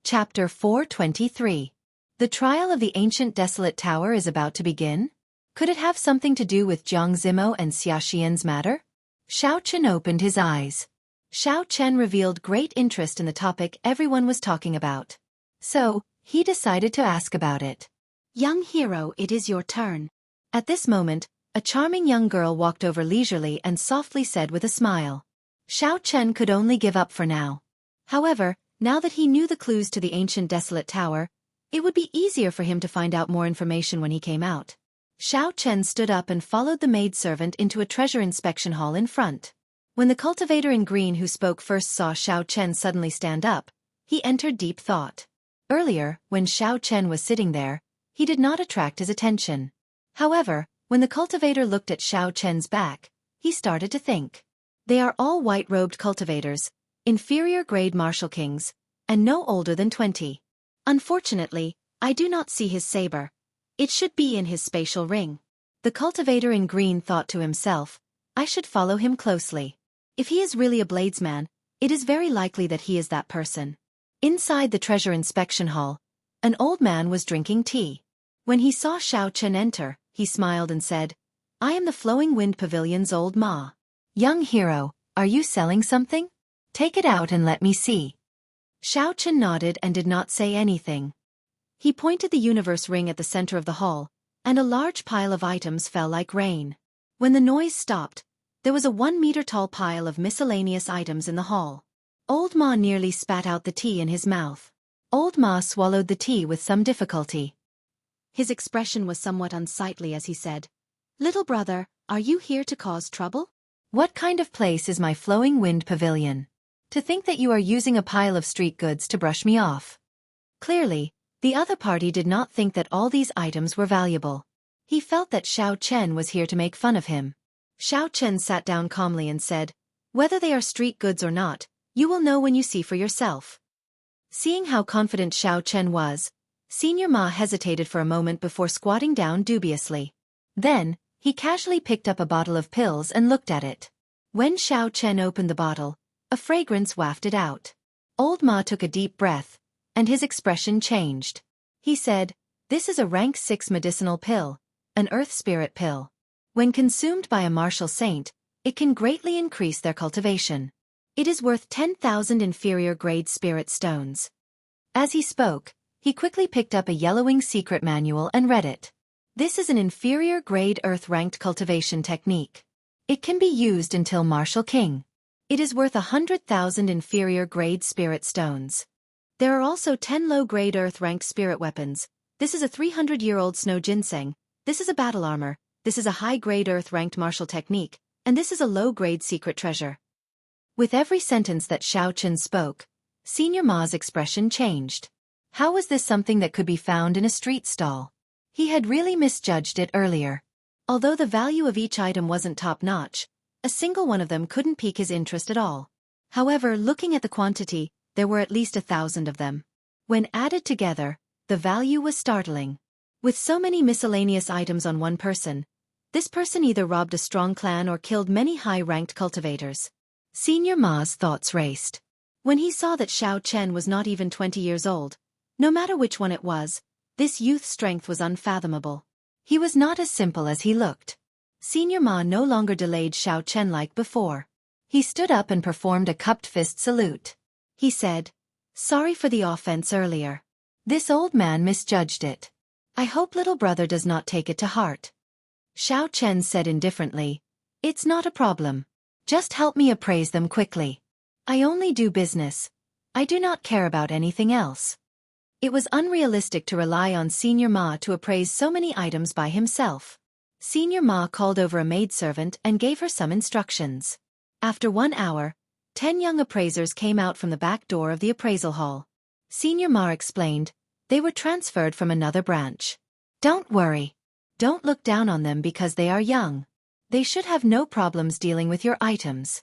Chapter 423. The trial of the ancient desolate tower is about to begin? Could it have something to do with Jianghu and Xiaoxian's matter? Xiao Chen opened his eyes. Xiao Chen revealed great interest in the topic everyone was talking about. So, he decided to ask about it. Young hero, it is your turn. At this moment, a charming young girl walked over leisurely and softly said with a smile. Xiao Chen could only give up for now. However, now that he knew the clues to the ancient desolate tower, it would be easier for him to find out more information when he came out. Xiao Chen stood up and followed the maidservant into a treasure inspection hall in front. When the cultivator in green who spoke first saw Xiao Chen suddenly stand up, he entered deep thought. Earlier, when Xiao Chen was sitting there, he did not attract his attention. However, when the cultivator looked at Xiao Chen's back, he started to think. They are all white-robed cultivators, inferior-grade martial kings, and no older than 20. Unfortunately, I do not see his saber. It should be in his spatial ring. The cultivator in green thought to himself, I should follow him closely. If he is really a bladesman, it is very likely that he is that person. Inside the treasure inspection hall, an old man was drinking tea. When he saw Xiao Chen enter, he smiled and said, I am the Flowing Wind Pavilion's old ma. Young hero, are you selling something? Take it out and let me see. Xiao Chen nodded and did not say anything. He pointed the universe ring at the center of the hall, and a large pile of items fell like rain. When the noise stopped, there was a 1-meter-tall pile of miscellaneous items in the hall. Old Ma nearly spat out the tea in his mouth. Old Ma swallowed the tea with some difficulty. His expression was somewhat unsightly as he said, Little brother, are you here to cause trouble? What kind of place is my Flowing Wind Pavilion? To think that you are using a pile of street goods to brush me off. Clearly, the other party did not think that all these items were valuable. He felt that Xiao Chen was here to make fun of him. Xiao Chen sat down calmly and said, Whether they are street goods or not, you will know when you see for yourself. Seeing how confident Xiao Chen was, Senior Ma hesitated for a moment before squatting down dubiously. Then, he casually picked up a bottle of pills and looked at it. When Xiao Chen opened the bottle, a fragrance wafted out. Old Ma took a deep breath, and his expression changed. He said, This is a rank 6 medicinal pill, an earth spirit pill. When consumed by a martial saint, it can greatly increase their cultivation. It is worth 10,000 inferior-grade spirit stones. As he spoke, he quickly picked up a yellowing secret manual and read it. This is an inferior-grade earth-ranked cultivation technique. It can be used until Martial King. It is worth 100,000 inferior-grade spirit stones. There are also 10 low-grade earth-ranked spirit weapons. This is a 300-year-old snow ginseng. This is a battle armor. This is a high-grade earth-ranked martial technique. And this is a low-grade secret treasure. With every sentence that Xiao Chen spoke, Senior Ma's expression changed. How was this something that could be found in a street stall? He had really misjudged it earlier. Although the value of each item wasn't top-notch, a single one of them couldn't pique his interest at all. However, looking at the quantity, there were at least 1,000 of them. When added together, the value was startling. With so many miscellaneous items on one person, this person either robbed a strong clan or killed many high-ranked cultivators. Senior Ma's thoughts raced. When he saw that Xiao Chen was not even 20 years old, no matter which one it was, this youth's strength was unfathomable. He was not as simple as he looked. Senior Ma no longer delayed Xiao Chen like before. He stood up and performed a cupped fist salute. He said, Sorry for the offense earlier. This old man misjudged it. I hope little brother does not take it to heart. Xiao Chen said indifferently, It's not a problem. Just help me appraise them quickly. I only do business. I do not care about anything else. It was unrealistic to rely on Senior Ma to appraise so many items by himself. Senior Ma called over a maidservant and gave her some instructions. After 1 hour, 10 young appraisers came out from the back door of the appraisal hall. Senior Ma explained, they were transferred from another branch. Don't worry. Don't look down on them because they are young. They should have no problems dealing with your items.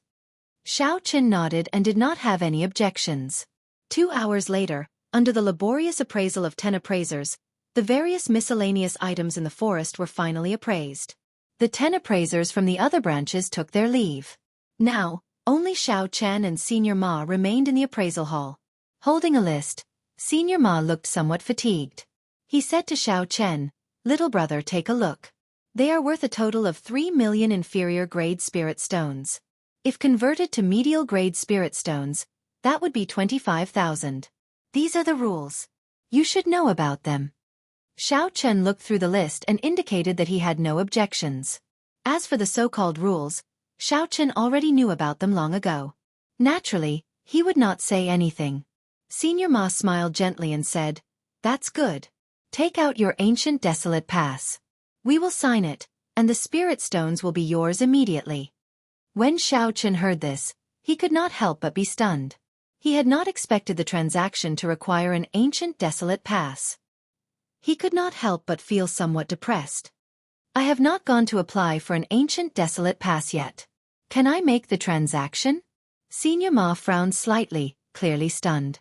Xiao Chen nodded and did not have any objections. 2 hours later, under the laborious appraisal of 10 appraisers, the various miscellaneous items in the forest were finally appraised. The 10 appraisers from the other branches took their leave. Now, only Xiao Chen and Senior Ma remained in the appraisal hall. Holding a list, Senior Ma looked somewhat fatigued. He said to Xiao Chen, "Little brother, take a look. They are worth a total of 3 million inferior-grade spirit stones. If converted to medial-grade spirit stones, that would be 25,000. These are the rules. You should know about them." Xiao Chen looked through the list and indicated that he had no objections. As for the so-called rules, Xiao Chen already knew about them long ago. Naturally, he would not say anything. Senior Ma smiled gently and said, "That's good. Take out your ancient desolate pass. We will sign it, and the spirit stones will be yours immediately." When Xiao Chen heard this, he could not help but be stunned. He had not expected the transaction to require an ancient desolate pass. He could not help but feel somewhat depressed. "I have not gone to apply for an ancient desolate pass yet. Can I make the transaction?" Senior Ma frowned slightly, clearly stunned.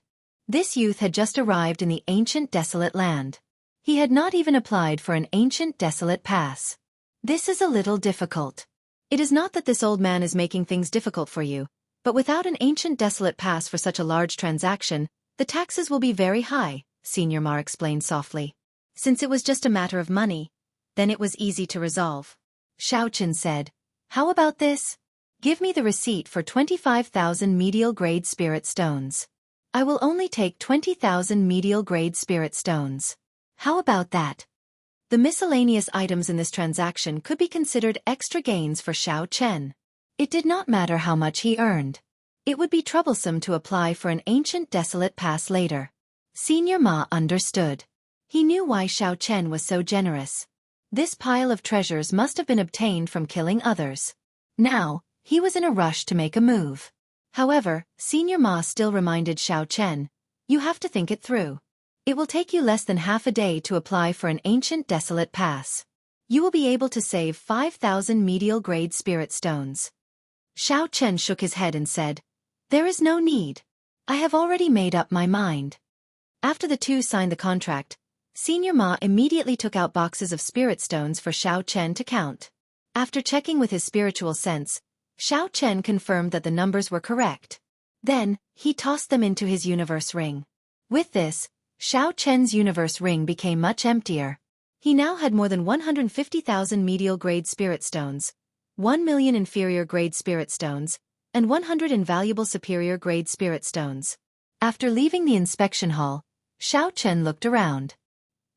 This youth had just arrived in the ancient desolate land. He had not even applied for an ancient desolate pass. This is a little difficult. It is not that this old man is making things difficult for you, but without an ancient desolate pass for such a large transaction, the taxes will be very high, Senior Ma explained softly. Since it was just a matter of money, then it was easy to resolve. Xiao Chen said, "How about this? Give me the receipt for 25,000 medial-grade spirit stones. I will only take 20,000 medial-grade spirit stones. How about that?" The miscellaneous items in this transaction could be considered extra gains for Xiao Chen. It did not matter how much he earned. It would be troublesome to apply for an ancient desolate pass later. Senior Ma understood. He knew why Xiao Chen was so generous. This pile of treasures must have been obtained from killing others. Now, he was in a rush to make a move. However, Senior Ma still reminded Xiao Chen, "You have to think it through. It will take you less than half a day to apply for an ancient desolate pass. You will be able to save 5,000 medial-grade spirit stones." Xiao Chen shook his head and said, "There is no need. I have already made up my mind." After the two signed the contract, Senior Ma immediately took out boxes of spirit stones for Xiao Chen to count. After checking with his spiritual sense, Xiao Chen confirmed that the numbers were correct. Then, he tossed them into his universe ring. With this, Xiao Chen's universe ring became much emptier. He now had more than 150,000 medial-grade spirit stones, 1 million inferior-grade spirit stones, and 100 invaluable superior-grade spirit stones. After leaving the inspection hall, Xiao Chen looked around.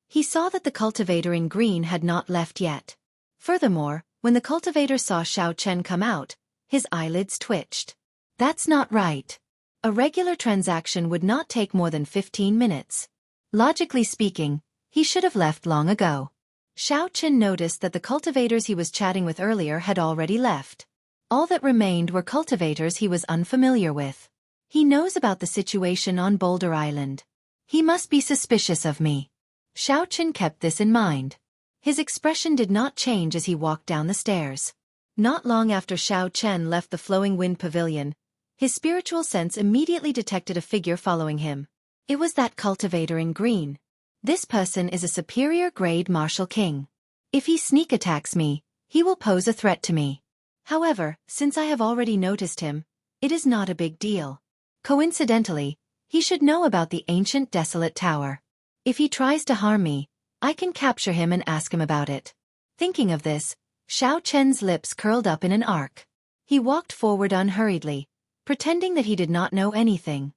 He saw that the cultivator in green had not left yet. Furthermore, when the cultivator saw Xiao Chen come out, his eyelids twitched. That's not right. A regular transaction would not take more than 15 minutes. Logically speaking, he should have left long ago. Xiao Chen noticed that the cultivators he was chatting with earlier had already left. All that remained were cultivators he was unfamiliar with. He knows about the situation on Boulder Island. He must be suspicious of me. Xiao Chen kept this in mind. His expression did not change as he walked down the stairs. Not long after Xiao Chen left the Flowing Wind Pavilion, his spiritual sense immediately detected a figure following him. It was that cultivator in green. This person is a superior-grade martial king. If he sneak attacks me, he will pose a threat to me. However, since I have already noticed him, it is not a big deal. Coincidentally, he should know about the ancient desolate tower. If he tries to harm me, I can capture him and ask him about it. Thinking of this, Xiao Chen's lips curled up in an arc. He walked forward unhurriedly, pretending that he did not know anything.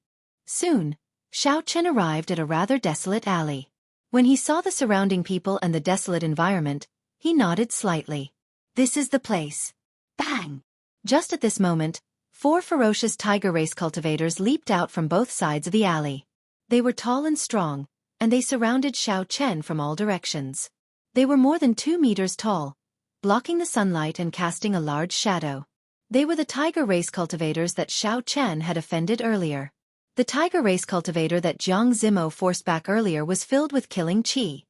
Soon, Xiao Chen arrived at a rather desolate alley. When he saw the surrounding people and the desolate environment, he nodded slightly. This is the place. Bang! Just at this moment, 4 ferocious tiger race cultivators leaped out from both sides of the alley. They were tall and strong, and they surrounded Xiao Chen from all directions. They were more than 2 meters tall, blocking the sunlight and casting a large shadow. They were the tiger race cultivators that Xiao Chen had offended earlier. The tiger race cultivator that Jianghu forced back earlier was filled with killing chi.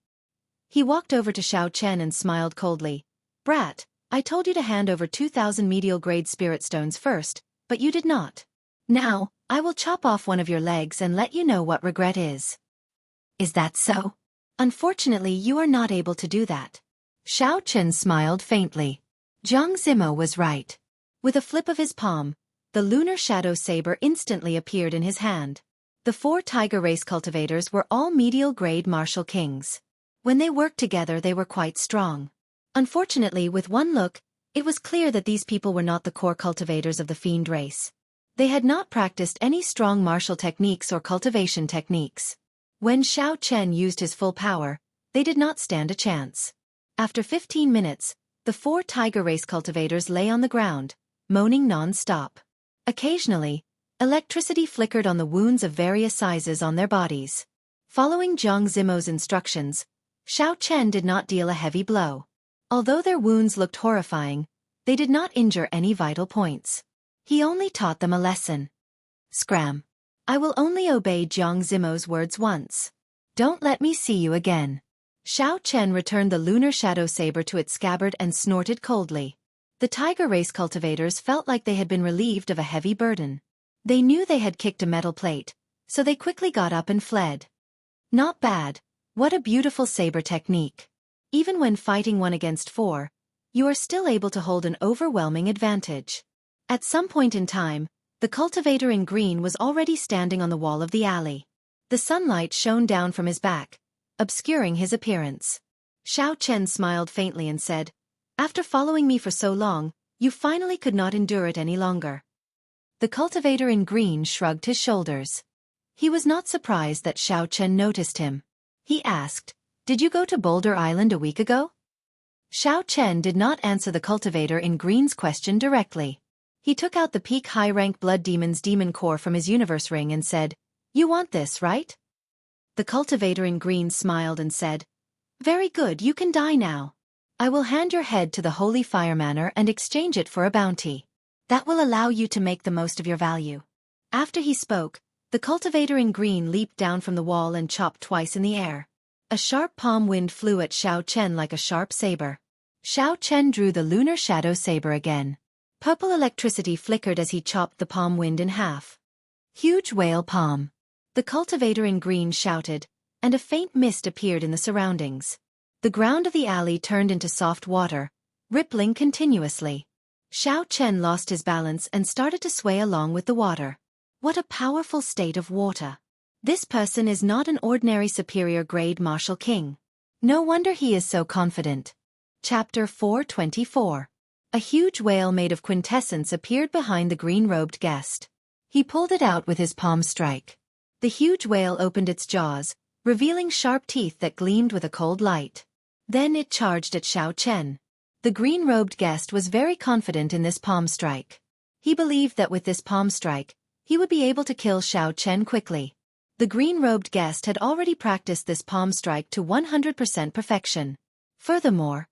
He walked over to Xiao Chen and smiled coldly. "Brat, I told you to hand over 2,000 medial-grade spirit stones first, but you did not. Now, I will chop off one of your legs and let you know what regret is." "Is that so?" "Unfortunately, you are not able to do that." Xiao Chen smiled faintly. Jianghu was right. With a flip of his palm, the lunar shadow saber instantly appeared in his hand. The 4 tiger race cultivators were all medial-grade martial kings. When they worked together they were quite strong. Unfortunately, with one look, it was clear that these people were not the core cultivators of the fiend race. They had not practiced any strong martial techniques or cultivation techniques. When Xiao Chen used his full power, they did not stand a chance. After 15 minutes, the 4 tiger race cultivators lay on the ground, moaning non-stop. Occasionally, electricity flickered on the wounds of various sizes on their bodies. Following Jiang Zimo's instructions, Xiao Chen did not deal a heavy blow. Although their wounds looked horrifying, they did not injure any vital points. He only taught them a lesson. Scram. I will only obey Jiang Zimo's words once. Don't let me see you again. Xiao Chen returned the lunar shadow saber to its scabbard and snorted coldly. The tiger race cultivators felt like they had been relieved of a heavy burden. They knew they had kicked a metal plate, so they quickly got up and fled. Not bad. What a beautiful saber technique. Even when fighting 1 against 4, you are still able to hold an overwhelming advantage. At some point in time, the cultivator in green was already standing on the wall of the alley. The sunlight shone down from his back, obscuring his appearance. Xiao Chen smiled faintly and said, "After following me for so long, you finally could not endure it any longer." The cultivator in green shrugged his shoulders. He was not surprised that Xiao Chen noticed him. He asked, "Did you go to Boulder Island a week ago?" Xiao Chen did not answer the cultivator in green's question directly. He took out the peak high-rank Blood Demon's demon core from his universe ring and said, "You want this, right?" The cultivator in green smiled and said, "Very good, you can die now. I will hand your head to the Holy Fire Manor and exchange it for a bounty. That will allow you to make the most of your value." After he spoke, the cultivator in green leaped down from the wall and chopped twice in the air. A sharp palm wind flew at Xiao Chen like a sharp saber. Xiao Chen drew the lunar shadow saber again. Purple electricity flickered as he chopped the palm wind in half. Huge whale palm. The cultivator in green shouted, and a faint mist appeared in the surroundings. The ground of the alley turned into soft water, rippling continuously. Xiao Chen lost his balance and started to sway along with the water. What a powerful state of water. This person is not an ordinary superior grade martial king. No wonder he is so confident. Chapter 424. A huge whale made of quintessence appeared behind the green-robed guest. He pulled it out with his palm strike. The huge whale opened its jaws, revealing sharp teeth that gleamed with a cold light. Then it charged at Xiao Chen. The green-robed guest was very confident in this palm strike. He believed that with this palm strike, he would be able to kill Xiao Chen quickly. The green-robed guest had already practiced this palm strike to 100% perfection. Furthermore,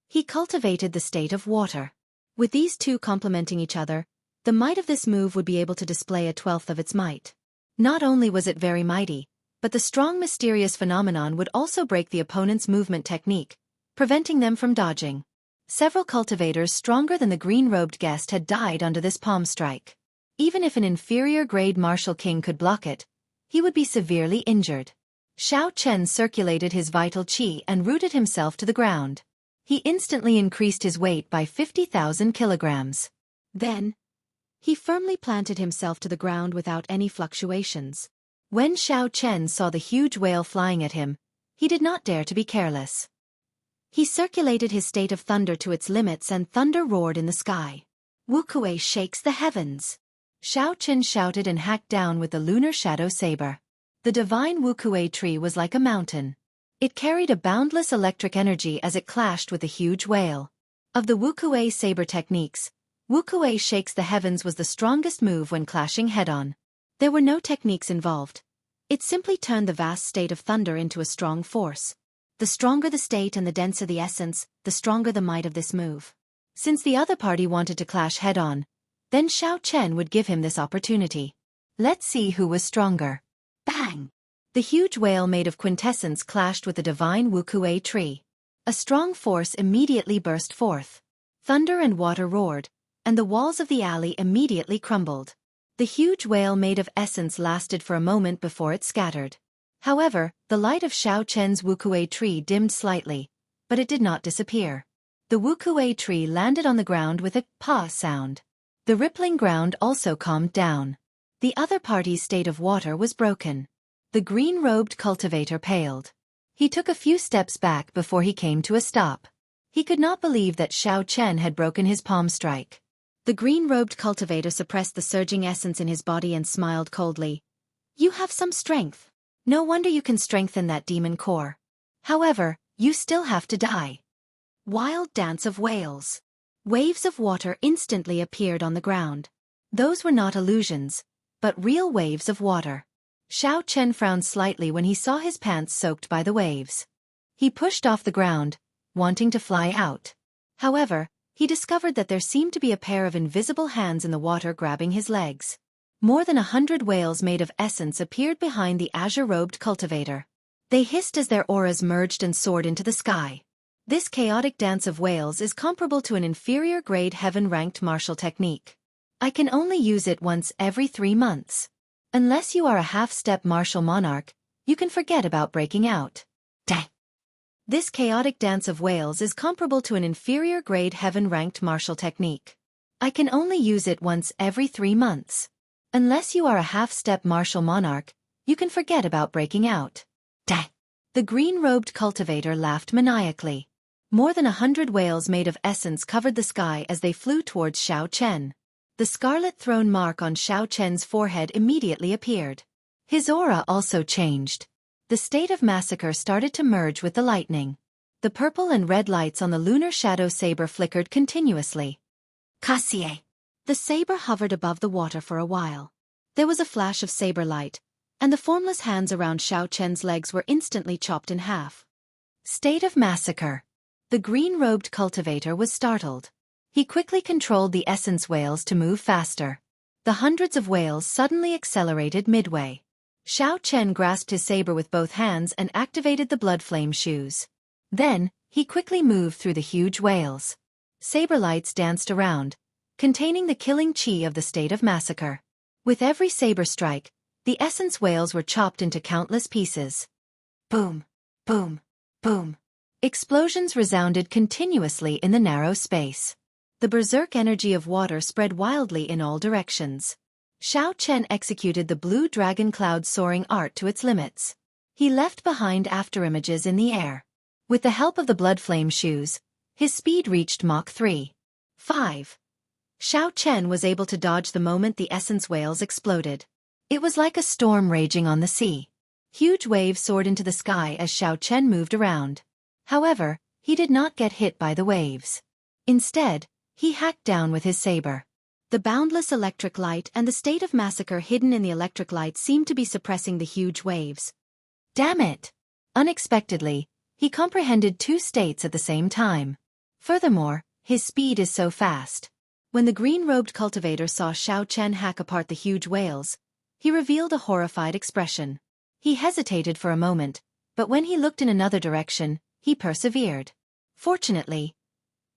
he cultivated the state of water. With these two complementing each other, the might of this move would be able to display a 12th of its might. Not only was it very mighty, but the strong mysterious phenomenon would also break the opponent's movement technique, preventing them from dodging. Several cultivators stronger than the green-robed guest had died under this palm strike. Even if an inferior-grade martial king could block it, he would be severely injured. Xiao Chen circulated his vital qi and rooted himself to the ground. He instantly increased his weight by 50,000 kilograms. Then, he firmly planted himself to the ground without any fluctuations. When Xiao Chen saw the huge whale flying at him, he did not dare to be careless. He circulated his state of thunder to its limits and thunder roared in the sky. Wuxia shakes the heavens. Xiao Chen shouted and hacked down with the lunar shadow saber. The divine Wuxia tree was like a mountain. It carried a boundless electric energy as it clashed with the huge whale. Of the Wuxia saber techniques, Wuxia shakes the heavens was the strongest move when clashing head-on. There were no techniques involved. It simply turned the vast state of thunder into a strong force. The stronger the state and the denser the essence, the stronger the might of this move. Since the other party wanted to clash head-on, then Xiao Chen would give him this opportunity. Let's see who was stronger. Bang! The huge whale made of quintessence clashed with the divine Wuxia tree. A strong force immediately burst forth. Thunder and water roared, and the walls of the alley immediately crumbled. The huge whale made of essence lasted for a moment before it scattered. However, the light of Xiao Chen's Wuxia tree dimmed slightly, but it did not disappear. The Wuxia tree landed on the ground with a pa sound. The rippling ground also calmed down. The other party's state of water was broken. The green-robed cultivator paled. He took a few steps back before he came to a stop. He could not believe that Xiao Chen had broken his palm strike. The green-robed cultivator suppressed the surging essence in his body and smiled coldly. You have some strength. No wonder you can strengthen that demon core. However, you still have to die. Wild dance of whales. Waves of water instantly appeared on the ground. Those were not illusions, but real waves of water. Xiao Chen frowned slightly when he saw his pants soaked by the waves. He pushed off the ground, wanting to fly out. However, he discovered that there seemed to be a pair of invisible hands in the water grabbing his legs. More than 100 whales made of essence appeared behind the azure-robed cultivator. They hissed as their auras merged and soared into the sky. This chaotic dance of whales is comparable to an inferior-grade heaven-ranked martial technique. I can only use it once every 3 months. Unless you are a half-step martial monarch, you can forget about breaking out. Dang. This chaotic dance of whales is comparable to an inferior-grade heaven-ranked martial technique. I can only use it once every 3 months. Unless you are a half-step martial monarch, you can forget about breaking out. Dang. The green-robed cultivator laughed maniacally. More than 100 whales made of essence covered the sky as they flew towards Xiao Chen. The scarlet throne mark on Xiao Chen's forehead immediately appeared. His aura also changed. The state of massacre started to merge with the lightning. The purple and red lights on the lunar shadow saber flickered continuously. Cassie. The saber hovered above the water for a while. There was a flash of saber light, and the formless hands around Xiao Chen's legs were instantly chopped in half. State of massacre. The green-robed cultivator was startled. He quickly controlled the essence whales to move faster. The hundreds of whales suddenly accelerated midway. Xiao Chen grasped his saber with both hands and activated the blood flame shoes. Then, he quickly moved through the huge whales. Saber lights danced around, containing the killing chi of the state of massacre. With every saber strike, the essence whales were chopped into countless pieces. Boom, boom, boom. Explosions resounded continuously in the narrow space. The berserk energy of water spread wildly in all directions. Xiao Chen executed the blue dragon cloud soaring art to its limits. He left behind afterimages in the air. With the help of the blood flame shoes, his speed reached Mach 3.5. Xiao Chen was able to dodge the moment the essence whales exploded. It was like a storm raging on the sea. Huge waves soared into the sky as Xiao Chen moved around. However, he did not get hit by the waves. Instead, he hacked down with his saber. The boundless electric light and the state of massacre hidden in the electric light seemed to be suppressing the huge waves. Damn it! Unexpectedly, he comprehended 2 states at the same time. Furthermore, his speed is so fast. When the green-robed cultivator saw Xiao Chen hack apart the huge whales, he revealed a horrified expression. He hesitated for a moment, but when he looked in another direction, he persevered. Fortunately,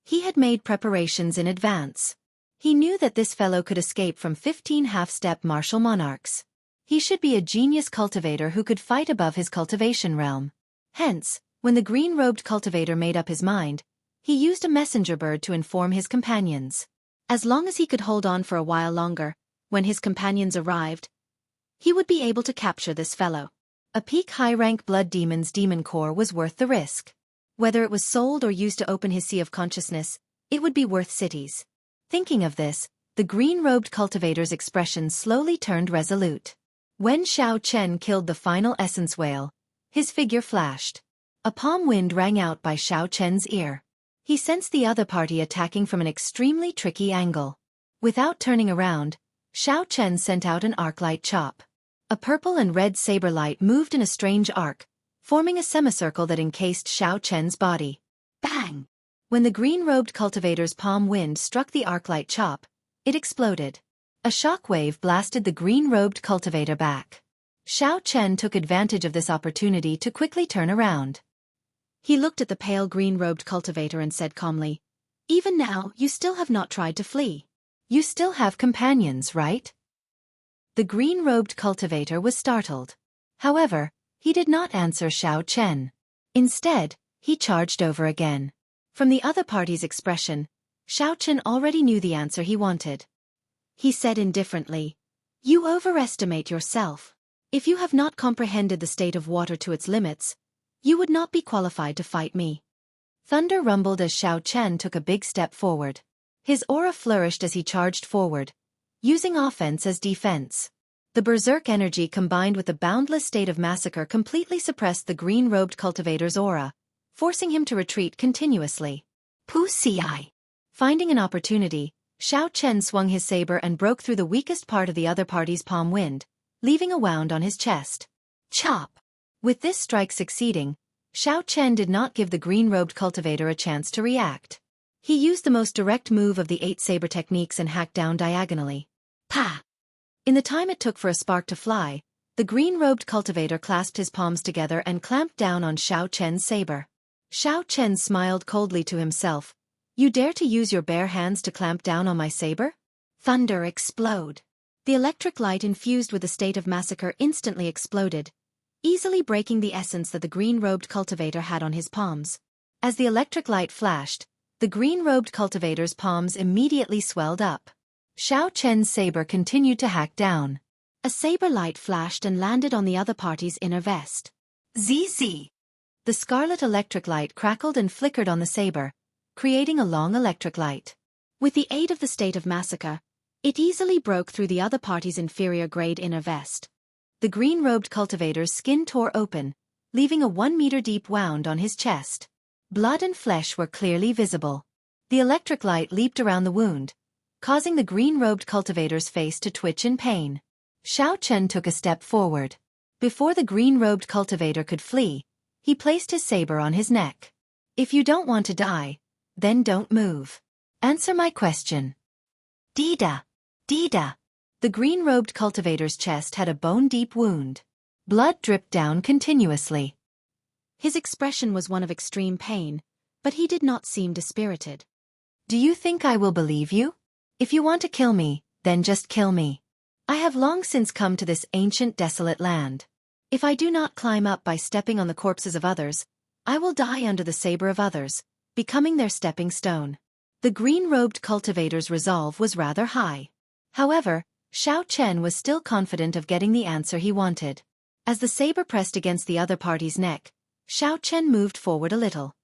he had made preparations in advance. He knew that this fellow could escape from 15 half-step martial monarchs. He should be a genius cultivator who could fight above his cultivation realm. Hence, when the green-robed cultivator made up his mind, he used a messenger bird to inform his companions. As long as he could hold on for a while longer, when his companions arrived, he would be able to capture this fellow. A peak high-rank blood demon's demon core was worth the risk. Whether it was sold or used to open his sea of consciousness, it would be worth cities. Thinking of this, the green-robed cultivator's expression slowly turned resolute. When Xiao Chen killed the final essence whale, his figure flashed. A palm wind rang out by Xiao Chen's ear. He sensed the other party attacking from an extremely tricky angle. Without turning around, Xiao Chen sent out an arc-light chop. A purple and red saber light moved in a strange arc, forming a semicircle that encased Xiao Chen's body. Bang! When the green-robed cultivator's palm wind struck the arc-light chop, it exploded. A shockwave blasted the green-robed cultivator back. Xiao Chen took advantage of this opportunity to quickly turn around. He looked at the pale green-robed cultivator and said calmly, "Even now, you still have not tried to flee. You still have companions, right?" The green-robed cultivator was startled. However, he did not answer Xiao Chen. Instead, he charged over again. From the other party's expression, Xiao Chen already knew the answer he wanted. He said indifferently, You overestimate yourself. If you have not comprehended the state of water to its limits, you would not be qualified to fight me. Thunder rumbled as Xiao Chen took a big step forward. His aura flourished as he charged forward, using offense as defense. The berserk energy combined with the boundless state of massacre completely suppressed the green-robed cultivator's aura, forcing him to retreat continuously. Wuxia. Finding an opportunity, Xiao Chen swung his saber and broke through the weakest part of the other party's palm wind, leaving a wound on his chest. Chop. With this strike succeeding, Xiao Chen did not give the green-robed cultivator a chance to react. He used the most direct move of the 8 saber techniques and hacked down diagonally. Pa! In the time it took for a spark to fly, the green-robed cultivator clasped his palms together and clamped down on Xiao Chen's saber. Xiao Chen smiled coldly to himself. You dare to use your bare hands to clamp down on my saber? Thunder explode. The electric light infused with the state of massacre instantly exploded, easily breaking the essence that the green-robed cultivator had on his palms. As the electric light flashed, the green-robed cultivator's palms immediately swelled up. Xiao Chen's saber continued to hack down. A saber light flashed and landed on the other party's inner vest. ZZ. The scarlet electric light crackled and flickered on the saber, creating a long electric light. With the aid of the state of massacre, it easily broke through the other party's inferior-grade inner vest. The green-robed cultivator's skin tore open, leaving a 1-meter-deep wound on his chest. Blood and flesh were clearly visible. The electric light leaped around the wound, causing the green-robed cultivator's face to twitch in pain. Xiao Chen took a step forward. Before the green-robed cultivator could flee, he placed his saber on his neck. If you don't want to die, then don't move. Answer my question. Dida. Dida. The green-robed cultivator's chest had a bone-deep wound. Blood dripped down continuously. His expression was one of extreme pain, but he did not seem dispirited. Do you think I will believe you? If you want to kill me, then just kill me. I have long since come to this ancient desolate land. If I do not climb up by stepping on the corpses of others, I will die under the saber of others, becoming their stepping stone. The green-robed cultivator's resolve was rather high. However, Xiao Chen was still confident of getting the answer he wanted. As the saber pressed against the other party's neck, Xiao Chen moved forward a little.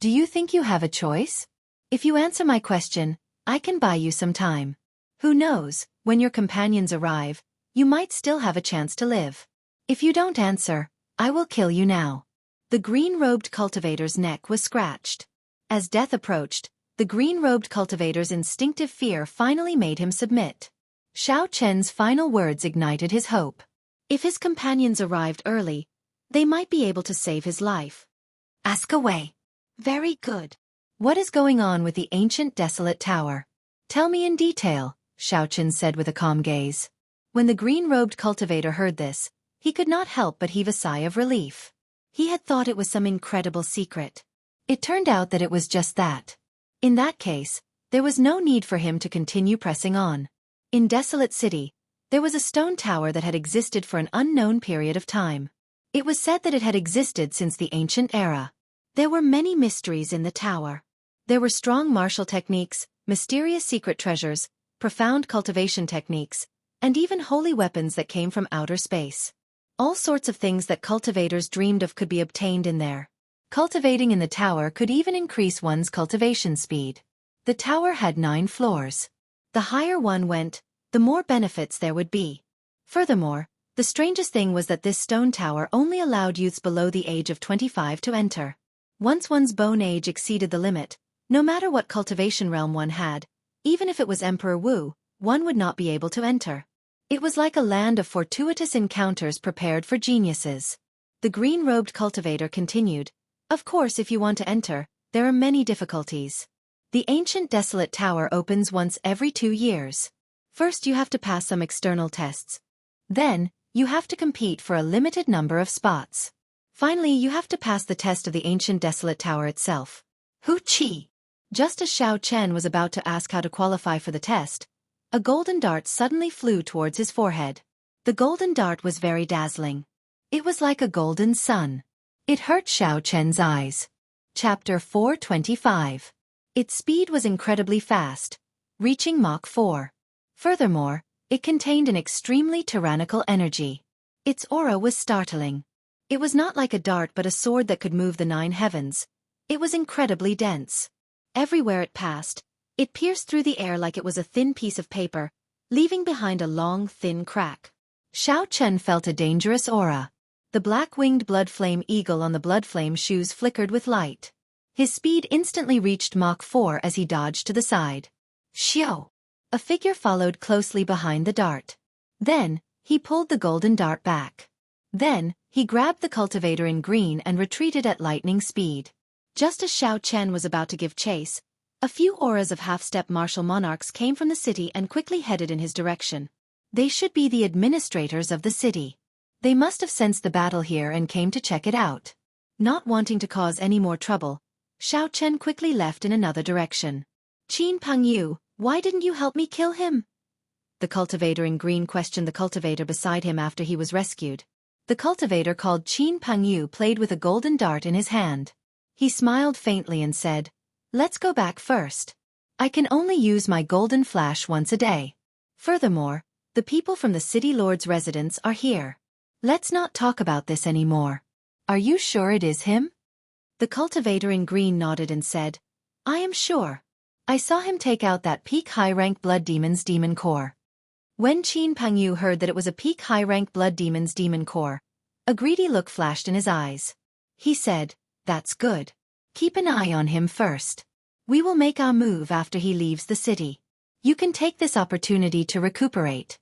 Do you think you have a choice? If you answer my question, I can buy you some time. Who knows, when your companions arrive, you might still have a chance to live. If you don't answer, I will kill you now. The green-robed cultivator's neck was scratched. As death approached, the green-robed cultivator's instinctive fear finally made him submit. Xiao Chen's final words ignited his hope. If his companions arrived early, they might be able to save his life. Ask away. Very good. What is going on with the ancient desolate tower? Tell me in detail, Xiao Chen said with a calm gaze. When the green-robed cultivator heard this, he could not help but heave a sigh of relief. He had thought it was some incredible secret. It turned out that it was just that. In that case, there was no need for him to continue pressing on. In Desolate City, there was a stone tower that had existed for an unknown period of time. It was said that it had existed since the ancient era. There were many mysteries in the tower. There were strong martial techniques, mysterious secret treasures, profound cultivation techniques, and even holy weapons that came from outer space. All sorts of things that cultivators dreamed of could be obtained in there. Cultivating in the tower could even increase one's cultivation speed. The tower had 9 floors. The higher one went, the more benefits there would be. Furthermore, the strangest thing was that this stone tower only allowed youths below the age of 25 to enter. Once one's bone age exceeded the limit, no matter what cultivation realm one had, even if it was Emperor Wu, one would not be able to enter. It was like a land of fortuitous encounters prepared for geniuses. The green-robed cultivator continued, Of course, if you want to enter, there are many difficulties. The ancient desolate tower opens once every 2 years. First you have to pass some external tests. Then, you have to compete for a limited number of spots. Finally, you have to pass the test of the ancient desolate tower itself. Hoochie! Just as Xiao Chen was about to ask how to qualify for the test, a golden dart suddenly flew towards his forehead. The golden dart was very dazzling. It was like a golden sun. It hurt Xiao Chen's eyes. Chapter 425. Its speed was incredibly fast, reaching Mach 4. Furthermore, It contained an extremely tyrannical energy. Its aura was startling. It was not like a dart but a sword that could move the 9 heavens. It was incredibly dense. Everywhere it passed, it pierced through the air like it was a thin piece of paper, leaving behind a long, thin crack. Xiao Chen felt a dangerous aura. The black-winged blood flame eagle on the blood flame shoes flickered with light. His speed instantly reached Mach 4 as he dodged to the side. Xiao! A figure followed closely behind the dart. Then, he pulled the golden dart back. Then, he grabbed the cultivator in green and retreated at lightning speed. Just as Xiao Chen was about to give chase, a few auras of half-step martial monarchs came from the city and quickly headed in his direction. They should be the administrators of the city. They must have sensed the battle here and came to check it out. Not wanting to cause any more trouble, Xiao Chen quickly left in another direction. Qin Pengyu, why didn't you help me kill him? The cultivator in green questioned the cultivator beside him after he was rescued. The cultivator called Qin Pengyu played with a golden dart in his hand. He smiled faintly and said, "Let's go back first. I can only use my golden flash once a day. Furthermore, the people from the city lord's residence are here. Let's not talk about this anymore. Are you sure it is him?" The cultivator in green nodded and said, "I am sure. I saw him take out that peak high-rank blood demon's demon core." When Qin Pengyu heard that it was a peak high-rank blood demon's demon core, a greedy look flashed in his eyes. He said, "That's good. Keep an eye on him first. We will make our move after he leaves the city. You can take this opportunity to recuperate.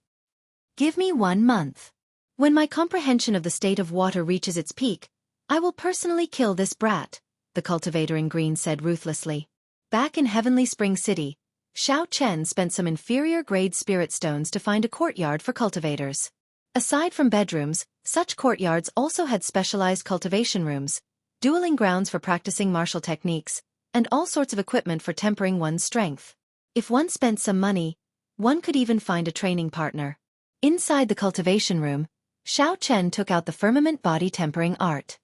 Give me 1 month. When my comprehension of the state of water reaches its peak, I will personally kill this brat," the cultivator in green said ruthlessly. Back in Heavenly Spring City, Xiao Chen spent some inferior-grade spirit stones to find a courtyard for cultivators. Aside from bedrooms, such courtyards also had specialized cultivation rooms, dueling grounds for practicing martial techniques, and all sorts of equipment for tempering one's strength. If one spent some money, one could even find a training partner. Inside the cultivation room, Xiao Chen took out the firmament body tempering art.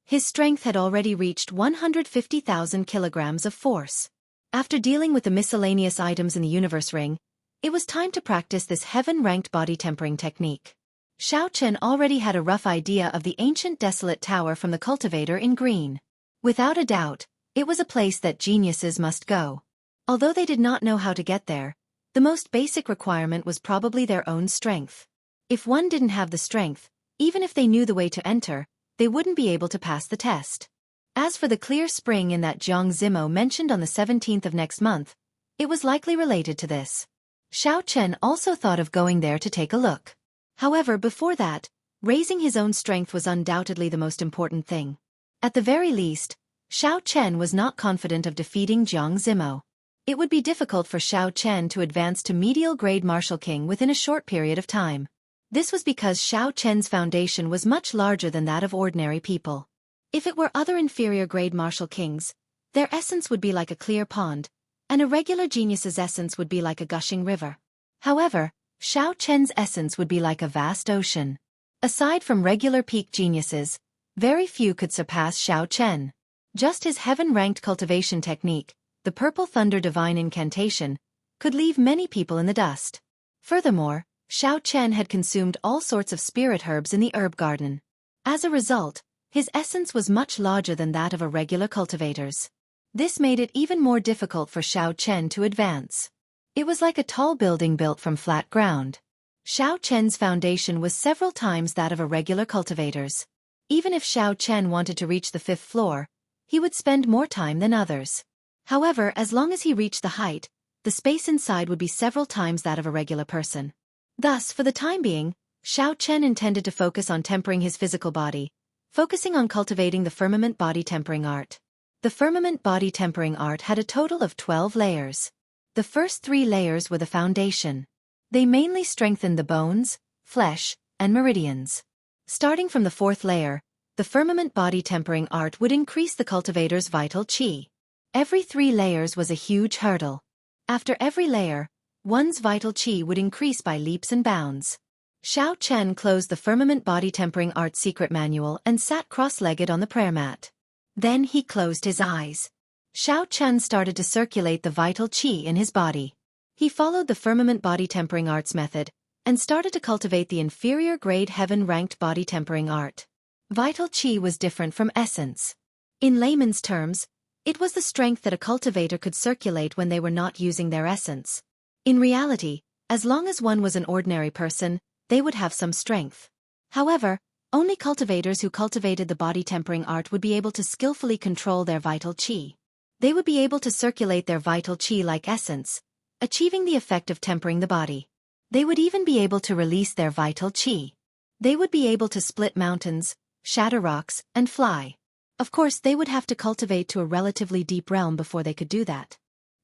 His strength had already reached 150,000 kilograms of force. After dealing with the miscellaneous items in the universe ring, it was time to practice this heaven-ranked body tempering technique. Xiao Chen already had a rough idea of the ancient desolate tower from the cultivator in green. Without a doubt, it was a place that geniuses must go. Although they did not know how to get there, the most basic requirement was probably their own strength. If one didn't have the strength, even if they knew the way to enter, they wouldn't be able to pass the test. As for the clear spring in that Jianghu mentioned on the 17th of next month, it was likely related to this. Xiao Chen also thought of going there to take a look. However, before that, raising his own strength was undoubtedly the most important thing. At the very least, Xiao Chen was not confident of defeating Jianghu. It would be difficult for Xiao Chen to advance to medial grade Martial King within a short period of time. This was because Xiao Chen's foundation was much larger than that of ordinary people. If it were other inferior-grade martial kings, their essence would be like a clear pond, and a regular genius's essence would be like a gushing river. However, Xiao Chen's essence would be like a vast ocean. Aside from regular peak geniuses, very few could surpass Xiao Chen. Just his heaven-ranked cultivation technique, the Purple Thunder Divine Incantation, could leave many people in the dust. Furthermore, Xiao Chen had consumed all sorts of spirit herbs in the herb garden. As a result, his essence was much larger than that of a regular cultivator's. This made it even more difficult for Xiao Chen to advance. It was like a tall building built from flat ground. Xiao Chen's foundation was several times that of a regular cultivator's. Even if Xiao Chen wanted to reach the 5th floor, he would spend more time than others. However, as long as he reached the height, the space inside would be several times that of a regular person. Thus, for the time being, Xiao Chen intended to focus on tempering his physical body, focusing on cultivating the firmament body tempering art. The firmament body tempering art had a total of 12 layers. The first 3 layers were the foundation. They mainly strengthened the bones, flesh, and meridians. Starting from the 4th layer, the firmament body tempering art would increase the cultivator's vital qi. Every 3 layers was a huge hurdle. After every layer, one's vital qi would increase by leaps and bounds. Xiao Chen closed the firmament body tempering art secret manual and sat cross-legged on the prayer mat. Then he closed his eyes. Xiao Chen started to circulate the vital qi in his body. He followed the firmament body tempering arts method, and started to cultivate the inferior grade heaven-ranked body tempering art. Vital Qi was different from essence. In layman's terms, it was the strength that a cultivator could circulate when they were not using their essence. In reality, as long as one was an ordinary person, they would have some strength. However, only cultivators who cultivated the body tempering art would be able to skillfully control their vital qi. They would be able to circulate their vital qi like essence, achieving the effect of tempering the body. They would even be able to release their vital qi. They would be able to split mountains, shatter rocks, and fly. Of course, they would have to cultivate to a relatively deep realm before they could do that.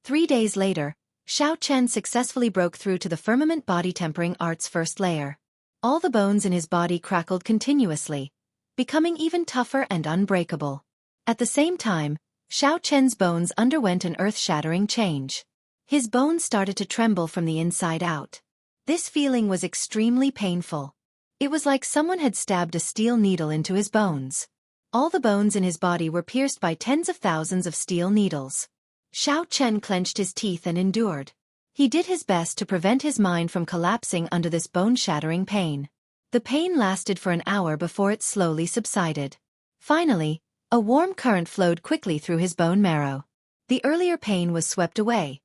3 days later, Xianxia successfully broke through to the firmament body tempering art's first layer. All the bones in his body crackled continuously, becoming even tougher and unbreakable. At the same time, Xianxia's bones underwent an earth-shattering change. His bones started to tremble from the inside out. This feeling was extremely painful. It was like someone had stabbed a steel needle into his bones. All the bones in his body were pierced by tens of thousands of steel needles. Xianxia clenched his teeth and endured. He did his best to prevent his mind from collapsing under this bone-shattering pain. The pain lasted for an hour before it slowly subsided. Finally, a warm current flowed quickly through his bone marrow. The earlier pain was swept away,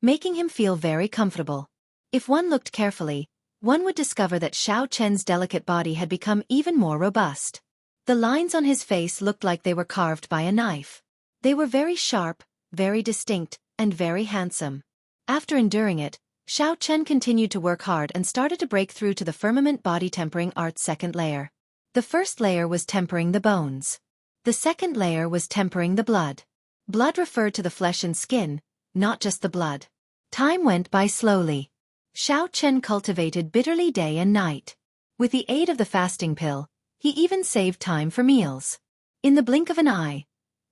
making him feel very comfortable. If one looked carefully, one would discover that Xianxia's delicate body had become even more robust. The lines on his face looked like they were carved by a knife. They were very sharp, very distinct, and very handsome. After enduring it, Xianxia continued to work hard and started to break through to the firmament body tempering art's second layer. The first layer was tempering the bones. The second layer was tempering the blood. Blood referred to the flesh and skin, not just the blood. Time went by slowly. Xianxia cultivated bitterly day and night. With the aid of the fasting pill, he even saved time for meals. In the blink of an eye,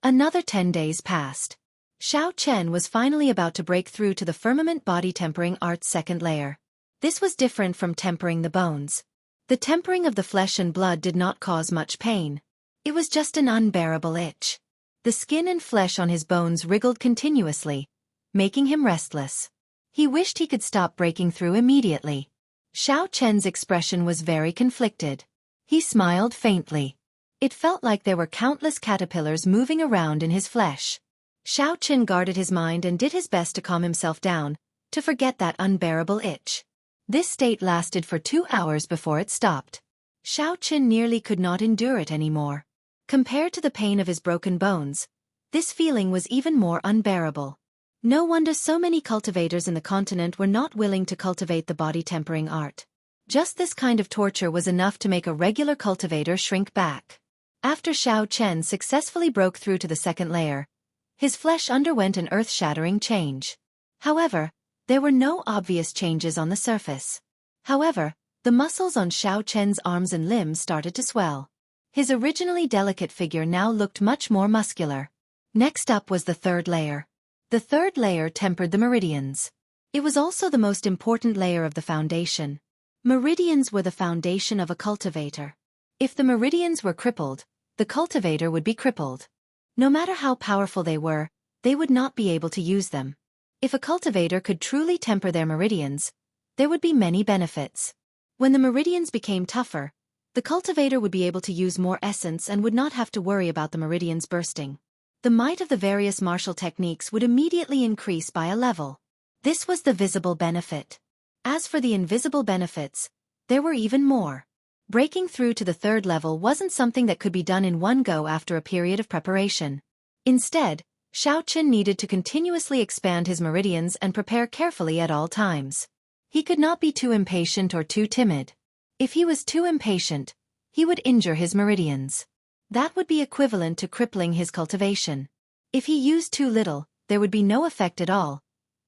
another 10 days passed. Xianxia was finally about to break through to the firmament body tempering art's second layer. This was different from tempering the bones. The tempering of the flesh and blood did not cause much pain. It was just an unbearable itch. The skin and flesh on his bones wriggled continuously, making him restless. He wished he could stop breaking through immediately. Xianxia's expression was very conflicted. He smiled faintly. It felt like there were countless caterpillars moving around in his flesh. Xianxia guarded his mind and did his best to calm himself down, to forget that unbearable itch. This state lasted for 2 hours before it stopped. Xianxia nearly could not endure it anymore. Compared to the pain of his broken bones, this feeling was even more unbearable. No wonder so many cultivators in the continent were not willing to cultivate the body tempering art. Just this kind of torture was enough to make a regular cultivator shrink back. After Xianxia successfully broke through to the second layer, his flesh underwent an earth-shattering change. However, there were no obvious changes on the surface. However, the muscles on Xianxia's arms and limbs started to swell. His originally delicate figure now looked much more muscular. Next up was the third layer. The third layer tempered the meridians. It was also the most important layer of the foundation. Meridians were the foundation of a cultivator. If the meridians were crippled, the cultivator would be crippled. No matter how powerful they would not be able to use them. If a cultivator could truly temper their meridians, there would be many benefits. When the meridians became tougher, the cultivator would be able to use more essence and would not have to worry about the meridians bursting. The might of the various martial techniques would immediately increase by a level. This was the visible benefit. As for the invisible benefits, there were even more. Breaking through to the third level wasn't something that could be done in one go after a period of preparation. Instead, Xianxia needed to continuously expand his meridians and prepare carefully at all times. He could not be too impatient or too timid. If he was too impatient, he would injure his meridians. That would be equivalent to crippling his cultivation. If he used too little, there would be no effect at all.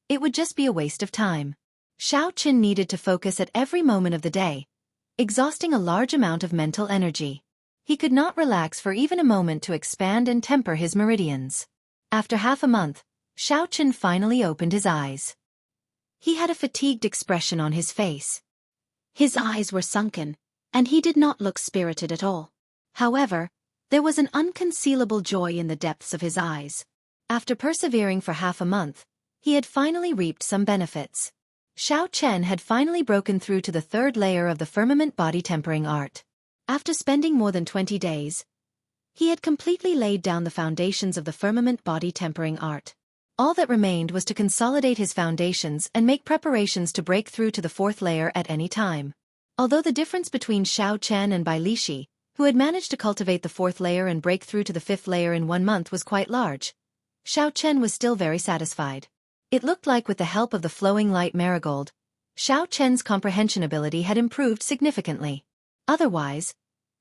It would just be a waste of time. Xianxia needed to focus at every moment of the day, exhausting a large amount of mental energy. He could not relax for even a moment to expand and temper his meridians. After half a month, Xianxia finally opened his eyes. He had a fatigued expression on his face. His eyes were sunken, and he did not look spirited at all. However, there was an unconcealable joy in the depths of his eyes. After persevering for half a month, he had finally reaped some benefits. Xiao Chen had finally broken through to the third layer of the firmament body tempering art. After spending more than 20 days, he had completely laid down the foundations of the firmament body tempering art. All that remained was to consolidate his foundations and make preparations to break through to the fourth layer at any time. Although the difference between Xiao Chen and Bai Lishi, who had managed to cultivate the fourth layer and break through to the fifth layer in 1 month, was quite large, Xiao Chen was still very satisfied. It looked like with the help of the flowing light marigold, Xiao Chen's comprehension ability had improved significantly. Otherwise,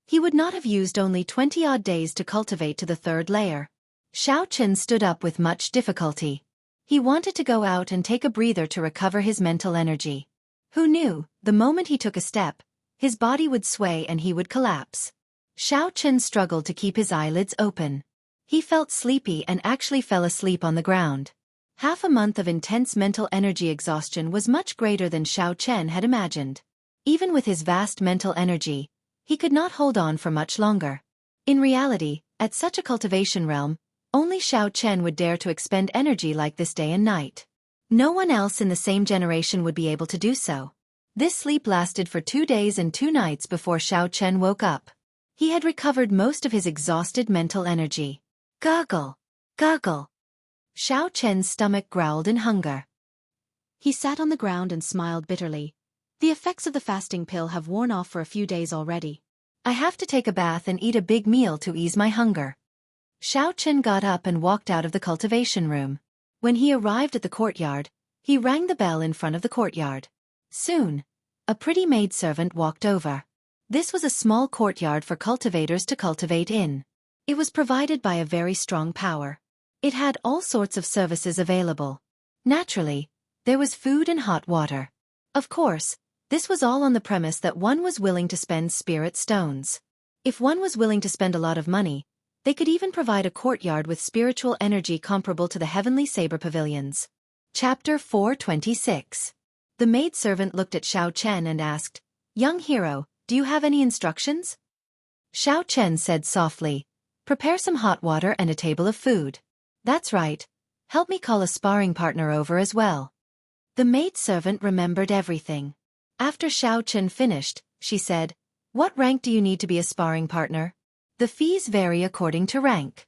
he would not have used only 20-odd days to cultivate to the third layer. Xiao Chen stood up with much difficulty. He wanted to go out and take a breather to recover his mental energy. Who knew, the moment he took a step, his body would sway and he would collapse. Xiao Chen struggled to keep his eyelids open. He felt sleepy and actually fell asleep on the ground. Half a month of intense mental energy exhaustion was much greater than Xiao Chen had imagined. Even with his vast mental energy, he could not hold on for much longer. In reality, at such a cultivation realm, only Xiao Chen would dare to expend energy like this day and night. No one else in the same generation would be able to do so. This sleep lasted for 2 days and 2 nights before Xiao Chen woke up. He had recovered most of his exhausted mental energy. Gurgle! Gurgle! Xiao Chen's stomach growled in hunger. He sat on the ground and smiled bitterly. The effects of the fasting pill have worn off for a few days already. I have to take a bath and eat a big meal to ease my hunger. Xiao Chen got up and walked out of the cultivation room. When he arrived at the courtyard, he rang the bell in front of the courtyard. Soon, a pretty maidservant walked over. This was a small courtyard for cultivators to cultivate in. It was provided by a very strong power. It had all sorts of services available. Naturally, there was food and hot water. Of course, this was all on the premise that one was willing to spend spirit stones. If one was willing to spend a lot of money, they could even provide a courtyard with spiritual energy comparable to the heavenly saber pavilions. Chapter 426. The maidservant looked at Xiao Chen and asked, "Young hero, do you have any instructions?" Xiao Chen said softly, "Prepare some hot water and a table of food." "That's right. Help me call a sparring partner over as well." The maidservant remembered everything. After Xiao Chen finished, she said, "What rank do you need to be a sparring partner?" "The fees vary according to rank."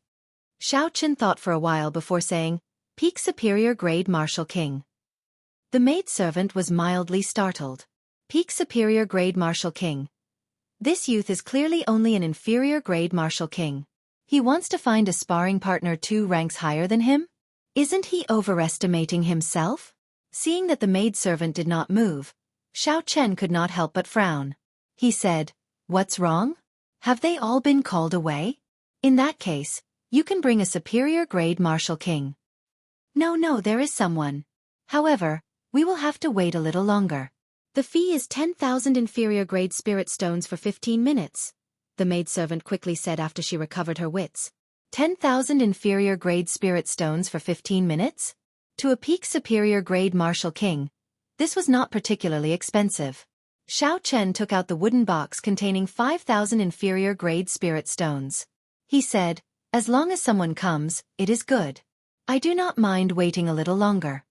Xiao Chen thought for a while before saying, "Peak Superior Grade Martial King." The maidservant was mildly startled. Peak Superior Grade Martial King. This youth is clearly only an inferior grade Martial King. He wants to find a sparring partner 2 ranks higher than him? Isn't he overestimating himself? Seeing that the maidservant did not move, Xiao Chen could not help but frown. He said, "What's wrong? Have they all been called away? In that case, you can bring a superior grade Martial King." No, there is someone. However, we will have to wait a little longer. The fee is 10,000 inferior grade spirit stones for 15 minutes. The maidservant quickly said after she recovered her wits. 10,000 inferior grade spirit stones for 15 minutes? To a peak superior grade Martial King, this was not particularly expensive. Xiao Chen took out the wooden box containing 5,000 inferior grade spirit stones. He said, "As long as someone comes, it is good. I do not mind waiting a little longer."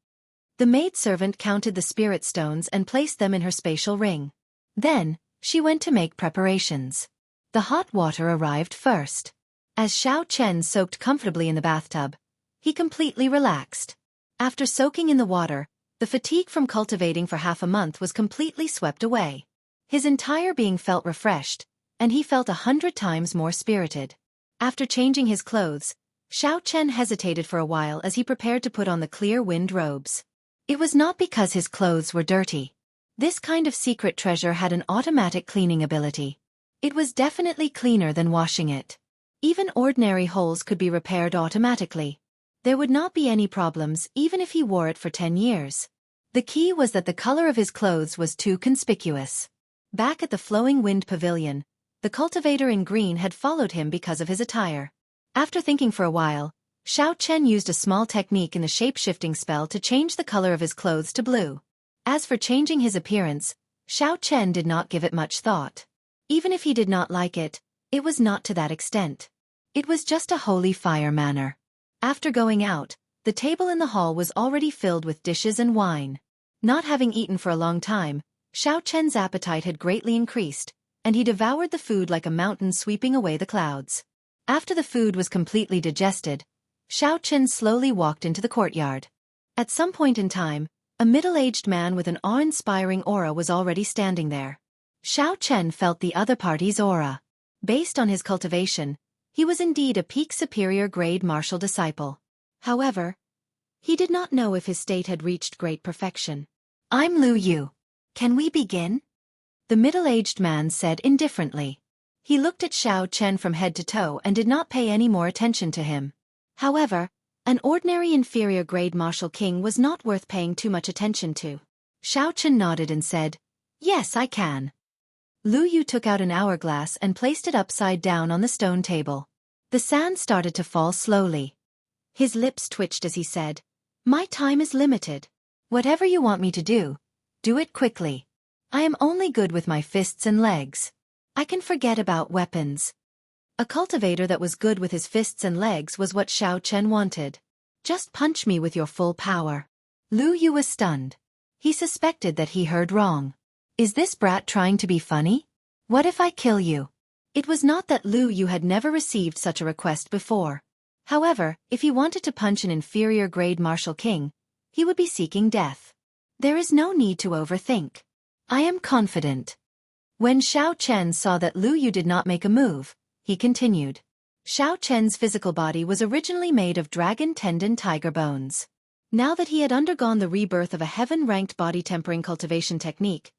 The maidservant counted the spirit stones and placed them in her spatial ring. Then, she went to make preparations. The hot water arrived first. As Xiao Chen soaked comfortably in the bathtub, he completely relaxed. After soaking in the water, the fatigue from cultivating for half a month was completely swept away. His entire being felt refreshed, and he felt 100 times more spirited. After changing his clothes, Xiao Chen hesitated for a while as he prepared to put on the clear wind robes. It was not because his clothes were dirty. This kind of secret treasure had an automatic cleaning ability. It was definitely cleaner than washing it. Even ordinary holes could be repaired automatically. There would not be any problems even if he wore it for 10 years. The key was that the color of his clothes was too conspicuous. Back at the Flowing Wind Pavilion, the cultivator in green had followed him because of his attire. After thinking for a while, Xiao Chen used a small technique in the shape-shifting spell to change the color of his clothes to blue. As for changing his appearance, Xiao Chen did not give it much thought. Even if he did not like it, it was not to that extent. It was just a holy fire manner. After going out, the table in the hall was already filled with dishes and wine. Not having eaten for a long time, Xiao Chen's appetite had greatly increased, and he devoured the food like a mountain sweeping away the clouds. After the food was completely digested, Xiao Chen slowly walked into the courtyard. At some point in time, a middle-aged man with an awe-inspiring aura was already standing there. Xiao Chen felt the other party's aura. Based on his cultivation, he was indeed a peak superior grade martial disciple. However, he did not know if his state had reached great perfection. "I'm Lu Yu. Can we begin?" The middle-aged man said indifferently. He looked at Xiao Chen from head to toe and did not pay any more attention to him. However, an ordinary inferior grade martial king was not worth paying too much attention to. Xiao Chen nodded and said, "Yes, I can." Lu Yu took out an hourglass and placed it upside down on the stone table. The sand started to fall slowly. His lips twitched as he said, "My time is limited. Whatever you want me to do it quickly. I am only good with my fists and legs. I can forget about weapons." A cultivator that was good with his fists and legs was what Xiao Chen wanted. "Just punch me with your full power." Lu Yu was stunned. He suspected that he heard wrong. Is this brat trying to be funny? What if I kill you? It was not that Lu Yu had never received such a request before. However, if he wanted to punch an inferior grade martial king, he would be seeking death. There is no need to overthink. I am confident. When Xiao Chen saw that Lu Yu did not make a move, he continued. Xiao Chen's physical body was originally made of dragon tendon tiger bones. Now that he had undergone the rebirth of a heaven-ranked body tempering cultivation technique,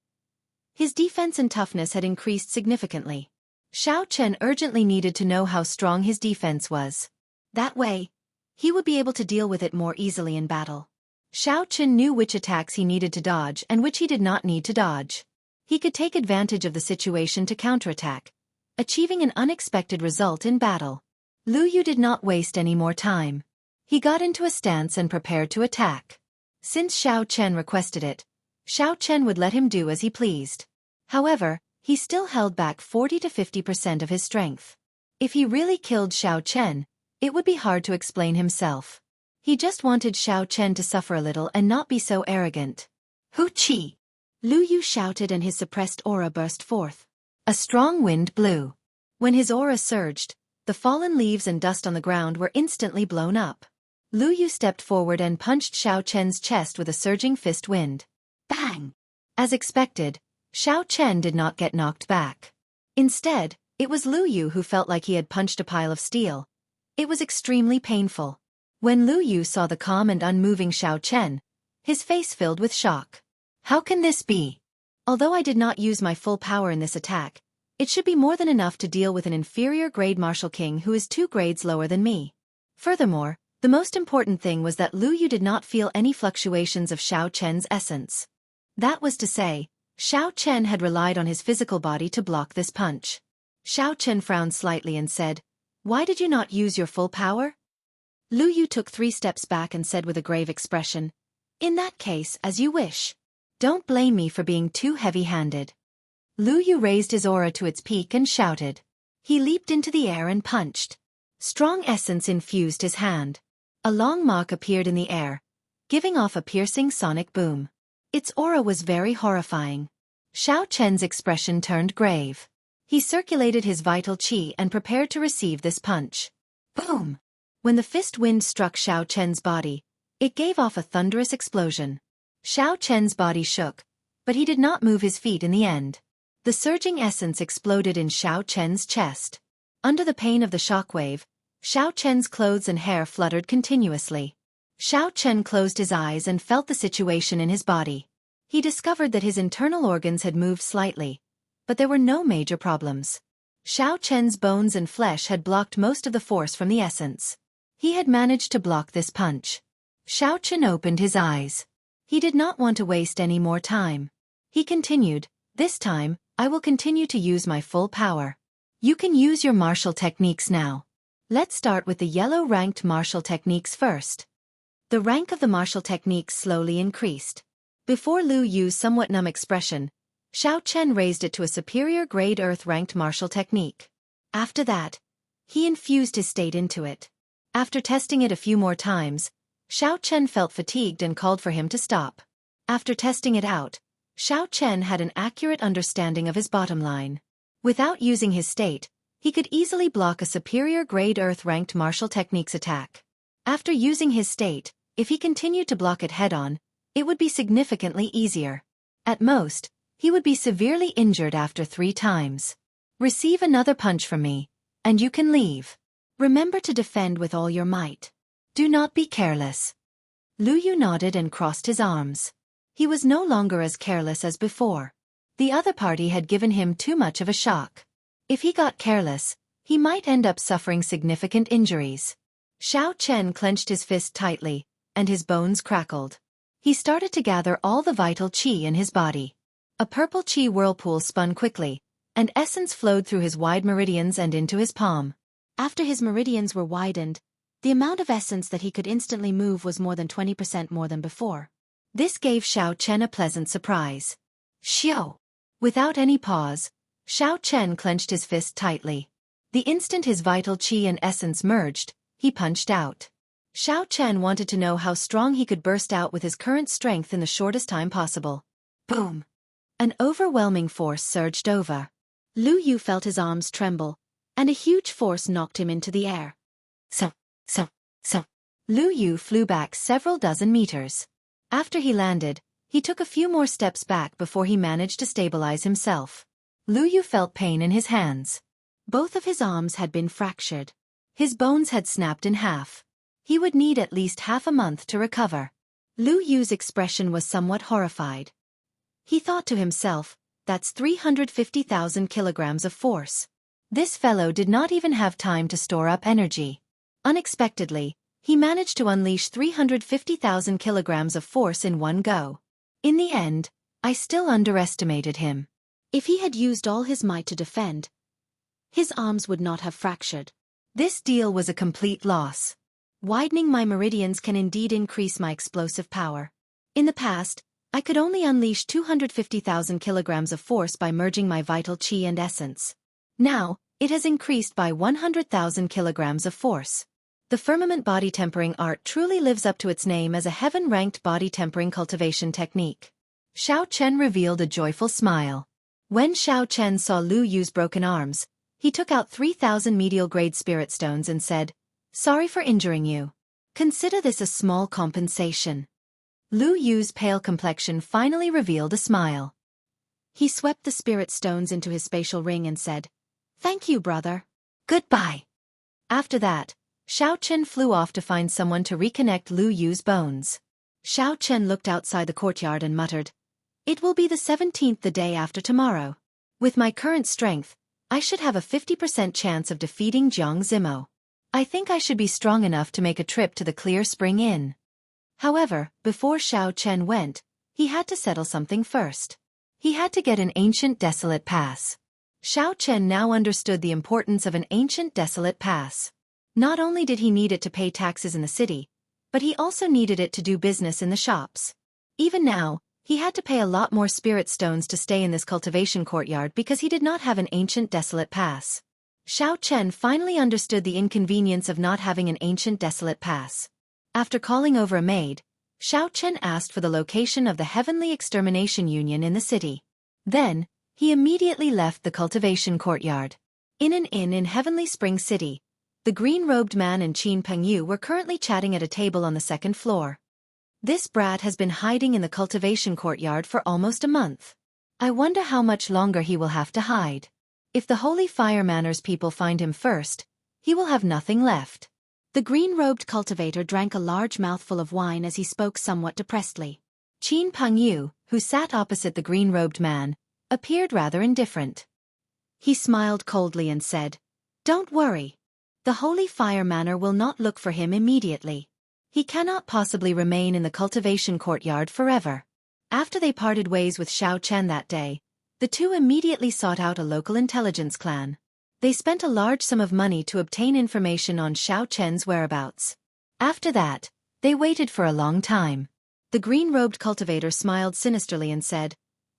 his defense and toughness had increased significantly. Xiao Chen urgently needed to know how strong his defense was. That way, he would be able to deal with it more easily in battle. Xiao Chen knew which attacks he needed to dodge and which he did not need to dodge. He could take advantage of the situation to counterattack, achieving an unexpected result in battle. Lu Yu did not waste any more time. He got into a stance and prepared to attack. Since Xiao Chen requested it, Xiao Chen would let him do as he pleased. However, he still held back 40 to 50% of his strength. If he really killed Xiao Chen, it would be hard to explain himself. He just wanted Xiao Chen to suffer a little and not be so arrogant. "Hu Qi!" Lu Yu shouted and his suppressed aura burst forth. A strong wind blew. When his aura surged, the fallen leaves and dust on the ground were instantly blown up. Lu Yu stepped forward and punched Xiao Chen's chest with a surging fist wind. Bang! As expected, Xiao Chen did not get knocked back. Instead, it was Lu Yu who felt like he had punched a pile of steel. It was extremely painful. When Lu Yu saw the calm and unmoving Xiao Chen, his face filled with shock. How can this be? Although I did not use my full power in this attack, it should be more than enough to deal with an inferior grade martial king who is 2 grades lower than me. Furthermore, the most important thing was that Lu Yu did not feel any fluctuations of Xiao Chen's essence. That was to say, Xiao Chen had relied on his physical body to block this punch. Xiao Chen frowned slightly and said, "Why did you not use your full power?" Lu Yu took 3 steps back and said with a grave expression, "In that case, as you wish. Don't blame me for being too heavy-handed." Lu Yu raised his aura to its peak and shouted. He leaped into the air and punched. Strong essence infused his hand. A long mark appeared in the air, giving off a piercing sonic boom. Its aura was very horrifying. Xiao Chen's expression turned grave. He circulated his vital qi and prepared to receive this punch. Boom! When the fist wind struck Xiao Chen's body, it gave off a thunderous explosion. Xiao Chen's body shook, but he did not move his feet in the end. The surging essence exploded in Xiao Chen's chest. Under the pain of the shockwave, Xiao Chen's clothes and hair fluttered continuously. Xiao Chen closed his eyes and felt the situation in his body. He discovered that his internal organs had moved slightly, but there were no major problems. Xiao Chen's bones and flesh had blocked most of the force from the essence. He had managed to block this punch. Xiao Chen opened his eyes. He did not want to waste any more time. He continued, "This time, I will continue to use my full power. You can use your martial techniques now. Let's start with the yellow-ranked martial techniques first." The rank of the martial techniques slowly increased. Before Lu Yu's somewhat numb expression, Xiao Chen raised it to a superior grade earth-ranked martial technique. After that, he infused his state into it. After testing it a few more times, Xiao Chen felt fatigued and called for him to stop. After testing it out, Xiao Chen had an accurate understanding of his bottom line. Without using his state, he could easily block a superior grade earth-ranked martial techniques attack. After using his state, if he continued to block it head-on, it would be significantly easier. At most, he would be severely injured after 3 times. Receive another punch from me, and you can leave. Remember to defend with all your might. Do not be careless. Lu Yu nodded and crossed his arms. He was no longer as careless as before. The other party had given him too much of a shock. If he got careless, he might end up suffering significant injuries. Xiao Chen clenched his fist tightly, and his bones crackled. He started to gather all the vital qi in his body. A purple qi whirlpool spun quickly, and essence flowed through his wide meridians and into his palm. After his meridians were widened, the amount of essence that he could instantly move was more than 20% more than before. This gave Xiao Chen a pleasant surprise. Xiao! Without any pause, Xiao Chen clenched his fist tightly. The instant his vital qi and essence merged, he punched out. Xiao Chen wanted to know how strong he could burst out with his current strength in the shortest time possible. Boom! An overwhelming force surged over. Lu Yu felt his arms tremble, and a huge force knocked him into the air. So. Lu Yu flew back several dozen meters. After he landed, he took a few more steps back before he managed to stabilize himself. Lu Yu felt pain in his hands. Both of his arms had been fractured. His bones had snapped in half. He would need at least half a month to recover. Lu Yu's expression was somewhat horrified. He thought to himself, that's 350,000 kilograms of force. This fellow did not even have time to store up energy. Unexpectedly, he managed to unleash 350,000 kilograms of force in one go. In the end, I still underestimated him. If he had used all his might to defend, his arms would not have fractured. This deal was a complete loss. Widening my meridians can indeed increase my explosive power. In the past, I could only unleash 250,000 kilograms of force by merging my vital qi and essence. Now, it has increased by 100,000 kilograms of force. The firmament body tempering art truly lives up to its name as a heaven-ranked body tempering cultivation technique. Xiao Chen revealed a joyful smile. When Xiao Chen saw Lu Yu's broken arms, he took out 3,000 medial-grade spirit stones and said, "Sorry for injuring you. Consider this a small compensation." Lu Yu's pale complexion finally revealed a smile. He swept the spirit stones into his spatial ring and said, "Thank you, brother. Goodbye." After that, Xiao Chen flew off to find someone to reconnect Lu Yu's bones. Xiao Chen looked outside the courtyard and muttered, "It will be the 17th the day after tomorrow. With my current strength, I should have a 50% chance of defeating Jianghu. I think I should be strong enough to make a trip to the Clear Spring Inn." However, before Xiao Chen went, he had to settle something first. He had to get an ancient desolate pass. Xiao Chen now understood the importance of an ancient desolate pass. Not only did he need it to pay taxes in the city, but he also needed it to do business in the shops. Even now, he had to pay a lot more spirit stones to stay in this cultivation courtyard because he did not have an ancient desolate pass. Xiao Chen finally understood the inconvenience of not having an ancient desolate pass. After calling over a maid, Xiao Chen asked for the location of the Heavenly Extermination Union in the city. Then, he immediately left the cultivation courtyard. In an inn in Heavenly Spring City, the green-robed man and Qin Pengyu were currently chatting at a table on the second floor. "This brat has been hiding in the cultivation courtyard for almost a month. I wonder how much longer he will have to hide. If the Holy Fire Manor's people find him first, he will have nothing left." The green-robed cultivator drank a large mouthful of wine as he spoke somewhat depressedly. Qin Pengyu, who sat opposite the green-robed man, appeared rather indifferent. He smiled coldly and said, "Don't worry. The Holy Fire Manor will not look for him immediately. He cannot possibly remain in the cultivation courtyard forever." After they parted ways with Xiao Chen that day, the two immediately sought out a local intelligence clan. They spent a large sum of money to obtain information on Xiao Chen's whereabouts. After that, they waited for a long time. The green-robed cultivator smiled sinisterly and said,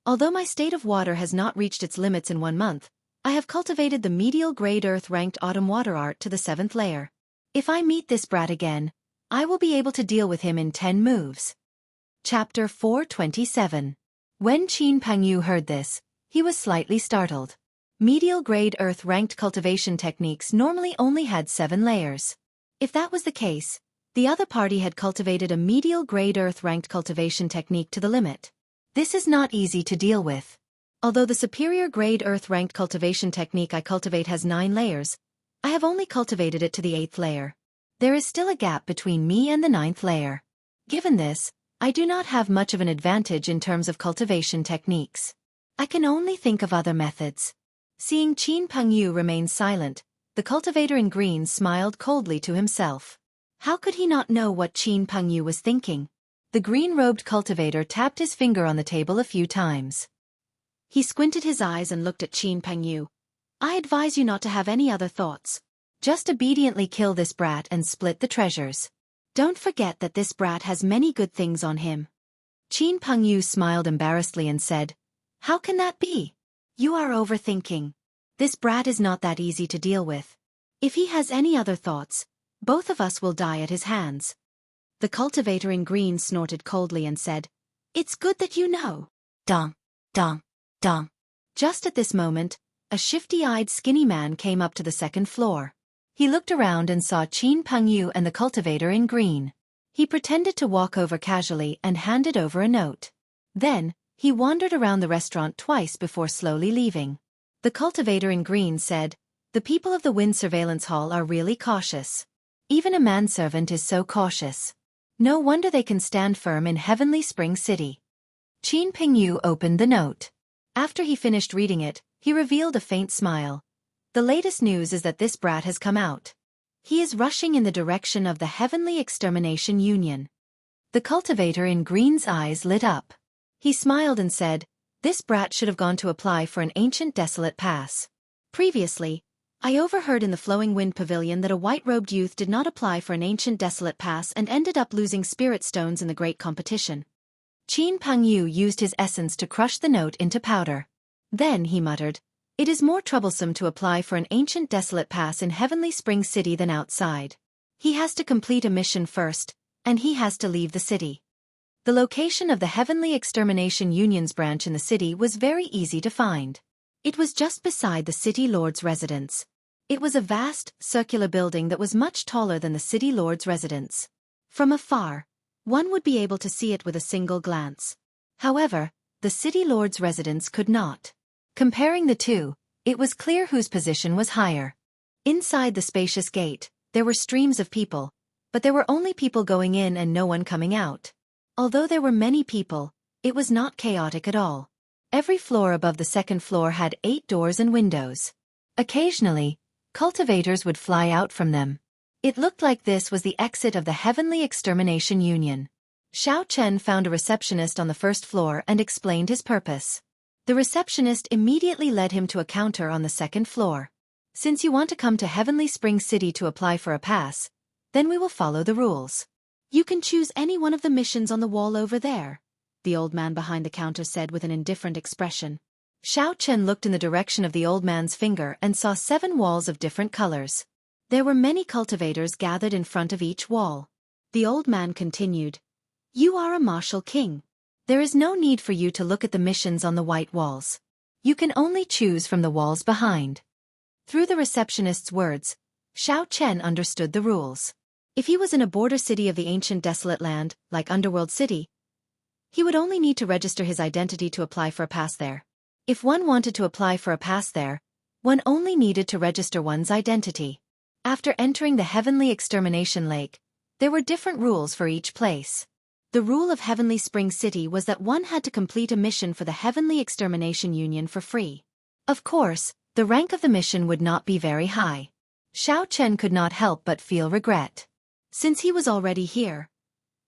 "Although my state of water has not reached its limits in 1 month, I have cultivated the medial-grade earth-ranked autumn water art to the 7th layer. If I meet this brat again, I will be able to deal with him in 10 moves." Chapter 427. When Qin Pengyu heard this, he was slightly startled. Medial-grade Earth-ranked cultivation techniques normally only had 7 layers. If that was the case, the other party had cultivated a medial-grade Earth-ranked cultivation technique to the limit. This is not easy to deal with. Although the superior-grade Earth-ranked cultivation technique I cultivate has 9 layers, I have only cultivated it to the 8th layer. There is still a gap between me and the 9th layer. Given this, I do not have much of an advantage in terms of cultivation techniques. I can only think of other methods. Seeing Qin Pengyu remain silent, the cultivator in green smiled coldly to himself. How could he not know what Qin Pengyu was thinking? The green-robed cultivator tapped his finger on the table a few times. He squinted his eyes and looked at Qin Pengyu. I advise you not to have any other thoughts. Just obediently kill this brat and split the treasures. Don't forget that this brat has many good things on him. Qin Pengyu smiled embarrassedly and said, How can that be? You are overthinking. This brat is not that easy to deal with. If he has any other thoughts, both of us will die at his hands. The cultivator in green snorted coldly and said, It's good that you know. Dong, dong, dong. Just at this moment, a shifty-eyed skinny man came up to the 2nd floor. He looked around and saw Qin Pengyu and the cultivator in green. He pretended to walk over casually and handed over a note. Then, he wandered around the restaurant twice before slowly leaving. The cultivator in green said, The people of the Wind Surveillance Hall are really cautious. Even a manservant is so cautious. No wonder they can stand firm in Heavenly Spring City. Qin Pengyu opened the note. After he finished reading it, he revealed a faint smile. The latest news is that this brat has come out. He is rushing in the direction of the Heavenly Extermination Union. The cultivator in green's eyes lit up. He smiled and said, This brat should have gone to apply for an ancient desolate pass. Previously, I overheard in the Flowing Wind Pavilion that a white-robed youth did not apply for an ancient desolate pass and ended up losing spirit stones in the great competition. Qin Pengyu used his essence to crush the note into powder. Then he muttered, It is more troublesome to apply for an ancient desolate pass in Heavenly Spring City than outside. He has to complete a mission first, and he has to leave the city. The location of the Heavenly Extermination Union's branch in the city was very easy to find. It was just beside the city lord's residence. It was a vast, circular building that was much taller than the city lord's residence. From afar, one would be able to see it with a single glance. However, the city lord's residence could not. Comparing the two, it was clear whose position was higher. Inside the spacious gate, there were streams of people, but there were only people going in and no one coming out. Although there were many people, it was not chaotic at all. Every floor above the 2nd floor had 8 doors and windows. Occasionally, cultivators would fly out from them. It looked like this was the exit of the Heavenly Extermination Union. Xiao Chen found a receptionist on the 1st floor and explained his purpose. The receptionist immediately led him to a counter on the 2nd floor. Since you want to come to Heavenly Spring City to apply for a pass, then we will follow the rules. You can choose any one of the missions on the wall over there, the old man behind the counter said with an indifferent expression. Xiao Chen looked in the direction of the old man's finger and saw 7 walls of different colors. There were many cultivators gathered in front of each wall. The old man continued, You are a martial king. There is no need for you to look at the missions on the white walls. You can only choose from the walls behind. Through the receptionist's words, Xiao Chen understood the rules. If he was in a border city of the ancient desolate land, like Underworld City, he would only need to register his identity to apply for a pass there. If one wanted to apply for a pass there, one only needed to register one's identity. After entering the Heavenly Extermination Lake, there were different rules for each place. The rule of Heavenly Spring City was that one had to complete a mission for the Heavenly Extermination Union for free. Of course, the rank of the mission would not be very high. Xiao Chen could not help but feel regret. Since he was already here,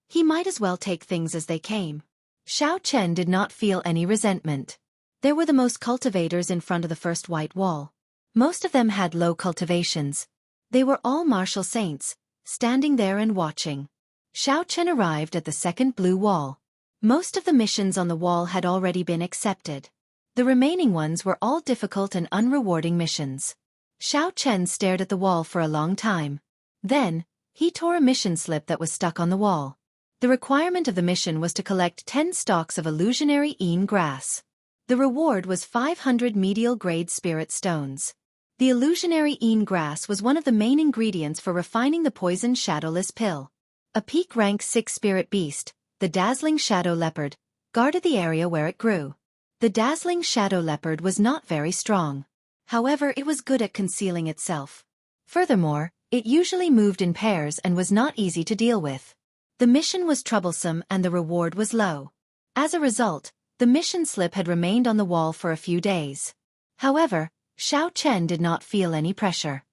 he might as well take things as they came. Xiao Chen did not feel any resentment. There were the most cultivators in front of the 1st white wall. Most of them had low cultivations. They were all martial saints, standing there and watching. Xiao Chen arrived at the 2nd blue wall. Most of the missions on the wall had already been accepted. The remaining ones were all difficult and unrewarding missions. Xiao Chen stared at the wall for a long time. Then, he tore a mission slip that was stuck on the wall. The requirement of the mission was to collect 10 stalks of illusionary Een grass. The reward was 500 medial-grade spirit stones. The illusionary Een grass was one of the main ingredients for refining the poisoned shadowless pill. A peak rank 6 spirit beast, the dazzling shadow leopard, guarded the area where it grew. The dazzling shadow leopard was not very strong. However, it was good at concealing itself. Furthermore, it usually moved in pairs and was not easy to deal with. The mission was troublesome and the reward was low. As a result, the mission slip had remained on the wall for a few days. However, Xiao Chen did not feel any pressure.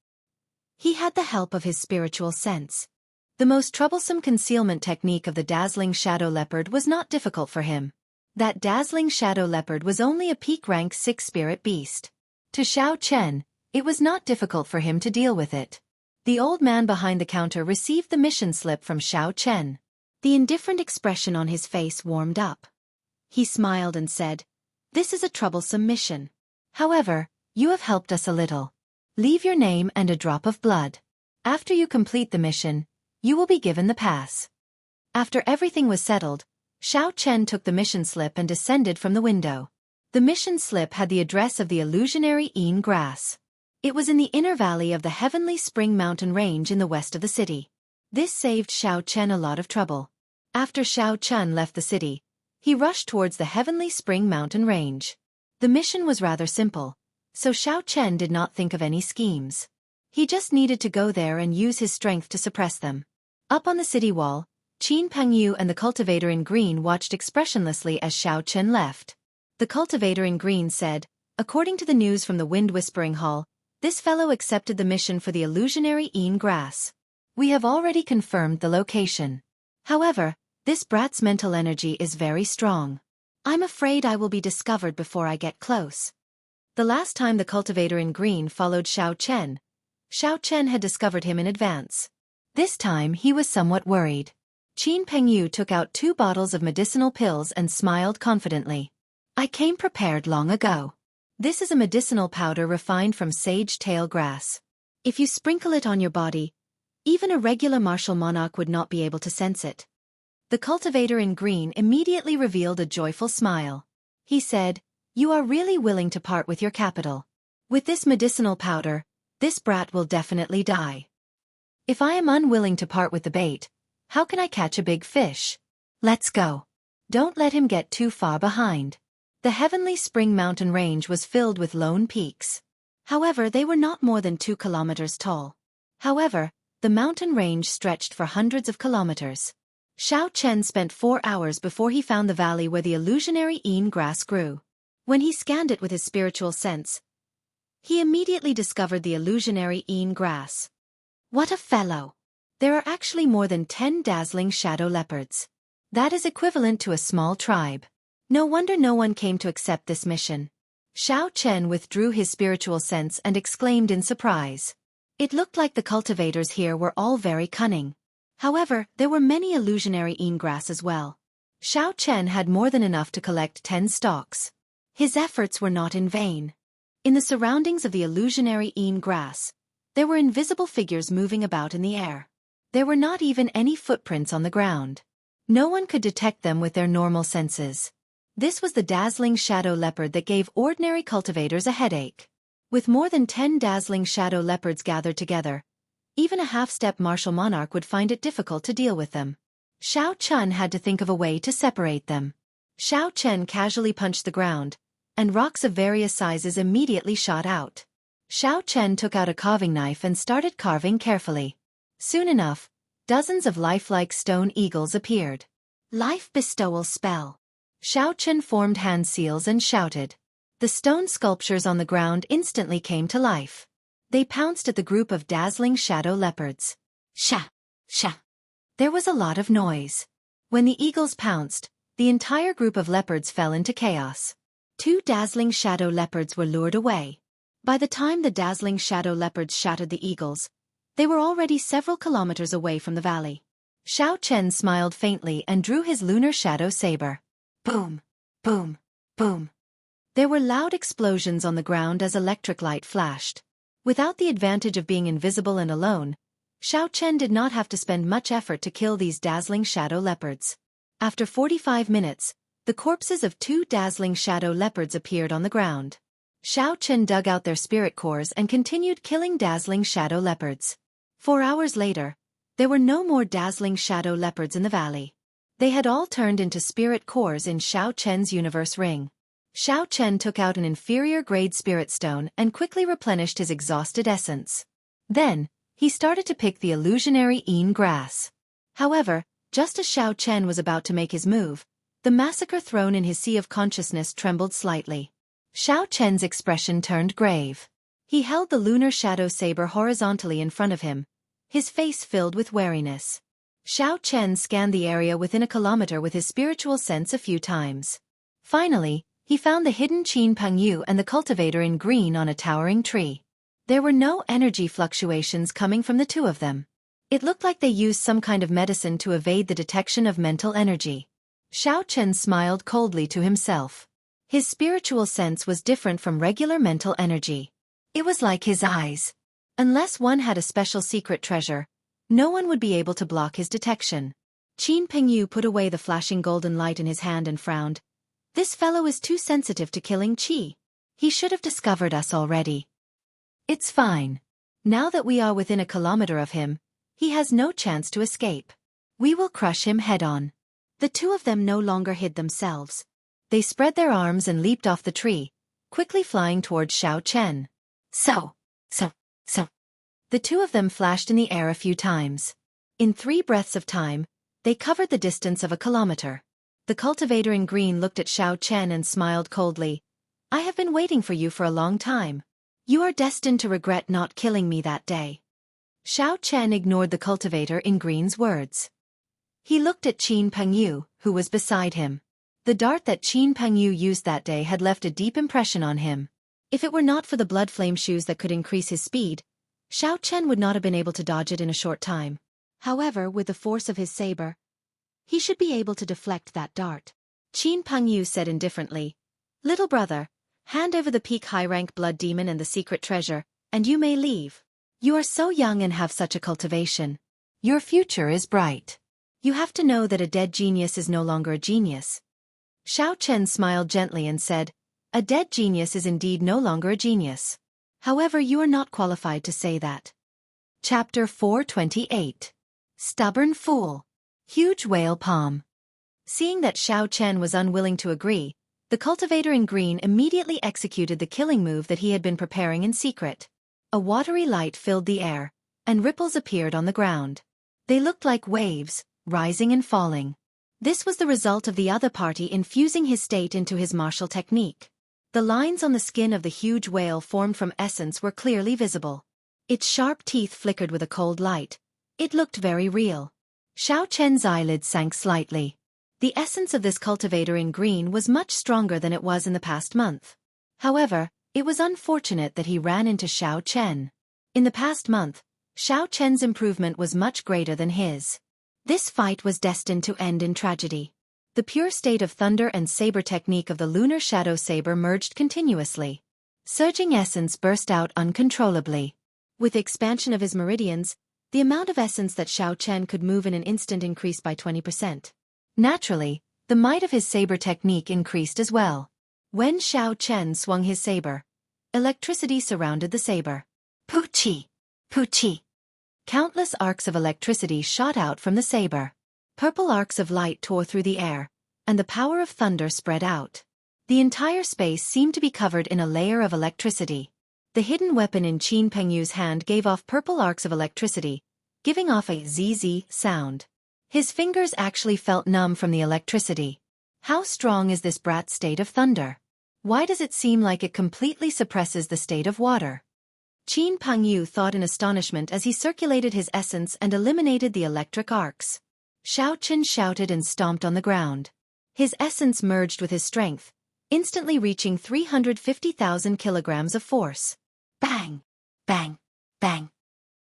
He had the help of his spiritual sense. The most troublesome concealment technique of the dazzling shadow leopard was not difficult for him. That dazzling shadow leopard was only a peak rank 6 spirit beast. To Xiao Chen, it was not difficult for him to deal with it. The old man behind the counter received the mission slip from Xiao Chen. The indifferent expression on his face warmed up. He smiled and said, "This is a troublesome mission. However, you have helped us a little. Leave your name and a drop of blood. After you complete the mission, you will be given the pass." After everything was settled, Xiao Chen took the mission slip and descended from the window. The mission slip had the address of the illusionary Een grass. It was in the inner valley of the Heavenly Spring Mountain Range in the west of the city. This saved Xiao Chen a lot of trouble. After Xiao Chen left the city, he rushed towards the Heavenly Spring Mountain Range. The mission was rather simple, so Xiao Chen did not think of any schemes. He just needed to go there and use his strength to suppress them. Up on the city wall, Qin Pengyu and the cultivator in green watched expressionlessly as Xiao Chen left. The cultivator in green said, "According to the news from the Wind Whispering Hall, this fellow accepted the mission for the illusionary Een grass. We have already confirmed the location. However, this brat's mental energy is very strong. I'm afraid I will be discovered before I get close." The last time the cultivator in green followed Xiao Chen had discovered him in advance. This time he was somewhat worried. Qin Pengyu took out 2 bottles of medicinal pills and smiled confidently. "I came prepared long ago. This is a medicinal powder refined from sage tail grass. If you sprinkle it on your body, even a regular martial monarch would not be able to sense it." The cultivator in green immediately revealed a joyful smile. He said, "You are really willing to part with your capital. With this medicinal powder, this brat will definitely die. If I am unwilling to part with the bait, how can I catch a big fish? Let's go. Don't let him get too far behind." The Heavenly Spring Mountain Range was filled with lone peaks. However, they were not more than 2 kilometers tall. However, the mountain range stretched for hundreds of kilometers. Xiao Chen spent 4 hours before he found the valley where the illusionary Een grass grew. When he scanned it with his spiritual sense, he immediately discovered the illusionary Een grass. What a fellow! There are actually more than 10 dazzling shadow leopards. That is equivalent to a small tribe. No wonder no one came to accept this mission. Xiao Chen withdrew his spiritual sense and exclaimed in surprise. It looked like the cultivators here were all very cunning. However, there were many illusionary Een grass as well. Xiao Chen had more than enough to collect 10 stalks. His efforts were not in vain. In the surroundings of the illusionary Een grass, there were invisible figures moving about in the air. There were not even any footprints on the ground. No one could detect them with their normal senses. This was the dazzling shadow leopard that gave ordinary cultivators a headache. With more than 10 dazzling shadow leopards gathered together, even a half-step martial monarch would find it difficult to deal with them. Xiao Chen had to think of a way to separate them. Xiao Chen casually punched the ground, and rocks of various sizes immediately shot out. Xiao Chen took out a carving knife and started carving carefully. Soon enough, dozens of lifelike stone eagles appeared. Life bestowal spell. Xiao Chen formed hand seals and shouted. The stone sculptures on the ground instantly came to life. They pounced at the group of dazzling shadow leopards. Sha! Sha! There was a lot of noise. When the eagles pounced, the entire group of leopards fell into chaos. 2 dazzling shadow leopards were lured away. By the time the dazzling shadow leopards shattered the eagles, they were already several kilometers away from the valley. Xiao Chen smiled faintly and drew his lunar shadow saber. Boom! Boom! Boom! There were loud explosions on the ground as electric light flashed. Without the advantage of being invisible and alone, Xiao Chen did not have to spend much effort to kill these dazzling shadow leopards. After 45 minutes, the corpses of 2 dazzling shadow leopards appeared on the ground. Xiao Chen dug out their spirit cores and continued killing dazzling shadow leopards. 4 hours later, there were no more dazzling shadow leopards in the valley. They had all turned into spirit cores in Xiao Chen's universe ring. Xiao Chen took out an inferior-grade spirit stone and quickly replenished his exhausted essence. Then, he started to pick the illusionary Een grass. However, just as Xiao Chen was about to make his move, the massacre throne in his sea of consciousness trembled slightly. Xiao Chen's expression turned grave. He held the lunar shadow saber horizontally in front of him, his face filled with wariness. Xiao Chen scanned the area within a kilometer with his spiritual sense a few times. Finally, he found the hidden Qin Pengyu and the cultivator in green on a towering tree. There were no energy fluctuations coming from the 2 of them. It looked like they used some kind of medicine to evade the detection of mental energy. Xiao Chen smiled coldly to himself. His spiritual sense was different from regular mental energy. It was like his eyes. Unless one had a special secret treasure, no one would be able to block his detection. Qin Pengyu put away the flashing golden light in his hand and frowned. This fellow is too sensitive to killing qi. He should have discovered us already. It's fine. Now that we are within a kilometer of him, he has no chance to escape. We will crush him head-on. The 2 of them no longer hid themselves. They spread their arms and leaped off the tree, quickly flying towards Xiao Chen. So. The 2 of them flashed in the air a few times. In 3 breaths of time, they covered the distance of a kilometer. The cultivator in green looked at Xiao Chen and smiled coldly. I have been waiting for you for a long time. You are destined to regret not killing me that day. Xiao Chen ignored the cultivator in green's words. He looked at Qin Pengyu, who was beside him. The dart that Qin Pengyu used that day had left a deep impression on him. If it were not for the blood flame shoes that could increase his speed, Xiao Chen would not have been able to dodge it in a short time. However, with the force of his saber, he should be able to deflect that dart. Qin Pengyu said indifferently, Little brother, hand over the peak high-rank blood demon and the secret treasure, and you may leave. You are so young and have such a cultivation. Your future is bright. You have to know that a dead genius is no longer a genius. Xiao Chen smiled gently and said, A dead genius is indeed no longer a genius. However, you are not qualified to say that. Chapter 428. Stubborn Fool. Huge Whale Palm. Seeing that Xiao Chen was unwilling to agree, the cultivator in green immediately executed the killing move that he had been preparing in secret. A watery light filled the air, and ripples appeared on the ground. They looked like waves, rising and falling. This was the result of the other party infusing his state into his martial technique. The lines on the skin of the huge whale formed from essence were clearly visible. Its sharp teeth flickered with a cold light. It looked very real. Xiao Chen's eyelids sank slightly. The essence of this cultivator in green was much stronger than it was in the past month. However, it was unfortunate that he ran into Xiao Chen. In the past month, Xiao Chen's improvement was much greater than his. This fight was destined to end in tragedy. The pure state of thunder and saber technique of the lunar shadow saber merged continuously. Surging essence burst out uncontrollably. With the expansion of his meridians, the amount of essence that Xiao Chen could move in an instant increased by 20%. Naturally, the might of his saber technique increased as well. When Xiao Chen swung his saber, electricity surrounded the saber. Poochie! Poochie! Countless arcs of electricity shot out from the saber. Purple arcs of light tore through the air, and the power of thunder spread out. The entire space seemed to be covered in a layer of electricity. The hidden weapon in Qin Pengyu's hand gave off purple arcs of electricity, giving off a zzz sound. His fingers actually felt numb from the electricity. How strong is this brat state of thunder? Why does it seem like it completely suppresses the state of water? Qin Pengyu thought in astonishment as he circulated his essence and eliminated the electric arcs. Xiao Chen shouted and stomped on the ground. His essence merged with his strength, instantly reaching 350,000 kilograms of force. Bang! Bang! Bang!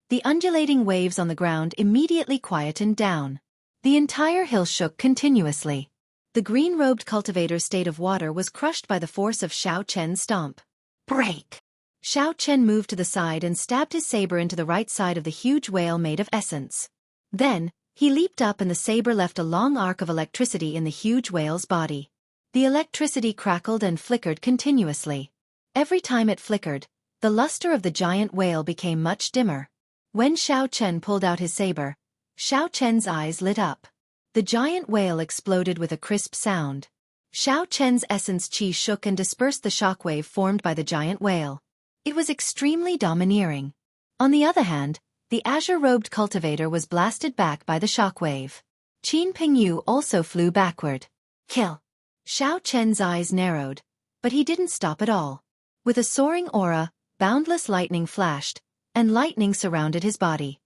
The undulating waves on the ground immediately quietened down. The entire hill shook continuously. The green-robed cultivator's state of water was crushed by the force of Xiao Chen's stomp. Break! Xiao Chen moved to the side and stabbed his saber into the right side of the huge whale made of essence. Then, he leaped up and the saber left a long arc of electricity in the huge whale's body. The electricity crackled and flickered continuously. Every time it flickered, the luster of the giant whale became much dimmer. When Xiao Chen pulled out his saber, Xiao Chen's eyes lit up. The giant whale exploded with a crisp sound. Xiao Chen's essence chi shook and dispersed the shockwave formed by the giant whale. It was extremely domineering. On the other hand, the azure-robed cultivator was blasted back by the shockwave. Qin Pingyu also flew backward. Kill! Xiao Chen's eyes narrowed, but he didn't stop at all. With a soaring aura, boundless lightning flashed, and lightning surrounded his body.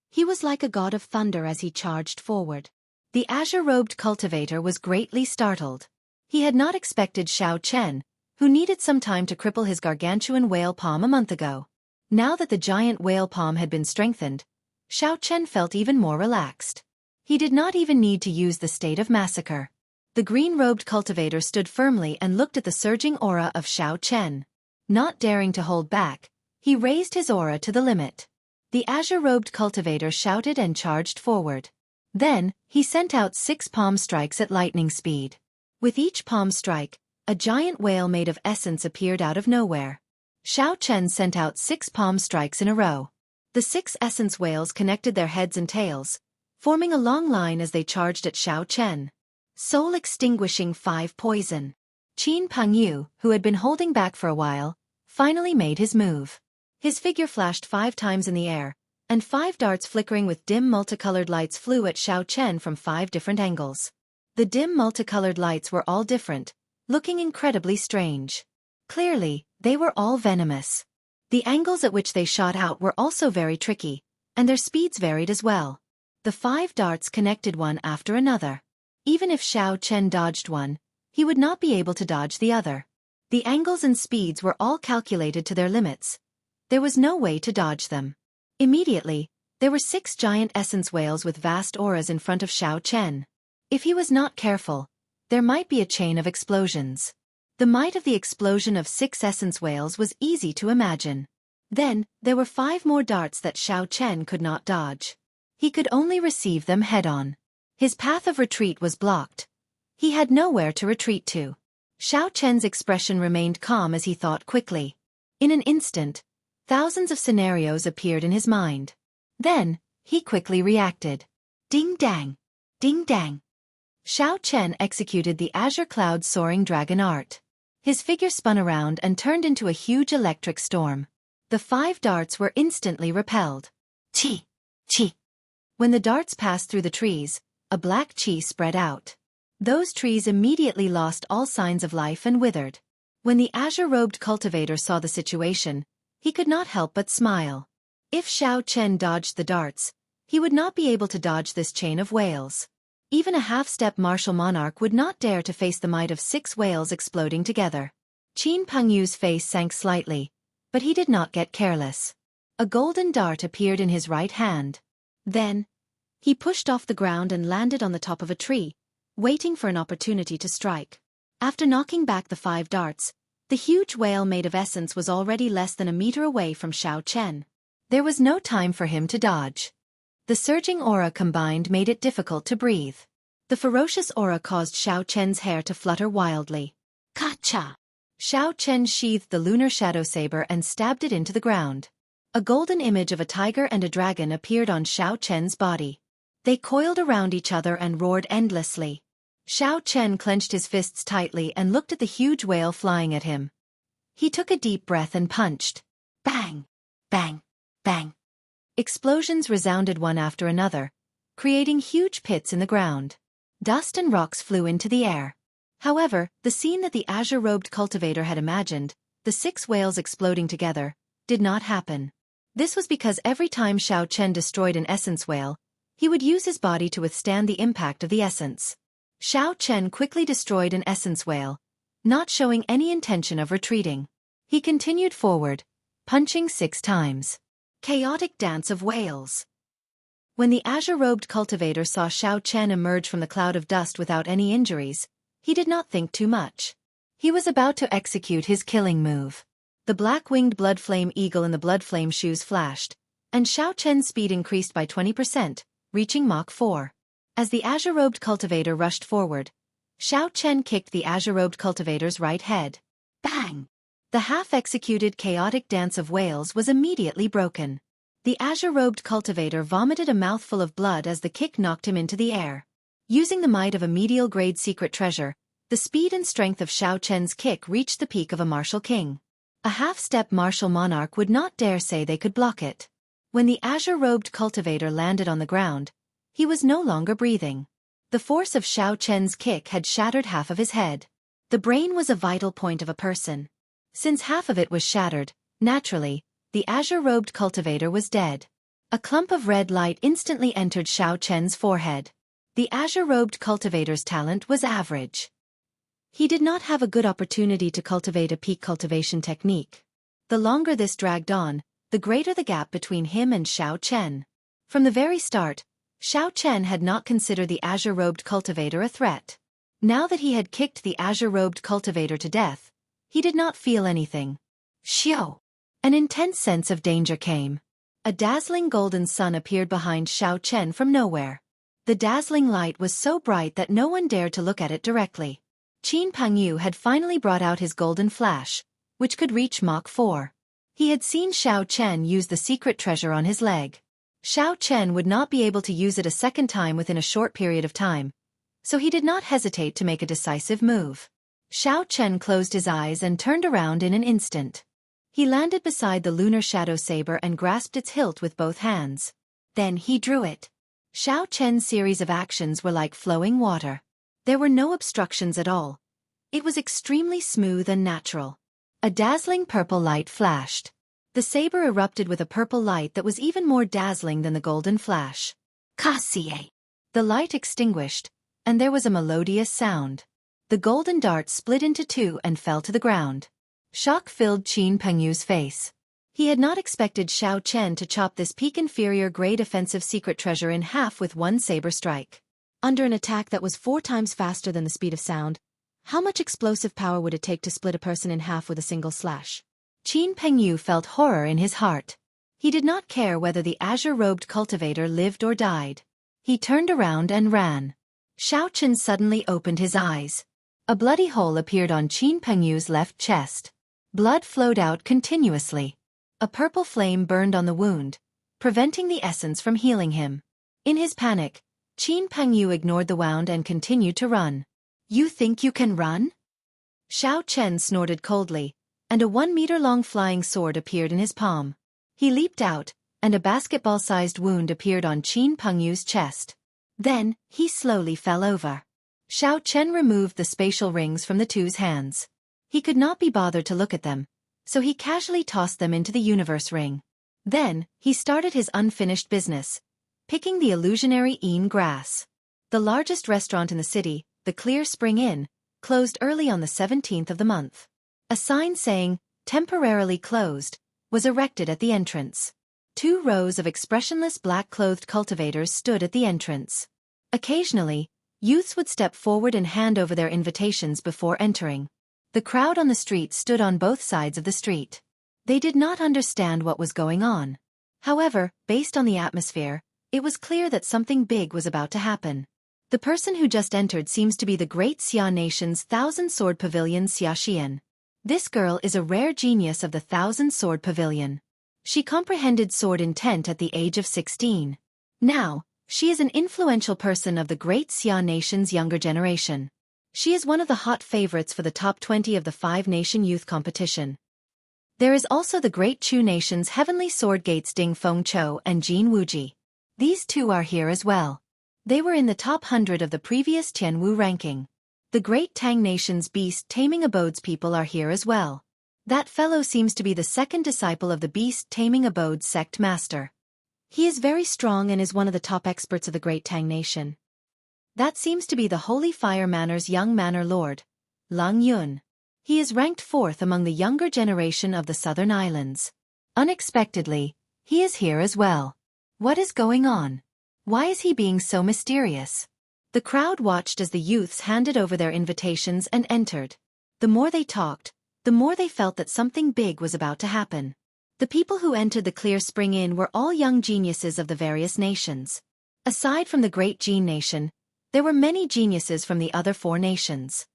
He was like a god of thunder as he charged forward. The azure-robed cultivator was greatly startled. He had not expected Xiao Chen, who needed some time to cripple his gargantuan whale palm a month ago. Now that the giant whale palm had been strengthened, Xiao Chen felt even more relaxed. He did not even need to use the state of massacre. The green-robed cultivator stood firmly and looked at the surging aura of Xiao Chen. Not daring to hold back, he raised his aura to the limit. The azure-robed cultivator shouted and charged forward. Then, he sent out 6 palm strikes at lightning speed. With each palm strike, a giant whale made of essence appeared out of nowhere. Xiao Chen sent out 6 palm strikes in a row. The 6 essence whales connected their heads and tails, forming a long line as they charged at Xiao Chen. Soul-extinguishing 5 poison. Qin Pingyu, who had been holding back for a while, finally made his move. His figure flashed 5 times in the air, and 5 darts flickering with dim multicolored lights flew at Xiao Chen from 5 different angles. The dim multicolored lights were all different, looking incredibly strange. Clearly, they were all venomous. The angles at which they shot out were also very tricky, and their speeds varied as well. The 5 darts connected one after another. Even if Xiao Chen dodged one, he would not be able to dodge the other. The angles and speeds were all calculated to their limits. There was no way to dodge them. Immediately, there were 6 giant essence whales with vast auras in front of Xiao Chen. If he was not careful, there might be a chain of explosions. The might of the explosion of 6 essence whales was easy to imagine. Then, there were 5 more darts that Xiao Chen could not dodge. He could only receive them head-on. His path of retreat was blocked. He had nowhere to retreat to. Xiao Chen's expression remained calm as he thought quickly. In an instant, thousands of scenarios appeared in his mind. Then, he quickly reacted. Ding-dang! Ding-dang! Xiao Chen executed the azure cloud soaring dragon art. His figure spun around and turned into a huge electric storm. The 5 darts were instantly repelled. Chi! Chi! When the darts passed through the trees, a black chi spread out. Those trees immediately lost all signs of life and withered. When the azure-robed cultivator saw the situation, he could not help but smile. If Xiao Chen dodged the darts, he would not be able to dodge this chain of whales. Even a half-step martial monarch would not dare to face the might of 6 whales exploding together. Qin Pengyu's face sank slightly, but he did not get careless. A golden dart appeared in his right hand. Then, he pushed off the ground and landed on the top of a tree, waiting for an opportunity to strike. After knocking back the 5 darts, the huge whale made of essence was already less than a meter away from Xiao Chen. There was no time for him to dodge. The surging aura combined made it difficult to breathe. The ferocious aura caused Xiao Chen's hair to flutter wildly. Ka-cha! Xiao Chen sheathed the lunar shadow saber and stabbed it into the ground. A golden image of a tiger and a dragon appeared on Xiao Chen's body. They coiled around each other and roared endlessly. Xiao Chen clenched his fists tightly and looked at the huge whale flying at him. He took a deep breath and punched. Bang! Bang! Bang! Explosions resounded one after another, creating huge pits in the ground. Dust and rocks flew into the air. However, the scene that the azure-robed cultivator had imagined, the 6 whales exploding together, did not happen. This was because every time Xiao Chen destroyed an essence whale, he would use his body to withstand the impact of the essence. Xiao Chen quickly destroyed an essence whale, not showing any intention of retreating. He continued forward, punching 6 times. Chaotic dance of whales. When the azure-robed cultivator saw Xiao Chen emerge from the cloud of dust without any injuries, he did not think too much. He was about to execute his killing move. The black-winged blood flame eagle in the blood flame shoes flashed, and Xiao Chen's speed increased by 20%, reaching Mach 4. As the azure-robed cultivator rushed forward, Xiao Chen kicked the azure-robed cultivator's right head. Bang! The half-executed chaotic dance of whales was immediately broken. The azure-robed cultivator vomited a mouthful of blood as the kick knocked him into the air. Using the might of a medial-grade secret treasure, the speed and strength of Xiao Chen's kick reached the peak of a martial king. A half-step martial monarch would not dare say they could block it. When the azure-robed cultivator landed on the ground, he was no longer breathing. The force of Xiao Chen's kick had shattered half of his head. The brain was a vital point of a person. Since half of it was shattered, naturally, the azure-robed cultivator was dead. A clump of red light instantly entered Xiao Chen's forehead. The azure-robed cultivator's talent was average. He did not have a good opportunity to cultivate a peak cultivation technique. The longer this dragged on, the greater the gap between him and Xiao Chen. From the very start, Xiao Chen had not considered the azure-robed cultivator a threat. Now that he had kicked the azure-robed cultivator to death, he did not feel anything. Xiao! An intense sense of danger came. A dazzling golden sun appeared behind Xiao Chen from nowhere. The dazzling light was so bright that no one dared to look at it directly. Qin Pengyu had finally brought out his golden flash, which could reach Mach 4. He had seen Xiao Chen use the secret treasure on his leg. Xiao Chen would not be able to use it a second time within a short period of time, so he did not hesitate to make a decisive move. Xiao Chen closed his eyes and turned around in an instant. He landed beside the lunar shadow saber and grasped its hilt with both hands. Then he drew it. Xiao Chen's series of actions were like flowing water. There were no obstructions at all. It was extremely smooth and natural. A dazzling purple light flashed. The saber erupted with a purple light that was even more dazzling than the golden flash. Kasie! The light extinguished, and there was a melodious sound. The golden dart split into two and fell to the ground. Shock filled Qin Pengyu's face. He had not expected Xiao Chen to chop this peak inferior grade offensive secret treasure in half with one saber strike. Under an attack that was 4 times faster than the speed of sound, how much explosive power would it take to split a person in half with a single slash? Qin Pengyu felt horror in his heart. He did not care whether the azure-robed cultivator lived or died. He turned around and ran. Xiao Chen suddenly opened his eyes. A bloody hole appeared on Qin Pengyu's left chest. Blood flowed out continuously. A purple flame burned on the wound, preventing the essence from healing him. In his panic, Qin Pengyu ignored the wound and continued to run. You think you can run? Xiao Chen snorted coldly, and a 1-meter-long flying sword appeared in his palm. He leaped out, and a basketball-sized wound appeared on Qin Pengyu's chest. Then, he slowly fell over. Xiao Chen removed the spatial rings from the two's hands. He could not be bothered to look at them, so he casually tossed them into the universe ring. Then, he started his unfinished business, picking the illusionary Yin grass. The largest restaurant in the city, the Clear Spring Inn, closed early on the 17th of the month. A sign saying, "Temporarily closed," was erected at the entrance. 2 rows of expressionless black-clothed cultivators stood at the entrance. Occasionally, youths would step forward and hand over their invitations before entering. The crowd on the street stood on both sides of the street. They did not understand what was going on. However, based on the atmosphere, it was clear that something big was about to happen. The person who just entered seems to be the great Xia nation's Thousand-Sword Pavilion Xiaxian. This girl is a rare genius of the Thousand-Sword Pavilion. She comprehended sword intent at the age of 16. Now, she is an influential person of the great Xia nation's younger generation. She is one of the hot favorites for the top 20 of the 5-nation youth competition. There is also the great Chu nation's heavenly sword gates Ding Fengqiu and Jin Wuji. These 2 are here as well. They were in the top 100 of the previous Tianwu ranking. The great Tang nation's beast taming abodes people are here as well. That fellow seems to be the second disciple of the beast taming abodes sect master. He is very strong and is one of the top experts of the great Tang nation. That seems to be the Holy Fire Manor's young manor lord, Lang Yun. He is ranked 4th among the younger generation of the southern islands. Unexpectedly, he is here as well. What is going on? Why is he being so mysterious? The crowd watched as the youths handed over their invitations and entered. The more they talked, the more they felt that something big was about to happen. The people who entered the Clear Spring Inn were all young geniuses of the various nations. Aside from the great Jin nation, there were many geniuses from the other 4 nations.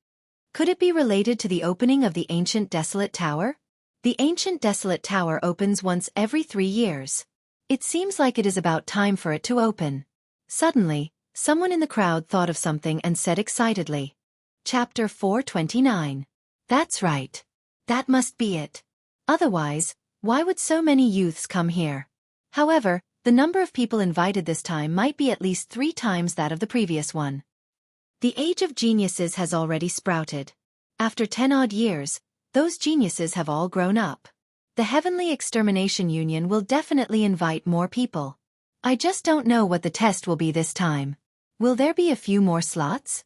Could it be related to the opening of the ancient Desolate Tower? The ancient Desolate Tower opens once every 3 years. It seems like it is about time for it to open. Suddenly, someone in the crowd thought of something and said excitedly. Chapter 429. That's right. That must be it. Otherwise, why would so many youths come here? However, the number of people invited this time might be at least 3 times that of the previous one. The age of geniuses has already sprouted. After 10 odd years, those geniuses have all grown up. The Heavenly Extermination Union will definitely invite more people. I just don't know what the test will be this time. Will there be a few more slots?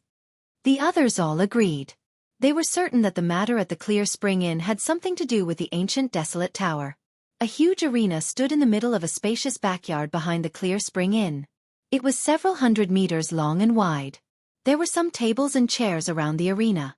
The others all agreed. They were certain that the matter at the Clear Spring Inn had something to do with the ancient Desolate Tower. A huge arena stood in the middle of a spacious backyard behind the Clear Spring Inn. It was several hundred meters long and wide. There were some tables and chairs around the arena.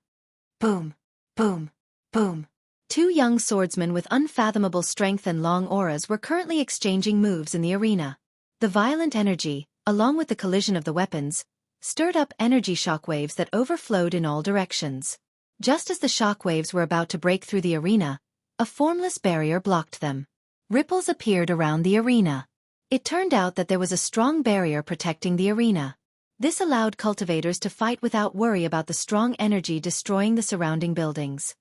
Boom, boom, boom. 2 young swordsmen with unfathomable strength and long auras were currently exchanging moves in the arena. The violent energy, along with the collision of the weapons, stirred up energy shockwaves that overflowed in all directions. Just as the shockwaves were about to break through the arena, a formless barrier blocked them. Ripples appeared around the arena. It turned out that there was a strong barrier protecting the arena. This allowed cultivators to fight without worry about the strong energy destroying the surrounding buildings.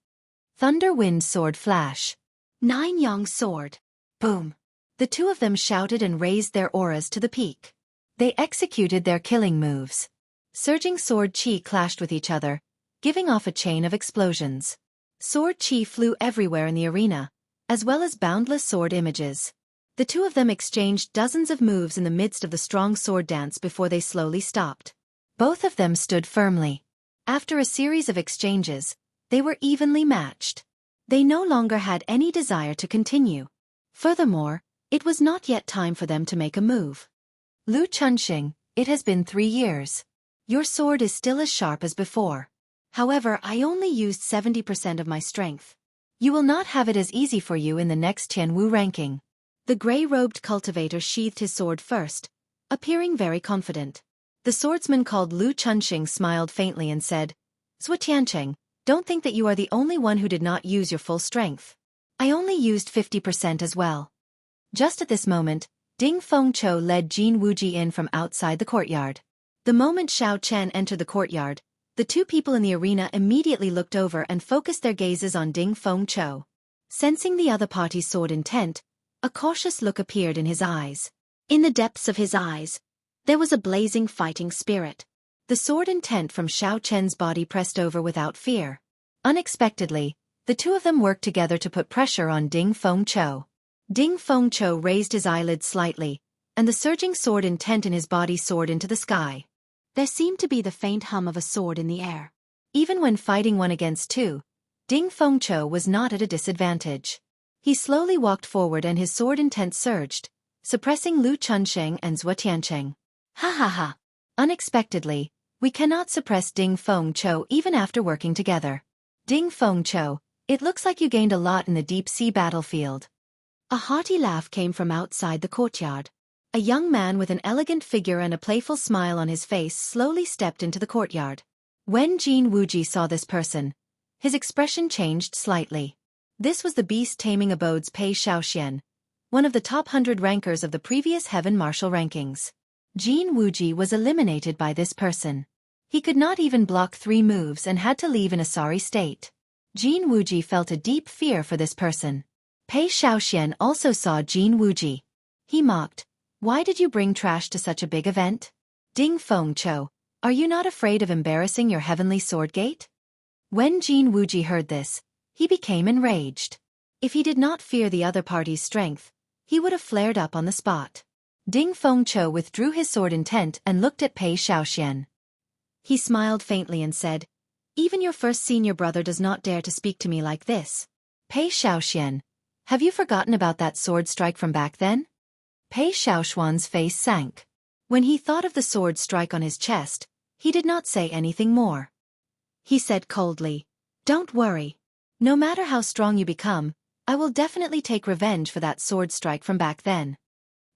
Thunder, wind, sword, flash. 9 Yang sword. Boom. The 2 of them shouted and raised their auras to the peak. They executed their killing moves. Surging sword chi clashed with each other, giving off a chain of explosions. Sword chi flew everywhere in the arena, as well as boundless sword images. The 2 of them exchanged dozens of moves in the midst of the strong sword dance before they slowly stopped. Both of them stood firmly. After a series of exchanges, they were evenly matched. They no longer had any desire to continue. Furthermore, it was not yet time for them to make a move. Lu Chunxing, it has been 3 years. Your sword is still as sharp as before. However, I only used 70% of my strength. You will not have it as easy for you in the next Jianghu ranking. The gray-robed cultivator sheathed his sword first, appearing very confident. The swordsman called Lu Chunxing smiled faintly and said, Xianxia, don't think that you are the only one who did not use your full strength. I only used 50% as well. Just at this moment, Ding Fengqiu led Jianghu in from outside the courtyard. The moment Xiao Chen entered the courtyard, the 2 people in the arena immediately looked over and focused their gazes on Ding Fengqiu. Sensing the other party's sword intent, a cautious look appeared in his eyes. In the depths of his eyes, there was a blazing fighting spirit. The sword intent from Xiao Chen's body pressed over without fear. Unexpectedly, the 2 of them worked together to put pressure on Ding Fengqiu. Ding Fengqiu raised his eyelids slightly, and the surging sword intent in his body soared into the sky. There seemed to be the faint hum of a sword in the air. Even when fighting 1 against 2, Ding Fengqiu was not at a disadvantage. He slowly walked forward and his sword intent surged, suppressing Lu Chunxing and Xianxia. Ha ha ha. Unexpectedly, we cannot suppress Ding Fengqiu even after working together. Ding Fengqiu, it looks like you gained a lot in the deep-sea battlefield. A haughty laugh came from outside the courtyard. A young man with an elegant figure and a playful smile on his face slowly stepped into the courtyard. When Jianghu saw this person, his expression changed slightly. This was the beast-taming abode's Pei Xiaoxian, one of the top 100 rankers of the previous Heaven Martial rankings. Jianghu was eliminated by this person. He could not even block 3 moves and had to leave in a sorry state. Jianghu felt a deep fear for this person. Pei Xiaoxian also saw Jianghu. He mocked, "Why did you bring trash to such a big event? Ding Fengqiu, are you not afraid of embarrassing your heavenly sword gate?" When Jianghu heard this, he became enraged. If he did not fear the other party's strength, he would have flared up on the spot. Ding Fengqiu withdrew his sword intent and looked at Pei Xiaoxian. He smiled faintly and said, "Even your first senior brother does not dare to speak to me like this. Pei Xiaoxian, have you forgotten about that sword strike from back then?" Pei Xiaoxian's face sank. When he thought of the sword strike on his chest, he did not say anything more. He said coldly, "Don't worry. No matter how strong you become, I will definitely take revenge for that sword strike from back then.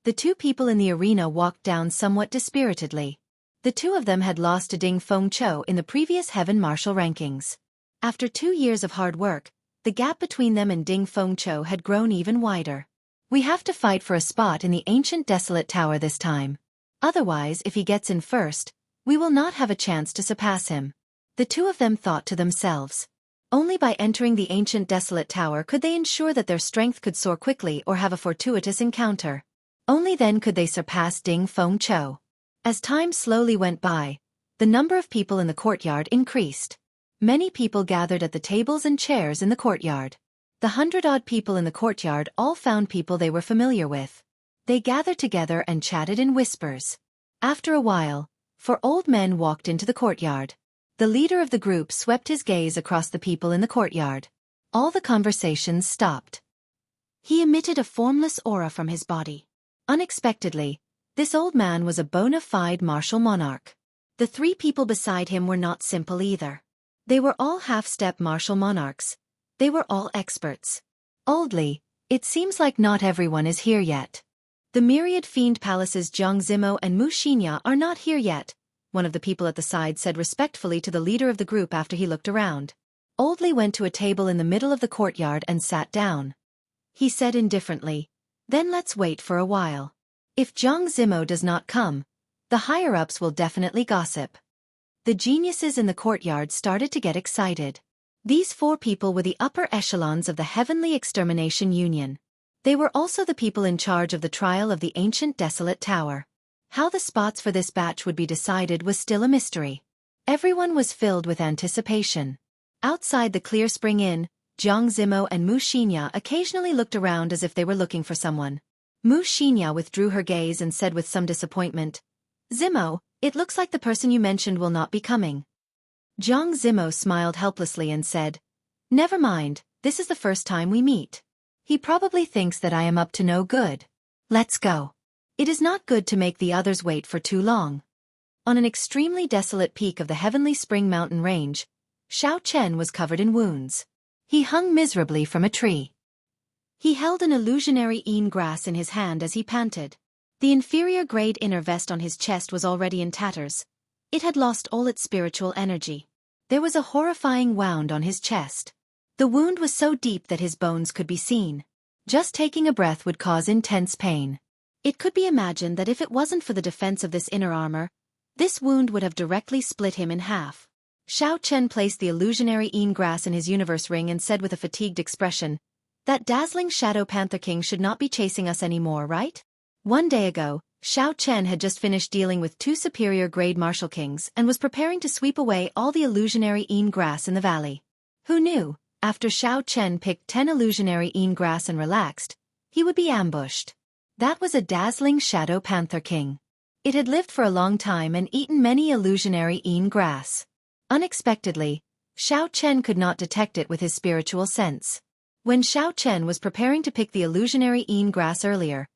The two people in the arena walked down somewhat dispiritedly. The two of them had lost to Ding Fengqiu in the previous heaven martial rankings. After 2 years of hard work, the gap between them and Ding Fengqiu had grown even wider. We have to fight for a spot in the ancient desolate tower this time. Otherwise, if he gets in first, we will not have a chance to surpass him. The two of them thought to themselves. Only by entering the ancient desolate tower could they ensure that their strength could soar quickly or have a fortuitous encounter. Only then could they surpass Ding Fengqiu. As time slowly went by, the number of people in the courtyard increased. Many people gathered at the tables and chairs in the courtyard. The 100-odd people in the courtyard all found people they were familiar with. They gathered together and chatted in whispers. After a while, 4 old men walked into the courtyard. The leader of the group swept his gaze across the people in the courtyard. All the conversations stopped. He emitted a formless aura from his body. Unexpectedly, this old man was a bona fide martial monarch. The 3 people beside him were not simple either. They were all half-step martial monarchs. They were all experts. Oldly, it seems like not everyone is here yet. The myriad fiend palaces Jianghu and Wuxia are not here yet, one of the people at the side said respectfully to the leader of the group after he looked around. Oldly went to a table in the middle of the courtyard and sat down. He said indifferently, "Then let's wait for a while. If Jianghu does not come, the higher-ups will definitely gossip." The geniuses in the courtyard started to get excited. These 4 people were the upper echelons of the Heavenly Extermination Union. They were also the people in charge of the trial of the ancient desolate tower. How the spots for this batch would be decided was still a mystery. Everyone was filled with anticipation. Outside the Clear Spring Inn, Jianghu and Wuxia occasionally looked around as if they were looking for someone. Wuxia withdrew her gaze and said with some disappointment, "Zimo, it looks like the person you mentioned will not be coming." Jianghu smiled helplessly and said, "Never mind, this is the first time we meet. He probably thinks that I am up to no good. Let's go. It is not good to make the others wait for too long." On an extremely desolate peak of the Heavenly Spring Mountain range, Xianxia was covered in wounds. He hung miserably from a tree. He held an illusionary een grass in his hand as he panted. The inferior-grade inner vest on his chest was already in tatters. It had lost all its spiritual energy. There was a horrifying wound on his chest. The wound was so deep that his bones could be seen. Just taking a breath would cause intense pain. It could be imagined that if it wasn't for the defense of this inner armor, this wound would have directly split him in half. Xianxia placed the illusionary een grass in his universe ring and said with a fatigued expression, "That dazzling Shadow Panther King should not be chasing us anymore, right?" 1 day ago, Xianxia had just finished dealing with 2 superior-grade martial kings and was preparing to sweep away all the illusionary een grass in the valley. Who knew, after Xianxia picked 10 illusionary een grass and relaxed, he would be ambushed. That was a dazzling Shadow Panther King. It had lived for a long time and eaten many illusionary een grass. Unexpectedly, Xianxia could not detect it with his spiritual sense. When Xianxia was preparing to pick the illusionary een grass earlier,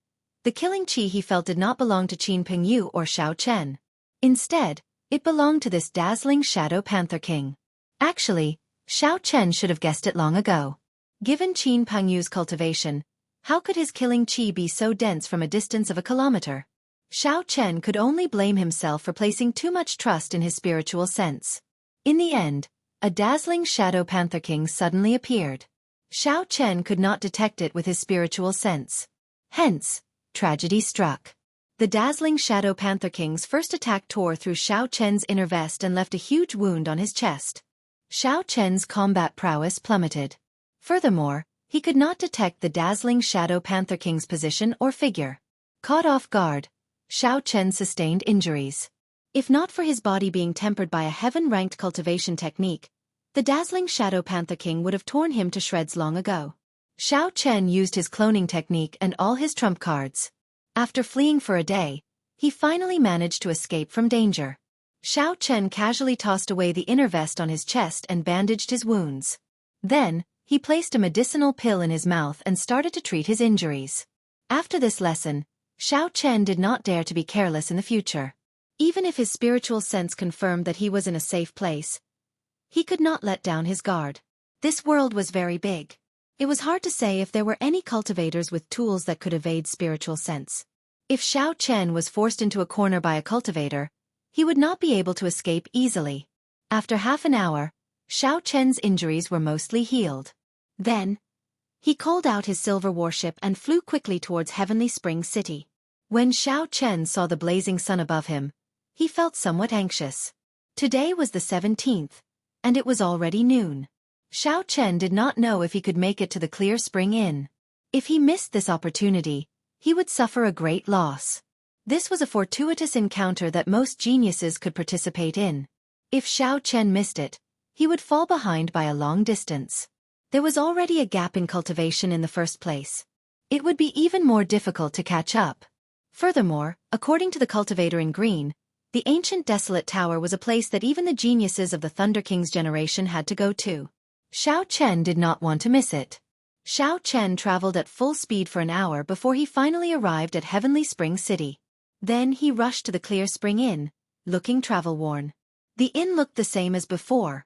the killing chi he felt did not belong to Qin Pengyu or Xianxia. Instead, it belonged to this dazzling Shadow Panther King. Actually, Xianxia should have guessed it long ago. Given Qin Pengyu's cultivation, how could his killing chi be so dense from a distance of a kilometer? Xianxia could only blame himself for placing too much trust in his spiritual sense. In the end, a dazzling Shadow Panther King suddenly appeared. Xianxia could not detect it with his spiritual sense. Hence, tragedy struck. The dazzling Shadow Panther King's first attack tore through Xianxia's inner vest and left a huge wound on his chest. Xianxia's combat prowess plummeted. Furthermore, he could not detect the dazzling Shadow Panther King's position or figure. Caught off guard, Xianxia sustained injuries. If not for his body being tempered by a heaven-ranked cultivation technique, the dazzling Shadow Panther King would have torn him to shreds long ago. Xianxia used his cloning technique and all his trump cards. After fleeing for a day, he finally managed to escape from danger. Xianxia casually tossed away the inner vest on his chest and bandaged his wounds. Then, he placed a medicinal pill in his mouth and started to treat his injuries. After this lesson, Xianxia did not dare to be careless in the future. Even if his spiritual sense confirmed that he was in a safe place, he could not let down his guard. This world was very big. It was hard to say if there were any cultivators with tools that could evade spiritual sense. If Xiao Chen was forced into a corner by a cultivator, he would not be able to escape easily. After half an hour, Xiao Chen's injuries were mostly healed. Then, he called out his silver warship and flew quickly towards Heavenly Spring City. When Xiao Chen saw the blazing sun above him, he felt somewhat anxious. Today was the 17th, and it was already noon. Xiao Chen did not know if he could make it to the Clear Spring Inn. If he missed this opportunity, he would suffer a great loss. This was a fortuitous encounter that most geniuses could participate in. If Xiao Chen missed it, he would fall behind by a long distance. There was already a gap in cultivation in the first place. It would be even more difficult to catch up. Furthermore, according to the cultivator in green, the ancient desolate tower was a place that even the geniuses of the Thunder King's generation had to go to. Xiao Chen did not want to miss it. Xiao Chen traveled at full speed for an hour before he finally arrived at Heavenly Spring City. Then he rushed to the Clear Spring Inn, looking travel-worn. The inn looked the same as before.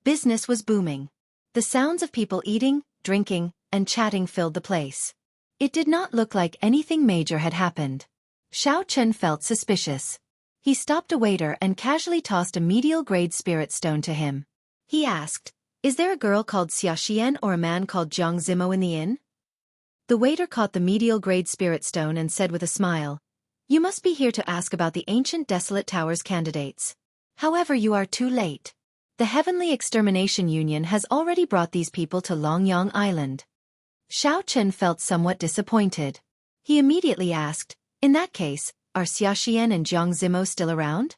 Business was booming. The sounds of people eating, drinking, and chatting filled the place. It did not look like anything major had happened. Xiao Chen felt suspicious. He stopped a waiter and casually tossed a medial-grade spirit stone to him. He asked, "Is there a girl called Xiaxian or a man called Jianghu in the inn?" The waiter caught the medial-grade spirit stone and said with a smile, "You must be here to ask about the ancient desolate tower's candidates. However, you are too late. The Heavenly Extermination Union has already brought these people to Longyang Island." Xiao Chen felt somewhat disappointed. He immediately asked, "In that case, are Xiaxian and Jianghu still around?"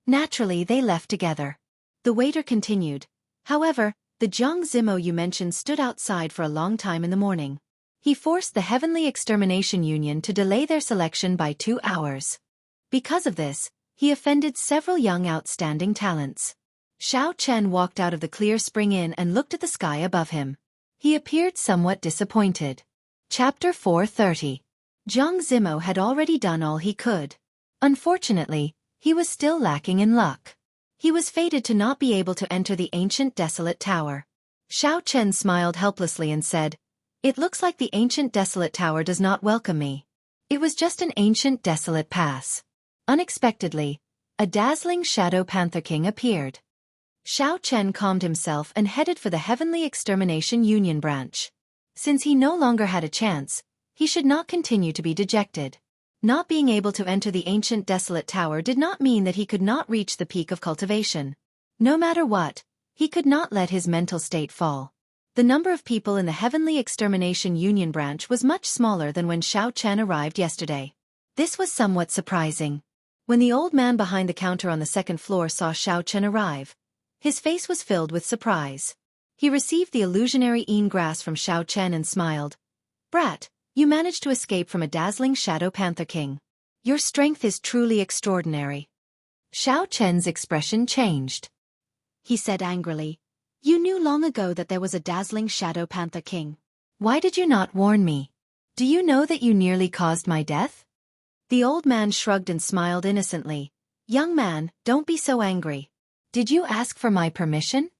"Naturally, they left together." The waiter continued, "However, the Jianghu you mentioned stood outside for a long time in the morning. He forced the Heavenly Extermination Union to delay their selection by 2 hours. Because of this, he offended several young outstanding talents." Xiao Chen walked out of the Clear Spring Inn and looked at the sky above him. He appeared somewhat disappointed. Chapter 430. Jianghu had already done all he could. Unfortunately, he was still lacking in luck. He was fated to not be able to enter the ancient desolate tower. Xiao Chen smiled helplessly and said, "It looks like the ancient desolate tower does not welcome me. It was just an ancient desolate pass." Unexpectedly, a dazzling shadow panther king appeared. Xiao Chen calmed himself and headed for the Heavenly Extermination Union branch. Since he no longer had a chance, he should not continue to be dejected. Not being able to enter the ancient desolate tower did not mean that he could not reach the peak of cultivation. No matter what, he could not let his mental state fall. The number of people in the Heavenly Extermination Union branch was much smaller than when Xiao Chen arrived yesterday. This was somewhat surprising. When the old man behind the counter on the second floor saw Xiao Chen arrive, his face was filled with surprise. He received the illusionary Een grass from Xiao Chen and smiled. "Brat, you managed to escape from a dazzling shadow panther king. Your strength is truly extraordinary." Xiao Chen's expression changed. He said angrily, "You knew long ago that there was a dazzling shadow panther king. Why did you not warn me? Do you know that you nearly caused my death?" The old man shrugged and smiled innocently. "Young man, don't be so angry. Did you ask for my permission?"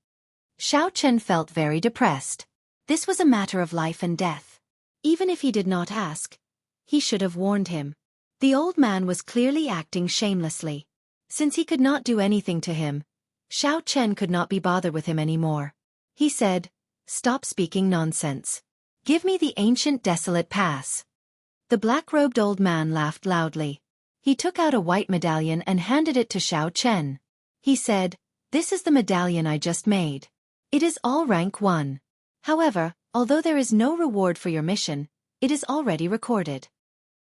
Xiao Chen felt very depressed. This was a matter of life and death. Even if he did not ask, he should have warned him. The old man was clearly acting shamelessly. Since he could not do anything to him, Xiao Chen could not be bothered with him anymore. He said, "Stop speaking nonsense. Give me the ancient desolate pass." The black-robed old man laughed loudly. He took out a white medallion and handed it to Xiao Chen. He said, "This is the medallion I just made. It is all rank 1. However, although there is no reward for your mission, it is already recorded."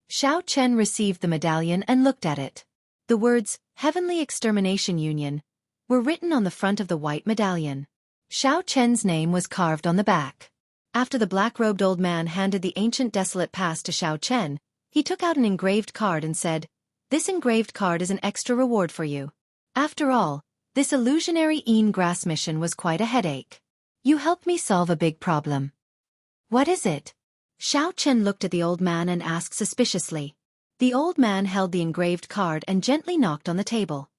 Xiao Chen received the medallion and looked at it. The words, Heavenly Extermination Union, were written on the front of the white medallion. Xiao Chen's name was carved on the back. After the black-robed old man handed the ancient desolate pass to Xiao Chen, he took out an engraved card and said, "This engraved card is an extra reward for you. After all, this illusionary Een grass mission was quite a headache. You helped me solve a big problem." "What is it?" Xiao Chen looked at the old man and asked suspiciously. The old man held the engraved card and gently knocked on the table.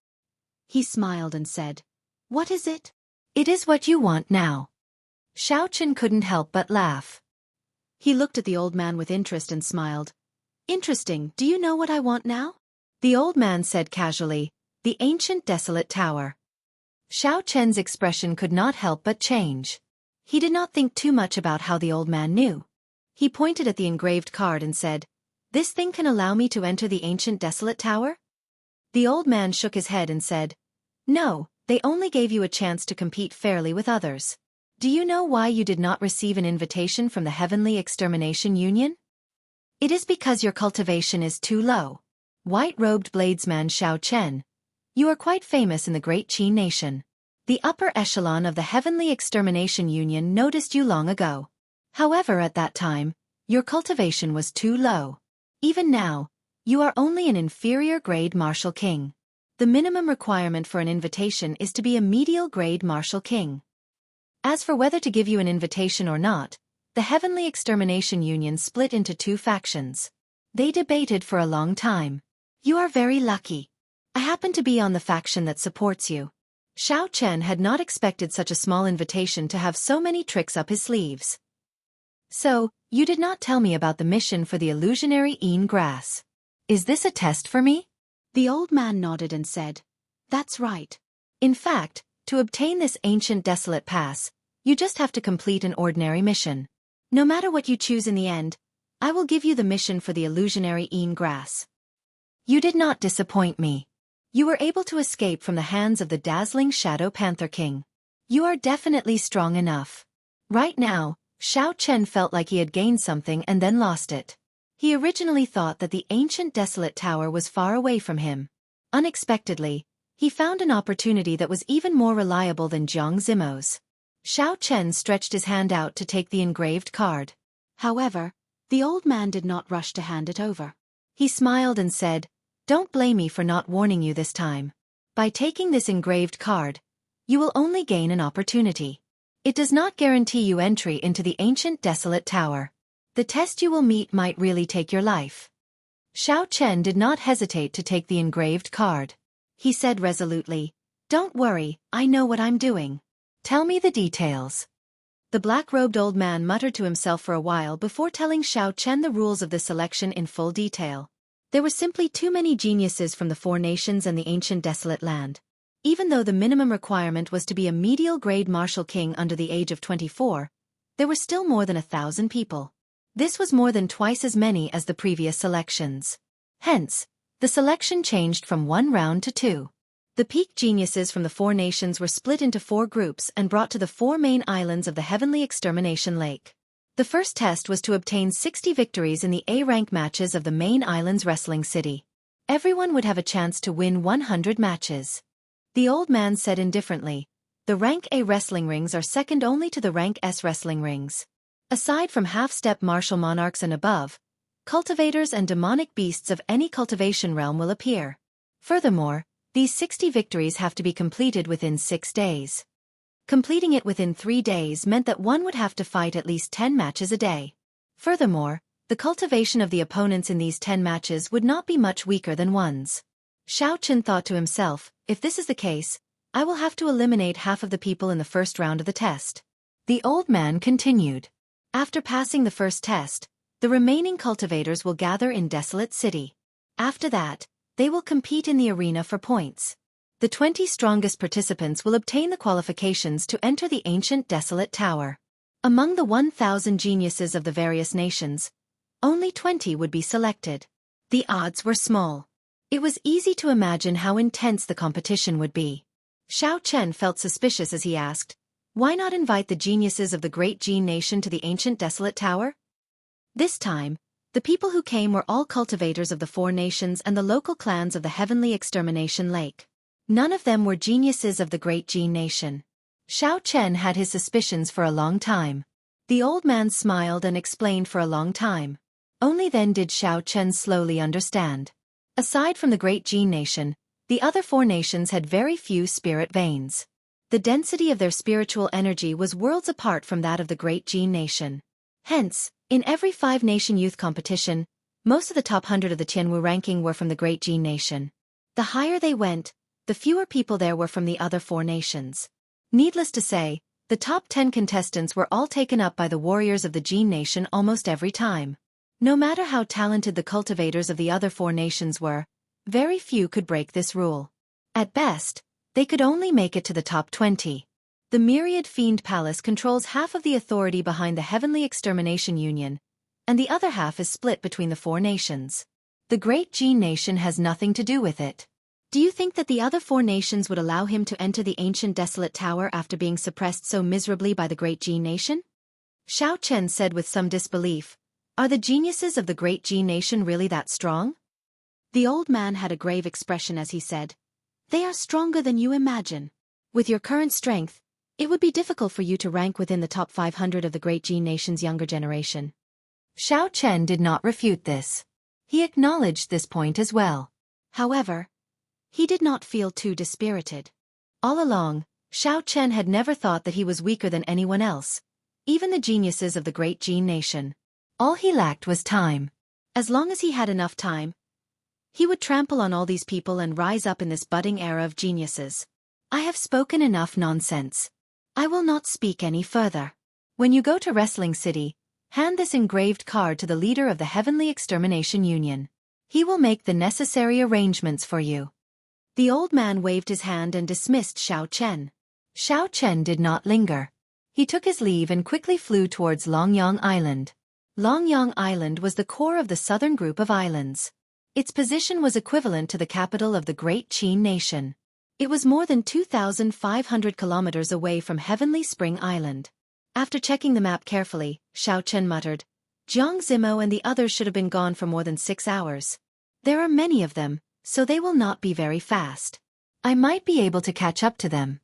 He smiled and said, "What is it?" "It is what you want now." Xiao Chen couldn't help but laugh. He looked at the old man with interest and smiled. Interesting, do you know what I want now? The old man said casually, the ancient desolate tower. Xiao Chen's expression could not help but change. He did not think too much about how the old man knew. He pointed at the engraved card and said, "This thing can allow me to enter the ancient desolate tower?" The old man shook his head and said, "No, they only gave you a chance to compete fairly with others. Do you know why you did not receive an invitation from the Heavenly Extermination Union? It is because your cultivation is too low. White-robed bladesman Xiao Chen, you are quite famous in the great Qi nation. The upper echelon of the Heavenly Extermination Union noticed you long ago. However, at that time, your cultivation was too low. Even now, you are only an inferior grade martial king. The minimum requirement for an invitation is to be a medial grade martial king. As for whether to give you an invitation or not, the Heavenly Extermination Union split into two factions. They debated for a long time. You are very lucky. I happen to be on the faction that supports you." Xiao Chen had not expected such a small invitation to have so many tricks up his sleeves. "So, you did not tell me about the mission for the illusionary Een grass. Is this a test for me?" The old man nodded and said, "That's right. In fact, to obtain this ancient desolate pass, you just have to complete an ordinary mission. No matter what you choose in the end, I will give you the mission for the illusionary Een grass." You did not disappoint me. You were able to escape from the hands of the dazzling Shadow Panther King. You are definitely strong enough. Right now, Xiao Chen felt like he had gained something and then lost it. He originally thought that the ancient desolate tower was far away from him. Unexpectedly, he found an opportunity that was even more reliable than Jiang Zimo's. Xiao Chen stretched his hand out to take the engraved card. However, the old man did not rush to hand it over. He smiled and said, "Don't blame me for not warning you this time. By taking this engraved card, you will only gain an opportunity. It does not guarantee you entry into the ancient desolate tower. The test you will meet might really take your life." Xiao Chen did not hesitate to take the engraved card. He said resolutely, "Don't worry, I know what I'm doing. Tell me the details." The black-robed old man muttered to himself for a while before telling Xiao Chen the rules of the selection in full detail. There were simply too many geniuses from the four nations and the ancient desolate land. Even though the minimum requirement was to be a medial-grade martial king under the age of 24, there were still more than 1,000 people. This was more than twice as many as the previous selections. Hence, the selection changed from 1 round to 2. The peak geniuses from the four nations were split into 4 groups and brought to the 4 main islands of the Heavenly Extermination Lake. The first test was to obtain 60 victories in the A-rank matches of the main island's wrestling city. Everyone would have a chance to win 100 matches. The old man said indifferently, "The rank A wrestling rings are second only to the rank S wrestling rings. Aside from half-step martial monarchs and above, cultivators and demonic beasts of any cultivation realm will appear. Furthermore, these 60 victories have to be completed within 6 days. Completing it within 3 days meant that one would have to fight at least 10 matches a day. Furthermore, the cultivation of the opponents in these 10 matches would not be much weaker than one's." Xiao Chen thought to himself, "If this is the case, I will have to eliminate half of the people in the first round of the test." The old man continued. "After passing the first test, the remaining cultivators will gather in Desolate City. After that, they will compete in the arena for points. The 20 strongest participants will obtain the qualifications to enter the ancient Desolate Tower. Among the 1,000 geniuses of the various nations, only 20 would be selected. The odds were small. It was easy to imagine how intense the competition would be." Xiao Chen felt suspicious as he asked, "Why not invite the geniuses of the great Jin nation to the ancient Desolate Tower?" This time, the people who came were all cultivators of the four nations and the local clans of the Heavenly Extermination Lake. None of them were geniuses of the great Jin nation. Xiao Chen had his suspicions for a long time. The old man smiled and explained for a long time. Only then did Xiao Chen slowly understand. Aside from the great Jin nation, the other 4 nations had very few spirit veins. The density of their spiritual energy was worlds apart from that of the great Jin nation. Hence, in every 5-nation youth competition, most of the top 100 of the Tianwu ranking were from the great Jin nation. The higher they went, the fewer people there were from the other 4 nations. Needless to say, The top 10 contestants were all taken up by the warriors of the Jin nation almost every time. No matter how talented the cultivators of the other 4 nations were, very few could break this rule. At best, they could only make it to the top 20. The Myriad Fiend Palace controls half of the authority behind the Heavenly Extermination Union, and the other half is split between the 4 nations. The Great Jin Nation has nothing to do with it. Do you think that the other 4 nations would allow him to enter the ancient desolate tower after being suppressed so miserably by the Great Jin Nation? Xiao Chen said with some disbelief. Are the geniuses of the Great Jin Nation really that strong? The old man had a grave expression as he said, They are stronger than you imagine. With your current strength, it would be difficult for you to rank within the top 500 of the Great Jin Nation's younger generation. Xiao Chen did not refute this. He acknowledged this point as well. However, he did not feel too dispirited. All along, Xiao Chen had never thought that he was weaker than anyone else, even the geniuses of the Great Jin Nation. All he lacked was time. As long as he had enough time, he would trample on all these people and rise up in this budding era of geniuses. I have spoken enough nonsense. I will not speak any further. When you go to Wrestling City, hand this engraved card to the leader of the Heavenly Extermination Union. He will make the necessary arrangements for you. The old man waved his hand and dismissed Xiao Chen. Xiao Chen did not linger. He took his leave and quickly flew towards Longyang Island. Longyang Island was the core of the southern group of islands. Its position was equivalent to the capital of the Great Jin Nation. It was more than 2,500 kilometers away from Heavenly Spring Island. After checking the map carefully, Xiao Chen muttered, Jianghu and the others should have been gone for more than 6 hours. There are many of them, so they will not be very fast. I might be able to catch up to them.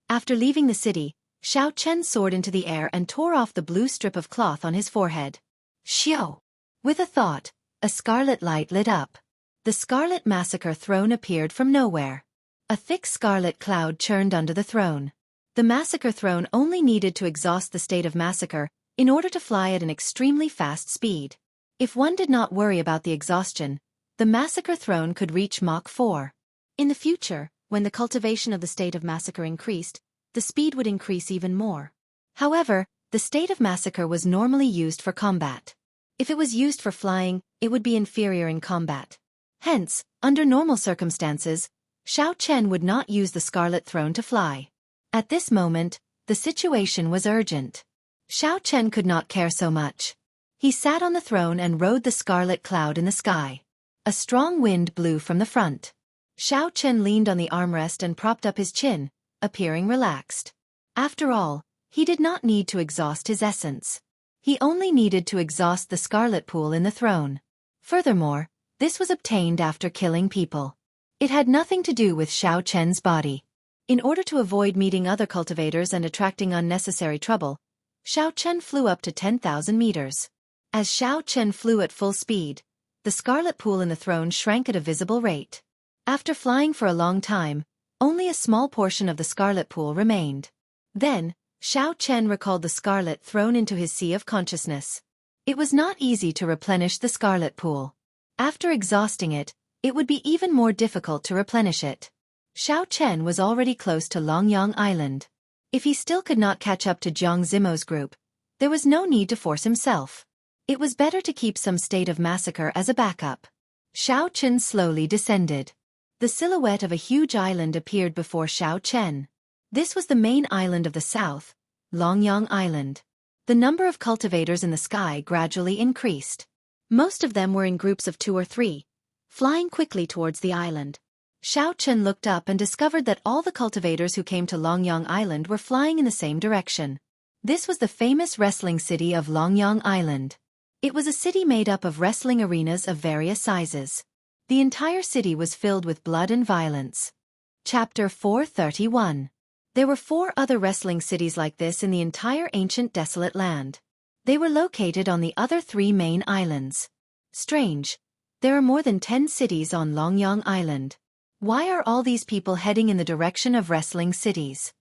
After leaving the city, Xiao Chen soared into the air and tore off the blue strip of cloth on his forehead. Xiao! With a thought, a scarlet light lit up. The Scarlet Massacre Throne appeared from nowhere. A thick scarlet cloud churned under the throne. The Massacre Throne only needed to exhaust the state of Massacre in order to fly at an extremely fast speed. If one did not worry about the exhaustion, the Massacre Throne could reach Mach 4. In the future, when the cultivation of the state of Massacre increased, the speed would increase even more. However, the state of Massacre was normally used for combat. If it was used for flying, it would be inferior in combat. Hence, under normal circumstances, Xiao Chen would not use the Scarlet Throne to fly. At this moment, the situation was urgent. Xiao Chen could not care so much. He sat on the throne and rode the scarlet cloud in the sky. A strong wind blew from the front. Xiao Chen leaned on the armrest and propped up his chin, appearing relaxed. After all, he did not need to exhaust his essence. He only needed to exhaust the scarlet pool in the throne. Furthermore, this was obtained after killing people. It had nothing to do with Xiao Chen's body. In order to avoid meeting other cultivators and attracting unnecessary trouble, Xiao Chen flew up to 10,000 meters. As Xiao Chen flew at full speed, the scarlet pool in the throne shrank at a visible rate. After flying for a long time, only a small portion of the scarlet pool remained. Then, Xiao Chen recalled the scarlet thrown into his sea of consciousness. It was not easy to replenish the scarlet pool. After exhausting it, it would be even more difficult to replenish it. Xiao Chen was already close to Longyang Island. If he still could not catch up to Jiang Zimo's group, there was no need to force himself. It was better to keep some state of massacre as a backup. Xiao Chen slowly descended. The silhouette of a huge island appeared before Xiao Chen. This was the main island of the south, Longyang Island. The number of cultivators in the sky gradually increased. Most of them were in groups of 2 or 3, flying quickly towards the island. Xiao Chen looked up and discovered that all the cultivators who came to Longyang Island were flying in the same direction. This was the famous wrestling city of Longyang Island. It was a city made up of wrestling arenas of various sizes. The entire city was filled with blood and violence. Chapter 431. There were 4 other wrestling cities like this in the entire ancient desolate land. They were located on the other 3 main islands. Strange. There are more than 10 cities on Longyang Island. Why are all these people heading in the direction of wrestling cities?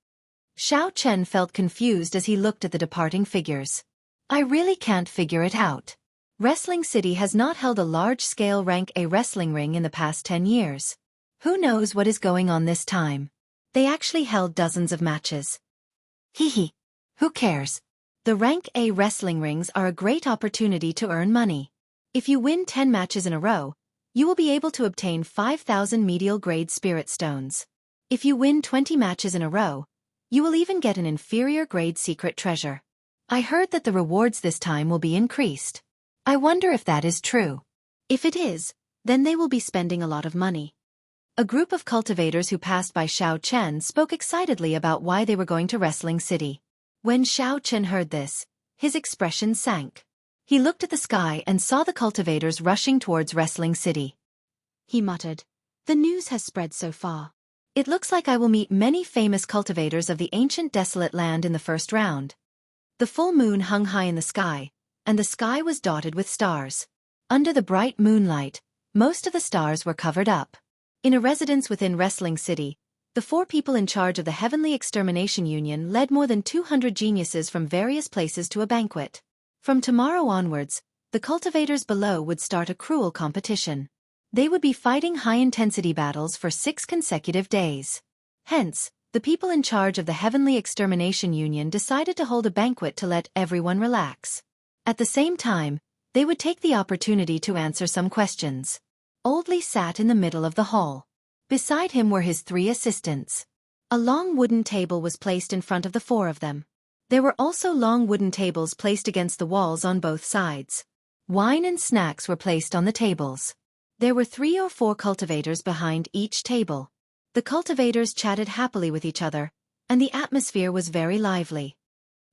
Xiao Chen felt confused as he looked at the departing figures. I really can't figure it out. Wrestling City has not held a large-scale rank A wrestling ring in the past 10 years. Who knows what is going on this time? They actually held dozens of matches. Hee hee. Who cares? The rank A wrestling rings are a great opportunity to earn money. If you win 10 matches in a row, you will be able to obtain 5,000 medial grade spirit stones. If you win 20 matches in a row, you will even get an inferior grade secret treasure. I heard that the rewards this time will be increased. I wonder if that is true. If it is, then they will be spending a lot of money. A group of cultivators who passed by Xiao Chen spoke excitedly about why they were going to Wrestling City. When Xiao Chen heard this, his expression sank. He looked at the sky and saw the cultivators rushing towards Wrestling City. He muttered, "The news has spread so far. It looks like I will meet many famous cultivators of the ancient desolate land in the first round." The full moon hung high in the sky, and the sky was dotted with stars. Under the bright moonlight, most of the stars were covered up. In a residence within Wrestling City, the 4 people in charge of the Heavenly Extermination Union led more than 200 geniuses from various places to a banquet. From tomorrow onwards, the cultivators below would start a cruel competition. They would be fighting high-intensity battles for 6 consecutive days. Hence, the people in charge of the Heavenly Extermination Union decided to hold a banquet to let everyone relax. At the same time, they would take the opportunity to answer some questions. Old Li sat in the middle of the hall. Beside him were his 3 assistants. A long wooden table was placed in front of the 4 of them. There were also long wooden tables placed against the walls on both sides. Wine and snacks were placed on the tables. There were 3 or 4 cultivators behind each table. The cultivators chatted happily with each other, and the atmosphere was very lively.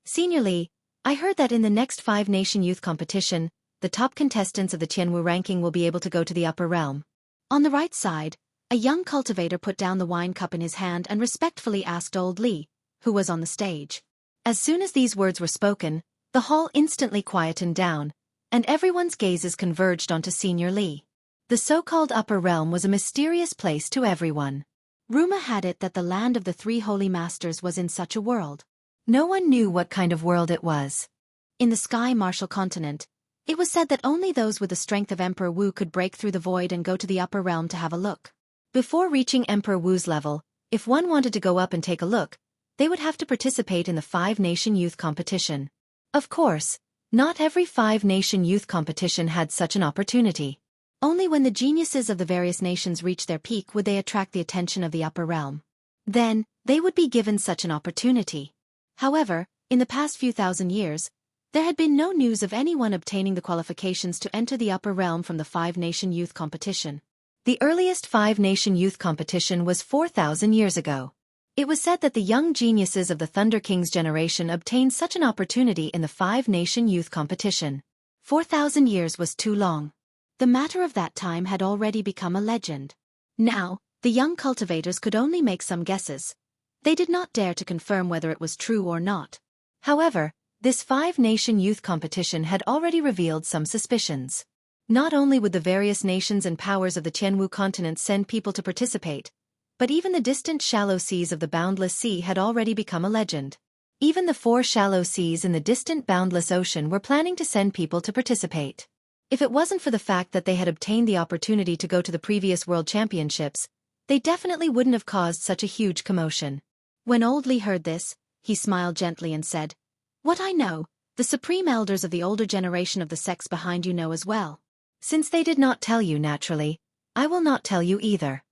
"Senior Li, I heard that in the next 5-nation youth competition, the top contestants of the Jianghu ranking will be able to go to the upper realm." On the right side, a young cultivator put down the wine cup in his hand and respectfully asked Old Li, who was on the stage. As soon as these words were spoken, the hall instantly quietened down, and everyone's gazes converged onto Senior Li. The so-called upper realm was a mysterious place to everyone. Rumor had it that the land of the 3 holy masters was in such a world. No one knew what kind of world it was. In the sky martial continent, it was said that only those with the strength of Emperor Wu could break through the void and go to the upper realm to have a look. Before reaching Emperor Wu's level, if one wanted to go up and take a look, they would have to participate in the 5-nation youth competition. Of course, not every 5-nation youth competition had such an opportunity. Only when the geniuses of the various nations reached their peak would they attract the attention of the upper realm. Then, they would be given such an opportunity. However, in the past few thousand years, there had been no news of anyone obtaining the qualifications to enter the upper realm from the 5-nation youth competition. The earliest 5-nation youth competition was 4,000 years ago. It was said that the young geniuses of the Thunder King's generation obtained such an opportunity in the 5-nation youth competition. 4,000 years was too long. The matter of that time had already become a legend. Now, the young cultivators could only make some guesses. They did not dare to confirm whether it was true or not. However, this 5-nation youth competition had already revealed some suspicions. Not only would the various nations and powers of the Jianghu continent send people to participate, but even the distant shallow seas of the boundless sea had already become a legend. Even the 4 shallow seas in the distant boundless ocean were planning to send people to participate. If it wasn't for the fact that they had obtained the opportunity to go to the previous World Championships, they definitely wouldn't have caused such a huge commotion. When Old Li heard this, he smiled gently and said, "What I know, the supreme elders of the older generation of the sects behind you know as well." Since they did not tell you naturally, I will not tell you either.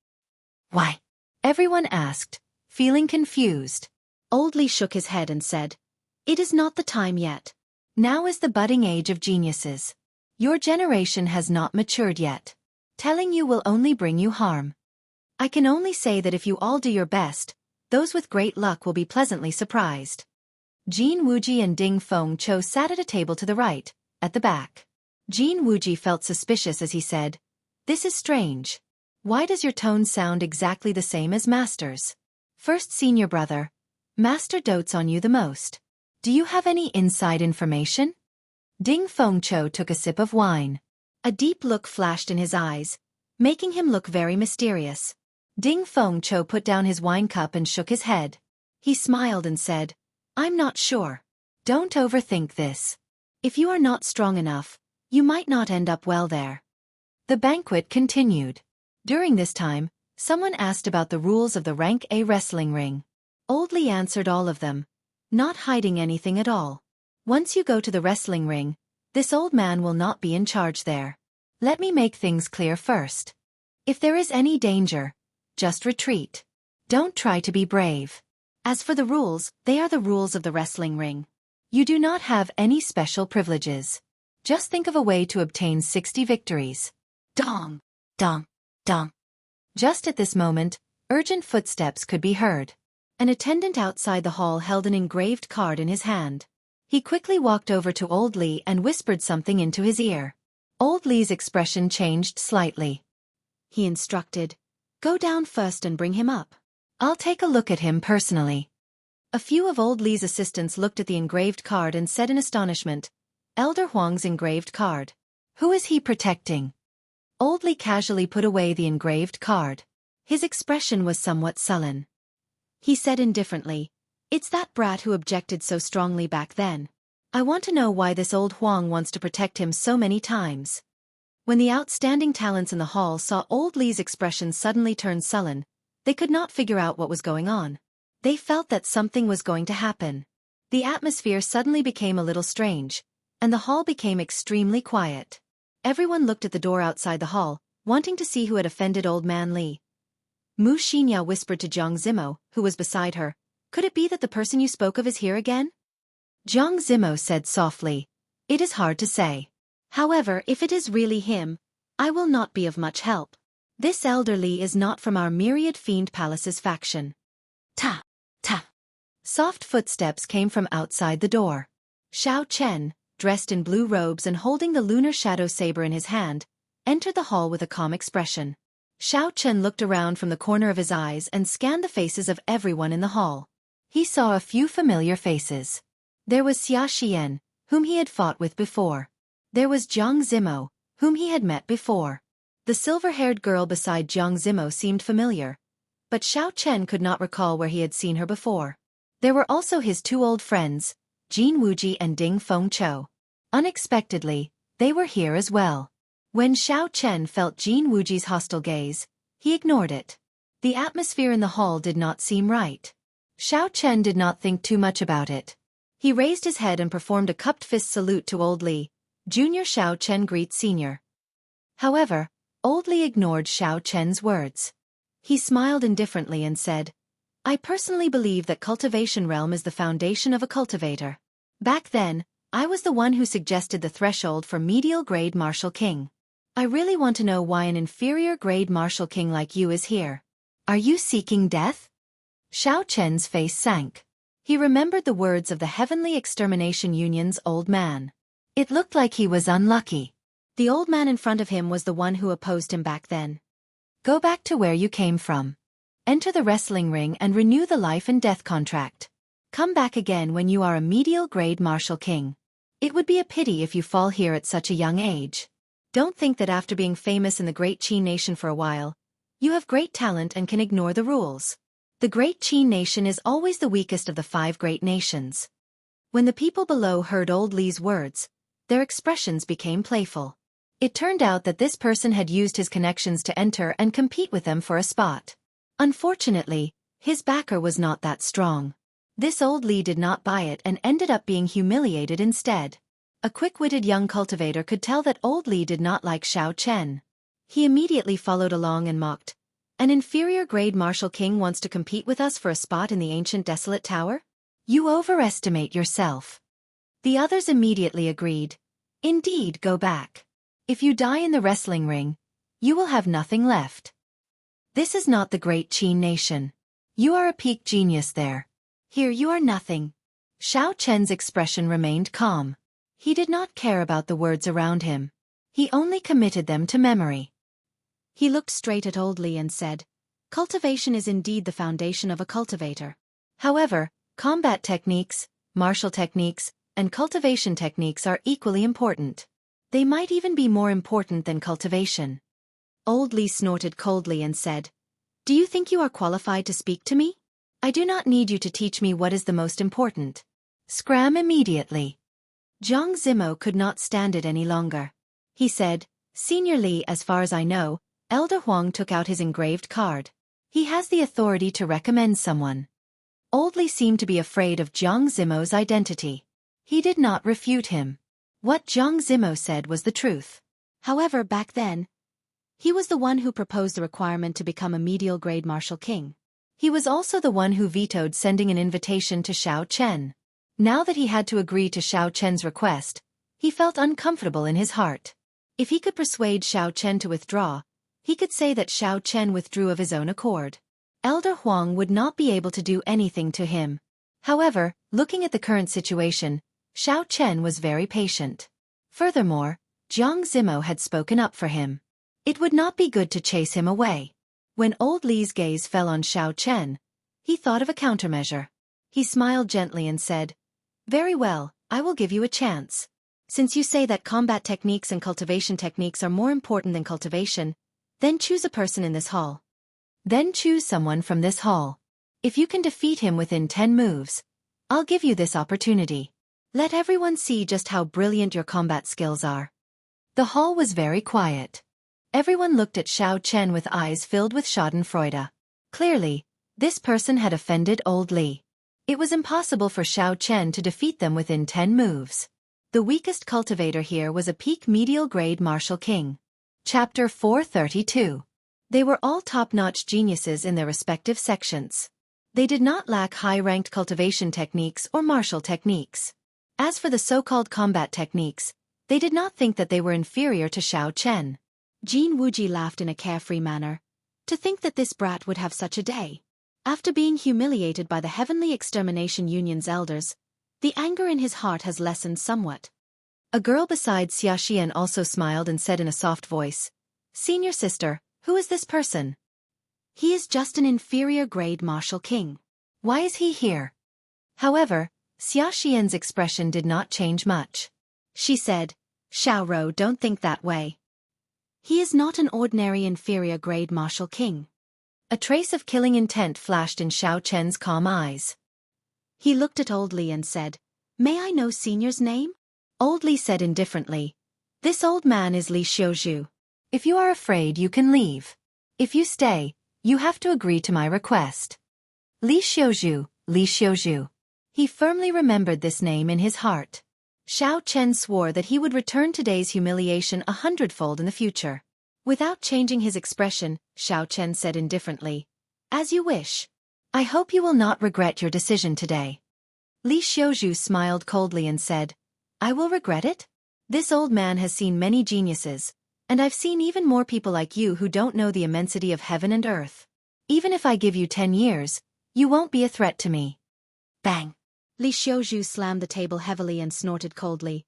Why? Everyone asked, feeling confused. Old Li shook his head and said, "It is not the time yet. Now is the budding age of geniuses. Your generation has not matured yet. Telling you will only bring you harm. I can only say that if you all do your best, those with great luck will be pleasantly surprised." Jin Wuji and Ding Fengqiu sat at a table to the right, at the back. Jin Wuji felt suspicious as he said, "This is strange. Why does your tone sound exactly the same as Master's? First senior brother, Master dotes on you the most. Do you have any inside information?" Ding Fengqiu took a sip of wine. A deep look flashed in his eyes, making him look very mysterious. Ding Fengqiu put down his wine cup and shook his head. He smiled and said, "I'm not sure. Don't overthink this. If you are not strong enough, you might not end up well there." The banquet continued. During this time, someone asked about the rules of the rank A wrestling ring. Old Li answered all of them. Not hiding anything at all. Once you go to the wrestling ring, this old man will not be in charge there. Let me make things clear first. If there is any danger, just retreat. Don't try to be brave. As for the rules, they are the rules of the wrestling ring. You do not have any special privileges. Just think of a way to obtain 60 victories. Dong! Dong! Dong! Just at this moment, urgent footsteps could be heard. An attendant outside the hall held an engraved card in his hand. He quickly walked over to Old Li and whispered something into his ear. Old Li's expression changed slightly. He instructed, "Go down first and bring him up. I'll take a look at him personally." A few of Old Li's assistants looked at the engraved card and said in astonishment, "Elder Huang's engraved card. Who is he protecting?" Old Li casually put away the engraved card. His expression was somewhat sullen. He said indifferently, "It's that brat who objected so strongly back then. I want to know why this old Huang wants to protect him so many times." When the outstanding talents in the hall saw Old Li's expression suddenly turn sullen, they could not figure out what was going on. They felt that something was going to happen. The atmosphere suddenly became a little strange, and the hall became extremely quiet. Everyone looked at the door outside the hall, wanting to see who had offended Old Man Li. Mu Xianxia whispered to Jiang Zimo, who was beside her, "Could it be that the person you spoke of is here again?" Jiang Zimo said softly, "It is hard to say. However, if it is really him, I will not be of much help. This elder Li is not from our myriad fiend palace's faction." Ta! Ta! Soft footsteps came from outside the door. Xiao Chen, dressed in blue robes and holding the lunar shadow saber in his hand, entered the hall with a calm expression. Xiao Chen looked around from the corner of his eyes and scanned the faces of everyone in the hall. He saw a few familiar faces. There was Xia Xian, whom he had fought with before. There was Jiang Zimo, whom he had met before. The silver-haired girl beside Jiang Zimo seemed familiar, but Xiao Chen could not recall where he had seen her before. There were also his two old friends, Jin Wuji and Ding Fengqiu. Unexpectedly, they were here as well. When Xiao Chen felt Jin Wuji's hostile gaze, he ignored it. The atmosphere in the hall did not seem right. Xiao Chen did not think too much about it. He raised his head and performed a cupped fist salute to Old Li. "Junior Xiao Chen greets Senior." However, Old Li ignored Xiao Chen's words. He smiled indifferently and said, "I personally believe that cultivation realm is the foundation of a cultivator. Back then, I was the one who suggested the threshold for medial grade martial king. I really want to know why an inferior grade martial king like you is here. Are you seeking death?" Xiao Chen's face sank. He remembered the words of the Heavenly Extermination Union's old man. It looked like he was unlucky. The old man in front of him was the one who opposed him back then. "Go back to where you came from. Enter the wrestling ring and renew the life and death contract. Come back again when you are a medial grade martial king. It would be a pity if you fall here at such a young age. Don't think that after being famous in the Great Qin Nation for a while, you have great talent and can ignore the rules. The Great Qin Nation is always the weakest of the 5 great nations." When the people below heard Old Li's words, their expressions became playful. It turned out that this person had used his connections to enter and compete with them for a spot. Unfortunately, his backer was not that strong. This Old Li did not buy it and ended up being humiliated instead. A quick-witted young cultivator could tell that Old Li did not like Xiao Chen. He immediately followed along and mocked, "An inferior grade martial king wants to compete with us for a spot in the ancient desolate tower? You overestimate yourself." The others immediately agreed. "Indeed, go back. If you die in the wrestling ring, you will have nothing left. This is not the Great Qin Nation. You are a peak genius there. Here you are nothing." Xiao Chen's expression remained calm. He did not care about the words around him. He only committed them to memory. He looked straight at Old Li and said, "Cultivation is indeed the foundation of a cultivator. However, combat techniques, martial techniques, and cultivation techniques are equally important. They might even be more important than cultivation." Old Li snorted coldly and said, "Do you think you are qualified to speak to me? I do not need you to teach me what is the most important. Scram immediately." Jiang Zimo could not stand it any longer. He said, "Senior Li, as far as I know, Elder Huang took out his engraved card. He has the authority to recommend someone." Old Li seemed to be afraid of Jiang Zimo's identity. He did not refute him. What Jiang Zimo said was the truth. However, back then, he was the one who proposed the requirement to become a medial grade martial king. He was also the one who vetoed sending an invitation to Xiao Chen. Now that he had to agree to Xiao Chen's request, he felt uncomfortable in his heart. If he could persuade Xiao Chen to withdraw, he could say that Xiao Chen withdrew of his own accord. Elder Huang would not be able to do anything to him. However, looking at the current situation, Xiao Chen was very patient. Furthermore, Jiang Zimo had spoken up for him. It would not be good to chase him away. When Old Li's gaze fell on Xiao Chen, he thought of a countermeasure. He smiled gently and said, "Very well, I will give you a chance. Since you say that combat techniques and cultivation techniques are more important than cultivation, then choose a person in this hall. Then choose someone from this hall. If you can defeat him within 10 moves, I'll give you this opportunity. Let everyone see just how brilliant your combat skills are." The hall was very quiet. Everyone looked at Xiao Chen with eyes filled with schadenfreude. Clearly, this person had offended Old Li. It was impossible for Xiao Chen to defeat them within 10 moves. The weakest cultivator here was a peak medial grade martial king. Chapter 432. They were all top-notch geniuses in their respective sections. They did not lack high-ranked cultivation techniques or martial techniques. As for the so-called combat techniques, they did not think that they were inferior to Xiao Chen. Jin Wuji laughed in a carefree manner. To think that this brat would have such a day. After being humiliated by the Heavenly Extermination Union's elders, the anger in his heart has lessened somewhat. A girl beside Xiaxian also smiled and said in a soft voice, "Senior sister, who is this person?" "He is just an inferior grade martial king." "Why is he here?" However, Xiaxian's expression did not change much. She said, "Xiaoro, don't think that way. He is not an ordinary inferior grade martial king." A trace of killing intent flashed in Xiao Chen's calm eyes. He looked at Old Li and said, "May I know Senior's name?" Old Li said indifferently, "This old man is Li Xiuzhu. If you are afraid, you can leave. If you stay, you have to agree to my request." Li Xiuzhu, Li Xiuzhu. He firmly remembered this name in his heart. Xiao Chen swore that he would return today's humiliation 100-fold in the future. Without changing his expression, Xiao Chen said indifferently, "As you wish. I hope you will not regret your decision today." Li Xiuzhu smiled coldly and said, "I will regret it? This old man has seen many geniuses, and I've seen even more people like you who don't know the immensity of heaven and earth. Even if I give you 10 years, you won't be a threat to me." Bang! Li Xiuzhu slammed the table heavily and snorted coldly.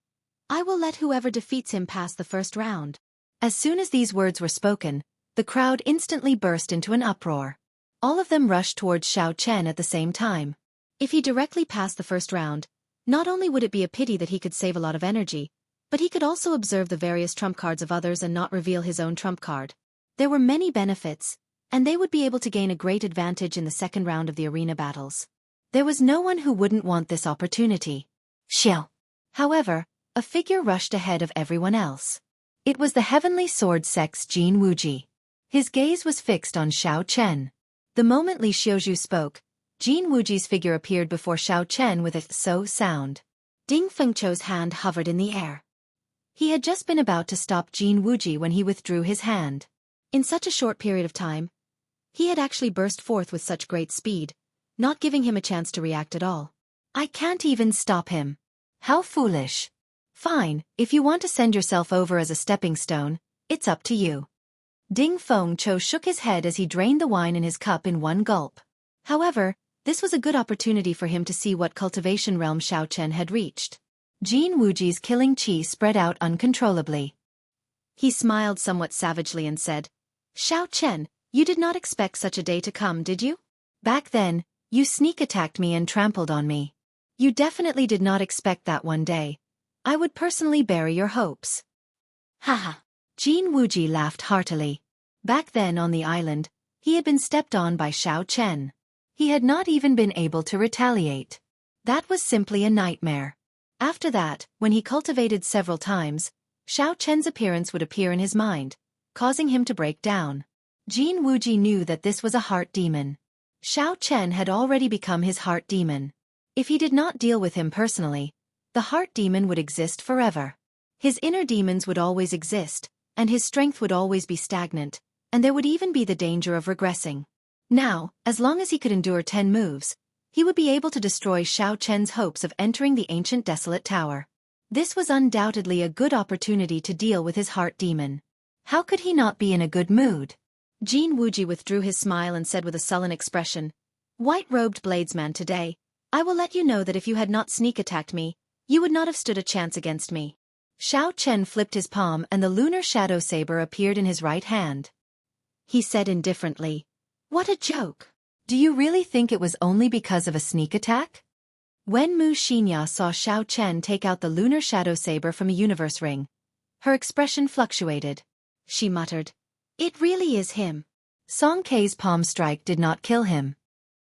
"I will let whoever defeats him pass the first round." As soon as these words were spoken, the crowd instantly burst into an uproar. All of them rushed towards Xiao Chen at the same time. If he directly passed the first round, not only would it be a pity that he could save a lot of energy, but he could also observe the various trump cards of others and not reveal his own trump card. There were many benefits, and they would be able to gain a great advantage in the second round of the arena battles. There was no one who wouldn't want this opportunity. Xiao. However, a figure rushed ahead of everyone else. It was the Heavenly Sword Sect's Jin Wuji. His gaze was fixed on Xiao Chen. The moment Li Xiuzhu spoke, Jin Wuji's figure appeared before Xiao Chen with a "so" sound. Ding Fengchou's hand hovered in the air. He had just been about to stop Jin Wuji when he withdrew his hand. In such a short period of time, he had actually burst forth with such great speed, not giving him a chance to react at all. "I can't even stop him. How foolish. Fine, if you want to send yourself over as a stepping stone, it's up to you." Ding Fengchou shook his head as he drained the wine in his cup in one gulp. However, this was a good opportunity for him to see what cultivation realm Xiao Chen had reached. Jin Wuji's killing qi spread out uncontrollably. He smiled somewhat savagely and said, "Xiao Chen, you did not expect such a day to come, did you? Back then, you sneak attacked me and trampled on me. You definitely did not expect that one day I would personally bury your hopes." Haha. Jin Wuji laughed heartily. Back then on the island, he had been stepped on by Xiao Chen. He had not even been able to retaliate. That was simply a nightmare. After that, when he cultivated several times, Xiao Chen's appearance would appear in his mind, causing him to break down. Jin Wuji knew that this was a heart demon. Xiao Chen had already become his heart demon. If he did not deal with him personally, the heart demon would exist forever. His inner demons would always exist, and his strength would always be stagnant, and there would even be the danger of regressing. Now, as long as he could endure 10 moves, he would be able to destroy Xiao Chen's hopes of entering the ancient desolate tower. This was undoubtedly a good opportunity to deal with his heart demon. How could he not be in a good mood? Jianghu withdrew his smile and said with a sullen expression, "White-robed bladesman today, I will let you know that if you had not sneak attacked me, you would not have stood a chance against me." Xiao Chen flipped his palm and the lunar shadow saber appeared in his right hand. He said indifferently, "What a joke! Do you really think it was only because of a sneak attack?" When Xianxia saw Xiao Chen take out the lunar shadow saber from a universe ring, her expression fluctuated. She muttered, "It really is him." Song Kei's palm strike did not kill him.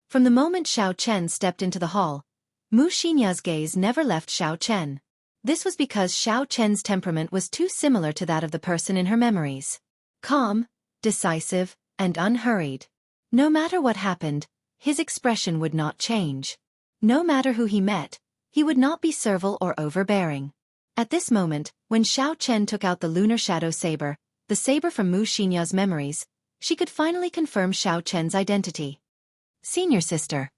From the moment Xiao Chen stepped into the hall, Xianxia's gaze never left Xiao Chen. This was because Xiao Chen's temperament was too similar to that of the person in her memories. Calm, decisive, and unhurried. No matter what happened, his expression would not change. No matter who he met, he would not be servile or overbearing. At this moment, when Xiao Chen took out the lunar shadow saber, the saber from Xianxia's memories, she could finally confirm Xiao Chen's identity. "Senior sister,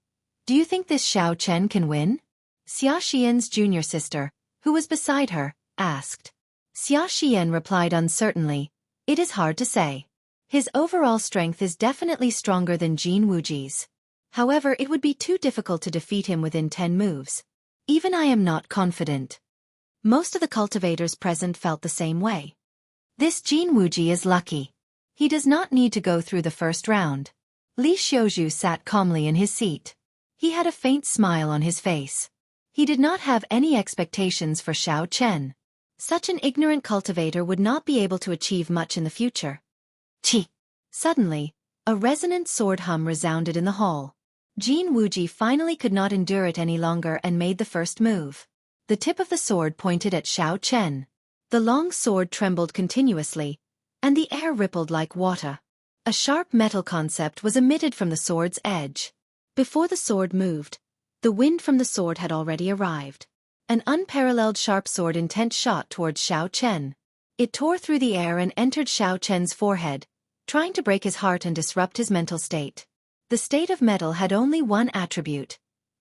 do you think this Xiao Chen can win?" Xiaxian's junior sister, who was beside her, asked. Xiaxian replied uncertainly, "It is hard to say. His overall strength is definitely stronger than Jianghu's. However, it would be too difficult to defeat him within 10 moves. Even I am not confident." Most of the cultivators present felt the same way. This Jianghu is lucky. He does not need to go through the first round. Li Xiuzhu sat calmly in his seat. He had a faint smile on his face. He did not have any expectations for Xiao Chen. Such an ignorant cultivator would not be able to achieve much in the future. Chi! Suddenly, a resonant sword hum resounded in the hall. Jianghu finally could not endure it any longer and made the first move. The tip of the sword pointed at Xiao Chen. The long sword trembled continuously, and the air rippled like water. A sharp metal concept was emitted from the sword's edge. Before the sword moved, the wind from the sword had already arrived. An unparalleled sharp sword intent shot towards Xiao Chen. It tore through the air and entered Xiao Chen's forehead, trying to break his heart and disrupt his mental state. The state of metal had only one attribute: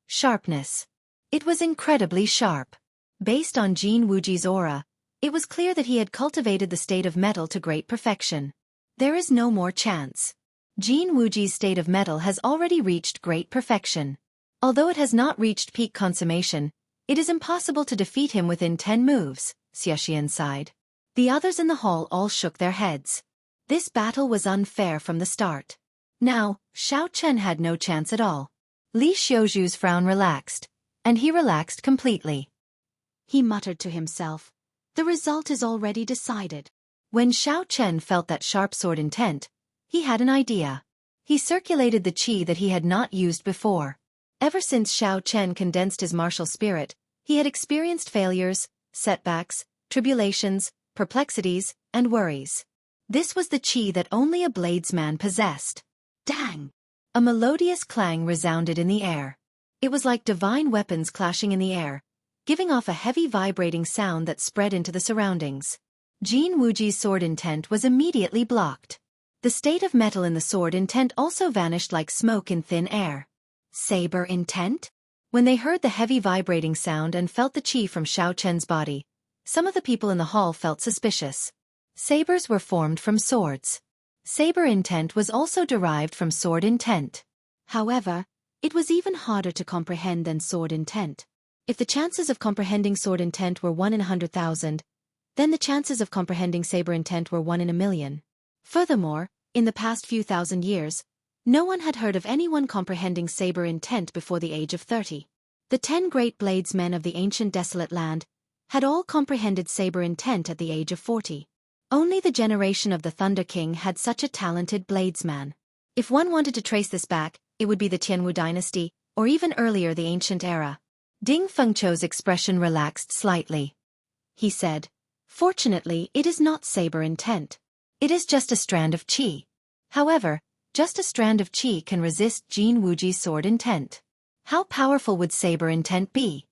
sharpness. It was incredibly sharp. Based on Jianghu's aura, it was clear that he had cultivated the state of metal to great perfection. There is no more chance. Jianghu's state of metal has already reached great perfection. Although it has not reached peak consummation, it is impossible to defeat him within 10 moves, Xiaxian sighed. The others in the hall all shook their heads. This battle was unfair from the start. Now, Xiao Chen had no chance at all. Li Xiuzhu's frown relaxed, and he relaxed completely. He muttered to himself, "The result is already decided." When Xiao Chen felt that sharp sword intent, he had an idea. He circulated the qi that he had not used before. Ever since Xiao Chen condensed his martial spirit, he had experienced failures, setbacks, tribulations, perplexities, and worries. This was the qi that only a bladesman possessed. Dang! A melodious clang resounded in the air. It was like divine weapons clashing in the air, giving off a heavy vibrating sound that spread into the surroundings. Jianghu's sword intent was immediately blocked. The state of metal in the sword intent also vanished like smoke in thin air. Saber intent? When they heard the heavy vibrating sound and felt the qi from Xiao Chen's body, some of the people in the hall felt suspicious. Sabers were formed from swords. Saber intent was also derived from sword intent. However, it was even harder to comprehend than sword intent. If the chances of comprehending sword intent were 1 in 100,000, then the chances of comprehending saber intent were 1 in a million. Furthermore, in the past few thousand years, no one had heard of anyone comprehending saber intent before the age of 30. The 10 great bladesmen of the ancient desolate land had all comprehended saber intent at the age of 40. Only the generation of the Thunder King had such a talented bladesman. If one wanted to trace this back, it would be the Tianwu dynasty, or even earlier the ancient era. Ding Fengqiu's expression relaxed slightly. He said, "Fortunately, it is not saber intent. It is just a strand of qi." However, Just a strand of qi can resist Jin Wuji's sword intent. How powerful would saber intent be?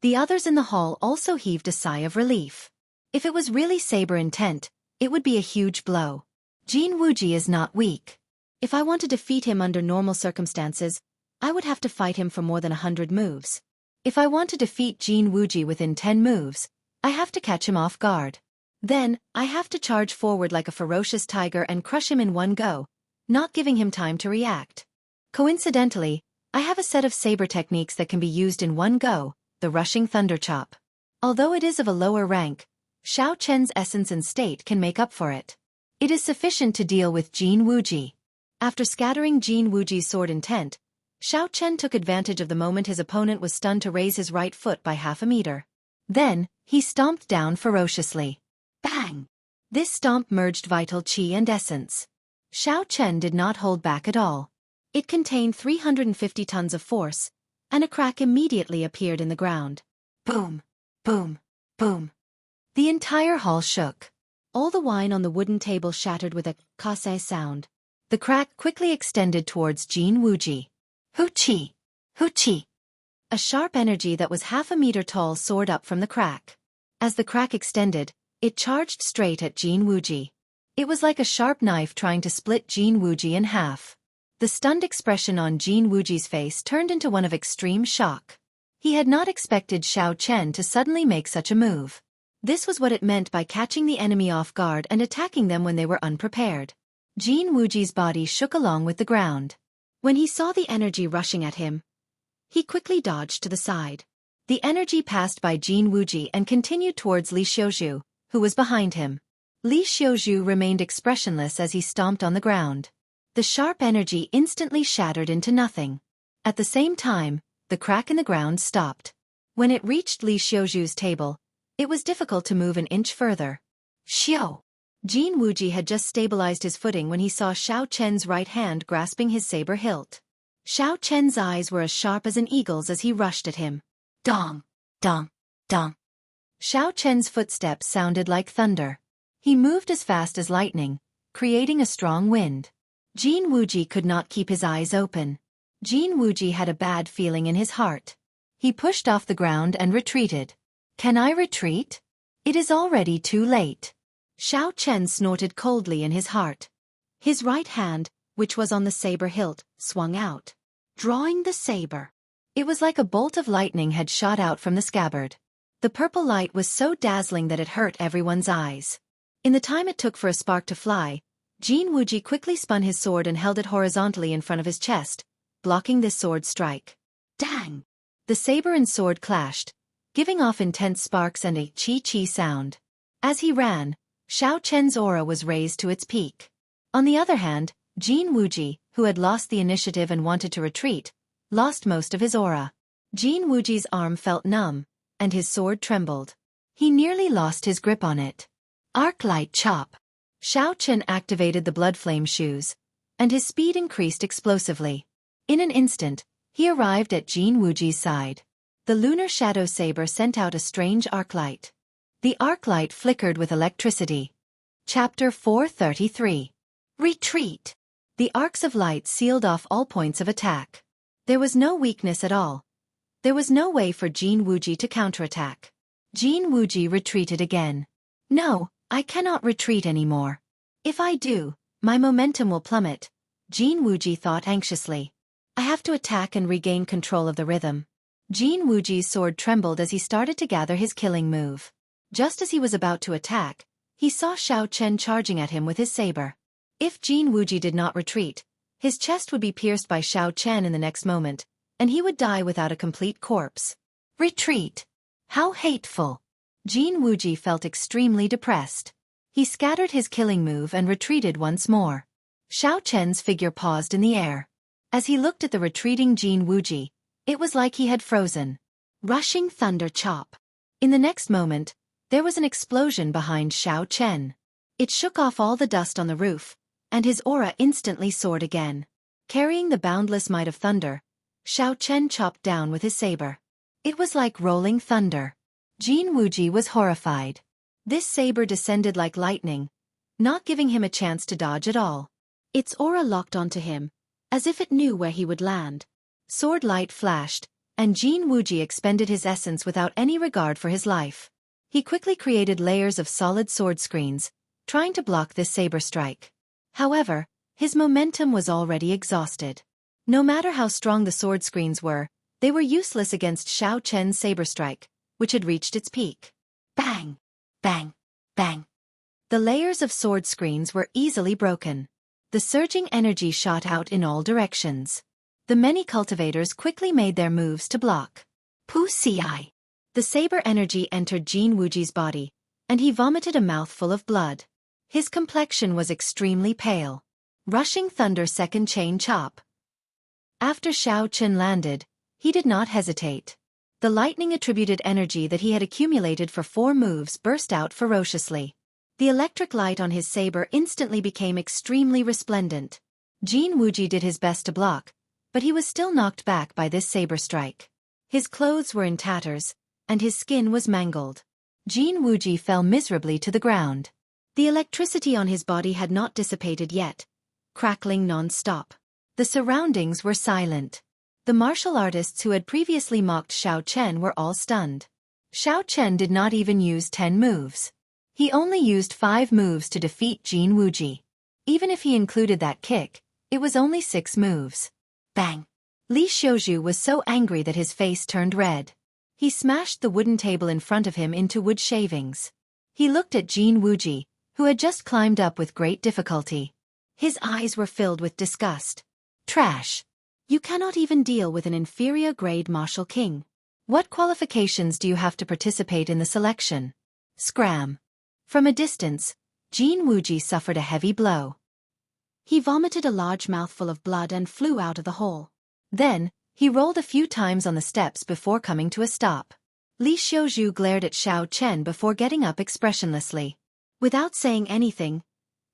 The others in the hall also heaved a sigh of relief. If it was really saber intent, it would be a huge blow. Jin Wuji is not weak. If I want to defeat him under normal circumstances, I would have to fight him for more than 100 moves. If I want to defeat Jin Wuji within 10 moves, I have to catch him off guard. Then, I have to charge forward like a ferocious tiger and crush him in one go, not giving him time to react. Coincidentally, I have a set of saber techniques that can be used in one go, the rushing thunder chop. Although it is of a lower rank, Xiao Chen's essence and state can make up for it. It is sufficient to deal with Jin Wuji. After scattering Jin Wuji's sword intent, Xiao Chen took advantage of the moment his opponent was stunned to raise his right foot by half a meter. Then, he stomped down ferociously. Bang! This stomp merged vital qi and essence. Xiao Chen did not hold back at all. It contained 350 tons of force, and a crack immediately appeared in the ground. Boom! Boom! Boom! The entire hall shook. All the wine on the wooden table shattered with a kase sound. The crack quickly extended towards Jin Wuji. Hu-chi! Hu-chi! A sharp energy that was half a meter tall soared up from the crack. As the crack extended, it charged straight at Jin Wuji. It was like a sharp knife trying to split Jin Wuji in half. The stunned expression on Jin Wuji's face turned into one of extreme shock. He had not expected Xiao Chen to suddenly make such a move. This was what it meant by catching the enemy off guard and attacking them when they were unprepared. Jin Wuji's body shook along with the ground. When he saw the energy rushing at him, he quickly dodged to the side. The energy passed by Jin Wuji and continued towards Li Xiuzhu, who was behind him. Li Xiuzhu remained expressionless as he stomped on the ground. The sharp energy instantly shattered into nothing. At the same time, the crack in the ground stopped. When it reached Li Xiuzhu's table, it was difficult to move an inch further. Xiao! Jin Wuji had just stabilized his footing when he saw Xiao Chen's right hand grasping his saber hilt. Xiao Chen's eyes were as sharp as an eagle's as he rushed at him. Dong! Dong! Dong! Xiao Chen's footsteps sounded like thunder. He moved as fast as lightning, creating a strong wind. Jin Wuji could not keep his eyes open. Jin Wuji had a bad feeling in his heart. He pushed off the ground and retreated. Can I retreat? It is already too late. Xiao Chen snorted coldly in his heart. His right hand, which was on the saber hilt, swung out, drawing the saber. It was like a bolt of lightning had shot out from the scabbard. The purple light was so dazzling that it hurt everyone's eyes. In the time it took for a spark to fly, Jin Wuji quickly spun his sword and held it horizontally in front of his chest, blocking this sword strike. Dang! The saber and sword clashed, giving off intense sparks and a chi-chi sound. As he ran, Xiao Chen's aura was raised to its peak. On the other hand, Jin Wuji, who had lost the initiative and wanted to retreat, lost most of his aura. Jin Wuji's arm felt numb, and his sword trembled. He nearly lost his grip on it. Arc Light Chop. Xiao Chen activated the blood flame shoes, and his speed increased explosively. In an instant, he arrived at Jin Wuji's side. The lunar shadow saber sent out a strange arc light. The arc light flickered with electricity. Chapter 433. Retreat. The arcs of light sealed off all points of attack. There was no weakness at all. There was no way for Jin Wuji to counterattack. Jin Wuji retreated again. No, I cannot retreat anymore. If I do, my momentum will plummet, Jin Wuji thought anxiously. I have to attack and regain control of the rhythm. Jin Wuji's sword trembled as he started to gather his killing move. Just as he was about to attack, he saw Xiao Chen charging at him with his saber. If Jin Wuji did not retreat, his chest would be pierced by Xiao Chen in the next moment, and he would die without a complete corpse. Retreat! How hateful! Jin Wuji felt extremely depressed. He scattered his killing move and retreated once more. Xiao Chen's figure paused in the air. As he looked at the retreating Jin Wuji, it was like he had frozen. Rushing thunder chop. In the next moment, there was an explosion behind Xiao Chen. It shook off all the dust on the roof, and his aura instantly soared again. Carrying the boundless might of thunder, Xiao Chen chopped down with his saber. It was like rolling thunder. Jin Wuji was horrified. This saber descended like lightning, not giving him a chance to dodge at all. Its aura locked onto him, as if it knew where he would land. Sword light flashed, and Jianghu expended his essence without any regard for his life. He quickly created layers of solid sword screens, trying to block this saber strike. However, his momentum was already exhausted. No matter how strong the sword screens were, they were useless against Xiao Chen's saber strike, which had reached its peak. Bang! Bang! Bang! The layers of sword screens were easily broken. The surging energy shot out in all directions. The many cultivators quickly made their moves to block. Wuxia! The saber energy entered Jianghu's body, and he vomited a mouthful of blood. His complexion was extremely pale. Rushing thunder second chain chop. After Xiao Chen landed, he did not hesitate. The lightning-attributed energy that he had accumulated for 4 moves burst out ferociously. The electric light on his saber instantly became extremely resplendent. Jianghu did his best to block, but he was still knocked back by this saber strike. His clothes were in tatters, and his skin was mangled. Jianghu fell miserably to the ground. The electricity on his body had not dissipated yet, crackling non-stop. The surroundings were silent. The martial artists who had previously mocked Xiao Chen were all stunned. Xiao Chen did not even use 10 moves. He only used 5 moves to defeat Jianghu. Even if he included that kick, it was only 6 moves. Bang! Li Xiuzhu was so angry that his face turned red. He smashed the wooden table in front of him into wood shavings. He looked at Jianghu, who had just climbed up with great difficulty. His eyes were filled with disgust. Trash! You cannot even deal with an inferior grade martial king. What qualifications do you have to participate in the selection? Scram! From a distance, Jianghu suffered a heavy blow. He vomited a large mouthful of blood and flew out of the hole. Then, he rolled a few times on the steps before coming to a stop. Li Xiuzhu glared at Xiao Chen before getting up expressionlessly. Without saying anything,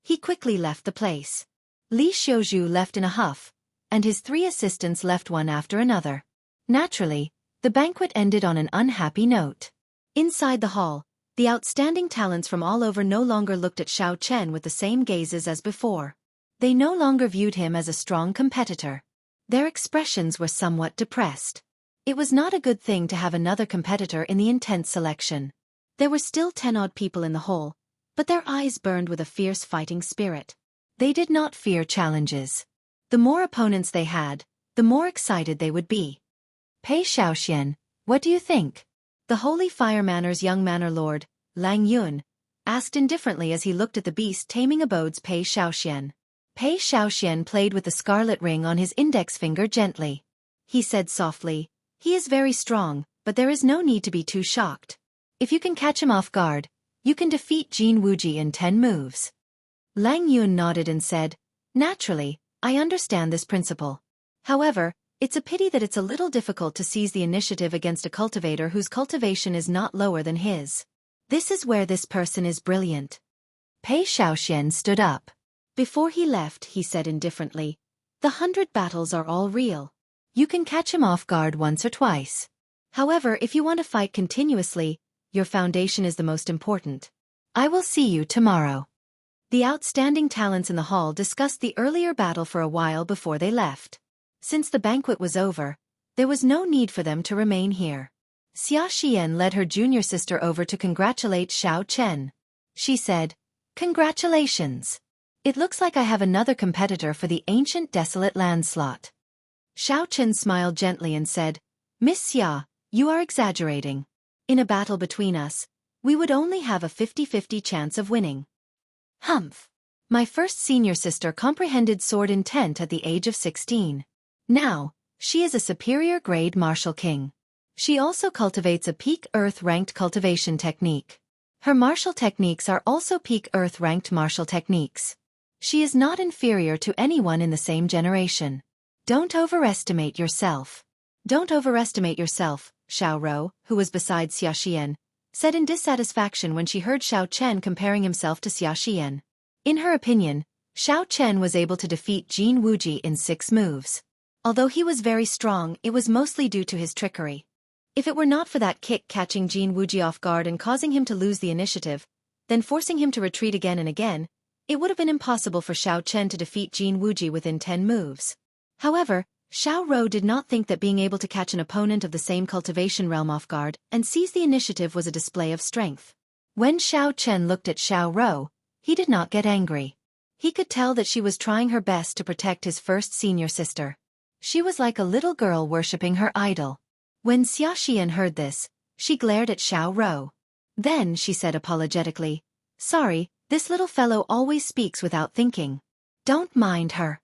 he quickly left the place. Li Xiuzhu left in a huff, and his 3 assistants left one after another. Naturally, the banquet ended on an unhappy note. Inside the hall, the outstanding talents from all over no longer looked at Xiao Chen with the same gazes as before. They no longer viewed him as a strong competitor. Their expressions were somewhat depressed. It was not a good thing to have another competitor in the intense selection. There were still 10-odd people in the hall, but their eyes burned with a fierce fighting spirit. They did not fear challenges. The more opponents they had, the more excited they would be. Pei Shaoxian, what do you think? The Holy Fire Manor's young manor lord, Lang Yun, asked indifferently as he looked at the beast-taming abode's Pei Shaoxian. Pei Shaoxian played with the scarlet ring on his index finger gently. He said softly, "He is very strong, but there is no need to be too shocked. If you can catch him off guard, you can defeat Jianghu in 10 moves." Lang Yun nodded and said, "Naturally, I understand this principle. However, it's a pity that it's a little difficult to seize the initiative against a cultivator whose cultivation is not lower than his. This is where this person is brilliant." Pei Shaoxian stood up. Before he left, he said indifferently, "The 100 battles are all real. You can catch him off guard once or twice. However, if you want to fight continuously, your foundation is the most important. I will see you tomorrow." The outstanding talents in the hall discussed the earlier battle for a while before they left. Since the banquet was over, there was no need for them to remain here. Xiaxian led her junior sister over to congratulate Xiao Chen. She said, "Congratulations. It looks like I have another competitor for the ancient desolate land slot." Xiao Chen smiled gently and said, "Miss Xia, you are exaggerating. In a battle between us, we would only have a 50-50 chance of winning." Humph. My first senior sister comprehended sword intent at the age of 16. Now, she is a superior grade martial king. She also cultivates a peak earth-ranked cultivation technique. Her martial techniques are also peak earth-ranked martial techniques. She is not inferior to anyone in the same generation. Don't overestimate yourself. Don't overestimate yourself, Xiao Rou, who was beside Xiaxian, said in dissatisfaction when she heard Xiao Chen comparing himself to Xiaxian. In her opinion, Xiao Chen was able to defeat Jianghu in 6 moves. Although he was very strong, it was mostly due to his trickery. If it were not for that kick catching Jianghu off guard and causing him to lose the initiative, then forcing him to retreat again and again, It would have been impossible for Xiao Chen to defeat Jin Wuji within 10 moves. However, Xiao Rou did not think that being able to catch an opponent of the same cultivation realm off guard and seize the initiative was a display of strength. When Xiao Chen looked at Xiao Rou, he did not get angry. He could tell that she was trying her best to protect his first senior sister. She was like a little girl worshipping her idol. When Xiaxian heard this, she glared at Xiao Rou. Then she said apologetically, "Sorry, this little fellow always speaks without thinking. Don't mind her."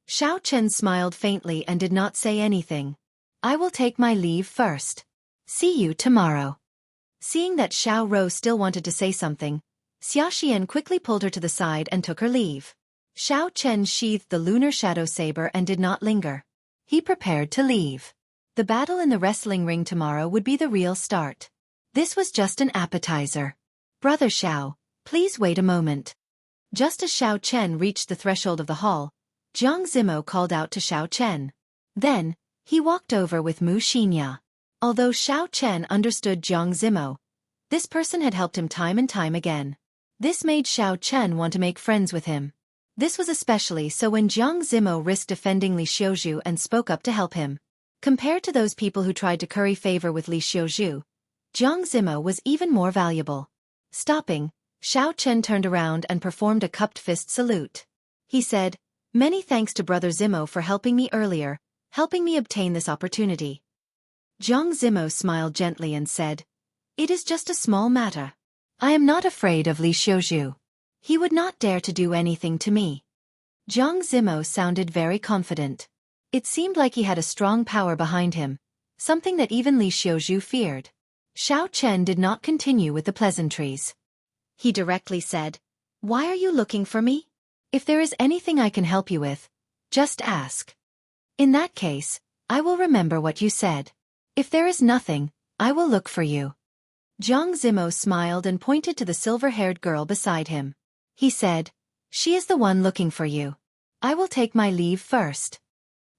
Xiao Chen smiled faintly and did not say anything. "I will take my leave first. See you tomorrow." Seeing that Xiao Rou still wanted to say something, Xiaxian quickly pulled her to the side and took her leave. Xiao Chen sheathed the lunar shadow saber and did not linger. He prepared to leave. The battle in the wrestling ring tomorrow would be the real start. This was just an appetizer. "Brother Xiao, please wait a moment." Just as Xiao Chen reached the threshold of the hall, Jianghu called out to Xiao Chen. Then, he walked over with Wuxia. Although Xiao Chen understood Jianghu, this person had helped him time and time again. This made Xiao Chen want to make friends with him. This was especially so when Jianghu risked defending Li Xiuzhu and spoke up to help him. Compared to those people who tried to curry favor with Li Xiuzhu, Jianghu was even more valuable. Stopping, Xiao Chen turned around and performed a cupped fist salute. He said, "Many thanks to Brother Zimo for helping me earlier, helping me obtain this opportunity." Jianghu smiled gently and said, "It is just a small matter. I am not afraid of Li Xiuzhu. He would not dare to do anything to me." Jianghu sounded very confident. It seemed like he had a strong power behind him, something that even Li Xiuzhu feared. Xiao Chen did not continue with the pleasantries. He directly said, "Why are you looking for me? If there is anything I can help you with, just ask. In that case, I will remember what you said. If there is nothing, I will look for you." Jianghu smiled and pointed to the silver-haired girl beside him. He said, "She is the one looking for you. I will take my leave first."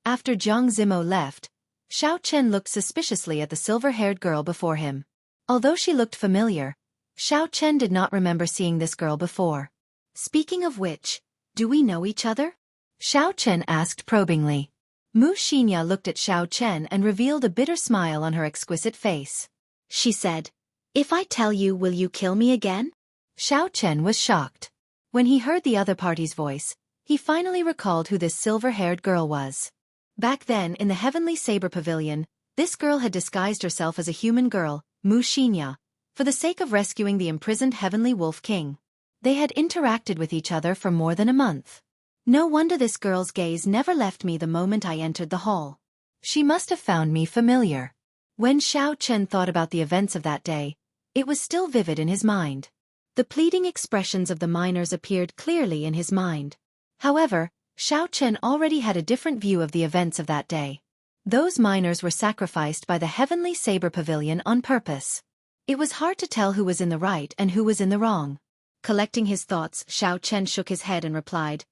After Jianghu left, Xiao Chen looked suspiciously at the silver-haired girl before him. Although she looked familiar, Xiao Chen did not remember seeing this girl before. "Speaking of which, do we know each other?" Xiao Chen asked probingly. Wuxia looked at Xiao Chen and revealed a bitter smile on her exquisite face. She said, "If I tell you, will you kill me again?" Xiao Chen was shocked. When he heard the other party's voice, he finally recalled who this silver-haired girl was. Back then in the Heavenly Saber Pavilion, this girl had disguised herself as a human girl, Wuxia, for the sake of rescuing the imprisoned Heavenly Wolf King. They had interacted with each other for more than a month. No wonder this girl's gaze never left me the moment I entered the hall. She must have found me familiar. When Xiao Chen thought about the events of that day, it was still vivid in his mind. The pleading expressions of the miners appeared clearly in his mind. However, Xiao Chen already had a different view of the events of that day. Those miners were sacrificed by the Heavenly Saber Pavilion on purpose. It was hard to tell who was in the right and who was in the wrong. Collecting his thoughts, Xiao Chen shook his head and replied,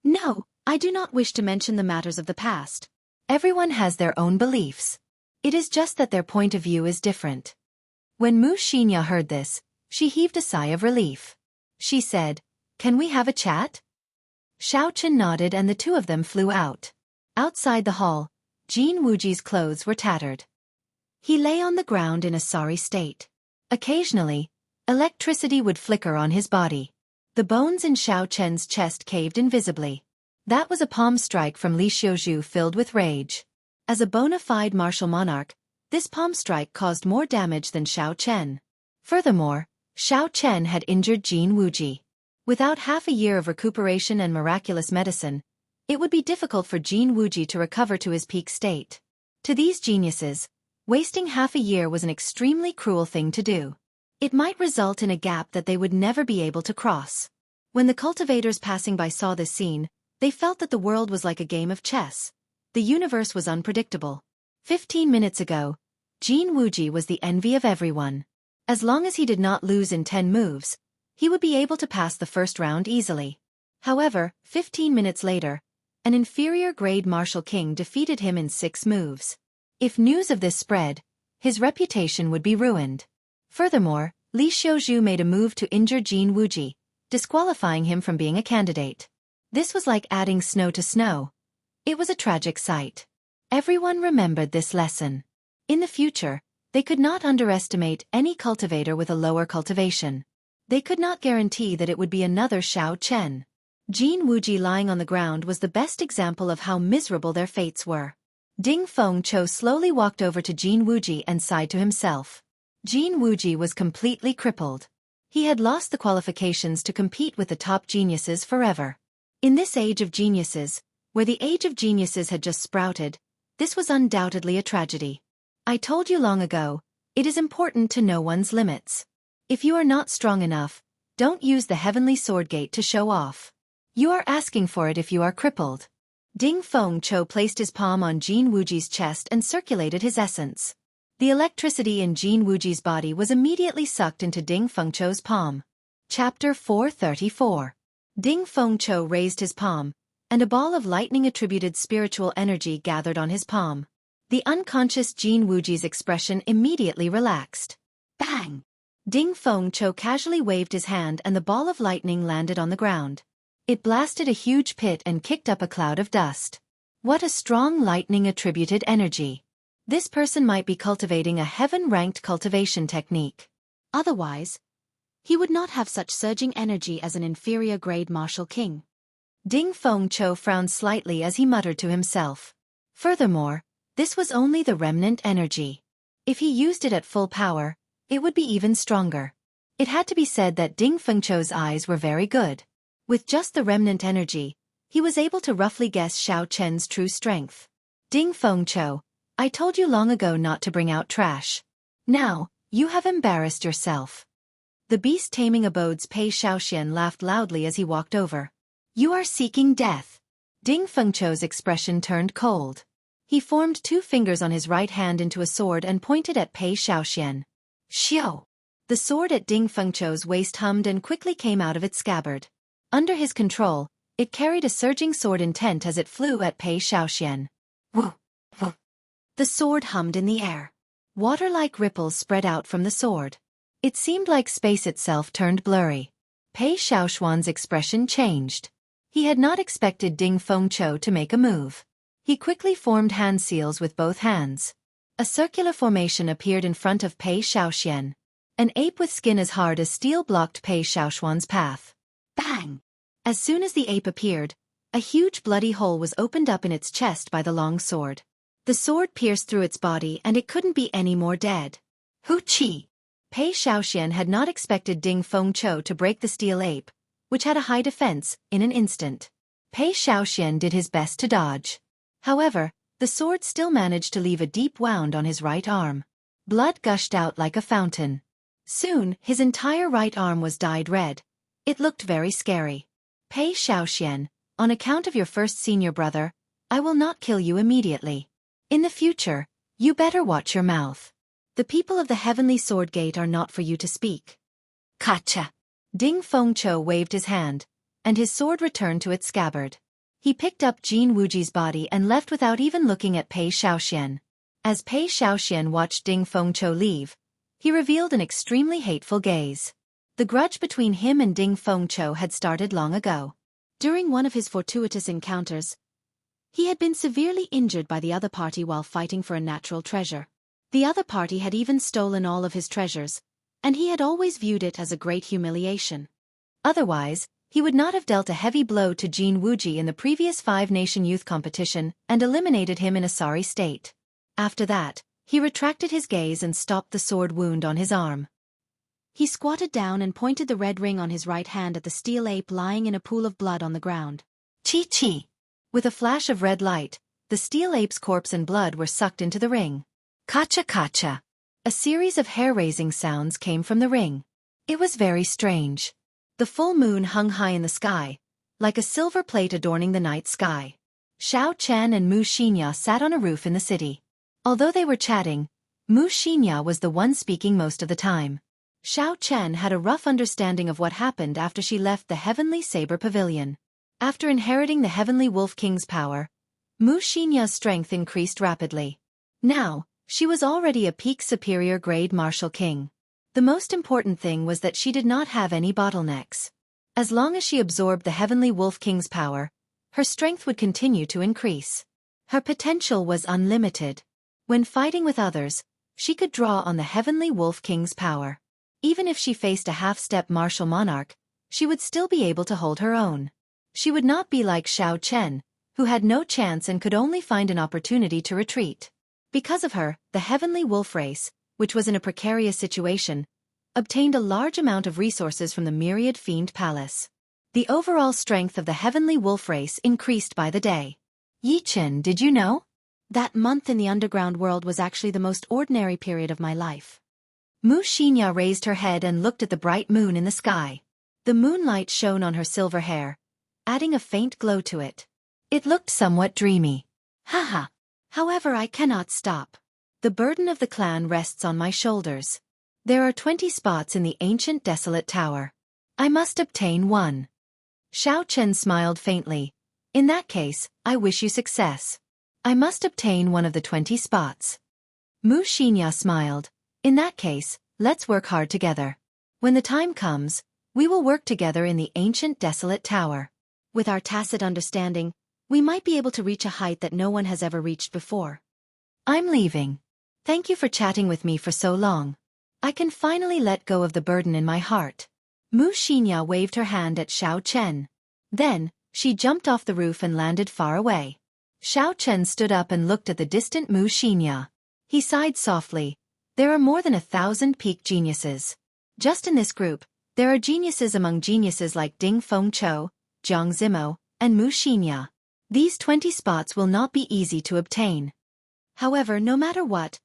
"No, I do not wish to mention the matters of the past. Everyone has their own beliefs. It is just that their point of view is different." When Wuxia heard this, she heaved a sigh of relief. She said, "Can we have a chat?" Xiao Chen nodded and the two of them flew out. Outside the hall, Jin Wuji's clothes were tattered. He lay on the ground in a sorry state. Occasionally, electricity would flicker on his body. The bones in Xiao Chen's chest caved invisibly. That was a palm strike from Li Xiuzhu filled with rage. As a bona fide martial monarch, this palm strike caused more damage than Xiao Chen. Furthermore, Xiao Chen had injured Jin Wuji. Without half a year of recuperation and miraculous medicine, it would be difficult for Jin Wuji to recover to his peak state. To these geniuses, wasting half a year was an extremely cruel thing to do. It might result in a gap that they would never be able to cross. When the cultivators passing by saw this scene, they felt that the world was like a game of chess. The universe was unpredictable. 15 minutes ago, Jin Wuji was the envy of everyone. As long as he did not lose in 10 moves, he would be able to pass the first round easily. However, 15 minutes later, an inferior-grade martial king defeated him in 6 moves. If news of this spread, his reputation would be ruined. Furthermore, Li Xiuzhu made a move to injure Jin Wuji, disqualifying him from being a candidate. This was like adding snow to snow. It was a tragic sight. Everyone remembered this lesson. In the future, they could not underestimate any cultivator with a lower cultivation. They could not guarantee that it would be another Xiao Chen. Jianghu lying on the ground was the best example of how miserable their fates were. Ding Fengqiu slowly walked over to Jianghu and sighed to himself. Jianghu was completely crippled. He had lost the qualifications to compete with the top geniuses forever. In this age of geniuses, where the age of geniuses had just sprouted, this was undoubtedly a tragedy. I told you long ago, it is important to know one's limits. If you are not strong enough, don't use the heavenly sword gate to show off. You are asking for it if you are crippled. Ding Fengqiu placed his palm on Jianghu's chest and circulated his essence. The electricity in Jianghu's body was immediately sucked into Ding Fengqiu's palm. Chapter 434. Ding Fengqiu raised his palm, and a ball of lightning-attributed spiritual energy gathered on his palm. The unconscious Jianghu's expression immediately relaxed. Bang! Ding Fengqiu casually waved his hand and the ball of lightning landed on the ground. It blasted a huge pit and kicked up a cloud of dust. What a strong lightning-attributed energy. This person might be cultivating a heaven-ranked cultivation technique. Otherwise, he would not have such surging energy as an inferior-grade martial king. Ding Fengqiu frowned slightly as he muttered to himself. Furthermore, this was only the remnant energy. If he used it at full power, it would be even stronger. It had to be said that Ding Fengqiu's eyes were very good. With just the remnant energy, he was able to roughly guess Xiao Chen's true strength. Ding Fengqiu, I told you long ago not to bring out trash. Now, you have embarrassed yourself. The beast-taming abode's Pei Xiaoxian laughed loudly as he walked over. You are seeking death. Ding Fengqiu's expression turned cold. He formed 2 fingers on his right hand into a sword and pointed at Pei Xiaoxian. Xiao! The sword at Ding Fengqiu's waist hummed and quickly came out of its scabbard. Under his control, it carried a surging sword intent as it flew at Pei Xiaoxian. Woo! Woo! The sword hummed in the air. Water-like ripples spread out from the sword. It seemed like space itself turned blurry. Pei Xiaoxian's expression changed. He had not expected Ding Fengqiu to make a move. He quickly formed hand seals with both hands. A circular formation appeared in front of Pei Xiaoxian. An ape with skin as hard as steel blocked Pei Xiaoxian's path. Bang! As soon as the ape appeared, a huge bloody hole was opened up in its chest by the long sword. The sword pierced through its body and it couldn't be any more dead. Hu Qi! Pei Xiaoxian had not expected Ding Fengqiu to break the steel ape, which had a high defense, in an instant. Pei Xiaoxian did his best to dodge. However, the sword still managed to leave a deep wound on his right arm. Blood gushed out like a fountain. Soon, his entire right arm was dyed red. It looked very scary. Pei Xiaoxian, on account of your first senior brother, I will not kill you immediately. In the future, you better watch your mouth. The people of the Heavenly Sword Gate are not for you to speak. Kacha! Ding Fengqiu waved his hand, and his sword returned to its scabbard. He picked up Jianghu's body and left without even looking at Pei Xiaoxian. As Pei Xiaoxian watched Ding Fengqiu leave, he revealed an extremely hateful gaze. The grudge between him and Ding Fengqiu had started long ago. During one of his fortuitous encounters, he had been severely injured by the other party while fighting for a natural treasure. The other party had even stolen all of his treasures, and he had always viewed it as a great humiliation. Otherwise, he would not have dealt a heavy blow to Jianghu in the previous 5-nation youth competition and eliminated him in a sorry state. After that, he retracted his gaze and stopped the sword wound on his arm. He squatted down and pointed the red ring on his right hand at the steel ape lying in a pool of blood on the ground. Chi-chi! With a flash of red light, the steel ape's corpse and blood were sucked into the ring. Kacha-kacha! A series of hair-raising sounds came from the ring. It was very strange. The full moon hung high in the sky, like a silver plate adorning the night sky. Xiao Chen and Xianxia sat on a roof in the city. Although they were chatting, Xianxia was the one speaking most of the time. Xiao Chen had a rough understanding of what happened after she left the Heavenly Saber Pavilion. After inheriting the Heavenly Wolf King's power, Xianxia's strength increased rapidly. Now, she was already a peak superior grade martial king. The most important thing was that she did not have any bottlenecks. As long as she absorbed the Heavenly Wolf King's power, her strength would continue to increase. Her potential was unlimited. When fighting with others, she could draw on the Heavenly Wolf King's power. Even if she faced a half-step martial monarch, she would still be able to hold her own. She would not be like Xiao Chen, who had no chance and could only find an opportunity to retreat. Because of her, the Heavenly Wolf race, which was in a precarious situation, obtained a large amount of resources from the Myriad Fiend Palace. The overall strength of the Heavenly Wolf race increased by the day. Yi Chen, did you know? That month in the underground world was actually the most ordinary period of my life. Xianxia raised her head and looked at the bright moon in the sky. The moonlight shone on her silver hair, adding a faint glow to it. It looked somewhat dreamy. Haha. However, I cannot stop. The burden of the clan rests on my shoulders. There are 20 spots in the ancient desolate tower. I must obtain one. Xiao Chen smiled faintly. In that case, I wish you success. I must obtain one of the 20 spots. Xianxia smiled. In that case, let's work hard together. When the time comes, we will work together in the ancient desolate tower. With our tacit understanding, we might be able to reach a height that no one has ever reached before. I'm leaving. Thank you for chatting with me for so long. I can finally let go of the burden in my heart. Xianxia waved her hand at Xiao Chen. Then, she jumped off the roof and landed far away. Xiao Chen stood up and looked at the distant Xianxia. He sighed softly. There are more than 1,000 peak geniuses. Just in this group, there are geniuses among geniuses like Ding Fengqiu, Jiang Zimo, and Xianxia. These 20 spots will not be easy to obtain. However, no matter what,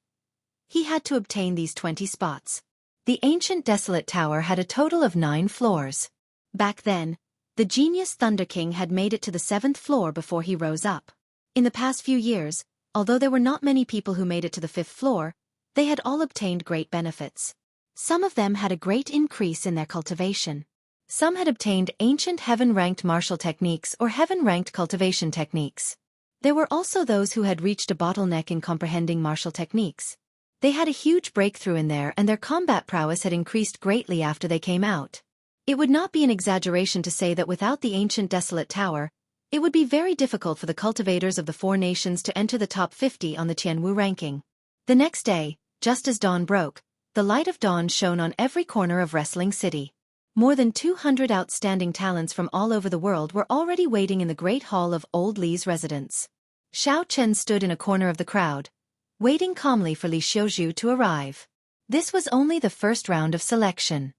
he had to obtain these 20 spots. The ancient desolate tower had a total of 9 floors. Back then, the genius Thunder King had made it to the 7th floor before he rose up. In the past few years, although there were not many people who made it to the 5th floor, they had all obtained great benefits. Some of them had a great increase in their cultivation. Some had obtained ancient heaven-ranked martial techniques or heaven-ranked cultivation techniques. There were also those who had reached a bottleneck in comprehending martial techniques. They had a huge breakthrough in there and their combat prowess had increased greatly after they came out. It would not be an exaggeration to say that without the ancient desolate tower, it would be very difficult for the cultivators of the 4 nations to enter the top 50 on the Jianghu ranking. The next day, just as dawn broke, the light of dawn shone on every corner of Wrestling City. More than 200 outstanding talents from all over the world were already waiting in the great hall of Old Li's residence. Xiao Chen stood in a corner of the crowd, waiting calmly for Li Xiuzhu to arrive. This was only the first round of selection.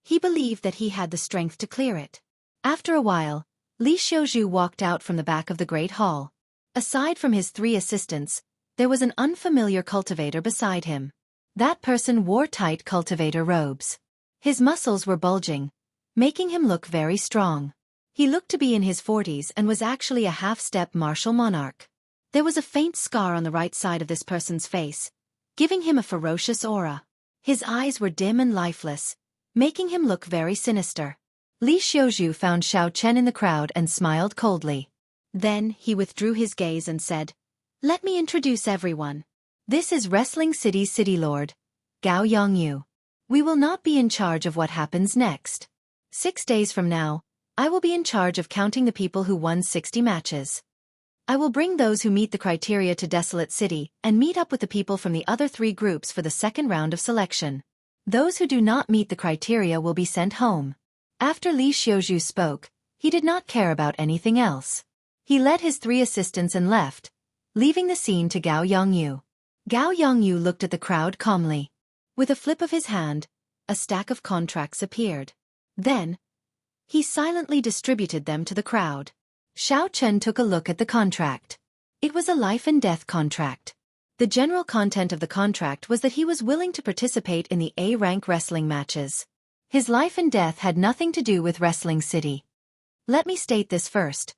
He believed that he had the strength to clear it. After a while, Li Xiuzhu walked out from the back of the great hall. Aside from his 3 assistants, there was an unfamiliar cultivator beside him. That person wore tight cultivator robes. His muscles were bulging, making him look very strong. He looked to be in his 40s and was actually a half-step martial monarch. There was a faint scar on the right side of this person's face, giving him a ferocious aura. His eyes were dim and lifeless, making him look very sinister. Li Xiuzhu found Xiao Chen in the crowd and smiled coldly. Then, he withdrew his gaze and said, "Let me introduce everyone. This is Wrestling City's City Lord, Gao Yongyu. We will not be in charge of what happens next. 6 days from now, I will be in charge of counting the people who won 60 matches. I will bring those who meet the criteria to Desolate City and meet up with the people from the other 3 groups for the second round of selection. Those who do not meet the criteria will be sent home." After Li Xiuzhu spoke, he did not care about anything else. He led his 3 assistants and left, leaving the scene to Gao Yongyu. Gao Yongyu looked at the crowd calmly. With a flip of his hand, a stack of contracts appeared. Then, he silently distributed them to the crowd. Xiao Chen took a look at the contract. It was a life-and-death contract. The general content of the contract was that he was willing to participate in the A-rank wrestling matches. His life and death had nothing to do with Wrestling City. Let me state this first.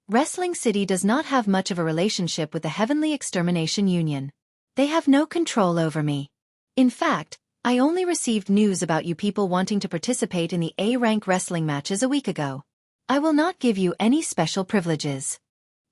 Wrestling City does not have much of a relationship with the Heavenly Extermination Union. They have no control over me. In fact, I only received news about you people wanting to participate in the A-rank wrestling matches a week ago. I will not give you any special privileges.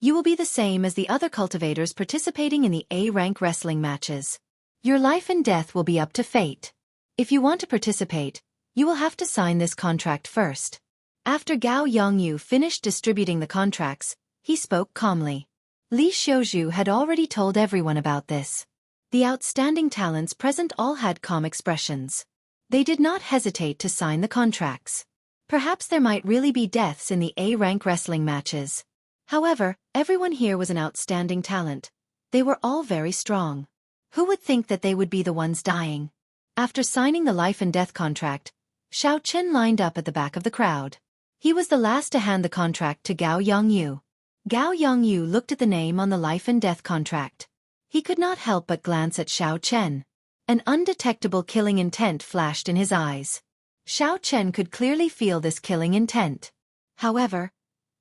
You will be the same as the other cultivators participating in the A-rank wrestling matches. Your life and death will be up to fate. If you want to participate, you will have to sign this contract first. After Gao Yongyu finished distributing the contracts, he spoke calmly. Li Xiuzhu had already told everyone about this. The outstanding talents present all had calm expressions. They did not hesitate to sign the contracts. Perhaps there might really be deaths in the A-rank wrestling matches. However, everyone here was an outstanding talent. They were all very strong. Who would think that they would be the ones dying? After signing the life and death contract, Xiao Chen lined up at the back of the crowd. He was the last to hand the contract to Gao Yongyu. Gao Yongyu looked at the name on the life and death contract. He could not help but glance at Xiao Chen. An undetectable killing intent flashed in his eyes. Xiao Chen could clearly feel this killing intent. However,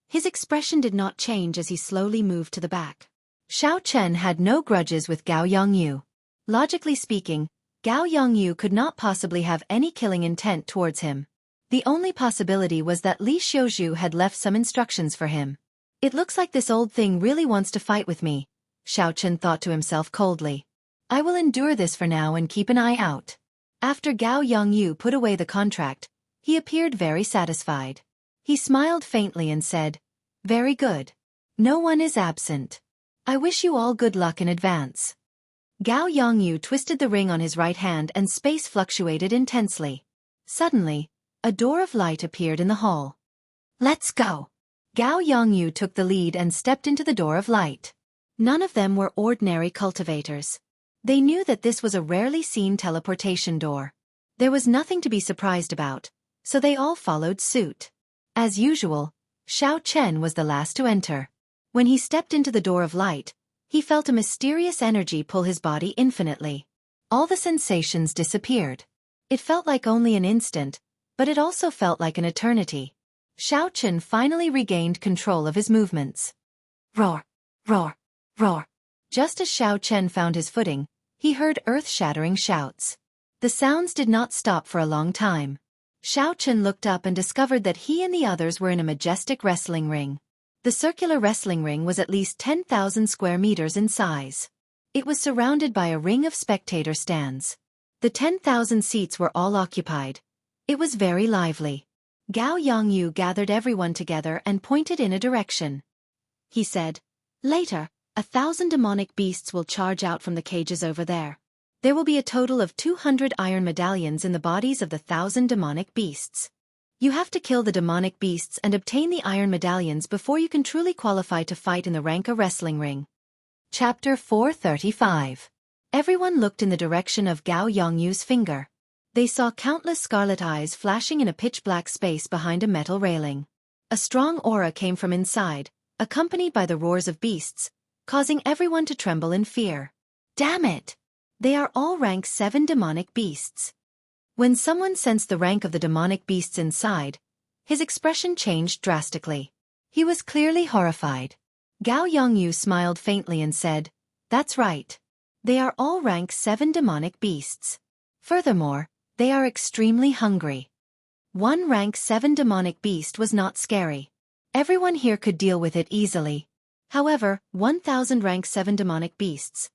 his expression did not change as he slowly moved to the back. Xiao Chen had no grudges with Gao Yongyu. Logically speaking, Gao Yongyu could not possibly have any killing intent towards him. The only possibility was that Li Xiuzhu had left some instructions for him. It looks like this old thing really wants to fight with me, Xiao Chen thought to himself coldly. I will endure this for now and keep an eye out. After Gao Yongyu put away the contract, he appeared very satisfied. He smiled faintly and said, "Very good. No one is absent. I wish you all good luck in advance." Gao Yongyu twisted the ring on his right hand and space fluctuated intensely. Suddenly, a door of light appeared in the hall. "Let's go." Gao Yongyu took the lead and stepped into the door of light. None of them were ordinary cultivators. They knew that this was a rarely seen teleportation door. There was nothing to be surprised about, so they all followed suit. As usual, Xiao Chen was the last to enter. When he stepped into the door of light, he felt a mysterious energy pull his body infinitely. All the sensations disappeared. It felt like only an instant, but it also felt like an eternity. Xiao Chen finally regained control of his movements. Roar! Roar! Roar! Just as Xiao Chen found his footing, he heard earth-shattering shouts. The sounds did not stop for a long time. Xiao Chen looked up and discovered that he and the others were in a majestic wrestling ring. The circular wrestling ring was at least 10,000 square meters in size. It was surrounded by a ring of spectator stands. The 10,000 seats were all occupied. It was very lively. Gao Yongyu gathered everyone together and pointed in a direction. He said, "Later, 1,000 demonic beasts will charge out from the cages over there. There will be a total of 200 iron medallions in the bodies of the 1,000 demonic beasts. You have to kill the demonic beasts and obtain the iron medallions before you can truly qualify to fight in the Ranka wrestling ring." Chapter 435. Everyone looked in the direction of Gao Yongyu's finger. They saw countless scarlet eyes flashing in a pitch-black space behind a metal railing. A strong aura came from inside, accompanied by the roars of beasts, causing everyone to tremble in fear. Damn it! They are all rank 7 demonic beasts. When someone sensed the rank of the demonic beasts inside, his expression changed drastically. He was clearly horrified. Gao Yongyu smiled faintly and said, "That's right. They are all rank 7 demonic beasts. Furthermore, they are extremely hungry." One rank 7 demonic beast was not scary. Everyone here could deal with it easily. However, 1,000 rank 7 demonic beasts.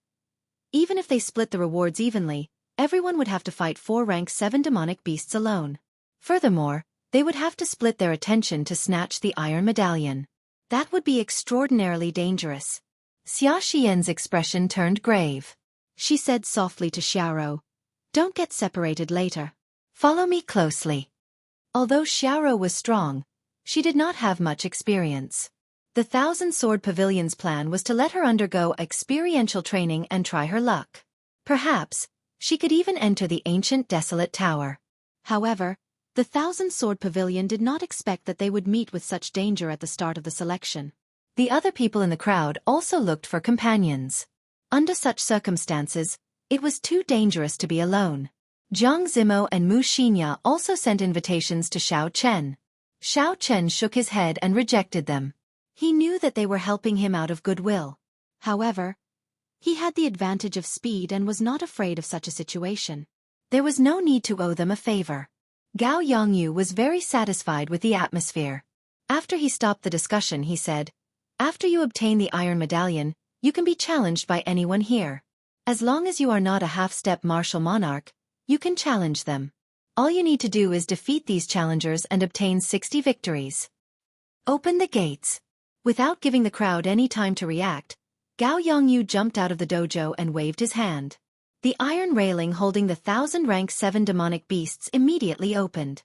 Even if they split the rewards evenly, everyone would have to fight 4 rank 7 demonic beasts alone. Furthermore, they would have to split their attention to snatch the iron medallion. That would be extraordinarily dangerous. Xia Xian's expression turned grave. She said softly to Xiaoro, "Don't get separated later. Follow me closely." Although Xiaoro was strong, she did not have much experience. The 1,000 Sword Pavilion's plan was to let her undergo experiential training and try her luck. Perhaps, she could even enter the ancient desolate tower. However, the 1,000 Sword Pavilion did not expect that they would meet with such danger at the start of the selection. The other people in the crowd also looked for companions. Under such circumstances, it was too dangerous to be alone. Jiang Zimo and Mu Xinya also sent invitations to Xiao Chen. Xiao Chen shook his head and rejected them. He knew that they were helping him out of goodwill. However, he had the advantage of speed and was not afraid of such a situation. There was no need to owe them a favor. Gao Yongyu was very satisfied with the atmosphere. After he stopped the discussion, he said, "After you obtain the iron medallion, you can be challenged by anyone here. As long as you are not a half-step martial monarch, you can challenge them. All you need to do is defeat these challengers and obtain 60 victories. Open the gates. Without giving the crowd any time to react, Gao Yongyu jumped out of the dojo and waved his hand. The iron railing holding the 1000 rank 7 demonic beasts immediately opened.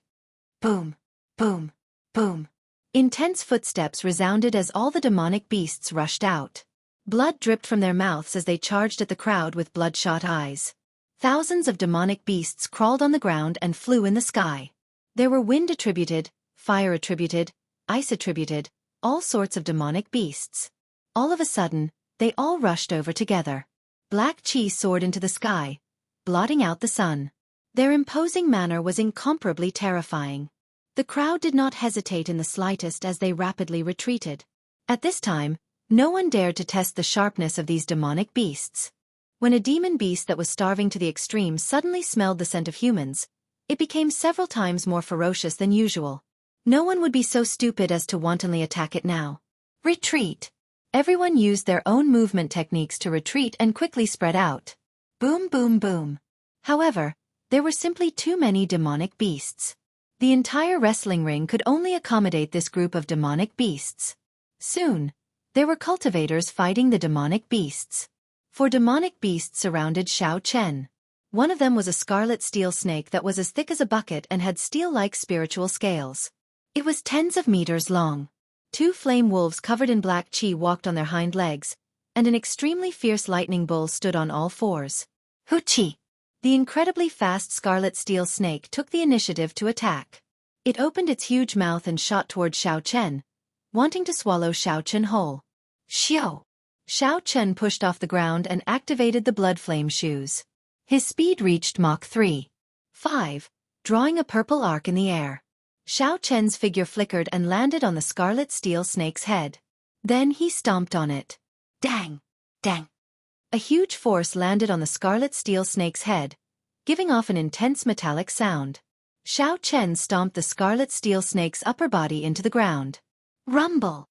Boom, boom, boom. Intense footsteps resounded as all the demonic beasts rushed out. Blood dripped from their mouths as they charged at the crowd with bloodshot eyes. Thousands of demonic beasts crawled on the ground and flew in the sky. There were wind-attributed, fire-attributed, ice-attributed, all sorts of demonic beasts. All of a sudden, they all rushed over together. Black chi soared into the sky, blotting out the sun. Their imposing manner was incomparably terrifying. The crowd did not hesitate in the slightest as they rapidly retreated. At this time, no one dared to test the sharpness of these demonic beasts. When a demon beast that was starving to the extreme suddenly smelled the scent of humans, it became several times more ferocious than usual. No one would be so stupid as to wantonly attack it now. Retreat! Everyone used their own movement techniques to retreat and quickly spread out. Boom, boom, boom. However, there were simply too many demonic beasts. The entire wrestling ring could only accommodate this group of demonic beasts. Soon, there were cultivators fighting the demonic beasts. 4 demonic beasts surrounded Xiao Chen. One of them was a scarlet steel snake that was as thick as a bucket and had steel-like spiritual scales. It was tens of meters long. 2 flame wolves covered in black chi walked on their hind legs, and an extremely fierce lightning bull stood on all fours. Huchi! The incredibly fast scarlet steel snake took the initiative to attack. It opened its huge mouth and shot toward Xiao Chen, wanting to swallow Xiao Chen whole. Xiao! Xiao Chen pushed off the ground and activated the blood flame shoes. His speed reached Mach 3.5, drawing a purple arc in the air. Xiao Chen's figure flickered and landed on the scarlet steel snake's head. Then he stomped on it. Dang! Dang! A huge force landed on the scarlet steel snake's head, giving off an intense metallic sound. Xiao Chen stomped the scarlet steel snake's upper body into the ground. Rumble!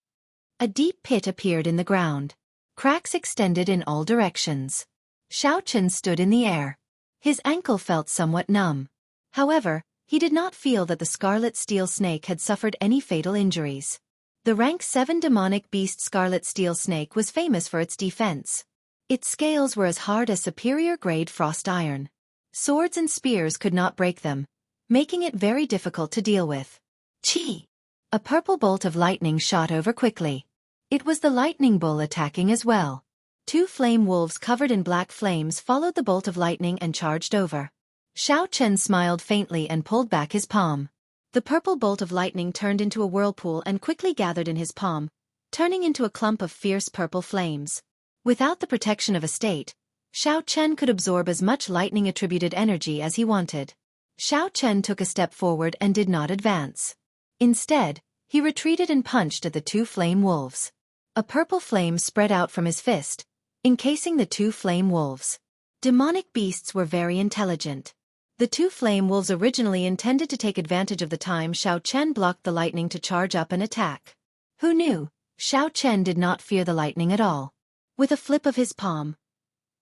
A deep pit appeared in the ground. Cracks extended in all directions. Xiao Chen stood in the air. His ankle felt somewhat numb. However, he did not feel that the scarlet steel snake had suffered any fatal injuries. The rank 7 demonic beast scarlet steel snake was famous for its defense. Its scales were as hard as superior-grade frost iron. Swords and spears could not break them, making it very difficult to deal with. Chi! A purple bolt of lightning shot over quickly. It was the lightning bull attacking as well. 2 flame wolves covered in black flames followed the bolt of lightning and charged over. Xiao Chen smiled faintly and pulled back his palm. The purple bolt of lightning turned into a whirlpool and quickly gathered in his palm, turning into a clump of fierce purple flames. Without the protection of a state, Xiao Chen could absorb as much lightning-attributed energy as he wanted. Xiao Chen took a step forward and did not advance. Instead, he retreated and punched at the 2 flame wolves. A purple flame spread out from his fist, encasing the 2 flame wolves. Demonic beasts were very intelligent. The 2 flame wolves originally intended to take advantage of the time Xiao Chen blocked the lightning to charge up and attack. Who knew? Xiao Chen did not fear the lightning at all. With a flip of his palm,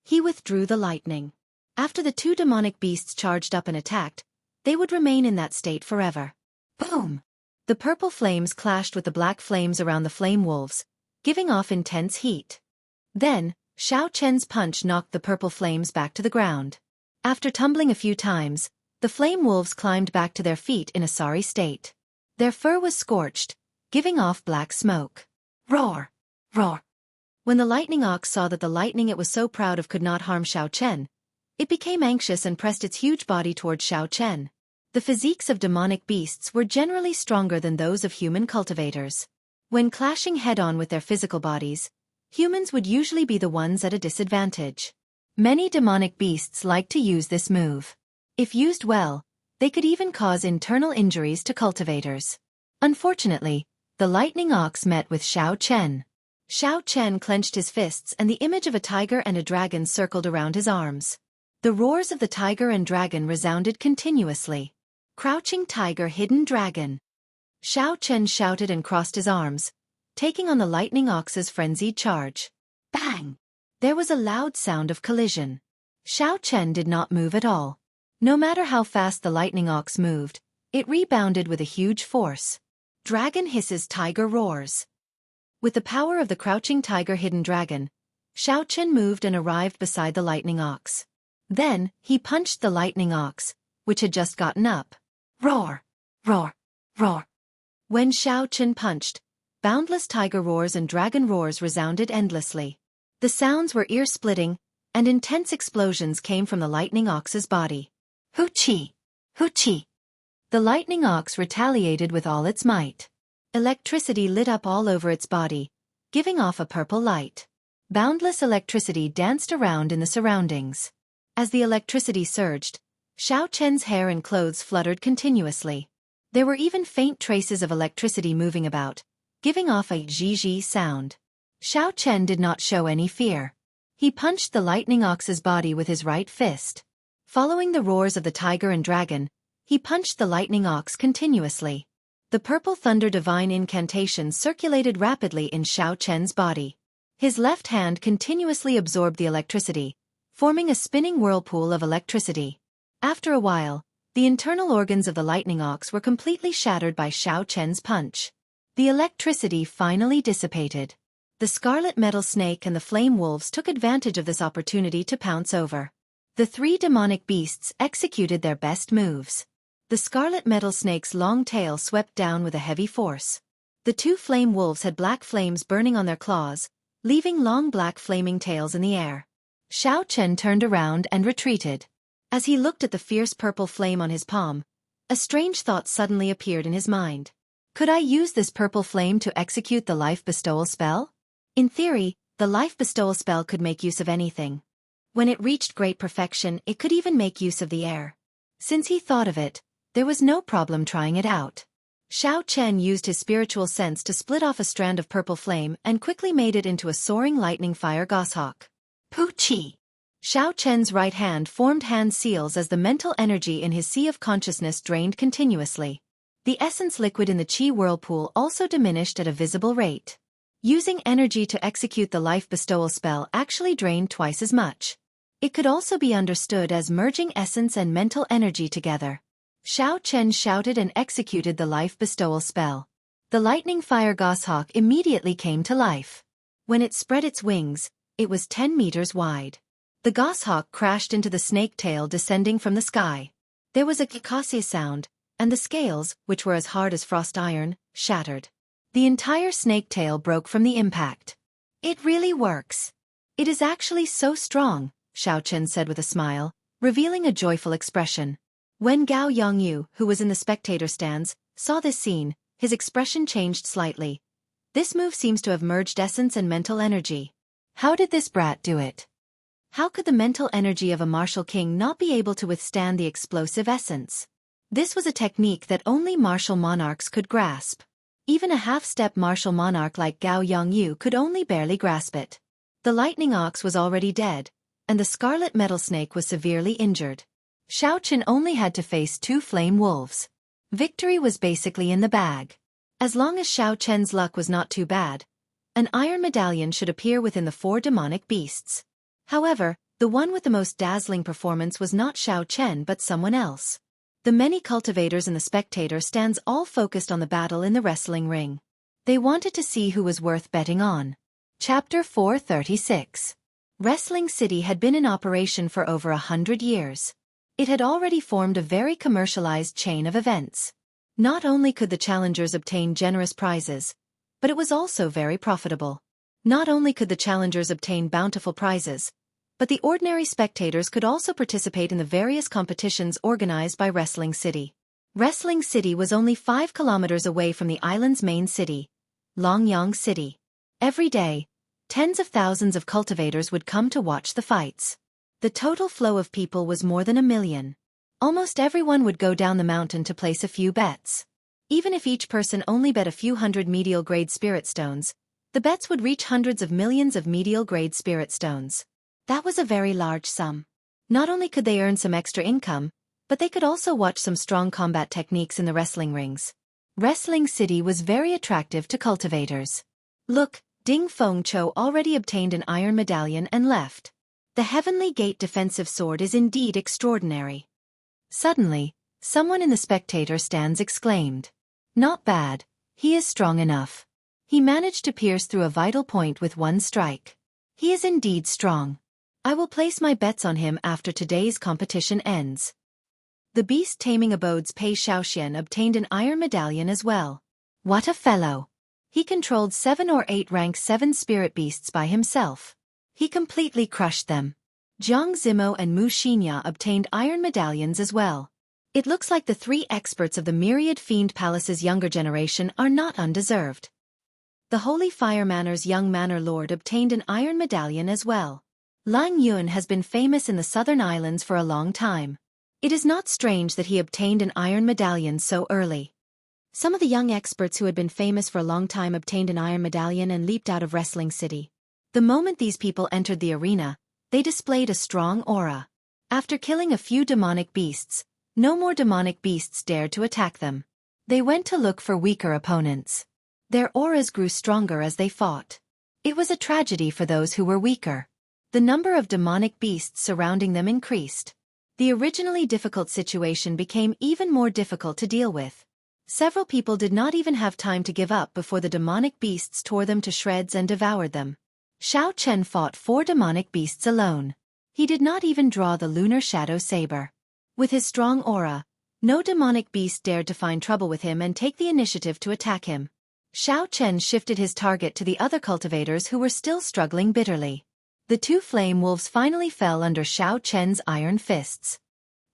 he withdrew the lightning. After the 2 demonic beasts charged up and attacked, they would remain in that state forever. Boom! The purple flames clashed with the black flames around the flame wolves, giving off intense heat. Then, Xiao Chen's punch knocked the purple flames back to the ground. After tumbling a few times, the flame wolves climbed back to their feet in a sorry state. Their fur was scorched, giving off black smoke. Roar! Roar! When the lightning ox saw that the lightning it was so proud of could not harm Xiao Chen, it became anxious and pressed its huge body toward Xiao Chen. The physiques of demonic beasts were generally stronger than those of human cultivators. When clashing head-on with their physical bodies, humans would usually be the ones at a disadvantage. Many demonic beasts like to use this move. If used well, they could even cause internal injuries to cultivators. Unfortunately, the lightning ox met with Xiao Chen. Xiao Chen clenched his fists and the image of a tiger and a dragon circled around his arms. The roars of the tiger and dragon resounded continuously. Crouching tiger, hidden dragon. Xiao Chen shouted and crossed his arms, taking on the lightning ox's frenzied charge. Bang! There was a loud sound of collision. Xiao Chen did not move at all. No matter how fast the lightning ox moved, it rebounded with a huge force. Dragon hisses, tiger roars. With the power of the crouching tiger hidden dragon, Xianxia moved and arrived beside the lightning ox. Then, he punched the lightning ox, which had just gotten up. Roar! Roar! Roar! When Xianxia punched, boundless tiger roars and dragon roars resounded endlessly. The sounds were ear-splitting, and intense explosions came from the lightning ox's body. Hoo-chee! Hoo-chee! The lightning ox retaliated with all its might. Electricity lit up all over its body, giving off a purple light. Boundless electricity danced around in the surroundings. As the electricity surged, Xianxia's hair and clothes fluttered continuously. There were even faint traces of electricity moving about, giving off a zhi-zhi sound. Xianxia did not show any fear. He punched the lightning ox's body with his right fist. Following the roars of the tiger and dragon, he punched the lightning ox continuously. The purple thunder divine incantation circulated rapidly in Xianxia's body. His left hand continuously absorbed the electricity, forming a spinning whirlpool of electricity. After a while, the internal organs of the lightning ox were completely shattered by Xianxia's punch. The electricity finally dissipated. The scarlet metal snake and the flame wolves took advantage of this opportunity to pounce over. The three demonic beasts executed their best moves. The scarlet metal snake's long tail swept down with a heavy force. The two flame wolves had black flames burning on their claws, leaving long black flaming tails in the air. Xianxia turned around and retreated. As he looked at the fierce purple flame on his palm, a strange thought suddenly appeared in his mind. Could I use this purple flame to execute the life bestowal spell? In theory, the life bestowal spell could make use of anything. When it reached great perfection, it could even make use of the air. Since he thought of it, there was no problem trying it out. Xianxia used his spiritual sense to split off a strand of purple flame and quickly made it into a soaring lightning fire goshawk. Poo-chee! Xianxia's right hand formed hand seals as the mental energy in his sea of consciousness drained continuously. The essence liquid in the chi whirlpool also diminished at a visible rate. Using energy to execute the life bestowal spell actually drained twice as much. It could also be understood as merging essence and mental energy together. Xianxia shouted and executed the life bestowal spell. The lightning fire goshawk immediately came to life. When it spread its wings, it was 10 meters wide. The goshawk crashed into the snake tail descending from the sky. There was a kikasi sound, and the scales, which were as hard as frost iron, shattered. The entire snake tail broke from the impact. It really works. It is actually so strong, Xianxia said with a smile, revealing a joyful expression. When Jianghu, who was in the spectator stands, saw this scene, his expression changed slightly. This move seems to have merged essence and mental energy. How did this brat do it? How could the mental energy of a martial king not be able to withstand the explosive essence? This was a technique that only martial monarchs could grasp. Even a half-step martial monarch like Jianghu could only barely grasp it. The lightning ox was already dead, and the scarlet metal snake was severely injured. Xianxia only had to face two flame wolves. Victory was basically in the bag. As long as Xianxia's luck was not too bad, an iron medallion should appear within the four demonic beasts. However, the one with the most dazzling performance was not Xianxia but someone else. The many cultivators in the spectator stands all focused on the battle in the wrestling ring. They wanted to see who was worth betting on. Chapter 436. Wrestling City had been in operation for over 100 years. It had already formed a very commercialized chain of events. Not only could the challengers obtain generous prizes, but it was also very profitable. Not only could the challengers obtain bountiful prizes, but the ordinary spectators could also participate in the various competitions organized by Wrestling City. Wrestling City was only 5 kilometers away from the island's main city, Longyang City. Every day, tens of thousands of cultivators would come to watch the fights. The total flow of people was more than 1 million. Almost everyone would go down the mountain to place a few bets. Even if each person only bet a few hundred medial-grade spirit stones, the bets would reach hundreds of millions of medial-grade spirit stones. That was a very large sum. Not only could they earn some extra income, but they could also watch some strong combat techniques in the wrestling rings. Wrestling City was very attractive to cultivators. Look, Ding Feng Cho already obtained an iron medallion and left. The Heavenly Gate defensive sword is indeed extraordinary. Suddenly, someone in the spectator stands exclaimed. Not bad, he is strong enough. He managed to pierce through a vital point with one strike. He is indeed strong. I will place my bets on him after today's competition ends. The beast-taming abode's Pei Xiaoxian obtained an iron medallion as well. What a fellow! He controlled 7 or 8 rank 7 spirit beasts by himself. He completely crushed them. Jianghu and Xianxia obtained iron medallions as well. It looks like the 3 experts of the Myriad Fiend Palace's younger generation are not undeserved. The Holy Fire Manor's young manor lord obtained an iron medallion as well. Lang Yun has been famous in the southern islands for a long time. It is not strange that he obtained an iron medallion so early. Some of the young experts who had been famous for a long time obtained an iron medallion and leaped out of Wrestling City. The moment these people entered the arena, they displayed a strong aura. After killing a few demonic beasts, no more demonic beasts dared to attack them. They went to look for weaker opponents. Their auras grew stronger as they fought. It was a tragedy for those who were weaker. The number of demonic beasts surrounding them increased. The originally difficult situation became even more difficult to deal with. Several people did not even have time to give up before the demonic beasts tore them to shreds and devoured them. Xiao Chen fought 4 demonic beasts alone. He did not even draw the lunar shadow saber. With his strong aura, no demonic beast dared to find trouble with him and take the initiative to attack him. Xiao Chen shifted his target to the other cultivators who were still struggling bitterly. The 2 flame wolves finally fell under Xiao Chen's iron fists.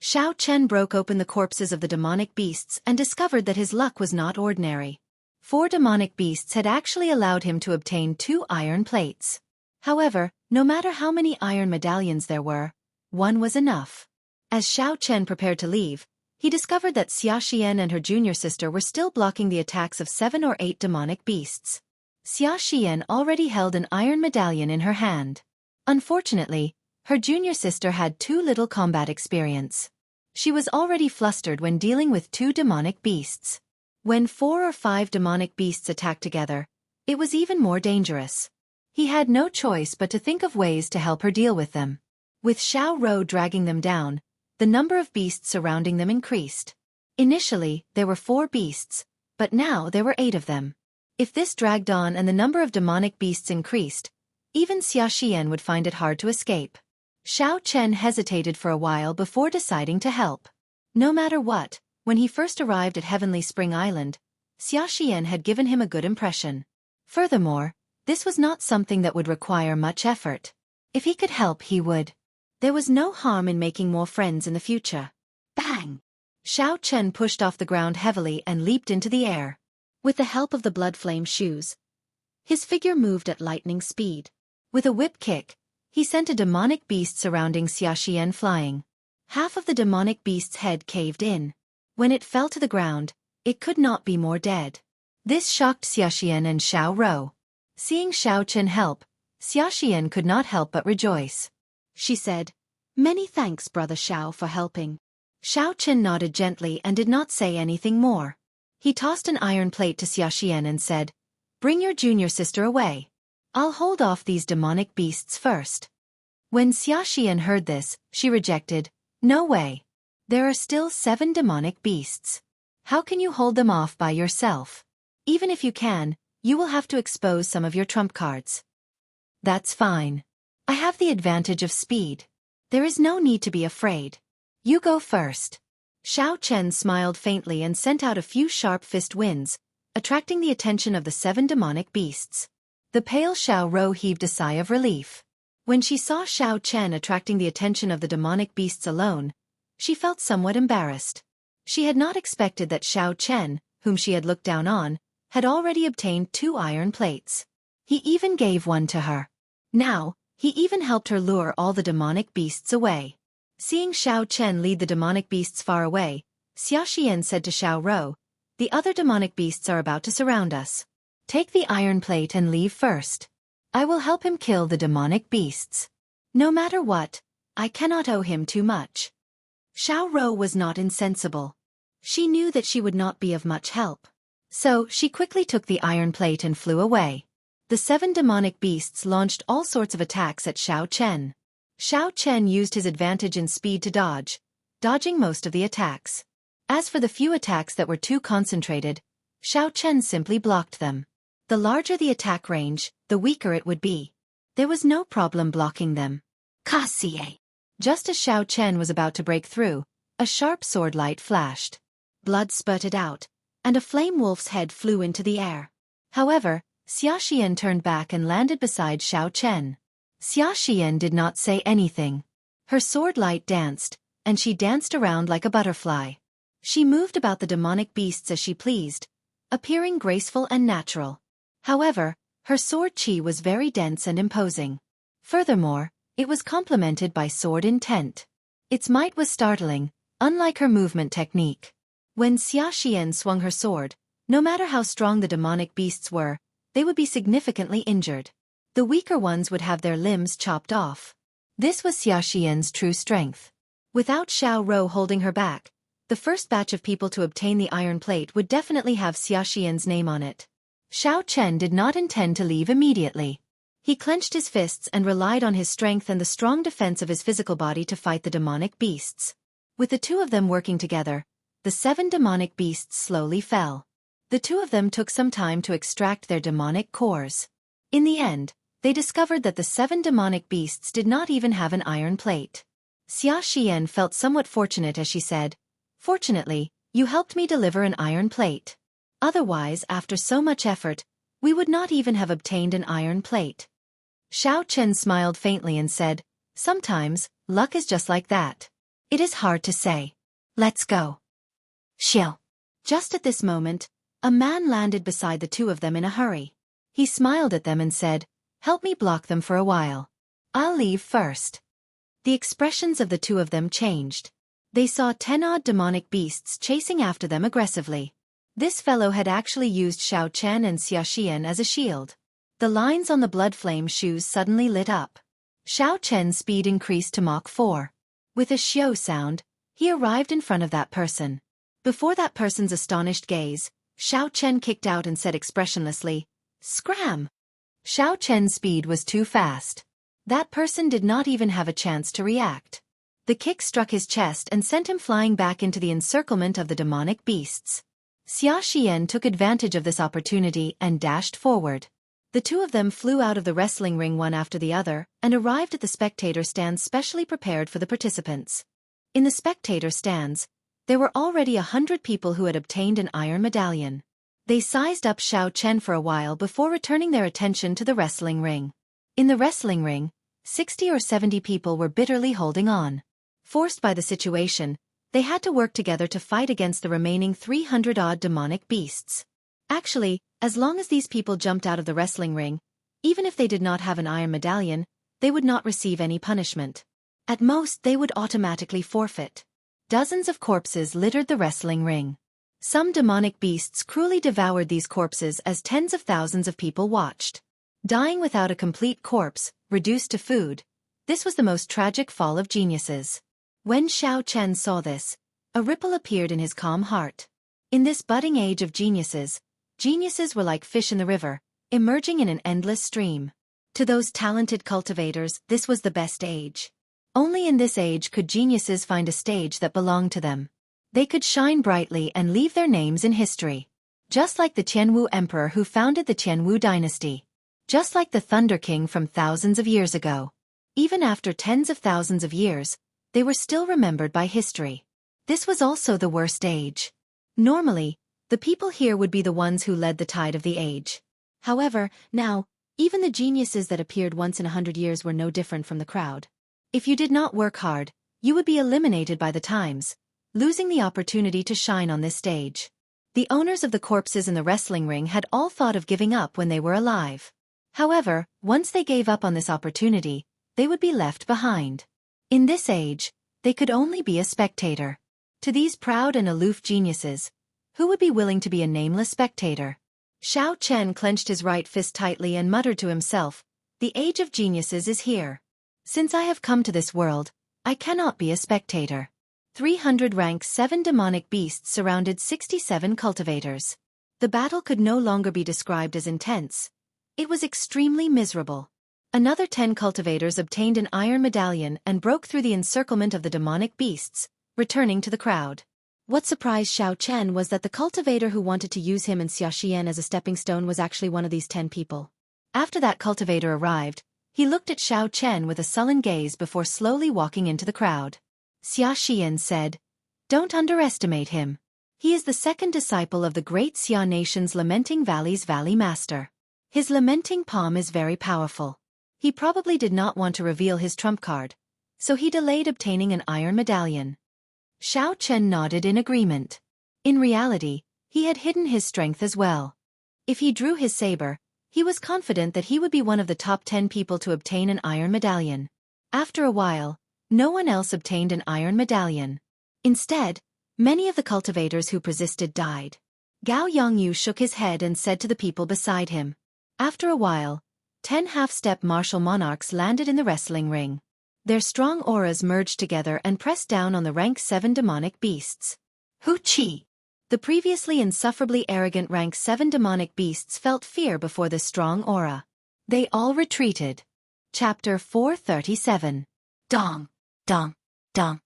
Xiao Chen broke open the corpses of the demonic beasts and discovered that his luck was not ordinary. 4 demonic beasts had actually allowed him to obtain 2 iron plates. However, no matter how many iron medallions there were, 1 was enough. As Xiao Chen prepared to leave, he discovered that Xiaxian and her junior sister were still blocking the attacks of 7 or 8 demonic beasts. Xiaxian already held an iron medallion in her hand. Unfortunately, her junior sister had too little combat experience. She was already flustered when dealing with 2 demonic beasts. When 4 or 5 demonic beasts attacked together, it was even more dangerous. He had no choice but to think of ways to help her deal with them. With Xiao Rou dragging them down, the number of beasts surrounding them increased. Initially, there were 4 beasts, but now there were 8 of them. If this dragged on and the number of demonic beasts increased, even Xiaxian would find it hard to escape. Xiao Chen hesitated for a while before deciding to help. No matter what, when he first arrived at Heavenly Spring Island, Xiaxian had given him a good impression. Furthermore, this was not something that would require much effort. If he could help, he would. There was no harm in making more friends in the future. Bang! Xiao Chen pushed off the ground heavily and leaped into the air. With the help of the blood flame shoes, his figure moved at lightning speed. With a whip kick, he sent a demonic beast surrounding Xiaxian flying. Half of the demonic beast's head caved in. When it fell to the ground, it could not be more dead. This shocked Xiaxian and Xiao Rou. Seeing Xiao Chen help, Xiaxian could not help but rejoice. She said, "Many thanks, Brother Xiao, for helping." Xiao Chen nodded gently and did not say anything more. He tossed an iron plate to Xiaxian and said, "Bring your junior sister away. I'll hold off these demonic beasts first." When Xiaxian heard this, she rejected, "No way. There are still 7 demonic beasts. How can you hold them off by yourself? Even if you can, you will have to expose some of your trump cards." "That's fine. I have the advantage of speed. There is no need to be afraid. You go first." Xiao Chen smiled faintly and sent out a few sharp fist winds, attracting the attention of the 7 demonic beasts. The pale Xiao Rou heaved a sigh of relief. When she saw Xiao Chen attracting the attention of the demonic beasts alone, she felt somewhat embarrassed. She had not expected that Xiao Chen, whom she had looked down on, had already obtained 2 iron plates. He even gave one to her. Now, he even helped her lure all the demonic beasts away. Seeing Xiao Chen lead the demonic beasts far away, Xiaxian said to Xiao Rou, "The other demonic beasts are about to surround us. Take the iron plate and leave first. I will help him kill the demonic beasts. No matter what, I cannot owe him too much." Xiao Rou was not insensible. She knew that she would not be of much help. So, she quickly took the iron plate and flew away. The 7 demonic beasts launched all sorts of attacks at Xiao Chen. Xiao Chen used his advantage in speed to dodge, dodging most of the attacks. As for the few attacks that were too concentrated, Xiao Chen simply blocked them. The larger the attack range, the weaker it would be. There was no problem blocking them. Kasie. Just as Xiao Chen was about to break through, a sharp sword light flashed. Blood spurted out, and a flame wolf's head flew into the air. However, Xiaxian turned back and landed beside Xiao Chen. Xiaxian did not say anything. Her sword light danced, and she danced around like a butterfly. She moved about the demonic beasts as she pleased, appearing graceful and natural. However, her sword chi was very dense and imposing. Furthermore, it was complemented by sword intent. Its might was startling, unlike her movement technique. When Xiaxian swung her sword, no matter how strong the demonic beasts were, they would be significantly injured. The weaker ones would have their limbs chopped off. This was Xiaxian's true strength. Without Xiao Rou holding her back, the first batch of people to obtain the iron plate would definitely have Xiaxian's name on it. Xiao Chen did not intend to leave immediately. He clenched his fists and relied on his strength and the strong defense of his physical body to fight the demonic beasts. With the two of them working together, the 7 demonic beasts slowly fell. The two of them took some time to extract their demonic cores. In the end, they discovered that the 7 demonic beasts did not even have an iron plate. Xia Xian felt somewhat fortunate as she said, "Fortunately, you helped me deliver an iron plate. Otherwise, after so much effort, we would not even have obtained an iron plate." Xiao Chen smiled faintly and said, "Sometimes, luck is just like that. It is hard to say. Let's go." Xiao. Just at this moment, a man landed beside the two of them in a hurry. He smiled at them and said, "Help me block them for a while. I'll leave first." The expressions of the two of them changed. They saw 10-odd demonic beasts chasing after them aggressively. This fellow had actually used Xiao Chen and Xiaxian as a shield. The lines on the blood flame shoes suddenly lit up. Xiao Chen's speed increased to Mach 4. With a xiao sound, he arrived in front of that person. Before that person's astonished gaze, Xiao Chen kicked out and said expressionlessly, "Scram!" Xiao Chen's speed was too fast. That person did not even have a chance to react. The kick struck his chest and sent him flying back into the encirclement of the demonic beasts. Xia Xian took advantage of this opportunity and dashed forward. The two of them flew out of the wrestling ring one after the other and arrived at the spectator stands specially prepared for the participants. In the spectator stands, there were already 100 people who had obtained an iron medallion. They sized up Xiao Chen for a while before returning their attention to the wrestling ring. In the wrestling ring, 60 or 70 people were bitterly holding on. Forced by the situation, they had to work together to fight against the remaining 300-odd demonic beasts. Actually, as long as these people jumped out of the wrestling ring, even if they did not have an iron medallion, they would not receive any punishment. At most, they would automatically forfeit. Dozens of corpses littered the wrestling ring. Some demonic beasts cruelly devoured these corpses as tens of thousands of people watched. Dying without a complete corpse, reduced to food, this was the most tragic fall of geniuses. When Xiao Chen saw this, a ripple appeared in his calm heart. In this budding age of geniuses, geniuses were like fish in the river, emerging in an endless stream. To those talented cultivators, this was the best age. Only in this age could geniuses find a stage that belonged to them. They could shine brightly and leave their names in history. Just like the Jianghu emperor who founded the Jianghu dynasty. Just like the Thunder King from thousands of years ago. Even after tens of thousands of years, they were still remembered by history. This was also the worst age. Normally, the people here would be the ones who led the tide of the age. However, now, even the geniuses that appeared once in 100 years were no different from the crowd. If you did not work hard, you would be eliminated by the times, losing the opportunity to shine on this stage. The owners of the corpses in the wrestling ring had all thought of giving up when they were alive. However, once they gave up on this opportunity, they would be left behind. In this age, they could only be a spectator. To these proud and aloof geniuses, who would be willing to be a nameless spectator? Xiao Chen clenched his right fist tightly and muttered to himself, "The age of geniuses is here. Since I have come to this world, I cannot be a spectator." 300 rank 7 demonic beasts surrounded 67 cultivators. The battle could no longer be described as intense. It was extremely miserable. Another 10 cultivators obtained an iron medallion and broke through the encirclement of the demonic beasts, returning to the crowd. What surprised Xiao Chen was that the cultivator who wanted to use him and Xiaxian as a stepping stone was actually one of these 10 people. After that cultivator arrived, he looked at Xiao Chen with a sullen gaze before slowly walking into the crowd. Xiaxian said, "Don't underestimate him. He is the second disciple of the great Xia nation's Lamenting Valley's Valley Master. His lamenting palm is very powerful. He probably did not want to reveal his trump card, so he delayed obtaining an iron medallion." Xiao Chen nodded in agreement. In reality, he had hidden his strength as well. If he drew his saber, he was confident that he would be one of the top 10 people to obtain an iron medallion. After a while, no one else obtained an iron medallion. Instead, many of the cultivators who persisted died. Gao Yongyu shook his head and said to the people beside him. After a while, 10 half-step martial monarchs landed in the wrestling ring. Their strong auras merged together and pressed down on the rank 7 demonic beasts. Hu Qi! The previously insufferably arrogant rank 7 demonic beasts felt fear before this strong aura. They all retreated. Chapter 437. Dong! Dong! Dong!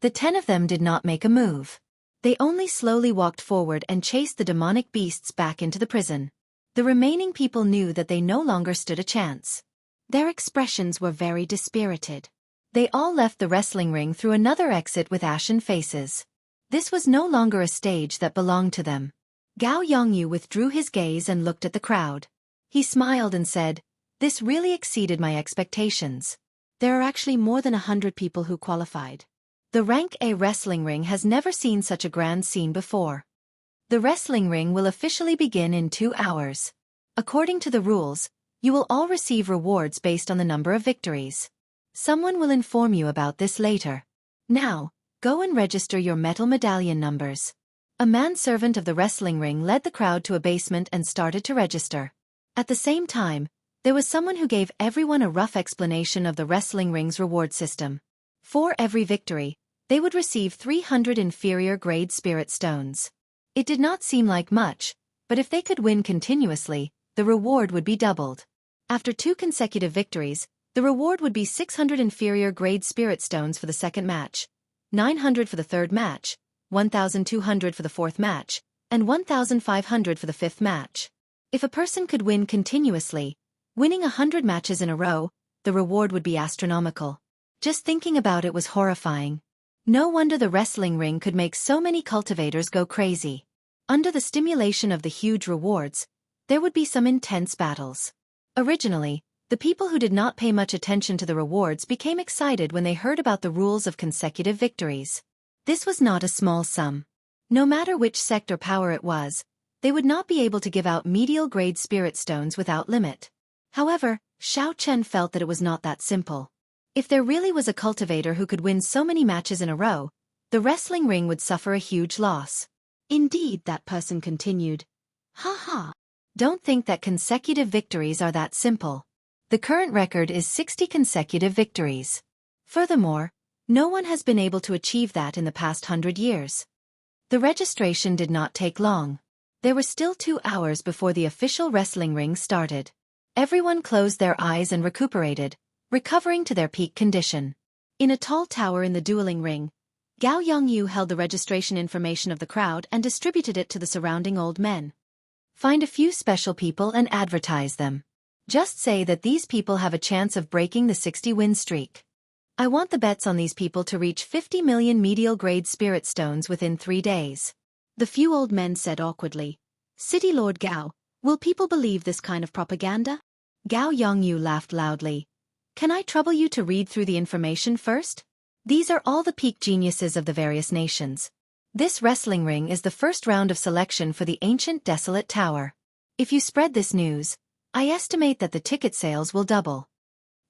The 10 of them did not make a move. They only slowly walked forward and chased the demonic beasts back into the prison. The remaining people knew that they no longer stood a chance. Their expressions were very dispirited. They all left the wrestling ring through another exit with ashen faces. This was no longer a stage that belonged to them. Gao Yongyu withdrew his gaze and looked at the crowd. He smiled and said, "This really exceeded my expectations. There are actually more than 100 people who qualified. The rank A wrestling ring has never seen such a grand scene before. The wrestling ring will officially begin in 2 hours. According to the rules, you will all receive rewards based on the number of victories. Someone will inform you about this later. Now, go and register your metal medallion numbers." A manservant of the wrestling ring led the crowd to a basement and started to register. At the same time, there was someone who gave everyone a rough explanation of the wrestling ring's reward system. For every victory, they would receive 300 inferior grade spirit stones. It did not seem like much, but if they could win continuously, the reward would be doubled. After 2 consecutive victories, the reward would be 600 inferior grade spirit stones for the second match, 900 for the third match, 1,200 for the fourth match, and 1,500 for the fifth match. If a person could win continuously, winning 100 matches in a row, the reward would be astronomical. Just thinking about it was horrifying. No wonder the wrestling ring could make so many cultivators go crazy. Under the stimulation of the huge rewards, there would be some intense battles. Originally, the people who did not pay much attention to the rewards became excited when they heard about the rules of consecutive victories. This was not a small sum. No matter which sect or power it was, they would not be able to give out medial-grade spirit stones without limit. However, Xiao Chen felt that it was not that simple. If there really was a cultivator who could win so many matches in a row, the wrestling ring would suffer a huge loss. Indeed, that person continued. Ha ha. Don't think that consecutive victories are that simple. The current record is 60 consecutive victories. Furthermore, no one has been able to achieve that in the past 100 years. The registration did not take long. There were still 2 hours before the official wrestling ring started. Everyone closed their eyes and recuperated, recovering to their peak condition. In a tall tower in the dueling ring, Gao Yongyu held the registration information of the crowd and distributed it to the surrounding old men. Find a few special people and advertise them. Just say that these people have a chance of breaking the 60-win streak. I want the bets on these people to reach 50 million medial-grade spirit stones within 3 days. The few old men said awkwardly, "City Lord Gao, will people believe this kind of propaganda?" Gao Yongyu laughed loudly. "Can I trouble you to read through the information first? These are all the peak geniuses of the various nations. This wrestling ring is the first round of selection for the ancient desolate tower. If you spread this news, I estimate that the ticket sales will double."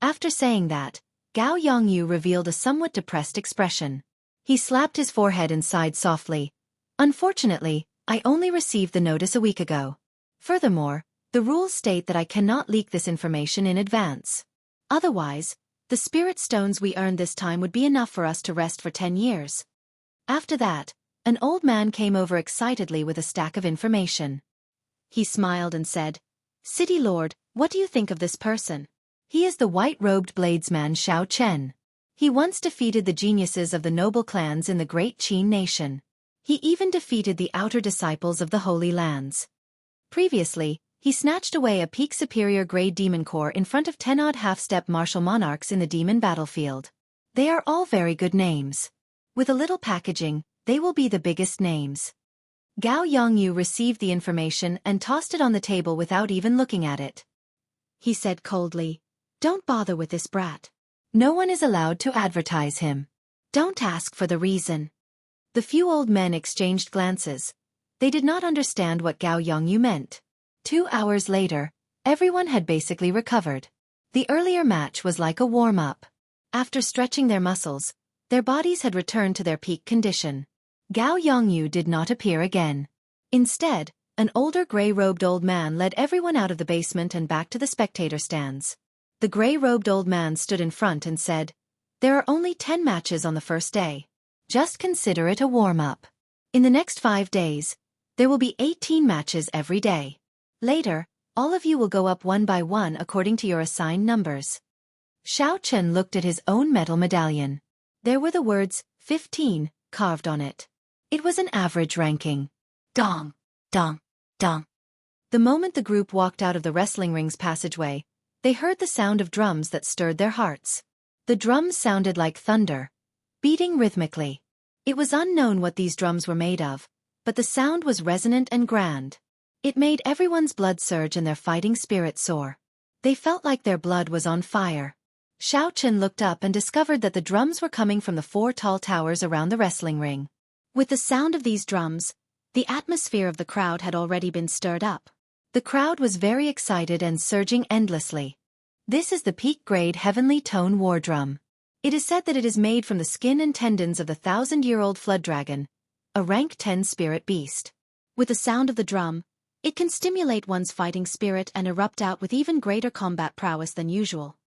After saying that, Gao Yongyu revealed a somewhat depressed expression. He slapped his forehead and sighed softly. "Unfortunately, I only received the notice a week ago. Furthermore, the rules state that I cannot leak this information in advance. Otherwise, the spirit stones we earned this time would be enough for us to rest for 10 years. After that, an old man came over excitedly with a stack of information. He smiled and said, "City Lord, what do you think of this person? He is the white-robed bladesman Xiao Chen. He once defeated the geniuses of the noble clans in the great Qin nation. He even defeated the outer disciples of the Holy Lands. Previously, he snatched away a peak superior grade demon corps in front of 10-odd half-step martial monarchs in the demon battlefield. They are all very good names. With a little packaging, they will be the biggest names. Gao Yongyu received the information and tossed it on the table without even looking at it. He said coldly, "Don't bother with this brat. No one is allowed to advertise him. Don't ask for the reason." The few old men exchanged glances. They did not understand what Gao Yongyu meant. 2 hours later, everyone had basically recovered. The earlier match was like a warm-up. After stretching their muscles, their bodies had returned to their peak condition. Gao Yongyu did not appear again. Instead, an older gray-robed old man led everyone out of the basement and back to the spectator stands. The gray-robed old man stood in front and said, "There are only 10 matches on the first day. Just consider it a warm-up. In the next 5 days, there will be 18 matches every day. Later, all of you will go up one by one according to your assigned numbers." Xiao Chen looked at his own metal medallion. There were the words, 15, carved on it. It was an average ranking. Dong, dong, dong. The moment the group walked out of the wrestling ring's passageway, they heard the sound of drums that stirred their hearts. The drums sounded like thunder, beating rhythmically. It was unknown what these drums were made of, but the sound was resonant and grand. It made everyone's blood surge and their fighting spirit soar. They felt like their blood was on fire. Xiao Chen looked up and discovered that the drums were coming from the 4 tall towers around the wrestling ring. With the sound of these drums, the atmosphere of the crowd had already been stirred up. The crowd was very excited and surging endlessly. This is the peak-grade heavenly tone war drum. It is said that it is made from the skin and tendons of the 1,000-year-old flood dragon, a rank 10 spirit beast. With the sound of the drum, it can stimulate one's fighting spirit and erupt out with even greater combat prowess than usual.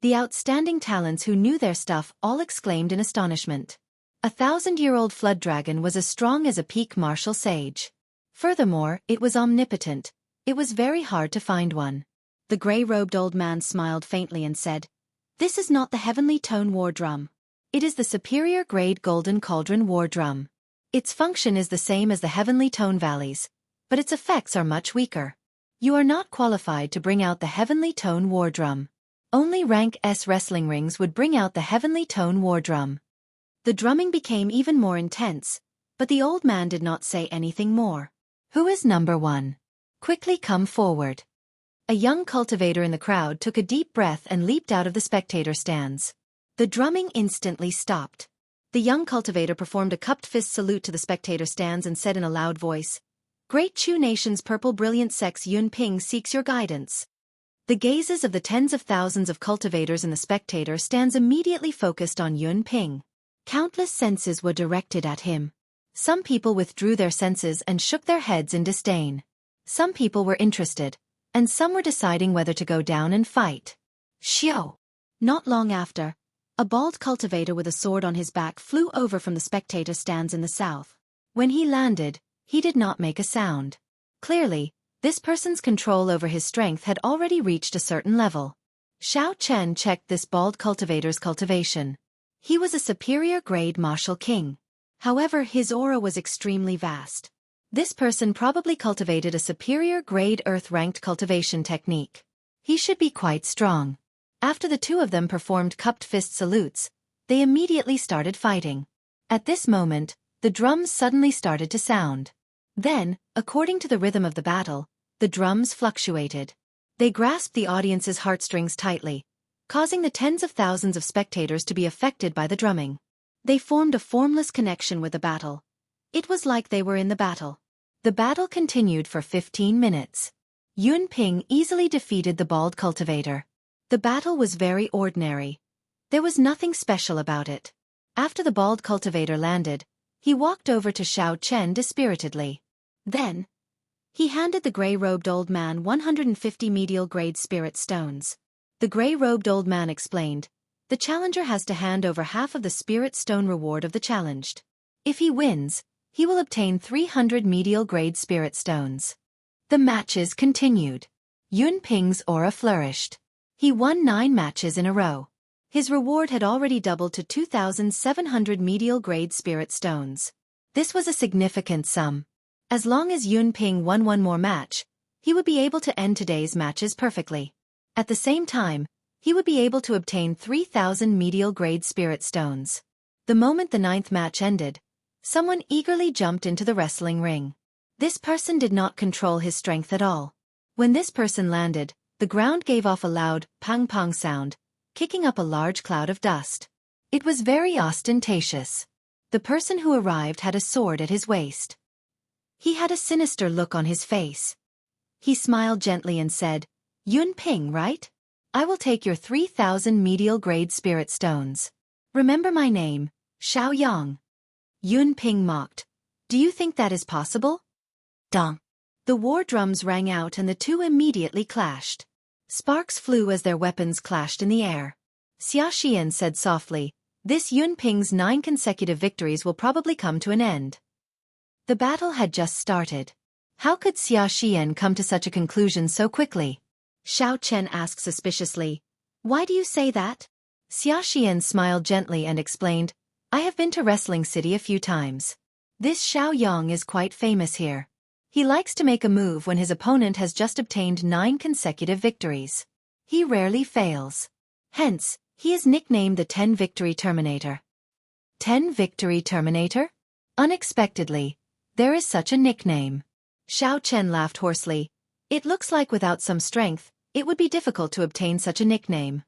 The outstanding talents who knew their stuff all exclaimed in astonishment. A 1,000-year-old flood dragon was as strong as a peak martial sage. Furthermore, it was omnipotent. It was very hard to find one. The gray-robed old man smiled faintly and said, "This is not the heavenly tone war drum. It is the superior grade golden cauldron war drum. Its function is the same as the heavenly tone valleys, but its effects are much weaker. You are not qualified to bring out the heavenly tone war drum. Only rank S wrestling rings would bring out the heavenly tone war drum." The drumming became even more intense, but the old man did not say anything more. "Who is number 1? Quickly come forward." A young cultivator in the crowd took a deep breath and leaped out of the spectator stands. The drumming instantly stopped. The young cultivator performed a cupped fist salute to the spectator stands and said in a loud voice, "Great Chu Nation's purple brilliant sex Yun Ping seeks your guidance." The gazes of the tens of thousands of cultivators in the spectator stands immediately focused on Yun Ping. Countless senses were directed at him. Some people withdrew their senses and shook their heads in disdain. Some people were interested, and some were deciding whether to go down and fight. Xiao! Not long after, a bald cultivator with a sword on his back flew over from the spectator stands in the south. When he landed, he did not make a sound. Clearly, this person's control over his strength had already reached a certain level. Xiao Chen checked this bald cultivator's cultivation. He was a superior grade martial king. However, his aura was extremely vast. This person probably cultivated a superior grade earth-ranked cultivation technique. He should be quite strong. After the two of them performed cupped fist salutes, they immediately started fighting. At this moment, the drums suddenly started to sound. Then, according to the rhythm of the battle, the drums fluctuated. They grasped the audience's heartstrings tightly, causing the tens of thousands of spectators to be affected by the drumming. They formed a formless connection with the battle. It was like they were in the battle. The battle continued for 15 minutes. Yun Ping easily defeated the bald cultivator. The battle was very ordinary. There was nothing special about it. After the bald cultivator landed, he walked over to Xiao Chen dispiritedly. Then, he handed the gray-robed old man 150 medial-grade spirit stones. The gray-robed old man explained, "The challenger has to hand over half of the spirit stone reward of the challenged. If he wins, he will obtain 300 medial-grade spirit stones." The matches continued. Yun Ping's aura flourished. He won 9 matches in a row. His reward had already doubled to 2,700 medial-grade spirit stones. This was a significant sum. As long as Yun Ping won one more match, he would be able to end today's matches perfectly. At the same time, he would be able to obtain 3,000 medial-grade spirit stones. The moment the 9th match ended, someone eagerly jumped into the wrestling ring. This person did not control his strength at all. When this person landed, the ground gave off a loud pang-pang sound, kicking up a large cloud of dust. It was very ostentatious. The person who arrived had a sword at his waist. He had a sinister look on his face. He smiled gently and said, "Yun Ping, right? I will take your 3,000 medial-grade spirit stones. Remember my name, Xiaoyang." Yun Ping mocked. "Do you think that is possible?" Dong. The war drums rang out and the two immediately clashed. Sparks flew as their weapons clashed in the air. Xianxia said softly, "This Yun Ping's 9 consecutive victories will probably come to an end." The battle had just started. How could Xianxia come to such a conclusion so quickly? Xiao Chen asked suspiciously, "Why do you say that?" Xianxia smiled gently and explained, "I have been to Wrestling City a few times. This Xiao Yang is quite famous here. He likes to make a move when his opponent has just obtained 9 consecutive victories. He rarely fails. Hence, he is nicknamed the 10-Victory Terminator." 10-Victory Terminator? Unexpectedly, there is such a nickname. Xiao Chen laughed hoarsely. "It looks like without some strength, it would be difficult to obtain such a nickname."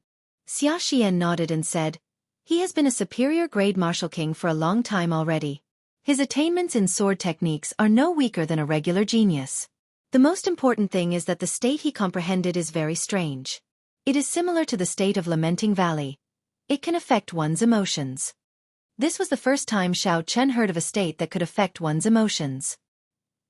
Xiaoxian nodded and said, "He has been a superior grade martial king for a long time already. His attainments in sword techniques are no weaker than a regular genius. The most important thing is that the state he comprehended is very strange. It is similar to the state of Lamenting Valley. It can affect one's emotions." This was the first time Xiao Chen heard of a state that could affect one's emotions.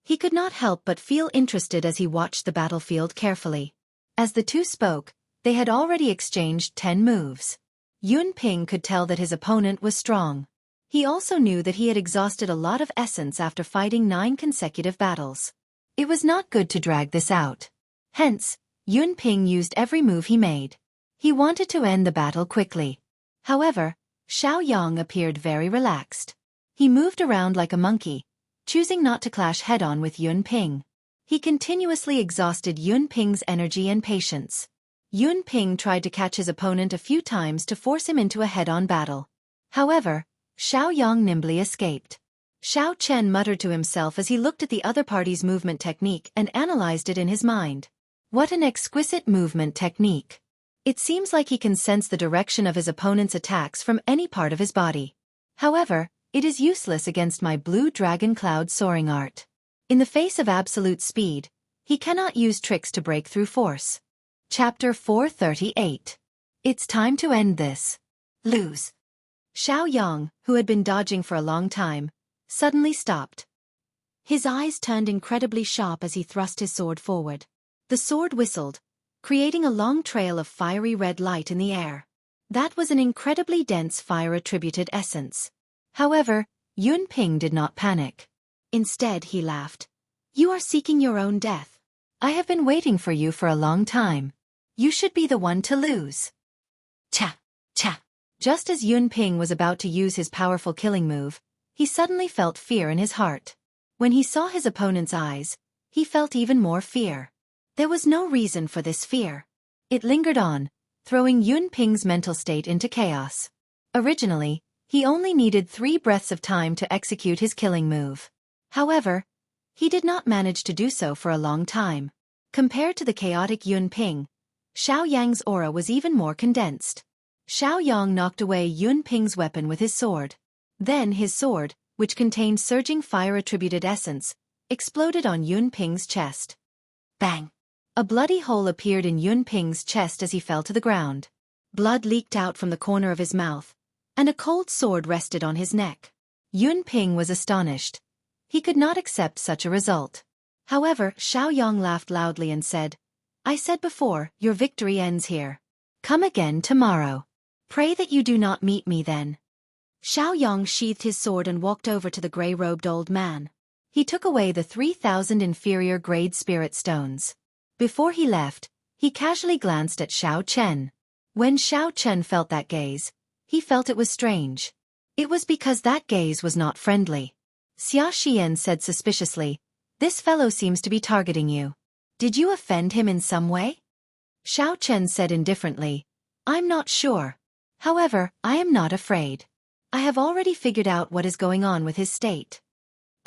He could not help but feel interested as he watched the battlefield carefully. As the two spoke, they had already exchanged 10 moves. Yun Ping could tell that his opponent was strong. He also knew that he had exhausted a lot of essence after fighting 9 consecutive battles. It was not good to drag this out. Hence, Yun Ping used every move he made. He wanted to end the battle quickly. However, Xiao Yang appeared very relaxed. He moved around like a monkey, choosing not to clash head-on with Yun Ping. He continuously exhausted Yun Ping's energy and patience. Yun Ping tried to catch his opponent a few times to force him into a head-on battle. However, Xiao Yang nimbly escaped. Xiao Chen muttered to himself as he looked at the other party's movement technique and analyzed it in his mind. What an exquisite movement technique. It seems like he can sense the direction of his opponent's attacks from any part of his body. However, it is useless against my blue dragon cloud soaring art. In the face of absolute speed, he cannot use tricks to break through force. Chapter 438. It's time to end this. Lose. Xiao Yang, who had been dodging for a long time, suddenly stopped. His eyes turned incredibly sharp as he thrust his sword forward. The sword whistled, creating a long trail of fiery red light in the air. That was an incredibly dense fire-attributed essence. However, Yun Ping did not panic. Instead, he laughed. "You are seeking your own death. I have been waiting for you for a long time. You should be the one to lose." Cha! Cha! Just as Yun Ping was about to use his powerful killing move, he suddenly felt fear in his heart. When he saw his opponent's eyes, he felt even more fear. There was no reason for this fear. It lingered on, throwing Yun Ping's mental state into chaos. Originally, he only needed 3 breaths of time to execute his killing move. However, he did not manage to do so for a long time. Compared to the chaotic Yun Ping, Xiao Yang's aura was even more condensed. Xiao Yang knocked away Yun Ping's weapon with his sword. Then his sword, which contained surging fire-attributed essence, exploded on Yun Ping's chest. Bang! A bloody hole appeared in Yun Ping's chest as he fell to the ground. Blood leaked out from the corner of his mouth, and a cold sword rested on his neck. Yun Ping was astonished. He could not accept such a result. However, Xiao Yang laughed loudly and said, "I said before, your victory ends here. Come again tomorrow. Pray that you do not meet me then." Xiao Yang sheathed his sword and walked over to the gray-robed old man. He took away the 3,000 inferior grade spirit stones. Before he left, he casually glanced at Xiao Chen. When Xiao Chen felt that gaze, he felt it was strange. It was because that gaze was not friendly. Xia Xian said suspiciously, "This fellow seems to be targeting you. Did you offend him in some way?" Xiao Chen said indifferently, "I'm not sure. However, I am not afraid. I have already figured out what is going on with his state."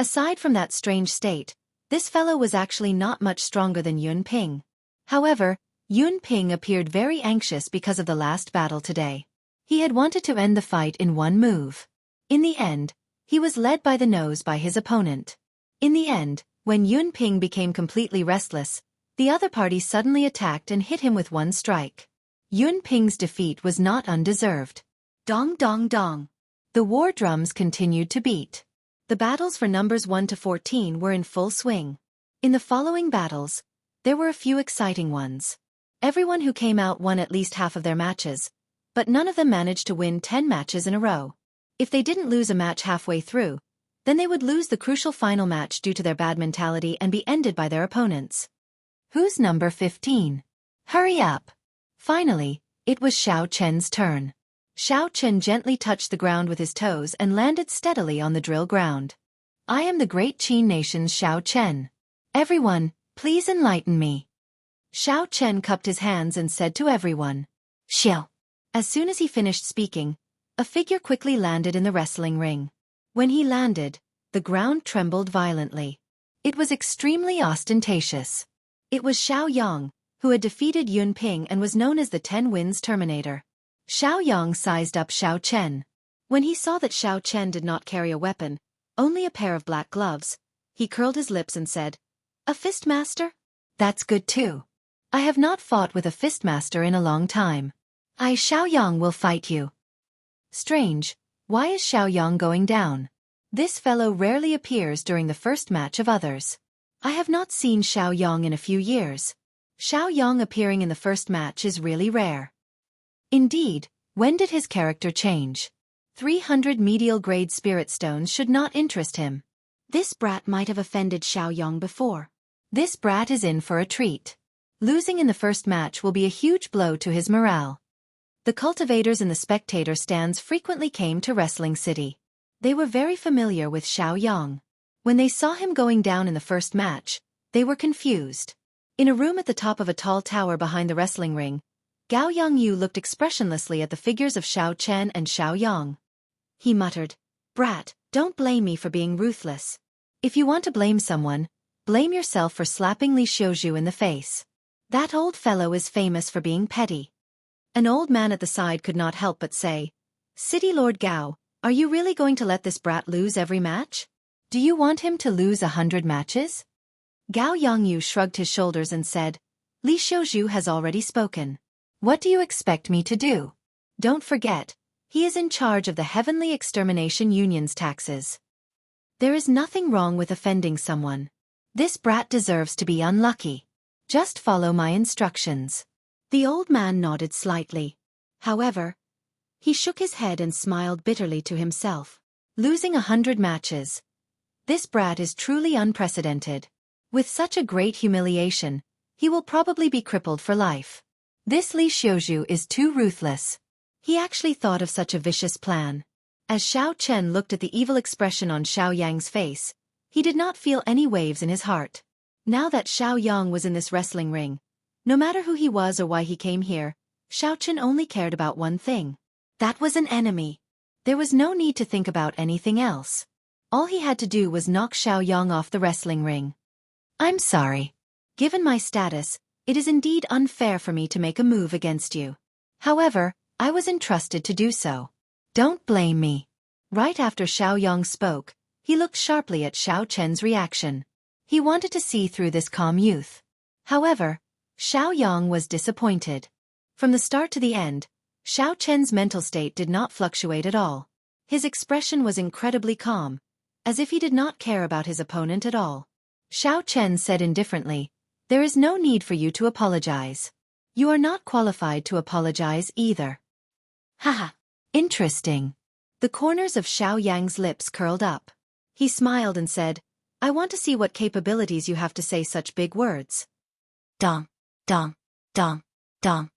Aside from that strange state, this fellow was actually not much stronger than Yun Ping. However, Yun Ping appeared very anxious because of the last battle today. He had wanted to end the fight in one move. In the end, he was led by the nose by his opponent. In the end, when Yun Ping became completely restless, the other party suddenly attacked and hit him with one strike. Yun Ping's defeat was not undeserved. Dong dong dong. The war drums continued to beat. The battles for numbers 1 to 14 were in full swing. In the following battles, there were a few exciting ones. Everyone who came out won at least half of their matches, but none of them managed to win 10 matches in a row. If they didn't lose a match halfway through, then they would lose the crucial final match due to their bad mentality and be ended by their opponents. Who's number 15? Hurry up! Finally, it was Xiao Chen's turn. Xiao Chen gently touched the ground with his toes and landed steadily on the drill ground. "I am the great Qin nation's Xiao Chen. Everyone, please enlighten me." Xiao Chen cupped his hands and said to everyone, "Xiao." As soon as he finished speaking, a figure quickly landed in the wrestling ring. When he landed, the ground trembled violently. It was extremely ostentatious. It was Xiao Yang, who had defeated Yun Ping and was known as the 10 Winds Terminator. Xiao Yang sized up Xiao Chen. When he saw that Xiao Chen did not carry a weapon, only a pair of black gloves, he curled his lips and said, "A fistmaster? That's good too. I have not fought with a fistmaster in a long time. I Xiao Yang will fight you." Strange, why is Xiao Yang going down? This fellow rarely appears during the first match of others. I have not seen Xiao Yang in a few years. Xiao Yang appearing in the first match is really rare. Indeed, when did his character change? 300 medial grade spirit stones should not interest him. This brat might have offended Xiao Yang before. This brat is in for a treat. Losing in the first match will be a huge blow to his morale. The cultivators in the spectator stands frequently came to Wrestling City. They were very familiar with Xiao Yang. When they saw him going down in the first match, they were confused. In a room at the top of a tall tower behind the wrestling ring, Gao Yongyu looked expressionlessly at the figures of Xiao Chen and Xiao Yang. He muttered, "Brat, don't blame me for being ruthless. If you want to blame someone, blame yourself for slapping Li Xiuzhu in the face. That old fellow is famous for being petty." An old man at the side could not help but say, "City Lord Gao, are you really going to let this brat lose every match? Do you want him to lose 100 matches?" Gao Yongyu shrugged his shoulders and said, "Li Xiuzhu has already spoken. What do you expect me to do? Don't forget, he is in charge of the Heavenly Extermination Union's taxes. There is nothing wrong with offending someone. This brat deserves to be unlucky. Just follow my instructions." The old man nodded slightly. However, he shook his head and smiled bitterly to himself. Losing 100 matches. This brat is truly unprecedented. With such a great humiliation, he will probably be crippled for life. This Li Xiuzhu is too ruthless. He actually thought of such a vicious plan. As Xiao Chen looked at the evil expression on Xiao Yang's face, he did not feel any waves in his heart. Now that Xiao Yang was in this wrestling ring, no matter who he was or why he came here, Xiao Chen only cared about one thing. That was an enemy. There was no need to think about anything else. All he had to do was knock Xiao Yang off the wrestling ring. "I'm sorry. Given my status, it is indeed unfair for me to make a move against you. However, I was entrusted to do so. Don't blame me." Right after Xiao Yang spoke, he looked sharply at Xiao Chen's reaction. He wanted to see through this calm youth. However, Xiao Yang was disappointed. From the start to the end, Xiao Chen's mental state did not fluctuate at all. His expression was incredibly calm, as if he did not care about his opponent at all. Xiao Chen said indifferently, "There is no need for you to apologize. You are not qualified to apologize either." Haha. Interesting. The corners of Xiao Yang's lips curled up. He smiled and said, "I want to see what capabilities you have to say such big words." Dong, dong, dong, dong.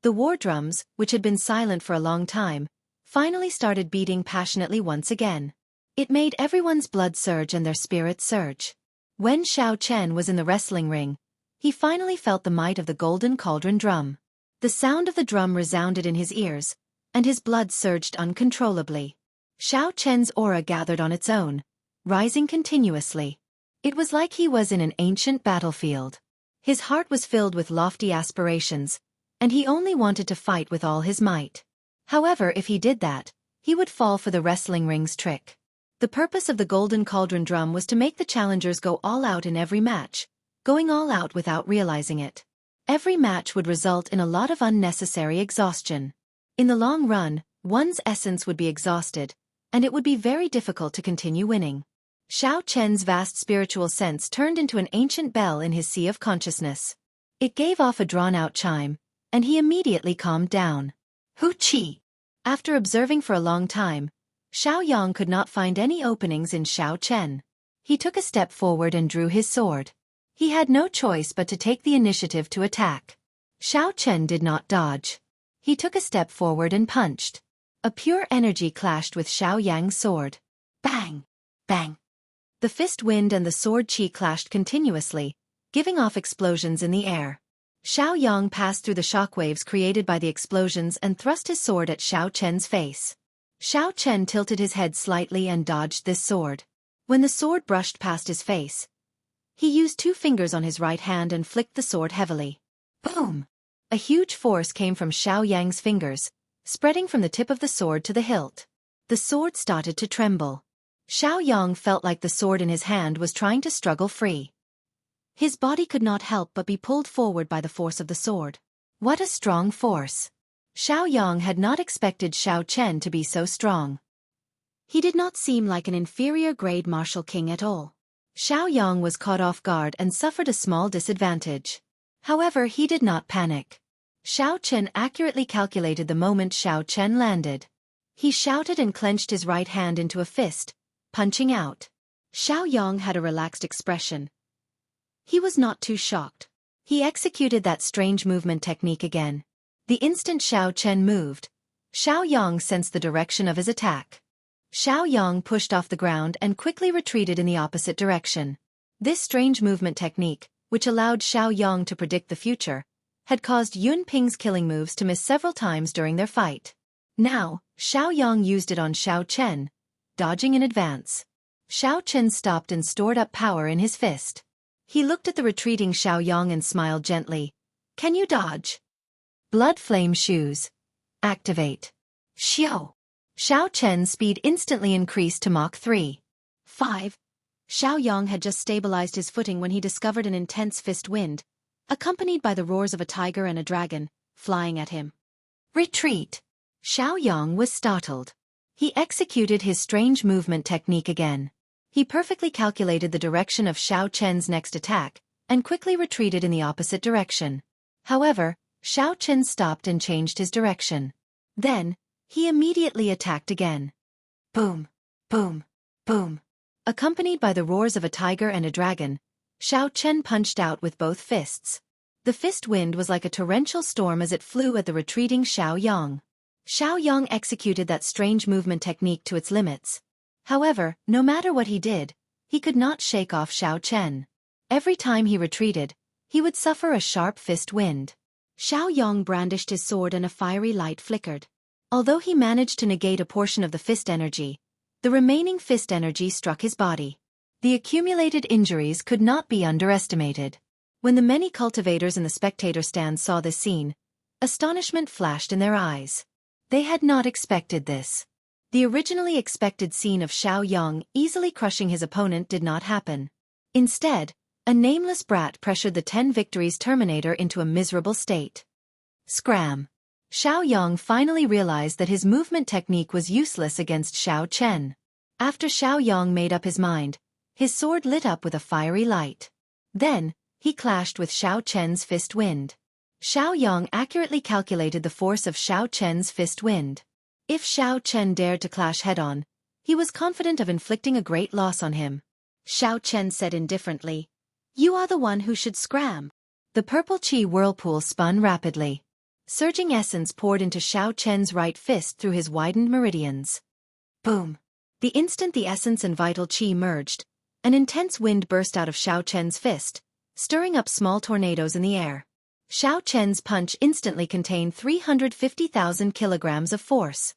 The war drums, which had been silent for a long time, finally started beating passionately once again. It made everyone's blood surge and their spirits surge. When Xiao Chen was in the wrestling ring, he finally felt the might of the golden cauldron drum. The sound of the drum resounded in his ears, and his blood surged uncontrollably. Xiao Chen's aura gathered on its own, rising continuously. It was like he was in an ancient battlefield. His heart was filled with lofty aspirations, and he only wanted to fight with all his might. However, if he did that, he would fall for the wrestling ring's trick. The purpose of the golden cauldron drum was to make the challengers go all out in every match, going all out without realizing it. Every match would result in a lot of unnecessary exhaustion. In the long run, one's essence would be exhausted, and it would be very difficult to continue winning. Xiao Chen's vast spiritual sense turned into an ancient bell in his sea of consciousness. It gave off a drawn-out chime, and he immediately calmed down. Hu Qi! After observing for a long time, Xiao Yang could not find any openings in Xiao Chen. He took a step forward and drew his sword. He had no choice but to take the initiative to attack. Xiao Chen did not dodge. He took a step forward and punched. A pure energy clashed with Xiao Yang's sword. Bang! Bang! The fist wind and the sword qi clashed continuously, giving off explosions in the air. Xiao Yang passed through the shockwaves created by the explosions and thrust his sword at Xiao Chen's face. Xiao Chen tilted his head slightly and dodged this sword. When the sword brushed past his face, he used 2 fingers on his right hand and flicked the sword heavily. Boom! A huge force came from Xiao Yang's fingers, spreading from the tip of the sword to the hilt. The sword started to tremble. Xiao Yang felt like the sword in his hand was trying to struggle free. His body could not help but be pulled forward by the force of the sword. What a strong force! Xiao Yang had not expected Xiao Chen to be so strong. He did not seem like an inferior-grade martial king at all. Xiao Yang was caught off guard and suffered a small disadvantage. However, he did not panic. Xiao Chen accurately calculated the moment Xiao Chen landed. He shouted and clenched his right hand into a fist, punching out. Xiao Yang had a relaxed expression. He was not too shocked. He executed that strange movement technique again. The instant Xiao Chen moved, Xiao Yang sensed the direction of his attack. Xiao Yang pushed off the ground and quickly retreated in the opposite direction. This strange movement technique, which allowed Xiao Yang to predict the future, had caused Yun Ping's killing moves to miss several times during their fight. Now, Xiao Yang used it on Xiao Chen, dodging in advance. Xiao Chen stopped and stored up power in his fist. He looked at the retreating Xiao Yang and smiled gently. Can you dodge? Blood Flame Shoes. Activate. Xiao. Xiao Chen's speed instantly increased to Mach 3. 5. Xiao Yang had just stabilized his footing when he discovered an intense fist wind, accompanied by the roars of a tiger and a dragon, flying at him. Retreat! Xiao Yang was startled. He executed his strange movement technique again. He perfectly calculated the direction of Xiao Chen's next attack, and quickly retreated in the opposite direction. However, Xiao Chen stopped and changed his direction. Then, he immediately attacked again. Boom! Boom! Boom! Accompanied by the roars of a tiger and a dragon, Xiao Chen punched out with both fists. The fist wind was like a torrential storm as it flew at the retreating Xiao Yang. Xiao Yang executed that strange movement technique to its limits. However, no matter what he did, he could not shake off Xiao Chen. Every time he retreated, he would suffer a sharp fist wind. Xiao Yang brandished his sword and a fiery light flickered. Although he managed to negate a portion of the fist energy, the remaining fist energy struck his body. The accumulated injuries could not be underestimated. When the many cultivators in the spectator stand saw this scene, astonishment flashed in their eyes. They had not expected this. The originally expected scene of Xiao Yang easily crushing his opponent did not happen. Instead, a nameless brat pressured the 10 victories Terminator into a miserable state. Scram! Xiao Yang finally realized that his movement technique was useless against Xiao Chen. After Xiao Yang made up his mind, his sword lit up with a fiery light. Then, he clashed with Xiao Chen's fist wind. Xiao Yang accurately calculated the force of Xiao Chen's fist wind. If Xiao Chen dared to clash head-on, he was confident of inflicting a great loss on him. Xiao Chen said indifferently, "You are the one who should scram." The purple chi whirlpool spun rapidly. Surging essence poured into Xiao Chen's right fist through his widened meridians. Boom! The instant the essence and vital qi merged, an intense wind burst out of Xiao Chen's fist, stirring up small tornadoes in the air. Xiao Chen's punch instantly contained 350,000 kilograms of force.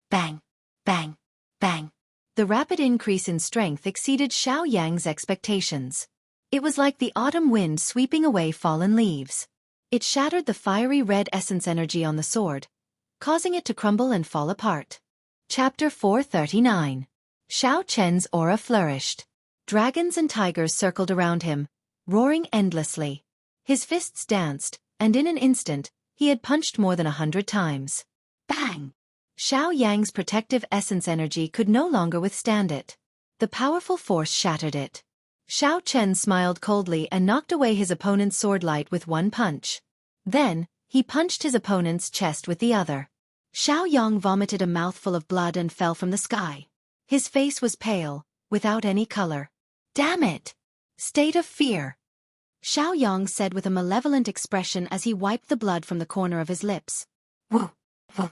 Bang! Bang! Bang! The rapid increase in strength exceeded Xiao Yang's expectations. It was like the autumn wind sweeping away fallen leaves. It shattered the fiery red essence energy on the sword, causing it to crumble and fall apart. Chapter 439. Xiao Chen's aura flourished. Dragons and tigers circled around him, roaring endlessly. His fists danced, and in an instant, he had punched more than 100 times. Bang! Xiao Yang's protective essence energy could no longer withstand it. The powerful force shattered it. Xiao Chen smiled coldly and knocked away his opponent's sword light with one punch. Then, he punched his opponent's chest with the other. Xiao Yang vomited a mouthful of blood and fell from the sky. His face was pale, without any color. Damn it! State of fear! Xiao Yang said with a malevolent expression as he wiped the blood from the corner of his lips. Woo! Woo!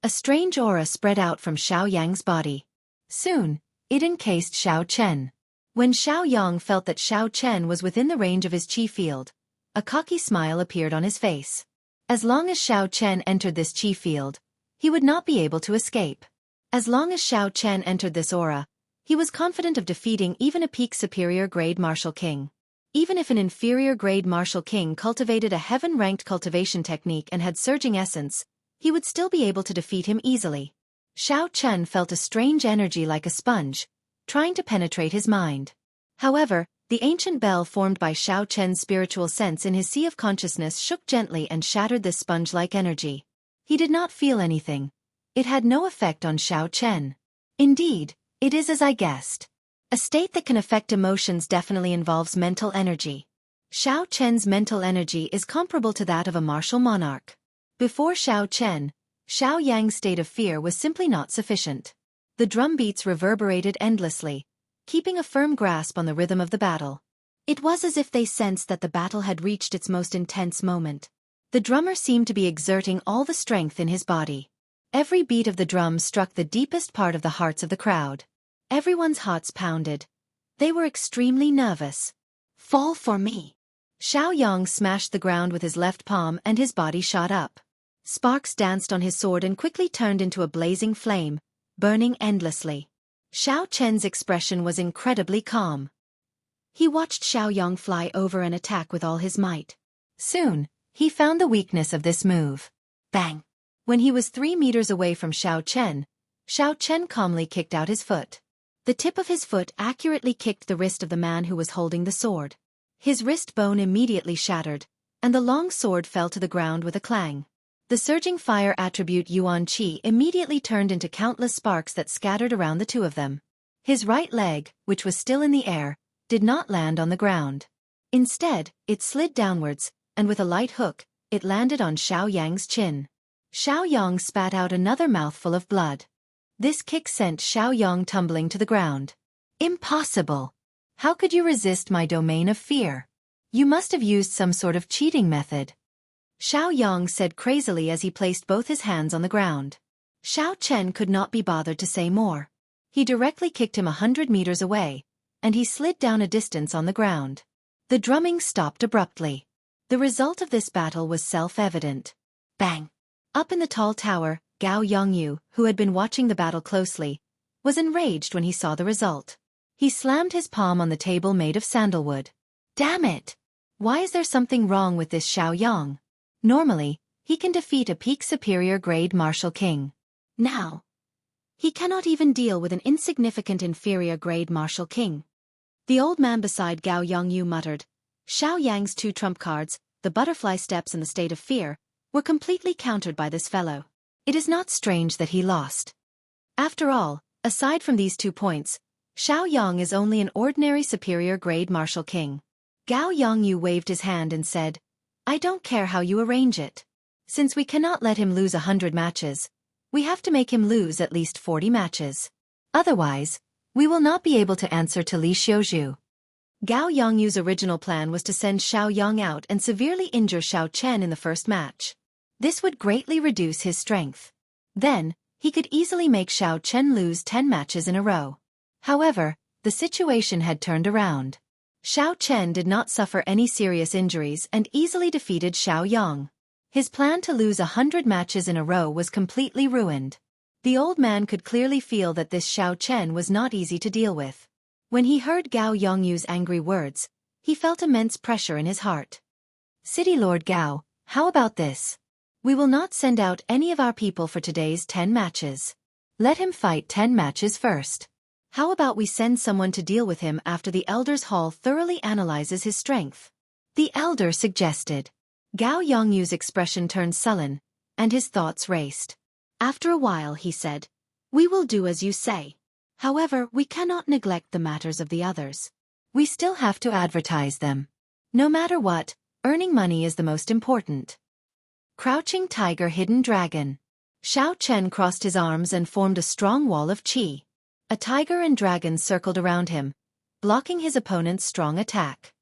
A strange aura spread out from Xiao Yang's body. Soon, it encased Xiao Chen. When Xiao Yang felt that Xiao Chen was within the range of his qi field, a cocky smile appeared on his face. As long as Xiao Chen entered this qi field, he would not be able to escape. As long as Xiao Chen entered this aura, he was confident of defeating even a peak superior grade martial king. Even if an inferior grade martial king cultivated a heaven-ranked cultivation technique and had surging essence, he would still be able to defeat him easily. Xiao Chen felt a strange energy like a sponge, trying to penetrate his mind. However, the ancient bell formed by Xiao Chen's spiritual sense in his sea of consciousness shook gently and shattered this sponge-like energy. He did not feel anything. It had no effect on Xiao Chen. Indeed, it is as I guessed. A state that can affect emotions definitely involves mental energy. Xiao Chen's mental energy is comparable to that of a martial monarch. Before Xiao Chen, Xiao Yang's state of fear was simply not sufficient. The drum beats reverberated endlessly, keeping a firm grasp on the rhythm of the battle. It was as if they sensed that the battle had reached its most intense moment. The drummer seemed to be exerting all the strength in his body. Every beat of the drum struck the deepest part of the hearts of the crowd. Everyone's hearts pounded. They were extremely nervous. Fall for me! Xiao Yang smashed the ground with his left palm and his body shot up. Sparks danced on his sword and quickly turned into a blazing flame, burning endlessly. Xiao Chen's expression was incredibly calm. He watched Xiao Yang fly over and attack with all his might. Soon, he found the weakness of this move. Bang! When he was 3 meters away from Xiao Chen calmly kicked out his foot. The tip of his foot accurately kicked the wrist of the man who was holding the sword. His wrist bone immediately shattered, and the long sword fell to the ground with a clang. The surging fire attribute Yuan Qi immediately turned into countless sparks that scattered around the two of them. His right leg, which was still in the air, did not land on the ground. Instead, it slid downwards, and with a light hook, it landed on Xiao Yang's chin. Xiao Yang spat out another mouthful of blood. This kick sent Xiao Yang tumbling to the ground. Impossible! How could you resist my domain of fear? You must have used some sort of cheating method. Xiao Yang said crazily as he placed both his hands on the ground. Xiao Chen could not be bothered to say more. He directly kicked him 100 meters away, and he slid down a distance on the ground. The drumming stopped abruptly. The result of this battle was self-evident. Bang! Up in the tall tower, Gao Yongyu, who had been watching the battle closely, was enraged when he saw the result. He slammed his palm on the table made of sandalwood. Damn it! Why is there something wrong with this Xiao Yang? Normally, he can defeat a peak superior grade martial king. Now, he cannot even deal with an insignificant inferior grade martial king. The old man beside Gao Yongyu muttered. Xiao Yang's 2 trump cards, the butterfly steps and the state of fear, were completely countered by this fellow. It is not strange that he lost. After all, aside from these 2 points, Xiao Yang is only an ordinary superior grade martial king. Gao Yongyu waved his hand and said, I don't care how you arrange it. Since we cannot let him lose 100 matches, we have to make him lose at least 40 matches. Otherwise, we will not be able to answer to Li Xiuzhu. Gao Yongyu's original plan was to send Xiao Yang out and severely injure Xiao Chen in the first match. This would greatly reduce his strength. Then, he could easily make Xiao Chen lose 10 matches in a row. However, the situation had turned around. Xiao Chen did not suffer any serious injuries and easily defeated Xiao Yang. His plan to lose 100 matches in a row was completely ruined. The old man could clearly feel that this Xiao Chen was not easy to deal with. When he heard Gao Yongyu's angry words, he felt immense pressure in his heart. City Lord Gao, how about this? We will not send out any of our people for today's 10 matches. Let him fight 10 matches first. How about we send someone to deal with him after the Elder's Hall thoroughly analyzes his strength? The Elder suggested. Gao Yongyu's expression turned sullen, and his thoughts raced. After a while he said, "We will do as you say. However, we cannot neglect the matters of the others. We still have to advertise them. No matter what, earning money is the most important." Crouching Tiger Hidden Dragon. Xiao Chen crossed his arms and formed a strong wall of qi. A tiger and dragon circled around him, blocking his opponent's strong attack.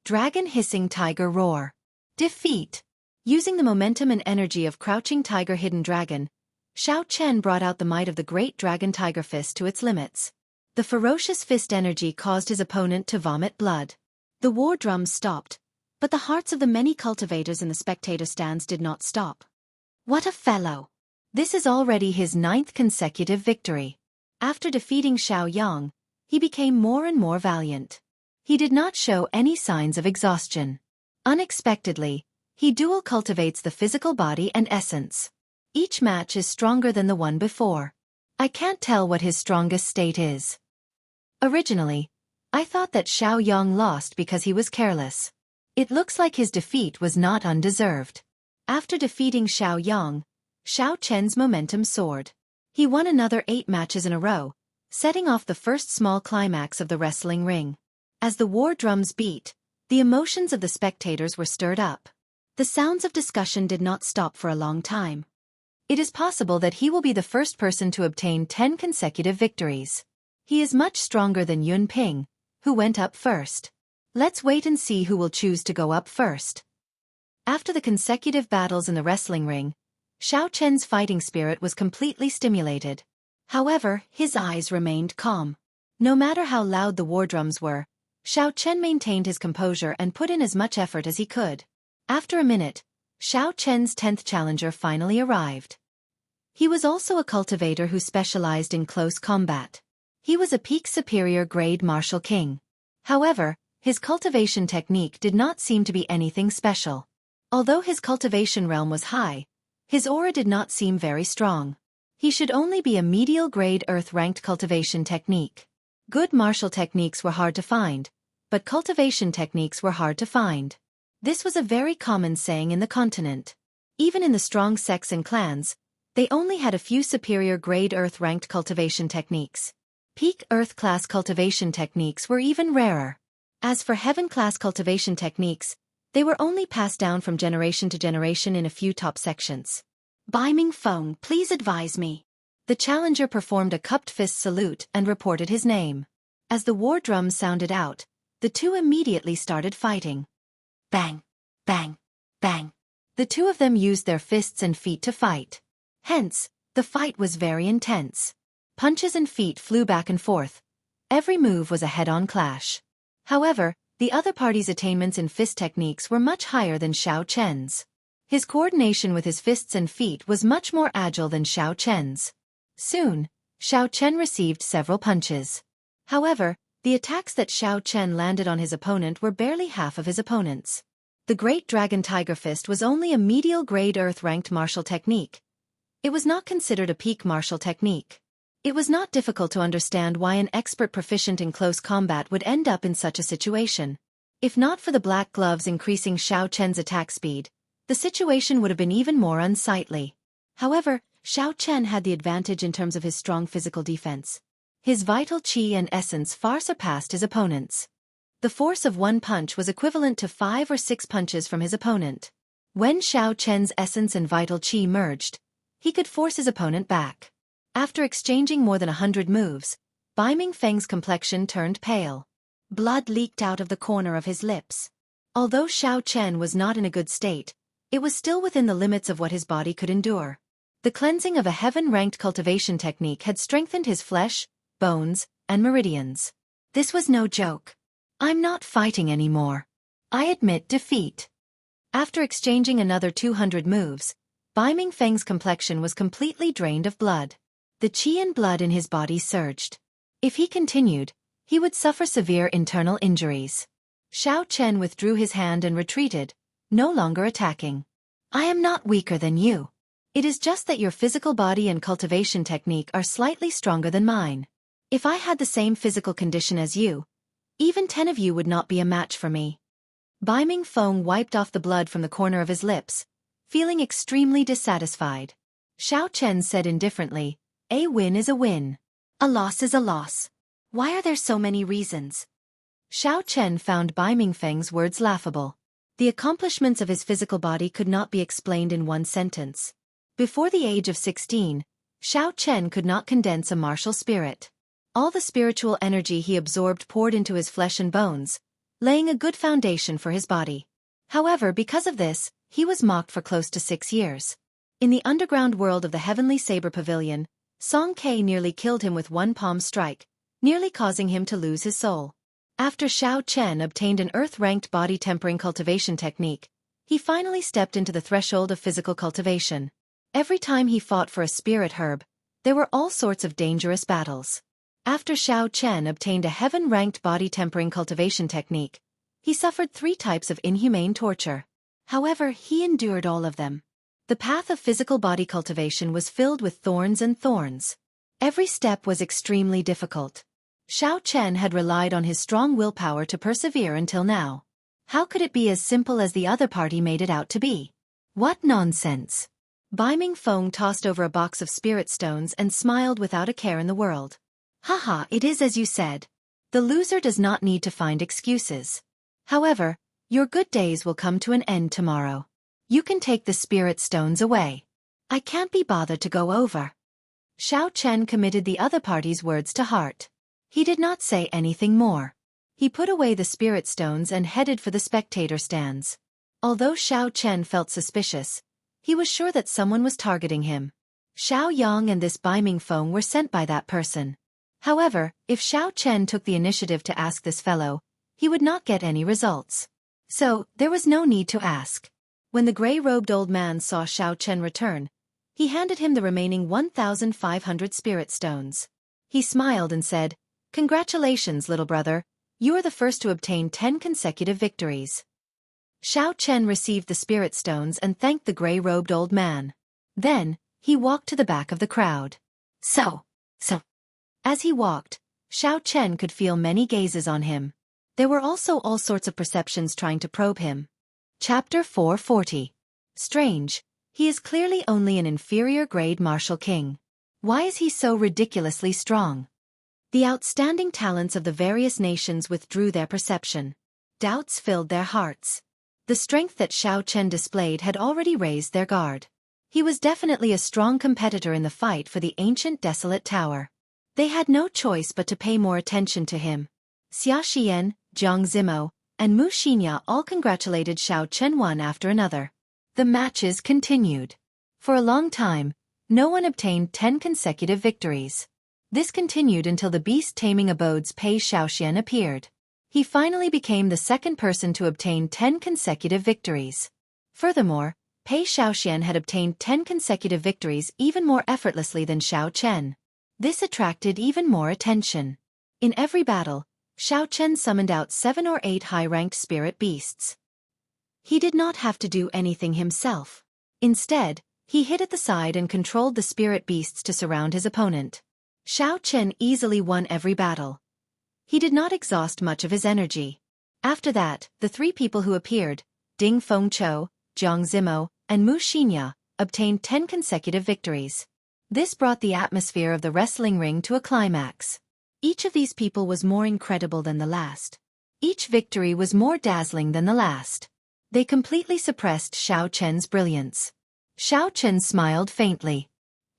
Dragon Hissing Tiger Roar. Defeat. Using the momentum and energy of Crouching Tiger Hidden Dragon, Xiao Chen brought out the might of the Great Dragon Tiger Fist to its limits. The ferocious fist energy caused his opponent to vomit blood. The war drums stopped, but the hearts of the many cultivators in the spectator stands did not stop. What a fellow! This is already his 9th consecutive victory. After defeating Xiao Yang, he became more and more valiant. He did not show any signs of exhaustion. Unexpectedly, he dual cultivates the physical body and essence. Each match is stronger than the one before. I can't tell what his strongest state is. Originally, I thought that Xiao Yang lost because he was careless. It looks like his defeat was not undeserved. After defeating Xiao Yang, Xiao Chen's momentum soared. He won another 8 matches in a row, setting off the first small climax of the wrestling ring. As the war drums beat, the emotions of the spectators were stirred up. The sounds of discussion did not stop for a long time. It is possible that he will be the first person to obtain 10 consecutive victories. He is much stronger than Yun Ping, who went up first. Let's wait and see who will choose to go up first. After the consecutive battles in the wrestling ring, Xiao Chen's fighting spirit was completely stimulated. However, his eyes remained calm. No matter how loud the war drums were, Xiao Chen maintained his composure and put in as much effort as he could. After a minute, Xiao Chen's 10th challenger finally arrived. He was also a cultivator who specialized in close combat. He was a peak superior grade martial king. However, his cultivation technique did not seem to be anything special. Although his cultivation realm was high, his aura did not seem very strong. He should only be a medial grade earth-ranked cultivation technique. Good martial techniques were hard to find, but cultivation techniques were hard to find. This was a very common saying in the continent. Even in the strong sects and clans, they only had a few superior grade earth-ranked cultivation techniques. Peak earth-class cultivation techniques were even rarer. As for heaven-class cultivation techniques, they were only passed down from generation to generation in a few top sections. Bai Ming Feng, please advise me. The challenger performed a cupped fist salute and reported his name. As the war drums sounded out, the two immediately started fighting. Bang, bang, bang. The two of them used their fists and feet to fight. Hence, the fight was very intense. Punches and feet flew back and forth. Every move was a head-on clash. However, the other party's attainments in fist techniques were much higher than Xiao Chen's. His coordination with his fists and feet was much more agile than Xiao Chen's. Soon, Xiao Chen received several punches. However, the attacks that Xiao Chen landed on his opponent were barely half of his opponent's. The Great Dragon Tiger Fist was only a medial grade earth-ranked martial technique. It was not considered a peak martial technique. It was not difficult to understand why an expert proficient in close combat would end up in such a situation. If not for the black gloves increasing Xiao Chen's attack speed, the situation would have been even more unsightly. However, Xiao Chen had the advantage in terms of his strong physical defense. His vital qi and essence far surpassed his opponent's. The force of one punch was equivalent to 5 or 6 punches from his opponent. When Xiao Chen's essence and vital qi merged, he could force his opponent back. After exchanging more than 100 moves, Bai Ming Feng's complexion turned pale. Blood leaked out of the corner of his lips. Although Xiao Chen was not in a good state, It was still within the limits of what his body could endure. The cleansing of a heaven-ranked cultivation technique had strengthened his flesh, bones, and meridians. This was no joke. I'm not fighting anymore. I admit defeat. After exchanging another 200 moves, Bai Mingfeng's complexion was completely drained of blood. The qi and blood in his body surged. If he continued, he would suffer severe internal injuries. Xiao Chen withdrew his hand and retreated, no longer attacking. I am not weaker than you. It is just that your physical body and cultivation technique are slightly stronger than mine. If I had the same physical condition as you, even 10 of you would not be a match for me. Bai Mingfeng wiped off the blood from the corner of his lips, feeling extremely dissatisfied. Xiao Chen said indifferently, a win is a win. A loss is a loss. Why are there so many reasons? Xiao Chen found Bai Mingfeng's words laughable. The accomplishments of his physical body could not be explained in one sentence. Before the age of 16, Xiao Chen could not condense a martial spirit. All the spiritual energy he absorbed poured into his flesh and bones, laying a good foundation for his body. However, because of this, he was mocked for close to 6 years. In the underground world of the Heavenly Saber Pavilion, Song Ke nearly killed him with one palm strike, nearly causing him to lose his soul. After Xiao Chen obtained an earth-ranked body-tempering cultivation technique, he finally stepped into the threshold of physical cultivation. Every time he fought for a spirit herb, there were all sorts of dangerous battles. After Xiao Chen obtained a heaven-ranked body-tempering cultivation technique, he suffered 3 types of inhumane torture. However, he endured all of them. The path of physical body cultivation was filled with thorns and thorns. Every step was extremely difficult. Xiao Chen had relied on his strong willpower to persevere until now. How could it be as simple as the other party made it out to be? What nonsense! Bai Mingfeng tossed over a box of spirit stones and smiled without a care in the world. Haha, it is as you said. The loser does not need to find excuses. However, your good days will come to an end tomorrow. You can take the spirit stones away. I can't be bothered to go over. Xiao Chen committed the other party's words to heart. He did not say anything more. He put away the spirit stones and headed for the spectator stands. Although Xiao Chen felt suspicious, he was sure that someone was targeting him. Xiao Yang and this Bai Mingfeng were sent by that person. However, if Xiao Chen took the initiative to ask this fellow, he would not get any results. So, there was no need to ask. When the gray-robed old man saw Xiao Chen return, he handed him the remaining 1,500 spirit stones. He smiled and said, "Congratulations, little brother, you are the first to obtain 10 consecutive victories." Xiao Chen received the spirit stones and thanked the gray-robed old man. Then, he walked to the back of the crowd. So. As he walked, Xiao Chen could feel many gazes on him. There were also all sorts of perceptions trying to probe him. Chapter 440. Strange, he is clearly only an inferior grade martial king. Why is he so ridiculously strong? The outstanding talents of the various nations withdrew their perception. Doubts filled their hearts. The strength that Xiao Chen displayed had already raised their guard. He was definitely a strong competitor in the fight for the ancient desolate tower. They had no choice but to pay more attention to him. Xia Xian, Jiang Zimo, and Mu Xinya all congratulated Xiao Chen one after another. The matches continued. For a long time, no one obtained 10 consecutive victories. This continued until the beast-taming abode's Pei Xiaoxian appeared. He finally became the second person to obtain 10 consecutive victories. Furthermore, Pei Xiaoxian had obtained 10 consecutive victories even more effortlessly than Xiao Chen. This attracted even more attention. In every battle, Xiao Chen summoned out 7 or 8 high-ranked spirit beasts. He did not have to do anything himself. Instead, he hid at the side and controlled the spirit beasts to surround his opponent. Xiao Chen easily won every battle. He did not exhaust much of his energy. After that, the 3 people who appeared, Ding Fengqiu, Jiang Zimo, and Mu Xinya, obtained 10 consecutive victories. This brought the atmosphere of the wrestling ring to a climax. Each of these people was more incredible than the last. Each victory was more dazzling than the last. They completely suppressed Xiao Chen's brilliance. Xiao Chen smiled faintly.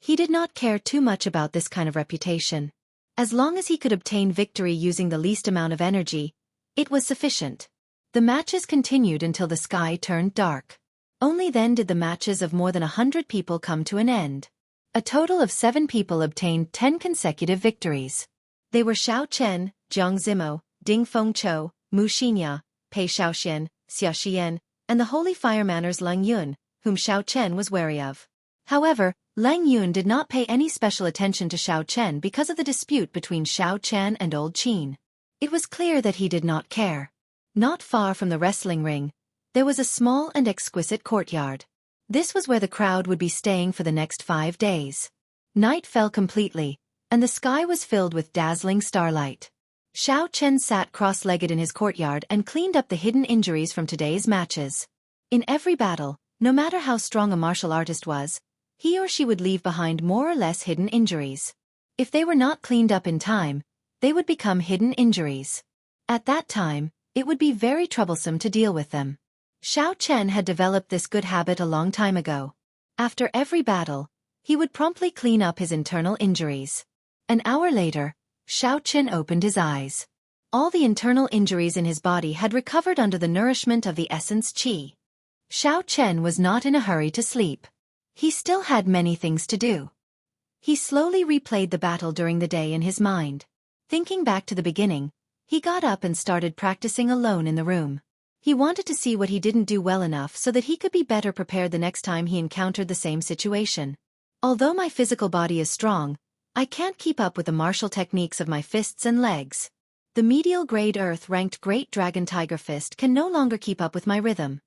He did not care too much about this kind of reputation. As long as he could obtain victory using the least amount of energy, it was sufficient. The matches continued until the sky turned dark. Only then did the matches of more than 100 people come to an end. A total of 7 people obtained 10 consecutive victories. They were Xiao Chen, Jiang Zimo, Ding Fengqiu, Mu Xinya, Pei Shaoxian, Xia Xian, and the holy firemanners Lang Yun, whom Xiao Chen was wary of. However, Lang Yun did not pay any special attention to Xiao Chen because of the dispute between Xiao Chen and Old Qin. It was clear that he did not care. Not far from the wrestling ring, there was a small and exquisite courtyard. This was where the crowd would be staying for the next 5 days. Night fell completely, and the sky was filled with dazzling starlight. Xiao Chen sat cross-legged in his courtyard and cleaned up the hidden injuries from today's matches. In every battle, no matter how strong a martial artist was, he or she would leave behind more or less hidden injuries. If they were not cleaned up in time, they would become hidden injuries. At that time, it would be very troublesome to deal with them. Xiao Chen had developed this good habit a long time ago. After every battle, he would promptly clean up his internal injuries. An hour later, Xiao Chen opened his eyes. All the internal injuries in his body had recovered under the nourishment of the essence qi. Xiao Chen was not in a hurry to sleep. He still had many things to do. He slowly replayed the battle during the day in his mind. Thinking back to the beginning, he got up and started practicing alone in the room. He wanted to see what he didn't do well enough so that he could be better prepared the next time he encountered the same situation. Although my physical body is strong, I can't keep up with the martial techniques of my fists and legs. The medial grade Earth-ranked Great Dragon Tiger Fist can no longer keep up with my rhythm.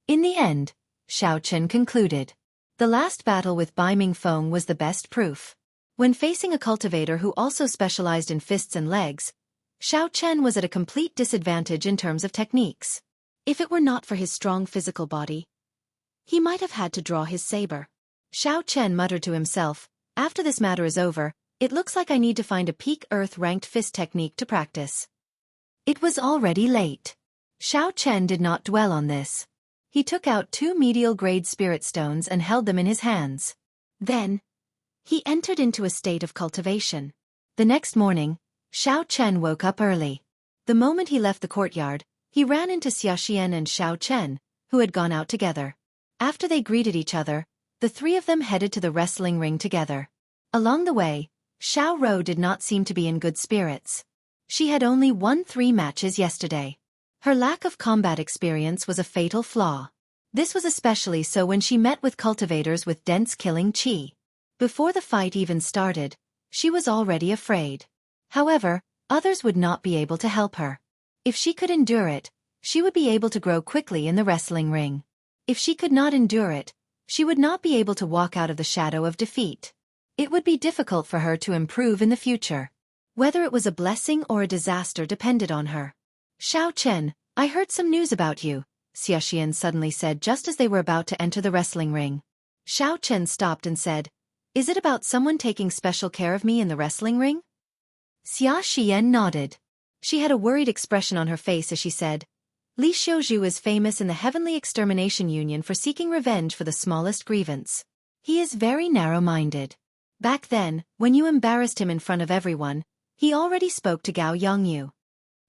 In the end, Xiao Chen concluded. The last battle with Bai Mingfeng was the best proof. When facing a cultivator who also specialized in fists and legs, Xiao Chen was at a complete disadvantage in terms of techniques. If it were not for his strong physical body, he might have had to draw his saber. Xiao Chen muttered to himself, after this matter is over, it looks like I need to find a peak Earth-ranked fist technique to practice. It was already late. Xiao Chen did not dwell on this. He took out 2 medial-grade spirit stones and held them in his hands. Then, he entered into a state of cultivation. The next morning, Xiao Chen woke up early. The moment he left the courtyard, he ran into Xia Xian and Xiao Chen, who had gone out together. After they greeted each other, the 3 of them headed to the wrestling ring together. Along the way, Xiao Rou did not seem to be in good spirits. She had only won 3 matches yesterday. Her lack of combat experience was a fatal flaw. This was especially so when she met with cultivators with dense killing qi. Before the fight even started, she was already afraid. However, others would not be able to help her. If she could endure it, she would be able to grow quickly in the wrestling ring. If she could not endure it, she would not be able to walk out of the shadow of defeat. It would be difficult for her to improve in the future. Whether it was a blessing or a disaster depended on her. Xiao Chen, I heard some news about you, Xia Xian suddenly said just as they were about to enter the wrestling ring. Xiao Chen stopped and said, Is it about someone taking special care of me in the wrestling ring? Xia Xian nodded. She had a worried expression on her face as she said, Li Xiuzhu is famous in the Heavenly Extermination Union for seeking revenge for the smallest grievance. He is very narrow-minded. Back then, when you embarrassed him in front of everyone, he already spoke to Gao Yongyu.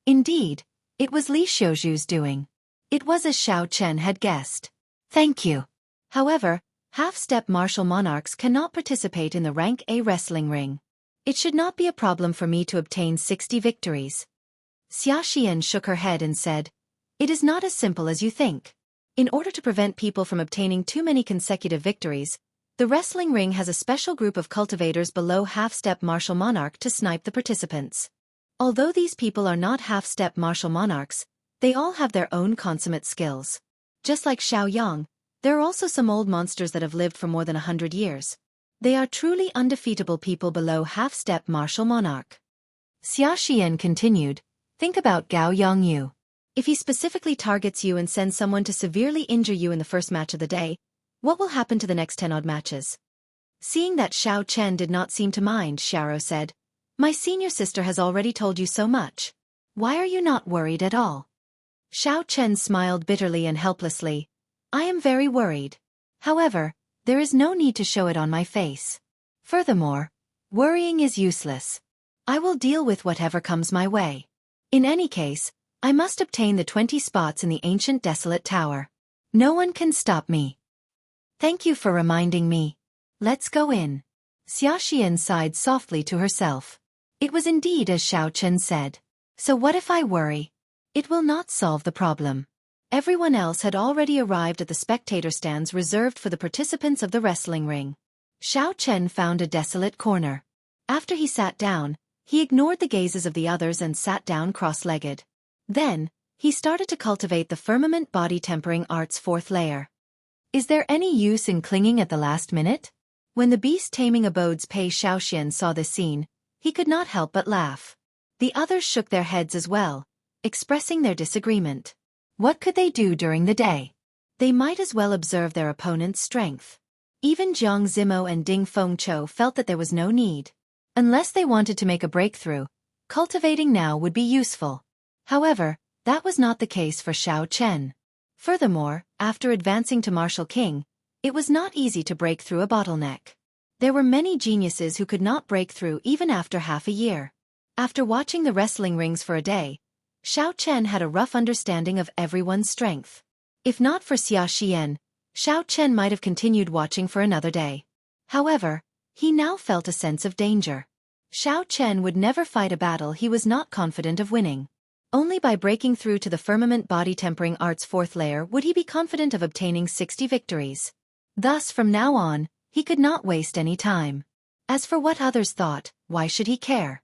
Indeed, it was Li Xiuzhu's doing. It was as Xiao Chen had guessed. Thank you. However, half-step martial monarchs cannot participate in the rank A wrestling ring. It should not be a problem for me to obtain 60 victories. Xia Xian shook her head and said, It is not as simple as you think. In order to prevent people from obtaining too many consecutive victories, the wrestling ring has a special group of cultivators below half-step martial monarch to snipe the participants. Although these people are not half-step martial monarchs, they all have their own consummate skills. Just like Xiao Yang, there are also some old monsters that have lived for more than 100 years. They are truly undefeatable people below half-step martial monarch. Xia Xian continued, Think about Gao Yongyu. If he specifically targets you and sends someone to severely injure you in the first match of the day, what will happen to the next 10-odd matches? Seeing that Xiao Chen did not seem to mind, Xiao said, My senior sister has already told you so much. Why are you not worried at all? Xiao Chen smiled bitterly and helplessly. I am very worried. However, there is no need to show it on my face. Furthermore, worrying is useless. I will deal with whatever comes my way. In any case, I must obtain the 20 spots in the ancient desolate tower. No one can stop me. Thank you for reminding me. Let's go in. Xiaoxian sighed softly to herself. It was indeed as Xiao Chen said. So what if I worry? It will not solve the problem. Everyone else had already arrived at the spectator stands reserved for the participants of the wrestling ring. Xiao Chen found a desolate corner. After he sat down, he ignored the gazes of the others and sat down cross-legged. Then, he started to cultivate the firmament body tempering art's fourth layer. Is there any use in clinging at the last minute? When the beast-taming abode's Pei Xiaoxian saw this scene, he could not help but laugh. The others shook their heads as well, expressing their disagreement. What could they do during the day? They might as well observe their opponent's strength. Even Jiang Zimo and Ding Fengqiu felt that there was no need. Unless they wanted to make a breakthrough, cultivating now would be useful. However, that was not the case for Xiao Chen. Furthermore, after advancing to Martial King, it was not easy to break through a bottleneck. There were many geniuses who could not break through even after half a year. After watching the wrestling rings for a day, Xiao Chen had a rough understanding of everyone's strength. If not for Xia Xian, Xiao Chen might have continued watching for another day. However, he now felt a sense of danger. Xiao Chen would never fight a battle he was not confident of winning. Only by breaking through to the firmament body tempering art's fourth layer would he be confident of obtaining 60 victories. Thus from now on, he could not waste any time. As for what others thought, why should he care?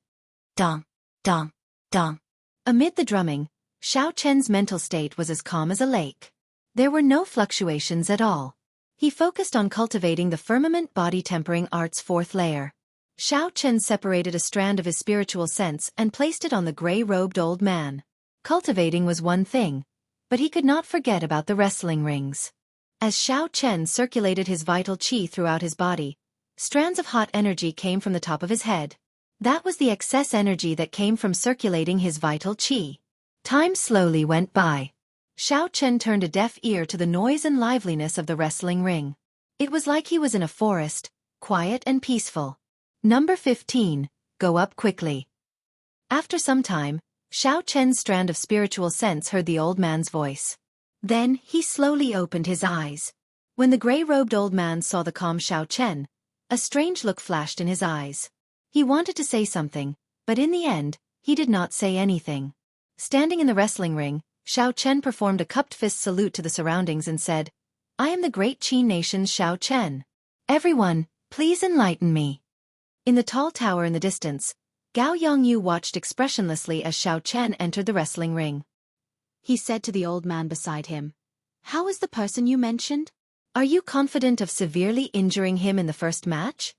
Dong, dong, dong. Amid the drumming, Xiao Chen's mental state was as calm as a lake. There were no fluctuations at all. He focused on cultivating the firmament body tempering art's fourth layer. Xiao Chen separated a strand of his spiritual sense and placed it on the gray-robed old man. Cultivating was one thing, but he could not forget about the wrestling rings. As Xiao Chen circulated his vital qi throughout his body, strands of hot energy came from the top of his head. That was the excess energy that came from circulating his vital qi. Time slowly went by. Xiao Chen turned a deaf ear to the noise and liveliness of the wrestling ring. It was like he was in a forest, quiet and peaceful. Number 15, go up quickly. After some time, Xiao Chen's strand of spiritual sense heard the old man's voice. Then, he slowly opened his eyes. When the gray-robed old man saw the calm Xiao Chen, a strange look flashed in his eyes. He wanted to say something, but in the end, he did not say anything. Standing in the wrestling ring, Xiao Chen performed a cupped fist salute to the surroundings and said, I am the great Qin nation's Xiao Chen. Everyone, please enlighten me. In the tall tower in the distance, Gao Yongyu watched expressionlessly as Xiao Chen entered the wrestling ring. He said to the old man beside him, How is the person you mentioned? Are you confident of severely injuring him in the first match?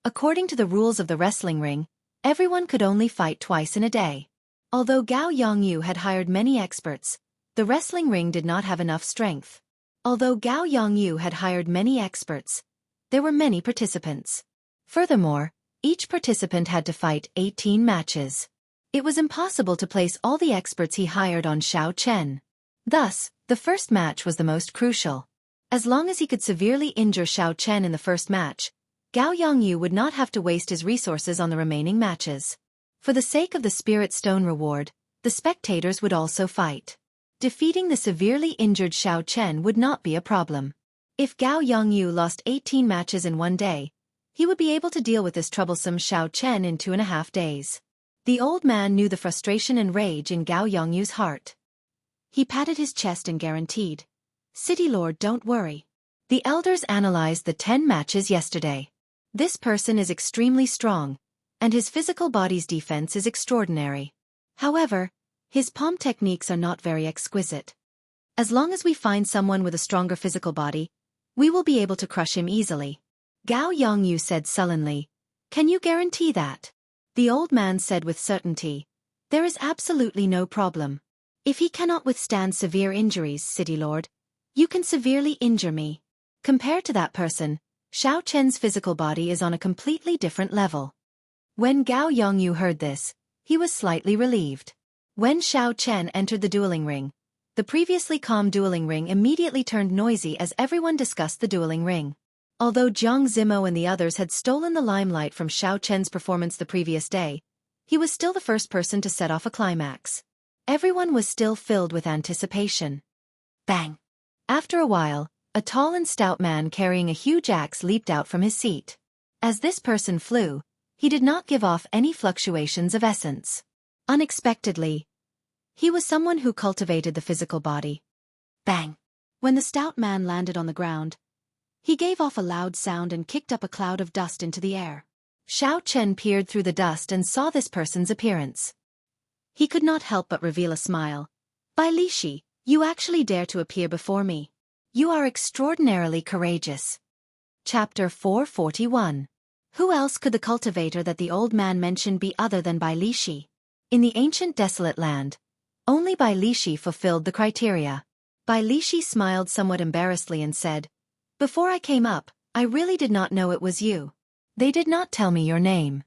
According to the rules of the wrestling ring, everyone could only fight twice in a day. Although Gao Yongyu had hired many experts, the wrestling ring did not have enough strength. Although Gao Yongyu had hired many experts, there were many participants. Furthermore, each participant had to fight 18 matches. It was impossible to place all the experts he hired on Xiao Chen. Thus, the first match was the most crucial. As long as he could severely injure Xiao Chen in the first match, Gao Yongyu would not have to waste his resources on the remaining matches. For the sake of the Spirit Stone reward, the spectators would also fight. Defeating the severely injured Xiao Chen would not be a problem. If Gao Yongyu lost 18 matches in one day, he would be able to deal with this troublesome Xiao Chen in 2.5 days. The old man knew the frustration and rage in Gao Yongyu's heart. He patted his chest and guaranteed, City Lord, don't worry. The elders analyzed the 10 matches yesterday. This person is extremely strong, and his physical body's defense is extraordinary. However, his palm techniques are not very exquisite. As long as we find someone with a stronger physical body, we will be able to crush him easily. Gao Yongyu said sullenly, Can you guarantee that? The old man said with certainty, There is absolutely no problem. If he cannot withstand severe injuries, City Lord, you can severely injure me. Compared to that person, Xiao Chen's physical body is on a completely different level. When Gao Yongyu heard this, he was slightly relieved. When Xiao Chen entered the dueling ring, the previously calm dueling ring immediately turned noisy as everyone discussed the dueling ring. Although Jiang Zimo and the others had stolen the limelight from Xiao Chen's performance the previous day, he was still the first person to set off a climax. Everyone was still filled with anticipation. Bang! After a while, a tall and stout man carrying a huge axe leaped out from his seat. As this person flew, he did not give off any fluctuations of essence. Unexpectedly, he was someone who cultivated the physical body. Bang! When the stout man landed on the ground, he gave off a loud sound and kicked up a cloud of dust into the air. Xiao Chen peered through the dust and saw this person's appearance. He could not help but reveal a smile. "Bai Lishi, you actually dare to appear before me. You are extraordinarily courageous." Chapter 441. Who else could the cultivator that the old man mentioned be other than Bai Lishi? In the ancient desolate land, only Bai Lishi fulfilled the criteria. Bai Lishi smiled somewhat embarrassedly and said, "Before I came up, I really did not know it was you. They did not tell me your name."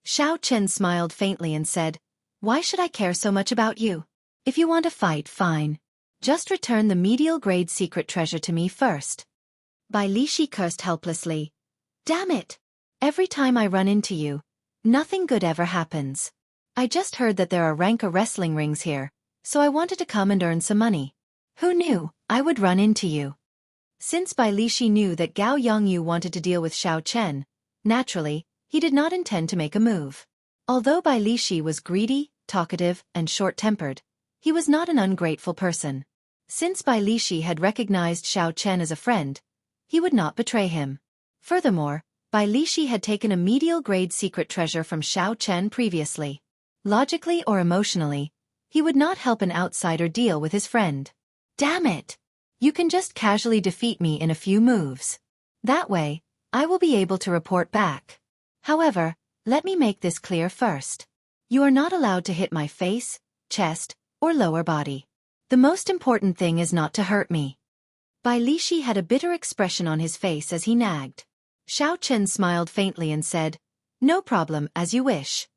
Xiao Chen smiled faintly and said, "Why should I care so much about you? If you want to fight, fine. Just return the medial grade secret treasure to me first." Bai Lishi cursed helplessly. "Damn it! Every time I run into you, nothing good ever happens. I just heard that there are ranker wrestling rings here, so I wanted to come and earn some money. Who knew I would run into you?" Since Bai Lishi knew that Gao Yongyu wanted to deal with Xiao Chen, naturally, he did not intend to make a move. Although Bai Lishi was greedy, talkative, and short-tempered, he was not an ungrateful person. Since Bai Lishi had recognized Xiao Chen as a friend, he would not betray him. Furthermore, Bai Lishi had taken a medial grade secret treasure from Xiao Chen previously. Logically or emotionally, he would not help an outsider deal with his friend. "Damn it! You can just casually defeat me in a few moves. That way, I will be able to report back. However, let me make this clear first. You are not allowed to hit my face, chest, or lower body. The most important thing is not to hurt me." Bai Lishi had a bitter expression on his face as he nagged. Xiao Chen smiled faintly and said, "No problem, as you wish."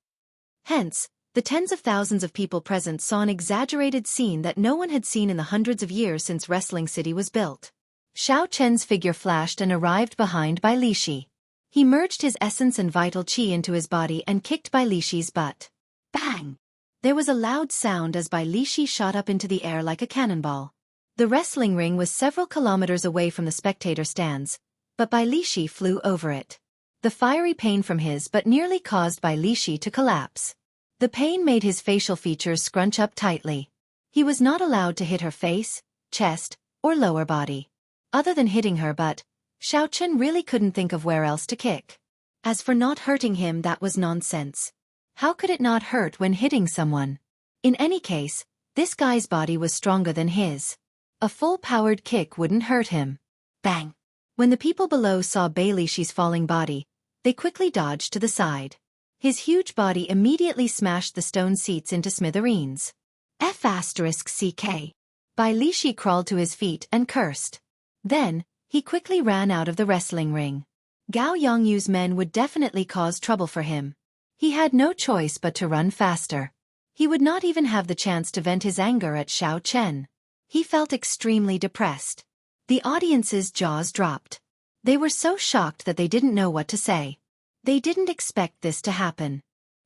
Hence, the tens of thousands of people present saw an exaggerated scene that no one had seen in the hundreds of years since Wrestling City was built. Xiao Chen's figure flashed and arrived behind Bai Lishi. He merged his essence and vital qi into his body and kicked Bai Lishi's butt. Bang! There was a loud sound as Bai Lishi shot up into the air like a cannonball. The wrestling ring was several kilometers away from the spectator stands, but Bai Lishi flew over it. The fiery pain from his butt nearly caused Bai Lishi to collapse. The pain made his facial features scrunch up tightly. He was not allowed to hit her face, chest, or lower body. Other than hitting her butt, Xiao Chen really couldn't think of where else to kick. As for not hurting him, that was nonsense. How could it not hurt when hitting someone? In any case, this guy's body was stronger than his. A full-powered kick wouldn't hurt him. Bang! When the people below saw Bai Lishi's falling body, they quickly dodged to the side. His huge body immediately smashed the stone seats into smithereens. F***ck. Bai Lishi crawled to his feet and cursed. Then, he quickly ran out of the wrestling ring. Gao Yongyu's men would definitely cause trouble for him. He had no choice but to run faster. He would not even have the chance to vent his anger at Xiao Chen. He felt extremely depressed. The audience's jaws dropped. They were so shocked that they didn't know what to say. They didn't expect this to happen.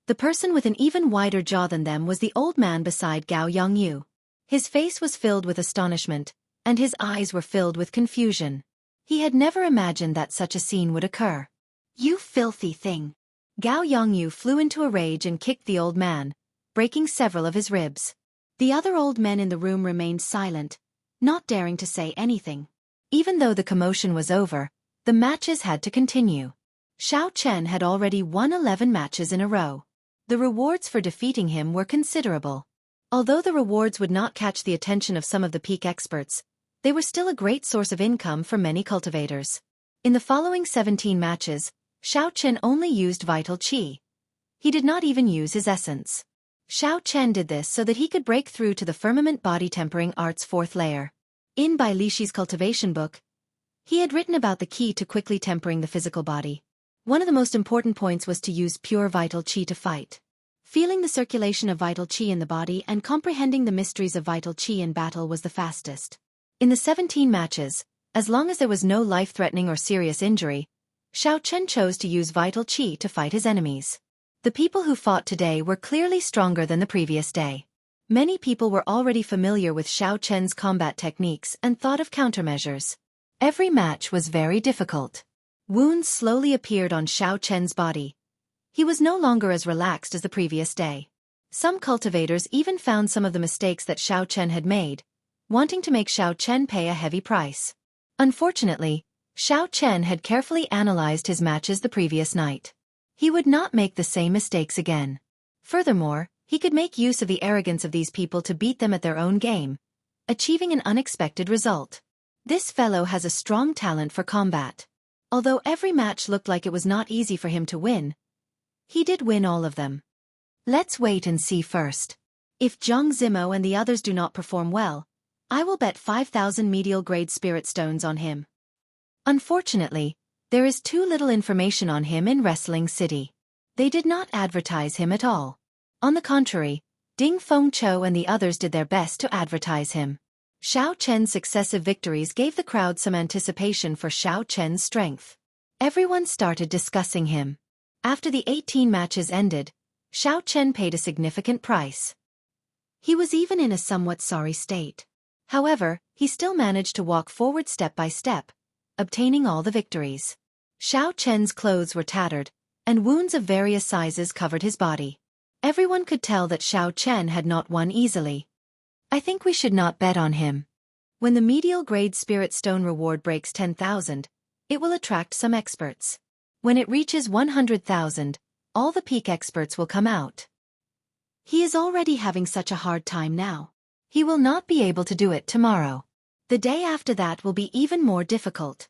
The person with an even wider jaw than them was the old man beside Gao Yongyu. His face was filled with astonishment, and his eyes were filled with confusion. He had never imagined that such a scene would occur. "You filthy thing!" Gao Yongyu flew into a rage and kicked the old man, breaking several of his ribs. The other old men in the room remained silent, not daring to say anything. Even though the commotion was over, the matches had to continue. Xiao Chen had already won 11 matches in a row. The rewards for defeating him were considerable. Although the rewards would not catch the attention of some of the peak experts, they were still a great source of income for many cultivators. In the following 17 matches, Xiao Chen only used vital qi. He did not even use his essence. Xiao Chen did this so that he could break through to the firmament body tempering art's 4th layer. In Bai Lishi's cultivation book, he had written about the key to quickly tempering the physical body. One of the most important points was to use pure vital qi to fight. Feeling the circulation of vital qi in the body and comprehending the mysteries of vital qi in battle was the fastest. In the 17 matches, as long as there was no life-threatening or serious injury, Xiao Chen chose to use vital qi to fight his enemies. The people who fought today were clearly stronger than the previous day. Many people were already familiar with Xiao Chen's combat techniques and thought of countermeasures. Every match was very difficult. Wounds slowly appeared on Xiao Chen's body. He was no longer as relaxed as the previous day. Some cultivators even found some of the mistakes that Xiao Chen had made, wanting to make Xiao Chen pay a heavy price. Unfortunately, Xiao Chen had carefully analyzed his matches the previous night. He would not make the same mistakes again. Furthermore, he could make use of the arrogance of these people to beat them at their own game, achieving an unexpected result. This fellow has a strong talent for combat. Although every match looked like it was not easy for him to win, he did win all of them. Let's wait and see first. If Jianghu and the others do not perform well, I will bet 5,000 medial-grade spirit stones on him. Unfortunately, there is too little information on him in Wrestling City. They did not advertise him at all. On the contrary, Ding Fengqiu and the others did their best to advertise him. Xiao Chen's successive victories gave the crowd some anticipation for Xiao Chen's strength. Everyone started discussing him. After the 18 matches ended, Xiao Chen paid a significant price. He was even in a somewhat sorry state. However, he still managed to walk forward step by step, obtaining all the victories. Xiao Chen's clothes were tattered, and wounds of various sizes covered his body. Everyone could tell that Xiao Chen had not won easily. I think we should not bet on him. When the medial grade spirit stone reward breaks 10,000, it will attract some experts. When it reaches 100,000, all the peak experts will come out. He is already having such a hard time now. He will not be able to do it tomorrow. The day after that will be even more difficult.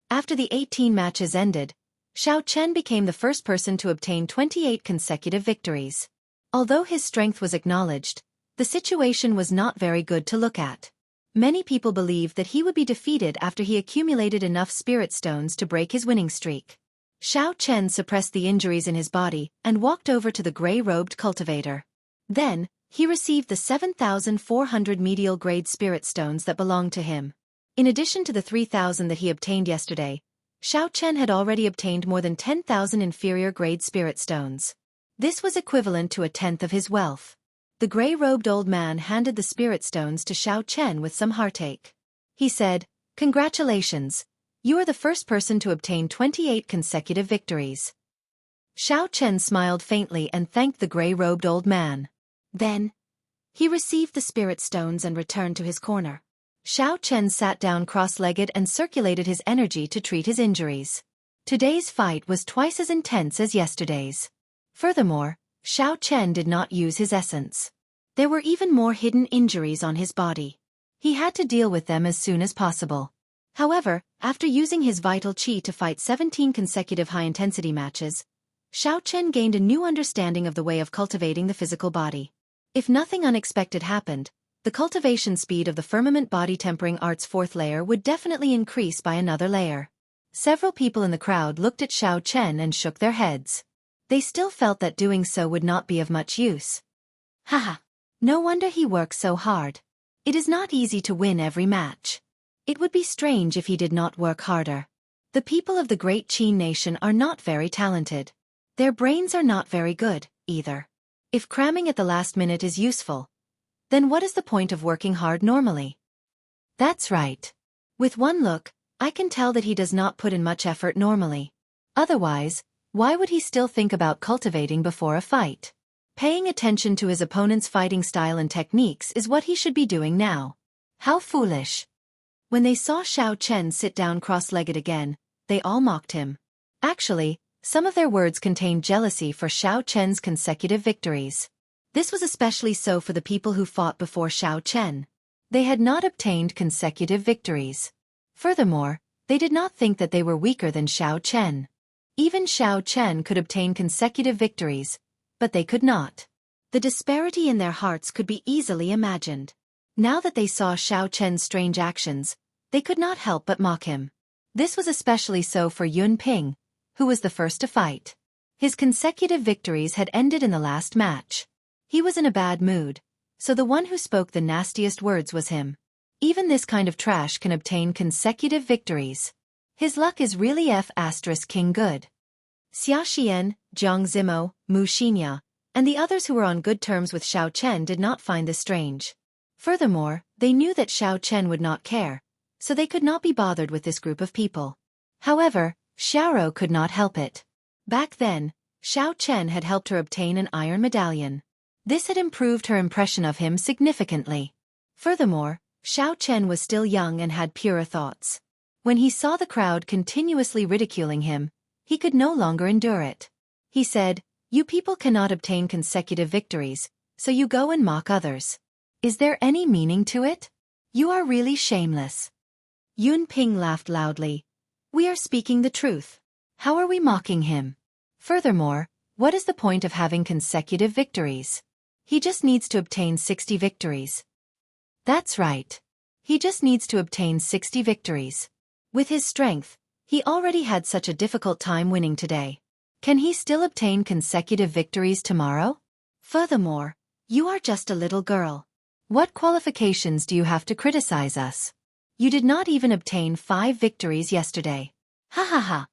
After the 18 matches ended, Xiao Chen became the first person to obtain 28 consecutive victories. Although his strength was acknowledged, the situation was not very good to look at. Many people believed that he would be defeated after he accumulated enough spirit stones to break his winning streak. Xiao Chen suppressed the injuries in his body and walked over to the gray-robed cultivator. Then, he received the 7,400 medial grade spirit stones that belonged to him. In addition to the 3,000 that he obtained yesterday, Xiao Chen had already obtained more than 10,000 inferior grade spirit stones. This was equivalent to a tenth of his wealth. The gray-robed old man handed the spirit stones to Xiao Chen with some heartache. He said, "Congratulations. You are the first person to obtain 28 consecutive victories." Xiao Chen smiled faintly and thanked the gray-robed old man. Then, he received the spirit stones and returned to his corner. Xiao Chen sat down cross-legged and circulated his energy to treat his injuries. Today's fight was twice as intense as yesterday's. Furthermore, Xiao Chen did not use his essence. There were even more hidden injuries on his body. He had to deal with them as soon as possible. However, after using his vital qi to fight 17 consecutive high-intensity matches, Xiao Chen gained a new understanding of the way of cultivating the physical body. If nothing unexpected happened, the cultivation speed of the firmament body tempering art's fourth layer would definitely increase by another layer. Several people in the crowd looked at Xiao Chen and shook their heads. They still felt that doing so would not be of much use. Haha, no wonder he works so hard. It is not easy to win every match. It would be strange if he did not work harder. The people of the Great Qin nation are not very talented. Their brains are not very good, either. If cramming at the last minute is useful, then what is the point of working hard normally? That's right. With one look, I can tell that he does not put in much effort normally. Otherwise, why would he still think about cultivating before a fight? Paying attention to his opponent's fighting style and techniques is what he should be doing now. How foolish. When they saw Xiao Chen sit down cross-legged again, they all mocked him. Actually, some of their words contained jealousy for Xiao Chen's consecutive victories. This was especially so for the people who fought before Xiao Chen. They had not obtained consecutive victories. Furthermore, they did not think that they were weaker than Xiao Chen. Even Xiao Chen could obtain consecutive victories, but they could not. The disparity in their hearts could be easily imagined. Now that they saw Xiao Chen's strange actions, they could not help but mock him. This was especially so for Yun Ping, who was the first to fight. His consecutive victories had ended in the last match. He was in a bad mood, so the one who spoke the nastiest words was him. Even this kind of trash can obtain consecutive victories. His luck is really F***ing good. Xia Xian, Jiang Zimo, Mu Xinya, and the others who were on good terms with Xiao Chen did not find this strange. Furthermore, they knew that Xiao Chen would not care, so they could not be bothered with this group of people. However, Xiaoro could not help it. Back then, Xiao Chen had helped her obtain an iron medallion. This had improved her impression of him significantly. Furthermore, Xiao Chen was still young and had purer thoughts. When he saw the crowd continuously ridiculing him, he could no longer endure it. He said, "You people cannot obtain consecutive victories, so you go and mock others. Is there any meaning to it? You are really shameless." Yun Ping laughed loudly. "We are speaking the truth. How are we mocking him? Furthermore, what is the point of having consecutive victories? He just needs to obtain 60 victories. That's right. He just needs to obtain 60 victories. With his strength, he already had such a difficult time winning today. Can he still obtain consecutive victories tomorrow? Furthermore, you are just a little girl. What qualifications do you have to criticize us? You did not even obtain 5 victories yesterday. Ha ha ha."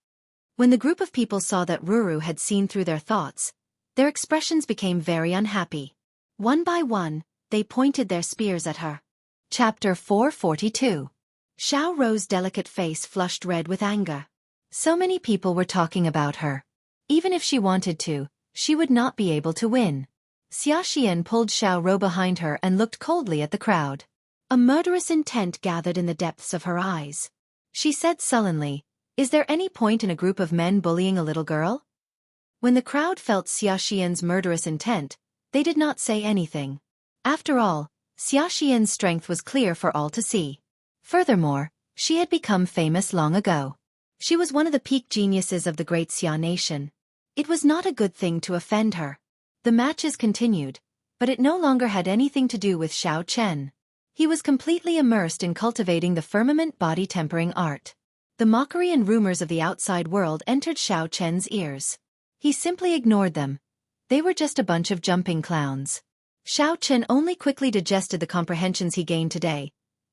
When the group of people saw that Ruru had seen through their thoughts, their expressions became very unhappy. One by one, they pointed their spears at her. Chapter 442. Xiao Ro's delicate face flushed red with anger. So many people were talking about her. Even if she wanted to, she would not be able to win. Xiaxian pulled Xiao Ro behind her and looked coldly at the crowd. A murderous intent gathered in the depths of her eyes. She said sullenly, "Is there any point in a group of men bullying a little girl?" When the crowd felt Xiaxian's murderous intent, they did not say anything. After all, Xiaxian's strength was clear for all to see. Furthermore, she had become famous long ago. She was one of the peak geniuses of the great Xia nation. It was not a good thing to offend her. The matches continued, but it no longer had anything to do with Xiao Chen. He was completely immersed in cultivating the firmament body tempering art. The mockery and rumors of the outside world entered Xiao Chen's ears. He simply ignored them. They were just a bunch of jumping clowns. Xiao Chen only quickly digested the comprehensions he gained today,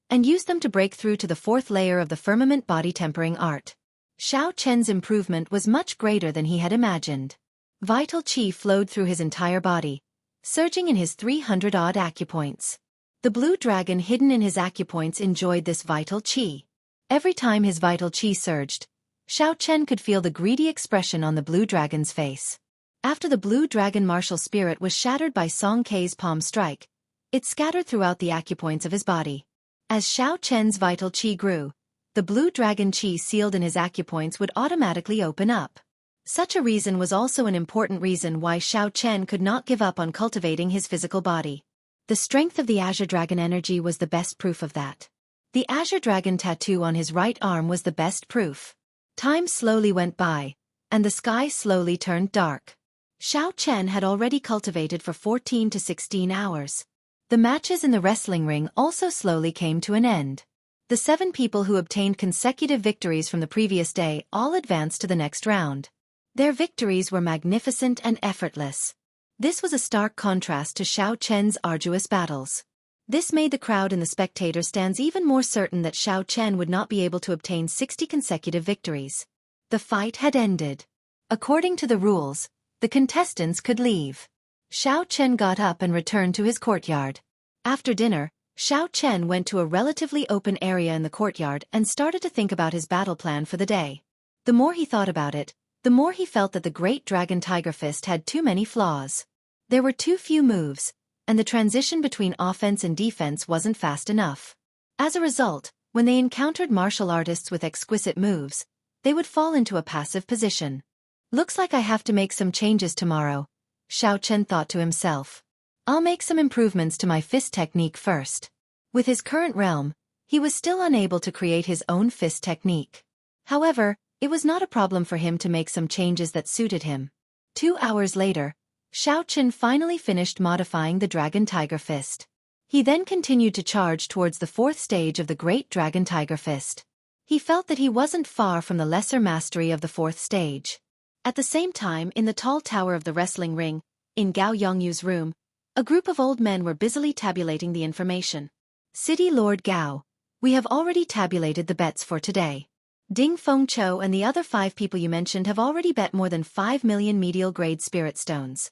and used them to break through to the 4th layer of the firmament body tempering art. Xiao Chen's improvement was much greater than he had imagined. Vital qi flowed through his entire body, surging in his 300-odd acupoints. The blue dragon hidden in his acupoints enjoyed this vital qi. Every time his vital qi surged, Xiao Chen could feel the greedy expression on the blue dragon's face. After the blue dragon martial spirit was shattered by Song Kei's palm strike, it scattered throughout the acupoints of his body. As Xiao Chen's vital qi grew, the blue dragon qi sealed in his acupoints would automatically open up. Such a reason was also an important reason why Xiao Chen could not give up on cultivating his physical body. The strength of the Azure Dragon energy was the best proof of that. The Azure Dragon tattoo on his right arm was the best proof. Time slowly went by, and the sky slowly turned dark. Xiao Chen had already cultivated for 14 to 16 hours. The matches in the wrestling ring also slowly came to an end. The 7 people who obtained consecutive victories from the previous day all advanced to the next round. Their victories were magnificent and effortless. This was a stark contrast to Xiao Chen's arduous battles. This made the crowd and the spectator stands even more certain that Xiao Chen would not be able to obtain 60 consecutive victories. The fight had ended. According to the rules, the contestants could leave. Xiao Chen got up and returned to his courtyard. After dinner, Xiao Chen went to a relatively open area in the courtyard and started to think about his battle plan for the day. The more he thought about it, the more he felt that the Great Dragon Tiger Fist had too many flaws. There were too few moves, and the transition between offense and defense wasn't fast enough. As a result, when they encountered martial artists with exquisite moves, they would fall into a passive position. Looks like I have to make some changes tomorrow, Xiao Chen thought to himself. I'll make some improvements to my fist technique first. With his current realm, he was still unable to create his own fist technique. However, it was not a problem for him to make some changes that suited him. 2 hours later, Xiao Chen finally finished modifying the Dragon Tiger Fist. He then continued to charge towards the 4th stage of the Great Dragon Tiger Fist. He felt that he wasn't far from the lesser mastery of the 4th stage. At the same time, in the tall tower of the wrestling ring, in Gao Yongyu's room, a group of old men were busily tabulating the information. City Lord Gao, we have already tabulated the bets for today. Ding Fengqiu and the other 5 people you mentioned have already bet more than 5 million medial grade spirit stones.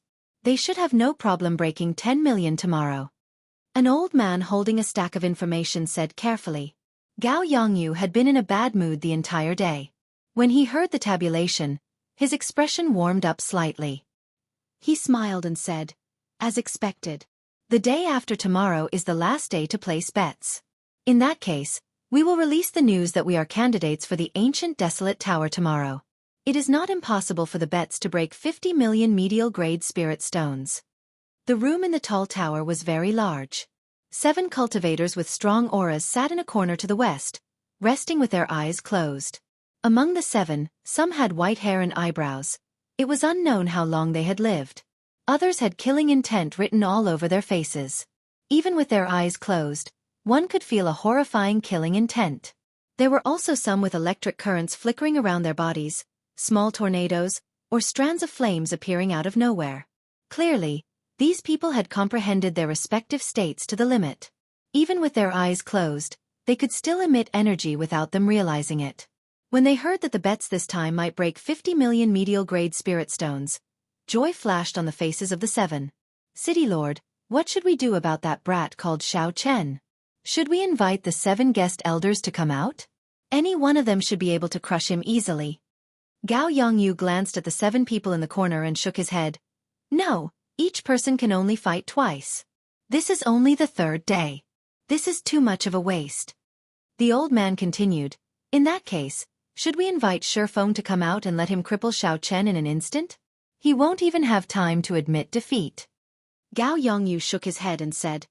They should have no problem breaking 10 million tomorrow. An old man holding a stack of information said carefully. Gao Yongyu had been in a bad mood the entire day. When he heard the tabulation, his expression warmed up slightly. He smiled and said, as expected. The day after tomorrow is the last day to place bets. In that case, we will release the news that we are candidates for the ancient desolate tower tomorrow. It is not impossible for the bets to break 50 million medial-grade spirit stones. The room in the tall tower was very large. 7 cultivators with strong auras sat in a corner to the west, resting with their eyes closed. Among the 7, some had white hair and eyebrows. It was unknown how long they had lived. Others had killing intent written all over their faces. Even with their eyes closed, one could feel a horrifying killing intent. There were also some with electric currents flickering around their bodies, small tornadoes, or strands of flames appearing out of nowhere. Clearly, these people had comprehended their respective states to the limit. Even with their eyes closed, they could still emit energy without them realizing it. When they heard that the bets this time might break 50 million medial-grade spirit stones, joy flashed on the faces of the 7. City Lord, what should we do about that brat called Xiao Chen? Should we invite the 7 guest elders to come out? Any one of them should be able to crush him easily. Gao Yongyu glanced at the 7 people in the corner and shook his head. No, each person can only fight twice. This is only the 3rd day. This is too much of a waste. The old man continued, in that case, should we invite Shifeng to come out and let him cripple Xiao Chen in an instant? He won't even have time to admit defeat. Gao Yongyu shook his head and said,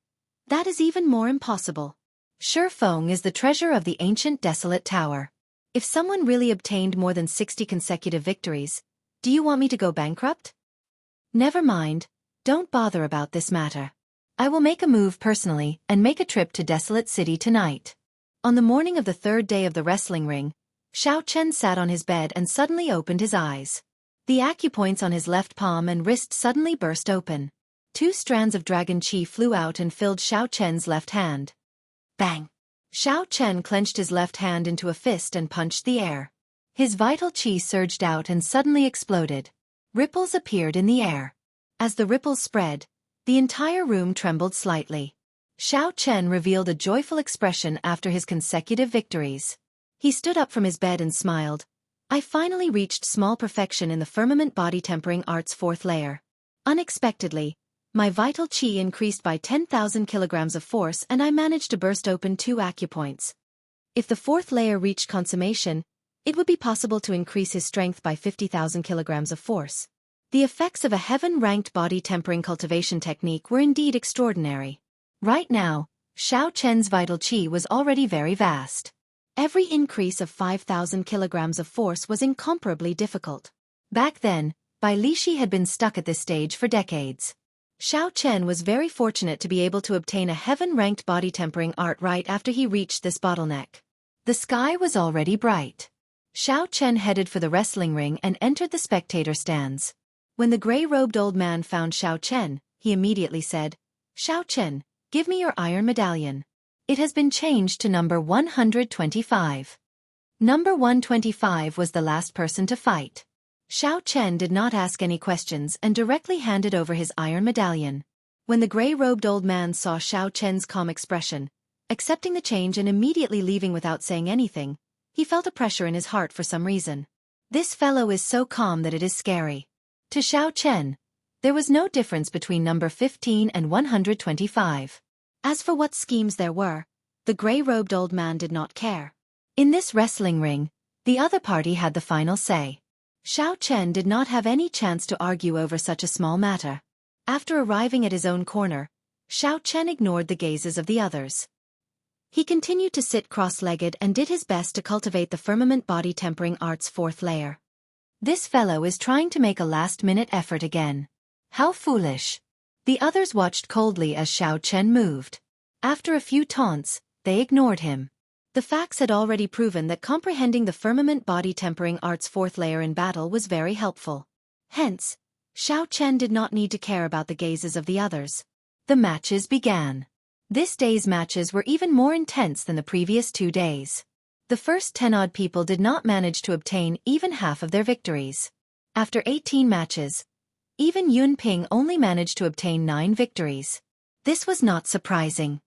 that is even more impossible. Shifeng is the treasure of the ancient desolate tower. If someone really obtained more than 60 consecutive victories, do you want me to go bankrupt? Never mind, don't bother about this matter. I will make a move personally and make a trip to Desolate City tonight. On the morning of the 3rd day of the wrestling ring, Xiao Chen sat on his bed and suddenly opened his eyes. The acupoints on his left palm and wrist suddenly burst open. 2 strands of dragon qi flew out and filled Xiao Chen's left hand. Bang! Xiao Chen clenched his left hand into a fist and punched the air. His vital qi surged out and suddenly exploded. Ripples appeared in the air. As the ripples spread, the entire room trembled slightly. Xiao Chen revealed a joyful expression after his consecutive victories. He stood up from his bed and smiled. I finally reached small perfection in the firmament body tempering art's 4th layer. Unexpectedly, my vital qi increased by 10,000 kilograms of force and I managed to burst open 2 acupoints. If the 4th layer reached consummation, it would be possible to increase his strength by 50,000 kilograms of force. The effects of a heaven-ranked body tempering cultivation technique were indeed extraordinary. Right now, Xiao Chen's vital qi was already very vast. Every increase of 5,000 kilograms of force was incomparably difficult. Back then, Bai Lishi had been stuck at this stage for decades. Xiao Chen was very fortunate to be able to obtain a heaven-ranked body tempering art right after he reached this bottleneck. The sky was already bright. Xiao Chen headed for the wrestling ring and entered the spectator stands. When the gray-robed old man found Xiao Chen, he immediately said, Xiao Chen, give me your iron medallion. It has been changed to number 125. Number 125 was the last person to fight. Xiao Chen did not ask any questions and directly handed over his iron medallion. When the gray-robed old man saw Xiao Chen's calm expression, accepting the change and immediately leaving without saying anything, he felt a pressure in his heart for some reason. This fellow is so calm that it is scary. To Xiao Chen, there was no difference between number 15 and 125. As for what schemes there were, the gray-robed old man did not care. In this wrestling ring, the other party had the final say. Xiao Chen did not have any chance to argue over such a small matter. After arriving at his own corner, Xiao Chen ignored the gazes of the others. He continued to sit cross-legged and did his best to cultivate the firmament body tempering art's 4th layer. This fellow is trying to make a last-minute effort again. How foolish. The others watched coldly as Xiao Chen moved. After a few taunts, they ignored him. The facts had already proven that comprehending the firmament body tempering art's 4th layer in battle was very helpful. Hence, Xiao Chen did not need to care about the gazes of the others. The matches began. This day's matches were even more intense than the previous 2 days. The first 10-odd people did not manage to obtain even half of their victories. After 18 matches, Even Yun Ping only managed to obtain 9 victories. This was not surprising.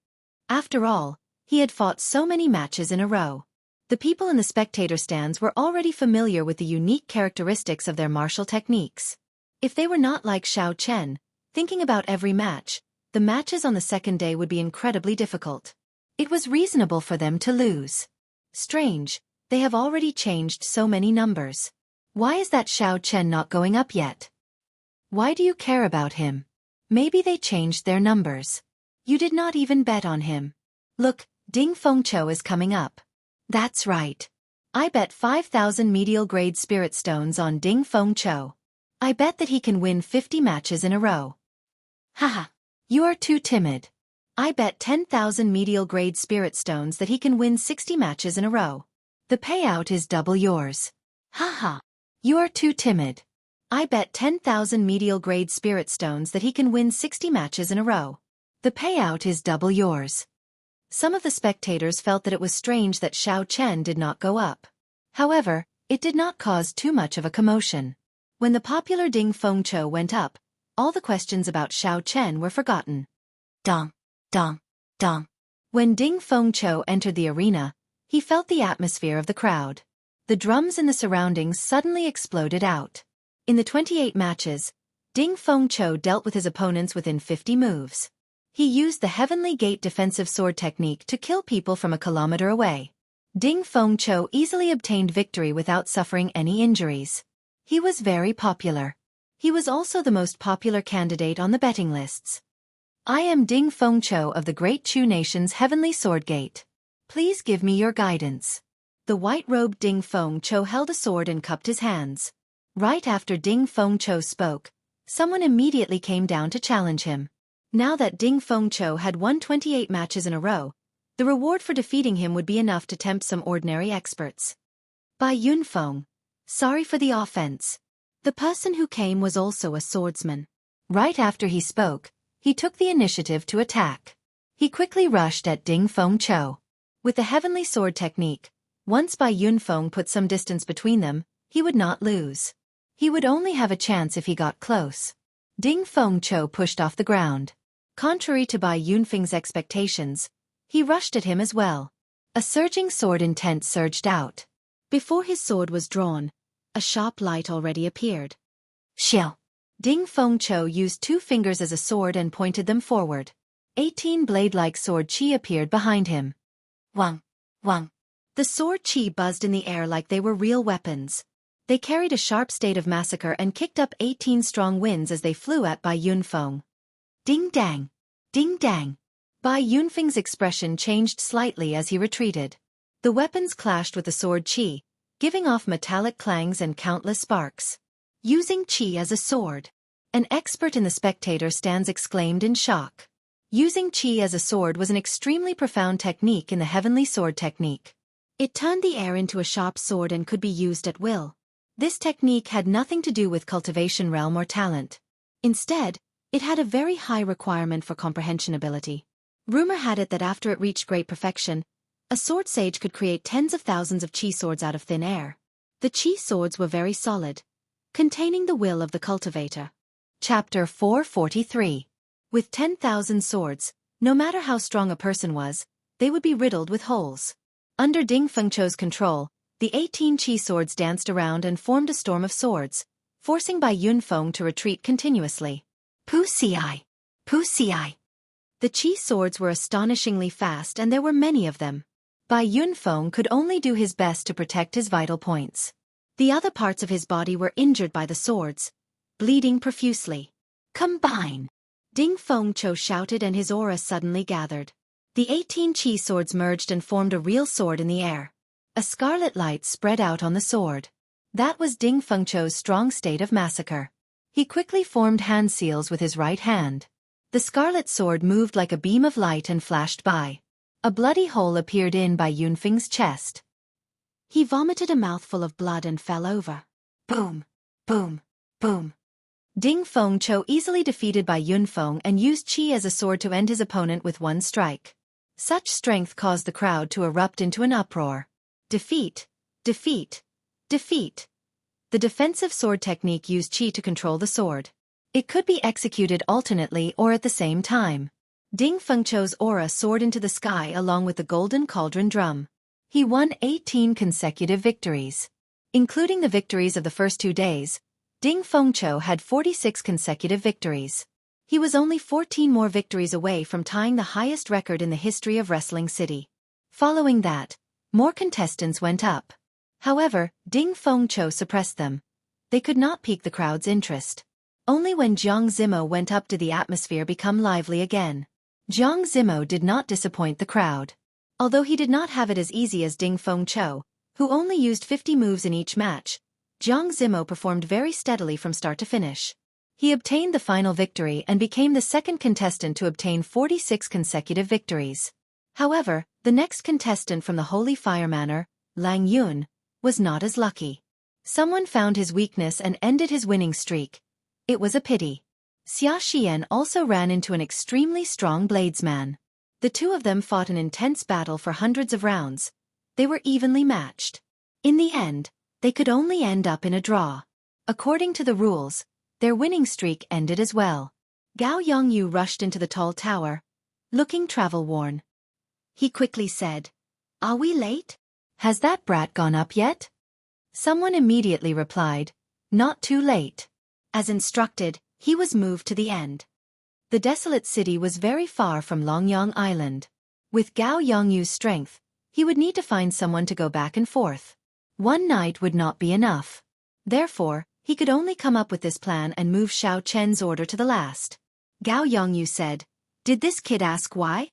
After all, he had fought so many matches in a row. The people in the spectator stands were already familiar with the unique characteristics of their martial techniques. If they were not like Xiao Chen, thinking about every match, the matches on the second day would be incredibly difficult. It was reasonable for them to lose. Strange, they have already changed so many numbers. Why is that Xiao Chen not going up yet? Why do you care about him? Maybe they changed their numbers. You did not even bet on him. Look, Ding Fengqiu is coming up. That's right. I bet 5,000 medial grade spirit stones on Ding Fengqiu. I bet that he can win 50 matches in a row. Haha, you are too timid. I bet 10,000 medial grade spirit stones that he can win 60 matches in a row. The payout is double yours. Haha, you are too timid. I bet 10,000 medial grade spirit stones that he can win 60 matches in a row. The payout is double yours. Some of the spectators felt that it was strange that Xiao Chen did not go up. However, it did not cause too much of a commotion. When the popular Ding Fengqiu went up, all the questions about Xiao Chen were forgotten. Dong, dong, dong. When Ding Fengqiu entered the arena, he felt the atmosphere of the crowd. The drums in the surroundings suddenly exploded out. In the 28 matches, Ding Fengqiu dealt with his opponents within 50 moves. He used the Heavenly Gate defensive sword technique to kill people from a kilometer away. Ding Fengqiu easily obtained victory without suffering any injuries. He was very popular. He was also the most popular candidate on the betting lists. I am Ding Fengqiu of the Great Chu Nation's Heavenly Sword Gate. Please give me your guidance. The white-robed Ding Fengqiu held a sword and cupped his hands. Right after Ding Fengqiu spoke, someone immediately came down to challenge him. Now that Ding Fengqiu had won 28 matches in a row, the reward for defeating him would be enough to tempt some ordinary experts. Bai Yunfeng, sorry for the offense. The person who came was also a swordsman. Right after he spoke, he took the initiative to attack. He quickly rushed at Ding Fengqiu. With the heavenly sword technique, once Bai Yunfeng put some distance between them, he would not lose. He would only have a chance if he got close. Ding Fengqiu pushed off the ground. Contrary to Bai Yunfeng's expectations, he rushed at him as well. A surging sword intent surged out. Before his sword was drawn, a sharp light already appeared. Xiao. Ding Fengqiu used 2 fingers as a sword and pointed them forward. 18 blade-like sword qi appeared behind him. Wang, wang. The sword qi buzzed in the air like they were real weapons. They carried a sharp state of massacre and kicked up 18 strong winds as they flew at Bai Yunfeng. Ding dang, ding dang. Bai Yunfeng's expression changed slightly as he retreated. The weapons clashed with the sword qi, giving off metallic clangs and countless sparks. Using qi as a sword. An expert in the spectator stands exclaimed in shock. Using qi as a sword was an extremely profound technique in the heavenly sword technique. It turned the air into a sharp sword and could be used at will. This technique had nothing to do with cultivation realm or talent. Instead, it had a very high requirement for comprehension ability. Rumor had it that after it reached great perfection, a sword sage could create tens of thousands of qi swords out of thin air. The qi swords were very solid, containing the will of the cultivator. Chapter 443. With 10,000 swords, no matter how strong a person was, they would be riddled with holes. Under Ding Fengqiu's control, the 18 qi swords danced around and formed a storm of swords, forcing Bai Yunfeng to retreat continuously. Puxia! Puxia! The qi swords were astonishingly fast and there were many of them. Bai Yunfeng could only do his best to protect his vital points. The other parts of his body were injured by the swords, bleeding profusely. Combine! Ding Fengqiu shouted and his aura suddenly gathered. The 18 qi swords merged and formed a real sword in the air. A scarlet light spread out on the sword. That was Ding Fengqiu's strong state of massacre. He quickly formed hand seals with his right hand. The scarlet sword moved like a beam of light and flashed by. A bloody hole appeared in Bai Yunfeng's chest. He vomited a mouthful of blood and fell over. Boom! Boom! Boom! Ding Fengqiu easily defeated Bai Yunfeng and used qi as a sword to end his opponent with one strike. Such strength caused the crowd to erupt into an uproar. Defeat! Defeat! Defeat! The defensive sword technique used qi to control the sword. It could be executed alternately or at the same time. Ding Fengqiu's aura soared into the sky along with the golden cauldron drum. He won 18 consecutive victories. Including the victories of the first 2 days, Ding Fengqiu had 46 consecutive victories. He was only 14 more victories away from tying the highest record in the history of Wrestling City. Following that, more contestants went up. However, Ding Fengqiu suppressed them. They could not pique the crowd's interest. Only when Jiang Zimo went up did the atmosphere become lively again. Jiang Zimo did not disappoint the crowd. Although he did not have it as easy as Ding Fengqiu, who only used 50 moves in each match, Jiang Zimo performed very steadily from start to finish. He obtained the final victory and became the second contestant to obtain 46 consecutive victories. However, the next contestant from the Holy Fire Manor, Lang Yun, was not as lucky. Someone found his weakness and ended his winning streak. It was a pity. Xia Xian also ran into an extremely strong bladesman. The two of them fought an intense battle for hundreds of rounds. They were evenly matched. In the end, they could only end up in a draw. According to the rules, their winning streak ended as well. Gao Yongyu rushed into the tall tower, looking travel-worn. He quickly said, "Are we late? Has that brat gone up yet?" Someone immediately replied, "Not too late." As instructed, he was moved to the end. The desolate city was very far from Longyang Island. With Gao Yongyu's strength, he would need to find someone to go back and forth. One night would not be enough. Therefore, he could only come up with this plan and move Xiao Chen's order to the last. Gao Yongyu said, "Did this kid ask why?"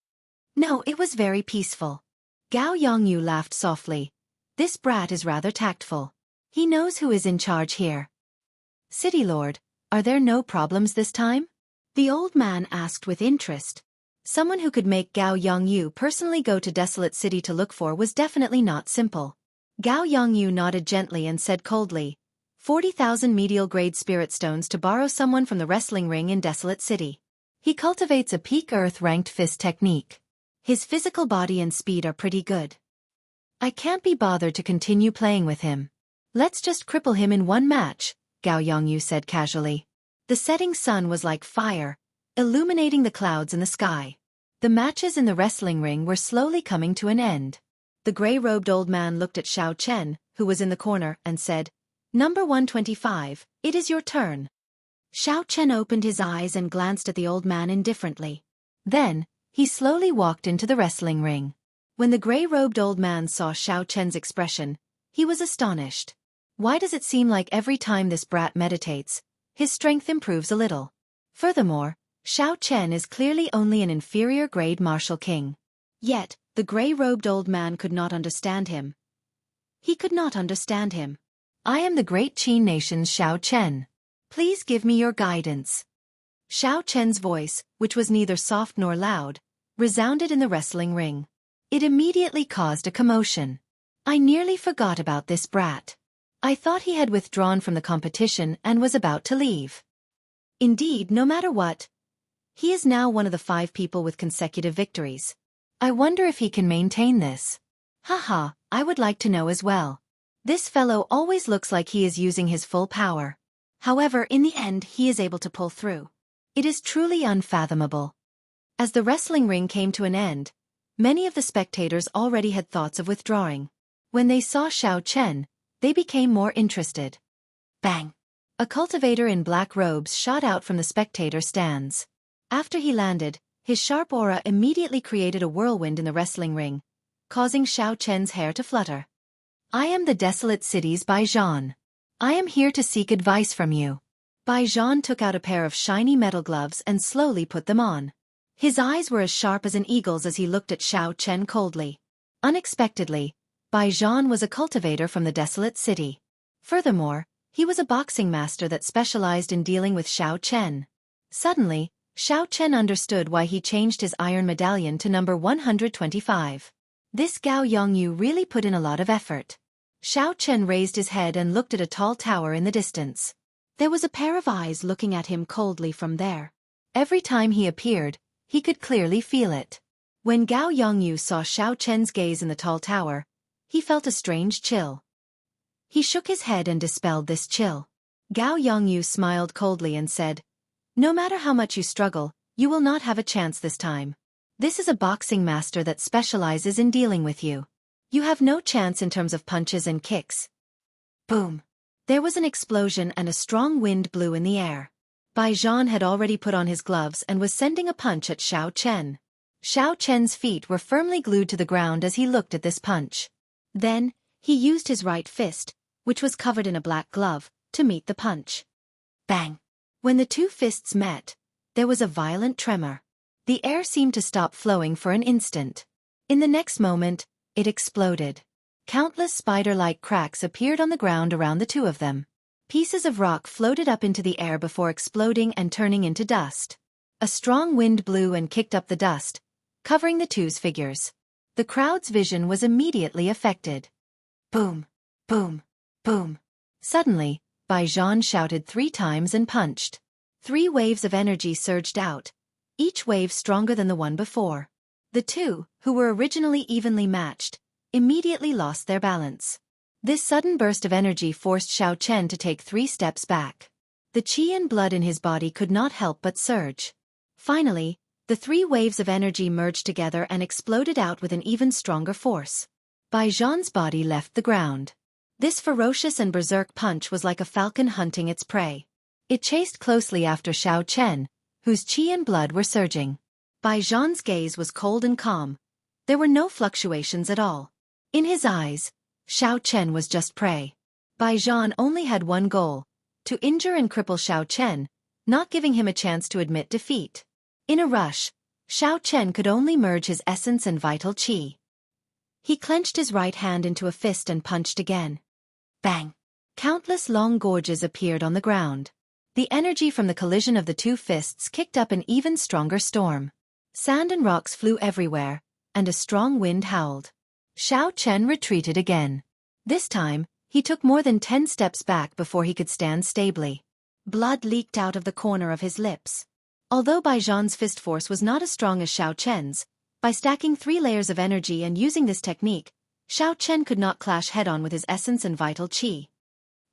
"No, it was very peaceful." Gao Yongyu laughed softly. "This brat is rather tactful. He knows who is in charge here." "City Lord, are there no problems this time?" the old man asked with interest. Someone who could make Gao Yongyu personally go to Desolate City to look for was definitely not simple. Gao Yongyu nodded gently and said coldly, 40,000 medial-grade spirit stones to borrow someone from the wrestling ring in Desolate City. He cultivates a peak earth-ranked fist technique. His physical body and speed are pretty good. I can't be bothered to continue playing with him. Let's just cripple him in one match, Gao Yongyu said casually. The setting sun was like fire, illuminating the clouds in the sky. The matches in the wrestling ring were slowly coming to an end. The gray-robed old man looked at Xiao Chen, who was in the corner, and said, "Number 125, it is your turn." Xiao Chen opened his eyes and glanced at the old man indifferently. Then, he slowly walked into the wrestling ring. When the gray-robed old man saw Xiao Chen's expression, he was astonished. Why does it seem like every time this brat meditates, his strength improves a little? Furthermore, Xiao Chen is clearly only an inferior-grade martial king. Yet, the gray-robed old man could not understand him. He could not understand him. "I am the great Qin nation's Xiao Chen. Please give me your guidance." Xiao Chen's voice, which was neither soft nor loud, resounded in the wrestling ring. It immediately caused a commotion. I nearly forgot about this brat. I thought he had withdrawn from the competition and was about to leave. Indeed, no matter what, he is now one of the 5 people with consecutive victories. I wonder if he can maintain this. Haha, I would like to know as well. This fellow always looks like he is using his full power. However, in the end he is able to pull through. It is truly unfathomable. As the wrestling ring came to an end, many of the spectators already had thoughts of withdrawing. When they saw Xiao Chen, they became more interested. Bang! A cultivator in black robes shot out from the spectator stands. After he landed, his sharp aura immediately created a whirlwind in the wrestling ring, causing Xiao Chen's hair to flutter. "I am the Desolate City's Bai Zhan. I am here to seek advice from you." Bai Zhan took out a pair of shiny metal gloves and slowly put them on. His eyes were as sharp as an eagle's as he looked at Xiao Chen coldly. Unexpectedly, Bai Zhan was a cultivator from the Desolate City. Furthermore, he was a boxing master that specialized in dealing with Xiao Chen. Suddenly, Xiao Chen understood why he changed his iron medallion to number 125. This Gao Yongyu really put in a lot of effort. Xiao Chen raised his head and looked at a tall tower in the distance. There was a pair of eyes looking at him coldly from there. Every time he appeared, he could clearly feel it. When Gao Yongyu saw Xiao Chen's gaze in the tall tower, he felt a strange chill. He shook his head and dispelled this chill. Gao Yongyu smiled coldly and said, No matter how much you struggle, you will not have a chance this time. This is a boxing master that specializes in dealing with you. You have no chance in terms of punches and kicks. Boom. There was an explosion and a strong wind blew in the air. Bai Zhan had already put on his gloves and was sending a punch at Xiao Chen. Xiao Chen's feet were firmly glued to the ground as he looked at this punch. Then, he used his right fist, which was covered in a black glove, to meet the punch. Bang! When the two fists met, there was a violent tremor. The air seemed to stop flowing for an instant. In the next moment, it exploded. Countless spider-like cracks appeared on the ground around the two of them. Pieces of rock floated up into the air before exploding and turning into dust. A strong wind blew and kicked up the dust, covering the two's figures. The crowd's vision was immediately affected. Boom! Boom! Boom! Suddenly, Bai Zhan shouted 3 times and punched. 3 waves of energy surged out, each wave stronger than the one before. The two, who were originally evenly matched, immediately lost their balance. This sudden burst of energy forced Xiao Chen to take 3 steps back. The qi and blood in his body could not help but surge. Finally, the 3 waves of energy merged together and exploded out with an even stronger force. Bai Zhan's body left the ground. This ferocious and berserk punch was like a falcon hunting its prey. It chased closely after Xiao Chen, whose qi and blood were surging. Bai Zhan's gaze was cold and calm. There were no fluctuations at all. In his eyes, Xiao Chen was just prey. Bai Zhan only had one goal: to injure and cripple Xiao Chen, not giving him a chance to admit defeat. In a rush, Xiao Chen could only merge his essence and vital qi. He clenched his right hand into a fist and punched again. Bang! Countless long gorges appeared on the ground. The energy from the collision of the 2 fists kicked up an even stronger storm. Sand and rocks flew everywhere, and a strong wind howled. Xiao Chen retreated again. This time, he took more than 10 steps back before he could stand stably. Blood leaked out of the corner of his lips. Although Bai Zhan's fist force was not as strong as Xiao Chen's, by stacking 3 layers of energy and using this technique, Xiao Chen could not clash head-on with his essence and vital qi.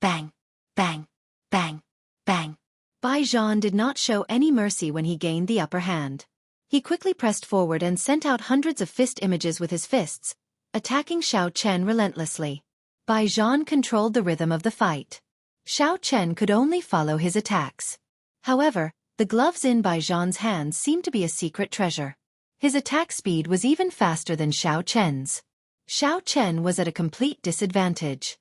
Bang! Bang! Bang! Bang! Bai Zhan did not show any mercy when he gained the upper hand. He quickly pressed forward and sent out hundreds of fist images with his fists, attacking Xiao Chen relentlessly. Bai Zhan controlled the rhythm of the fight. Xiao Chen could only follow his attacks. However, the gloves in Bai Zhan's hands seemed to be a secret treasure. His attack speed was even faster than Xiao Chen's. Xiao Chen was at a complete disadvantage.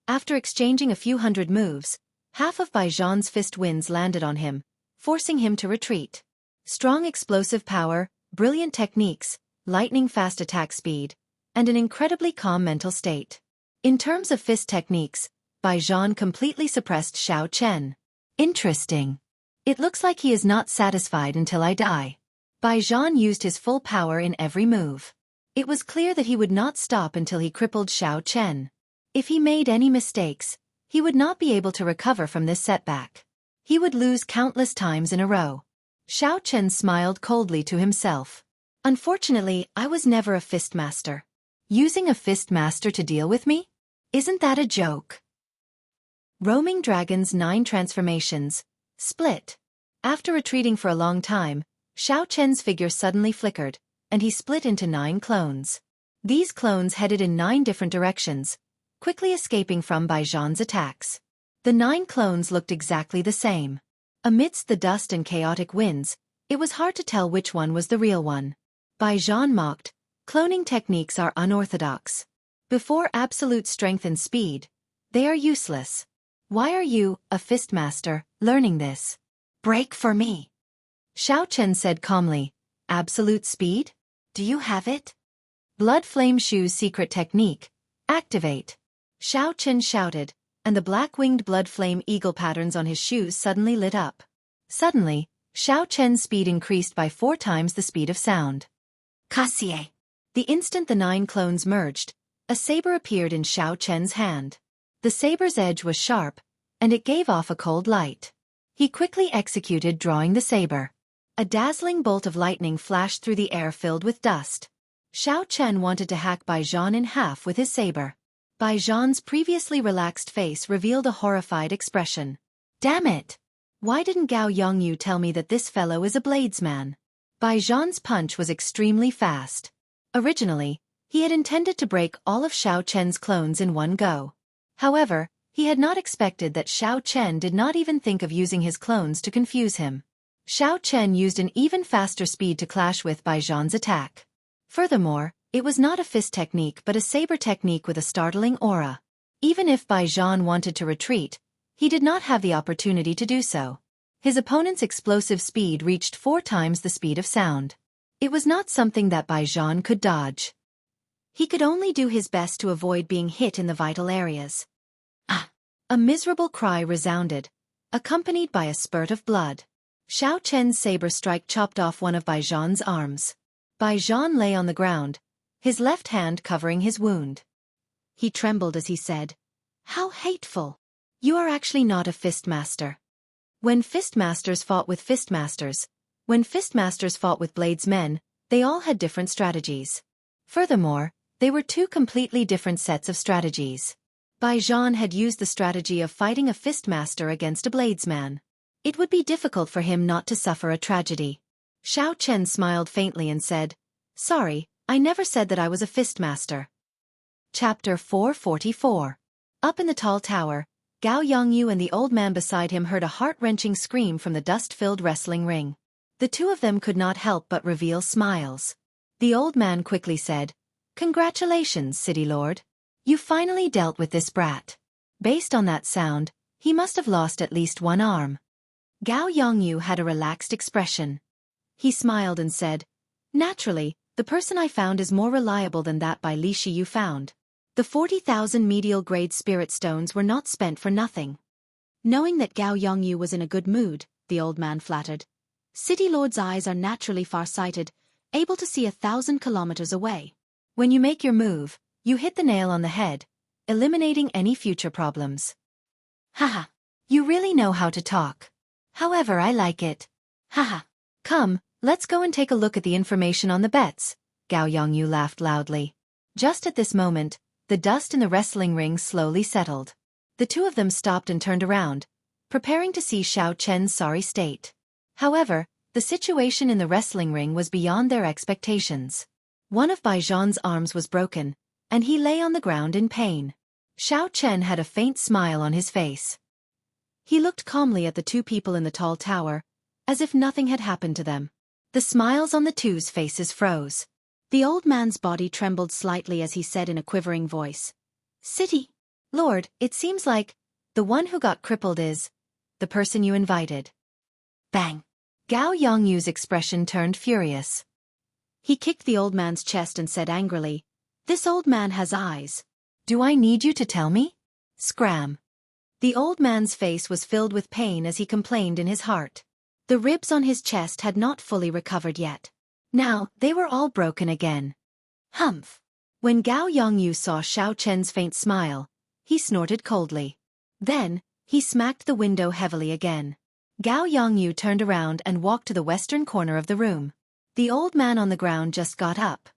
After exchanging a few hundred moves, half of Bai Zhan's fist winds landed on him, forcing him to retreat. Strong explosive power, brilliant techniques, lightning-fast attack speed, and an incredibly calm mental state. In terms of fist techniques, Bai Zhan completely suppressed Xiao Chen. Interesting. It looks like he is not satisfied until I die. Bai Zhan used his full power in every move. It was clear that he would not stop until he crippled Xiao Chen. If he made any mistakes, he would not be able to recover from this setback. He would lose countless times in a row. Xiao Chen smiled coldly to himself. Unfortunately, I was never a fist master. Using a fist master to deal with me? Isn't that a joke? Roaming Dragon's 9 transformations. Split. After retreating for a long time, Xiao Chen's figure suddenly flickered, and he split into 9 clones. These clones headed in 9 different directions, quickly escaping from Bai Zhan's attacks. The 9 clones looked exactly the same. Amidst the dust and chaotic winds, it was hard to tell which one was the real one. Bai Zhan mocked, "Cloning techniques are unorthodox. Before absolute strength and speed, they are useless. Why are you, a fist master, learning this? Break for me." Xiao Chen said calmly, "Absolute speed? Do you have it?" Blood Flame Shoe's secret technique. Activate. Xiao Chen shouted, and the black-winged blood flame eagle patterns on his shoes suddenly lit up. Suddenly, Xiao Chen's speed increased by 4 times the speed of sound. Kasie. The instant the 9 clones merged, a saber appeared in Xiao Chen's hand. The saber's edge was sharp, and it gave off a cold light. He quickly executed drawing the saber. A dazzling bolt of lightning flashed through the air filled with dust. Xiao Chen wanted to hack Bai Zhan in half with his saber. Bai Zhan's previously relaxed face revealed a horrified expression. "Damn it! Why didn't Gao Yongyu tell me that this fellow is a bladesman? Bai Zhan's punch was extremely fast. Originally, he had intended to break all of Xiao Chen's clones in one go. However, he had not expected that Xiao Chen did not even think of using his clones to confuse him. Xiao Chen used an even faster speed to clash with Bai Zhan's attack. Furthermore, it was not a fist technique but a saber technique with a startling aura. Even if Bai Zhan wanted to retreat, he did not have the opportunity to do so. His opponent's explosive speed reached 4 times the speed of sound. It was not something that Bai Zhan could dodge. He could only do his best to avoid being hit in the vital areas. Ah! A miserable cry resounded, accompanied by a spurt of blood. Xiao Chen's saber strike chopped off one of Bai Zhan's arms. Bai Zhan lay on the ground, his left hand covering his wound. He trembled as he said, "How hateful! You are actually not a fist master." When fistmasters fought with fistmasters, when fistmasters fought with bladesmen, they all had different strategies. Furthermore, they were 2 completely different sets of strategies. Bai Zhan had used the strategy of fighting a fistmaster against a bladesman. It would be difficult for him not to suffer a tragedy. Xiao Chen smiled faintly and said, "Sorry, I never said that I was a fistmaster." Chapter 444. Up in the tall tower, Gao Yongyu and the old man beside him heard a heart-wrenching scream from the dust-filled wrestling ring. The 2 of them could not help but reveal smiles. The old man quickly said, "Congratulations, City Lord. You finally dealt with this brat." Based on that sound, he must have lost at least 1 arm. Gao Yongyu had a relaxed expression. He smiled and said, "Naturally, the person I found is more reliable than that Bai Lishi you found. The 40,000 medial-grade spirit stones were not spent for nothing." Knowing that Gao Yongyu was in a good mood, the old man flattered. "City Lord's eyes are naturally far-sighted, able to see 1,000 kilometers away. When you make your move, you hit the nail on the head, eliminating any future problems." "Haha, you really know how to talk. However, I like it. Haha. Come, let's go and take a look at the information on the bets." Gao Yongyu laughed loudly. Just at this moment, the dust in the wrestling ring slowly settled. The 2 of them stopped and turned around, preparing to see Xiao Chen's sorry state. However, the situation in the wrestling ring was beyond their expectations. One of Bai Zhan's arms was broken, and he lay on the ground in pain. Xiao Chen had a faint smile on his face. He looked calmly at the 2 people in the tall tower, as if nothing had happened to them. The smiles on the 2's faces froze. The old man's body trembled slightly as he said in a quivering voice, "City Lord, it seems like the one who got crippled is the person you invited." Bang! Gao Yongyu's expression turned furious. He kicked the old man's chest and said angrily, "This old man has eyes. Do I need you to tell me?" Scram! The old man's face was filled with pain as he complained in his heart. The ribs on his chest had not fully recovered yet. Now, they were all broken again. Humph! When Gao Yongyu saw Xiao Chen's faint smile, he snorted coldly. Then, he smacked the window heavily again. Gao Yongyu turned around and walked to the western corner of the room. The old man on the ground just got up.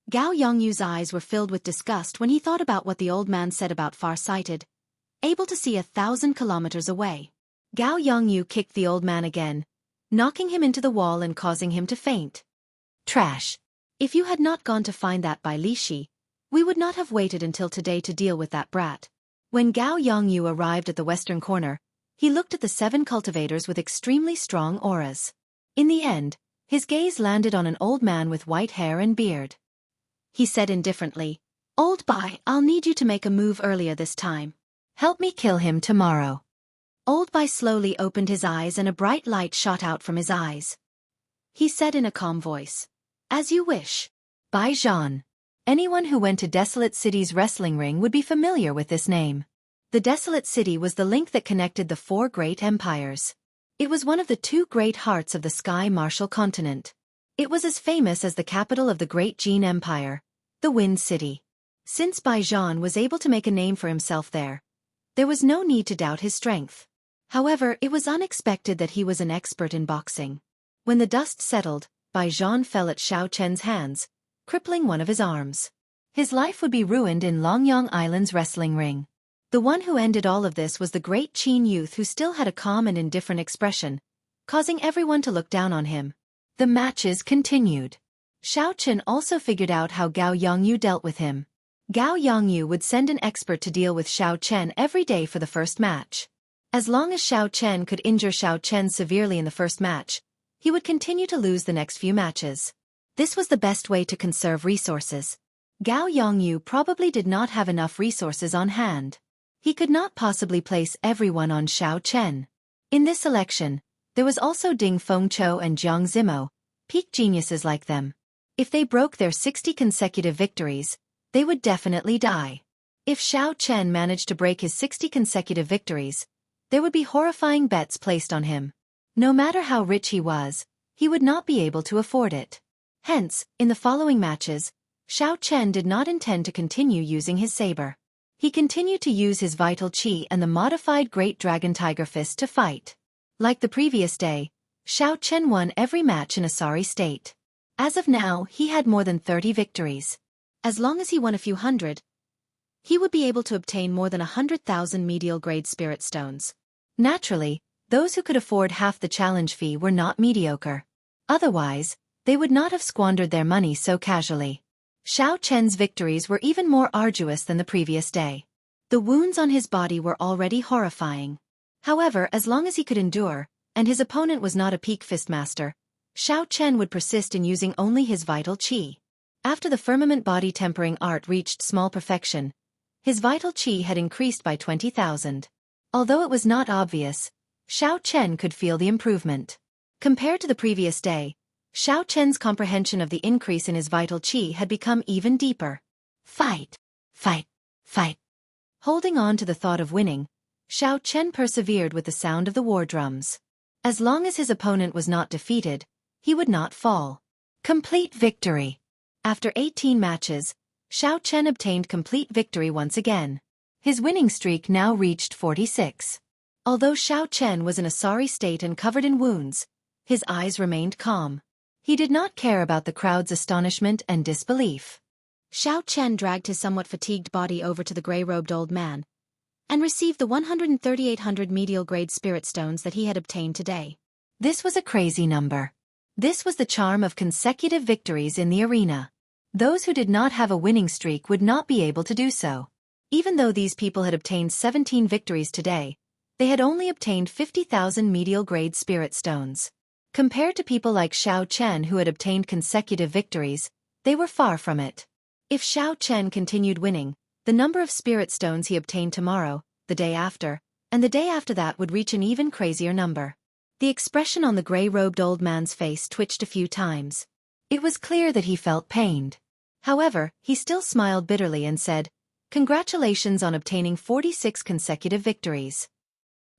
Gao Yongyu's eyes were filled with disgust when he thought about what the old man said about far-sighted, able to see 1,000 kilometers away. Gao Yongyu kicked the old man again, knocking him into the wall and causing him to faint. Trash! If you had not gone to find that Bai Lishi, we would not have waited until today to deal with that brat. When Gao Yongyu arrived at the western corner, he looked at the 7 cultivators with extremely strong auras. In the end, his gaze landed on an old man with white hair and beard. He said indifferently, "Old Bai, I'll need you to make a move earlier this time. Help me kill him tomorrow." Old Bai slowly opened his eyes and a bright light shot out from his eyes. He said in a calm voice, "As you wish." Bai Zhan. Anyone who went to Desolate City's wrestling ring would be familiar with this name. The Desolate City was the link that connected the 4 great empires. It was one of the 2 great hearts of the Sky Martial continent. It was as famous as the capital of the Great Jin Empire, the Wind City. Since Bai Zhan was able to make a name for himself there was no need to doubt his strength. However, it was unexpected that he was an expert in boxing. When the dust settled, Bai Zhan fell at Xiao Chen's hands, crippling one of his arms. His life would be ruined in Longyang Island's wrestling ring. The one who ended all of this was the great Qin youth who still had a calm and indifferent expression, causing everyone to look down on him. The matches continued. Xiao Chen also figured out how Gao Yongyu dealt with him. Gao Yongyu would send an expert to deal with Xiao Chen every day for the first match. As long as Xiao Chen could injure Xiao Chen severely in the first match, he would continue to lose the next few matches. This was the best way to conserve resources. Gao Yongyu probably did not have enough resources on hand. He could not possibly place everyone on Xiao Chen. In this selection, there was also Ding Fengqiu and Jiang Zimo, peak geniuses like them. If they broke their 60 consecutive victories, they would definitely die. If Xiao Chen managed to break his 60 consecutive victories, there would be horrifying bets placed on him. No matter how rich he was, he would not be able to afford it. Hence, in the following matches, Xiao Chen did not intend to continue using his saber. He continued to use his vital qi and the modified Great Dragon Tiger Fist to fight. Like the previous day, Xiao Chen won every match in a sorry state. As of now, he had more than 30 victories. As long as he won a few hundred, he would be able to obtain more than 100,000 medial-grade spirit stones. Naturally, those who could afford half the challenge fee were not mediocre. Otherwise, they would not have squandered their money so casually. Xiao Chen's victories were even more arduous than the previous day. The wounds on his body were already horrifying. However, as long as he could endure, and his opponent was not a peak fist master, Xiao Chen would persist in using only his vital qi. After the firmament body tempering art reached small perfection, his vital qi had increased by 20,000. Although it was not obvious, Xiao Chen could feel the improvement. Compared to the previous day, Xiao Chen's comprehension of the increase in his vital qi had become even deeper. Fight! Fight! Fight! Holding on to the thought of winning, Xiao Chen persevered with the sound of the war drums. As long as his opponent was not defeated, he would not fall. Complete victory! After 18 matches, Xiao Chen obtained complete victory once again. His winning streak now reached 46. Although Xiao Chen was in a sorry state and covered in wounds, his eyes remained calm. He did not care about the crowd's astonishment and disbelief. Xiao Chen dragged his somewhat fatigued body over to the gray-robed old man and received the 13800 medial-grade spirit stones that he had obtained today. This was a crazy number. This was the charm of consecutive victories in the arena. Those who did not have a winning streak would not be able to do so. Even though these people had obtained 17 victories today, they had only obtained 50,000 medial-grade spirit stones. Compared to people like Xiao Chen who had obtained consecutive victories, they were far from it. If Xiao Chen continued winning, the number of spirit stones he obtained tomorrow, the day after, and the day after that would reach an even crazier number. The expression on the gray-robed old man's face twitched a few times. It was clear that he felt pained. However, he still smiled bitterly and said, "Congratulations on obtaining 46 consecutive victories."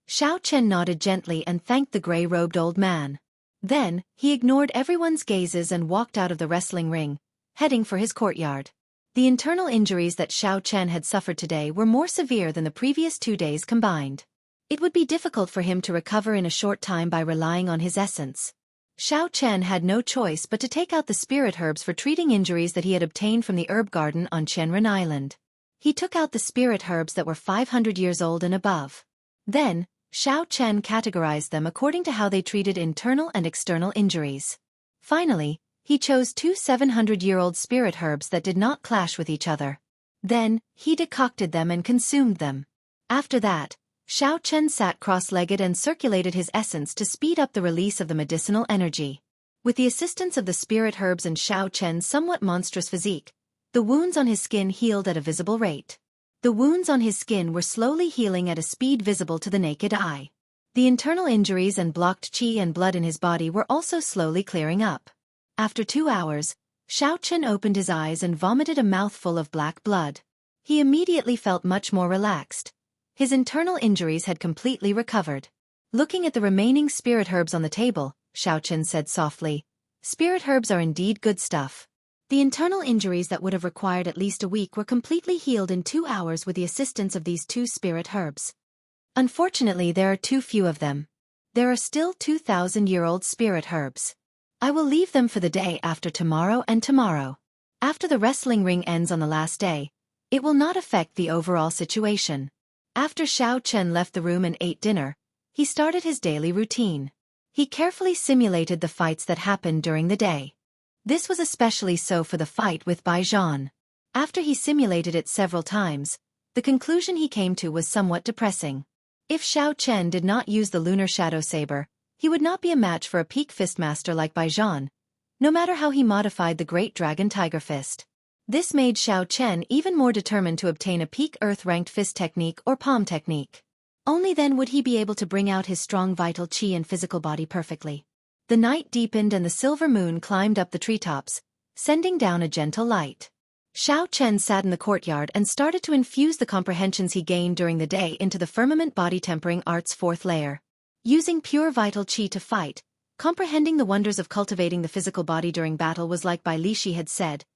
Xiao Chen nodded gently and thanked the gray-robed old man. Then, he ignored everyone's gazes and walked out of the wrestling ring, heading for his courtyard. The internal injuries that Xiao Chen had suffered today were more severe than the previous 2 days combined. It would be difficult for him to recover in a short time by relying on his essence. Xiao Chen had no choice but to take out the spirit herbs for treating injuries that he had obtained from the herb garden on Qianren Island. He took out the spirit herbs that were 500 years old and above. Then, Xiao Chen categorized them according to how they treated internal and external injuries. Finally, he chose 2 700-year-old spirit herbs that did not clash with each other. Then, he decocted them and consumed them. After that, Xiao Chen sat cross-legged and circulated his essence to speed up the release of the medicinal energy. With the assistance of the spirit herbs and Xiao Chen's somewhat monstrous physique, the wounds on his skin healed at a visible rate. The wounds on his skin were slowly healing at a speed visible to the naked eye. The internal injuries and blocked qi and blood in his body were also slowly clearing up. After 2 hours, Xiao Chen opened his eyes and vomited a mouthful of black blood. He immediately felt much more relaxed. His internal injuries had completely recovered. Looking at the remaining spirit herbs on the table, Xiao Chen said softly, "Spirit herbs are indeed good stuff." The internal injuries that would have required at least a week were completely healed in 2 hours with the assistance of these 2 spirit herbs. Unfortunately, there are too few of them. There are still 2,000-year-old spirit herbs. I will leave them for the day after tomorrow and tomorrow. After the wrestling ring ends on the last day, it will not affect the overall situation. After Xiao Chen left the room and ate dinner, he started his daily routine. He carefully simulated the fights that happened during the day. This was especially so for the fight with Bai Zhan. After he simulated it several times, the conclusion he came to was somewhat depressing. If Xiao Chen did not use the lunar shadow saber, he would not be a match for a peak fistmaster like Bai Zhan, no matter how he modified the Great Dragon Tiger Fist. This made Xiao Chen even more determined to obtain a peak earth-ranked fist technique or palm technique. Only then would he be able to bring out his strong vital qi and physical body perfectly. The night deepened and the silver moon climbed up the treetops, sending down a gentle light. Xiao Chen sat in the courtyard and started to infuse the comprehensions he gained during the day into the firmament body tempering art's fourth layer. Using pure vital qi to fight, comprehending the wonders of cultivating the physical body during battle was like Bai Lishi had said.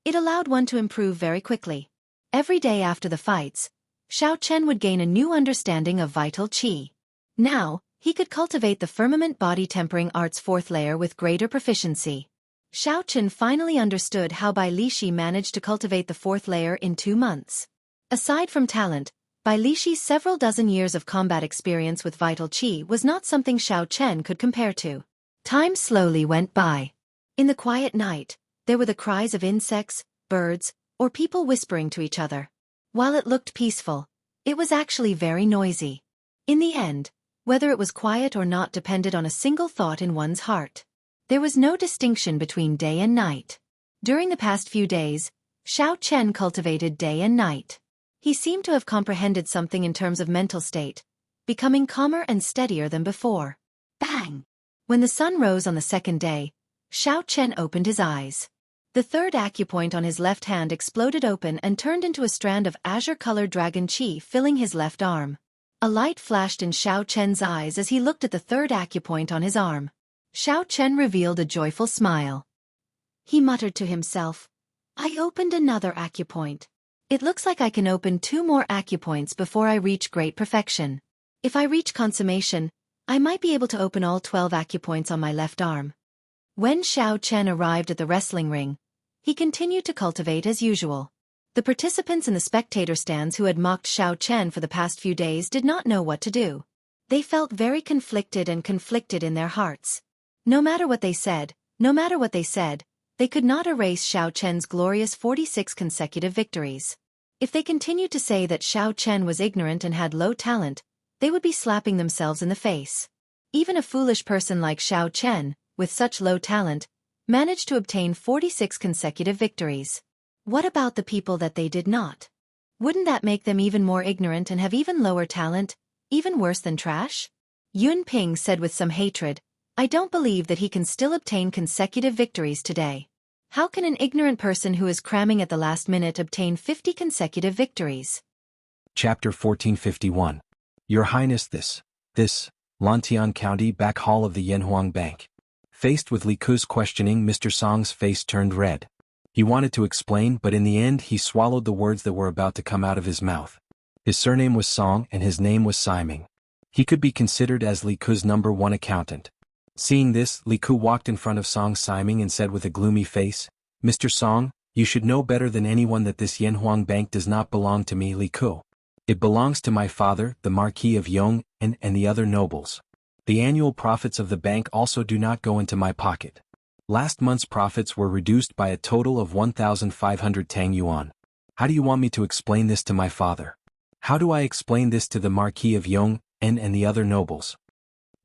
It allowed one to improve very quickly. Every day after the fights, Xiao Chen would gain a new understanding of vital qi. Now, he could cultivate the firmament body tempering art's fourth layer with greater proficiency. Xiao Chen finally understood how Bai Lishi managed to cultivate the fourth layer in 2 months. Aside from talent, Bai Lishi's several dozen years of combat experience with vital qi was not something Xiao Chen could compare to. Time slowly went by. In the quiet night, there were the cries of insects, birds, or people whispering to each other. While it looked peaceful, it was actually very noisy. In the end, whether it was quiet or not depended on a single thought in one's heart. There was no distinction between day and night. During the past few days, Xiao Chen cultivated day and night. He seemed to have comprehended something in terms of mental state, becoming calmer and steadier than before. Bang! When the sun rose on the second day, Xiao Chen opened his eyes. The third acupoint on his left hand exploded open and turned into a strand of azure-colored dragon qi filling his left arm. A light flashed in Xiao Chen's eyes as he looked at the third acupoint on his arm. Xiao Chen revealed a joyful smile. He muttered to himself, "I opened another acupoint. It looks like I can open 2 more acupoints before I reach great perfection. If I reach consummation, I might be able to open all 12 acupoints on my left arm." When Xiao Chen arrived at the wrestling ring, he continued to cultivate as usual. The participants in the spectator stands who had mocked Xiao Chen for the past few days did not know what to do. They felt very conflicted in their hearts. No matter what they said, they could not erase Xiao Chen's glorious 46 consecutive victories. If they continued to say that Xiao Chen was ignorant and had low talent, they would be slapping themselves in the face. Even a foolish person like Xiao Chen, with such low talent, managed to obtain 46 consecutive victories. What about the people that they did not? Wouldn't that make them even more ignorant and have even lower talent, even worse than trash? Yun Ping said with some hatred, "I don't believe that he can still obtain consecutive victories today. How can an ignorant person who is cramming at the last minute obtain 50 consecutive victories?" Chapter 1451. Your Highness, this, Lantian County back hall of the Yanhuang Bank. Faced with Li Ku's questioning, Mr. Song's face turned red. He wanted to explain, but in the end he swallowed the words that were about to come out of his mouth. His surname was Song and his name was Siming. He could be considered as Li Ku's #1 accountant. Seeing this, Li Ku walked in front of Song Siming and said with a gloomy face, "Mr. Song, you should know better than anyone that this Yanhuang Bank does not belong to me, Li Ku. It belongs to my father, the Marquis of Yong, and the other nobles. The annual profits of the bank also do not go into my pocket. Last month's profits were reduced by a total of 1,500 Tang Yuan. How do you want me to explain this to my father? How do I explain this to the Marquis of Yong, and the other nobles?"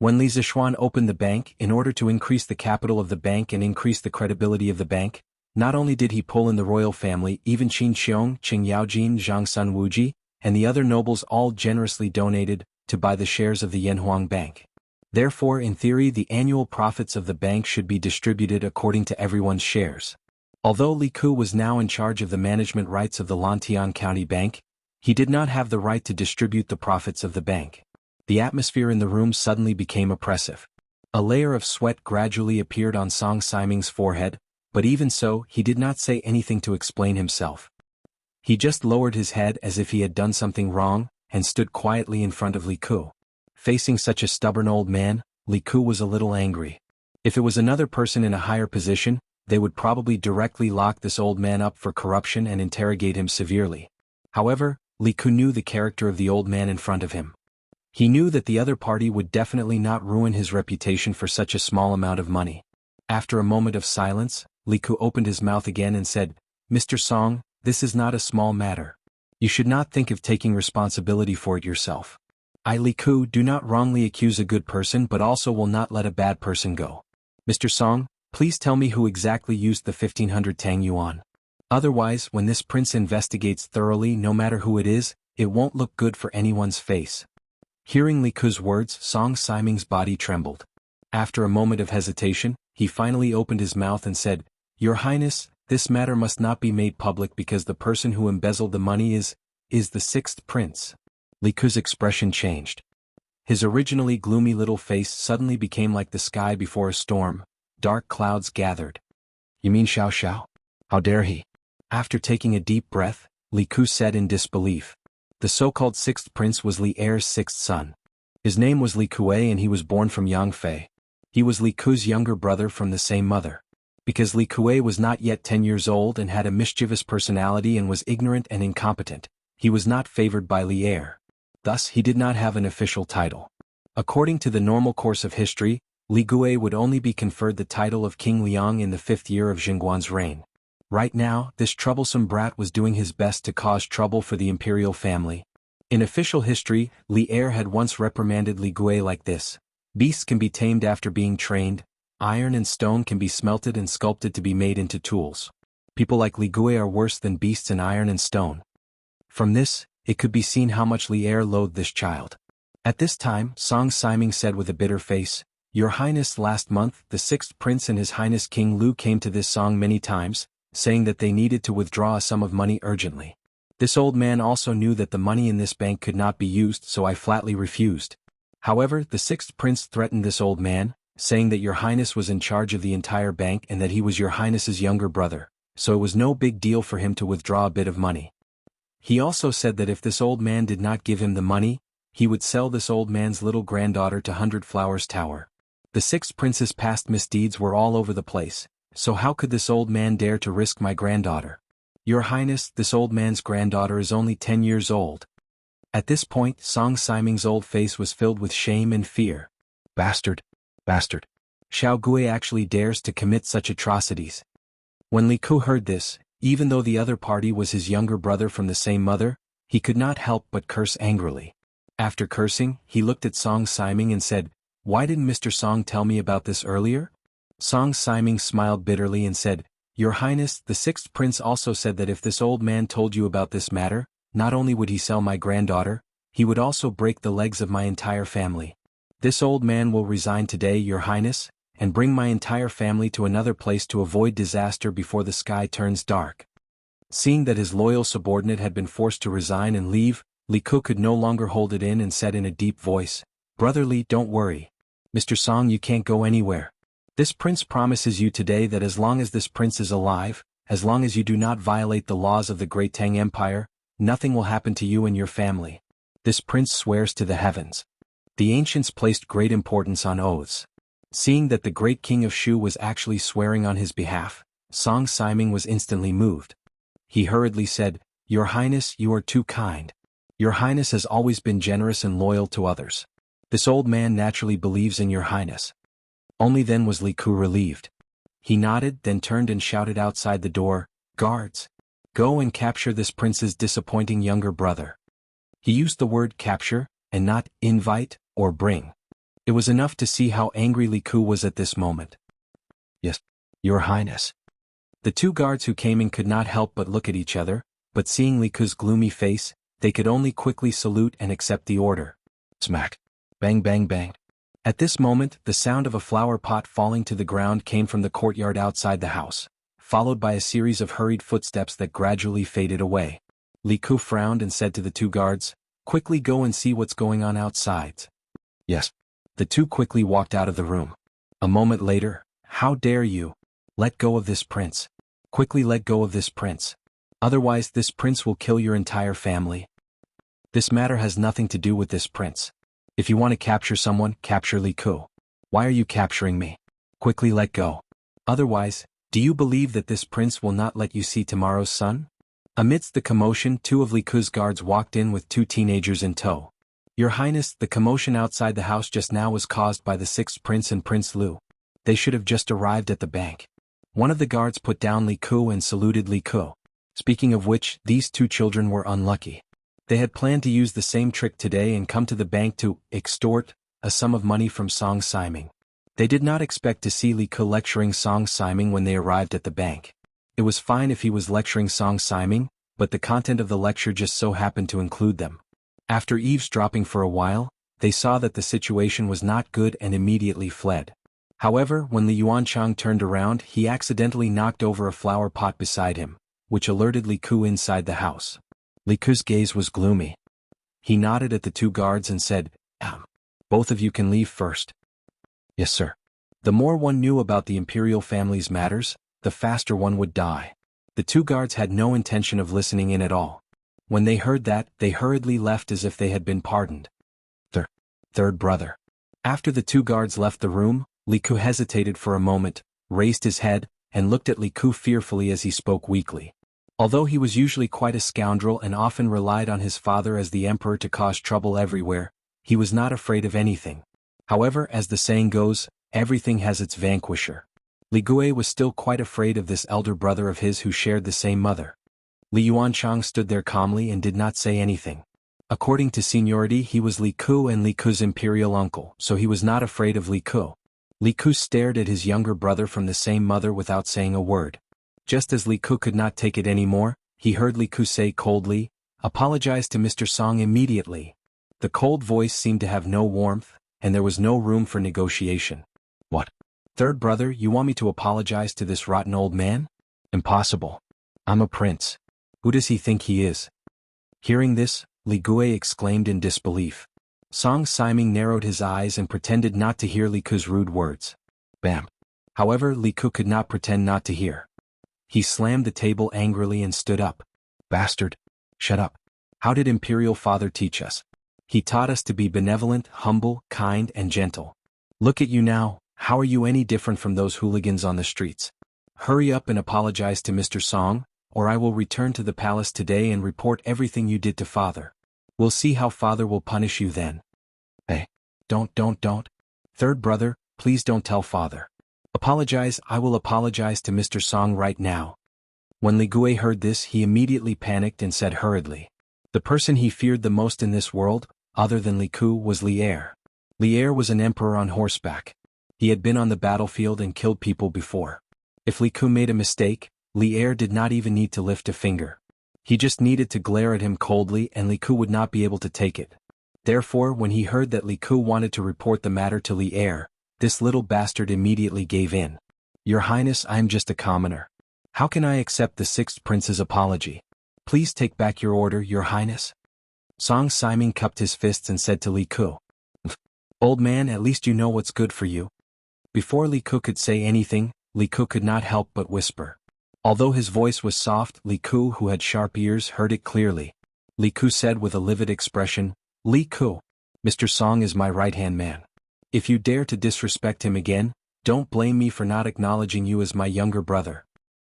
When Li Zishuan opened the bank in order to increase the capital of the bank and increase the credibility of the bank, not only did he pull in the royal family, even Qin Xiong, Qing Yaojin, Zhang Sun Wuji, and the other nobles all generously donated to buy the shares of the Yanhuang Bank. Therefore, in theory, the annual profits of the bank should be distributed according to everyone's shares. Although Li Ku was now in charge of the management rights of the Lantian County Bank, he did not have the right to distribute the profits of the bank. The atmosphere in the room suddenly became oppressive. A layer of sweat gradually appeared on Song Siming's forehead, but even so, he did not say anything to explain himself. He just lowered his head as if he had done something wrong, and stood quietly in front of Li Ku. Facing such a stubborn old man, Li Ku was a little angry. If it was another person in a higher position, they would probably directly lock this old man up for corruption and interrogate him severely. However, Li Ku knew the character of the old man in front of him. He knew that the other party would definitely not ruin his reputation for such a small amount of money. After a moment of silence, Li Ku opened his mouth again and said, "Mr. Song, this is not a small matter. You should not think of taking responsibility for it yourself. I, Li Ku, do not wrongly accuse a good person but also will not let a bad person go. Mr. Song, please tell me who exactly used the 1500 Tang Yuan. Otherwise, when this prince investigates thoroughly, no matter who it is, it won't look good for anyone's face." Hearing Li Ku's words, Song Siming's body trembled. After a moment of hesitation, he finally opened his mouth and said, "Your Highness, this matter must not be made public because the person who embezzled the money is the sixth prince." Li Ku's expression changed. His originally gloomy little face suddenly became like the sky before a storm. Dark clouds gathered. "You mean Xiao? How dare he?" After taking a deep breath, Li Ku said in disbelief. The so-called sixth prince was Li Er's sixth son. His name was Li Kue and he was born from Yangfei. He was Li Ku's younger brother from the same mother. Because Li Kue was not yet 10 years old and had a mischievous personality and was ignorant and incompetent, he was not favored by Li Er. Thus he did not have an official title. According to the normal course of history, Li Gue would only be conferred the title of King Liang in the 5th year of Xinguan's reign. Right now, this troublesome brat was doing his best to cause trouble for the imperial family. In official history, Li Er had once reprimanded Li Gue like this: "Beasts can be tamed after being trained. Iron and stone can be smelted and sculpted to be made into tools. People like Li Gue are worse than beasts in iron and stone." From this, it could be seen how much Li Er loathed this child. At this time, Song Siming said with a bitter face, "Your Highness, last month, the sixth prince and His Highness King Lu came to this Song many times, saying that they needed to withdraw a sum of money urgently. This old man also knew that the money in this bank could not be used, so I flatly refused. However, the sixth prince threatened this old man, saying that Your Highness was in charge of the entire bank and that he was Your Highness's younger brother, so it was no big deal for him to withdraw a bit of money. He also said that if this old man did not give him the money, he would sell this old man's little granddaughter to 100 Flowers Tower. The sixth prince's past misdeeds were all over the place, so how could this old man dare to risk my granddaughter? Your Highness, this old man's granddaughter is only 10 years old." At this point, Song Siming's old face was filled with shame and fear. Bastard. Xiao Gui actually dares to commit such atrocities. When Li Ku heard this, even though the other party was his younger brother from the same mother, he could not help but curse angrily. After cursing, he looked at Song Siming and said, "Why didn't Mr. Song tell me about this earlier?" Song Siming smiled bitterly and said, "Your Highness, the sixth prince also said that if this old man told you about this matter, not only would he sell my granddaughter, he would also break the legs of my entire family. This old man will resign today, Your Highness, and bring my entire family to another place to avoid disaster before the sky turns dark." Seeing that his loyal subordinate had been forced to resign and leave, Li Ku could no longer hold it in and said in a deep voice, "Brother Li, don't worry. Mr. Song, you can't go anywhere. This prince promises you today that as long as this prince is alive, as long as you do not violate the laws of the Great Tang Empire, nothing will happen to you and your family. This prince swears to the heavens." The ancients placed great importance on oaths. Seeing that the great king of Shu was actually swearing on his behalf, Song Siming was instantly moved. He hurriedly said, "Your Highness, you are too kind. Your Highness has always been generous and loyal to others. This old man naturally believes in Your Highness." Only then was Li Ku relieved. He nodded, then turned and shouted outside the door, "Guards! Go and capture this prince's disappointing younger brother." He used the word capture, and not invite or bring. It was enough to see how angry Li Ku was at this moment. "Yes, Your Highness." The two guards who came in could not help but look at each other, but seeing Li Ku's gloomy face, they could only quickly salute and accept the order. Smack. Bang bang bang. At this moment, the sound of a flower pot falling to the ground came from the courtyard outside the house, followed by a series of hurried footsteps that gradually faded away. Li Ku frowned and said to the two guards, "Quickly go and see what's going on outside." "Yes." The two quickly walked out of the room. A moment later, "How dare you? Let go of this prince. Quickly let go of this prince. Otherwise this prince will kill your entire family. This matter has nothing to do with this prince. If you want to capture someone, capture Li Ku. Why are you capturing me? Quickly let go. Otherwise, do you believe that this prince will not let you see tomorrow's sun?" Amidst the commotion, two of Li Ku's guards walked in with two teenagers in tow. Your Highness, the commotion outside the house just now was caused by the sixth prince and Prince Lu. They should have just arrived at the bank. One of the guards put down Li Ku and saluted Li Ku. Speaking of which, these two children were unlucky. They had planned to use the same trick today and come to the bank to extort a sum of money from Song Siming. They did not expect to see Li Ku lecturing Song Siming when they arrived at the bank. It was fine if he was lecturing Song Siming, but the content of the lecture just so happened to include them. After eavesdropping for a while, they saw that the situation was not good and immediately fled. However, when Li Yuanchang turned around, he accidentally knocked over a flower pot beside him, which alerted Li Ku inside the house. Li Ku's gaze was gloomy. He nodded at the two guards and said, Both of you can leave first." "Yes, sir." The more one knew about the imperial family's matters, the faster one would die. The two guards had no intention of listening in at all. When they heard that, they hurriedly left as if they had been pardoned. Third brother. After the two guards left the room, Li Ku hesitated for a moment, raised his head, and looked at Li Ku fearfully as he spoke weakly. Although he was usually quite a scoundrel and often relied on his father as the emperor to cause trouble everywhere, he was not afraid of anything. However, as the saying goes, everything has its vanquisher. Li Gue was still quite afraid of this elder brother of his who shared the same mother. Li Yuanchang stood there calmly and did not say anything. According to seniority, he was Li Ku and Li Ku's imperial uncle, so he was not afraid of Li Ku. Li Ku stared at his younger brother from the same mother without saying a word. Just as Li Ku could not take it anymore, he heard Li Ku say coldly, "Apologize to Mr. Song immediately." The cold voice seemed to have no warmth, and there was no room for negotiation. "What? Third brother, you want me to apologize to this rotten old man? Impossible. I'm a prince. Who does he think he is?" Hearing this, Li Gue exclaimed in disbelief. Song Siming narrowed his eyes and pretended not to hear Li Ku's rude words. Bam. However, Li Ku could not pretend not to hear. He slammed the table angrily and stood up. "Bastard. Shut up. How did Imperial Father teach us? He taught us to be benevolent, humble, kind, and gentle. Look at you now, how are you any different from those hooligans on the streets? Hurry up and apologize to Mr. Song, or I will return to the palace today and report everything you did to Father. We'll see how Father will punish you then." "Hey, don't. Third brother, please don't tell Father. Apologize, I will apologize to Mr. Song right now." When Li Gue heard this, he immediately panicked and said hurriedly. The person he feared the most in this world, other than Li Ku, was Li Er. Li Er was an emperor on horseback. He had been on the battlefield and killed people before. If Li Ku made a mistake, Li Er did not even need to lift a finger. He just needed to glare at him coldly and Li Ku would not be able to take it. Therefore, when he heard that Li Ku wanted to report the matter to Li Er, this little bastard immediately gave in. "Your Highness, I am just a commoner. How can I accept the sixth prince's apology? Please take back your order, Your Highness." Song Siming cupped his fists and said to Li Ku, "Old man, at least you know what's good for you." Before Li Ku could say anything, Li Ku could not help but whisper. Although his voice was soft, Li Ku, who had sharp ears, heard it clearly. Li Ku said with a livid expression, "Li Ku, Mr. Song is my right-hand man. If you dare to disrespect him again, don't blame me for not acknowledging you as my younger brother."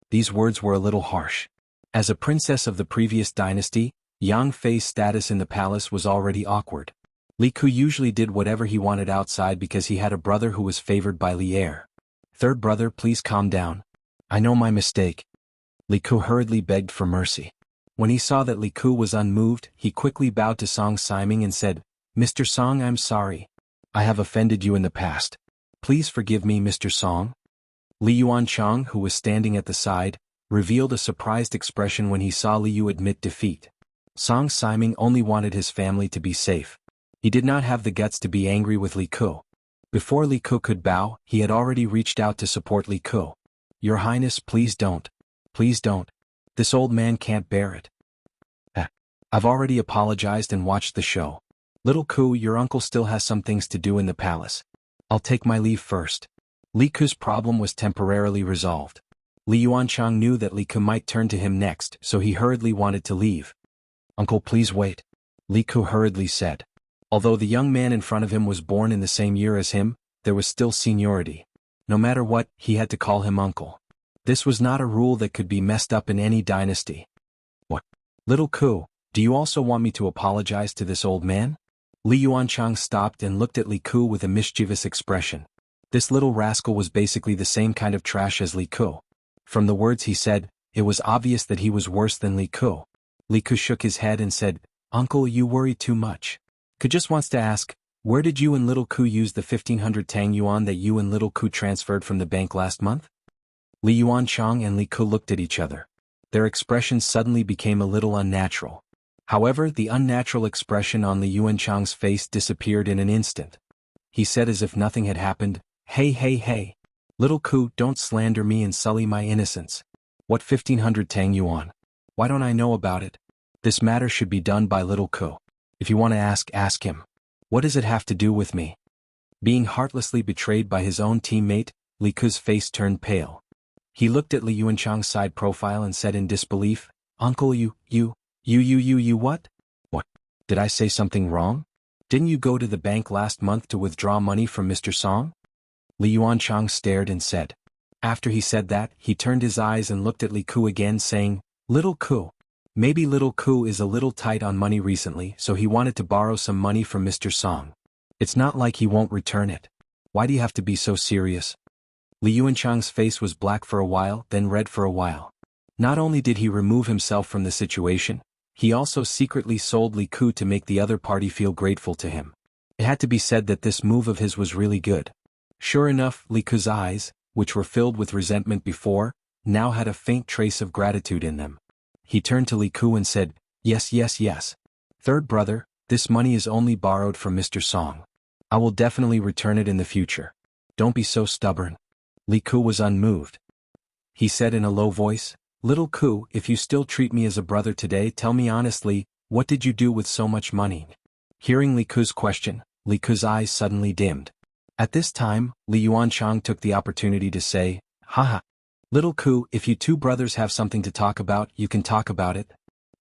These words were a little harsh. As a princess of the previous dynasty, Yang Fei's status in the palace was already awkward. Li Ku usually did whatever he wanted outside because he had a brother who was favored by Li Er. "Third brother, please calm down. I know my mistake." Li Ku hurriedly begged for mercy. When he saw that Li Ku was unmoved, he quickly bowed to Song Siming and said, "Mr. Song, I'm sorry. I have offended you in the past. Please forgive me, Mr. Song." Li Yuanchang, who was standing at the side, revealed a surprised expression when he saw Li Yu admit defeat. Song Siming only wanted his family to be safe. He did not have the guts to be angry with Li Ku. Before Li Ku could bow, he had already reached out to support Li Ku. "Your Highness, please don't. Please don't. This old man can't bear it." "I've already apologized and watched the show. Little Ku, your uncle still has some things to do in the palace. I'll take my leave first." Li Ku's problem was temporarily resolved. Li Yuanchang knew that Li Ku might turn to him next, so he hurriedly wanted to leave. "Uncle, please wait," Li Ku hurriedly said. Although the young man in front of him was born in the same year as him, there was still seniority. No matter what, he had to call him uncle. This was not a rule that could be messed up in any dynasty. Little Ku, do you also want me to apologize to this old man? Li Yuanchang stopped and looked at Li Ku with a mischievous expression. This little rascal was basically the same kind of trash as Li Ku. From the words he said, it was obvious that he was worse than Li Ku. Li Ku shook his head and said, Uncle, you worry too much. Ku just wants to ask, where did you and Little Ku use the 1500 Tang Yuan that you and Little Ku transferred from the bank last month? Li Yuanchang and Li Ku looked at each other. Their expressions suddenly became a little unnatural. However, the unnatural expression on Li Yuanchang's face disappeared in an instant. He said as if nothing had happened, Hey. Little Ku, don't slander me and sully my innocence. What 1500 Tang Yuan? Why don't I know about it? This matter should be done by Little Ku. If you want to ask him. What does it have to do with me? Being heartlessly betrayed by his own teammate, Li Ku's face turned pale. He looked at Li Yuanchang's side profile and said in disbelief, Uncle, you what? What? Did I say something wrong? Didn't you go to the bank last month to withdraw money from Mr. Song? Li Yuanchang stared and said. After he said that, he turned his eyes and looked at Li Ku again saying, Little Ku. Maybe Little Ku is a little tight on money recently, so he wanted to borrow some money from Mr. Song. It's not like he won't return it. Why do you have to be so serious? Li Yuanchang's face was black for a while, then red for a while. Not only did he remove himself from the situation, he also secretly sold Li Ku to make the other party feel grateful to him. It had to be said that this move of his was really good. Sure enough, Li Ku's eyes, which were filled with resentment before, now had a faint trace of gratitude in them. He turned to Li Ku and said, Yes. Third brother, this money is only borrowed from Mr. Song. I will definitely return it in the future. Don't be so stubborn. Li Ku was unmoved. He said in a low voice, Little Ku, if you still treat me as a brother today, tell me honestly, what did you do with so much money? Hearing Li Ku's question, Li Ku's eyes suddenly dimmed. At this time, Li Yuanchang took the opportunity to say, Haha. Little Ku, if you two brothers have something to talk about, you can talk about it.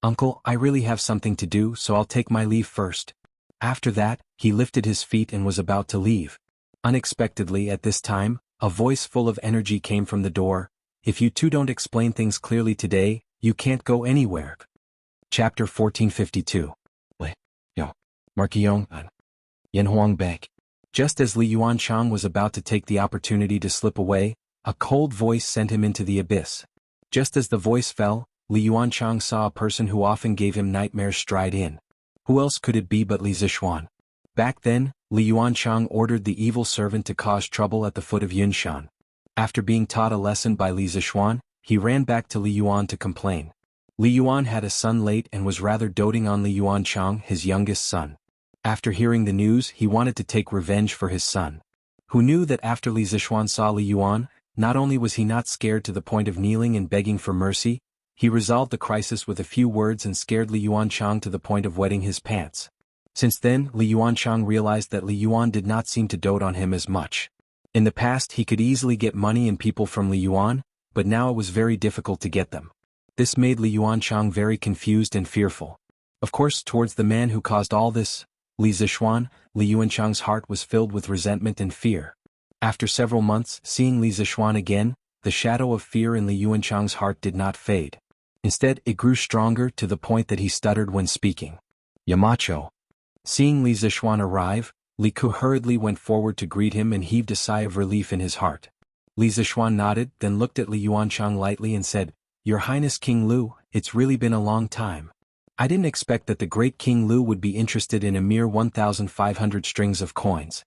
Uncle, I really have something to do, so I'll take my leave first. After that, he lifted his feet and was about to leave. Unexpectedly at this time, a voice full of energy came from the door. If you two don't explain things clearly today, you can't go anywhere. Chapter 1452. Marquillon. Yanhuang Bank. Just as Li Yuanchang was about to take the opportunity to slip away, a cold voice sent him into the abyss. Just as the voice fell, Li Yuanchang saw a person who often gave him nightmares stride in. Who else could it be but Li Zixuan? Back then, Li Yuanchang ordered the evil servant to cause trouble at the foot of Yunshan. After being taught a lesson by Li Zixuan, he ran back to Li Yuan to complain. Li Yuan had a son late and was rather doting on Li Yuanchang, his youngest son. After hearing the news, he wanted to take revenge for his son. Who knew that after Li Zixuan saw Li Yuan, not only was he not scared to the point of kneeling and begging for mercy, he resolved the crisis with a few words and scared Li Yuanchang to the point of wetting his pants. Since then, Li Yuanchang realized that Li Yuan did not seem to dote on him as much. In the past he could easily get money and people from Li Yuan, but now it was very difficult to get them. This made Li Yuanchang very confused and fearful. Of course, towards the man who caused all this, Li Zixuan, Li Yuanchang's heart was filled with resentment and fear. After several months, seeing Li Zixuan again, the shadow of fear in Li Yuanchang's heart did not fade. Instead, it grew stronger to the point that he stuttered when speaking. Yamacho. Seeing Li Zixuan arrive, Li Ku hurriedly went forward to greet him and heaved a sigh of relief in his heart. Li Zixuan nodded, then looked at Li Yuanchang lightly and said, Your Highness King Lu, it's really been a long time. I didn't expect that the great King Lu would be interested in a mere 1,500 strings of coins.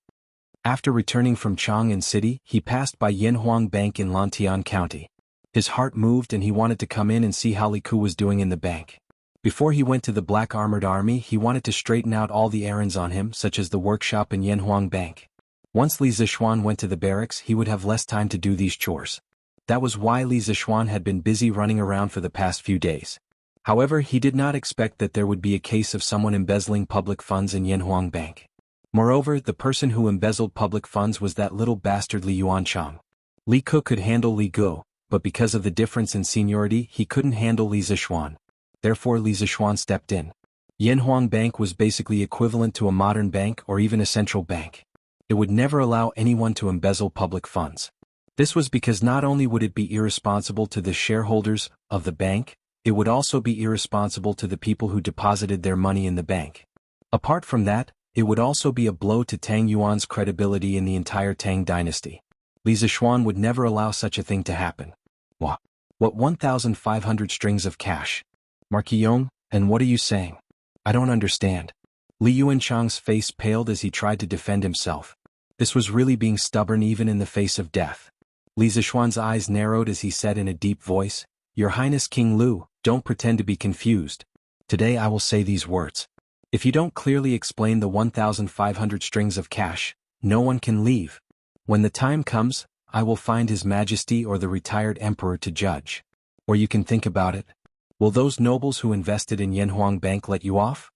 After returning from Chang'an City, he passed by Yanhuang Bank in Lantian County. His heart moved and he wanted to come in and see how Li Ku was doing in the bank. Before he went to the Black Armored Army, he wanted to straighten out all the errands on him, such as the workshop in Yanhuang Bank. Once Li Zixuan went to the barracks, he would have less time to do these chores. That was why Li Zixuan had been busy running around for the past few days. However, he did not expect that there would be a case of someone embezzling public funds in Yanhuang Bank. Moreover, the person who embezzled public funds was that little bastard Li Yuanchang. Li Ku could handle Li Gu, but because of the difference in seniority he couldn't handle Li Zixuan. Therefore Li Zixuan stepped in. Yanhuang Bank was basically equivalent to a modern bank or even a central bank. It would never allow anyone to embezzle public funds. This was because not only would it be irresponsible to the shareholders of the bank, it would also be irresponsible to the people who deposited their money in the bank. Apart from that, it would also be a blow to Tang Yuan's credibility in the entire Tang dynasty. Li Zishuan would never allow such a thing to happen. What 1,500 strings of cash? Marquis Yong, and what are you saying? I don't understand. Li Yuanchang's face paled as he tried to defend himself. This was really being stubborn even in the face of death. Li Zishuan's eyes narrowed as he said in a deep voice, Your Highness King Lu, don't pretend to be confused. Today I will say these words. If you don't clearly explain the 1,500 strings of cash, no one can leave. When the time comes, I will find His Majesty or the retired emperor to judge. Or you can think about it. Will those nobles who invested in Yanhuang Bank let you off?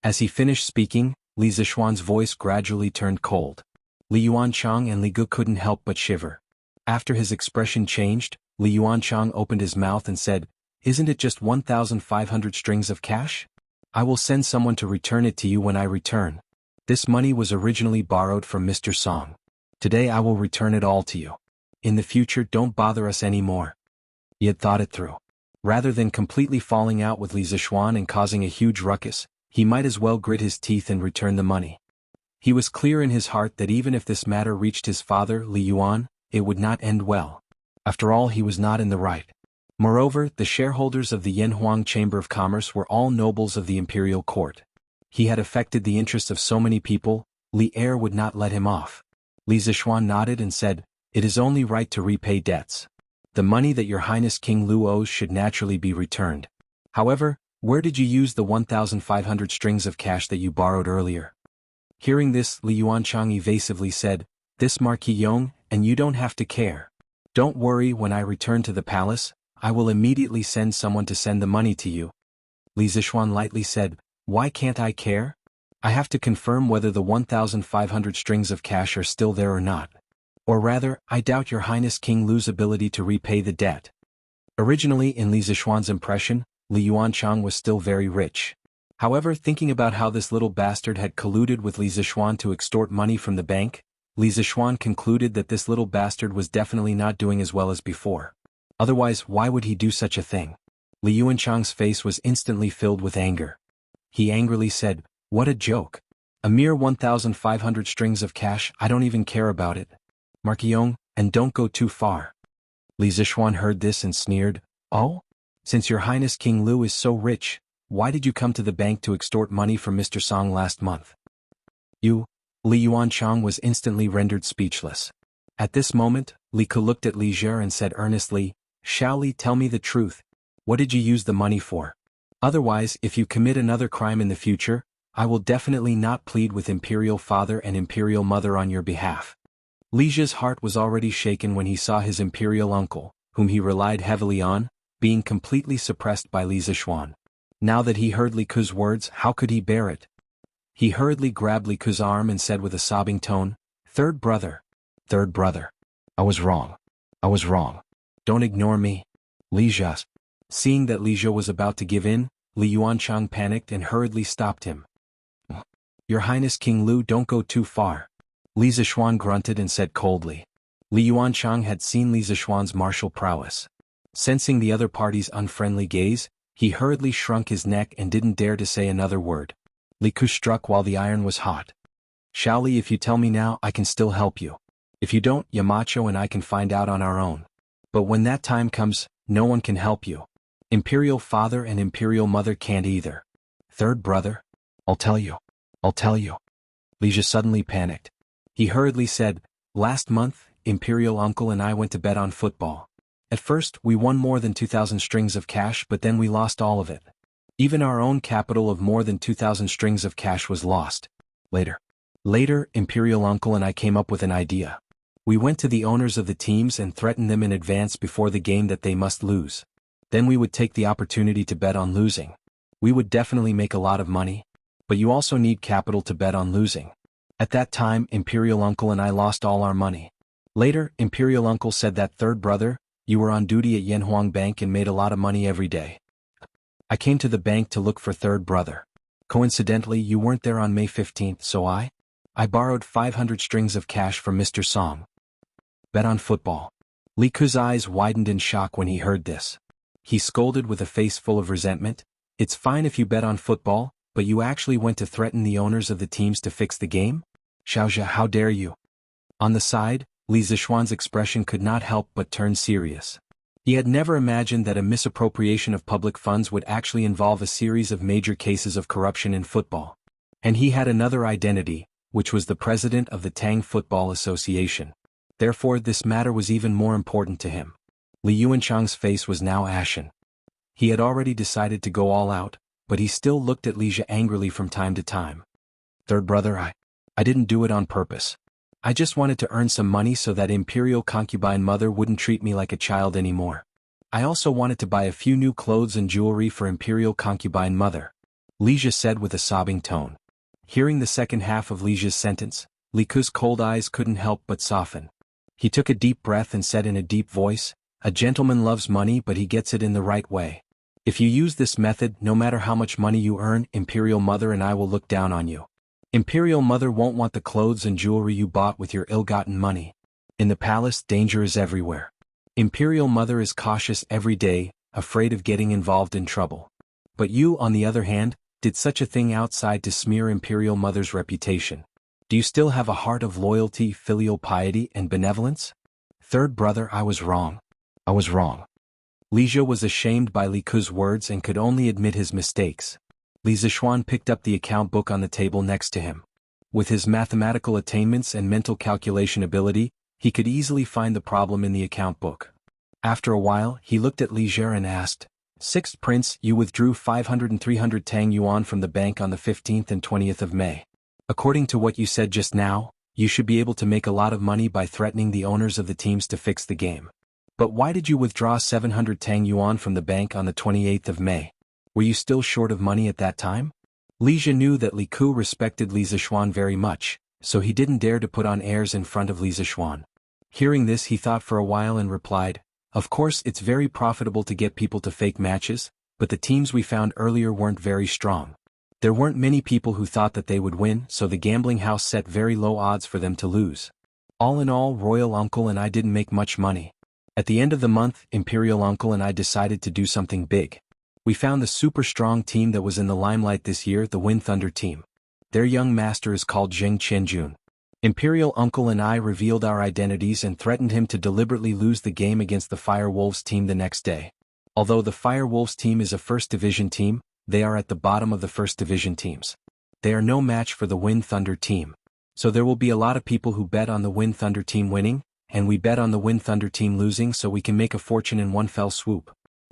As he finished speaking, Li Zishuan's voice gradually turned cold. Li Yuanchang and Li Gu couldn't help but shiver. After his expression changed, Li Yuanchang opened his mouth and said, Isn't it just 1,500 strings of cash? I will send someone to return it to you when I return. This money was originally borrowed from Mr. Song. Today I will return it all to you. In the future don't bother us anymore. He had thought it through. Rather than completely falling out with Li Zishuan and causing a huge ruckus, he might as well grit his teeth and return the money. He was clear in his heart that even if this matter reached his father, Li Yuan, it would not end well. After all, he was not in the right. Moreover, the shareholders of the Yanhuang Chamber of Commerce were all nobles of the imperial court. He had affected the interests of so many people, Li Er would not let him off. Li Zishuan nodded and said, It is only right to repay debts. The money that Your Highness King Lu owes should naturally be returned. However, where did you use the 1,500 strings of cash that you borrowed earlier? Hearing this, Li Yuanchang evasively said, This Marquis Yong, and you don't have to care. Don't worry, when I return to the palace, I will immediately send someone to send the money to you. Li Zishuan lightly said, Why can't I care? I have to confirm whether the 1,500 strings of cash are still there or not. Or rather, I doubt Your Highness King Lu's ability to repay the debt. Originally, in Li Zishuan's impression, Li Yuanchang was still very rich. However, thinking about how this little bastard had colluded with Li Zishuan to extort money from the bank, Li Zishuan concluded that this little bastard was definitely not doing as well as before. Otherwise, why would he do such a thing? Li Yuanchang's face was instantly filled with anger. He angrily said, What a joke. A mere 1,500 strings of cash, I don't even care about it. Marquis Yong, and don't go too far. Li Zishuan heard this and sneered, Oh? Since Your Highness King Lu is so rich, why did you come to the bank to extort money from Mr. Song last month? You? Li Yuanchang was instantly rendered speechless. At this moment, Li Ke looked at Li Zhe and said earnestly, Shall Li tell me the truth? What did you use the money for? Otherwise, if you commit another crime in the future, I will definitely not plead with Imperial Father and Imperial Mother on your behalf. Li Zhe's heart was already shaken when he saw his Imperial uncle, whom he relied heavily on, being completely suppressed by Li Zishuan. Now that he heard Li Ke's words, how could he bear it? He hurriedly grabbed Li Ke's arm and said with a sobbing tone, Third brother. Third brother. I was wrong. I was wrong. Don't ignore me. Li Zhe. Seeing that Li Zhe was about to give in, Li Yuanchang panicked and hurriedly stopped him. Your Highness King Lu, don't go too far. Li Zishuan grunted and said coldly. Li Yuanchang had seen Li Zishuan's martial prowess. Sensing the other party's unfriendly gaze, he hurriedly shrunk his neck and didn't dare to say another word. Li Ke struck while the iron was hot. Shall Li, if you tell me now, I can still help you. If you don't, Yamacho and I can find out on our own. But when that time comes, no one can help you. Imperial Father and Imperial Mother can't either. Third brother? I'll tell you. I'll tell you. Li Zhe suddenly panicked. He hurriedly said, Last month, Imperial Uncle and I went to bet on football. At first, we won more than 2,000 strings of cash, but then we lost all of it. Even our own capital of more than 2,000 strings of cash was lost. Later, Imperial Uncle and I came up with an idea. We went to the owners of the teams and threatened them in advance before the game that they must lose. Then we would take the opportunity to bet on losing. We would definitely make a lot of money. But you also need capital to bet on losing. At that time, Imperial Uncle and I lost all our money. Later, Imperial Uncle said that third brother, you were on duty at Yanhuang Bank and made a lot of money every day. I came to the bank to look for third brother. Coincidentally, you weren't there on May 15th, so I borrowed 500 strings of cash from Mr. Song. Bet on football. Li Ke's eyes widened in shock when he heard this. He scolded with a face full of resentment. It's fine if you bet on football, but you actually went to threaten the owners of the teams to fix the game? Xiaoxia, how dare you? On the side, Li Zixuan's expression could not help but turn serious. He had never imagined that a misappropriation of public funds would actually involve a series of major cases of corruption in football. And he had another identity, which was the president of the Tang Football Association. Therefore this matter was even more important to him. Li Yuanchang's face was now ashen. He had already decided to go all out, but he still looked at Li Jia angrily from time to time. Third brother, I didn't do it on purpose. I just wanted to earn some money so that imperial concubine mother wouldn't treat me like a child anymore. I also wanted to buy a few new clothes and jewelry for imperial concubine mother, Li Jia said with a sobbing tone. Hearing the second half of Li Jia's sentence, Li Ke's cold eyes couldn't help but soften. He took a deep breath and said in a deep voice, "A gentleman loves money, but he gets it in the right way. If you use this method, no matter how much money you earn, Imperial Mother and I will look down on you. Imperial Mother won't want the clothes and jewelry you bought with your ill-gotten money. In the palace, danger is everywhere. Imperial Mother is cautious every day, afraid of getting involved in trouble. But you, on the other hand, did such a thing outside to smear Imperial Mother's reputation. Do you still have a heart of loyalty, filial piety, and benevolence?" Third brother, I was wrong. I was wrong. Li Jia was ashamed by Li Ke's words and could only admit his mistakes. Li Zixuan picked up the account book on the table next to him. With his mathematical attainments and mental calculation ability, he could easily find the problem in the account book. After a while, he looked at Li Jia and asked, "Sixth Prince, you withdrew 500 and 300 Tang Yuan from the bank on the 15th and 20th of May. According to what you said just now, you should be able to make a lot of money by threatening the owners of the teams to fix the game. But why did you withdraw 700 Tang Yuan from the bank on the 28th of May? Were you still short of money at that time?" Li Jia knew that Li Ke respected Li Zixuan very much, so he didn't dare to put on airs in front of Li Zixuan. Hearing this, he thought for a while and replied, "Of course it's very profitable to get people to fake matches, but the teams we found earlier weren't very strong. There weren't many people who thought that they would win, so the gambling house set very low odds for them to lose. All in all, Royal Uncle and I didn't make much money. At the end of the month, Imperial Uncle and I decided to do something big. We found the super strong team that was in the limelight this year, the Wind Thunder team. Their young master is called Zheng Qianjun. Imperial Uncle and I revealed our identities and threatened him to deliberately lose the game against the Fire Wolves team the next day. Although the Fire Wolves team is a First Division team, they are at the bottom of the First Division teams. They are no match for the Wind Thunder team. So there will be a lot of people who bet on the Wind Thunder team winning, and we bet on the Wind Thunder team losing so we can make a fortune in one fell swoop.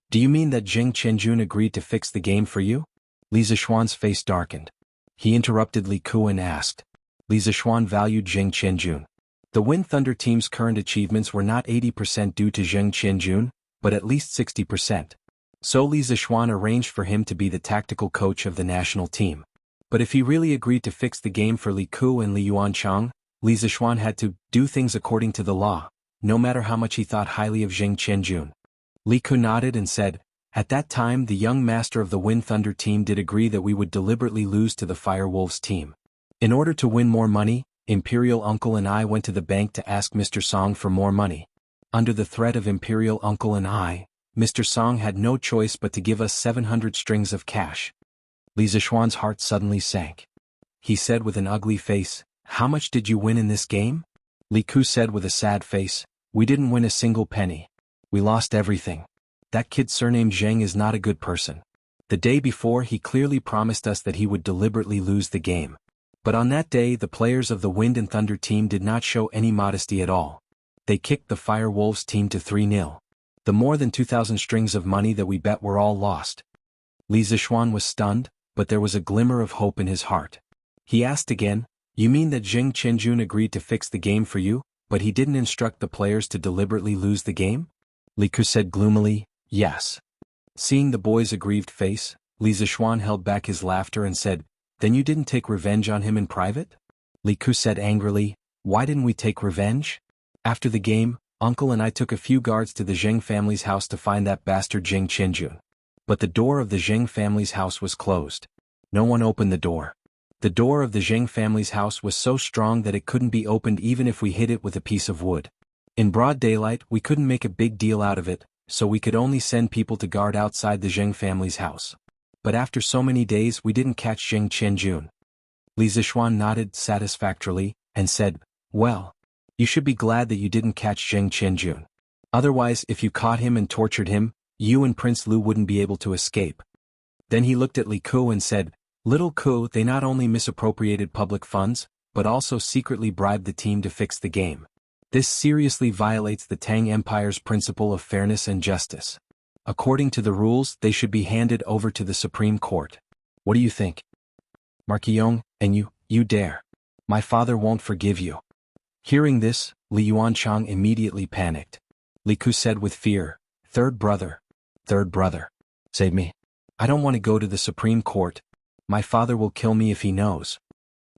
Do you mean that Zheng Qianjun agreed to fix the game for you?" Li Zixuan's face darkened. He interrupted Li Ke and asked. Li Zixuan valued Zheng Qianjun. The Wind Thunder team's current achievements were not 80% due to Zheng Qianjun, but at least 60%. So Li Zixuan arranged for him to be the tactical coach of the national team. But if he really agreed to fix the game for Li Ke and Li Yuanchang, Li Zixuan had to do things according to the law, no matter how much he thought highly of Zheng Qianjun. Li Ke nodded and said, "At that time the young master of the Wind Thunder team did agree that we would deliberately lose to the Fire Wolves team. In order to win more money, Imperial Uncle and I went to the bank to ask Mr. Song for more money. Under the threat of Imperial Uncle and I, Mr. Song had no choice but to give us 700 strings of cash." Li Zixuan's heart suddenly sank. He said with an ugly face, "How much did you win in this game?" Li Ke said with a sad face, "We didn't win a single penny. We lost everything. That kid surnamed Zheng is not a good person. The day before he clearly promised us that he would deliberately lose the game. But on that day the players of the Wind and Thunder team did not show any modesty at all. They kicked the Fire Wolves team to 3-0. The more than 2,000 strings of money that we bet were all lost." Li Zixuan was stunned, but there was a glimmer of hope in his heart. He asked again, "You mean that Zheng Qianjun agreed to fix the game for you, but he didn't instruct the players to deliberately lose the game?" Li Ke said gloomily, "Yes." Seeing the boy's aggrieved face, Li Zixuan held back his laughter and said, "Then you didn't take revenge on him in private?" Li Ke said angrily, "Why didn't we take revenge? After the game, Uncle and I took a few guards to the Zheng family's house to find that bastard Zheng Qianjun. But the door of the Zheng family's house was closed. No one opened the door. The door of the Zheng family's house was so strong that it couldn't be opened even if we hit it with a piece of wood. In broad daylight we couldn't make a big deal out of it, so we could only send people to guard outside the Zheng family's house. But after so many days we didn't catch Zheng Qianjun. Li Zishuan nodded satisfactorily, and said, well, you should be glad that you didn't catch Zheng Qianjun. Otherwise, if you caught him and tortured him, you and Prince Lu wouldn't be able to escape. Then he looked at Li Ku and said, little Ku, they not only misappropriated public funds, but also secretly bribed the team to fix the game. This seriously violates the Tang Empire's principle of fairness and justice. According to the rules, they should be handed over to the Supreme Court. What do you think? Marqiong, and you dare. My father won't forgive you. Hearing this, Li Yuanchang immediately panicked. Li Ku said with fear, third brother, save me. I don't want to go to the Supreme Court. My father will kill me if he knows.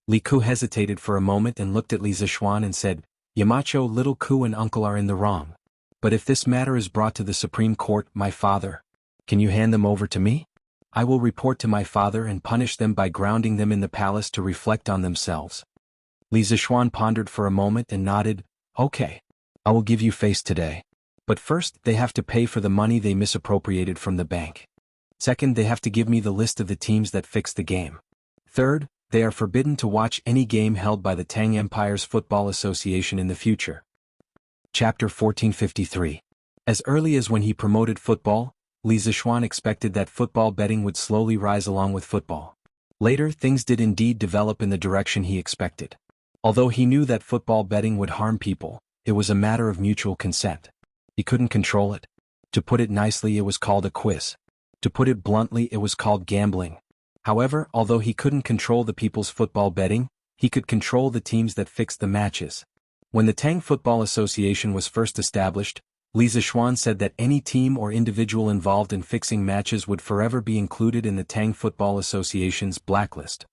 Li Ku hesitated for a moment and looked at Li Zishuan and said, Yamacho, little Ku and uncle are in the wrong. But if this matter is brought to the Supreme Court, my father, can you hand them over to me? I will report to my father and punish them by grounding them in the palace to reflect on themselves. Li Zishuan pondered for a moment and nodded, okay. I will give you face today. But first, they have to pay for the money they misappropriated from the bank. Second, they have to give me the list of the teams that fixed the game. Third, they are forbidden to watch any game held by the Tang Empire's Football Association in the future. Chapter 1453. As early as when he promoted football, Li Zishuan expected that football betting would slowly rise along with football. Later, things did indeed develop in the direction he expected. Although he knew that football betting would harm people, it was a matter of mutual consent. He couldn't control it. To put it nicely, it was called a quiz. To put it bluntly, it was called gambling. However, although he couldn't control the people's football betting, he could control the teams that fixed the matches. When the Tang Football Association was first established, Li Zishuan said that any team or individual involved in fixing matches would forever be included in the Tang Football Association's blacklist.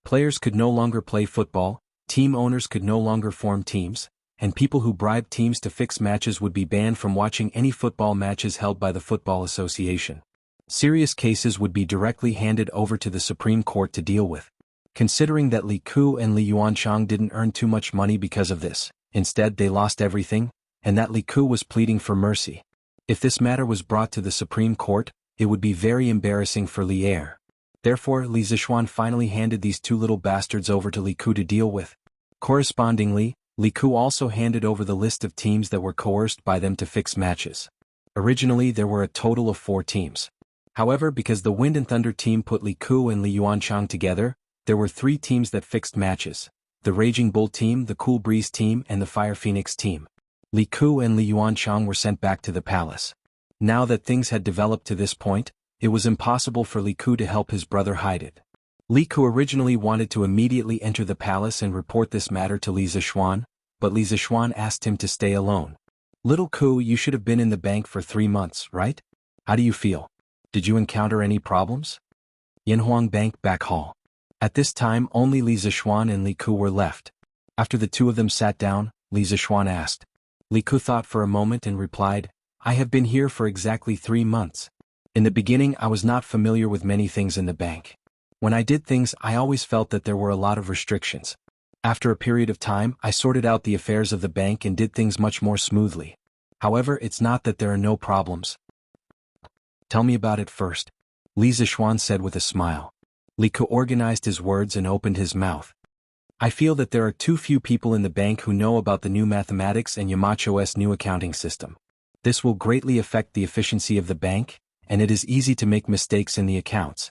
Players could no longer play football, team owners could no longer form teams, and people who bribed teams to fix matches would be banned from watching any football matches held by the Football Association. Serious cases would be directly handed over to the Supreme Court to deal with. Considering that Li Ku and Li Yuanchang didn't earn too much money because of this, instead they lost everything, and that Li Ku was pleading for mercy. If this matter was brought to the Supreme Court, it would be very embarrassing for Li Er. Therefore, Li Zishuan finally handed these two little bastards over to Li Ku to deal with. Correspondingly, Li Ku also handed over the list of teams that were coerced by them to fix matches. Originally there were a total of 4 teams. However, because the Wind and Thunder team put Li Ku and Li Yuanchang together, there were 3 teams that fixed matches: the Raging Bull team, the Cool Breeze team, and the Fire Phoenix team. Li Ku and Li Yuanchang were sent back to the palace. Now that things had developed to this point, it was impossible for Li Ku to help his brother hide it. Li Ku originally wanted to immediately enter the palace and report this matter to Li Zishuan, but Li Zishuan asked him to stay alone. Little Ku, you should have been in the bank for 3 months, right? How do you feel? Did you encounter any problems? Yanhuang Bank Back Hall. At this time only Li Zishuan and Li Ku were left. After the two of them sat down, Li Zishuan asked. Li Ku thought for a moment and replied, I have been here for exactly 3 months. In the beginning I was not familiar with many things in the bank. When I did things I always felt that there were a lot of restrictions. After a period of time I sorted out the affairs of the bank and did things much more smoothly. However, it's not that there are no problems. Tell me about it first, Li Zishuan said with a smile. Li Ku organized his words and opened his mouth. I feel that there are too few people in the bank who know about the new mathematics and Yamacho's new accounting system. This will greatly affect the efficiency of the bank, and it is easy to make mistakes in the accounts.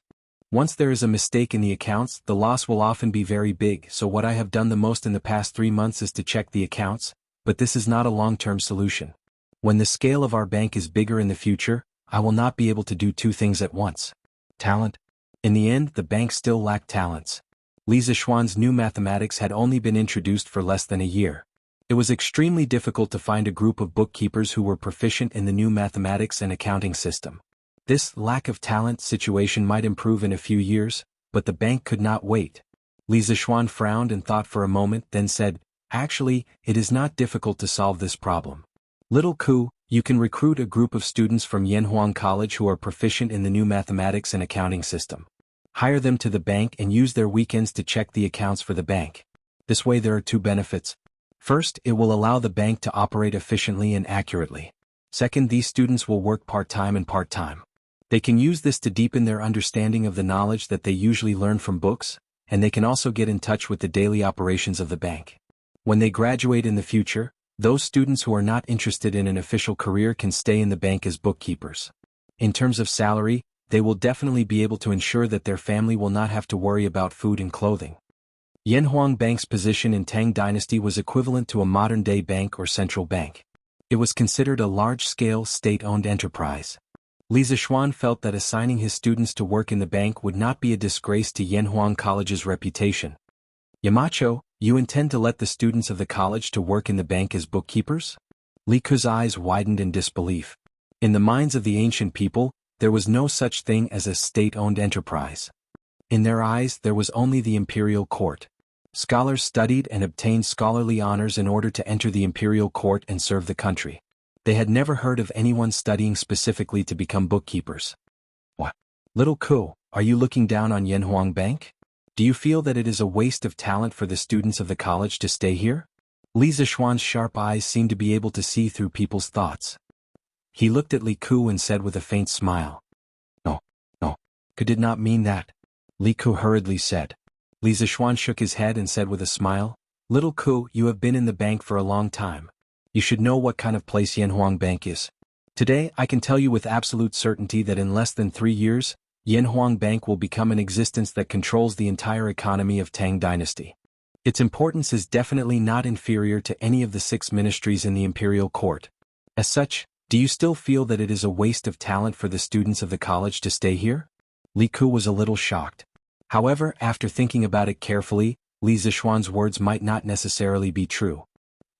Once there is a mistake in the accounts, the loss will often be very big, so what I have done the most in the past 3 months is to check the accounts, but this is not a long-term solution. When the scale of our bank is bigger in the future, I will not be able to do 2 things at once. Talent. In the end, the bank still lacked talents. Li Zishuan's new mathematics had only been introduced for less than a year. It was extremely difficult to find a group of bookkeepers who were proficient in the new mathematics and accounting system. This lack of talent situation might improve in a few years, but the bank could not wait. Li Zishuan frowned and thought for a moment, then said, Actually, it is not difficult to solve this problem. Little Ku, you can recruit a group of students from Yanhuang College who are proficient in the new mathematics and accounting system. Hire them to the bank and use their weekends to check the accounts for the bank. This way there are 2 benefits. First, it will allow the bank to operate efficiently and accurately. Second, these students will work part-time and part-time. They can use this to deepen their understanding of the knowledge that they usually learn from books, and they can also get in touch with the daily operations of the bank. When they graduate in the future, those students who are not interested in an official career can stay in the bank as bookkeepers. In terms of salary, they will definitely be able to ensure that their family will not have to worry about food and clothing. Yanhuang Bank's position in Tang Dynasty was equivalent to a modern-day bank or central bank. It was considered a large-scale, state-owned enterprise. Li Zixuan felt that assigning his students to work in the bank would not be a disgrace to Yanhuang College's reputation. Yamacho, you intend to let the students of the college to work in the bank as bookkeepers? Li Ke's eyes widened in disbelief. In the minds of the ancient people, there was no such thing as a state-owned enterprise. In their eyes, there was only the imperial court. Scholars studied and obtained scholarly honors in order to enter the imperial court and serve the country. They had never heard of anyone studying specifically to become bookkeepers. What? Little Ku, are you looking down on Yanhuang Bank? Do you feel that it is a waste of talent for the students of the college to stay here? Li Zixuan's sharp eyes seemed to be able to see through people's thoughts. He looked at Li Ku and said with a faint smile. No, Ku did not mean that. Li Ku hurriedly said. Li Zixuan shook his head and said with a smile, Little Ku, you have been in the bank for a long time. You should know what kind of place Yanhuang Bank is. Today, I can tell you with absolute certainty that in less than 3 years, Yanhuang Bank will become an existence that controls the entire economy of Tang Dynasty. Its importance is definitely not inferior to any of the 6 ministries in the imperial court. As such, do you still feel that it is a waste of talent for the students of the college to stay here? Li Ku was a little shocked. However, after thinking about it carefully, Li Zixuan's words might not necessarily be true.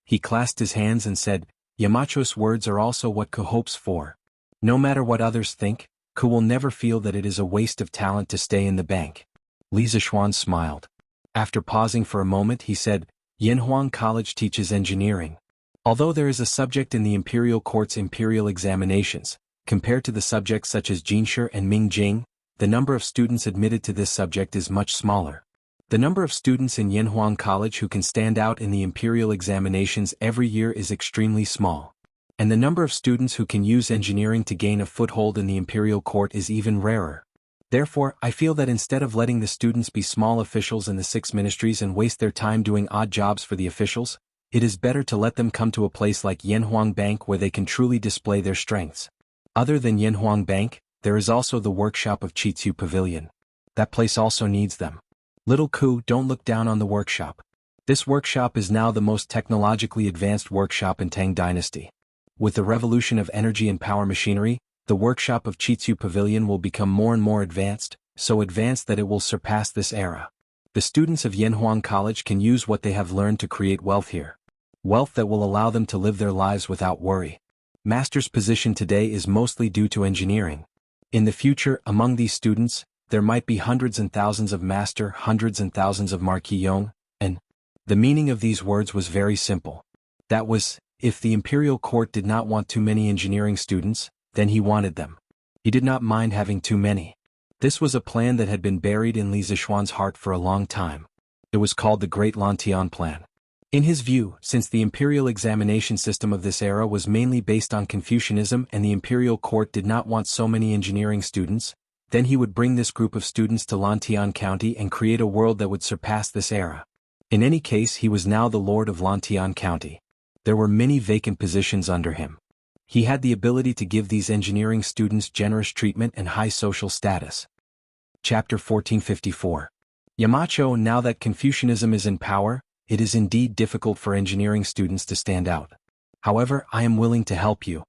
He clasped his hands and said, Yamacho's words are also what Ku hopes for. No matter what others think, Ku will never feel that it is a waste of talent to stay in the bank. Li Zixuan smiled. After pausing for a moment he said, Yanhuang College teaches engineering. Although there is a subject in the imperial court's imperial examinations, compared to the subjects such as Jianxia and Mingjing, the number of students admitted to this subject is much smaller. The number of students in Yanhuang College who can stand out in the imperial examinations every year is extremely small. And the number of students who can use engineering to gain a foothold in the imperial court is even rarer. Therefore, I feel that instead of letting the students be small officials in the 6 ministries and waste their time doing odd jobs for the officials, it is better to let them come to a place like Yanhuang Bank where they can truly display their strengths. Other than Yanhuang Bank, there is also the workshop of Qitsu Pavilion. That place also needs them. Little Ku, don't look down on the workshop. This workshop is now the most technologically advanced workshop in Tang Dynasty. With the revolution of energy and power machinery, the workshop of Qitsu Pavilion will become more and more advanced, so advanced that it will surpass this era. The students of Yanhuang College can use what they have learned to create wealth here. Wealth that will allow them to live their lives without worry. Master's position today is mostly due to engineering. In the future, among these students, there might be hundreds and thousands of master, hundreds and thousands of Marquis Yong, and the meaning of these words was very simple. That was, if the imperial court did not want too many engineering students, then he wanted them. He did not mind having too many. This was a plan that had been buried in Li Zixuan's heart for a long time. It was called the Great Lantian Plan. In his view, since the imperial examination system of this era was mainly based on Confucianism and the imperial court did not want so many engineering students, then he would bring this group of students to Lantian County and create a world that would surpass this era. In any case, he was now the lord of Lantian County. There were many vacant positions under him. He had the ability to give these engineering students generous treatment and high social status. Chapter 1454. Yamacho, now that Confucianism is in power, it is indeed difficult for engineering students to stand out. However, I am willing to help you.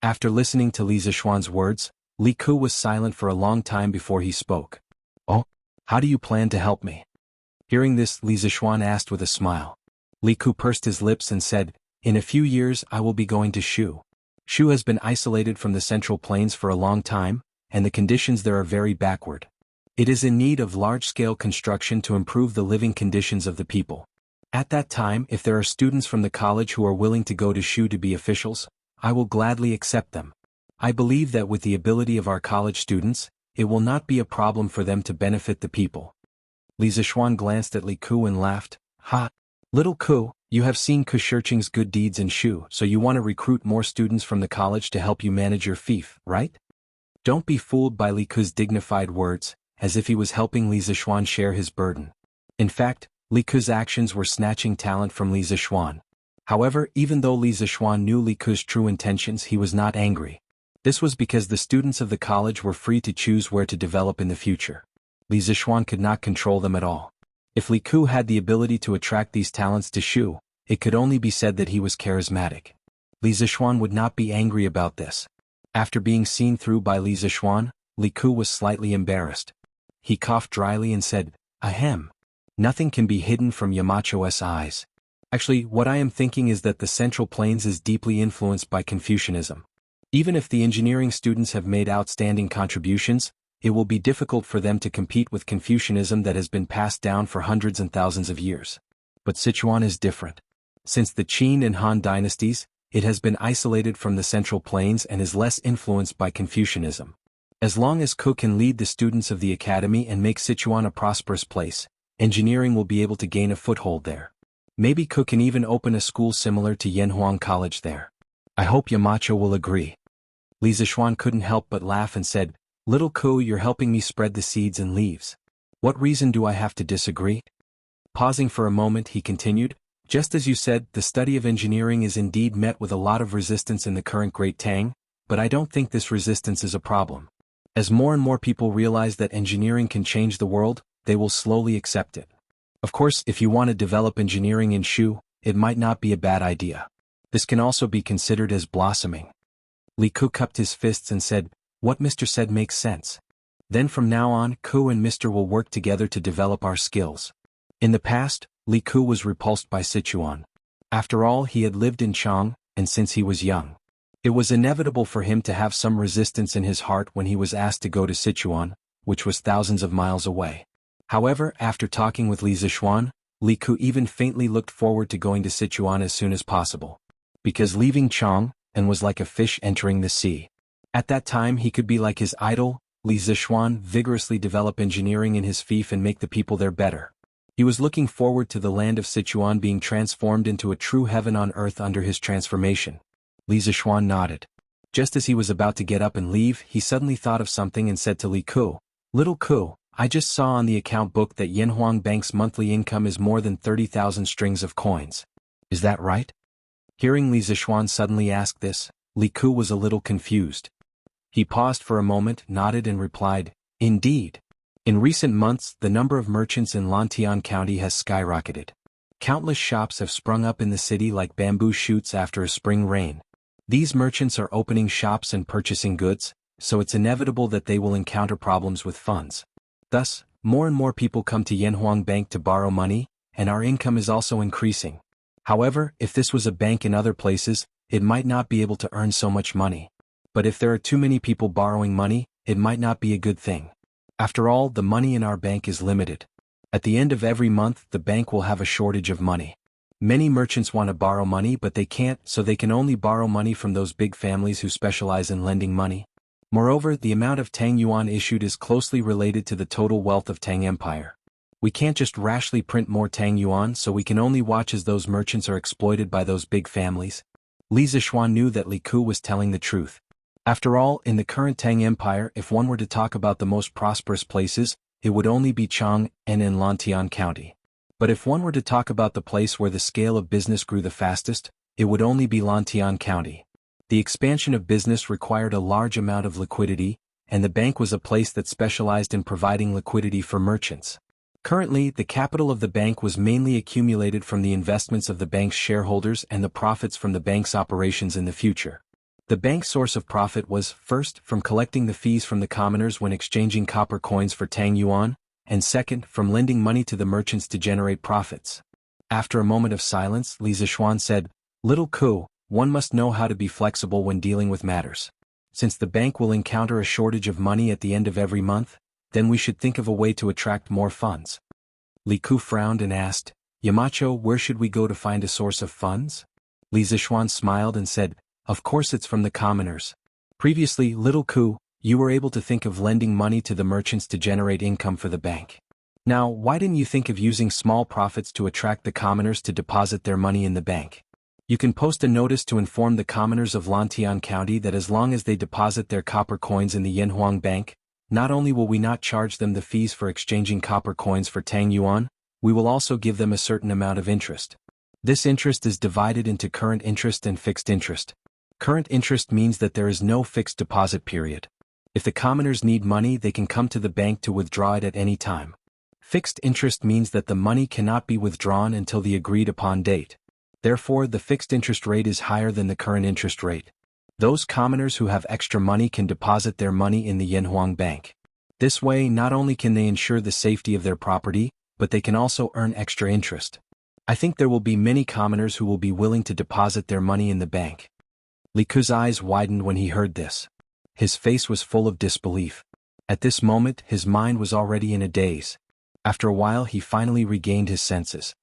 After listening to Li Zixuan's words, Li Ku was silent for a long time before he spoke. Oh, how do you plan to help me? Hearing this, Li Zixuan asked with a smile. Li Ku pursed his lips and said, In a few years I will be going to Shu. Shu has been isolated from the Central Plains for a long time, and the conditions there are very backward. It is in need of large-scale construction to improve the living conditions of the people. At that time, if there are students from the college who are willing to go to Shu to be officials, I will gladly accept them. I believe that with the ability of our college students, it will not be a problem for them to benefit the people. Li Zixuan glanced at Li Ku and laughed. Ha! Little Ku, You have seen Kushirching's good deeds in Shu, so you want to recruit more students from the college to help you manage your fief, right? Don't be fooled by Li Ke's dignified words, as if he was helping Li Zixuan share his burden. In fact, Li Ke's actions were snatching talent from Li Zixuan. However, even though Li Zixuan knew Li Ke's true intentions, he was not angry. This was because the students of the college were free to choose where to develop in the future. Li Zixuan could not control them at all. If Li Ke had the ability to attract these talents to Shu, it could only be said that he was charismatic. Li Zixuan would not be angry about this. After being seen through by Li Zixuan, Li Ke was slightly embarrassed. He coughed dryly and said, "Ahem. Nothing can be hidden from Yamacho's eyes. Actually, what I am thinking is that the Central Plains is deeply influenced by Confucianism. Even if the engineering students have made outstanding contributions, it will be difficult for them to compete with Confucianism that has been passed down for hundreds and thousands of years. But Sichuan is different. Since the Qin and Han dynasties, it has been isolated from the Central Plains and is less influenced by Confucianism. As long as Ke can lead the students of the academy and make Sichuan a prosperous place, engineering will be able to gain a foothold there. Maybe Ke can even open a school similar to Yanhuang College there. I hope Yamacho will agree." Li Zixuan couldn't help but laugh and said, "Little Ke, you're helping me spread the seeds and leaves. What reason do I have to disagree?" Pausing for a moment, he continued, "Just as you said, the study of engineering is indeed met with a lot of resistance in the current Great Tang, but I don't think this resistance is a problem. As more and more people realize that engineering can change the world, they will slowly accept it. Of course, if you want to develop engineering in Shu, it might not be a bad idea. This can also be considered as blossoming." Li Ke cupped his fists and said, "What Mr. said makes sense. Then from now on, Ke and Mr. will work together to develop our skills." In the past, Li Ke was repulsed by Sichuan. After all, he had lived in Chang, and since he was young, it was inevitable for him to have some resistance in his heart when he was asked to go to Sichuan, which was thousands of miles away. However, after talking with Li Zixuan, Li Ke even faintly looked forward to going to Sichuan as soon as possible. Because leaving Chang, and was like a fish entering the sea. At that time he could be like his idol, Li Zixuan, vigorously develop engineering in his fief and make the people there better. He was looking forward to the land of Sichuan being transformed into a true heaven on earth under his transformation. Li Zixuan nodded. Just as he was about to get up and leave, he suddenly thought of something and said to Li Ke, "Little Ke, I just saw on the account book that Yanhuang Bank's monthly income is more than 30,000 strings of coins. Is that right?" Hearing Li Zixuan suddenly ask this, Li Ke was a little confused. He paused for a moment, nodded and replied, "Indeed. In recent months, the number of merchants in Lantian County has skyrocketed. Countless shops have sprung up in the city like bamboo shoots after a spring rain. These merchants are opening shops and purchasing goods, so it's inevitable that they will encounter problems with funds. Thus, more and more people come to Yanhuang Bank to borrow money, and our income is also increasing. However, if this was a bank in other places, it might not be able to earn so much money. But if there are too many people borrowing money, it might not be a good thing. After all, the money in our bank is limited. At the end of every month, the bank will have a shortage of money. Many merchants want to borrow money but they can't, so they can only borrow money from those big families who specialize in lending money. Moreover, the amount of Tang Yuan issued is closely related to the total wealth of Tang Empire. We can't just rashly print more Tang Yuan, so we can only watch as those merchants are exploited by those big families." Li Zixuan knew that Li Ke was telling the truth. After all, in the current Tang Empire, if one were to talk about the most prosperous places, it would only be Chang and in Lantian County. But if one were to talk about the place where the scale of business grew the fastest, it would only be Lantian County. The expansion of business required a large amount of liquidity, and the bank was a place that specialized in providing liquidity for merchants. Currently, the capital of the bank was mainly accumulated from the investments of the bank's shareholders and the profits from the bank's operations in the future. The bank's source of profit was, first, from collecting the fees from the commoners when exchanging copper coins for Tang Yuan, and second, from lending money to the merchants to generate profits. After a moment of silence, Li Zixuan said, "Little Ke, one must know how to be flexible when dealing with matters. Since the bank will encounter a shortage of money at the end of every month, then we should think of a way to attract more funds." Li Ke frowned and asked, "Yamacho, where should we go to find a source of funds?" Li Zixuan smiled and said, "Of course it's from the commoners. Previously, Little Ke, you were able to think of lending money to the merchants to generate income for the bank. Now, why didn't you think of using small profits to attract the commoners to deposit their money in the bank? You can post a notice to inform the commoners of Lantian County that as long as they deposit their copper coins in the Yanhuang Bank, not only will we not charge them the fees for exchanging copper coins for Tang Yuan, we will also give them a certain amount of interest. This interest is divided into current interest and fixed interest. Current interest means that there is no fixed deposit period. If the commoners need money, they can come to the bank to withdraw it at any time. Fixed interest means that the money cannot be withdrawn until the agreed-upon date. Therefore, the fixed interest rate is higher than the current interest rate. Those commoners who have extra money can deposit their money in the Yanhuang Bank. This way, not only can they ensure the safety of their property, but they can also earn extra interest. I think there will be many commoners who will be willing to deposit their money in the bank. Li Ke's eyes widened when he heard this. His face was full of disbelief. At this moment, his mind was already in a daze. After a while, he finally regained his senses.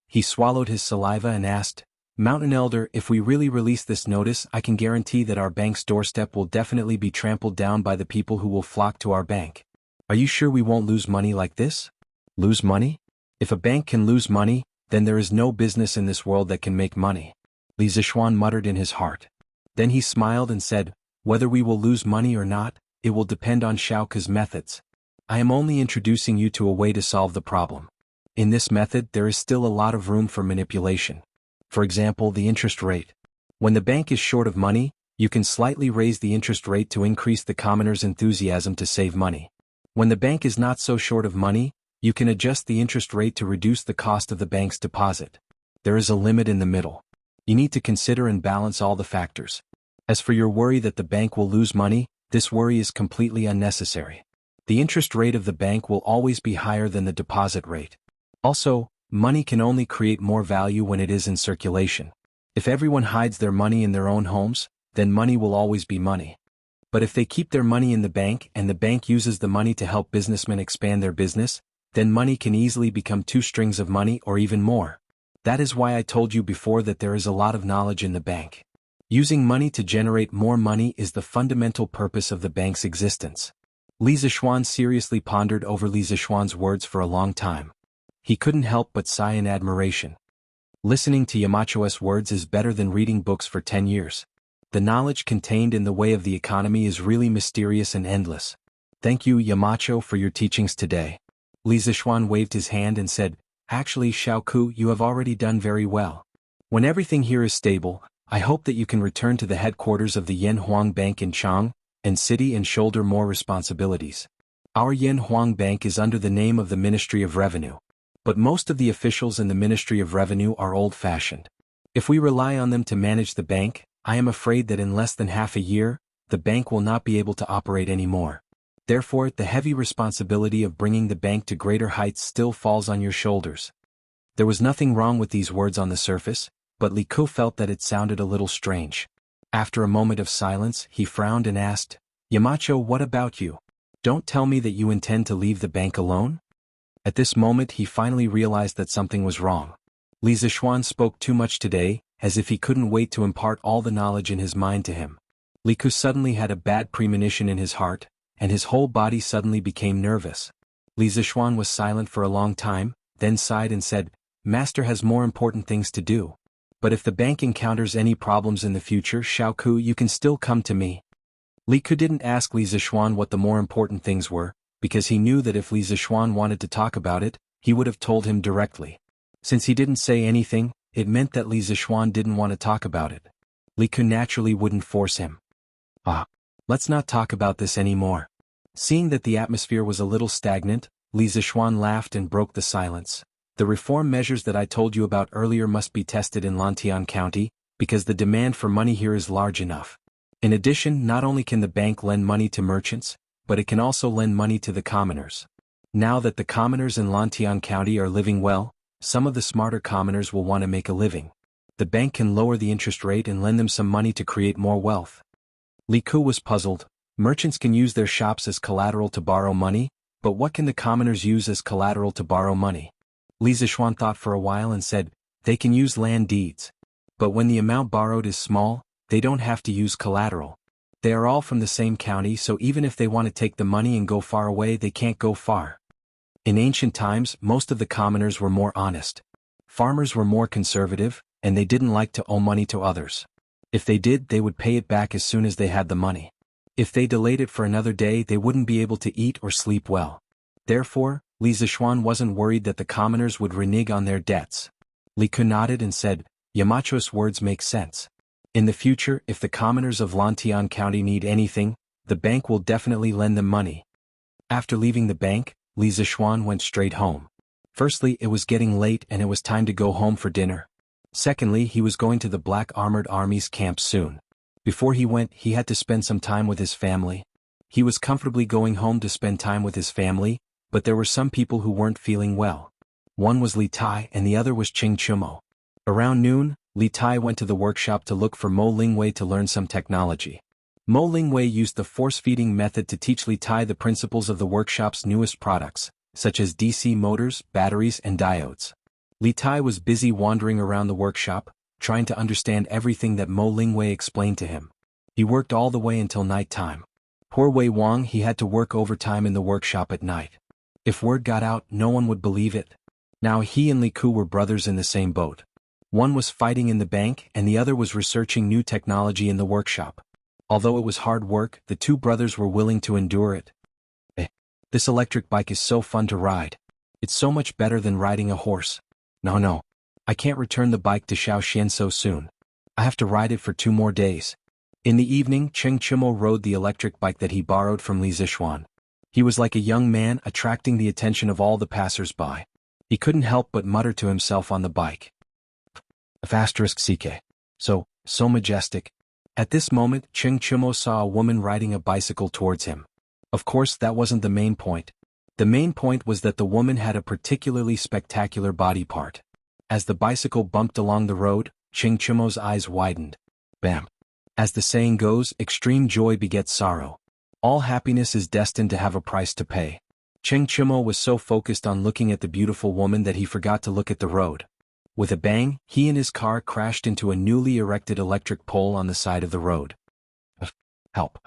He swallowed his saliva and asked, "Mountain Elder, if we really release this notice, I can guarantee that our bank's doorstep will definitely be trampled down by the people who will flock to our bank. Are you sure we won't lose money like this?" Lose money? If a bank can lose money, then there is no business in this world that can make money. Li Zishuan muttered in his heart. Then he smiled and said, "Whether we will lose money or not, it will depend on Xiaoke's methods. I am only introducing you to a way to solve the problem. In this method, there is still a lot of room for manipulation. For example, the interest rate. When the bank is short of money, you can slightly raise the interest rate to increase the commoners' enthusiasm to save money. When the bank is not so short of money, you can adjust the interest rate to reduce the cost of the bank's deposit. There is a limit in the middle. You need to consider and balance all the factors. As for your worry that the bank will lose money, this worry is completely unnecessary. The interest rate of the bank will always be higher than the deposit rate. Also, money can only create more value when it is in circulation. If everyone hides their money in their own homes, then money will always be money. But if they keep their money in the bank and the bank uses the money to help businessmen expand their business, then money can easily become 2 strings of money or even more. That is why I told you before that there is a lot of knowledge in the bank. Using money to generate more money is the fundamental purpose of the bank's existence. Li Zishuan seriously pondered over Li Zishuan's words for a long time. He couldn't help but sigh in admiration. Listening to Yamacho's words is better than reading books for 10 years. The knowledge contained in the way of the economy is really mysterious and endless. Thank you, Yamacho, for your teachings today. Li Zishuan waved his hand and said, "Actually, Xiaoku, you have already done very well. When everything here is stable, I hope that you can return to the headquarters of the Yanhuang Bank in Chang and City and shoulder more responsibilities. Our Yanhuang Bank is under the name of the Ministry of Revenue. But most of the officials in the Ministry of Revenue are old-fashioned. If we rely on them to manage the bank, I am afraid that in less than half a year, the bank will not be able to operate anymore. Therefore, the heavy responsibility of bringing the bank to greater heights still falls on your shoulders." There was nothing wrong with these words on the surface, but Li Ke felt that it sounded a little strange. After a moment of silence, he frowned and asked, "Yamacho, what about you? Don't tell me that you intend to leave the bank alone?" At this moment he finally realized that something was wrong. Li Zishuan spoke too much today, as if he couldn't wait to impart all the knowledge in his mind to him. Li Ke suddenly had a bad premonition in his heart, and his whole body suddenly became nervous. Li Zishuan was silent for a long time, then sighed and said, "Master has more important things to do. But if the bank encounters any problems in the future, Xiaoku, you can still come to me." Li Ke didn't ask Li Zishuan what the more important things were, because he knew that if Li Zishuan wanted to talk about it, he would have told him directly. Since he didn't say anything, it meant that Li Zishuan didn't want to talk about it. Li Ke naturally wouldn't force him. Let's not talk about this anymore." Seeing that the atmosphere was a little stagnant, Li Zishuan laughed and broke the silence. "The reform measures that I told you about earlier must be tested in Lantian County, because the demand for money here is large enough. In addition, not only can the bank lend money to merchants, but it can also lend money to the commoners. Now that the commoners in Lantian County are living well, some of the smarter commoners will want to make a living. The bank can lower the interest rate and lend them some money to create more wealth." Li Ke was puzzled. Merchants can use their shops as collateral to borrow money, but what can the commoners use as collateral to borrow money? Li Zishuan thought for a while and said, "They can use land deeds. But when the amount borrowed is small, they don't have to use collateral. They are all from the same county, so even if they want to take the money and go far away, they can't go far." In ancient times, most of the commoners were more honest. Farmers were more conservative, and they didn't like to owe money to others. If they did, they would pay it back as soon as they had the money. If they delayed it for another day, they wouldn't be able to eat or sleep well. Therefore, Li Zixuan wasn't worried that the commoners would renege on their debts. Li Ke nodded and said, Yamacho's words make sense. In the future, if the commoners of Lantian County need anything, the bank will definitely lend them money. After leaving the bank, Li Zixuan went straight home. Firstly, it was getting late and it was time to go home for dinner. Secondly, he was going to the Black Armored Army's camp soon. Before he went, he had to spend some time with his family. He was comfortably going home to spend time with his family, but there were some people who weren't feeling well. One was Li Tai and the other was Ching Chumo. Around noon, Li Tai went to the workshop to look for Mo Lingwei to learn some technology. Mo Lingwei used the force-feeding method to teach Li Tai the principles of the workshop's newest products, such as DC motors, batteries and diodes. Li Tai was busy wandering around the workshop, trying to understand everything that Mo Lingwei explained to him. He worked all the way until night time. Poor Wei Wang, he had to work overtime in the workshop at night. If word got out, no one would believe it. Now he and Li Ku were brothers in the same boat. One was fighting in the bank and the other was researching new technology in the workshop. Although it was hard work, the two brothers were willing to endure it. This electric bike is so fun to ride. It's so much better than riding a horse. No. I can't return the bike to Xianxia so soon. I have to ride it for 2 more days. In the evening, Cheng Chimo rode the electric bike that he borrowed from Li Zixuan. He was like a young man, attracting the attention of all the passers-by. He couldn't help but mutter to himself on the bike. *CK. So majestic. At this moment, Cheng Chimo saw a woman riding a bicycle towards him. Of course, that wasn't the main point. The main point was that the woman had a particularly spectacular body part. As the bicycle bumped along the road, Cheng Chimo's eyes widened. Bam. As the saying goes, extreme joy begets sorrow. All happiness is destined to have a price to pay. Cheng Chimo was so focused on looking at the beautiful woman that he forgot to look at the road. With a bang, he and his car crashed into a newly erected electric pole on the side of the road. Help.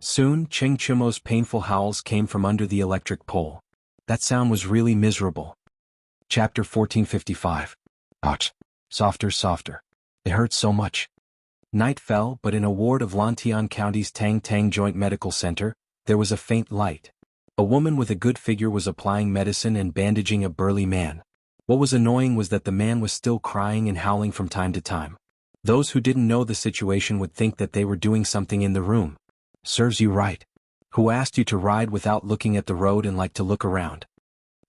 Soon, Cheng Chimo's painful howls came from under the electric pole. That sound was really miserable. Chapter 1455. Ouch. Softer. It hurts so much. Night fell, but in a ward of Lantian County's Tang Tang Joint Medical Center, there was a faint light. A woman with a good figure was applying medicine and bandaging a burly man. What was annoying was that the man was still crying and howling from time to time. Those who didn't know the situation would think that they were doing something in the room. Serves you right. Who asked you to ride without looking at the road and like to look around?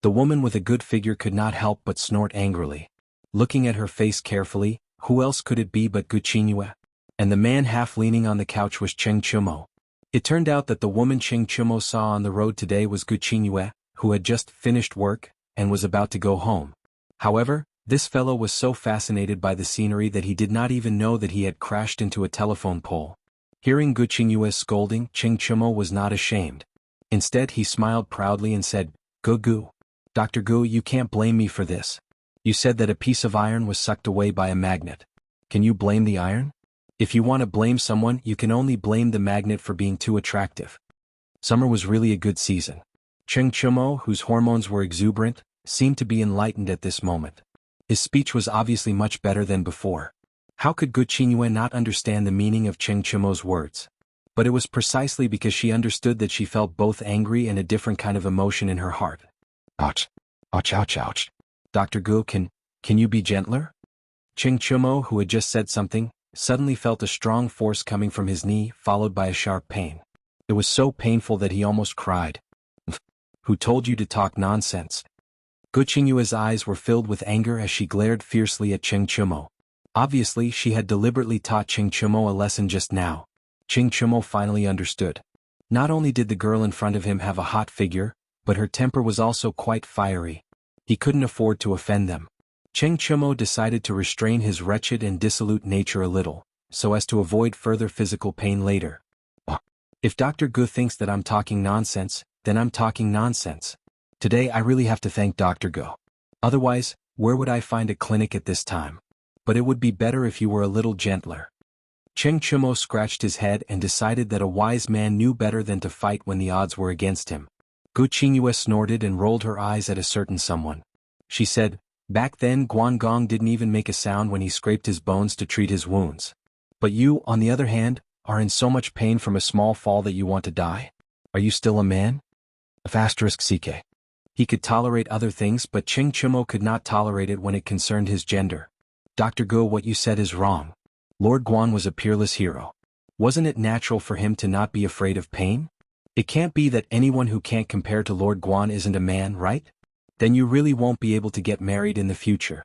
The woman with a good figure could not help but snort angrily. Looking at her face carefully, who else could it be but Guqinyue? And the man half leaning on the couch was Cheng Chumo. It turned out that the woman Cheng Chumo saw on the road today was Guqinyue, who had just finished work and was about to go home. However, this fellow was so fascinated by the scenery that he did not even know that he had crashed into a telephone pole. Hearing Guqinyue's scolding, Cheng Chumo was not ashamed. Instead, he smiled proudly and said, Gu. Dr. Gu, you can't blame me for this. You said that a piece of iron was sucked away by a magnet. Can you blame the iron? If you want to blame someone, you can only blame the magnet for being too attractive. Summer was really a good season. Cheng Chumo, whose hormones were exuberant, seemed to be enlightened at this moment. His speech was obviously much better than before. How could Guqinyue not understand the meaning of Cheng Chumo's words? But it was precisely because she understood that she felt both angry and a different kind of emotion in her heart. Ouch. Dr. Gu, can you be gentler? Cheng Chumo, who had just said something, suddenly felt a strong force coming from his knee, followed by a sharp pain. It was so painful that he almost cried. Who told you to talk nonsense? Guqinyue's eyes were filled with anger as she glared fiercely at Cheng Chumo. Obviously, she had deliberately taught Cheng Chumo a lesson just now. Cheng Chumo finally understood. Not only did the girl in front of him have a hot figure, but her temper was also quite fiery. He couldn't afford to offend them. Cheng Chumo decided to restrain his wretched and dissolute nature a little, so as to avoid further physical pain later. If Dr. Gu thinks that I'm talking nonsense, then I'm talking nonsense. Today I really have to thank Dr. Gu. Otherwise, where would I find a clinic at this time? But it would be better if you were a little gentler. Cheng Chumo scratched his head and decided that a wise man knew better than to fight when the odds were against him. Gu Qingyue snorted and rolled her eyes at a certain someone. She said, back then Guangong didn't even make a sound when he scraped his bones to treat his wounds. But you, on the other hand, are in so much pain from a small fall that you want to die? Are you still a man? *CK. He could tolerate other things, but Cheng Chumo could not tolerate it when it concerned his gender. Dr. Go, what you said is wrong. Lord Guan was a peerless hero. Wasn't it natural for him to not be afraid of pain? It can't be that anyone who can't compare to Lord Guan isn't a man, right? Then you really won't be able to get married in the future.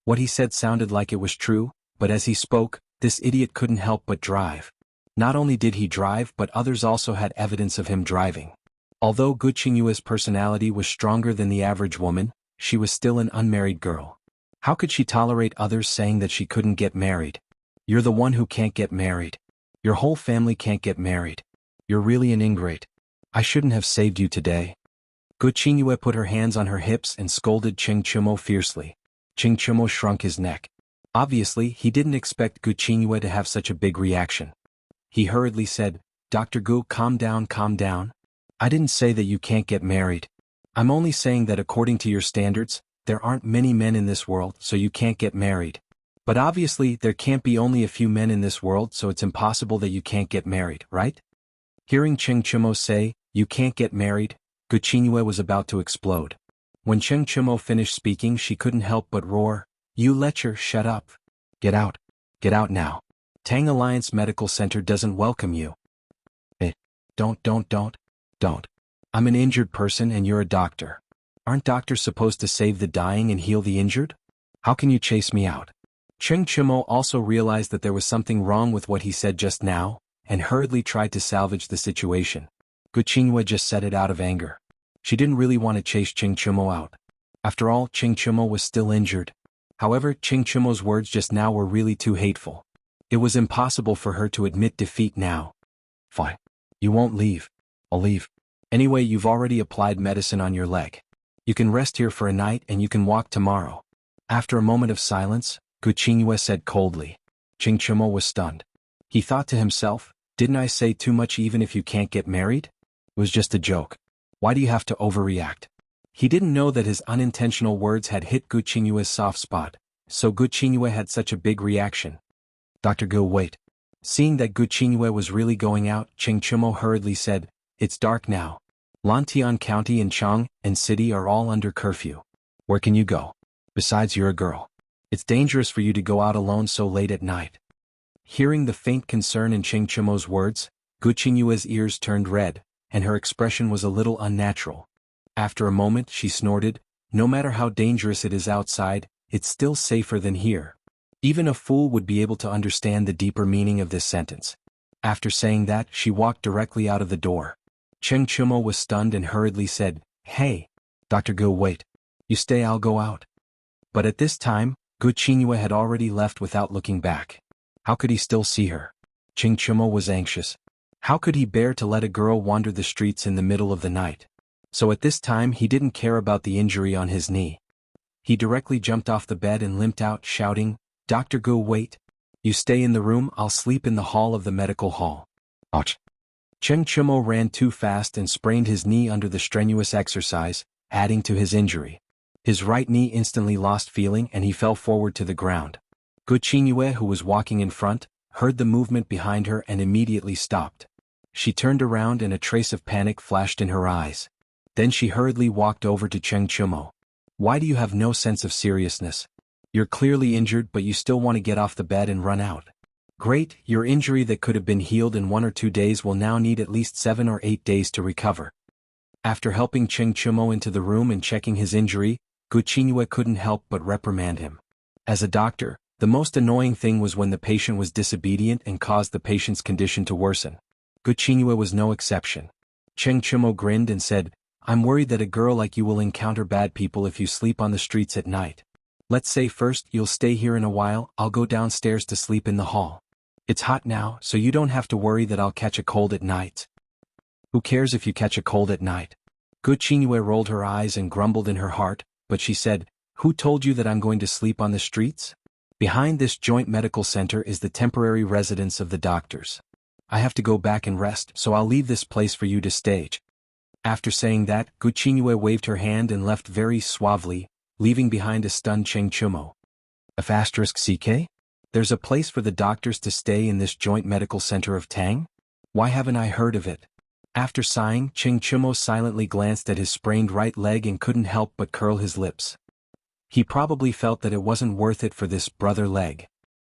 What he said sounded like it was true, but as he spoke, this idiot couldn't help but drive. Not only did he drive, but others also had evidence of him driving. Although Gu Qingyue's personality was stronger than the average woman, she was still an unmarried girl. How could she tolerate others saying that she couldn't get married? You're the one who can't get married. Your whole family can't get married. You're really an ingrate. I shouldn't have saved you today. Gu Qingyue put her hands on her hips and scolded Cheng Chumo fiercely. Cheng Chumo shrunk his neck. Obviously, he didn't expect Gu Qingyue to have such a big reaction. He hurriedly said, Dr. Gu, calm down, calm down. I didn't say that you can't get married. I'm only saying that according to your standards, there aren't many men in this world, so you can't get married. But obviously, there can't be only a few men in this world, so it's impossible that you can't get married, right? Hearing Cheng Chumo say, you can't get married, Gu Qingyue was about to explode. When Cheng Chumo finished speaking, she couldn't help but roar, you lecher, shut up. Get out. Get out now. Tang Alliance Medical Center doesn't welcome you. Don't. I'm an injured person and you're a doctor. Aren't doctors supposed to save the dying and heal the injured? How can you chase me out? Cheng Chumo also realized that there was something wrong with what he said just now, and hurriedly tried to salvage the situation. Gu Qingyue just said it out of anger. She didn't really want to chase Cheng Chumo out. After all, Cheng Chumo was still injured. However, Cheng Chumo's words just now were really too hateful. It was impossible for her to admit defeat now. Fine. You won't leave. I'll leave. Anyway, you've already applied medicine on your leg. You can rest here for a night and you can walk tomorrow. After a moment of silence, Gu Qingyue said coldly. Cheng Chumo was stunned. He thought to himself, didn't I say too much even if you can't get married? It was just a joke. Why do you have to overreact? He didn't know that his unintentional words had hit Gu Qingyue's soft spot, so Gu Qingyue had such a big reaction. Dr. Gu, wait. Seeing that Gu Qingyue was really going out, Cheng Chumo hurriedly said, it's dark now. Lantian County and Chang and City are all under curfew. Where can you go? Besides, you're a girl. It's dangerous for you to go out alone so late at night. Hearing the faint concern in Cheng Chumo's words, Gu Qingyue's ears turned red, and her expression was a little unnatural. After a moment, she snorted, no matter how dangerous it is outside, it's still safer than here. Even a fool would be able to understand the deeper meaning of this sentence. After saying that, she walked directly out of the door. Cheng Chumo was stunned and hurriedly said, hey, Dr. Gu, wait. You stay, I'll go out. But at this time, Gu Qingyue had already left without looking back. How could he still see her? Cheng Chumo was anxious. How could he bear to let a girl wander the streets in the middle of the night? So at this time he didn't care about the injury on his knee. He directly jumped off the bed and limped out, shouting, Dr. Gu, wait. You stay in the room, I'll sleep in the hall of the medical hall. Ouch. Cheng Chumo ran too fast and sprained his knee under the strenuous exercise, adding to his injury. His right knee instantly lost feeling and he fell forward to the ground. Gu Qingyue, who was walking in front, heard the movement behind her and immediately stopped. She turned around and a trace of panic flashed in her eyes. Then she hurriedly walked over to Cheng Chumo. Why do you have no sense of seriousness? You're clearly injured, but you still want to get off the bed and run out. Great, your injury that could have been healed in 1 or 2 days will now need at least 7 or 8 days to recover. After helping Cheng Chumo into the room and checking his injury, Gu Qingyue couldn't help but reprimand him. As a doctor, the most annoying thing was when the patient was disobedient and caused the patient's condition to worsen. Gu Qingyue was no exception. Cheng Chumo grinned and said, I'm worried that a girl like you will encounter bad people if you sleep on the streets at night. Let's say first you'll stay here in a while, I'll go downstairs to sleep in the hall. It's hot now, so you don't have to worry that I'll catch a cold at night. Who cares if you catch a cold at night? Gu Qingyue rolled her eyes and grumbled in her heart, but she said, who told you that I'm going to sleep on the streets? Behind this joint medical center is the temporary residence of the doctors. I have to go back and rest, so I'll leave this place for you to stage. After saying that, Gu Qingyue waved her hand and left very suavely, leaving behind a stunned Cheng Chumo. F***CK? There's a place for the doctors to stay in this joint medical center of Tang? Why haven't I heard of it? After sighing, Cheng Chumo silently glanced at his sprained right leg and couldn't help but curl his lips. He probably felt that it wasn't worth it for this brother leg.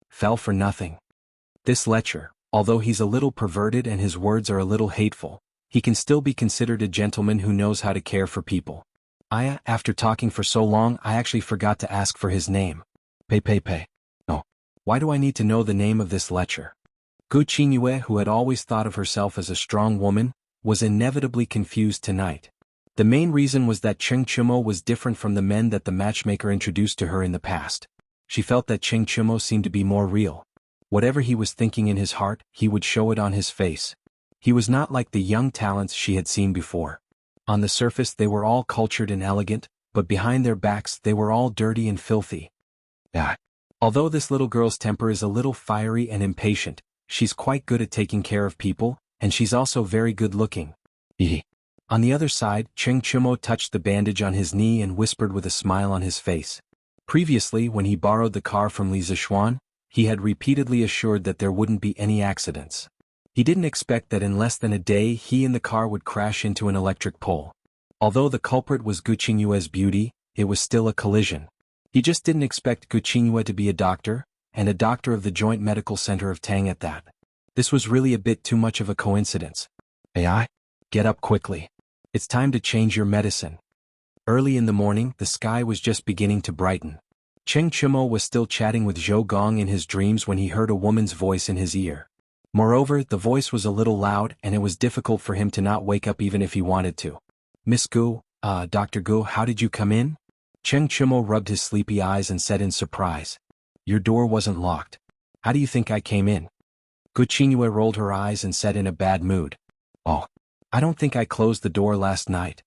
Fell for nothing. This lecher, although he's a little perverted and his words are a little hateful, he can still be considered a gentleman who knows how to care for people. After talking for so long, I actually forgot to ask for his name. Pei. No. Why do I need to know the name of this lecher? Gu Qingyue, who had always thought of herself as a strong woman, was inevitably confused tonight. The main reason was that Cheng Chumo was different from the men that the matchmaker introduced to her in the past. She felt that Cheng Chumo seemed to be more real. Whatever he was thinking in his heart, he would show it on his face. He was not like the young talents she had seen before. On the surface they were all cultured and elegant, but behind their backs they were all dirty and filthy. Although this little girl's temper is a little fiery and impatient, she's quite good at taking care of people, and she's also very good looking. On the other side, Cheng Chumo touched the bandage on his knee and whispered with a smile on his face. Previously, when he borrowed the car from Li Zixuan, he had repeatedly assured that there wouldn't be any accidents. He didn't expect that in less than a day he and the car would crash into an electric pole. Although the culprit was Gu Qingyue's beauty, it was still a collision. He just didn't expect Gu Qingyue to be a doctor, and a doctor of the Joint Medical Center of Tang at that. This was really a bit too much of a coincidence. AI? Get up quickly. It's time to change your medicine. Early in the morning, the sky was just beginning to brighten. Cheng Chumo was still chatting with Zhou Gong in his dreams when he heard a woman's voice in his ear. Moreover, the voice was a little loud and it was difficult for him to not wake up even if he wanted to. Miss Gu, Dr. Gu, how did you come in? Cheng Chumo rubbed his sleepy eyes and said in surprise. Your door wasn't locked. How do you think I came in? Gu Qingyue rolled her eyes and said in a bad mood. Oh, I don't think I closed the door last night.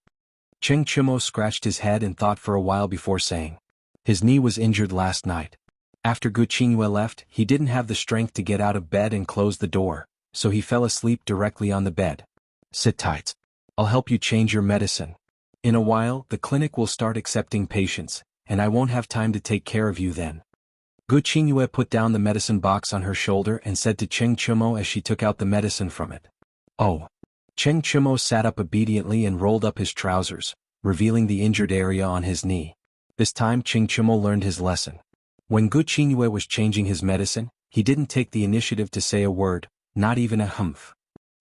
Cheng Chumo scratched his head and thought for a while before saying. His knee was injured last night. After Gu Qingyue left, he didn't have the strength to get out of bed and close the door, so he fell asleep directly on the bed. Sit tight. I'll help you change your medicine. In a while, the clinic will start accepting patients, and I won't have time to take care of you then. Gu Qingyue put down the medicine box on her shoulder and said to Cheng Chumo as she took out the medicine from it. Oh. Cheng Chumo sat up obediently and rolled up his trousers, revealing the injured area on his knee. This time Cheng Chumo learned his lesson. When Gu Qingyue was changing his medicine, he didn't take the initiative to say a word, not even a humph.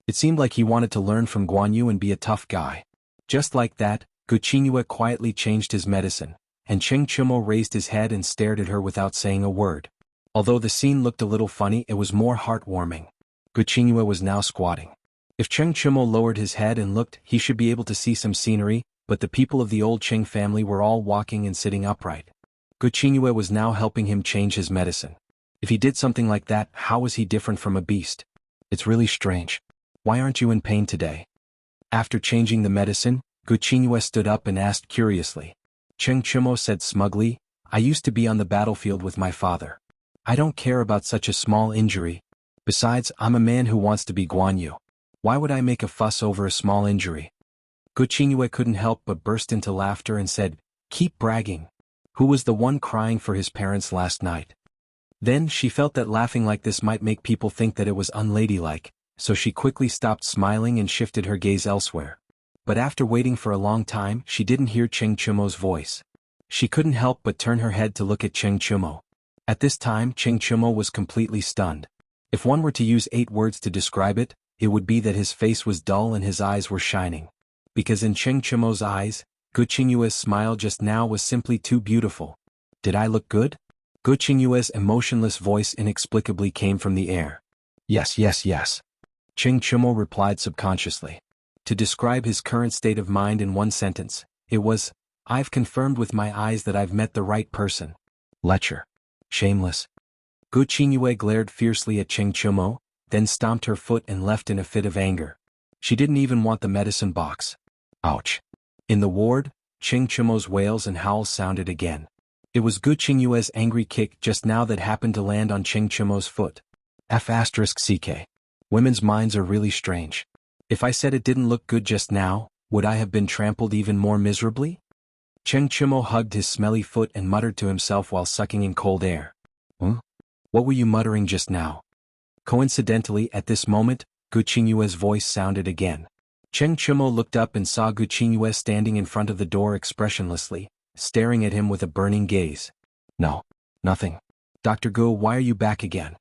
It seemed like he wanted to learn from Guan Yu and be a tough guy. Just like that, Gu Qingyue quietly changed his medicine, and Cheng Chumo raised his head and stared at her without saying a word. Although the scene looked a little funny, it was more heartwarming. Gu Qingyue was now squatting. If Cheng Chumo lowered his head and looked, he should be able to see some scenery, but the people of the old Cheng family were all walking and sitting upright. Gu Qingyue was now helping him change his medicine. If he did something like that, how was he different from a beast? It's really strange. Why aren't you in pain today? After changing the medicine, Gu Qingyue stood up and asked curiously. Cheng Chumo said smugly, I used to be on the battlefield with my father. I don't care about such a small injury. Besides, I'm a man who wants to be Guan Yu. Why would I make a fuss over a small injury? Gu Qingyue couldn't help but burst into laughter and said, Keep bragging. Who was the one crying for his parents last night? Then she felt that laughing like this might make people think that it was unladylike, so she quickly stopped smiling and shifted her gaze elsewhere. But after waiting for a long time, she didn't hear Cheng Chumo's voice. She couldn't help but turn her head to look at Cheng Chumo. At this time, Cheng Chumo was completely stunned. If one were to use 8 words to describe it, it would be that his face was dull and his eyes were shining. Because in Cheng Chumo's eyes, Gu Qingyue's smile just now was simply too beautiful. Did I look good? Gu Qingyue's emotionless voice inexplicably came from the air. Yes. Cheng Chumo replied subconsciously. To describe his current state of mind in one sentence, it was, I've confirmed with my eyes that I've met the right person. Lecher. Shameless. Gu Qingyue glared fiercely at Cheng Chumo, then stomped her foot and left in a fit of anger. She didn't even want the medicine box. Ouch. In the ward, Cheng Chumo's wails and howls sounded again. It was Gu Qingyue's angry kick just now that happened to land on Cheng Chumo's foot. F***CK. Women's minds are really strange. If I said it didn't look good just now, would I have been trampled even more miserably? Cheng Chimo hugged his smelly foot and muttered to himself while sucking in cold air. What were you muttering just now? Coincidentally, at this moment, Gu Qingyue's voice sounded again. Cheng Chimo looked up and saw Gu Qingyue standing in front of the door expressionlessly, staring at him with a burning gaze. No, nothing. Dr. Gu, why are you back again?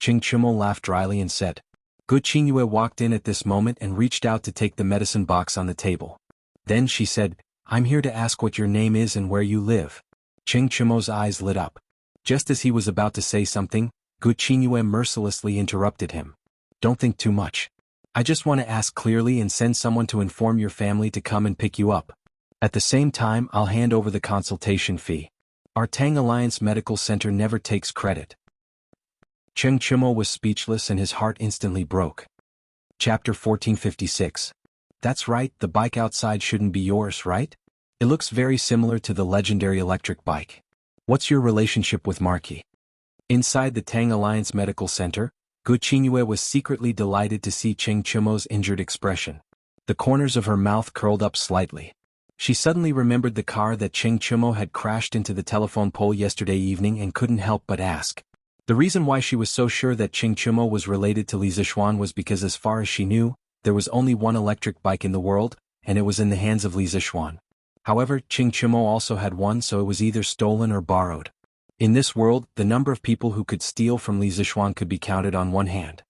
Cheng Chimo laughed dryly and said. Gu Qingyue walked in at this moment and reached out to take the medicine box on the table. Then she said, I'm here to ask what your name is and where you live. Cheng Chimo's eyes lit up. Just as he was about to say something, Gu Qingyue mercilessly interrupted him. Don't think too much. I just want to ask clearly and send someone to inform your family to come and pick you up. At the same time, I'll hand over the consultation fee. Our Tang Alliance Medical Center never takes credit. Cheng Chimo was speechless and his heart instantly broke. Chapter 1456. That's right, the bike outside shouldn't be yours, right? It looks very similar to the legendary electric bike. What's your relationship with Marquis? Inside the Tang Alliance Medical Center, Gu Qingyue was secretly delighted to see Cheng Chimo's injured expression. The corners of her mouth curled up slightly. She suddenly remembered the car that Cheng Chimo had crashed into the telephone pole yesterday evening and couldn't help but ask. The reason why she was so sure that Cheng Chimo was related to Li Zixuan was because as far as she knew, there was only one electric bike in the world, and it was in the hands of Li Zixuan. However, Cheng Chimo also had one, so it was either stolen or borrowed. In this world, the number of people who could steal from Li Zixuan could be counted on one hand.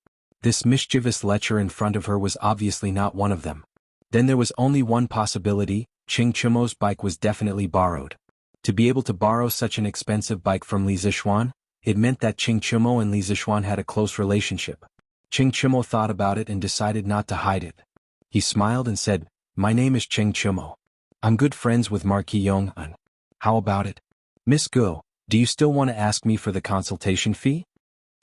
This mischievous lecher in front of her was obviously not one of them. Then there was only one possibility, Cheng Chimo's bike was definitely borrowed. To be able to borrow such an expensive bike from Li Zixuan, it meant that Cheng Chimo and Li Zixuan had a close relationship. Cheng Chimo thought about it and decided not to hide it. He smiled and said, My name is Cheng Chimo. I'm good friends with Marquis Yong-un. How about it? Miss Gu, do you still want to ask me for the consultation fee?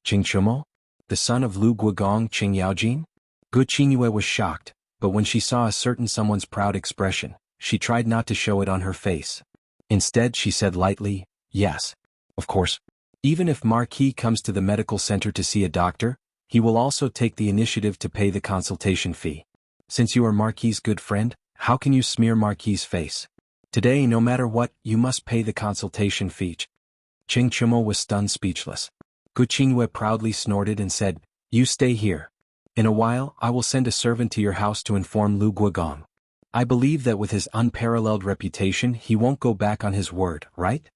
Cheng Chimo? The son of Lu Guogong Cheng Yaojin? Gu Qingyue was shocked, but when she saw a certain someone's proud expression, she tried not to show it on her face. Instead she said lightly, yes. Of course. Even if Marquis comes to the medical center to see a doctor, he will also take the initiative to pay the consultation fee. Since you are Marquis' good friend, how can you smear Marquis' face? Today, no matter what, you must pay the consultation fee. Cheng Chimo was stunned speechless. Gu Qingyue proudly snorted and said, You stay here. In a while, I will send a servant to your house to inform Lu Guogong. I believe that with his unparalleled reputation he won't go back on his word, right?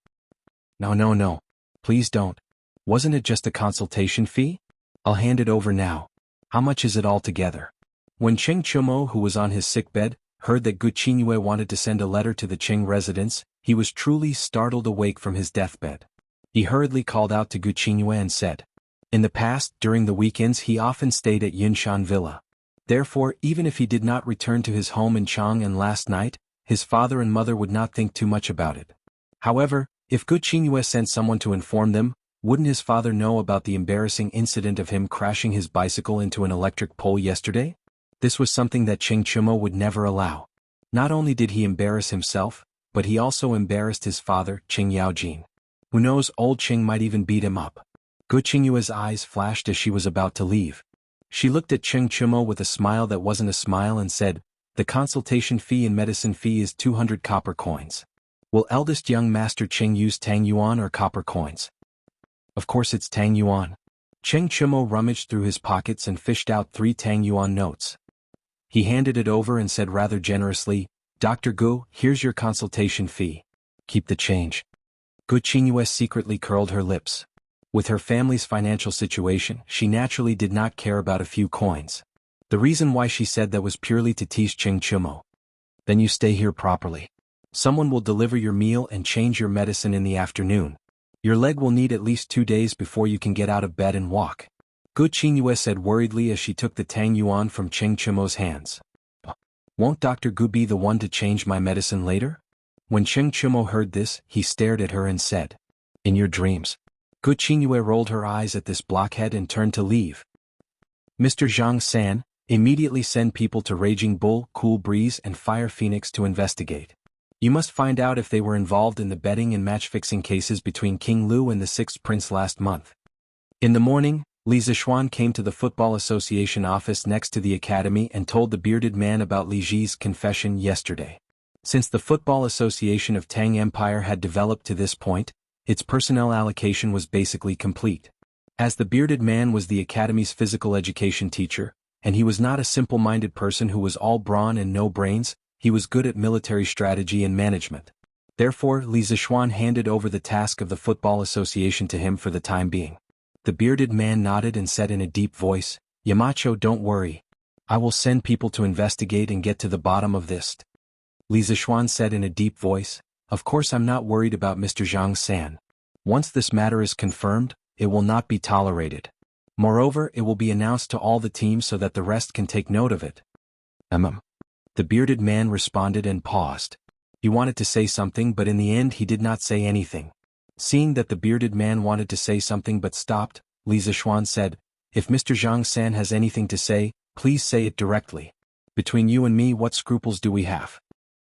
No. Please don't. Wasn't it just a consultation fee? I'll hand it over now. How much is it altogether? When Cheng Chimo, who was on his sickbed, heard that Gu Qingyue wanted to send a letter to the Cheng residence, he was truly startled awake from his deathbed. He hurriedly called out to Gu Qingyue and said, In the past, during the weekends he often stayed at Yunshan Villa. Therefore, even if he did not return to his home in Chang'an last night, his father and mother would not think too much about it. However, if Gu Qingyue sent someone to inform them, wouldn't his father know about the embarrassing incident of him crashing his bicycle into an electric pole yesterday? This was something that Cheng Chimo would never allow. Not only did he embarrass himself, but he also embarrassed his father, Cheng Yaojin. Who knows, old Cheng might even beat him up. Gu Qingyue's eyes flashed as she was about to leave. She looked at Cheng Chimo with a smile that wasn't a smile and said, The consultation fee and medicine fee is 200 copper coins. Will eldest young master Cheng use Tang Yuan or copper coins? Of course it's Tang Yuan. Cheng Chimo rummaged through his pockets and fished out 3 Tang Yuan notes. He handed it over and said rather generously, Dr. Gu, here's your consultation fee. Keep the change. Gu Qingyue secretly curled her lips. With her family's financial situation, she naturally did not care about a few coins. The reason why she said that was purely to tease Cheng Chimo. Then you stay here properly. Someone will deliver your meal and change your medicine in the afternoon. Your leg will need at least 2 days before you can get out of bed and walk. Gu Qingyue said worriedly as she took the Tang Yuan from Cheng Chimo's hands. Won't Dr. Gu be the one to change my medicine later? When Cheng Chimo heard this, he stared at her and said, In your dreams. Gu Qingyue rolled her eyes at this blockhead and turned to leave. Mr. Zhang San, immediately send people to Raging Bull, Cool Breeze and Fire Phoenix to investigate. You must find out if they were involved in the betting and match-fixing cases between King Lu and the 6th Prince last month. In the morning, Li Zixuan came to the Football Association office next to the academy and told the bearded man about Li Ji's confession yesterday. Since the Football Association of Tang Empire had developed to this point, its personnel allocation was basically complete. As the bearded man was the academy's physical education teacher, and he was not a simple-minded person who was all brawn and no brains, he was good at military strategy and management. Therefore, Li Zixuan handed over the task of the Football Association to him for the time being. The bearded man nodded and said in a deep voice, "Yamacho, don't worry. I will send people to investigate and get to the bottom of this." Li Zixuan said in a deep voice, "Of course I'm not worried about Mr. Zhang San. Once this matter is confirmed, it will not be tolerated. Moreover, it will be announced to all the teams so that the rest can take note of it." The bearded man responded and paused. He wanted to say something, but in the end he did not say anything. Seeing that the bearded man wanted to say something but stopped, Li Zixuan said, "If Mr. Zhang San has anything to say, please say it directly. Between you and me, what scruples do we have?"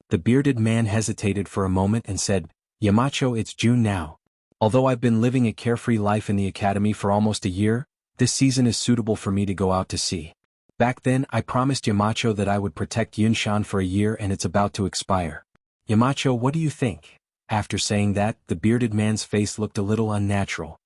The bearded man hesitated for a moment and said, "Yamacho, it's June now. Although I've been living a carefree life in the academy for almost a year, this season is suitable for me to go out to sea. Back then I promised Yamacho that I would protect Yunshan for a year and it's about to expire. Yamacho, what do you think?" After saying that, the bearded man's face looked a little unnatural.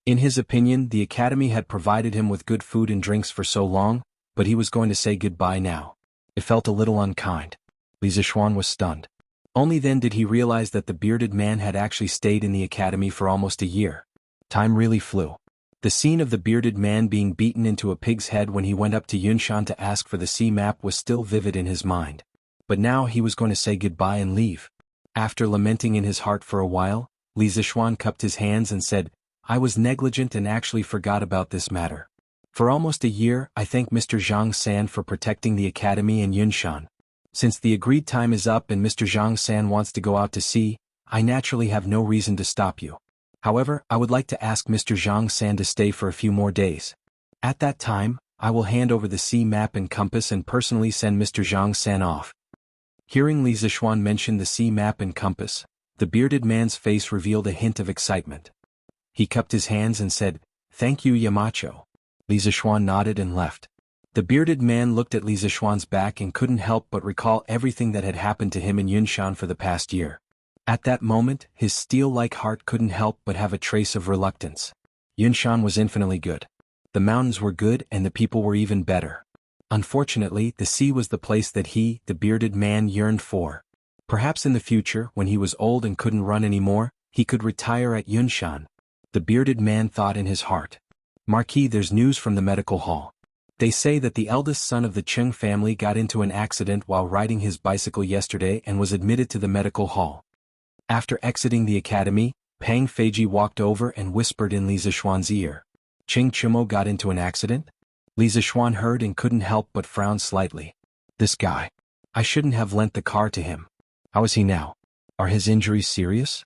In his opinion, the academy had provided him with good food and drinks for so long, but he was going to say goodbye now. It felt a little unkind. Li Zixuan was stunned. Only then did he realize that the bearded man had actually stayed in the academy for almost a year. Time really flew. The scene of the bearded man being beaten into a pig's head when he went up to Yunshan to ask for the sea map was still vivid in his mind. But now he was going to say goodbye and leave. After lamenting in his heart for a while, Li Zixuan cupped his hands and said, "I was negligent and actually forgot about this matter. For almost a year, I thank Mr. Zhang San for protecting the academy and Yunshan. Since the agreed time is up and Mr. Zhang San wants to go out to sea, I naturally have no reason to stop you. However, I would like to ask Mr. Zhang San to stay for a few more days. At that time, I will hand over the sea map and compass and personally send Mr. Zhang San off." Hearing Li Zixuan mention the sea map and compass, the bearded man's face revealed a hint of excitement. He cupped his hands and said, "Thank you, Yamacho." Li Zixuan nodded and left. The bearded man looked at Li Zixuan's back and couldn't help but recall everything that had happened to him in Yunshan for the past year. At that moment, his steel-like heart couldn't help but have a trace of reluctance. Yunshan was infinitely good. The mountains were good and the people were even better. Unfortunately, the sea was the place that he, the bearded man, yearned for. Perhaps in the future, when he was old and couldn't run anymore, he could retire at Yunshan. The bearded man thought in his heart. "Marquis, there's news from the medical hall. They say that the eldest son of the Cheng family got into an accident while riding his bicycle yesterday and was admitted to the medical hall." After exiting the academy, Pang Feiji walked over and whispered in Li Zixuan's ear. "Cheng Chimo got into an accident?" Li Zixuan heard and couldn't help but frown slightly. "This guy. I shouldn't have lent the car to him. How is he now? Are his injuries serious?"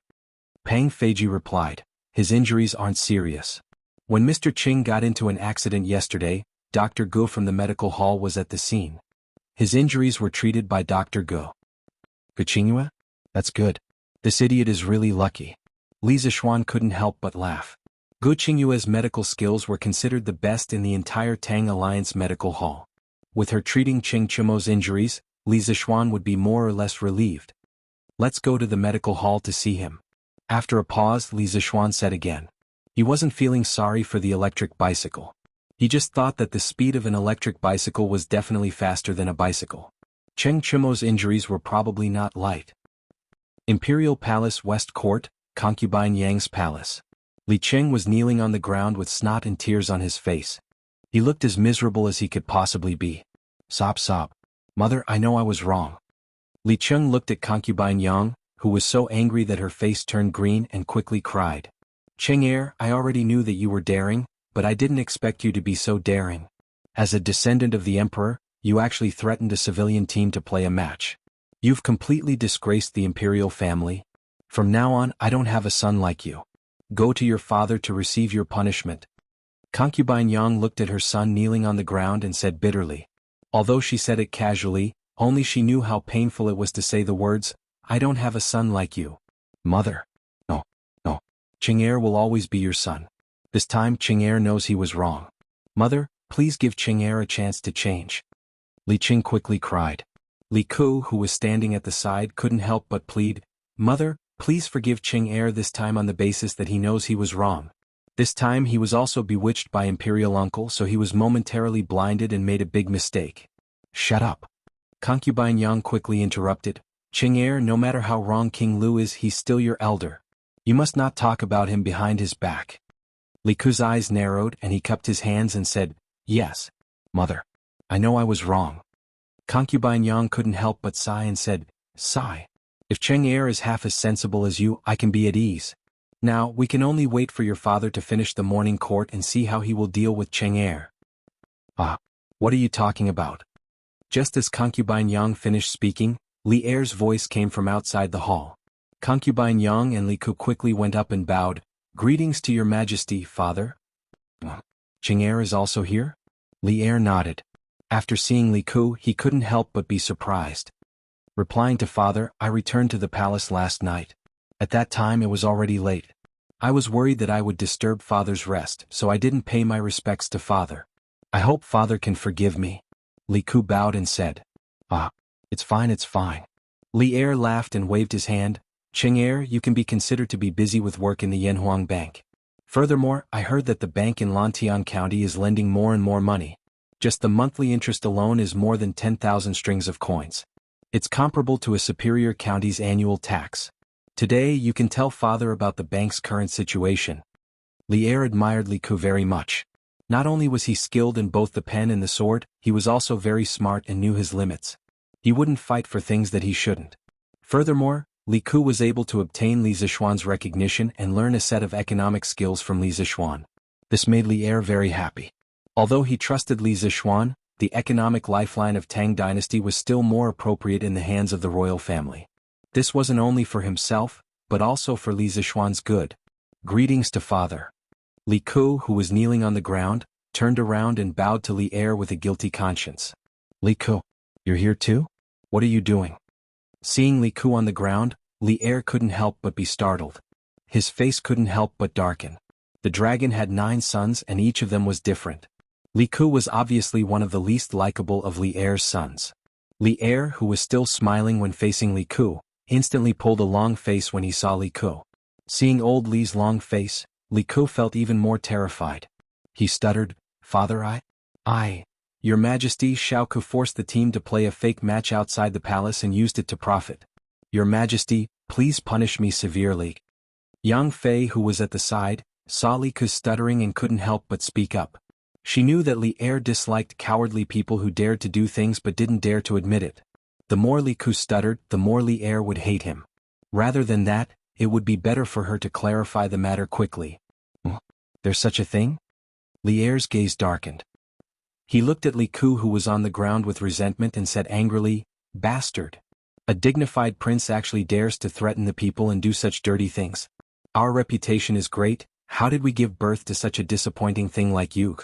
Pang Feiji replied, "His injuries aren't serious. When Mr. Ching got into an accident yesterday, Dr. Gu from the medical hall was at the scene. His injuries were treated by Dr. Gu." "Guqinghua? That's good. This idiot is really lucky." Li Zixuan couldn't help but laugh. Gu Qinghua's medical skills were considered the best in the entire Tang Alliance medical hall. With her treating Cheng Chimo's injuries, Li Zixuan would be more or less relieved. "Let's go to the medical hall to see him." After a pause, Li Zixuan said again. He wasn't feeling sorry for the electric bicycle. He just thought that the speed of an electric bicycle was definitely faster than a bicycle. Cheng Chimo's injuries were probably not light. Imperial Palace West Court, Concubine Yang's palace. Li Cheng was kneeling on the ground with snot and tears on his face. He looked as miserable as he could possibly be. Sob sob. "Mother, I know I was wrong." Li Cheng looked at Concubine Yang, who was so angry that her face turned green and quickly cried. "Cheng Heir, I already knew that you were daring, but I didn't expect you to be so daring. As a descendant of the emperor, you actually threatened a civilian team to play a match. You've completely disgraced the imperial family. From now on, I don't have a son like you. Go to your father to receive your punishment." Concubine Yang looked at her son kneeling on the ground and said bitterly. Although she said it casually, only she knew how painful it was to say the words, "I don't have a son like you." "Mother. No, no. Cheng Heir will always be your son. This time Qing'er knows he was wrong. Mother, please give Qing'er a chance to change. Li Qing quickly cried. Li Ku, who was standing at the side, couldn't help but plead, Mother, please forgive Qing'er this time on the basis that he knows he was wrong. This time he was also bewitched by Imperial Uncle, so he was momentarily blinded and made a big mistake. Shut up. Concubine Yang quickly interrupted. Qing'er, no matter how wrong King Lu is, he's still your elder. You must not talk about him behind his back. Li Ku's eyes narrowed and he cupped his hands and said, Yes, Mother. I know I was wrong. Concubine Yang couldn't help but sigh and said, Sigh. If Qing'er is half as sensible as you, I can be at ease. Now, we can only wait for your father to finish the morning court and see how he will deal with Qing'er. Ah, what are you talking about? Just as Concubine Yang finished speaking, Li Er's voice came from outside the hall. Concubine Yang and Li Ku quickly went up and bowed. Greetings to your majesty, father. Qing'er is also here? Li Er nodded. After seeing Li Ku, he couldn't help but be surprised. Replying to father, I returned to the palace last night. At that time it was already late. I was worried that I would disturb father's rest, so I didn't pay my respects to father. I hope father can forgive me. Li Ku bowed and said, Ah, it's fine, it's fine. Li Er laughed and waved his hand. Qing'er, you can be considered to be busy with work in the Yanhuang Bank. Furthermore, I heard that the bank in Lantian County is lending more and more money. Just the monthly interest alone is more than 10,000 strings of coins. It's comparable to a superior county's annual tax. Today you can tell father about the bank's current situation. Li Er admired Li Ku very much. Not only was he skilled in both the pen and the sword, he was also very smart and knew his limits. He wouldn't fight for things that he shouldn't. Furthermore, Li Ku was able to obtain Li Zixuan's recognition and learn a set of economic skills from Li Zixuan. This made Li Er very happy. Although he trusted Li Zixuan, the economic lifeline of Tang dynasty was still more appropriate in the hands of the royal family. This wasn't only for himself, but also for Li Zixuan's good. Greetings to father. Li Ku, who was kneeling on the ground, turned around and bowed to Li Er with a guilty conscience. Li Ku, you're here too? What are you doing? Seeing Li Ku on the ground, Li Er couldn't help but be startled. His face couldn't help but darken. The dragon had 9 sons and each of them was different. Li Ku was obviously one of the least likable of Li Er's sons. Li Er, who was still smiling when facing Li Ku, instantly pulled a long face when he saw Li Ku. Seeing old Li's long face, Li Ku felt even more terrified. He stuttered, Father, Your Majesty, Xiao Ku forced the team to play a fake match outside the palace and used it to profit. Your Majesty, please punish me severely. Yang Fei, who was at the side, saw Li Ku stuttering and couldn't help but speak up. She knew that Li Er disliked cowardly people who dared to do things but didn't dare to admit it. The more Li Ku stuttered, the more Li Er would hate him. Rather than that, it would be better for her to clarify the matter quickly. There's such a thing? Li Er's gaze darkened. He looked at Li Ku, who was on the ground with resentment, and said angrily, Bastard. A dignified prince actually dares to threaten the people and do such dirty things. Our reputation is great, how did we give birth to such a disappointing thing like you?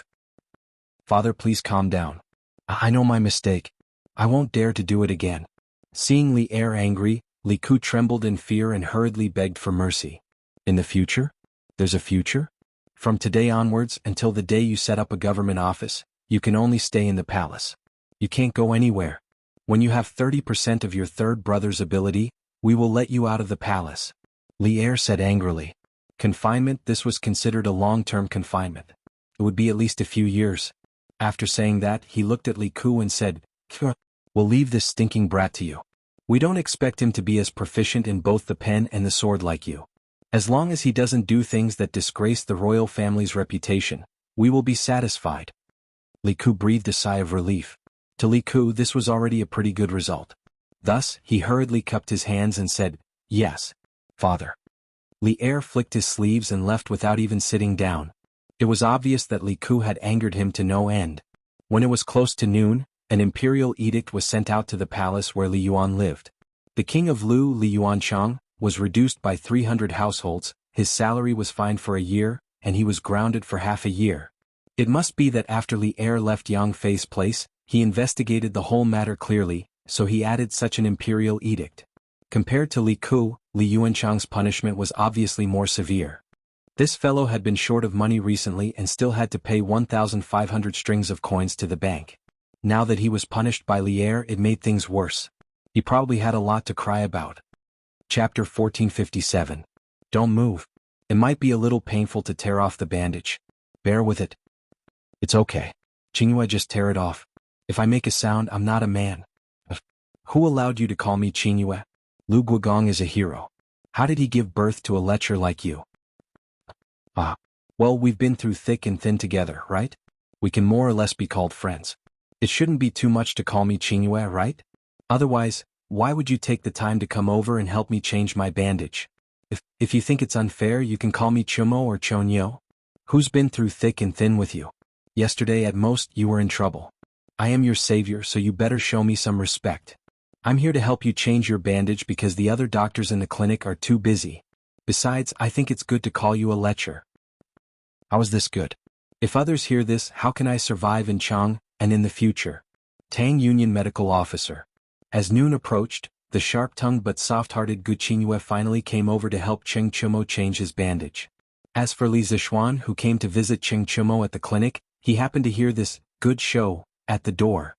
Father, please calm down. I know my mistake. I won't dare to do it again. Seeing Li Er angry, Li Ku trembled in fear and hurriedly begged for mercy. In the future? There's a future? From today onwards, until the day you set up a government office, you can only stay in the palace. You can't go anywhere. When you have 30% of your third brother's ability, we will let you out of the palace. Li Er said angrily. Confinement, this was considered a long-term confinement. It would be at least a few years. After saying that, he looked at Li Ku and said, We'll leave this stinking brat to you. We don't expect him to be as proficient in both the pen and the sword like you. As long as he doesn't do things that disgrace the royal family's reputation, we will be satisfied. Li Ku breathed a sigh of relief. To Li Ku, this was already a pretty good result. Thus, he hurriedly cupped his hands and said, Yes, father. Li Er flicked his sleeves and left without even sitting down. It was obvious that Li Ku had angered him to no end. When it was close to noon, an imperial edict was sent out to the palace where Li Yuan lived. The king of Lu, Li Yuanchang, was reduced by 300 households, his salary was fined for a year, and he was grounded for half a year. It must be that after Li Er left Yang Fei's place, he investigated the whole matter clearly, so he added such an imperial edict. Compared to Li Ku, Li Yuanchang's punishment was obviously more severe. This fellow had been short of money recently and still had to pay 1,500 strings of coins to the bank. Now that he was punished by Lier, it made things worse. He probably had a lot to cry about. Chapter 1457. Don't move. It might be a little painful to tear off the bandage. Bear with it. It's okay. Qingyue, just tear it off. If I make a sound, I'm not a man. Who allowed you to call me Qingyue? Lu Guogong is a hero. How did he give birth to a lecher like you? Well, we've been through thick and thin together, right? We can more or less be called friends. It shouldn't be too much to call me Qingyue, right? Otherwise, why would you take the time to come over and help me change my bandage? If you think it's unfair, you can call me Chumo or Chonyo. Who's been through thick and thin with you? Yesterday at most, you were in trouble. I am your savior, so you better show me some respect. I'm here to help you change your bandage because the other doctors in the clinic are too busy. Besides, I think it's good to call you a lecher. How is this good? If others hear this, how can I survive in Chang and in the future? Tang Union Medical Officer. As noon approached, the sharp-tongued but soft-hearted Gu Qingyue finally came over to help Cheng Chumo change his bandage. As for Li Zishuan, who came to visit Cheng Chumo at the clinic, he happened to hear this good show at the door.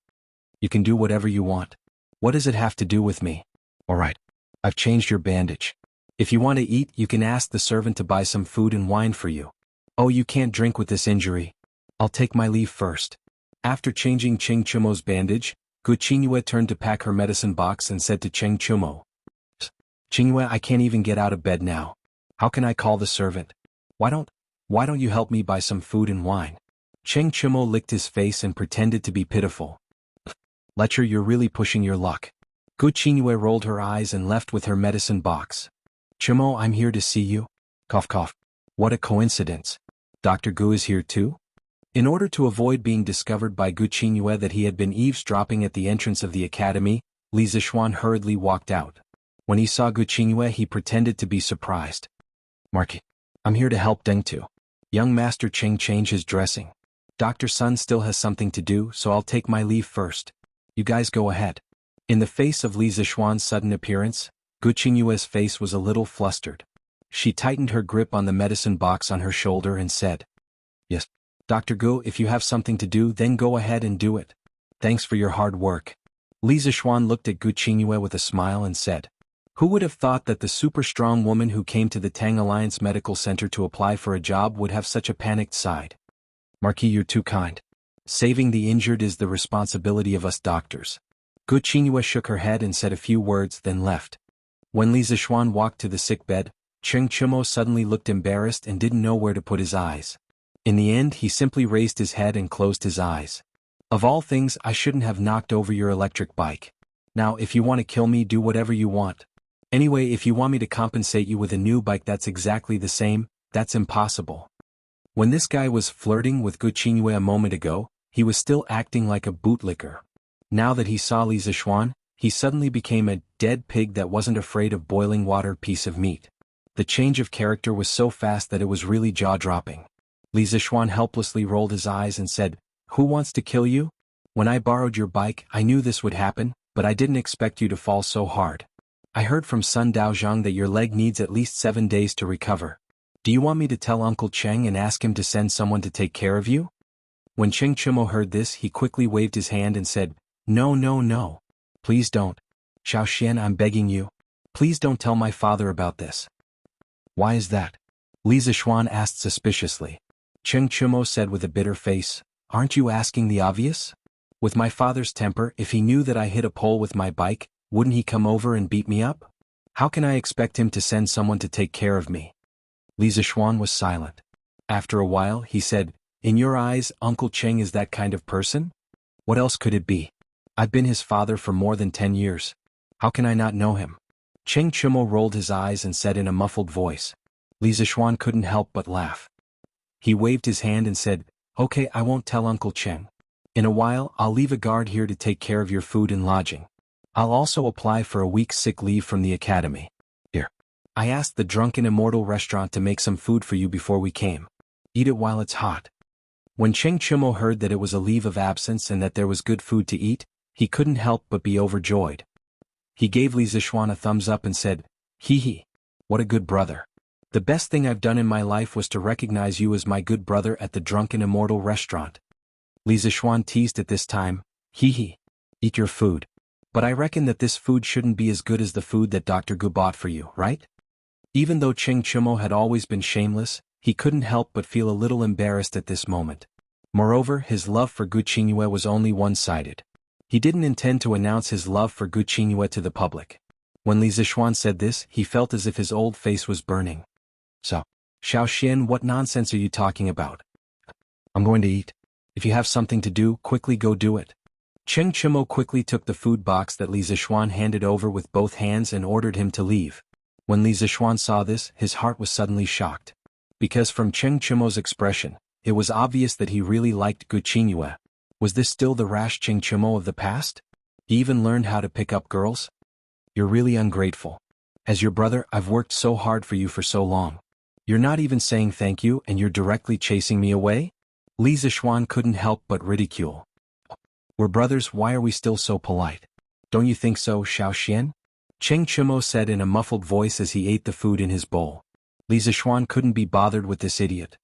You can do whatever you want. What does it have to do with me? All right. I've changed your bandage. If you want to eat, you can ask the servant to buy some food and wine for you. Oh, you can't drink with this injury. I'll take my leave first. After changing Cheng Chumo's bandage, Gu Qingyue turned to pack her medicine box and said to Cheng Chumo, Qingyue, I can't even get out of bed now. How can I call the servant? Why don't you help me buy some food and wine? Cheng Chumo licked his face and pretended to be pitiful. Lecher, you're really pushing your luck. Gu Qingyue rolled her eyes and left with her medicine box. Chumo, I'm here to see you. Cough cough. What a coincidence. Dr. Gu is here too? In order to avoid being discovered by Gu Qingyue that he had been eavesdropping at the entrance of the academy, Li Zishuan hurriedly walked out. When he saw Gu Qingyue, he pretended to be surprised. Marquis, I'm here to help Deng Tu. Young Master Cheng change his dressing. Dr. Sun still has something to do, so I'll take my leave first. You guys go ahead. In the face of Li Zishuan's sudden appearance, Gu Qingyue's face was a little flustered. She tightened her grip on the medicine box on her shoulder and said, Yes, Dr. Gu, if you have something to do, then go ahead and do it. Thanks for your hard work. Li Zishuan looked at Gu Qingyue with a smile and said, Who would have thought that the super strong woman who came to the Tang Alliance Medical Center to apply for a job would have such a panicked side? Marquis, you're too kind. Saving the injured is the responsibility of us doctors. Gu Qingyue shook her head and said a few words, then left. When Li Zishuan walked to the sickbed, Cheng Chumo suddenly looked embarrassed and didn't know where to put his eyes. In the end, he simply raised his head and closed his eyes. Of all things, I shouldn't have knocked over your electric bike. Now, if you want to kill me, do whatever you want. Anyway, if you want me to compensate you with a new bike that's exactly the same, that's impossible. When this guy was flirting with Gu Qingyue a moment ago, he was still acting like a bootlicker. Now that he saw Li Zishuan, he suddenly became a dead pig that wasn't afraid of boiling water piece of meat. The change of character was so fast that it was really jaw-dropping. Li Zishuan helplessly rolled his eyes and said, Who wants to kill you? When I borrowed your bike, I knew this would happen, but I didn't expect you to fall so hard. I heard from Sun Daozhang that your leg needs at least 7 days to recover. Do you want me to tell Uncle Cheng and ask him to send someone to take care of you? When Cheng Chumo heard this, he quickly waved his hand and said, No, no, no. Please don't. Xiaoxian, I'm begging you. Please don't tell my father about this. Why is that? Li Zishuan asked suspiciously. Cheng Chumo said with a bitter face, Aren't you asking the obvious? With my father's temper, if he knew that I hit a pole with my bike, wouldn't he come over and beat me up? How can I expect him to send someone to take care of me? Li Zishuan was silent. After a while, he said, In your eyes, Uncle Cheng is that kind of person? What else could it be? I've been his father for more than 10 years. How can I not know him? Cheng Chumo rolled his eyes and said in a muffled voice. Li Zishuan couldn't help but laugh. He waved his hand and said, Okay, I won't tell Uncle Cheng. In a while, I'll leave a guard here to take care of your food and lodging. I'll also apply for a week's sick leave from the academy. Here. I asked the drunken Immortal restaurant to make some food for you before we came. Eat it while it's hot. When Cheng Chumo heard that it was a leave of absence and that there was good food to eat, he couldn't help but be overjoyed. He gave Li Zishuan a thumbs up and said, Hee hee. What a good brother. The best thing I've done in my life was to recognize you as my good brother at the drunken Immortal restaurant. Li Zishuan teased at this time, hee hee. Eat your food. But I reckon that this food shouldn't be as good as the food that Dr. Gu bought for you, right? Even though Cheng Chumo had always been shameless, he couldn't help but feel a little embarrassed at this moment. Moreover, his love for Gu Qingyue was only one-sided. He didn't intend to announce his love for Gu Qingyue to the public. When Li Zishuan said this, he felt as if his old face was burning. So, Xiaoxian, what nonsense are you talking about? I'm going to eat. If you have something to do, quickly go do it. Cheng Chumo quickly took the food box that Li Zishuan handed over with both hands and ordered him to leave. When Li Zishuan saw this, his heart was suddenly shocked. Because from Cheng Chumo's expression, it was obvious that he really liked Gu Qingyue. Was this still the rash Cheng Chumo of the past? He even learned how to pick up girls? You're really ungrateful. As your brother, I've worked so hard for you for so long. You're not even saying thank you and you're directly chasing me away? Li Zishuan couldn't help but ridicule. We're brothers, why are we still so polite? Don't you think so, Xiaoxian? Cheng Chumo said in a muffled voice as he ate the food in his bowl. Li Zishuan couldn't be bothered with this idiot.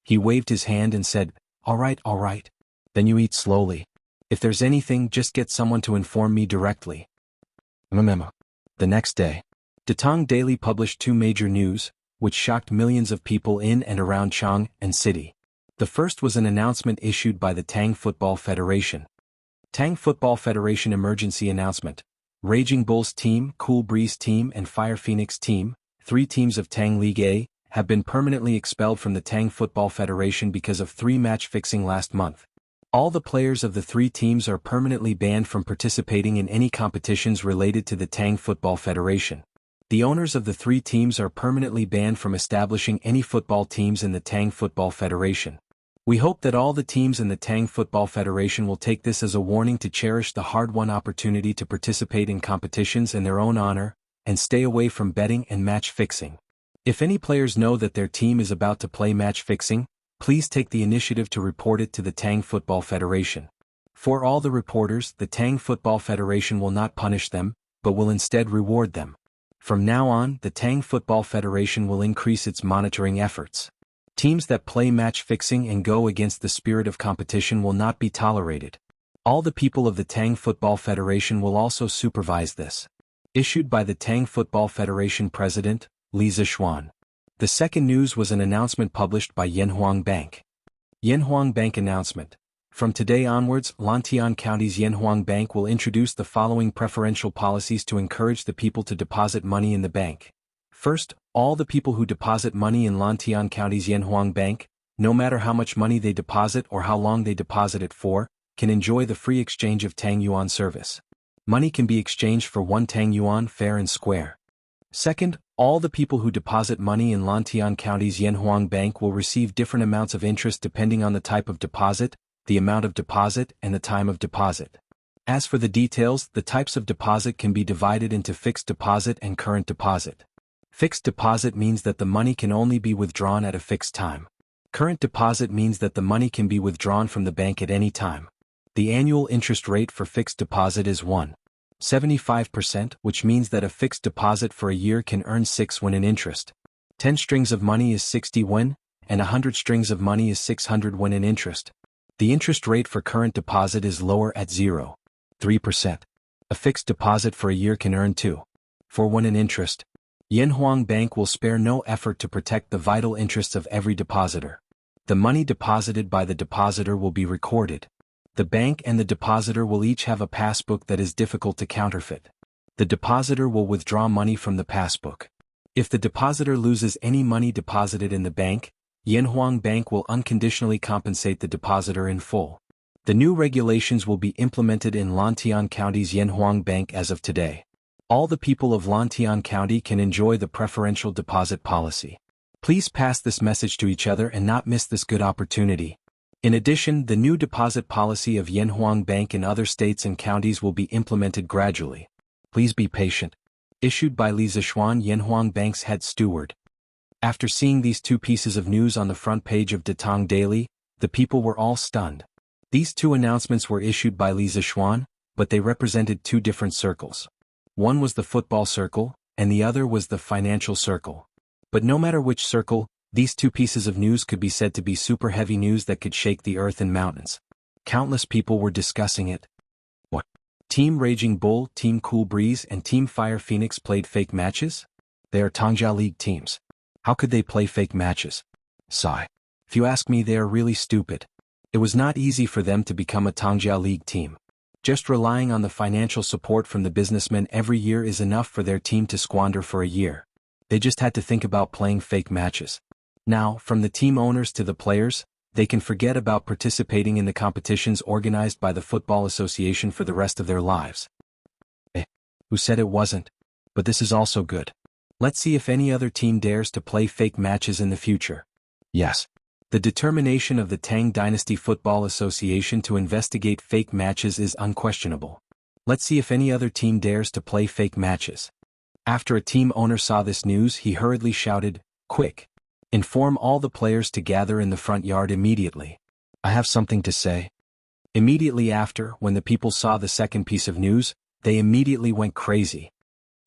He waved his hand and said, all right. Then you eat slowly. If there's anything, just get someone to inform me directly. Memo. The next day, Datong Daily published two major news, which shocked millions of people in and around Chang'an City. The first was an announcement issued by the Tang Football Federation. Tang Football Federation emergency announcement. Raging Bulls team, Cool Breeze team and Fire Phoenix team, 3 teams of Tang League A, have been permanently expelled from the Tang Football Federation because of 3 match fixing last month. All the players of the 3 teams are permanently banned from participating in any competitions related to the Tang Football Federation. The owners of the 3 teams are permanently banned from establishing any football teams in the Tang Football Federation. We hope that all the teams in the Tang Football Federation will take this as a warning to cherish the hard-won opportunity to participate in competitions in their own honor, and stay away from betting and match fixing. If any players know that their team is about to play match fixing, please take the initiative to report it to the Tang Football Federation. For all the reporters, the Tang Football Federation will not punish them, but will instead reward them. From now on, the Tang Football Federation will increase its monitoring efforts. Teams that play match fixing and go against the spirit of competition will not be tolerated. All the people of the Tang Football Federation will also supervise this. Issued by the Tang Football Federation President, Li Zishuan. The second news was an announcement published by Yanhuang Bank. Yanhuang Bank announcement. From today onwards, Lantian County's Yanhuang Bank will introduce the following preferential policies to encourage the people to deposit money in the bank. First, all the people who deposit money in Lantian County's Yanhuang Bank, no matter how much money they deposit or how long they deposit it for, can enjoy the free exchange of Tang Yuan service. Money can be exchanged for 1 Tang Yuan fair and square. Second, all the people who deposit money in Lantian County's Yanhuang Bank will receive different amounts of interest depending on the type of deposit, the amount of deposit, and the time of deposit. As for the details, the types of deposit can be divided into fixed deposit and current deposit. Fixed deposit means that the money can only be withdrawn at a fixed time. Current deposit means that the money can be withdrawn from the bank at any time. The annual interest rate for fixed deposit is 1.75%, which means that a fixed deposit for a year can earn 6 when in interest. 10 strings of money is 60 when, and 100 strings of money is 600 when in interest. The interest rate for current deposit is lower at 0.3%. A fixed deposit for a year can earn 2.4 when in interest. Yanhuang Bank will spare no effort to protect the vital interests of every depositor. The money deposited by the depositor will be recorded. The bank and the depositor will each have a passbook that is difficult to counterfeit. The depositor will withdraw money from the passbook. If the depositor loses any money deposited in the bank, Yanhuang Bank will unconditionally compensate the depositor in full. The new regulations will be implemented in Lantian County's Yanhuang Bank as of today. All the people of Lantian County can enjoy the preferential deposit policy. Please pass this message to each other and not miss this good opportunity. In addition, the new deposit policy of Yanhuang Bank in other states and counties will be implemented gradually. Please be patient. Issued by Li Zishuan, Yanhuang Bank's head steward. After seeing these 2 pieces of news on the front page of Datong Daily, the people were all stunned. These 2 announcements were issued by Li Zishuan, but they represented 2 different circles. One was the football circle, and the other was the financial circle. But no matter which circle, these two pieces of news could be said to be super heavy news that could shake the earth and mountains. Countless people were discussing it. What? Team Raging Bull, Team Cool Breeze, and Team Fire Phoenix played fake matches? They are Tangjia League teams. How could they play fake matches? Sigh. If you ask me, they are really stupid. It was not easy for them to become a Tangjia League team. Just relying on the financial support from the businessmen every year is enough for their team to squander for a year. They just had to think about playing fake matches. Now, from the team owners to the players, they can forget about participating in the competitions organized by the Football Association for the rest of their lives. Who said it wasn't? But this is also good. Let's see if any other team dares to play fake matches in the future. Yes. The determination of the Tang Dynasty Football Association to investigate fake matches is unquestionable. Let's see if any other team dares to play fake matches. After a team owner saw this news, he hurriedly shouted, "Quick! Inform all the players to gather in the front yard immediately. I have something to say." Immediately after, when the people saw the second piece of news, they immediately went crazy.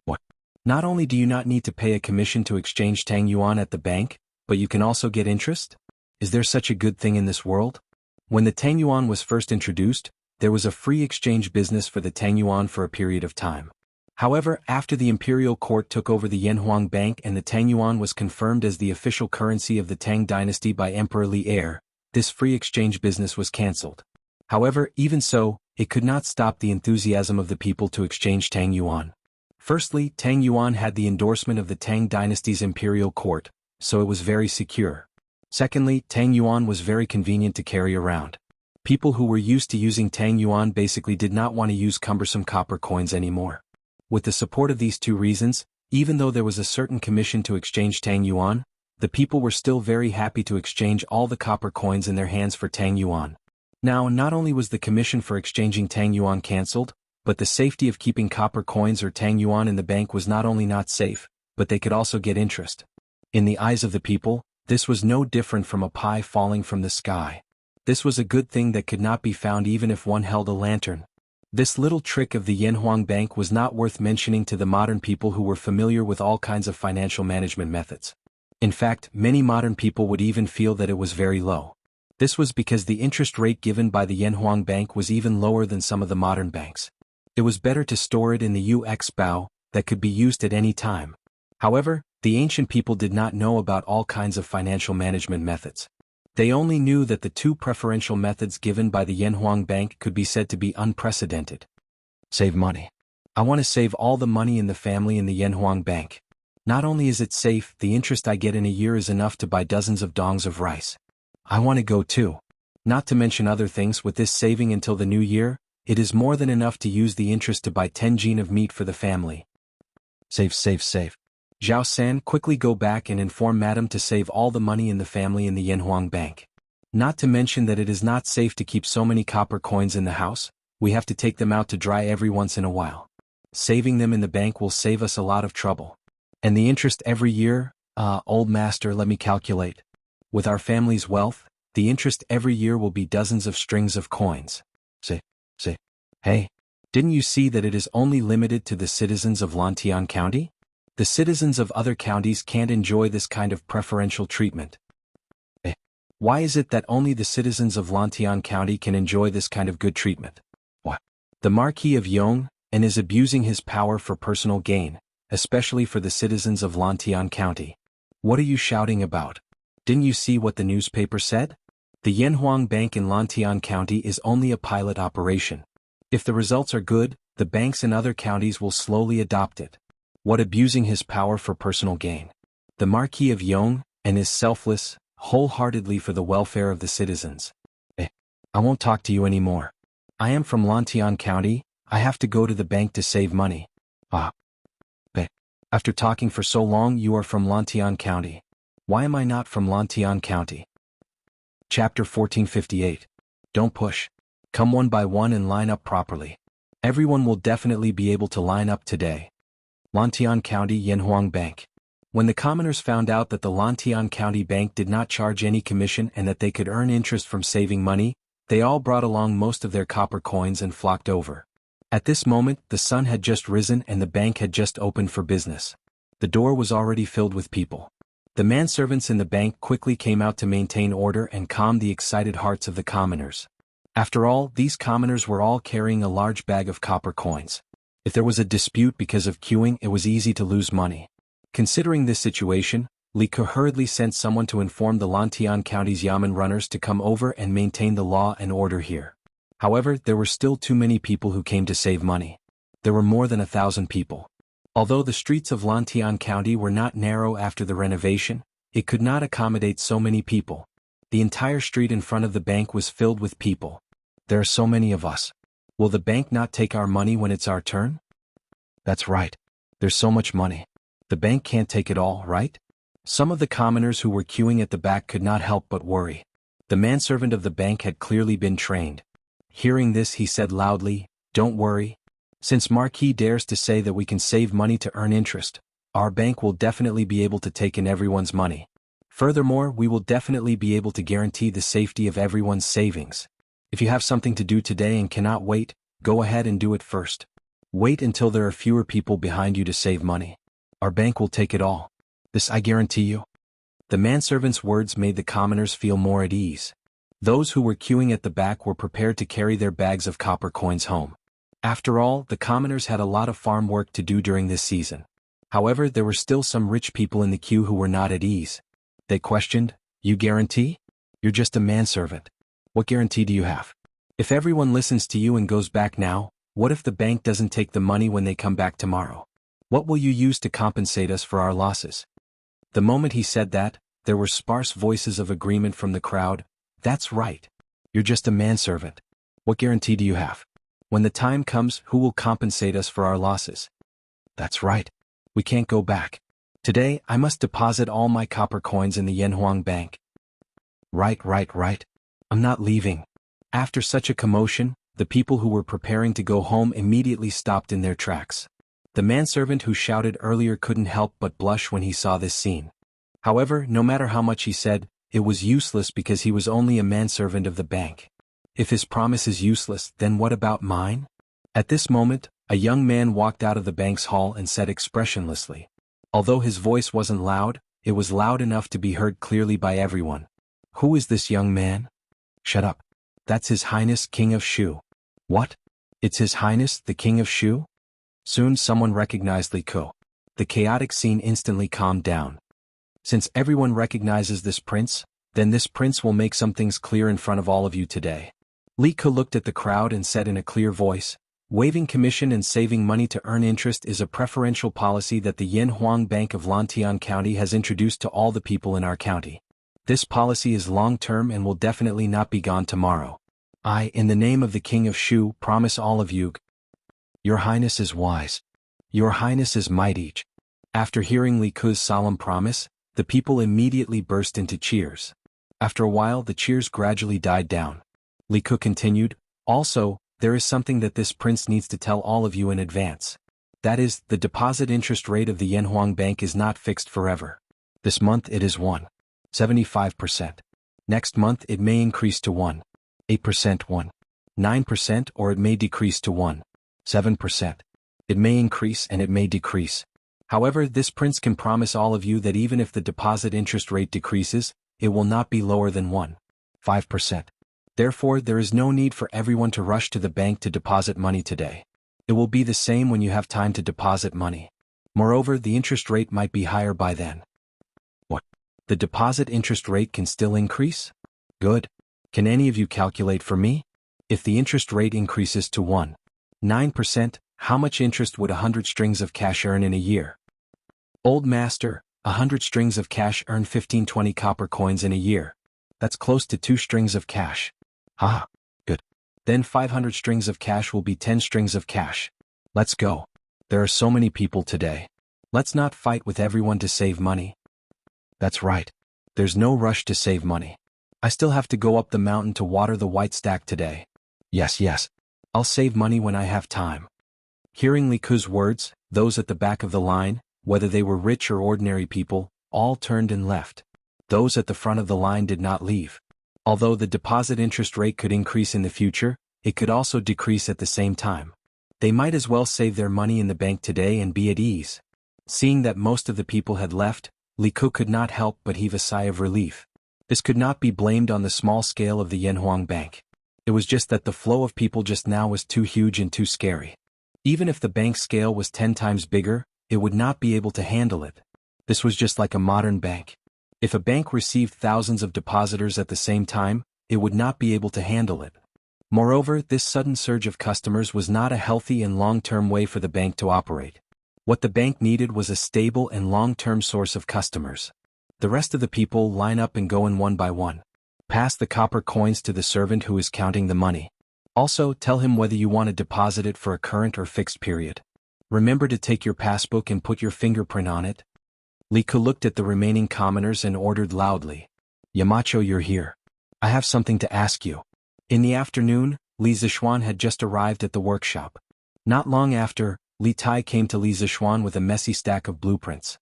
What? Not only do you not need to pay a commission to exchange Tang Yuan at the bank, but you can also get interest? Is there such a good thing in this world? When the Tang Yuan was first introduced, there was a free exchange business for the Tang Yuan for a period of time. However, after the imperial court took over the Yanhuang Bank and the Tang Yuan was confirmed as the official currency of the Tang Dynasty by Emperor Li Er, this free exchange business was cancelled. However, even so, it could not stop the enthusiasm of the people to exchange Tang Yuan. Firstly, Tang Yuan had the endorsement of the Tang Dynasty's imperial court, so it was very secure. Secondly, Tang Yuan was very convenient to carry around. People who were used to using Tang Yuan basically did not want to use cumbersome copper coins anymore. With the support of these two reasons, even though there was a certain commission to exchange Tang Yuan, the people were still very happy to exchange all the copper coins in their hands for Tang Yuan. Now, not only was the commission for exchanging Tang Yuan cancelled, but the safety of keeping copper coins or Tang Yuan in the bank was not only not safe, but they could also get interest. In the eyes of the people, this was no different from a pie falling from the sky. This was a good thing that could not be found even if one held a lantern. This little trick of the Yanhuang Bank was not worth mentioning to the modern people who were familiar with all kinds of financial management methods. In fact, many modern people would even feel that it was very low. This was because the interest rate given by the Yanhuang Bank was even lower than some of the modern banks. It was better to store it in the UX bao that could be used at any time. However, the ancient people did not know about all kinds of financial management methods. They only knew that the two preferential methods given by the Yanhuang Bank could be said to be unprecedented. Save money. I want to save all the money in the family in the Yanhuang Bank. Not only is it safe, the interest I get in a year is enough to buy dozens of dongs of rice. I want to go too. Not to mention other things, with this saving until the new year, it is more than enough to use the interest to buy 10 jin of meat for the family. Save. Zhao San, quickly go back and inform Madam to save all the money in the family in the Yanhuang Bank. Not to mention that it is not safe to keep so many copper coins in the house, we have to take them out to dry every once in a while. Saving them in the bank will save us a lot of trouble. And the interest every year, old master, let me calculate. With our family's wealth, the interest every year will be dozens of strings of coins. Say. Hey, didn't you see that it is only limited to the citizens of Lantian County? The citizens of other counties can't enjoy this kind of preferential treatment. Why is it that only the citizens of Lantian County can enjoy this kind of good treatment? What? The Marquis of Yong, and is abusing his power for personal gain, especially for the citizens of Lantian County. What are you shouting about? Didn't you see what the newspaper said? The Yanhuang Bank in Lantian County is only a pilot operation. If the results are good, the banks in other counties will slowly adopt it. What abusing his power for personal gain? The Marquis of Yong, and is selfless, wholeheartedly for the welfare of the citizens. I won't talk to you anymore. I am from Lantian County, I have to go to the bank to save money. After talking for so long, you are from Lantian County. Why am I not from Lantian County? Chapter 1458. Don't push. Come one by one and line up properly. Everyone will definitely be able to line up today. Lantian County Yanhuang Bank. When the commoners found out that the Lantian County Bank did not charge any commission and that they could earn interest from saving money, they all brought along most of their copper coins and flocked over. At this moment, the sun had just risen and the bank had just opened for business. The door was already filled with people. The manservants in the bank quickly came out to maintain order and calm the excited hearts of the commoners. After all, these commoners were all carrying a large bag of copper coins. If there was a dispute because of queuing, it was easy to lose money. Considering this situation, Li Ke hurriedly sent someone to inform the Lantian County's Yamen runners to come over and maintain the law and order here. However, there were still too many people who came to save money. There were more than 1,000 people. Although the streets of Lantian County were not narrow after the renovation, it could not accommodate so many people. The entire street in front of the bank was filled with people. There are so many of us. Will the bank not take our money when it's our turn? That's right. There's so much money. The bank can't take it all, right? Some of the commoners who were queuing at the back could not help but worry. The manservant of the bank had clearly been trained. Hearing this, he said loudly, "Don't worry. Since Marquis dares to say that we can save money to earn interest, our bank will definitely be able to take in everyone's money. Furthermore, we will definitely be able to guarantee the safety of everyone's savings. If you have something to do today and cannot wait, go ahead and do it first. Wait until there are fewer people behind you to save money. Our bank will take it all. This I guarantee you." The manservant's words made the commoners feel more at ease. Those who were queuing at the back were prepared to carry their bags of copper coins home. After all, the commoners had a lot of farm work to do during this season. However, there were still some rich people in the queue who were not at ease. They questioned, "You guarantee? You're just a manservant. What guarantee do you have? If everyone listens to you and goes back now, what if the bank doesn't take the money when they come back tomorrow? What will you use to compensate us for our losses?" The moment he said that, there were sparse voices of agreement from the crowd. "That's right. You're just a manservant. What guarantee do you have? When the time comes, who will compensate us for our losses?" "That's right. We can't go back. Today, I must deposit all my copper coins in the Yanhuang Bank." Right. I'm not leaving." After such a commotion, the people who were preparing to go home immediately stopped in their tracks. The manservant who shouted earlier couldn't help but blush when he saw this scene. However, no matter how much he said, it was useless because he was only a manservant of the bank. If his promise is useless, then what about mine? At this moment, a young man walked out of the bank's hall and said expressionlessly. Although his voice wasn't loud, it was loud enough to be heard clearly by everyone. "Who is this young man?" "Shut up. That's His Highness King of Shu." "What? It's His Highness the King of Shu?" Soon someone recognized Li Ke. The chaotic scene instantly calmed down. Since everyone recognizes this prince, then this prince will make some things clear in front of all of you today. Li Ke looked at the crowd and said in a clear voice, "Waiving commission and saving money to earn interest is a preferential policy that the Yanhuang Bank of Lantian County has introduced to all the people in our county. This policy is long-term and will definitely not be gone tomorrow. I, in the name of the King of Shu, promise all of you." "Your Highness is wise. Your Highness is mighty." After hearing Li Ke's solemn promise, the people immediately burst into cheers. After a while, the cheers gradually died down. Li Ke continued, "Also, there is something that this prince needs to tell all of you in advance. That is, the deposit interest rate of the Yanhuang Bank is not fixed forever. This month it is 1.75%. Next month it may increase to 1.8%, 1.9%, or it may decrease to 1.7%. It may increase and it may decrease. However, this prince can promise all of you that even if the deposit interest rate decreases, it will not be lower than 1.5%. Therefore, there is no need for everyone to rush to the bank to deposit money today. It will be the same when you have time to deposit money. Moreover, the interest rate might be higher by then." "What? The deposit interest rate can still increase? Good. Can any of you calculate for me? If the interest rate increases to 1.9%, how much interest would 100 strings of cash earn in a year?" "Old master, 100 strings of cash earn 15-20 copper coins in a year. That's close to 2 strings of cash." "Ah, good. Then 500 strings of cash will be 10 strings of cash. Let's go. There are so many people today. Let's not fight with everyone to save money." "That's right. There's no rush to save money. I still have to go up the mountain to water the white stack today. Yes. I'll save money when I have time." Hearing Li Ke's words, those at the back of the line, whether they were rich or ordinary people, all turned and left. Those at the front of the line did not leave. Although the deposit interest rate could increase in the future, it could also decrease at the same time. They might as well save their money in the bank today and be at ease. Seeing that most of the people had left, Li Ke could not help but heave a sigh of relief. This could not be blamed on the small scale of the Yanhuang Bank. It was just that the flow of people just now was too huge and too scary. Even if the bank scale was 10 times bigger, it would not be able to handle it. This was just like a modern bank. If a bank received thousands of depositors at the same time, it would not be able to handle it. Moreover, this sudden surge of customers was not a healthy and long-term way for the bank to operate. What the bank needed was a stable and long-term source of customers. The rest of the people line up and go in one by one. Pass the copper coins to the servant who is counting the money. Also, tell him whether you want to deposit it for a current or fixed period. Remember to take your passbook and put your fingerprint on it. Li Ke looked at the remaining commoners and ordered loudly. Yamacho, you're here. I have something to ask you. In the afternoon, Li Zixuan had just arrived at the workshop. Not long after, Li Tai came to Li Zixuan with a messy stack of blueprints.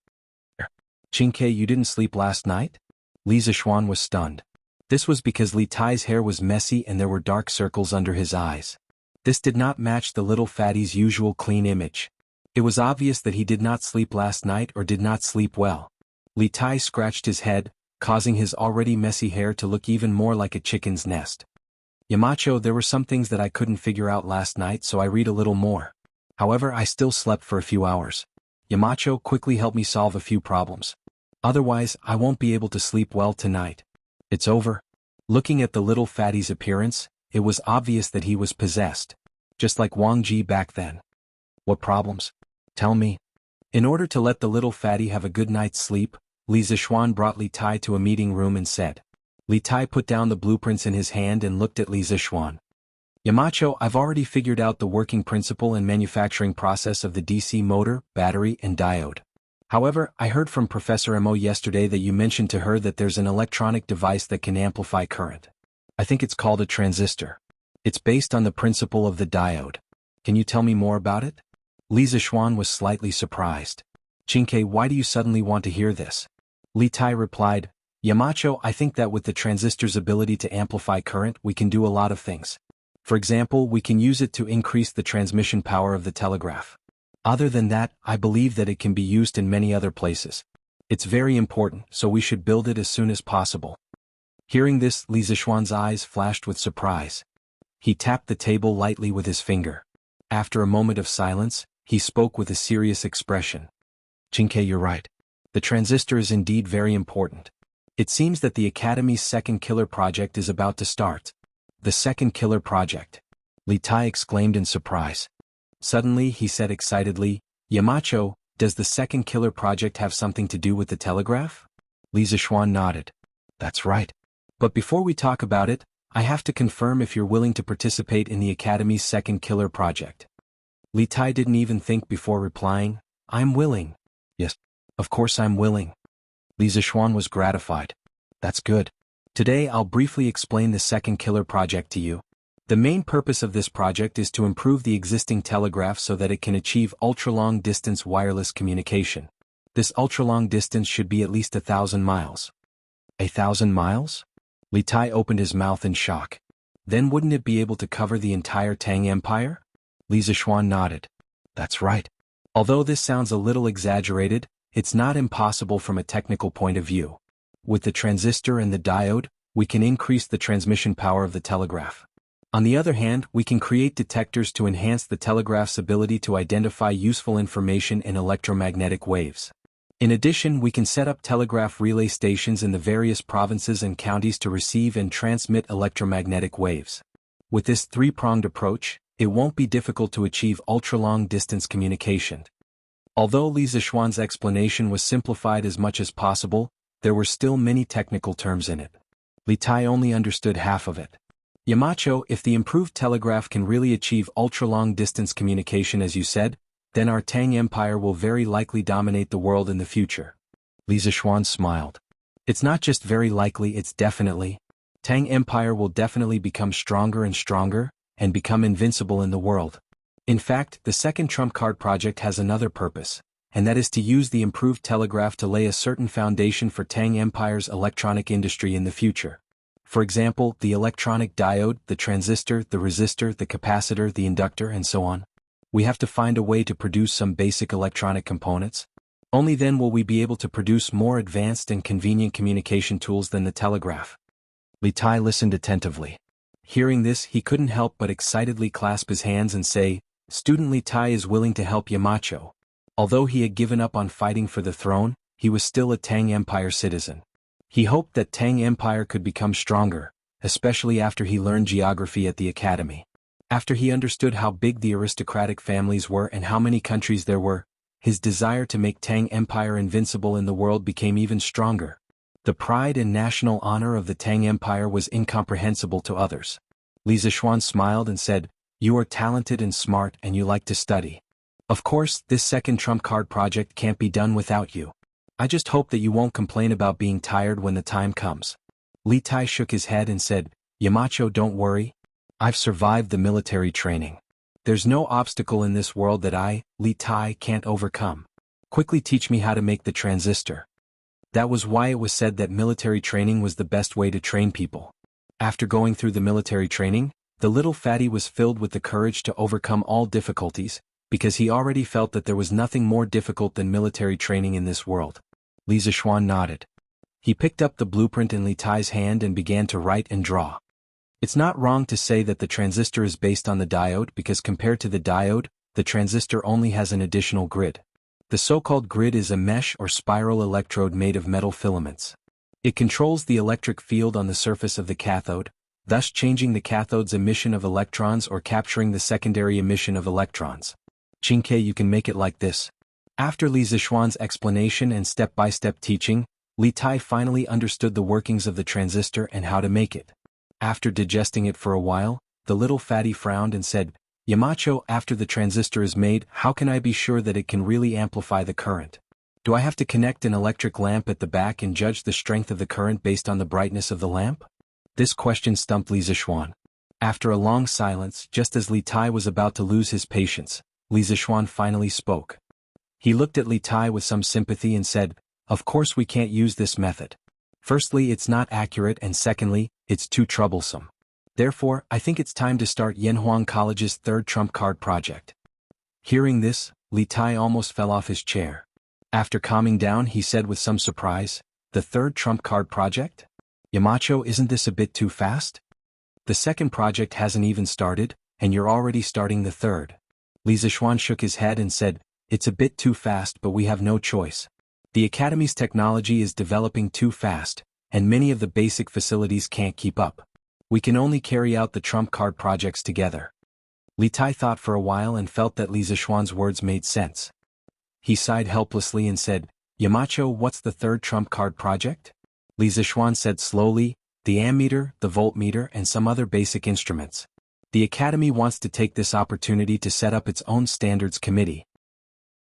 Qingke, you didn't sleep last night? Li Zixuan was stunned. This was because Li Tai's hair was messy and there were dark circles under his eyes. This did not match the little fatty's usual clean image. It was obvious that he did not sleep last night or did not sleep well. Li Tai scratched his head, causing his already messy hair to look even more like a chicken's nest. Yamacho, there were some things that I couldn't figure out last night, so I read a little more. However, I still slept for a few hours. Yamacho, quickly help me solve a few problems. Otherwise, I won't be able to sleep well tonight. It's over. Looking at the little fatty's appearance, it was obvious that he was possessed. Just like Wang Ji back then. What problems? Tell me. In order to let the little fatty have a good night's sleep, Li Zixuan brought Li Tai to a meeting room and said. Li Tai put down the blueprints in his hand and looked at Li Zixuan. Yamacho, I've already figured out the working principle and manufacturing process of the DC motor, battery, and diode. However, I heard from Professor Mo yesterday that you mentioned to her that there's an electronic device that can amplify current. I think it's called a transistor. It's based on the principle of the diode. Can you tell me more about it? Li Zixuan was slightly surprised. Qingke, why do you suddenly want to hear this? Li Tai replied, Yamacho, I think that with the transistor's ability to amplify current, we can do a lot of things. For example, we can use it to increase the transmission power of the telegraph. Other than that, I believe that it can be used in many other places. It's very important, so we should build it as soon as possible. Hearing this, Li Zixuan's eyes flashed with surprise. He tapped the table lightly with his finger. After a moment of silence, he spoke with a serious expression. Qingke, you're right. The transistor is indeed very important. It seems that the Academy's second killer project is about to start. The second killer project. Li Tai exclaimed in surprise. Suddenly, he said excitedly, Yamacho, does the second killer project have something to do with the telegraph? Li Zixuan nodded. That's right. But before we talk about it, I have to confirm if you're willing to participate in the Academy's second killer project. Li Tai didn't even think before replying, I'm willing. Yes, of course I'm willing. Li Zixuan was gratified. That's good. Today I'll briefly explain the second killer project to you. The main purpose of this project is to improve the existing telegraph so that it can achieve ultra-long distance wireless communication. This ultra-long distance should be at least 1,000 miles. 1,000 miles? Li Tai opened his mouth in shock. Then wouldn't it be able to cover the entire Tang Empire? Li Zixuan nodded. That's right. Although this sounds a little exaggerated, it's not impossible from a technical point of view. With the transistor and the diode, we can increase the transmission power of the telegraph. On the other hand, we can create detectors to enhance the telegraph's ability to identify useful information in electromagnetic waves. In addition, we can set up telegraph relay stations in the various provinces and counties to receive and transmit electromagnetic waves. With this three-pronged approach, it won't be difficult to achieve ultra-long distance communication. Although Li Zixuan's explanation was simplified as much as possible, there were still many technical terms in it. Li Tai only understood half of it. Yamacho, if the improved telegraph can really achieve ultra-long distance communication as you said, then our Tang Empire will very likely dominate the world in the future. Li Zixuan smiled. It's not just very likely, it's definitely. Tang Empire will definitely become stronger and stronger, and become invincible in the world. In fact, the second trump card project has another purpose, and that is to use the improved telegraph to lay a certain foundation for Tang Empire's electronic industry in the future. For example, the electronic diode, the transistor, the resistor, the capacitor, the inductor, and so on. We have to find a way to produce some basic electronic components. Only then will we be able to produce more advanced and convenient communication tools than the telegraph. Li Tai listened attentively. Hearing this, he couldn't help but excitedly clasp his hands and say, "Student Li Tai is willing to help Yamacho." Although he had given up on fighting for the throne, he was still a Tang Empire citizen. He hoped that Tang Empire could become stronger, especially after he learned geography at the academy. After he understood how big the aristocratic families were and how many countries there were, his desire to make Tang Empire invincible in the world became even stronger. The pride and national honor of the Tang Empire was incomprehensible to others. Li Zixuan smiled and said, "You are talented and smart and you like to study. Of course, this second trump card project can't be done without you. I just hope that you won't complain about being tired when the time comes." Li Tai shook his head and said, "Yamacho, don't worry. I've survived the military training. There's no obstacle in this world that I, Li Tai, can't overcome. Quickly teach me how to make the transistor." That was why it was said that military training was the best way to train people. After going through the military training, the little fatty was filled with the courage to overcome all difficulties, because he already felt that there was nothing more difficult than military training in this world. Li Zixuan nodded. He picked up the blueprint in Li Tai's hand and began to write and draw. It's not wrong to say that the transistor is based on the diode because compared to the diode, the transistor only has an additional grid. The so-called grid is a mesh or spiral electrode made of metal filaments. It controls the electric field on the surface of the cathode, thus changing the cathode's emission of electrons or capturing the secondary emission of electrons. "Xianxia, you can make it like this." After Li Zixuan's explanation and step-by-step teaching, Li Tai finally understood the workings of the transistor and how to make it. After digesting it for a while, the little fatty frowned and said, "Yamacho, after the transistor is made, how can I be sure that it can really amplify the current? Do I have to connect an electric lamp at the back and judge the strength of the current based on the brightness of the lamp?" This question stumped Li Zixuan. After a long silence, just as Li Tai was about to lose his patience, Li Zixuan finally spoke. He looked at Li Tai with some sympathy and said, "Of course we can't use this method. Firstly, it's not accurate, and secondly, it's too troublesome. Therefore, I think it's time to start Yanhuang College's third trump card project." Hearing this, Li Tai almost fell off his chair. After calming down, he said with some surprise, "The third trump card project? Yamacho, isn't this a bit too fast? The second project hasn't even started, and you're already starting the third." Li Zixuan shook his head and said, "It's a bit too fast, but we have no choice. The Academy's technology is developing too fast, and many of the basic facilities can't keep up. We can only carry out the trump card projects together." Li Tai thought for a while and felt that Li Zixuan's words made sense. He sighed helplessly and said, "Yamacho, what's the third trump card project?" Li Zixuan said slowly, "The ammeter, the voltmeter, and some other basic instruments. The Academy wants to take this opportunity to set up its own standards committee."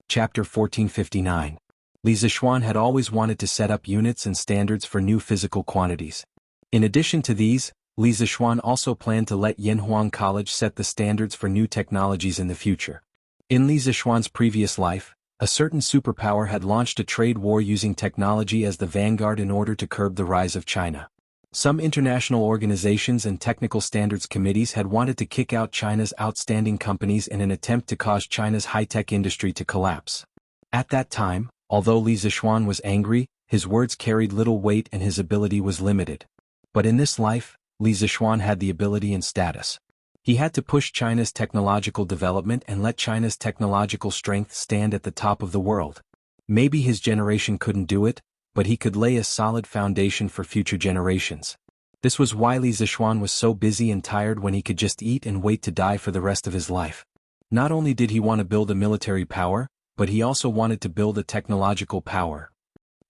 Chapter 1459. Li Zixuan had always wanted to set up units and standards for new physical quantities. In addition to these, Li Zixuan also planned to let Yanhuang College set the standards for new technologies in the future. In Li Zixuan's previous life, a certain superpower had launched a trade war using technology as the vanguard in order to curb the rise of China. Some international organizations and technical standards committees had wanted to kick out China's outstanding companies in an attempt to cause China's high-tech industry to collapse. At that time, although Li Zixuan was angry, his words carried little weight and his ability was limited. But in this life, Li Zixuan had the ability and status. He had to push China's technological development and let China's technological strength stand at the top of the world. Maybe his generation couldn't do it, but he could lay a solid foundation for future generations. This was why Li Zixuan was so busy and tired when he could just eat and wait to die for the rest of his life. Not only did he want to build a military power, but he also wanted to build a technological power.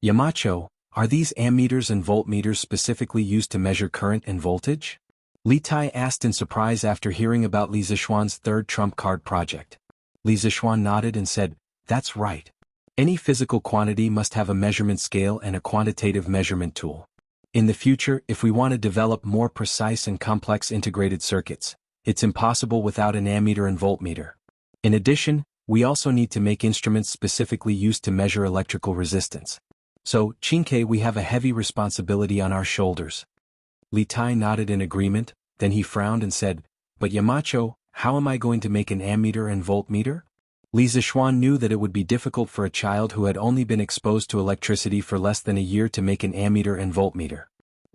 "Yamacho, are these ammeters and voltmeters specifically used to measure current and voltage?" Li Tai asked in surprise after hearing about Li Zixuan's third trump card project. Li Zixuan nodded and said, "That's right. Any physical quantity must have a measurement scale and a quantitative measurement tool. In the future, if we want to develop more precise and complex integrated circuits, it's impossible without an ammeter and voltmeter. In addition, we also need to make instruments specifically used to measure electrical resistance. So, Xianxia, we have a heavy responsibility on our shoulders." Li Tai nodded in agreement, then he frowned and said, "But Yamacho, how am I going to make an ammeter and voltmeter?" Li Zixuan knew that it would be difficult for a child who had only been exposed to electricity for less than a year to make an ammeter and voltmeter.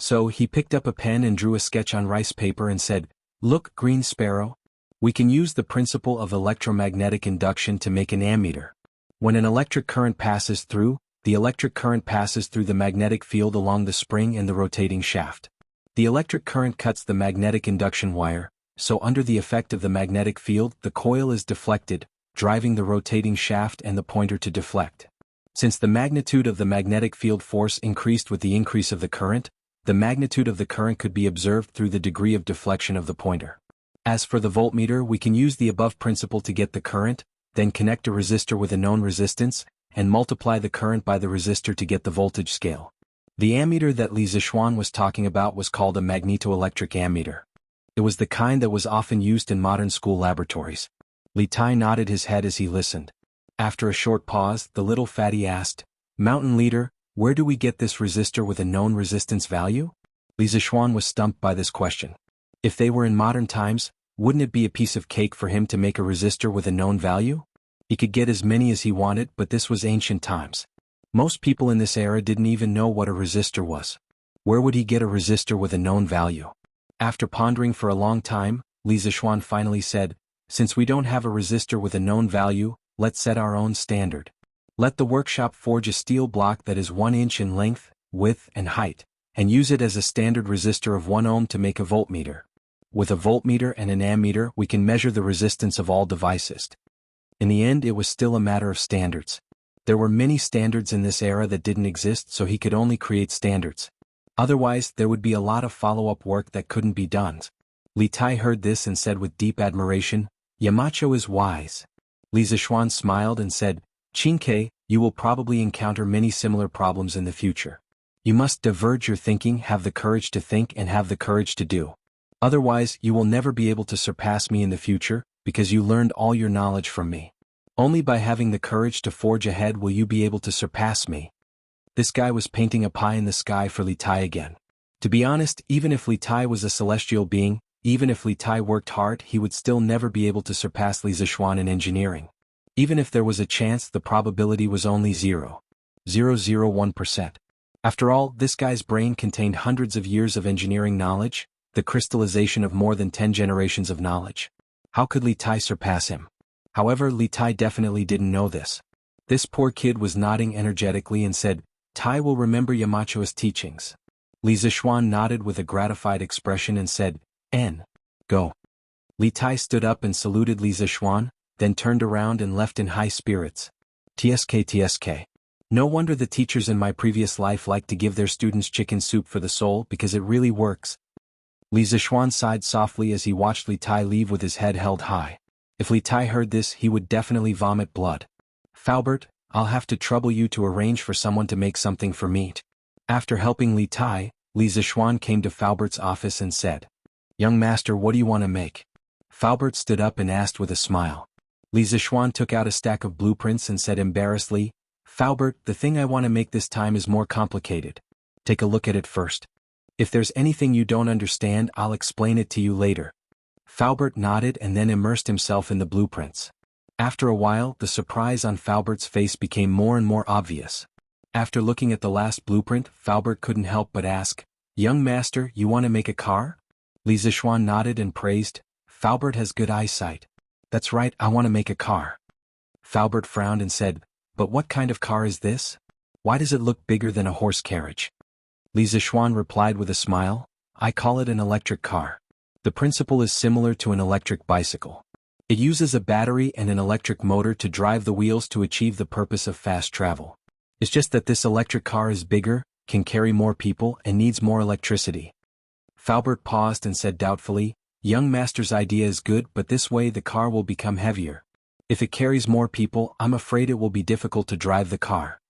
So he picked up a pen and drew a sketch on rice paper and said, "Look, Green Sparrow. We can use the principle of electromagnetic induction to make an ammeter. When an electric current passes through, the electric current passes through the magnetic field along the spring and the rotating shaft. The electric current cuts the magnetic induction wire, so under the effect of the magnetic field the coil is deflected, driving the rotating shaft and the pointer to deflect. Since the magnitude of the magnetic field force increased with the increase of the current, the magnitude of the current could be observed through the degree of deflection of the pointer. As for the voltmeter, we can use the above principle to get the current, then connect a resistor with a known resistance, and multiply the current by the resistor to get the voltage scale. The ammeter that Li Zixuan was talking about was called a magnetoelectric ammeter. It was the kind that was often used in modern school laboratories. Li Tai nodded his head as he listened. After a short pause, the little fatty asked, "Mountain leader, where do we get this resistor with a known resistance value?" Li Zixuan was stumped by this question. If they were in modern times, wouldn't it be a piece of cake for him to make a resistor with a known value? He could get as many as he wanted, but this was ancient times. Most people in this era didn't even know what a resistor was. Where would he get a resistor with a known value? After pondering for a long time, Li Zixuan finally said, "Since we don't have a resistor with a known value, let's set our own standard. Let the workshop forge a steel block that is 1 inch in length, width, and height, and use it as a standard resistor of 1 ohm to make a voltmeter. With a voltmeter and an ammeter we can measure the resistance of all devices." In the end it was still a matter of standards. There were many standards in this era that didn't exist, so he could only create standards. Otherwise there would be a lot of follow-up work that couldn't be done. Li Tai heard this and said with deep admiration, "Yamacho is wise." Li Zixuan smiled and said, "Qingke, you will probably encounter many similar problems in the future. You must diverge your thinking, have the courage to think and have the courage to do. Otherwise you will never be able to surpass me in the future, because you learned all your knowledge from me. Only by having the courage to forge ahead will you be able to surpass me." This guy was painting a pie in the sky for Li Tai again. To be honest, even if Li Tai was a celestial being, even if Li Tai worked hard, he would still never be able to surpass Li Zixuan in engineering. Even if there was a chance, the probability was only 0.001%. After all, this guy's brain contained hundreds of years of engineering knowledge, the crystallization of more than 10 generations of knowledge. How could Li Tai surpass him? However, Li Tai definitely didn't know this. This poor kid was nodding energetically and said, "Tai will remember Yamacho's teachings." Li Zixuan nodded with a gratified expression and said, "Go." Li Tai stood up and saluted Li Zixuan, then turned around and left in high spirits. TSK. No wonder the teachers in my previous life liked to give their students chicken soup for the soul, because it really works. Li Zixuan sighed softly as he watched Li Tai leave with his head held high. If Li Tai heard this, he would definitely vomit blood. "Faubert, I'll have to trouble you to arrange for someone to make something for me." After helping Li Tai, Li Zixuan came to Faubert's office and said, "Young master, what do you want to make?" Faubert stood up and asked with a smile. Li Zixuan took out a stack of blueprints and said embarrassedly, "Faubert, the thing I want to make this time is more complicated. Take a look at it first. If there's anything you don't understand, I'll explain it to you later." Faubert nodded and then immersed himself in the blueprints. After a while, the surprise on Faubert's face became more and more obvious. After looking at the last blueprint, Faubert couldn't help but ask, "Young master, you want to make a car?" Li Zixuan nodded and praised, "Faubert has good eyesight. That's right, I want to make a car." Faubert frowned and said, "But what kind of car is this? Why does it look bigger than a horse carriage?" Li Zixuan replied with a smile, "I call it an electric car. The principle is similar to an electric bicycle. It uses a battery and an electric motor to drive the wheels to achieve the purpose of fast travel. It's just that this electric car is bigger, can carry more people, and needs more electricity." Faubert paused and said doubtfully, "Young master's idea is good, but this way the car will become heavier. If it carries more people, I'm afraid it will be difficult to drive the car."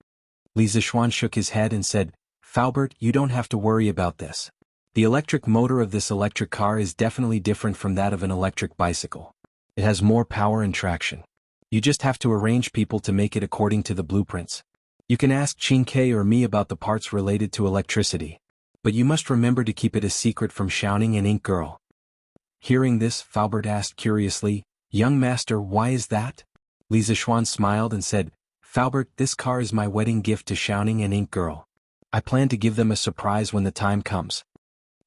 Li Zixuan shook his head and said, "Faubert, you don't have to worry about this. The electric motor of this electric car is definitely different from that of an electric bicycle. It has more power and traction. You just have to arrange people to make it according to the blueprints. You can ask Qingke or me about the parts related to electricity. But you must remember to keep it a secret from Xiaoning and Ink Girl." Hearing this, Faubert asked curiously, "Young master, why is that?" Li Zishuan smiled and said, Faubert, this car is my wedding gift to Xiaoning and Ink Girl. I plan to give them a surprise when the time comes.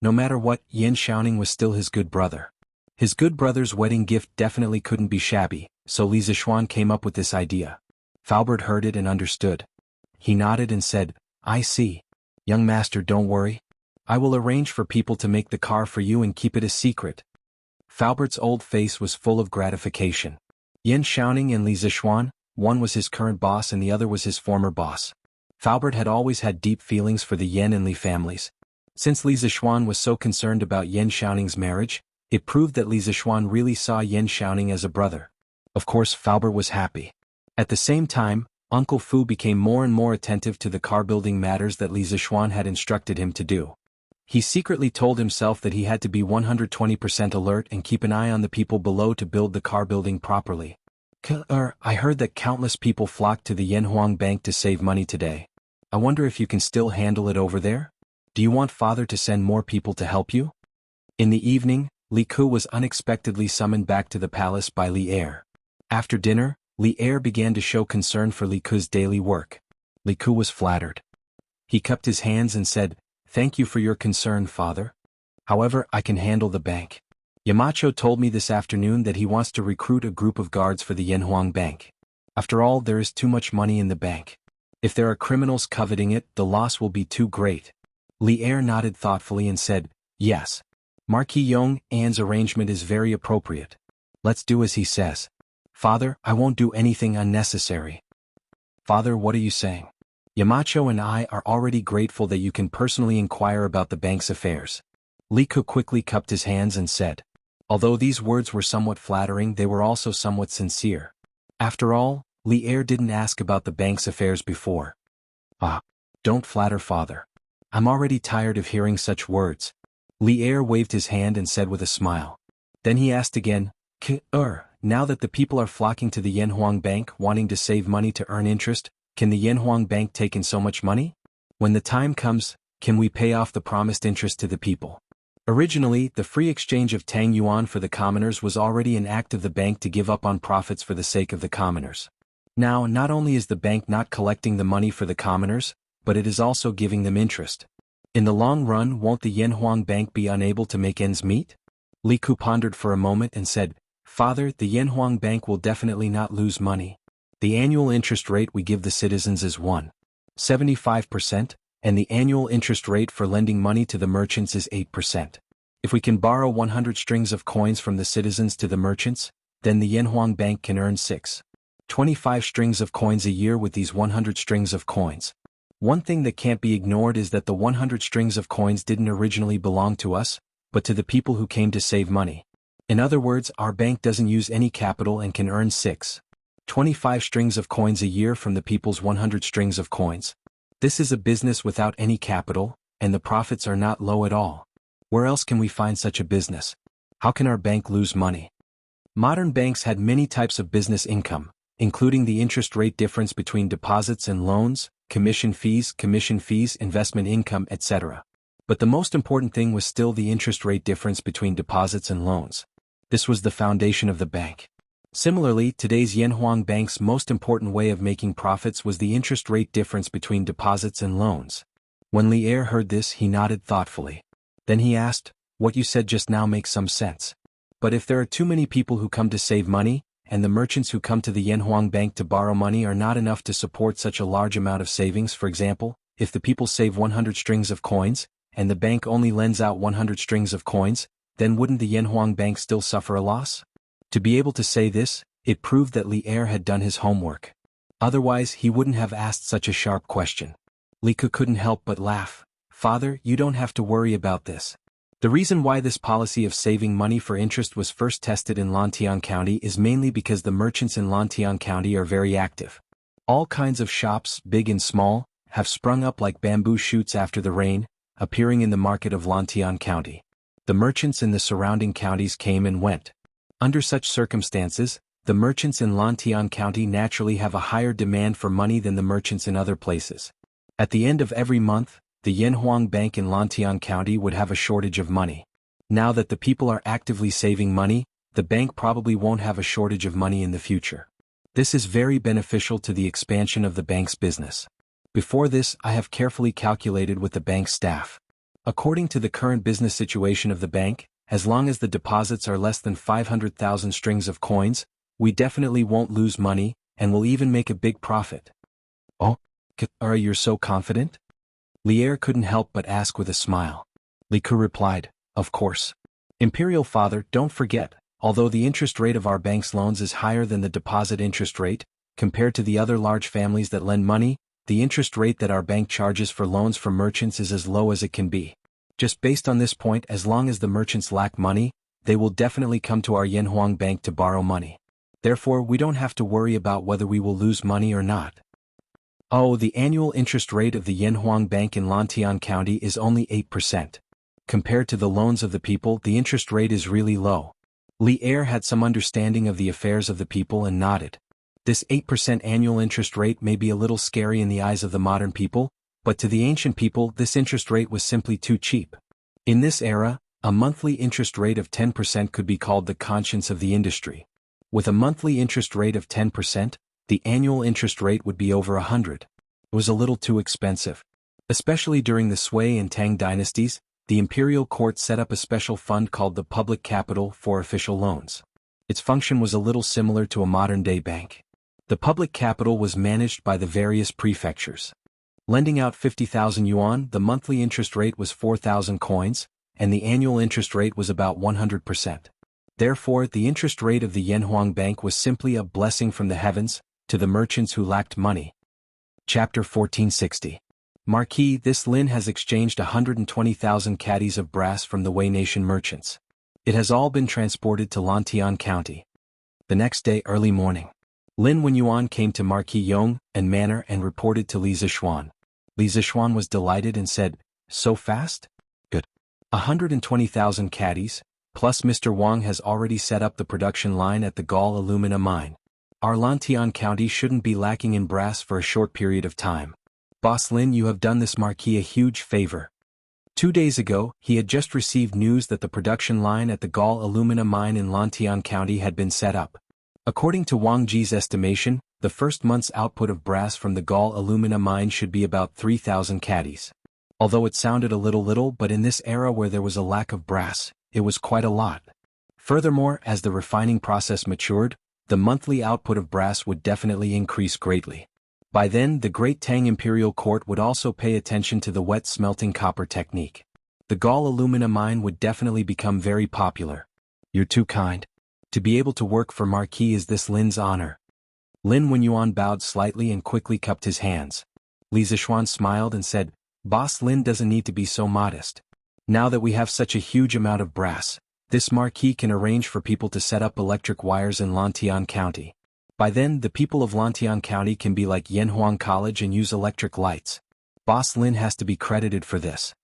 No matter what, Yin Xiaoning was still his good brother. His good brother's wedding gift definitely couldn't be shabby, so Li Zishuan came up with this idea. Faubert heard it and understood. He nodded and said, I see. Young master, don't worry. I will arrange for people to make the car for you and keep it a secret. Faubert's old face was full of gratification. Yin Xiaoning and Li Zishuan, one was his current boss and the other was his former boss. Faubert had always had deep feelings for the Yin and Li families. Since Li Zishuan was so concerned about Yin Xiaoning's marriage, it proved that Li Zishuan really saw Yin Xiaoning as a brother. Of course, Faubert was happy. At the same time, Uncle Fu became more and more attentive to the car-building matters that Li Zishuan had instructed him to do. He secretly told himself that he had to be 120% alert and keep an eye on the people below to build the car building properly. I heard that countless people flocked to the Yanhuang Bank to save money today. I wonder if you can still handle it over there? Do you want father to send more people to help you? In the evening, Li Ku was unexpectedly summoned back to the palace by Li Er. After dinner, Li Er began to show concern for Li Ku's daily work. Li Ku was flattered. He cupped his hands and said, Thank you for your concern, father. However, I can handle the bank. Yamacho told me this afternoon that he wants to recruit a group of guards for the Yanhuang Bank. After all, there is too much money in the bank. If there are criminals coveting it, the loss will be too great. Li Er nodded thoughtfully and said, Yes. Marquis Yong An's arrangement is very appropriate. Let's do as he says. Father, I won't do anything unnecessary. Father, what are you saying? Yamacho and I are already grateful that you can personally inquire about the bank's affairs. Li Ku quickly cupped his hands and said. Although these words were somewhat flattering, they were also somewhat sincere. After all, Li Er didn't ask about the bank's affairs before. Don't flatter father. I'm already tired of hearing such words. Li Er waved his hand and said with a smile. Then he asked again, now that the people are flocking to the Yanhuang Bank wanting to save money to earn interest, can the Yanhuang Bank take in so much money? When the time comes, can we pay off the promised interest to the people? Originally, the free exchange of Tang Yuan for the commoners was already an act of the bank to give up on profits for the sake of the commoners. Now, not only is the bank not collecting the money for the commoners, but it is also giving them interest. In the long run, won't the Yanhuang Bank be unable to make ends meet? Li Ku pondered for a moment and said, Father, the Yanhuang Bank will definitely not lose money. The annual interest rate we give the citizens is 1.75%, and the annual interest rate for lending money to the merchants is 8%. If we can borrow 100 strings of coins from the citizens to the merchants, then the Yanhuang Bank can earn 6.25 strings of coins a year with these 100 strings of coins. One thing that can't be ignored is that the 100 strings of coins didn't originally belong to us, but to the people who came to save money. In other words, our bank doesn't use any capital and can earn 6.25 strings of coins a year from the people's 100 strings of coins. This is a business without any capital, and the profits are not low at all. Where else can we find such a business? How can our bank lose money? Modern banks had many types of business income, including the interest rate difference between deposits and loans, commission fees, investment income, etc. But the most important thing was still the interest rate difference between deposits and loans. This was the foundation of the bank. Similarly, today's Yanhuang Bank's most important way of making profits was the interest rate difference between deposits and loans. When Li Er heard this, he nodded thoughtfully. Then he asked, What you said just now makes some sense. But if there are too many people who come to save money, and the merchants who come to the Yanhuang Bank to borrow money are not enough to support such a large amount of savings, for example, if the people save 100 strings of coins, and the bank only lends out 100 strings of coins, then wouldn't the Yanhuang Bank still suffer a loss? To be able to say this, it proved that Li Er had done his homework. Otherwise, he wouldn't have asked such a sharp question. Li Ku couldn't help but laugh. Father, you don't have to worry about this. The reason why this policy of saving money for interest was first tested in Lantian County is mainly because the merchants in Lantian County are very active. All kinds of shops, big and small, have sprung up like bamboo shoots after the rain, appearing in the market of Lantian County. The merchants in the surrounding counties came and went. Under such circumstances, the merchants in Lantian County naturally have a higher demand for money than the merchants in other places. At the end of every month, the Yanhuang Bank in Lantian County would have a shortage of money. Now that the people are actively saving money, the bank probably won't have a shortage of money in the future. This is very beneficial to the expansion of the bank's business. Before this, I have carefully calculated with the bank staff. According to the current business situation of the bank, as long as the deposits are less than 500,000 strings of coins, we definitely won't lose money, and will even make a big profit. Oh, are you so confident? Lier couldn't help but ask with a smile. Li Ke replied, of course. Imperial Father, don't forget, although the interest rate of our bank's loans is higher than the deposit interest rate, compared to the other large families that lend money, the interest rate that our bank charges for loans from merchants is as low as it can be. Just based on this point, as long as the merchants lack money, they will definitely come to our Yanhuang Bank to borrow money. Therefore, we don't have to worry about whether we will lose money or not. Oh, the annual interest rate of the Yanhuang Bank in Lantian County is only 8%. Compared to the loans of the people, the interest rate is really low. Li Er had some understanding of the affairs of the people and nodded. This 8% annual interest rate may be a little scary in the eyes of the modern people, but to the ancient people this interest rate was simply too cheap. In this era, a monthly interest rate of 10% could be called the conscience of the industry. With a monthly interest rate of 10%, the annual interest rate would be over 100. It was a little too expensive. Especially during the Sui and Tang dynasties, the imperial court set up a special fund called the Public Capital for official loans. Its function was a little similar to a modern-day bank. The public capital was managed by the various prefectures. Lending out 50,000 yuan, the monthly interest rate was 4,000 coins, and the annual interest rate was about 100%. Therefore, the interest rate of the Yanhuang Bank was simply a blessing from the heavens, to the merchants who lacked money. Chapter 1460. Marquis, this Lin has exchanged 120,000 caddies of brass from the Wei Nation merchants. It has all been transported to Lantian County. The next day early morning, Lin Wenyuan came to Marquis Yong and Manor and reported to Li Zishuan. Li Zishuan was delighted and said, so fast? Good. 120,000 caddies, plus Mr. Wang has already set up the production line at the Gall alumina mine. Our Lantian County shouldn't be lacking in brass for a short period of time. Boss Lin, you have done this Marquis a huge favor. 2 days ago, he had just received news that the production line at the Gall alumina mine in Lantian County had been set up. According to Wang Ji's estimation, the first month's output of brass from the Gall alumina mine should be about 3,000 caddies. Although it sounded a little, but in this era where there was a lack of brass, it was quite a lot. Furthermore, as the refining process matured, the monthly output of brass would definitely increase greatly. By then, the Great Tang Imperial Court would also pay attention to the wet smelting copper technique. The Gall alumina mine would definitely become very popular. You're too kind. To be able to work for Marquis is this Lin's honor. Lin Wenyuan bowed slightly and quickly cupped his hands. Li Zishuan smiled and said, Boss Lin doesn't need to be so modest. Now that we have such a huge amount of brass, this Marquis can arrange for people to set up electric wires in Lantian County. By then, the people of Lantian County can be like Yanhuang College and use electric lights. Boss Lin has to be credited for this.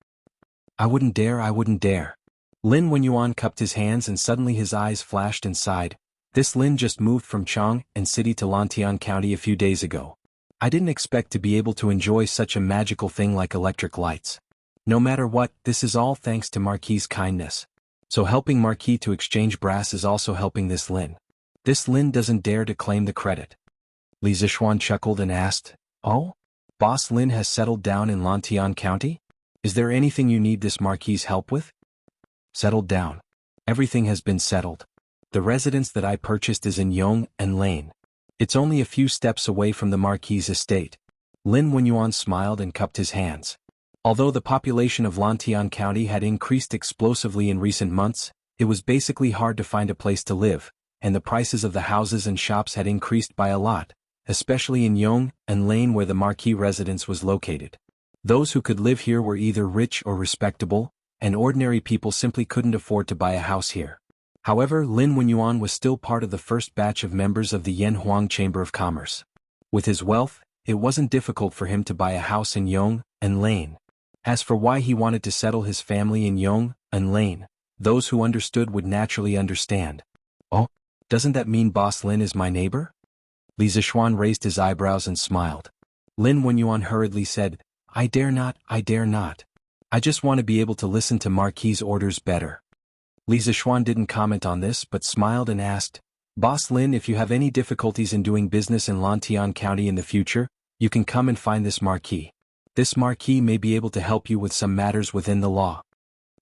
I wouldn't dare. Lin Wenyuan cupped his hands and suddenly his eyes flashed and sighed. This Lin just moved from Chang and City to Lantian County a few days ago. I didn't expect to be able to enjoy such a magical thing like electric lights. No matter what, this is all thanks to Marquis's kindness. So helping Marquis to exchange brass is also helping this Lin. This Lin doesn't dare to claim the credit. Li Zishuan chuckled and asked, Oh? Boss Lin has settled down in Lantian County? Is there anything you need this Marquis's help with? Settled down. Everything has been settled. The residence that I purchased is in Yong and Lane. It's only a few steps away from the Marquis's estate. Lin Wenyuan smiled and cupped his hands. Although the population of Lantian County had increased explosively in recent months, it was basically hard to find a place to live, and the prices of the houses and shops had increased by a lot, especially in Yong and Lane where the Marquis residence was located. Those who could live here were either rich or respectable, and ordinary people simply couldn't afford to buy a house here. However, Lin Wenyuan was still part of the first batch of members of the Yanhuang Chamber of Commerce. With his wealth, it wasn't difficult for him to buy a house in Yong and Lane. As for why he wanted to settle his family in Yong and Lane, those who understood would naturally understand. Oh, doesn't that mean Boss Lin is my neighbor? Li Zishuan raised his eyebrows and smiled. Lin Wenyuan hurriedly said, I dare not. I just want to be able to listen to Marquis's orders better. Li Zishuan didn't comment on this but smiled and asked, Boss Lin, if you have any difficulties in doing business in Lantian County in the future, you can come and find this marquis. This marquis may be able to help you with some matters within the law.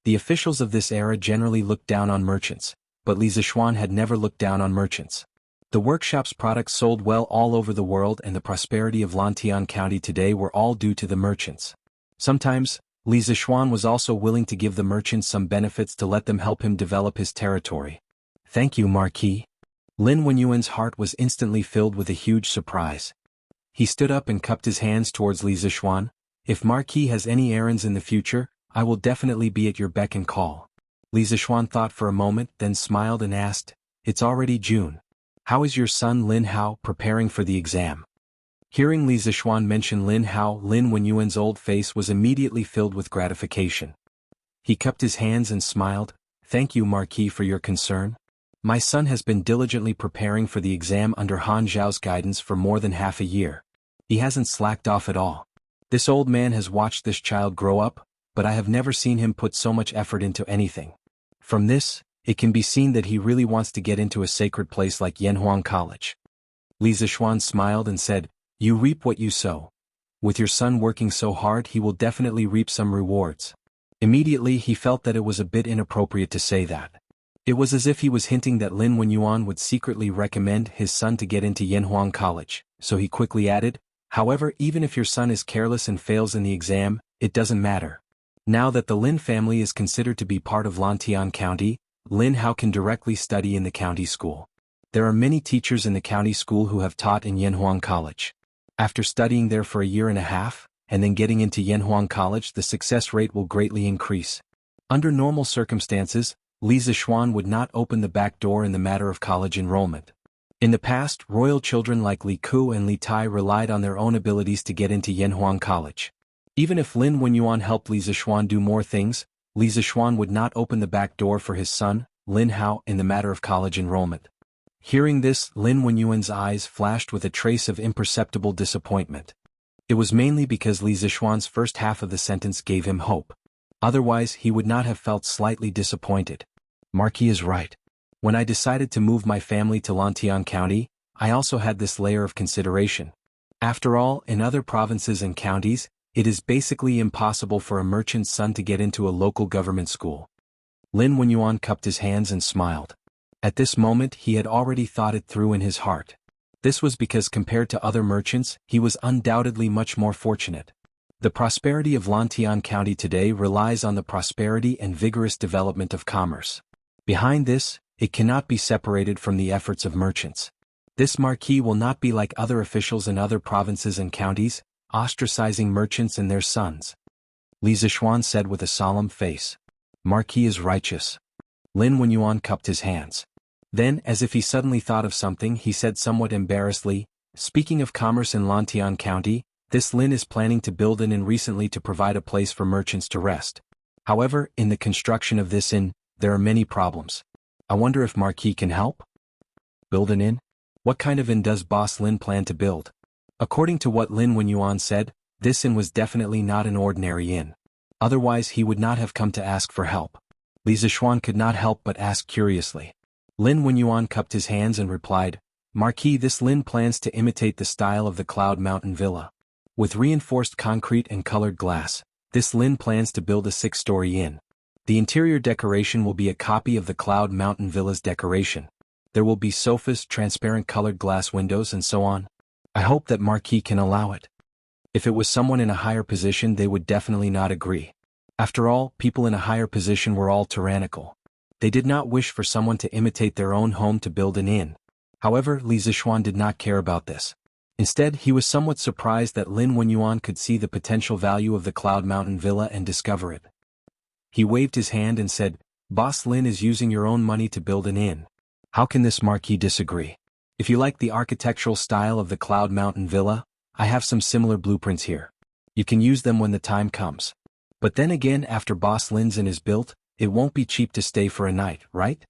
The officials of this era generally looked down on merchants, but Li Zixuan had never looked down on merchants. The workshop's products sold well all over the world, and the prosperity of Lantian County today were all due to the merchants. Sometimes, Li Zixuan was also willing to give the merchants some benefits to let them help him develop his territory. Thank you, Marquis. Lin Wenyuan's heart was instantly filled with a huge surprise. He stood up and cupped his hands towards Li Zixuan. If Marquis has any errands in the future, I will definitely be at your beck and call. Li Zixuan thought for a moment, then smiled and asked, It's already June. How is your son Lin Hao preparing for the exam? Hearing Li Zixuan mention Lin Hao, Lin Wenyuan's old face was immediately filled with gratification. He cupped his hands and smiled, Thank you, Marquis, for your concern. My son has been diligently preparing for the exam under Han Zhao's guidance for more than half a year. He hasn't slacked off at all. This old man has watched this child grow up, but I have never seen him put so much effort into anything. From this, it can be seen that he really wants to get into a sacred place like Yanhuang College. Li Zixuan smiled and said, You reap what you sow. With your son working so hard, he will definitely reap some rewards. Immediately he felt that it was a bit inappropriate to say that. It was as if he was hinting that Lin Wenyuan would secretly recommend his son to get into Yanhuang College, so he quickly added, However, even if your son is careless and fails in the exam, it doesn't matter. Now that the Lin family is considered to be part of Lantian County, Lin Hao can directly study in the county school. There are many teachers in the county school who have taught in Yanhuang College. After studying there for a year and a half, and then getting into Yanhuang College, the success rate will greatly increase. Under normal circumstances, Li Zixuan would not open the back door in the matter of college enrollment. In the past, royal children like Li Ku and Li Tai relied on their own abilities to get into Yanhuang College. Even if Lin Wenyuan helped Li Zixuan do more things, Li Zixuan would not open the back door for his son, Lin Hao, in the matter of college enrollment. Hearing this, Lin Wenyuan's eyes flashed with a trace of imperceptible disappointment. It was mainly because Li Zixuan's first half of the sentence gave him hope. Otherwise, he would not have felt slightly disappointed. Marquis is right. When I decided to move my family to Lantian County, I also had this layer of consideration. After all, in other provinces and counties, it is basically impossible for a merchant's son to get into a local government school. Lin Wenyuan cupped his hands and smiled. At this moment he had already thought it through in his heart. This was because compared to other merchants, he was undoubtedly much more fortunate. The prosperity of Lantian County today relies on the prosperity and vigorous development of commerce. Behind this, it cannot be separated from the efforts of merchants. This marquis will not be like other officials in other provinces and counties, ostracizing merchants and their sons. Li Zixuan said with a solemn face. Marquis is righteous. Lin Wenyuan cupped his hands. Then, as if he suddenly thought of something, he said somewhat embarrassedly, Speaking of commerce in Lantian County, this Lin is planning to build an inn recently to provide a place for merchants to rest. However, in the construction of this inn, there are many problems. I wonder if Marquis can help? Build an inn? What kind of inn does Boss Lin plan to build? According to what Lin Wenyuan said, this inn was definitely not an ordinary inn. Otherwise he would not have come to ask for help. Li Zixuan could not help but ask curiously. Lin Wenyuan cupped his hands and replied, Marquis, this Lin plans to imitate the style of the Cloud Mountain Villa. With reinforced concrete and colored glass, this Lin plans to build a 6-story inn. The interior decoration will be a copy of the Cloud Mountain Villa's decoration. There will be sofas, transparent colored glass windows, and so on. I hope that Marquis can allow it. If it was someone in a higher position, they would definitely not agree. After all, people in a higher position were all tyrannical. They did not wish for someone to imitate their own home to build an inn. However, Li Zixuan did not care about this. Instead, he was somewhat surprised that Lin Wenyuan could see the potential value of the Cloud Mountain Villa and discover it. He waved his hand and said, Boss Lin is using your own money to build an inn. How can this Marquis disagree? If you like the architectural style of the Cloud Mountain Villa, I have some similar blueprints here. You can use them when the time comes. But then again, after Boss Lin's inn is built, it won't be cheap to stay for a night, right?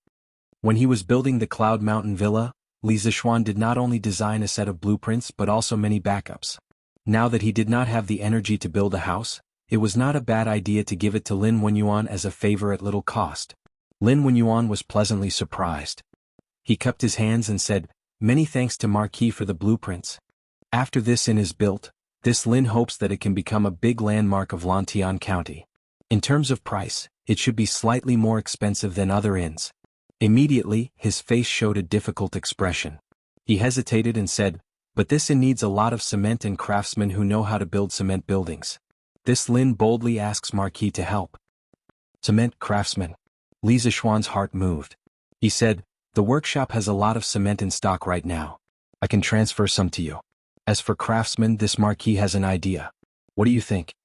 When he was building the Cloud Mountain Villa, Li Zixuan did not only design a set of blueprints but also many backups. Now that he did not have the energy to build a house, it was not a bad idea to give it to Lin Wenyuan as a favor at little cost. Lin Wenyuan was pleasantly surprised. He cupped his hands and said, "Many thanks to Marquis for the blueprints. After this inn is built, this Lin hopes that it can become a big landmark of Lantian County. In terms of price, it should be slightly more expensive than other inns." Immediately, his face showed a difficult expression. He hesitated and said, "But this inn needs a lot of cement and craftsmen who know how to build cement buildings. This Lin boldly asks Marquis to help." Cement craftsmen. Li Zixuan's heart moved. He said, "The workshop has a lot of cement in stock right now. I can transfer some to you. As for craftsmen, this Marquis has an idea. What do you think?"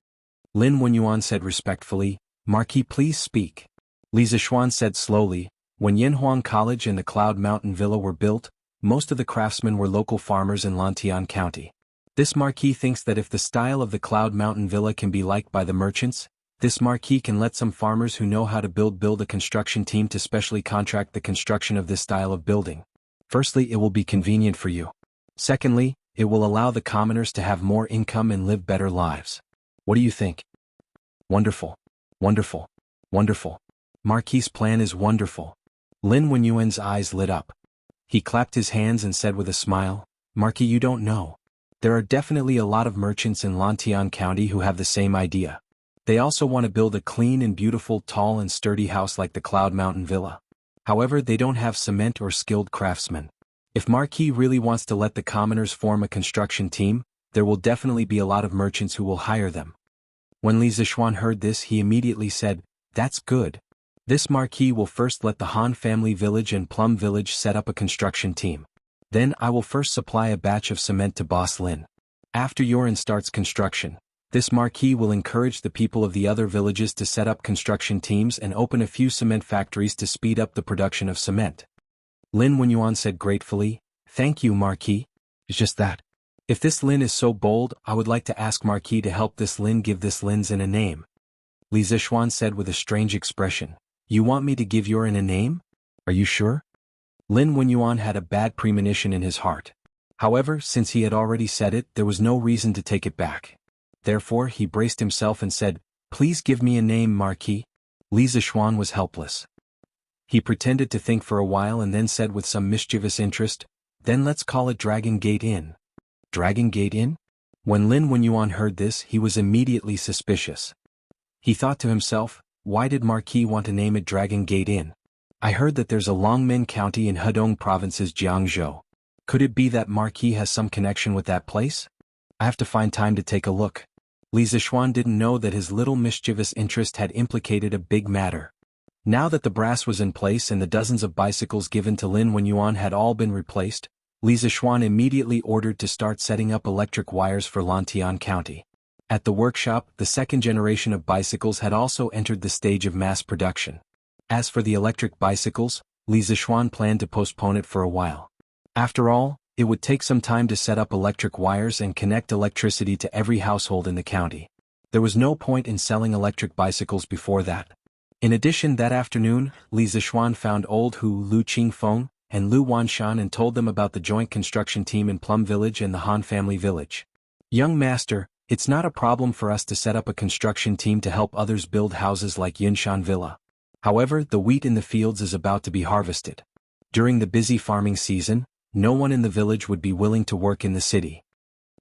Lin Wenyuan said respectfully, "Marquis, please speak." Li Zixuan said slowly, "When Yanhuang College and the Cloud Mountain Villa were built, most of the craftsmen were local farmers in Lantian County. This Marquis thinks that if the style of the Cloud Mountain Villa can be liked by the merchants, this Marquis can let some farmers who know how to build a construction team to specially contract the construction of this style of building. Firstly, it will be convenient for you. Secondly, it will allow the commoners to have more income and live better lives. What do you think?" "Wonderful. Wonderful. Wonderful. Marquis' plan is wonderful." Lin Wenyuan's eyes lit up. He clapped his hands and said with a smile, "Marquis, you don't know. There are definitely a lot of merchants in Lantian County who have the same idea. They also want to build a clean and beautiful, tall and sturdy house like the Cloud Mountain Villa. However, they don't have cement or skilled craftsmen. If Marquis really wants to let the commoners form a construction team, there will definitely be a lot of merchants who will hire them." When Li Zixuan heard this, he immediately said, "That's good. This Marquis will first let the Han family village and Plum village set up a construction team. Then I will first supply a batch of cement to Boss Lin. After your inn starts construction, this Marquis will encourage the people of the other villages to set up construction teams and open a few cement factories to speed up the production of cement." Lin Wenyuan said gratefully, "Thank you, Marquis. It's just that. If this Lin is so bold, I would like to ask Marquis to help this Lin give this Lin's inn a name." Li Zixuan said with a strange expression, "You want me to give your inn a name? Are you sure?" Lin Wenyuan had a bad premonition in his heart. However, since he had already said it, there was no reason to take it back. Therefore, he braced himself and said, "Please give me a name, Marquis." Li Zixuan was helpless. He pretended to think for a while and then said with some mischievous interest, "Then let's call it Dragon Gate Inn." Dragon Gate Inn? When Lin Wenyuan heard this, he was immediately suspicious. He thought to himself, why did Marquis want to name it Dragon Gate Inn? I heard that there's a Longmen County in Hedong Province's Jianghu. Could it be that Marquis has some connection with that place? I have to find time to take a look. Li Zixuan didn't know that his little mischievous interest had implicated a big matter. Now that the brass was in place and the dozens of bicycles given to Lin Wenyuan had all been replaced, Li Zixuan immediately ordered to start setting up electric wires for Lantian County. At the workshop, the second generation of bicycles had also entered the stage of mass production. As for the electric bicycles, Li Zixuan planned to postpone it for a while. After all, it would take some time to set up electric wires and connect electricity to every household in the county. There was no point in selling electric bicycles before that. In addition, that afternoon, Li Zixuan found old Hu Lu Qingfeng and Lu Wanshan and told them about the joint construction team in Plum Village and the Han family village. "Young master, it's not a problem for us to set up a construction team to help others build houses like Yinshan Villa. However, the wheat in the fields is about to be harvested. During the busy farming season, no one in the village would be willing to work in the city."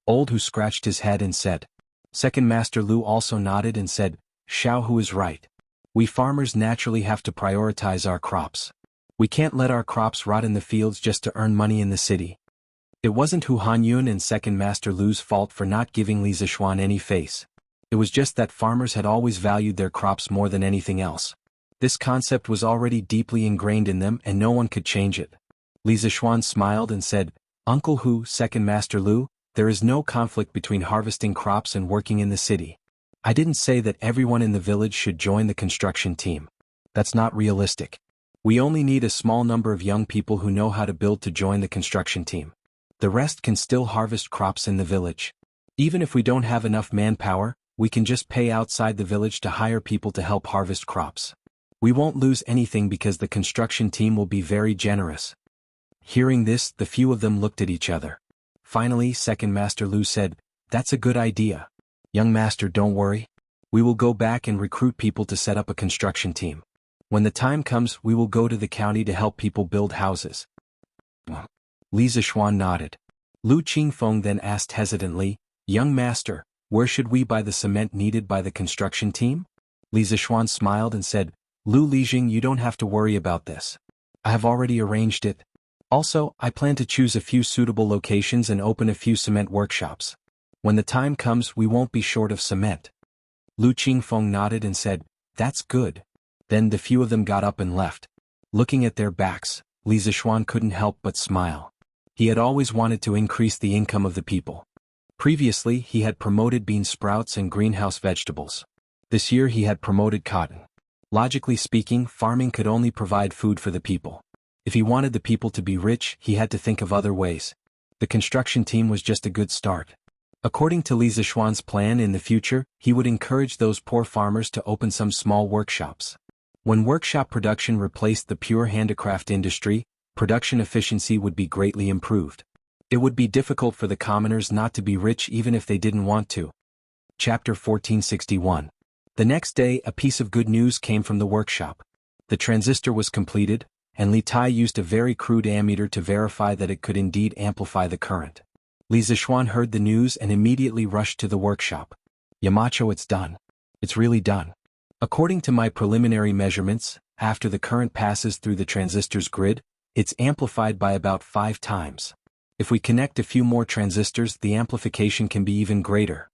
Old Hu scratched his head and said. Second Master Lu also nodded and said, "Xiaohu is right. We farmers naturally have to prioritize our crops. We can't let our crops rot in the fields just to earn money in the city." It wasn't Hu Hanyun and Second Master Lu's fault for not giving Li Zixuan any face. It was just that farmers had always valued their crops more than anything else. This concept was already deeply ingrained in them and no one could change it. Li Zixuan smiled and said, "Uncle Hu, Second Master Lu, there is no conflict between harvesting crops and working in the city. I didn't say that everyone in the village should join the construction team. That's not realistic. We only need a small number of young people who know how to build to join the construction team. The rest can still harvest crops in the village. Even if we don't have enough manpower, we can just pay outside the village to hire people to help harvest crops. We won't lose anything because the construction team will be very generous." Hearing this, the few of them looked at each other. Finally, Second Master Lu said, "That's a good idea. Young master, don't worry. We will go back and recruit people to set up a construction team. When the time comes, we will go to the county to help people build houses. Li Zishuan nodded. Lu Qingfeng then asked hesitantly, "Young master, where should we buy the cement needed by the construction team?" Li Zishuan smiled and said, "Lu Lijing, you don't have to worry about this. I have already arranged it. Also, I plan to choose a few suitable locations and open a few cement workshops. When the time comes, we won't be short of cement." Lu Qingfeng nodded and said, "That's good." Then the few of them got up and left. Looking at their backs, Li Zishuan couldn't help but smile. He had always wanted to increase the income of the people. Previously, he had promoted bean sprouts and greenhouse vegetables. This year he had promoted cotton. Logically speaking, farming could only provide food for the people. If he wanted the people to be rich, he had to think of other ways. The construction team was just a good start. According to Li Zishuan's plan, in the future, he would encourage those poor farmers to open some small workshops. When workshop production replaced the pure handicraft industry, production efficiency would be greatly improved. It would be difficult for the commoners not to be rich even if they didn't want to. Chapter 1461. The next day, a piece of good news came from the workshop. The transistor was completed, and Li Tai used a very crude ammeter to verify that it could indeed amplify the current. Li Zishuan heard the news and immediately rushed to the workshop. "Yamacho, it's done. It's really done. According to my preliminary measurements, after the current passes through the transistor's grid, it's amplified by about 5 times. If we connect a few more transistors, the amplification can be even greater."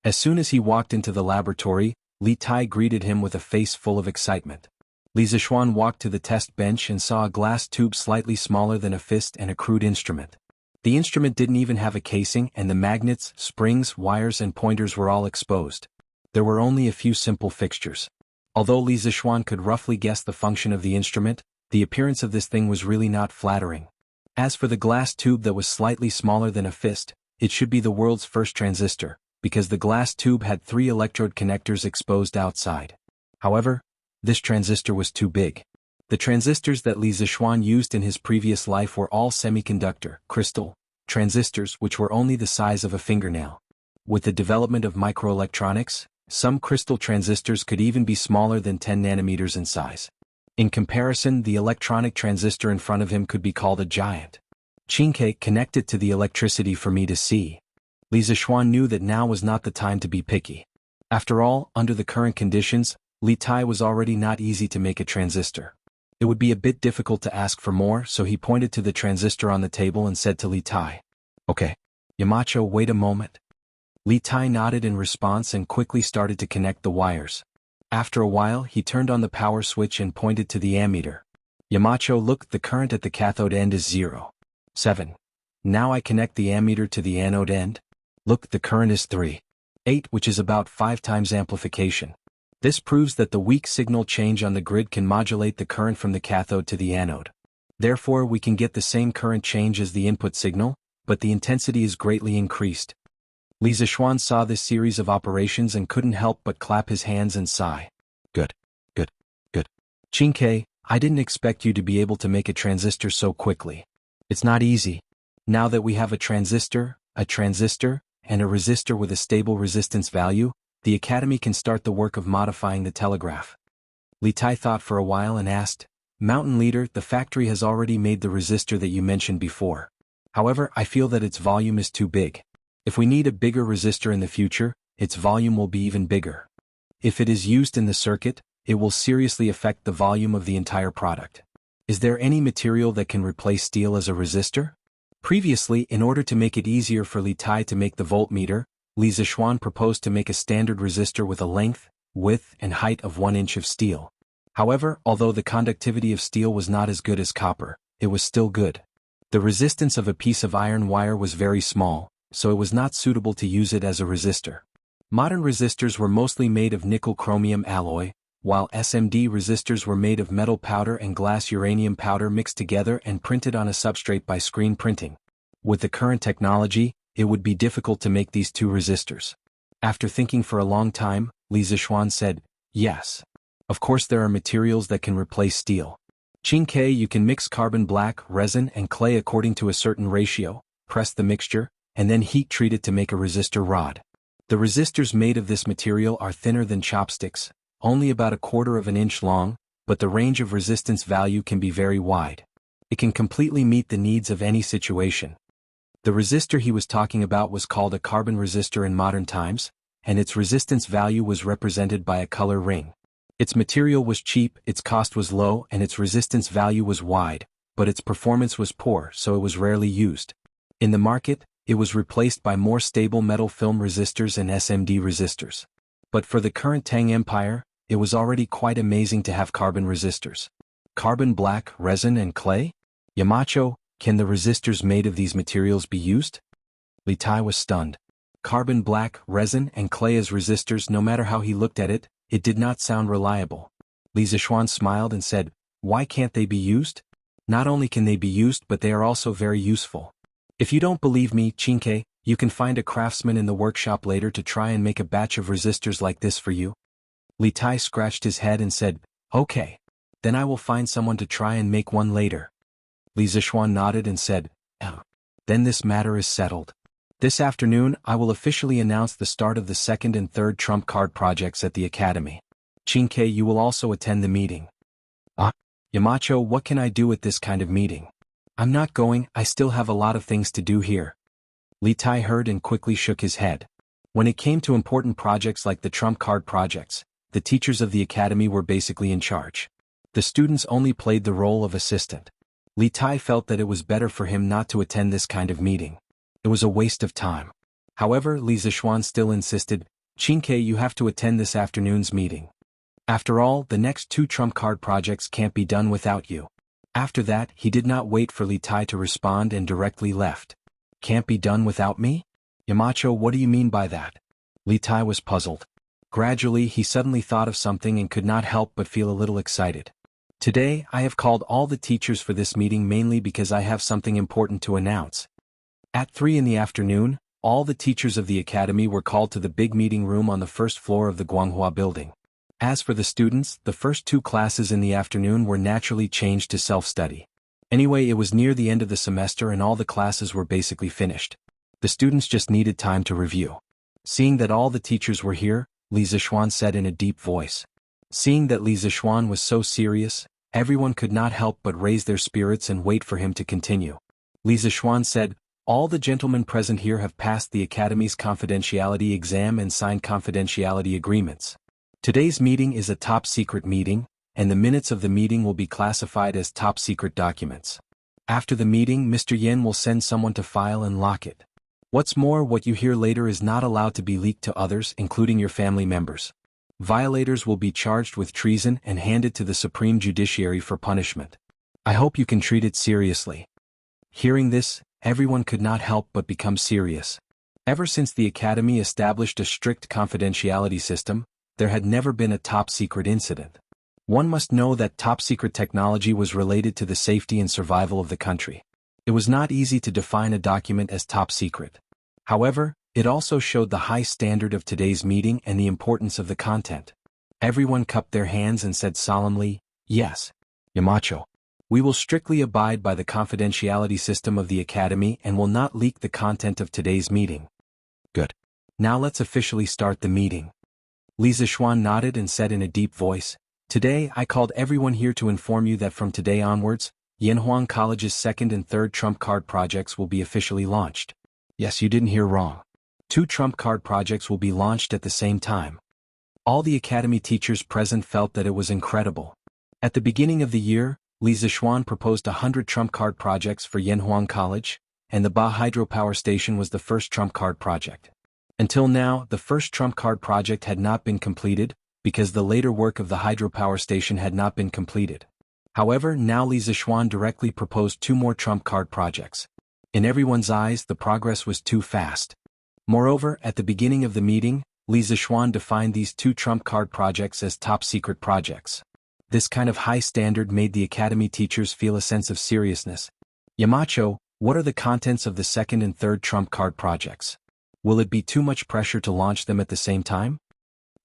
As soon as he walked into the laboratory, Li Tai greeted him with a face full of excitement. Li Zishuan walked to the test bench and saw a glass tube slightly smaller than a fist and a crude instrument. The instrument didn't even have a casing, and the magnets, springs, wires and pointers were all exposed. There were only a few simple fixtures. Although Li Zishuan could roughly guess the function of the instrument, the appearance of this thing was really not flattering. As for the glass tube that was slightly smaller than a fist, it should be the world's first transistor, because the glass tube had 3 electrode connectors exposed outside. However, this transistor was too big. The transistors that Li Zishuan used in his previous life were all semiconductor, crystal, transistors which were only the size of a fingernail. With the development of microelectronics, some crystal transistors could even be smaller than 10 nanometers in size. In comparison, the electronic transistor in front of him could be called a giant. "Qingke, connect it to the electricity for me to see." Li Zishuan knew that now was not the time to be picky. After all, under the current conditions, Li Tai was already not easy to make a transistor. It would be a bit difficult to ask for more, so he pointed to the transistor on the table and said to Li Tai, "Okay. Yamacho, wait a moment." Li Tai nodded in response and quickly started to connect the wires. After a while, he turned on the power switch and pointed to the ammeter. "Yamacho, look, the current at the cathode end is 0.7. Now I connect the ammeter to the anode end. Look, the current is 3.8, which is about 5 times amplification. This proves that the weak signal change on the grid can modulate the current from the cathode to the anode. Therefore, we can get the same current change as the input signal, but the intensity is greatly increased." Li Zishuan saw this series of operations and couldn't help but clap his hands and sigh. Good. "Qingke, I didn't expect you to be able to make a transistor so quickly. It's not easy. Now that we have a transistor, and a resistor with a stable resistance value, the Academy can start the work of modifying the telegraph." Li Tai thought for a while and asked, "Mountain Leader, the factory has already made the resistor that you mentioned before. However, I feel that its volume is too big. If we need a bigger resistor in the future, its volume will be even bigger. If it is used in the circuit, it will seriously affect the volume of the entire product. Is there any material that can replace steel as a resistor?" Previously, in order to make it easier for Li Tai to make the voltmeter, Li Zishuan proposed to make a standard resistor with a length, width, and height of 1 inch of steel. However, although the conductivity of steel was not as good as copper, it was still good. The resistance of a piece of iron wire was very small, so it was not suitable to use it as a resistor. Modern resistors were mostly made of nickel-chromium alloy, while SMD resistors were made of metal powder and glass uranium powder mixed together and printed on a substrate by screen printing. With the current technology, it would be difficult to make these 2 resistors. After thinking for a long time, Li Zishuan said, "Yes. Of course there are materials that can replace steel. Qingke, you can mix carbon black, resin, and clay according to a certain ratio, press the mixture, and then heat treat it to make a resistor rod. The resistors made of this material are thinner than chopsticks, only about 1/4 of an inch long, but the range of resistance value can be very wide. It can completely meet the needs of any situation. The resistor he was talking about was called a carbon resistor in modern times, and its resistance value was represented by a color ring. Its material was cheap, its cost was low, and its resistance value was wide, but its performance was poor, so it was rarely used. In the market, it was replaced by more stable metal film resistors and SMD resistors. But for the current Tang Empire, it was already quite amazing to have carbon resistors. Carbon black, resin and clay? Yamacho, can the resistors made of these materials be used? Li Tai was stunned. Carbon black, resin and clay as resistors, no matter how he looked at it, it did not sound reliable. Li Zishuan smiled and said, "Why can't they be used? Not only can they be used, but they are also very useful. If you don't believe me, Chinke, you can find a craftsman in the workshop later to try and make a batch of resistors like this for you." Li Tai scratched his head and said, "Okay. Then I will find someone to try and make one later." Li Zishuan nodded and said, "Oh. Then this matter is settled. This afternoon I will officially announce the start of the second and third trump card projects at the Academy. Chinke, you will also attend the meeting." Yamacho, what can I do at this kind of meeting? I'm not going, I still have a lot of things to do here." Li Tai heard and quickly shook his head. When it came to important projects like the trump card projects, the teachers of the academy were basically in charge. The students only played the role of assistant. Li Tai felt that it was better for him not to attend this kind of meeting. It was a waste of time. However, Li Zishuan still insisted, "Chinke, you have to attend this afternoon's meeting. After all, the next 2 trump card projects can't be done without you." After that, he did not wait for Li Tai to respond and directly left. "Can't be done without me? Yamacho, what do you mean by that?" Li Tai was puzzled. Gradually, he suddenly thought of something and could not help but feel a little excited. "Today, I have called all the teachers for this meeting mainly because I have something important to announce." At 3 in the afternoon, all the teachers of the academy were called to the big meeting room on the first floor of the Guanghua building. As for the students, the first 2 classes in the afternoon were naturally changed to self-study. Anyway, it was near the end of the semester and all the classes were basically finished. The students just needed time to review. Seeing that all the teachers were here, Li Zishuan said in a deep voice. Seeing that Li Zishuan was so serious, everyone could not help but raise their spirits and wait for him to continue. Li Zishuan said, "All the gentlemen present here have passed the Academy's confidentiality exam and signed confidentiality agreements. Today's meeting is a top-secret meeting, and the minutes of the meeting will be classified as top-secret documents. After the meeting, Mr. Yin will send someone to file and lock it. What's more, what you hear later is not allowed to be leaked to others, including your family members. Violators will be charged with treason and handed to the Supreme Judiciary for punishment. I hope you can treat it seriously." Hearing this, everyone could not help but become serious. Ever since the Academy established a strict confidentiality system, there had never been a top-secret incident. One must know that top-secret technology was related to the safety and survival of the country. It was not easy to define a document as top-secret. However, it also showed the high standard of today's meeting and the importance of the content. Everyone cupped their hands and said solemnly, "Yes, Yamacho. We will strictly abide by the confidentiality system of the Academy and will not leak the content of today's meeting." "Good. Now let's officially start the meeting." Li Zishuan nodded and said in a deep voice, "Today I called everyone here to inform you that from today onwards, Yanhuang College's second and third trump card projects will be officially launched. Yes, you didn't hear wrong. 2 trump card projects will be launched at the same time." All the academy teachers present felt that it was incredible. At the beginning of the year, Li Zishuan proposed 100 trump card projects for Yanhuang College, and the Ba hydropower station was the first trump card project. Until now, the first trump card project had not been completed, because the later work of the hydropower station had not been completed. However, now Li Zishuan directly proposed 2 more trump card projects. In everyone's eyes, the progress was too fast. Moreover, at the beginning of the meeting, Li Zishuan defined these 2 trump card projects as top-secret projects. This kind of high standard made the academy teachers feel a sense of seriousness. "Yamacho, what are the contents of the second and third trump card projects? Will it be too much pressure to launch them at the same time?"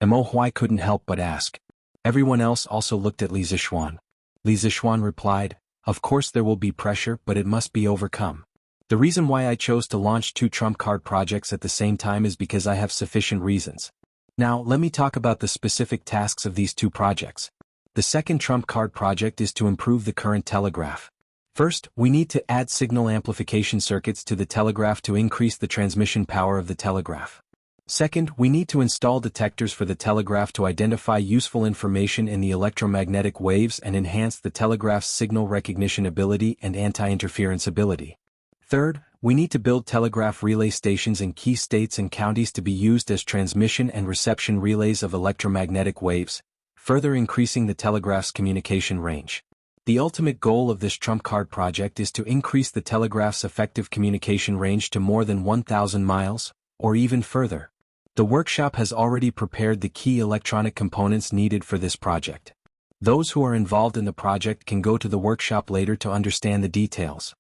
Mo Huai couldn't help but ask. Everyone else also looked at Li Zishuan. Li Zishuan replied, "Of course there will be pressure, but it must be overcome. The reason why I chose to launch 2 trump card projects at the same time is because I have sufficient reasons. Now, let me talk about the specific tasks of these 2 projects. The second trump card project is to improve the current telegraph. First, we need to add signal amplification circuits to the telegraph to increase the transmission power of the telegraph. Second, we need to install detectors for the telegraph to identify useful information in the electromagnetic waves and enhance the telegraph's signal recognition ability and anti-interference ability. Third, we need to build telegraph relay stations in key states and counties to be used as transmission and reception relays of electromagnetic waves, further increasing the telegraph's communication range. The ultimate goal of this trump card project is to increase the telegraph's effective communication range to more than 1,000 miles, or even further. The workshop has already prepared the key electronic components needed for this project. Those who are involved in the project can go to the workshop later to understand the details.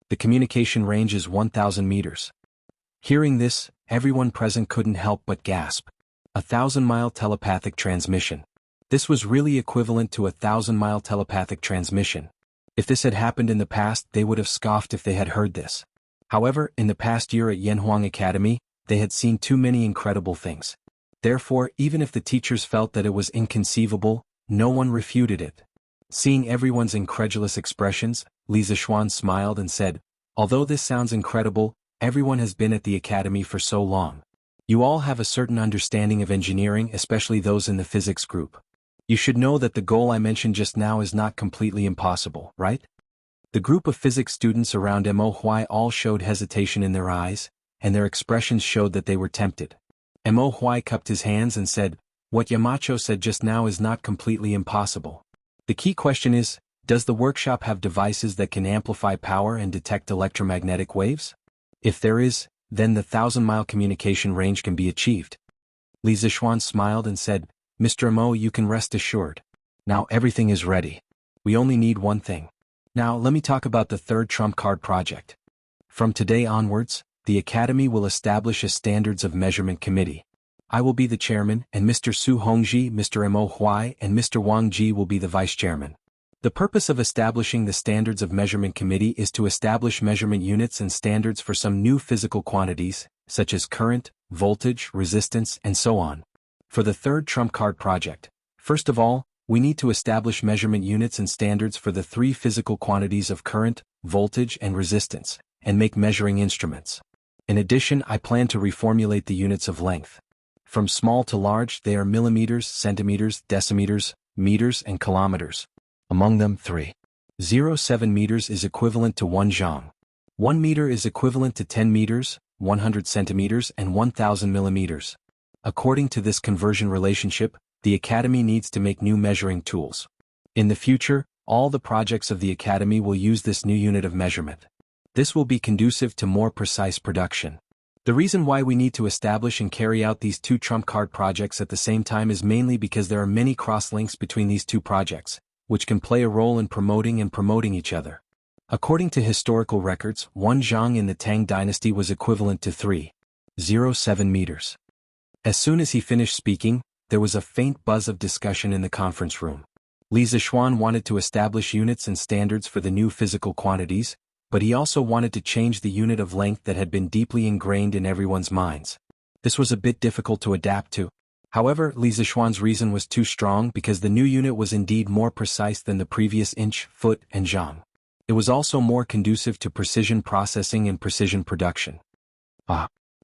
The communication range is 1,000 meters. Hearing this, everyone present couldn't help but gasp. 1,000-mile telepathic transmission. This was really equivalent to a 1,000-mile telepathic transmission. If this had happened in the past, they would have scoffed if they had heard this. However, in the past year at Yanhuang Academy, they had seen too many incredible things. Therefore, even if the teachers felt that it was inconceivable, no one refuted it. Seeing everyone's incredulous expressions, Li Zixuan smiled and said, "Although this sounds incredible, everyone has been at the academy for so long. You all have a certain understanding of engineering, especially those in the physics group. You should know that the goal I mentioned just now is not completely impossible, right?" The group of physics students around Mo Huai all showed hesitation in their eyes, and their expressions showed that they were tempted. Mo Huai cupped his hands and said, "What Yamacho said just now is not completely impossible. The key question is, does the workshop have devices that can amplify power and detect electromagnetic waves? If there is, then the 1,000-mile communication range can be achieved." Li Zixuan smiled and said, "Mr. Mo, you can rest assured. Now everything is ready. We only need one thing. Now let me talk about the third trump card project. From today onwards, the Academy will establish a Standards of Measurement Committee. I will be the chairman, and Mr. Su Hongji, Mr. Mo Huai, and Mr. Wang Ji will be the vice chairman. The purpose of establishing the Standards of Measurement Committee is to establish measurement units and standards for some new physical quantities, such as current, voltage, resistance, and so on. For the third trump card project, first of all, we need to establish measurement units and standards for the three physical quantities of current, voltage, and resistance, and make measuring instruments. In addition, I plan to reformulate the units of length. From small to large, they are millimeters, centimeters, decimeters, meters, and kilometers. Among them, 3.07 meters is equivalent to 1 zhang. 1 meter is equivalent to 10 meters, 100 centimeters, and 1,000 millimeters. According to this conversion relationship, the Academy needs to make new measuring tools. In the future, all the projects of the Academy will use this new unit of measurement. This will be conducive to more precise production. The reason why we need to establish and carry out these two trump card projects at the same time is mainly because there are many cross-links between these two projects, which can play a role in promoting each other. According to historical records, 1 zhang in the Tang dynasty was equivalent to 3.07 meters. As soon as he finished speaking, there was a faint buzz of discussion in the conference room. Li Zixuan wanted to establish units and standards for the new physical quantities, but he also wanted to change the unit of length that had been deeply ingrained in everyone's minds. This was a bit difficult to adapt to. However, Li Zixuan's reason was too strong because the new unit was indeed more precise than the previous inch, foot, and zhang. It was also more conducive to precision processing and precision production.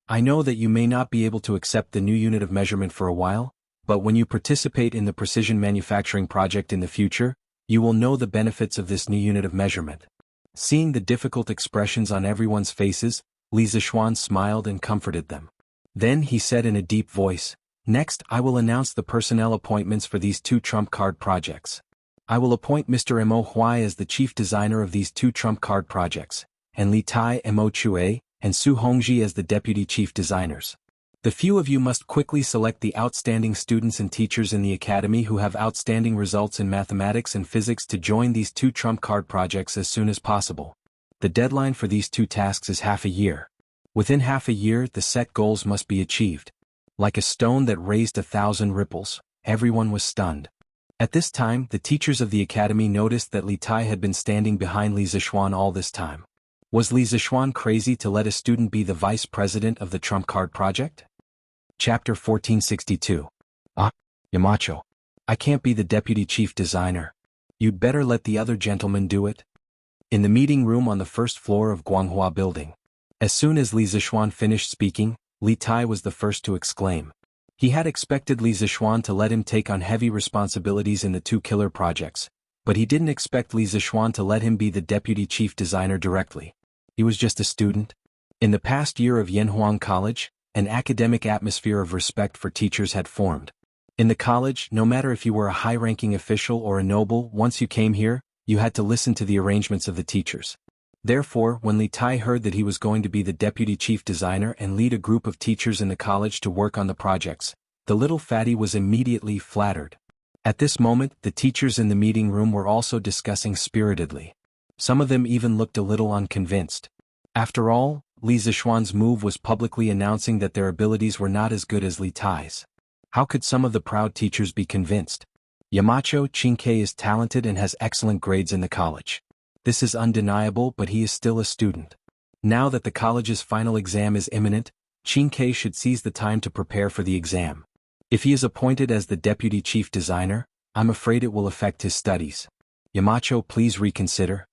I know that you may not be able to accept the new unit of measurement for a while, but when you participate in the precision manufacturing project in the future, you will know the benefits of this new unit of measurement. Seeing the difficult expressions on everyone's faces, Li Zixuan smiled and comforted them. Then he said in a deep voice, "Next, I will announce the personnel appointments for these two trump card projects. I will appoint Mr. Mo Huai as the chief designer of these two trump card projects, and Li Tai, Mo Chue, and Su Hongji as the deputy chief designers. The few of you must quickly select the outstanding students and teachers in the academy who have outstanding results in mathematics and physics to join these two trump card projects as soon as possible. The deadline for these two tasks is half a year. Within half a year, the set goals must be achieved." Like a stone that raised 1,000 ripples, everyone was stunned. At this time, the teachers of the academy noticed that Li Tai had been standing behind Li Zixuan all this time. Was Li Zixuan crazy to let a student be the vice president of the trump card project? Chapter 1462. Yamacho. I can't be the deputy chief designer. You'd better let the other gentleman do it. in the meeting room on the first floor of Guanghua Building. As soon as Li Zixuan finished speaking, Li Tai was the first to exclaim. He had expected Li Zixuan to let him take on heavy responsibilities in the two killer projects, but he didn't expect Li Zixuan to let him be the deputy chief designer directly. He was just a student. In the past year of Yanhuang College, an academic atmosphere of respect for teachers had formed. In the college, no matter if you were a high-ranking official or a noble, once you came here, you had to listen to the arrangements of the teachers. Therefore, when Li Tai heard that he was going to be the deputy chief designer and lead a group of teachers in the college to work on the projects, the little fatty was immediately flattered. At this moment, the teachers in the meeting room were also discussing spiritedly. Some of them even looked a little unconvinced. After all, Li Zixuan's move was publicly announcing that their abilities were not as good as Li Tai's. How could some of the proud teachers be convinced? Yamacho Qinkei is talented and has excellent grades in the college. This is undeniable, but he is still a student. Now that the college's final exam is imminent, Qinkei should seize the time to prepare for the exam. If he is appointed as the deputy chief designer, I'm afraid it will affect his studies. Yamacho, please reconsider.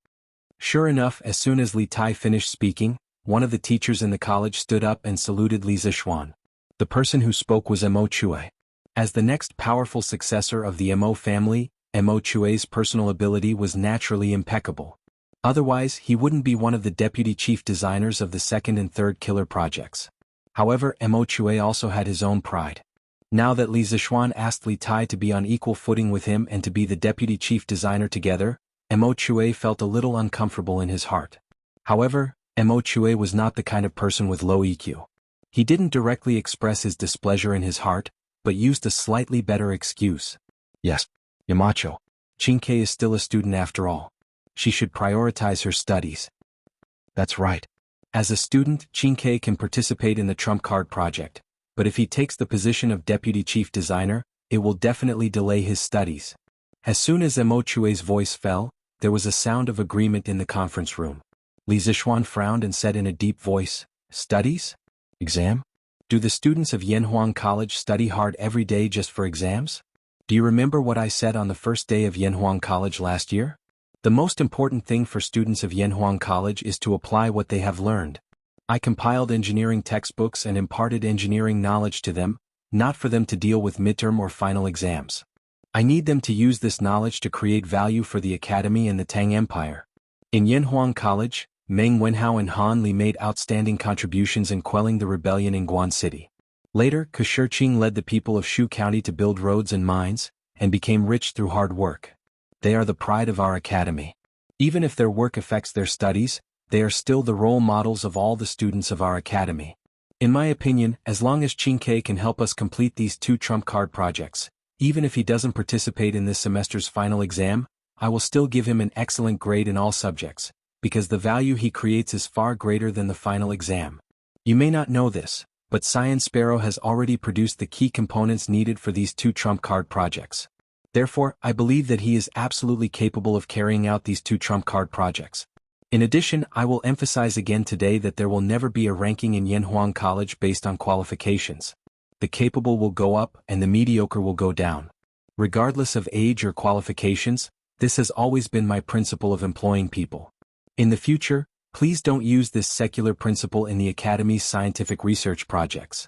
Sure enough, as soon as Li Tai finished speaking, one of the teachers in the college stood up and saluted Li Zixuan. The person who spoke was Mo Chui. As the next powerful successor of the Mo family, Mo Chui's personal ability was naturally impeccable. Otherwise, he wouldn't be one of the deputy chief designers of the second and third killer projects. However, Mo Chui also had his own pride. Now that Li Zixuan asked Li Tai to be on equal footing with him and to be the deputy chief designer together, Mo Chui felt a little uncomfortable in his heart. However, Mo Chui was not the kind of person with low EQ. He didn't directly express his displeasure in his heart, but used a slightly better excuse. Yes, Yamacho. Qinkei is still a student after all. She should prioritize her studies. That's right. As a student, Qinkei can participate in the trump card project, but if he takes the position of deputy chief designer, it will definitely delay his studies. As soon as Mo Chui's voice fell, there was a sound of agreement in the conference room. Li Zixuan frowned and said in a deep voice, "Studies? Exam? Do the students of Yanhuang College study hard every day just for exams? Do you remember what I said on the first day of Yanhuang College last year? The most important thing for students of Yanhuang College is to apply what they have learned. I compiled engineering textbooks and imparted engineering knowledge to them, not for them to deal with midterm or final exams. I need them to use this knowledge to create value for the academy and the Tang Empire." In Yanhuang College, Meng Wenhao and Han Li made outstanding contributions in quelling the rebellion in Guan City. Later, Ke Shiqing led the people of Shu County to build roads and mines, and became rich through hard work. They are the pride of our academy. Even if their work affects their studies, they are still the role models of all the students of our academy. In my opinion, as long as Qinkei can help us complete these two trump card projects, even if he doesn't participate in this semester's final exam, I will still give him an excellent grade in all subjects, because the value he creates is far greater than the final exam. You may not know this, but Science Sparrow has already produced the key components needed for these two trump card projects. Therefore, I believe that he is absolutely capable of carrying out these two trump card projects. In addition, I will emphasize again today that there will never be a ranking in Yanhuang College based on qualifications. The capable will go up and the mediocre will go down. Regardless of age or qualifications, this has always been my principle of employing people. In the future, please don't use this secular principle in the Academy's scientific research projects.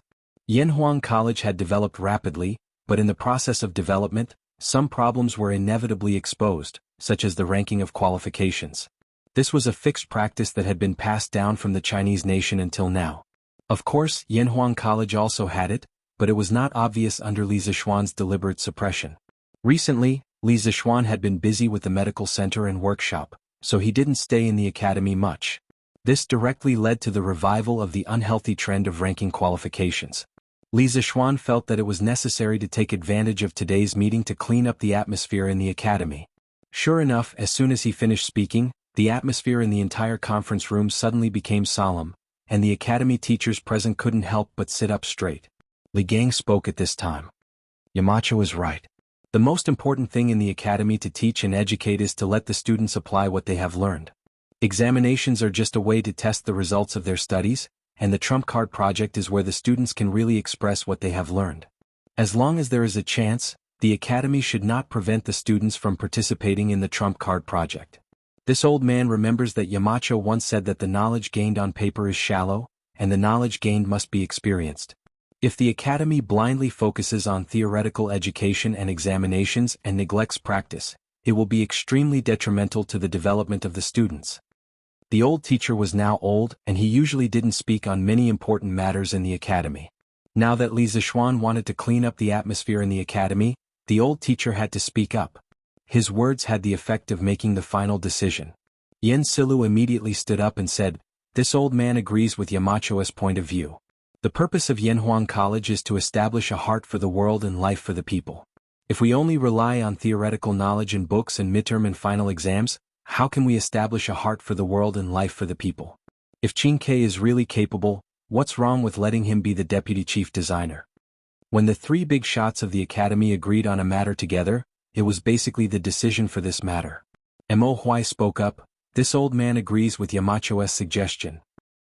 Yanhuang College had developed rapidly, but in the process of development, some problems were inevitably exposed, such as the ranking of qualifications. This was a fixed practice that had been passed down from the Chinese nation until now. Of course, Yanhuang College also had it, but it was not obvious under Li Zixuan's deliberate suppression. Recently, Li Zixuan had been busy with the medical center and workshop, so he didn't stay in the academy much. This directly led to the revival of the unhealthy trend of ranking qualifications. Li Zixuan felt that it was necessary to take advantage of today's meeting to clean up the atmosphere in the academy. Sure enough, as soon as he finished speaking, the atmosphere in the entire conference room suddenly became solemn, and the academy teachers present couldn't help but sit up straight. Li Gang spoke at this time. Yamacho is right. The most important thing in the academy to teach and educate is to let the students apply what they have learned. Examinations are just a way to test the results of their studies, and the trump card project is where the students can really express what they have learned. As long as there is a chance, the academy should not prevent the students from participating in the trump card project. This old man remembers that Yamacho once said that the knowledge gained on paper is shallow, and the knowledge gained must be experienced. If the academy blindly focuses on theoretical education and examinations and neglects practice, it will be extremely detrimental to the development of the students. The old teacher was now old, and he usually didn't speak on many important matters in the academy. Now that Li Zixuan wanted to clean up the atmosphere in the academy, the old teacher had to speak up. His words had the effect of making the final decision. Yen Silu immediately stood up and said, "This old man agrees with Yamacho's point of view. The purpose of Yanhuang College is to establish a heart for the world and life for the people. If we only rely on theoretical knowledge in books and midterm and final exams, how can we establish a heart for the world and life for the people? If Qingke is really capable, what's wrong with letting him be the deputy chief designer?" When the three big shots of the academy agreed on a matter together, it was basically the decision for this matter. Mo Huai spoke up, "This old man agrees with Yamacho's suggestion."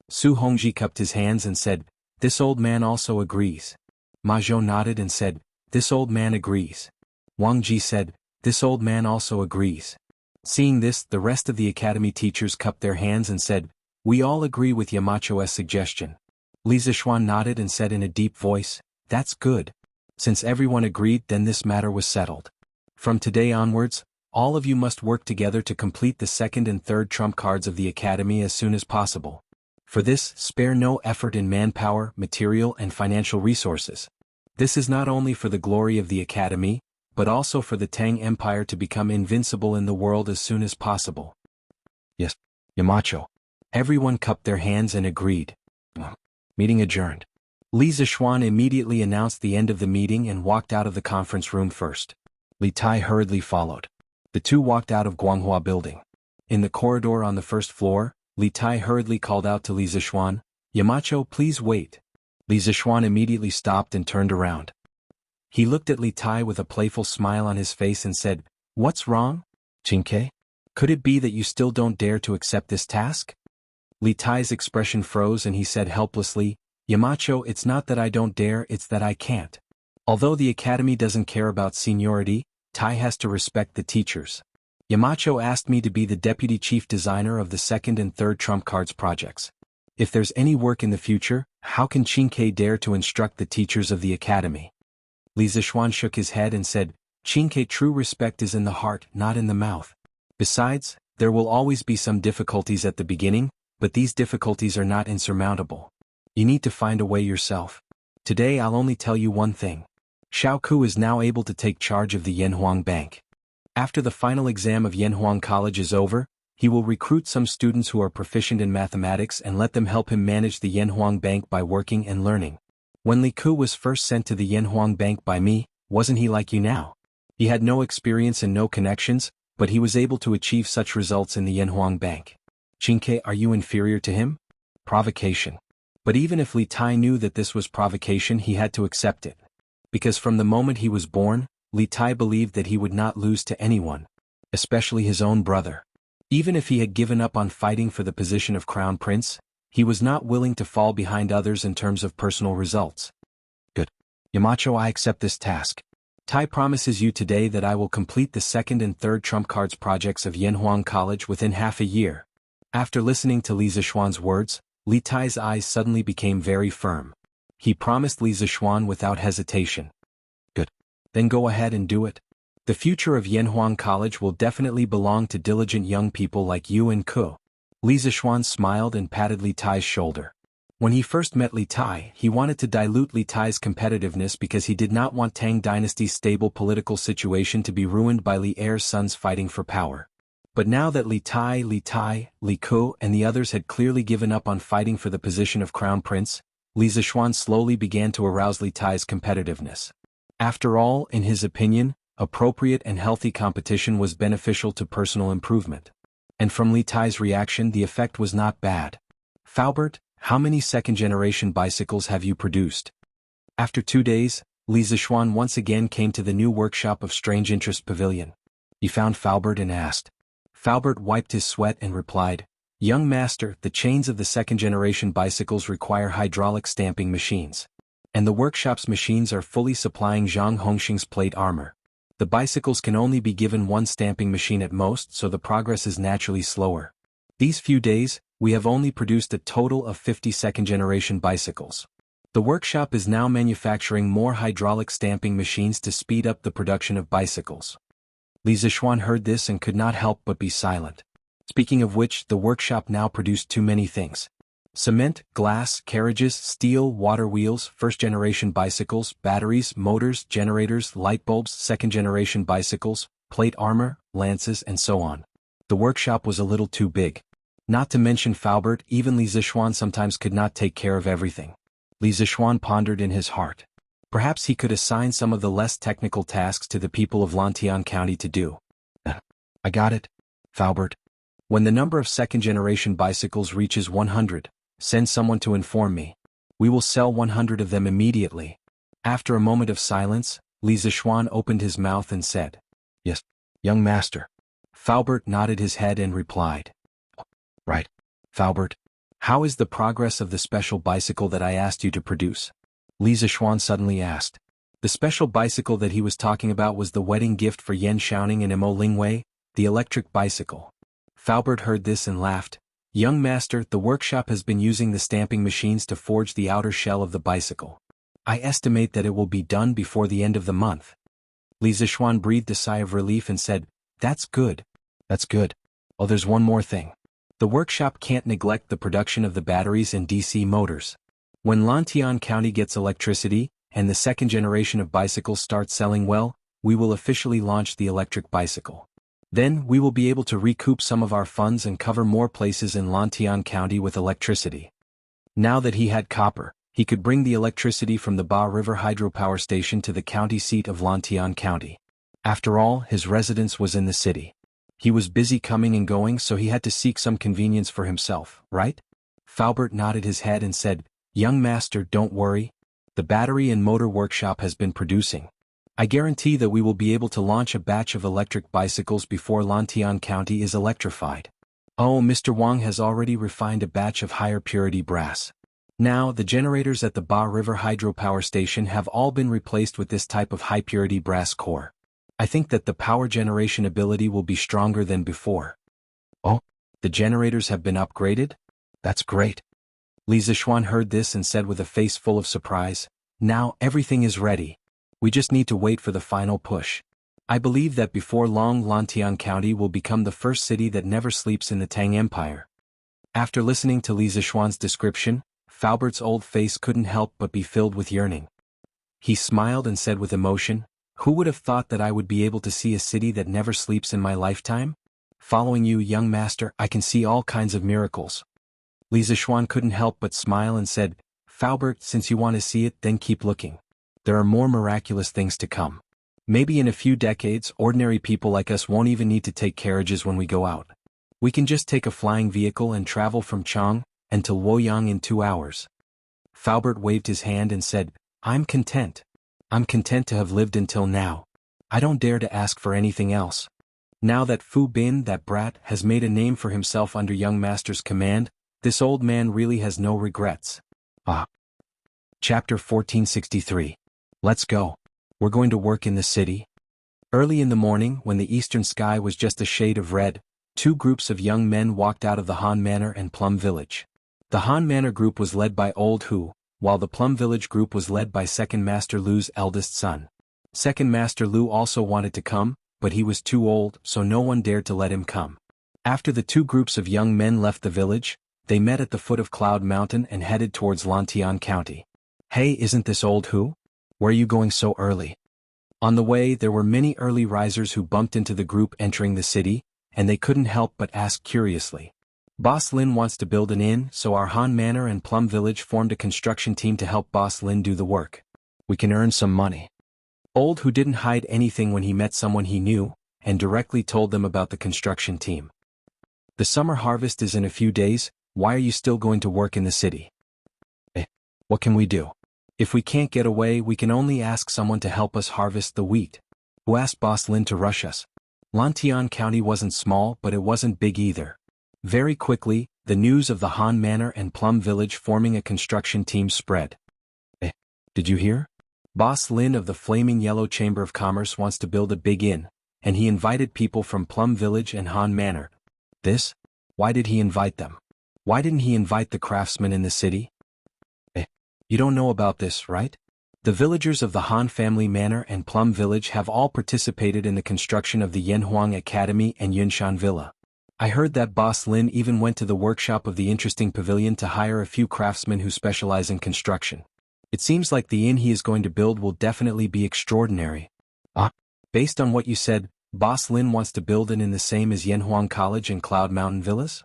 Su Hongji cupped his hands and said, "This old man also agrees." Ma Zhou nodded and said, "This old man agrees." Wang Ji said, "This old man also agrees." Seeing this, the rest of the academy teachers cupped their hands and said, "We all agree with Yamacho's suggestion." Li Zixuan nodded and said in a deep voice, "That's good." Since everyone agreed, then this matter was settled. From today onwards, all of you must work together to complete the second and third trump cards of the academy as soon as possible. For this, spare no effort in manpower, material and financial resources. This is not only for the glory of the academy, but also for the Tang Empire to become invincible in the world as soon as possible. Yes, Yamacho. Everyone cupped their hands and agreed. Meeting adjourned. Li Zixuan immediately announced the end of the meeting and walked out of the conference room first. Li Tai hurriedly followed. The two walked out of Guanghua building. In the corridor on the first floor, Li Tai hurriedly called out to Li Zixuan, "Yamacho, please wait." Li Zixuan immediately stopped and turned around. He looked at Li Tai with a playful smile on his face and said, "What's wrong? Qingke? Could it be that you still don't dare to accept this task?" Li Tai's expression froze and he said helplessly, "Yamacho, it's not that I don't dare, it's that I can't. Although the academy doesn't care about seniority, Tai has to respect the teachers. Yamacho asked me to be the deputy chief designer of the second and third trump cards projects. If there's any work in the future, how can Qingke dare to instruct the teachers of the academy?" Li Zixuan shook his head and said, "Qingke, true respect is in the heart, not in the mouth. Besides, there will always be some difficulties at the beginning, but these difficulties are not insurmountable. You need to find a way yourself. Today I'll only tell you one thing. Xiao Ku is now able to take charge of the Yanhuang Bank. After the final exam of Yanhuang College is over, he will recruit some students who are proficient in mathematics and let them help him manage the Yanhuang Bank by working and learning. When Li Ku was first sent to the Yanhuang Bank by me, wasn't he like you now? He had no experience and no connections, but he was able to achieve such results in the Yanhuang Bank. Qingke, are you inferior to him? Provocation. But even if Li Tai knew that this was provocation, he had to accept it. Because from the moment he was born, Li Tai believed that he would not lose to anyone, especially his own brother. Even if he had given up on fighting for the position of crown prince, he was not willing to fall behind others in terms of personal results. Good. Yamacho, I accept this task. Tai promises you today that I will complete the second and third trump cards projects of Yanhuang College within half a year. After listening to Li Zixuan's words, Li Tai's eyes suddenly became very firm. He promised Li Zixuan without hesitation. Good. Then go ahead and do it. The future of Yanhuang College will definitely belong to diligent young people like you and Ku. Li Zixuan smiled and patted Li Tai's shoulder. When he first met Li Tai, he wanted to dilute Li Tai's competitiveness because he did not want Tang Dynasty's stable political situation to be ruined by Li Er's sons fighting for power. But now that Li Tai, Li Ku, and the others had clearly given up on fighting for the position of crown prince, Li Zixuan slowly began to arouse Li Tai's competitiveness. After all, in his opinion, appropriate and healthy competition was beneficial to personal improvement. And from Li Tai's reaction, the effect was not bad. Faubert, how many second-generation bicycles have you produced? After 2 days, Li Zixuan once again came to the new workshop of Strange Interest Pavilion. He found Faubert and asked. Faubert wiped his sweat and replied, "Young master, the chains of the second-generation bicycles require hydraulic stamping machines. And the workshop's machines are fully supplying Zhang Hongxing's plate armor. The bicycles can only be given one stamping machine at most, so the progress is naturally slower. These few days, we have only produced a total of 50 second-generation bicycles. The workshop is now manufacturing more hydraulic stamping machines to speed up the production of bicycles. Li Zixuan heard this and could not help but be silent. Speaking of which, the workshop now produced too many things. Cement, glass, carriages, steel, water wheels, first-generation bicycles, batteries, motors, generators, light bulbs, second-generation bicycles, plate armor, lances, and so on. The workshop was a little too big. Not to mention Faubert, even Li Zixuan sometimes could not take care of everything. Li Zixuan pondered in his heart. Perhaps he could assign some of the less technical tasks to the people of Lantian County to do. I got it, Faubert. When the number of second-generation bicycles reaches 100, send someone to inform me. We will sell 100 of them immediately. After a moment of silence, Li Zixuan opened his mouth and said, Yes, young master. Faubert nodded his head and replied, Right, Faubert. How is the progress of the special bicycle that I asked you to produce? Li Zixuan suddenly asked. The special bicycle that he was talking about was the wedding gift for Yan Xiaoning and Mo Lingwei, the electric bicycle. Faubert heard this and laughed. Young master, the workshop has been using the stamping machines to forge the outer shell of the bicycle. I estimate that it will be done before the end of the month. Li Zixuan breathed a sigh of relief and said, That's good. That's good. Oh, there's one more thing. The workshop can't neglect the production of the batteries and DC motors. When Lantian County gets electricity, and the second generation of bicycles starts selling well, we will officially launch the electric bicycle. Then, we will be able to recoup some of our funds and cover more places in Lantian County with electricity. Now that he had copper, he could bring the electricity from the Ba River hydropower station to the county seat of Lantian County. After all, his residence was in the city. He was busy coming and going, so he had to seek some convenience for himself, right? Faubert nodded his head and said, Young master, don't worry. The battery and motor workshop has been producing. I guarantee that we will be able to launch a batch of electric bicycles before Lantian County is electrified. Oh, Mr. Wang has already refined a batch of higher purity brass. Now, the generators at the Ba River hydropower station have all been replaced with this type of high-purity brass core. I think that the power generation ability will be stronger than before. Oh, the generators have been upgraded? That's great. Li Zixuan heard this and said with a face full of surprise, Now everything is ready. We just need to wait for the final push. I believe that before long Lantian County will become the first city that never sleeps in the Tang Empire. After listening to Li Zixuan's description, Faubert's old face couldn't help but be filled with yearning. He smiled and said with emotion, Who would have thought that I would be able to see a city that never sleeps in my lifetime? Following you, young master, I can see all kinds of miracles. Li Zixuan couldn't help but smile and said, Faubert, since you want to see it, then keep looking. There are more miraculous things to come. Maybe in a few decades, ordinary people like us won't even need to take carriages when we go out. We can just take a flying vehicle and travel from Chang until Luoyang in 2 hours. Faubert waved his hand and said, I'm content. I'm content to have lived until now. I don't dare to ask for anything else. Now that Fu Bin, that brat, has made a name for himself under young master's command, this old man really has no regrets. Chapter 1463. Let's go. We're going to work in the city. Early in the morning, when the eastern sky was just a shade of red, 2 groups of young men walked out of the Han Manor and Plum Village. The Han Manor group was led by Old Hu, while the Plum Village group was led by Second Master Lu's eldest son. Second Master Lu also wanted to come, but he was too old, so no one dared to let him come. After the 2 groups of young men left the village, they met at the foot of Cloud Mountain and headed towards Lantian County. Hey, isn't this Old Hu? Where are you going so early? On the way, there were many early risers who bumped into the group entering the city, and they couldn't help but ask curiously. Boss Lin wants to build an inn, so our Han Manor and Plum Village formed a construction team to help Boss Lin do the work. We can earn some money. Old Hu didn't hide anything when he met someone he knew, and directly told them about the construction team. The summer harvest is in a few days. Why are you still going to work in the city? What can we do? If we can't get away, we can only ask someone to help us harvest the wheat. Who asked Boss Lin to rush us? Lantian County wasn't small, but it wasn't big either. Very quickly, the news of the Han Manor and Plum Village forming a construction team spread. Did you hear? Boss Lin of the Flaming Yellow Chamber of Commerce wants to build a big inn, and he invited people from Plum Village and Han Manor. This? Why did he invite them? Why didn't he invite the craftsmen in the city? You don't know about this, right? The villagers of the Han family manor and Plum Village have all participated in the construction of the Yanhuang Academy and Yunshan Villa. I heard that Boss Lin even went to the workshop of the interesting pavilion to hire a few craftsmen who specialize in construction. It seems like the inn he is going to build will definitely be extraordinary. Based on what you said, Boss Lin wants to build an inn the same as Yanhuang College and Cloud Mountain Villas?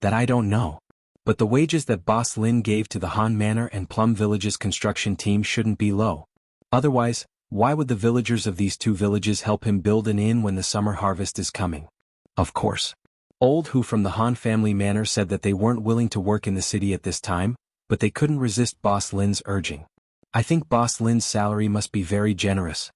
That I don't know. But the wages that Boss Lin gave to the Han Manor and Plum Village's construction team shouldn't be low. Otherwise, why would the villagers of these two villages help him build an inn when the summer harvest is coming? Of course. Old Hu from the Han family manor said that they weren't willing to work in the city at this time, but they couldn't resist Boss Lin's urging. I think Boss Lin's salary must be very generous.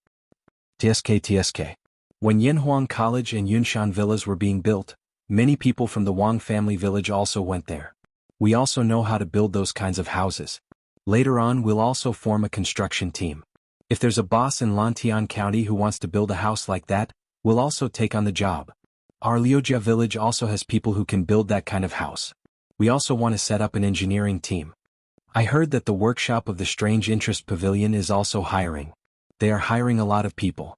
TSK. When Yanhuang College and Yunshan Villas were being built, many people from the Wang family village also went there. We also know how to build those kinds of houses. Later on we'll also form a construction team. If there's a boss in Lantian County who wants to build a house like that, we'll also take on the job. Our Liujia village also has people who can build that kind of house. We also want to set up an engineering team. I heard that the workshop of the Strange Interest Pavilion is also hiring. They are hiring a lot of people.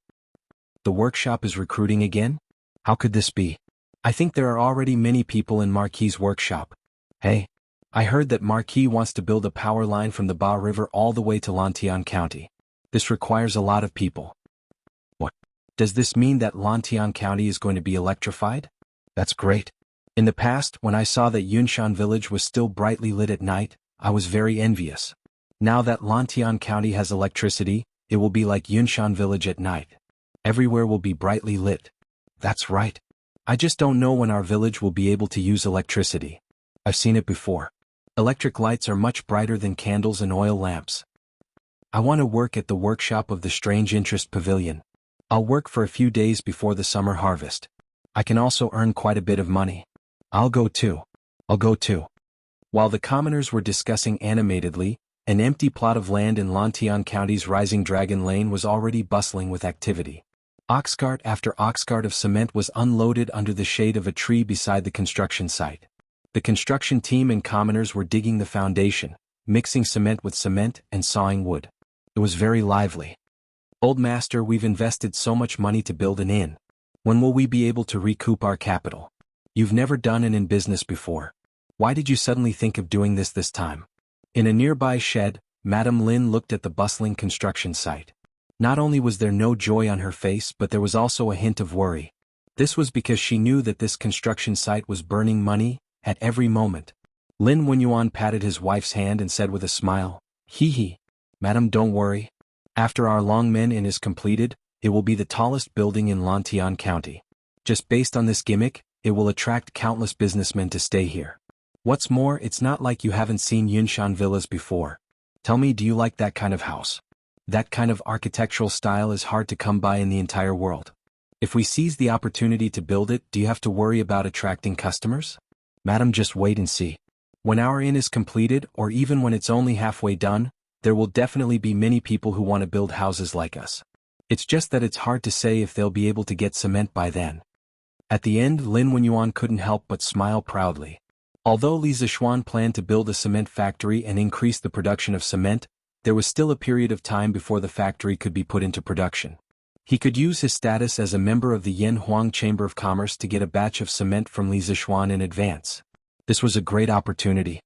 The workshop is recruiting again? How could this be? I think there are already many people in Marquis' workshop. Hey, I heard that Marquis wants to build a power line from the Ba River all the way to Lantian County. This requires a lot of people. What? Does this mean that Lantian County is going to be electrified? That's great. In the past, when I saw that Yunshan Village was still brightly lit at night, I was very envious. Now that Lantian County has electricity, it will be like Yunshan Village at night. Everywhere will be brightly lit. That's right. I just don't know when our village will be able to use electricity. I've seen it before. Electric lights are much brighter than candles and oil lamps. I want to work at the workshop of the Strange Interest Pavilion. I'll work for a few days before the summer harvest. I can also earn quite a bit of money. I'll go too. While the commoners were discussing animatedly, an empty plot of land in Lantian County's Rising Dragon Lane was already bustling with activity. Oxcart after oxcart of cement was unloaded under the shade of a tree beside the construction site. The construction team and commoners were digging the foundation, mixing cement with cement and sawing wood. It was very lively. Old master, we've invested so much money to build an inn. When will we be able to recoup our capital? You've never done an inn business before. Why did you suddenly think of doing this time? In a nearby shed, Madame Lin looked at the bustling construction site. Not only was there no joy on her face, but there was also a hint of worry. This was because she knew that this construction site was burning money at every moment. Lin Wenyuan patted his wife's hand and said with a smile, "Hee, Madam, don't worry. After our Longmen Inn is completed, it will be the tallest building in Lantian County. Just based on this gimmick, it will attract countless businessmen to stay here. What's more, it's not like you haven't seen Yunshan villas before. Tell me, do you like that kind of house? That kind of architectural style is hard to come by in the entire world. If we seize the opportunity to build it, do you have to worry about attracting customers? Madam, just wait and see. When our inn is completed, or even when it's only halfway done, there will definitely be many people who want to build houses like us. It's just that it's hard to say if they'll be able to get cement by then." At the end, Lin Wenyuan couldn't help but smile proudly. Although Li Zishuan planned to build a cement factory and increase the production of cement, there was still a period of time before the factory could be put into production. He could use his status as a member of the Yanhuang Chamber of Commerce to get a batch of cement from Li Zishuan in advance. This was a great opportunity.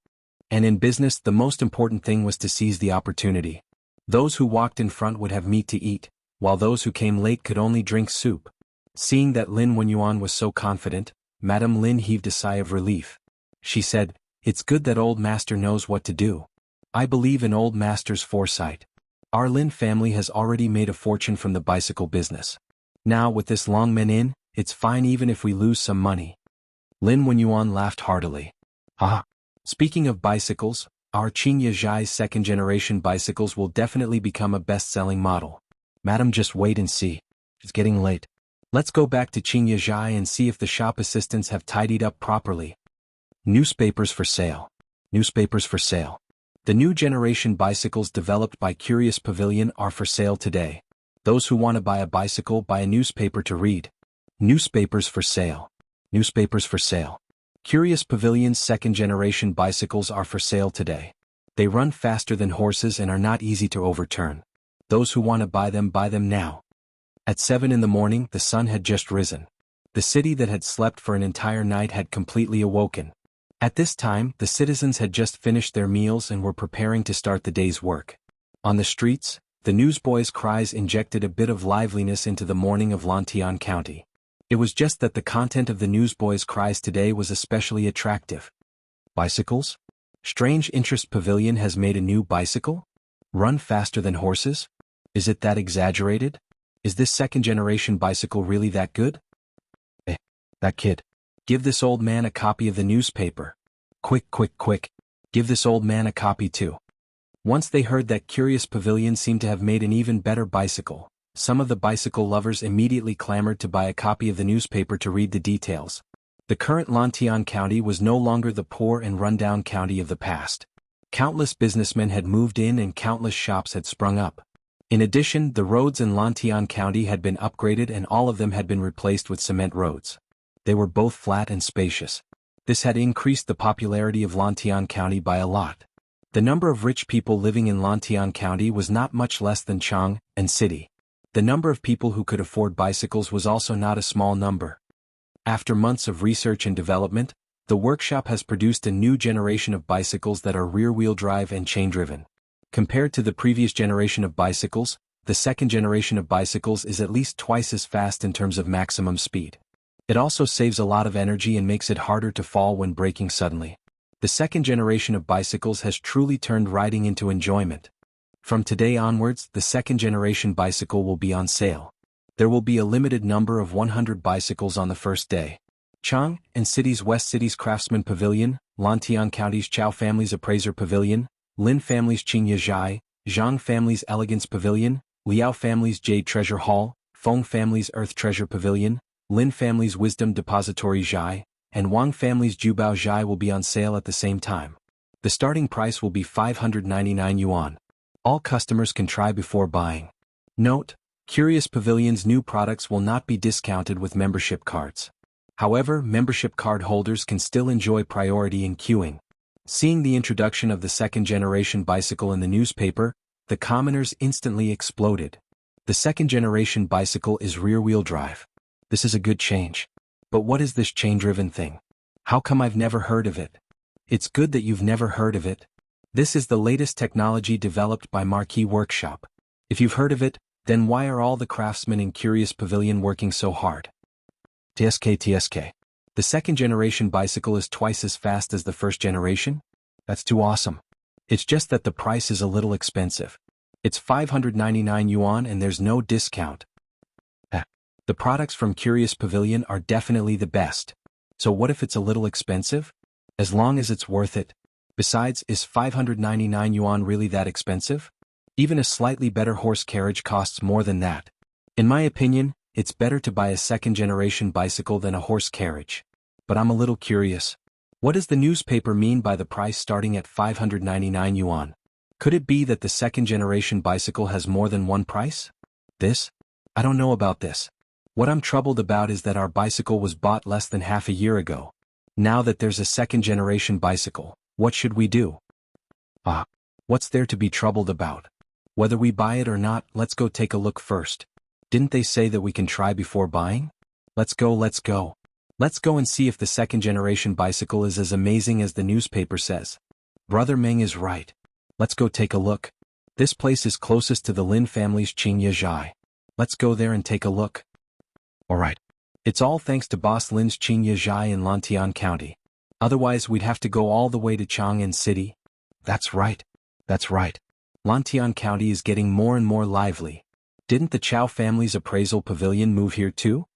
And in business, the most important thing was to seize the opportunity. Those who walked in front would have meat to eat, while those who came late could only drink soup. Seeing that Lin Wenyuan was so confident, Madame Lin heaved a sigh of relief. She said, "It's good that old master knows what to do. I believe in old master's foresight. Our Lin family has already made a fortune from the bicycle business. Now with this Longmen Inn, it's fine even if we lose some money." Lin Wenyuan laughed heartily. "Haha. Speaking of bicycles, our Qingya Zhai's second-generation bicycles will definitely become a best-selling model. Madam, just wait and see. It's getting late. Let's go back to Qingya Zhai and see if the shop assistants have tidied up properly." Newspapers for sale. Newspapers for sale. The new generation bicycles developed by Curious Pavilion are for sale today. Those who want to buy a bicycle buy a newspaper to read. Newspapers for sale. Newspapers for sale. Curious Pavilion's second-generation bicycles are for sale today. They run faster than horses and are not easy to overturn. Those who want to buy them now. At 7 in the morning, the sun had just risen. The city that had slept for an entire night had completely awoken. At this time, the citizens had just finished their meals and were preparing to start the day's work. On the streets, the newsboys' cries injected a bit of liveliness into the morning of Lantian County. It was just that the content of the newsboys' cries today was especially attractive. Bicycles? Strange Interest Pavilion has made a new bicycle? Run faster than horses? Is it that exaggerated? Is this second-generation bicycle really that good? That kid. Give this old man a copy of the newspaper. Quick, quick, quick. Give this old man a copy too. Once they heard that Curious Pavilion seemed to have made an even better bicycle, some of the bicycle lovers immediately clamored to buy a copy of the newspaper to read the details. The current Lantian County was no longer the poor and run-down county of the past. Countless businessmen had moved in and countless shops had sprung up. In addition, the roads in Lantian County had been upgraded and all of them had been replaced with cement roads. They were both flat and spacious. This had increased the popularity of Lantian County by a lot. The number of rich people living in Lantian County was not much less than Jianghu and city. The number of people who could afford bicycles was also not a small number. After months of research and development, the workshop has produced a new generation of bicycles that are rear-wheel drive and chain-driven. Compared to the previous generation of bicycles, the second generation of bicycles is at least twice as fast in terms of maximum speed. It also saves a lot of energy and makes it harder to fall when braking suddenly. The second generation of bicycles has truly turned riding into enjoyment. From today onwards, the second generation bicycle will be on sale. There will be a limited number of 100 bicycles on the first day. Jianghu and City's West City's Craftsman Pavilion, Lantian County's Chao Family's Appraiser Pavilion, Lin Family's Xianxia, Zhang Family's Elegance Pavilion, Liao Family's Jade Treasure Hall, Feng Family's Earth Treasure Pavilion, Lin Family's Wisdom Depository Zhai, and Wang Family's Jubao Zhai will be on sale at the same time. The starting price will be 599 yuan. All customers can try before buying. Note: Curious Pavilion's new products will not be discounted with membership cards. However, membership card holders can still enjoy priority in queuing. Seeing the introduction of the second-generation bicycle in the newspaper, the commoners instantly exploded. The second-generation bicycle is rear-wheel drive. This is a good change. But what is this chain-driven thing? How come I've never heard of it? It's good that you've never heard of it. This is the latest technology developed by Marquee Workshop. If you've heard of it, then why are all the craftsmen in Curious Pavilion working so hard? TSK. The second-generation bicycle is twice as fast as the first generation? That's too awesome. It's just that the price is a little expensive. It's 599 yuan and there's no discount. The products from Curious Pavilion are definitely the best. So what if it's a little expensive? As long as it's worth it. Besides, is 599 yuan really that expensive? Even a slightly better horse carriage costs more than that. In my opinion, it's better to buy a second-generation bicycle than a horse carriage. But I'm a little curious. What does the newspaper mean by the price starting at 599 yuan? Could it be that the second-generation bicycle has more than one price? This? I don't know about this. What I'm troubled about is that our bicycle was bought less than half a year ago. Now that there's a second-generation bicycle, what should we do? What's there to be troubled about? Whether we buy it or not, let's go take a look first. Didn't they say that we can try before buying? Let's go. Let's go and see if the second-generation bicycle is as amazing as the newspaper says. Brother Meng is right. Let's go take a look. This place is closest to the Lin family's Xianxia. Let's go there and take a look. Alright. It's all thanks to Boss Lin's Xianxia in Lantian County. Otherwise we'd have to go all the way to Chang'an City. That's right. Lantian County is getting more and more lively. Didn't the Chao family's appraisal pavilion move here too?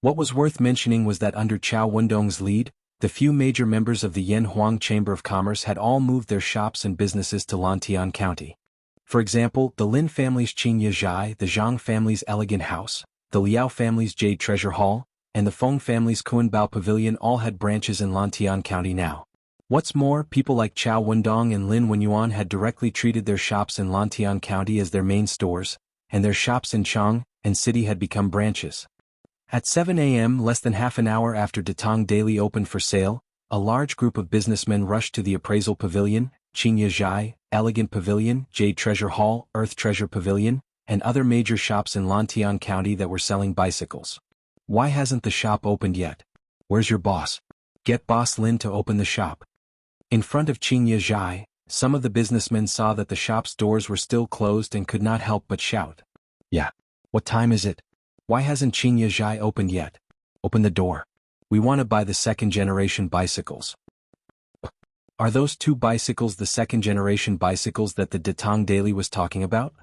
What was worth mentioning was that under Chao Wendong's lead, the few major members of the Yanhuang Chamber of Commerce had all moved their shops and businesses to Lantian County. For example, the Lin family's Xianxia, the Zhang family's Elegant House, the Liao family's Jade Treasure Hall, and the Feng family's Kuanbao Pavilion all had branches in Lantian County now. What's more, people like Chao Wendong and Lin Wenyuan had directly treated their shops in Lantian County as their main stores, and their shops in Chang and City had become branches. At 7 a.m., less than half an hour after Datong Daily opened for sale, a large group of businessmen rushed to the Appraisal Pavilion, Qingye Zhai, Elegant Pavilion, Jade Treasure Hall, Earth Treasure Pavilion, and other major shops in Lantian County that were selling bicycles. Why hasn't the shop opened yet? Where's your boss? Get Boss Lin to open the shop. In front of Qingye Zhai, some of the businessmen saw that the shop's doors were still closed and could not help but shout. Yeah. What time is it? Why hasn't Qingye Zhai opened yet? Open the door. We want to buy the second-generation bicycles. Are those two bicycles the second-generation bicycles that the Datong Daily was talking about?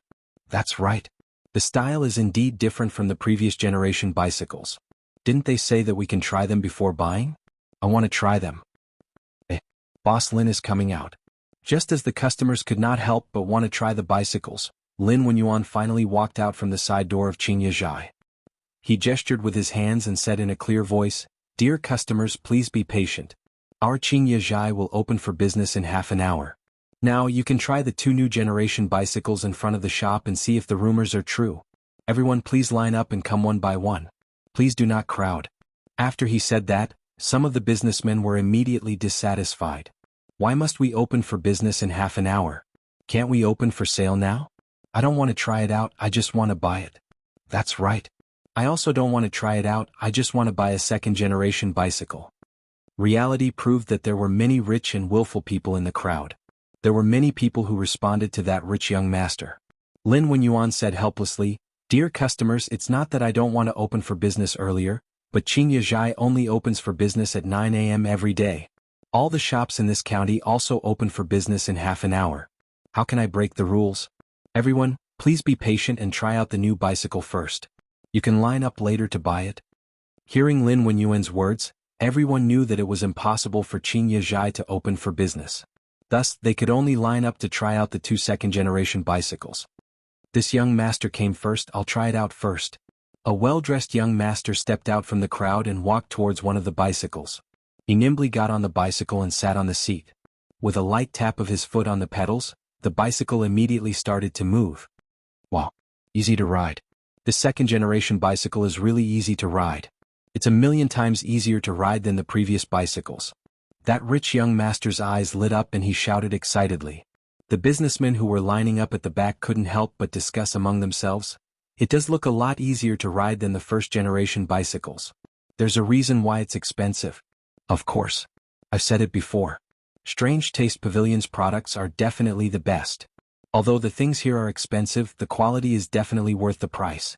That's right. The style is indeed different from the previous generation bicycles. Didn't they say that we can try them before buying? I want to try them. Boss Lin is coming out. Just as the customers could not help but want to try the bicycles, Lin Wenyuan finally walked out from the side door of Qingye Zhai. He gestured with his hands and said in a clear voice, "Dear customers, please be patient. Our Qingye Zhai will open for business in half an hour. Now you can try the two new generation bicycles in front of the shop and see if the rumors are true. Everyone please line up and come one by one. Please do not crowd." After he said that, some of the businessmen were immediately dissatisfied. Why must we open for business in half an hour? Can't we open for sale now? I don't want to try it out, I just want to buy it. That's right. I also don't want to try it out, I just want to buy a second-generation bicycle. Reality proved that there were many rich and willful people in the crowd. There were many people who responded to that rich young master. Lin Wenyuan said helplessly, "Dear customers, it's not that I don't want to open for business earlier, but Qingye Zhai only opens for business at 9 a.m. every day. All the shops in this county also open for business in half an hour. How can I break the rules? Everyone, please be patient and try out the new bicycle first. You can line up later to buy it." Hearing Lin Wenyuan's words, everyone knew that it was impossible for Qingye Zhai to open for business. Thus, they could only line up to try out the two second-generation bicycles. "This young master came first, I'll try it out first." A well-dressed young master stepped out from the crowd and walked towards one of the bicycles. He nimbly got on the bicycle and sat on the seat. With a light tap of his foot on the pedals, the bicycle immediately started to move. Wow. Easy to ride. This second-generation bicycle is really easy to ride. It's 1,000,000 times easier to ride than the previous bicycles. That rich young master's eyes lit up and he shouted excitedly. The businessmen who were lining up at the back couldn't help but discuss among themselves. It does look a lot easier to ride than the first-generation bicycles. There's a reason why it's expensive. Of course. I've said it before. Strange Taste Pavilion's products are definitely the best. Although the things here are expensive, the quality is definitely worth the price.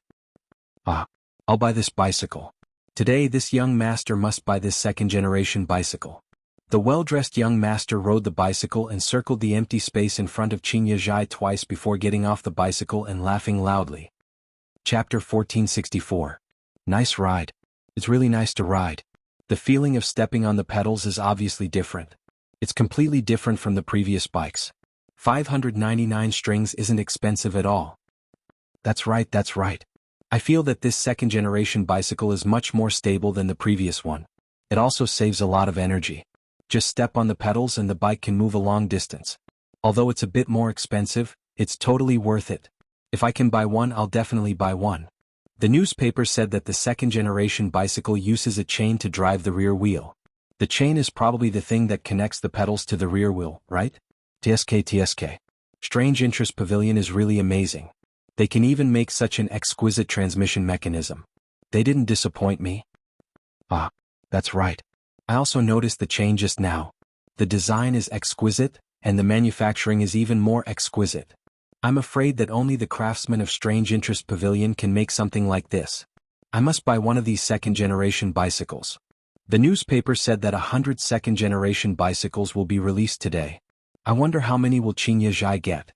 I'll buy this bicycle. Today this young master must buy this second-generation bicycle. The well-dressed young master rode the bicycle and circled the empty space in front of Qingye Zhai twice before getting off the bicycle and laughing loudly. Chapter 1464. Nice ride. It's really nice to ride. The feeling of stepping on the pedals is obviously different. It's completely different from the previous bikes. 599 strings isn't expensive at all. That's right. I feel that this second-generation bicycle is much more stable than the previous one. It also saves a lot of energy. Just step on the pedals and the bike can move a long distance. Although it's a bit more expensive, it's totally worth it. If I can buy one, I'll definitely buy one. The newspaper said that the second-generation bicycle uses a chain to drive the rear wheel. The chain is probably the thing that connects the pedals to the rear wheel, right? TSK. Strange Interest Pavilion is really amazing. They can even make such an exquisite transmission mechanism. They didn't disappoint me. That's right. I also noticed the chain just now. The design is exquisite, and the manufacturing is even more exquisite. I'm afraid that only the craftsmen of Strange Interest Pavilion can make something like this. I must buy one of these second-generation bicycles. The newspaper said that 100 second-generation bicycles will be released today. I wonder how many will Qingye Zhai get.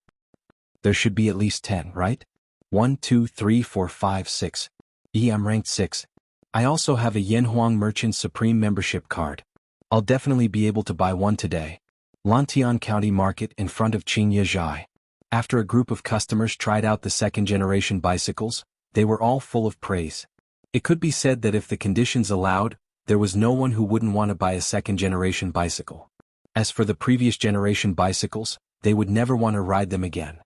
There should be at least 10, right? 1, 2, 3, 4, 5, 6. I'm ranked 6. I also have a Yanhuang Merchant Supreme membership card. I'll definitely be able to buy one today. Lantian County Market in front of Qingye Zhai. After a group of customers tried out the second-generation bicycles, they were all full of praise. It could be said that if the conditions allowed, there was no one who wouldn't want to buy a second-generation bicycle. As for the previous generation bicycles, they would never want to ride them again.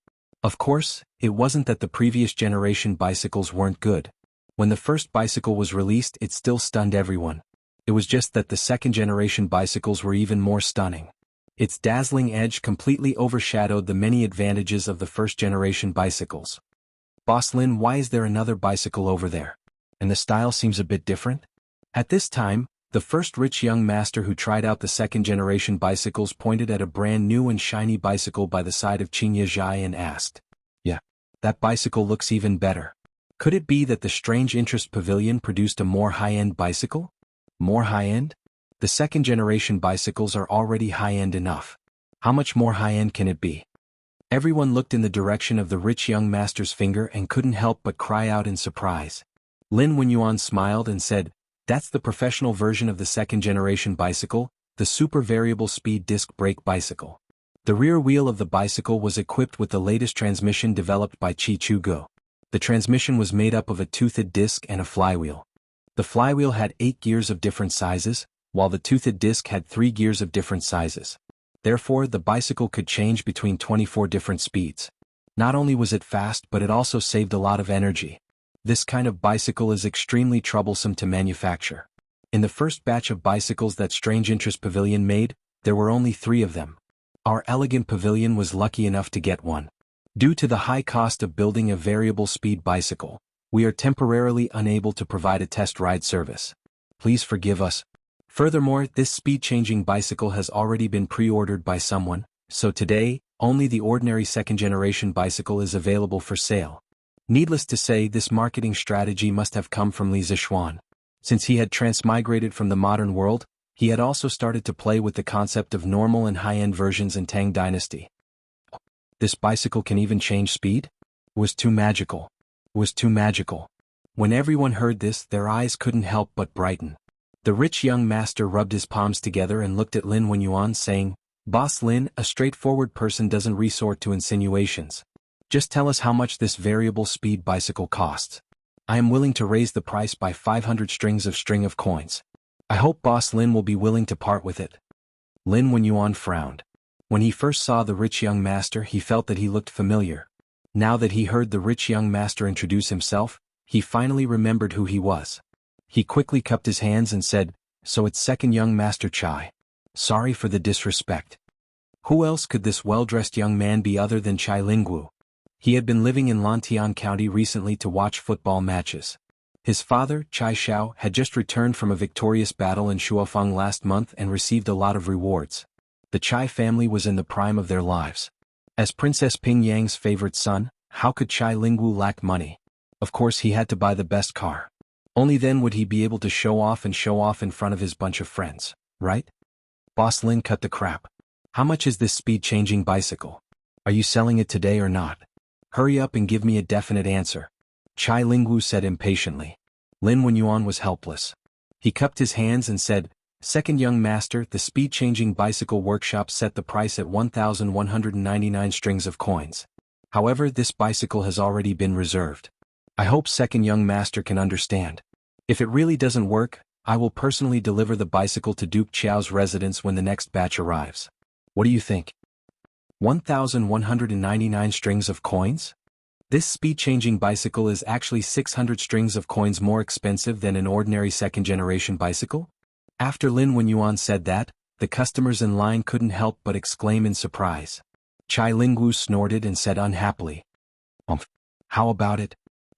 Of course, it wasn't that the previous generation bicycles weren't good. When the first bicycle was released, it still stunned everyone. It was just that the second generation bicycles were even more stunning. Its dazzling edge completely overshadowed the many advantages of the first generation bicycles. Boss Lin, why is there another bicycle over there? And the style seems a bit different? At this time, the first rich young master who tried out the second generation bicycles pointed at a brand new and shiny bicycle by the side of Xianxia and asked, "Yeah, that bicycle looks even better. Could it be that the Strange Interest Pavilion produced a more high-end bicycle?" More high-end? The second generation bicycles are already high-end enough. How much more high-end can it be? Everyone looked in the direction of the rich young master's finger and couldn't help but cry out in surprise. Lin Wenyuan smiled and said, "That's the professional version of the second generation bicycle, the super variable speed disc brake bicycle." The rear wheel of the bicycle was equipped with the latest transmission developed by Chi Chu Go. The transmission was made up of a toothed disc and a flywheel. The flywheel had 8 gears of different sizes, while the toothed disc had 3 gears of different sizes. Therefore, the bicycle could change between 24 different speeds. Not only was it fast, but it also saved a lot of energy. This kind of bicycle is extremely troublesome to manufacture. In the first batch of bicycles that Strange Interest Pavilion made, there were only 3 of them. Our elegant pavilion was lucky enough to get one. Due to the high cost of building a variable speed bicycle, we are temporarily unable to provide a test ride service. Please forgive us. Furthermore, this speed-changing bicycle has already been pre-ordered by someone, so today, only the ordinary second-generation bicycle is available for sale. Needless to say, this marketing strategy must have come from Li Zixuan. Since he had transmigrated from the modern world, he had also started to play with the concept of normal and high-end versions in Tang Dynasty. This bicycle can even change speed? It was too magical. It was too magical. When everyone heard this, their eyes couldn't help but brighten. The rich young master rubbed his palms together and looked at Lin Wenyuan, saying, "Boss Lin, a straightforward person doesn't resort to insinuations. Just tell us how much this variable speed bicycle costs. I am willing to raise the price by 500 strings of coins. I hope Boss Lin will be willing to part with it." Lin Wenyuan frowned. When he first saw the rich young master, he felt that he looked familiar. Now that he heard the rich young master introduce himself, he finally remembered who he was. He quickly cupped his hands and said, "So it's second young master Chai. Sorry for the disrespect." Who else could this well-dressed young man be other than Chai Lingwu? He had been living in Lantian County recently to watch football matches. His father, Chai Xiao, had just returned from a victorious battle in Shuofeng last month and received a lot of rewards. The Chai family was in the prime of their lives. As Princess Ping Yang's favorite son, how could Chai Lingwu lack money? Of course he had to buy the best car. Only then would he be able to show off in front of his bunch of friends, right? Boss Lin, cut the crap. How much is this speed-changing bicycle? Are you selling it today or not? Hurry up and give me a definite answer. Chai Lingwu said impatiently. Lin Wenyuan was helpless. He cupped his hands and said, "Second young master, the speed-changing bicycle workshop set the price at 1,199 strings of coins. However, this bicycle has already been reserved. I hope second young master can understand. If it really doesn't work, I will personally deliver the bicycle to Duke Qiao's residence when the next batch arrives. What do you think? 1,199 strings of coins? This speed-changing bicycle is actually 600 strings of coins more expensive than an ordinary second-generation bicycle?" After Lin Wenyuan said that, the customers in line couldn't help but exclaim in surprise. Chai Lingwu snorted and said unhappily, "How about it?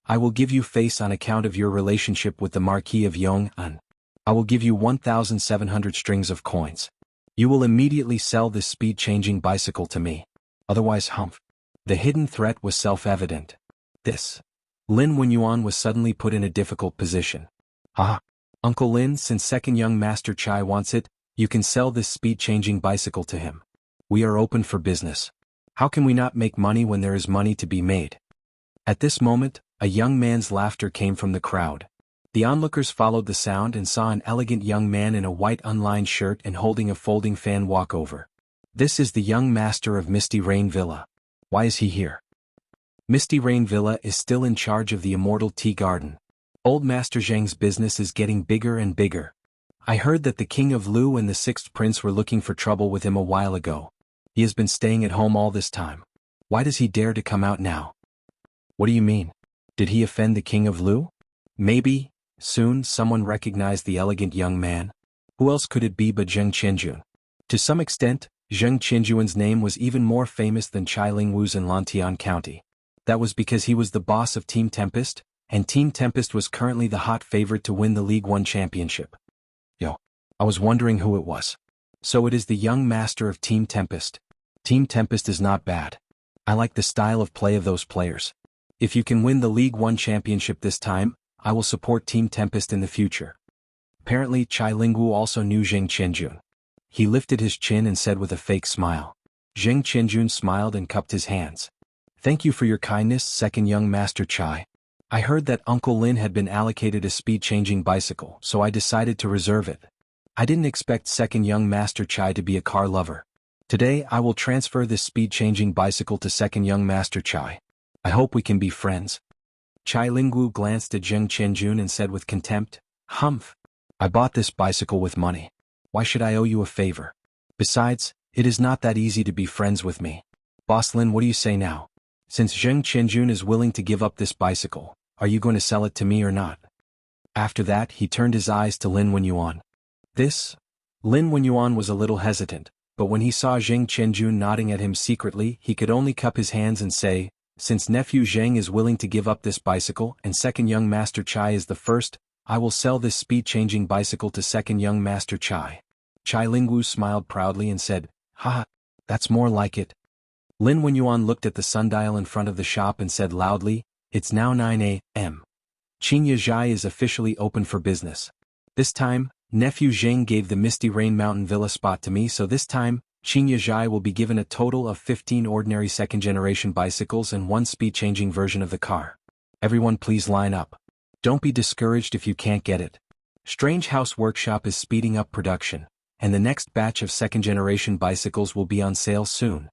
I will give you face on account of your relationship with the Marquis of Yong'an. I will give you 1,700 strings of coins. You will immediately sell this speed-changing bicycle to me. Otherwise, The hidden threat was self-evident. Lin Wenyuan was suddenly put in a difficult position. Uncle Lin, since second young master Chai wants it, you can sell this speed-changing bicycle to him. We are open for business. How can we not make money when there is money to be made?" At this moment, a young man's laughter came from the crowd. The onlookers followed the sound and saw an elegant young man in a white unlined shirt and holding a folding fan walk over. This is the young master of Misty Rain Villa. Why is he here? Misty Rain Villa is still in charge of the Immortal Tea Garden. Old Master Zhang's business is getting bigger and bigger. I heard that the king of Lu and the sixth prince were looking for trouble with him a while ago. He has been staying at home all this time. Why does he dare to come out now? What do you mean? Did he offend the king of Lu? Maybe. Soon someone recognized the elegant young man. Who else could it be but Zheng Qianjun? To some extent, Zheng Qianjun's name was even more famous than Chai Lingwu's in Lantian County. That was because he was the boss of Team Tempest, and Team Tempest was currently the hot favorite to win the League One championship. I was wondering who it was. So it is the young master of Team Tempest. Team Tempest is not bad. I like the style of play of those players. If you can win the League One championship this time, I will support Team Tempest in the future. Apparently Chai Lingwu also knew Zheng Qianjun. He lifted his chin and said with a fake smile. Zheng Qianjun smiled and cupped his hands. Thank you for your kindness, second young master Chai. I heard that Uncle Lin had been allocated a speed-changing bicycle, so I decided to reserve it. I didn't expect second young master Chai to be a car lover. Today I will transfer this speed-changing bicycle to second young master Chai. I hope we can be friends. Chai Lingwu glanced at Zheng Qianjun and said with contempt, Humph. I bought this bicycle with money. Why should I owe you a favor? Besides, it is not that easy to be friends with me. Boss Lin, what do you say now? Since Zheng Qianjun is willing to give up this bicycle, are you going to sell it to me or not? After that he turned his eyes to Lin Wenyuan. Lin Wenyuan was a little hesitant, but when he saw Zheng Qianjun nodding at him secretly he could only cup his hands and say, since nephew Zheng is willing to give up this bicycle and second young master Chai is the first, I will sell this speed-changing bicycle to second young master Chai. Chai Lingwu smiled proudly and said, Ha, that's more like it. Lin Wenyuan looked at the sundial in front of the shop and said loudly, it's now 9 a.m. Xianxia is officially open for business. This time, nephew Zheng gave the Misty Rain Mountain Villa spot to me, so this time, Xianxia will be given a total of 15 ordinary second-generation bicycles and one speed-changing version of the car. Everyone please line up. Don't be discouraged if you can't get it. Strange House Workshop is speeding up production, and the next batch of second-generation bicycles will be on sale soon.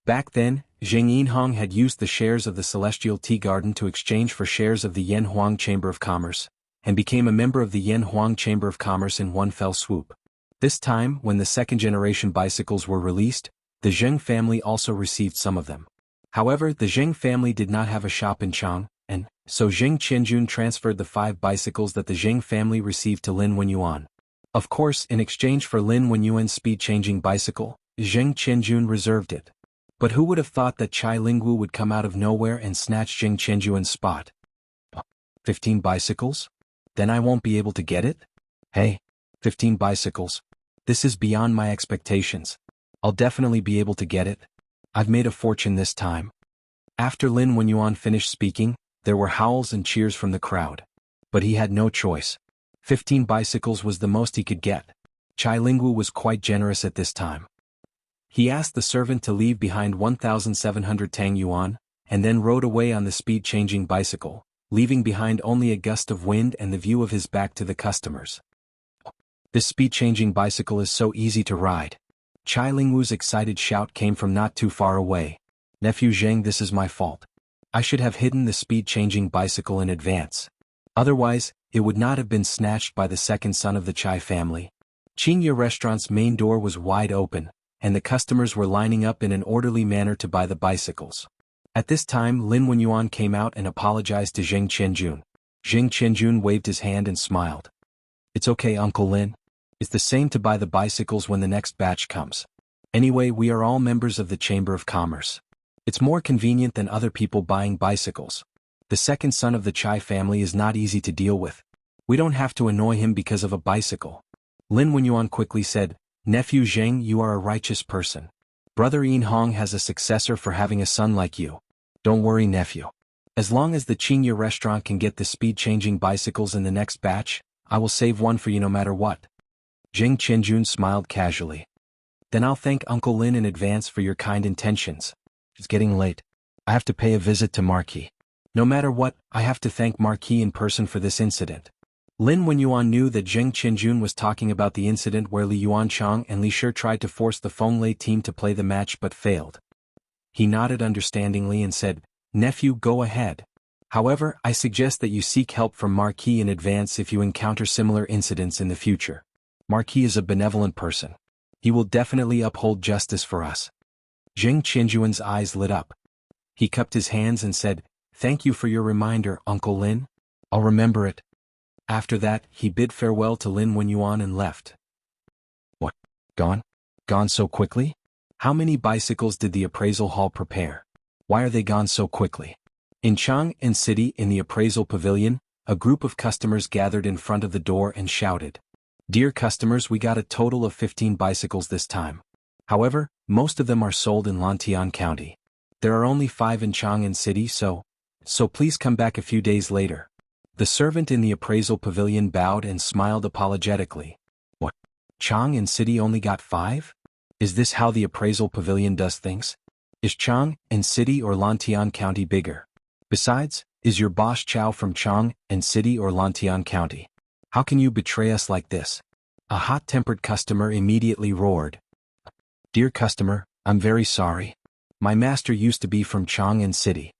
Back then, Zheng Yinhong had used the shares of the Celestial Tea Garden to exchange for shares of the Yanhuang Chamber of Commerce, and became a member of the Yanhuang Chamber of Commerce in one fell swoop. This time, when the second-generation bicycles were released, the Zheng family also received some of them. However, the Zheng family did not have a shop in Chang, and so Zheng Qianjun transferred the 5 bicycles that the Zheng family received to Lin Wenyuan. Of course, in exchange for Lin Wenyuan's speed-changing bicycle, Zheng Qianjun reserved it. But who would have thought that Chai Lingwu would come out of nowhere and snatch Zheng Qianjun's spot? 15 bicycles? Then I won't be able to get it? Hey, 15 bicycles. This is beyond my expectations. I'll definitely be able to get it. I've made a fortune this time. After Lin Wenyuan finished speaking, there were howls and cheers from the crowd. But he had no choice. 15 bicycles was the most he could get. Chai Lingwu was quite generous at this time. He asked the servant to leave behind 1,700 Tang Yuan, and then rode away on the speed-changing bicycle, leaving behind only a gust of wind and the view of his back to the customers. This speed-changing bicycle is so easy to ride. Chai Lingwu's excited shout came from not too far away. Nephew Zheng, this is my fault. I should have hidden the speed-changing bicycle in advance. Otherwise, it would not have been snatched by the second son of the Chai family. Xianxia restaurant's main door was wide open, and the customers were lining up in an orderly manner to buy the bicycles. At this time Lin Wenyuan came out and apologized to Zheng Qianjun. Zheng Qianjun waved his hand and smiled. It's okay, Uncle Lin. It's the same to buy the bicycles when the next batch comes. Anyway, we are all members of the Chamber of Commerce. It's more convenient than other people buying bicycles. The second son of the Chai family is not easy to deal with. We don't have to annoy him because of a bicycle. Lin Wenyuan quickly said, Nephew Zheng, you are a righteous person. Brother Yinhong has a successor for having a son like you. Don't worry, nephew. As long as the Xianxia restaurant can get the speed-changing bicycles in the next batch, I will save one for you no matter what. Zheng Qianjun smiled casually. Then I'll thank Uncle Lin in advance for your kind intentions. It's getting late. I have to pay a visit to Marquis. No matter what, I have to thank Marquis in person for this incident. Lin Wenyuan knew that Zheng Qianjun was talking about the incident where Li Yuanchang and Li Shi tried to force the Fenglei team to play the match but failed. He nodded understandingly and said, Nephew, go ahead. However, I suggest that you seek help from Marquis in advance if you encounter similar incidents in the future. Marquis is a benevolent person. He will definitely uphold justice for us. Zheng Qianjuan's eyes lit up. He cupped his hands and said, "Thank you for your reminder, Uncle Lin. I'll remember it." After that, he bid farewell to Lin Wenyuan and left. What? Gone? Gone so quickly? How many bicycles did the appraisal hall prepare? Why are they gone so quickly? In Chang'an City, in the appraisal pavilion, a group of customers gathered in front of the door and shouted, "Dear customers, we got a total of 15 bicycles this time. However, most of them are sold in Lantian County. There are only 5 in Chang'an City, so please come back a few days later." The servant in the appraisal pavilion bowed and smiled apologetically. What? Chang'an City only got 5? Is this how the appraisal pavilion does things? Is Chang'an City or Lantian County bigger? Besides, is your boss Chow from Chang'an City or Lantian County? How can you betray us like this? A hot-tempered customer immediately roared. Dear customer, I'm very sorry. My master used to be from Chang'an City.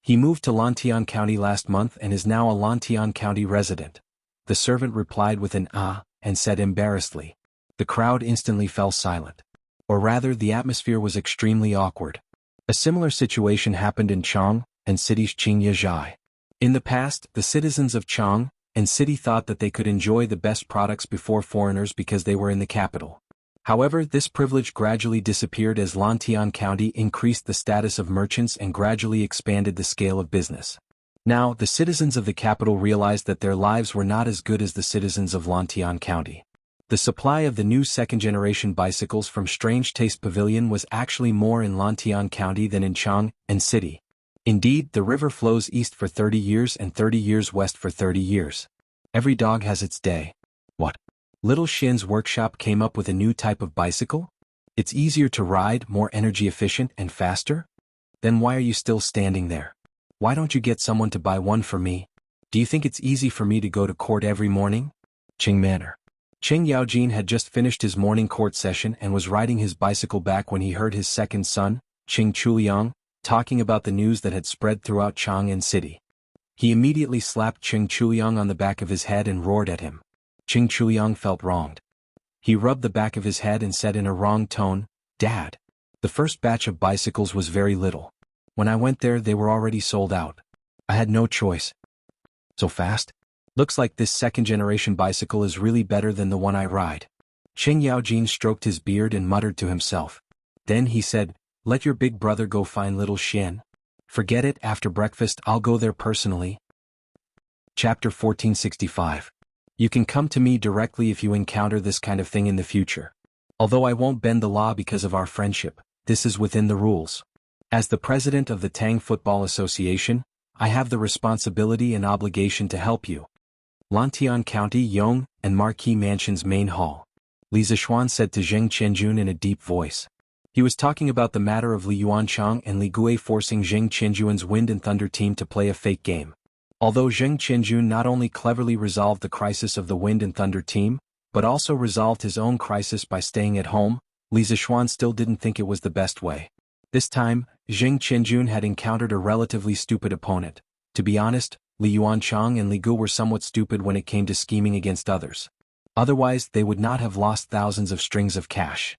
He moved to Lantian County last month and is now a Lantian County resident. The servant replied with an "ah" and said embarrassedly. The crowd instantly fell silent. Or rather, the atmosphere was extremely awkward. A similar situation happened in Chang'an City's Xianxia. In the past, the citizens of Chang'an City thought that they could enjoy the best products before foreigners because they were in the capital. However, this privilege gradually disappeared as Lantian County increased the status of merchants and gradually expanded the scale of business. Now, the citizens of the capital realized that their lives were not as good as the citizens of Lantian County. The supply of the new second-generation bicycles from Strange Taste Pavilion was actually more in Lantian County than in Chang'an City. Indeed, the river flows east for 30 years and 30 years west for 30 years. Every dog has its day. What? Little Shin's workshop came up with a new type of bicycle? It's easier to ride, more energy efficient and faster? Then why are you still standing there? Why don't you get someone to buy one for me? Do you think it's easy for me to go to court every morning? Qing Manor. Qing Yaojin had just finished his morning court session and was riding his bicycle back when he heard his second son, Qing Chuliang, talking about the news that had spread throughout Chang'an City. He immediately slapped Qing Chuliang on the back of his head and roared at him. Qing Chuliang felt wronged. He rubbed the back of his head and said in a wrong tone, "Dad, the first batch of bicycles was very little. When I went there they were already sold out. I had no choice." So fast? Looks like this second-generation bicycle is really better than the one I ride. Qing Yaojin stroked his beard and muttered to himself. Then he said, "Let your big brother go find little Xian. Forget it, after breakfast I'll go there personally." Chapter 1465. You can come to me directly if you encounter this kind of thing in the future. Although I won't bend the law because of our friendship, this is within the rules. As the president of the Tang Football Association, I have the responsibility and obligation to help you. Lantian County Yong and Marquis Mansion's main hall. Li Zishuan said to Zheng Qianjun in a deep voice. He was talking about the matter of Li Yuanchang and Li Gui forcing Zheng Qianjuan's Wind and Thunder team to play a fake game. Although Zheng Qianjun not only cleverly resolved the crisis of the Wind and Thunder team, but also resolved his own crisis by staying at home, Li Zishuan still didn't think it was the best way. This time, Zheng Qianjun had encountered a relatively stupid opponent. To be honest, Li Yuanchang and Li Gu were somewhat stupid when it came to scheming against others. Otherwise, they would not have lost thousands of strings of cash.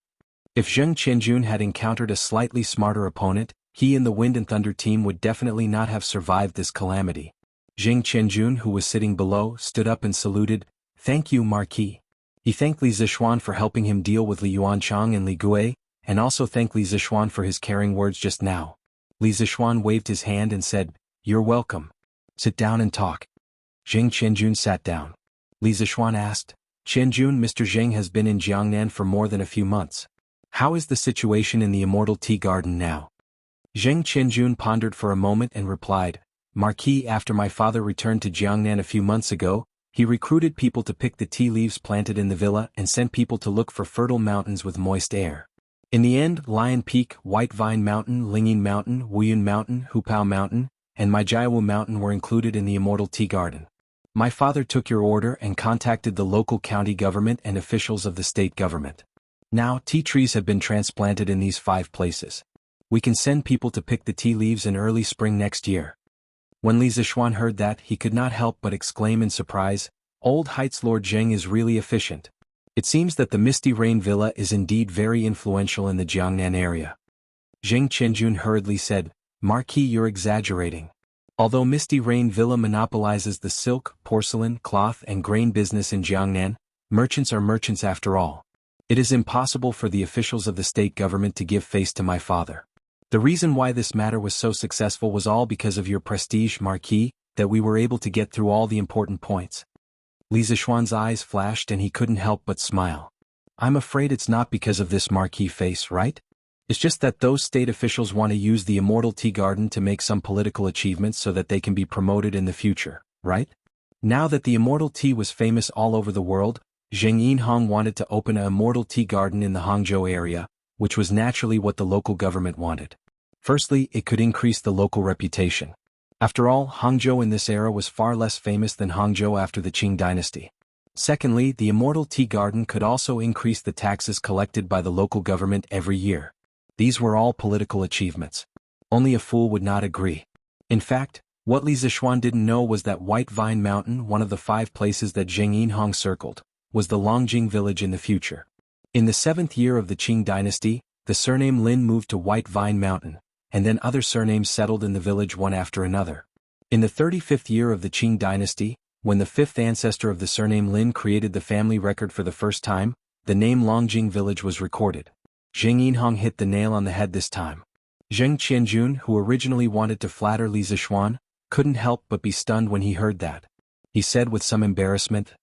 If Zheng Qianjun had encountered a slightly smarter opponent, he and the Wind and Thunder team would definitely not have survived this calamity. Zheng Qianjun, who was sitting below, stood up and saluted. "Thank you, Marquis." He thanked Li Zishuan for helping him deal with Li Yuanchang and Li Gui, and also thanked Li Zishuan for his caring words just now. Li Zishuan waved his hand and said, "You're welcome. Sit down and talk." Zheng Qianjun sat down. Li Zishuan asked, "Qianjun, Mr. Zheng has been in Jiangnan for more than a few months. How is the situation in the Immortal Tea Garden now?" Zheng Qianjun pondered for a moment and replied, "Marquis, after my father returned to Jiangnan a few months ago, he recruited people to pick the tea leaves planted in the villa and sent people to look for fertile mountains with moist air. In the end, Lion Peak, White Vine Mountain, Lingyin Mountain, Wuyun Mountain, Hupao Mountain, and Maijiawu Mountain were included in the Immortal Tea Garden. My father took your order and contacted the local county government and officials of the state government. Now, tea trees have been transplanted in these 5 places. We can send people to pick the tea leaves in early spring next year." When Li Zishuan heard that, he could not help but exclaim in surprise, "Old Heights Lord Zheng is really efficient. It seems that the Misty Rain Villa is indeed very influential in the Jiangnan area. Zheng Qianjun hurriedly said, Marquis, you're exaggerating. Although Misty Rain Villa monopolizes the silk, porcelain, cloth and grain business in Jiangnan, merchants are merchants after all. It is impossible for the officials of the state government to give face to my father. The reason why this matter was so successful was all because of your prestige, Marquis, that we were able to get through all the important points. Li Zixuan's eyes flashed and he couldn't help but smile. I'm afraid it's not because of this, Marquis face, right? It's just that those state officials want to use the Immortal Tea Garden to make some political achievements so that they can be promoted in the future, right? Now that the Immortal Tea was famous all over the world, Zheng Yinhong wanted to open an Immortal Tea Garden in the Hangzhou area, which was naturally what the local government wanted. Firstly, it could increase the local reputation. After all, Hangzhou in this era was far less famous than Hangzhou after the Qing dynasty. Secondly, the Immortal Tea Garden could also increase the taxes collected by the local government every year. These were all political achievements. Only a fool would not agree. In fact, what Li Zixuan didn't know was that White Vine Mountain, one of the 5 places that Zheng Yinhong circled, was the Longjing village in the future. In the 7th year of the Qing dynasty, the surname Lin moved to White Vine Mountain, and then other surnames settled in the village one after another. In the 35th year of the Qing dynasty, when the 5th ancestor of the surname Lin created the family record for the first time, the name Longjing village was recorded. Zheng Yinhong hit the nail on the head this time. Zheng Qianjun, who originally wanted to flatter Li Zixuan, couldn't help but be stunned when he heard that. He said with some embarrassment,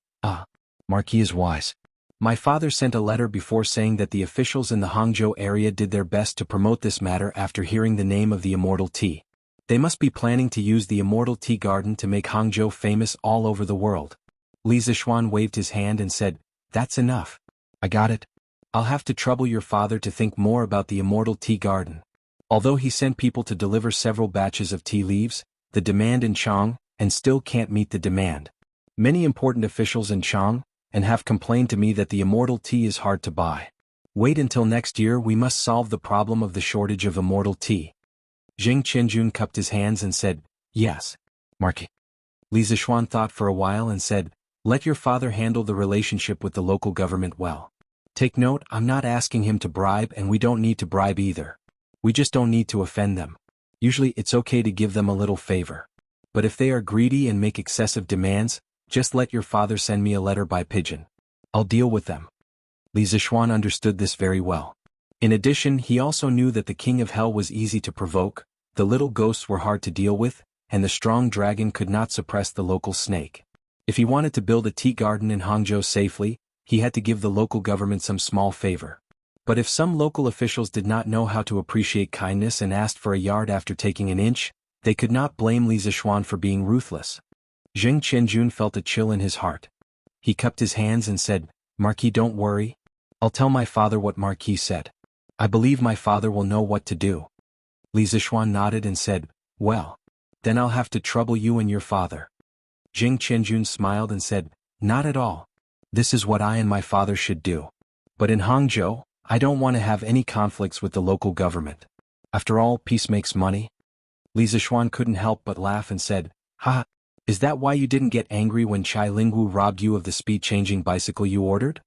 Marquis is wise. My father sent a letter before saying that the officials in the Hangzhou area did their best to promote this matter after hearing the name of the Immortal Tea. They must be planning to use the Immortal Tea Garden to make Hangzhou famous all over the world. Li Zixuan waved his hand and said, That's enough. I got it. I'll have to trouble your father to think more about the Immortal Tea Garden. Although he sent people to deliver several batches of tea leaves, the demand in Chang, and still can't meet the demand. Many important officials in Chang, and have complained to me that the Immortal Tea is hard to buy. Wait until next year, we must solve the problem of the shortage of Immortal Tea. Zheng Qianjun cupped his hands and said, Yes, Marquis. Li Zixuan thought for a while and said, Let your father handle the relationship with the local government well. Take note, I'm not asking him to bribe and we don't need to bribe either. We just don't need to offend them. Usually it's okay to give them a little favor. But if they are greedy and make excessive demands, just let your father send me a letter by pigeon. I'll deal with them. Li Zixuan understood this very well. In addition, he also knew that the King of Hell was easy to provoke, the little ghosts were hard to deal with, and the strong dragon could not suppress the local snake. If he wanted to build a tea garden in Hangzhou safely, he had to give the local government some small favor. But if some local officials did not know how to appreciate kindness and asked for a yard after taking an inch, they could not blame Li Zixuan for being ruthless. Zheng Qianjun felt a chill in his heart. He cupped his hands and said, Marquis, don't worry. I'll tell my father what Marquis said. I believe my father will know what to do. Li Zixuan nodded and said, Well, then I'll have to trouble you and your father. Zheng Qianjun smiled and said, Not at all. This is what I and my father should do. But in Hangzhou, I don't want to have any conflicts with the local government. After all, peace makes money. Li Zixuan couldn't help but laugh and said, Ha! Is that why you didn't get angry when Chai Lingwu robbed you of the speed-changing bicycle you ordered?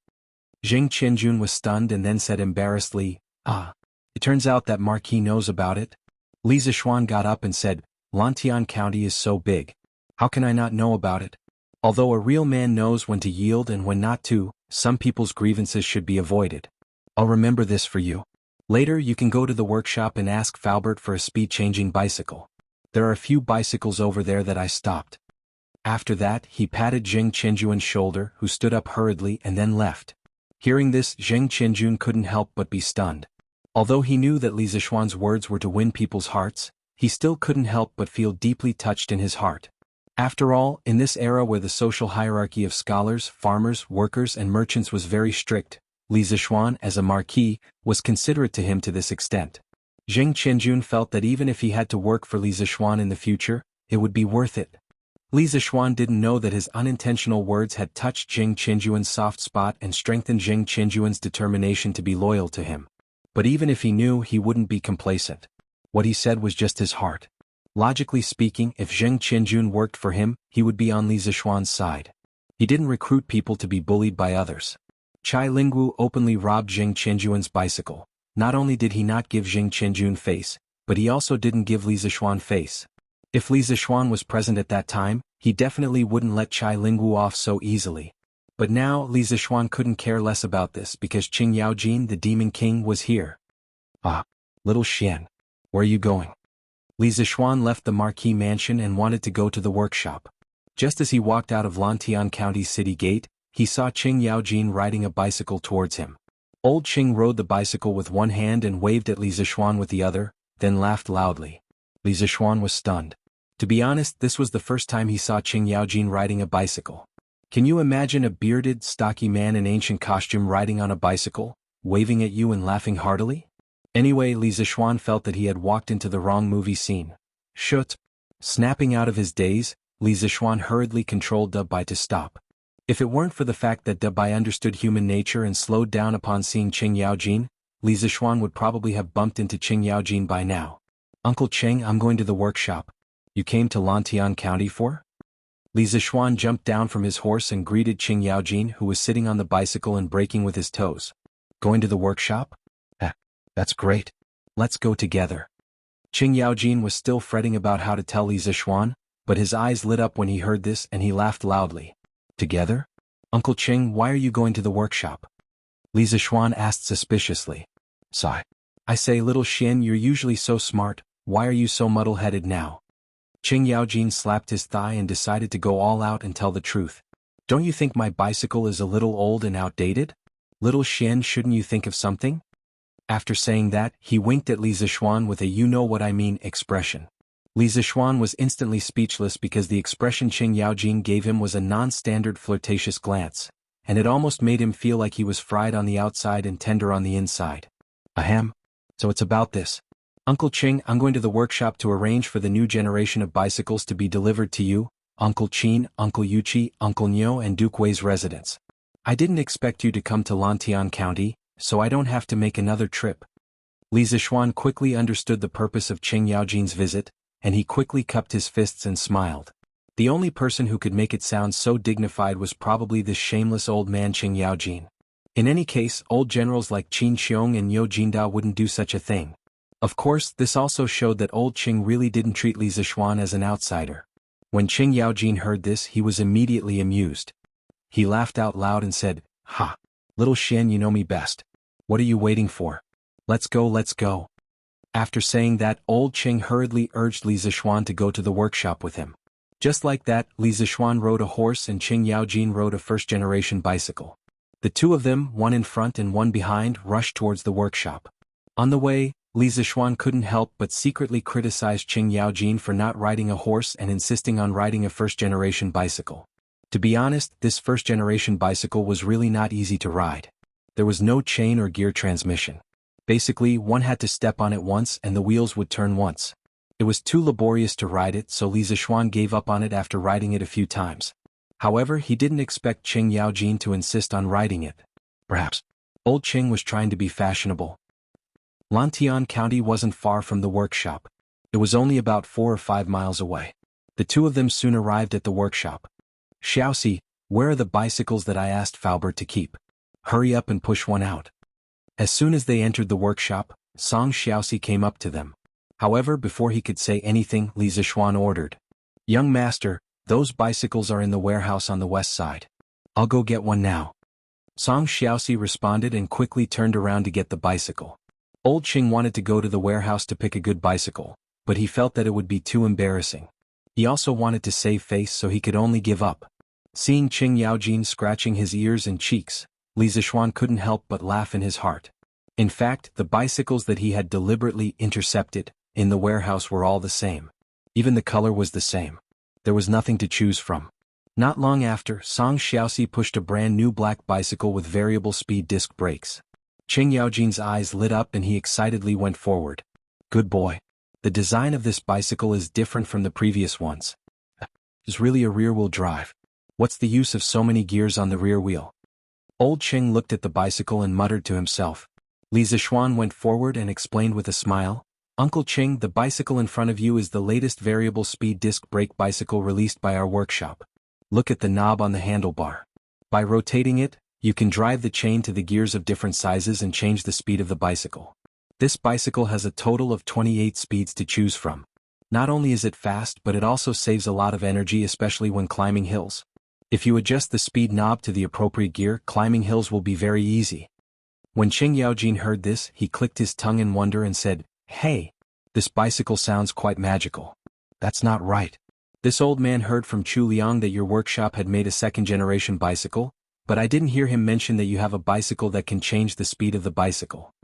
Zheng Qianjun was stunned and then said embarrassedly, It turns out that Marquis knows about it. Li Zixuan got up and said, Lantian County is so big. How can I not know about it? Although a real man knows when to yield and when not to, some people's grievances should be avoided. I'll remember this for you. Later you can go to the workshop and ask Faubert for a speed-changing bicycle. There are a few bicycles over there that I stopped. After that, he patted Zheng Qianjun's shoulder, who stood up hurriedly and then left. Hearing this, Zheng Qianjun couldn't help but be stunned. Although he knew that Li Zixuan's words were to win people's hearts, he still couldn't help but feel deeply touched in his heart. After all, in this era where the social hierarchy of scholars, farmers, workers and merchants was very strict, Li Zixuan, as a marquis, was considerate to him to this extent. Zheng Qianjun felt that even if he had to work for Li Zixuan in the future, it would be worth it. Li Zixuan didn't know that his unintentional words had touched Zheng Qianjun's soft spot and strengthened Zheng Qianjun's determination to be loyal to him. But even if he knew, he wouldn't be complacent. What he said was just his heart. Logically speaking, if Zheng Qianjun worked for him, he would be on Li Zixuan's side. He didn't recruit people to be bullied by others. Chai Lingwu openly robbed Jing Qianjuan's bicycle. Not only did he not give Jing Qianjun face, but he also didn't give Li Zixuan face. If Li Zixuan was present at that time, he definitely wouldn't let Chai Lingwu off so easily. But now Li Zixuan couldn't care less about this because Qing Yaojin the Demon King was here. Ah, little Xian. Where are you going? Li Zixuan left the Marquis mansion and wanted to go to the workshop. Just as he walked out of Lantian County's city gate, he saw Qing Yaojin riding a bicycle towards him. Old Qing rode the bicycle with one hand and waved at Li Zixuan with the other, then laughed loudly. Li Zixuan was stunned. To be honest, this was the first time he saw Qing Yaojin riding a bicycle. Can you imagine a bearded, stocky man in ancient costume riding on a bicycle, waving at you and laughing heartily? Anyway, Li Zixuan felt that he had walked into the wrong movie scene. Shut! Snapping out of his daze, Li Zixuan hurriedly controlled Dabai to stop. If it weren't for the fact that Dabai understood human nature and slowed down upon seeing Qing Yaojin, Li Zixuan would probably have bumped into Qing Yaojin by now. Uncle Qing, I'm going to the workshop. You came to Lantian County for? Li Zixuan jumped down from his horse and greeted Qing Yaojin, who was sitting on the bicycle and braking with his toes. Going to the workshop? That's great. Let's go together. Qing Yaojin was still fretting about how to tell Li Zixuan, but his eyes lit up when he heard this and he laughed loudly. Together? Uncle Qing, why are you going to the workshop? Li Zixuan asked suspiciously. Sigh. I say, little Xian, you're usually so smart, why are you so muddle-headed now? Qing Yaojin slapped his thigh and decided to go all out and tell the truth. Don't you think my bicycle is a little old and outdated? Little Xian, shouldn't you think of something? After saying that, he winked at Li Zixuan with a you-know-what-I-mean expression. Li Zixuan was instantly speechless because the expression Qing Yaojin gave him was a non-standard flirtatious glance, and it almost made him feel like he was fried on the outside and tender on the inside. Ahem. So it's about this. Uncle Qing, I'm going to the workshop to arrange for the new generation of bicycles to be delivered to you, Uncle Qin, Uncle Yuqi, Uncle Niu and Duke Wei's residence. I didn't expect you to come to Lantian County, so I don't have to make another trip. Li Zixuan quickly understood the purpose of Qing Yaojin's visit, and he quickly cupped his fists and smiled. The only person who could make it sound so dignified was probably this shameless old man Qing Yaojin. In any case, old generals like Qin Xiong and Yo Jinda wouldn't do such a thing. Of course, this also showed that old Qing really didn't treat Li Zixuan as an outsider. When Qing Yaojin heard this, he was immediately amused. He laughed out loud and said, Ha! Little Xian, you know me best. What are you waiting for? Let's go, let's go. After saying that, old Qing hurriedly urged Li Zixuan to go to the workshop with him. Just like that, Li Zixuan rode a horse and Qing Yaojin rode a first-generation bicycle. The two of them, one in front and one behind, rushed towards the workshop. On the way, Li Zixuan couldn't help but secretly criticize Qing Yaojin for not riding a horse and insisting on riding a first-generation bicycle. To be honest, this first-generation bicycle was really not easy to ride. There was no chain or gear transmission. Basically, one had to step on it once and the wheels would turn once. It was too laborious to ride it, so Li Zixuan gave up on it after riding it a few times. However, he didn't expect Qing Yaojin to insist on riding it. Perhaps old Qing was trying to be fashionable. Lantian County wasn't far from the workshop. It was only about 4 or 5 miles away. The two of them soon arrived at the workshop. Xiaoxi, where are the bicycles that I asked Faubert to keep? Hurry up and push one out. As soon as they entered the workshop, Song Xiaoxi came up to them. However, before he could say anything, Li Zixuan ordered. Young master, those bicycles are in the warehouse on the west side. I'll go get one now. Song Xiaoxi responded and quickly turned around to get the bicycle. Old Qing wanted to go to the warehouse to pick a good bicycle, but he felt that it would be too embarrassing. He also wanted to save face, so he could only give up. Seeing Qing Yaojin scratching his ears and cheeks, Li Zixuan couldn't help but laugh in his heart. In fact, the bicycles that he had deliberately intercepted in the warehouse were all the same. Even the color was the same. There was nothing to choose from. Not long after, Song Xiaoxi pushed a brand new black bicycle with variable speed disc brakes. Qing Yaojin's eyes lit up and he excitedly went forward. Good boy. The design of this bicycle is different from the previous ones. It's really a rear-wheel drive. What's the use of so many gears on the rear wheel? Old Qing looked at the bicycle and muttered to himself. Li Zixuan went forward and explained with a smile. Uncle Qing, the bicycle in front of you is the latest variable speed disc brake bicycle released by our workshop. Look at the knob on the handlebar. By rotating it, You can drive the chain to the gears of different sizes and change the speed of the bicycle. This bicycle has a total of 28 speeds to choose from. Not only is it fast, but it also saves a lot of energy, especially when climbing hills. If you adjust the speed knob to the appropriate gear, climbing hills will be very easy. When Qing Yaojin heard this, he clicked his tongue in wonder and said, "Hey, this bicycle sounds quite magical." "That's not right. This old man heard from Chu Liang that your workshop had made a second-generation bicycle, but I didn't hear him mention that you have a bicycle that can change the speed of the bicycle."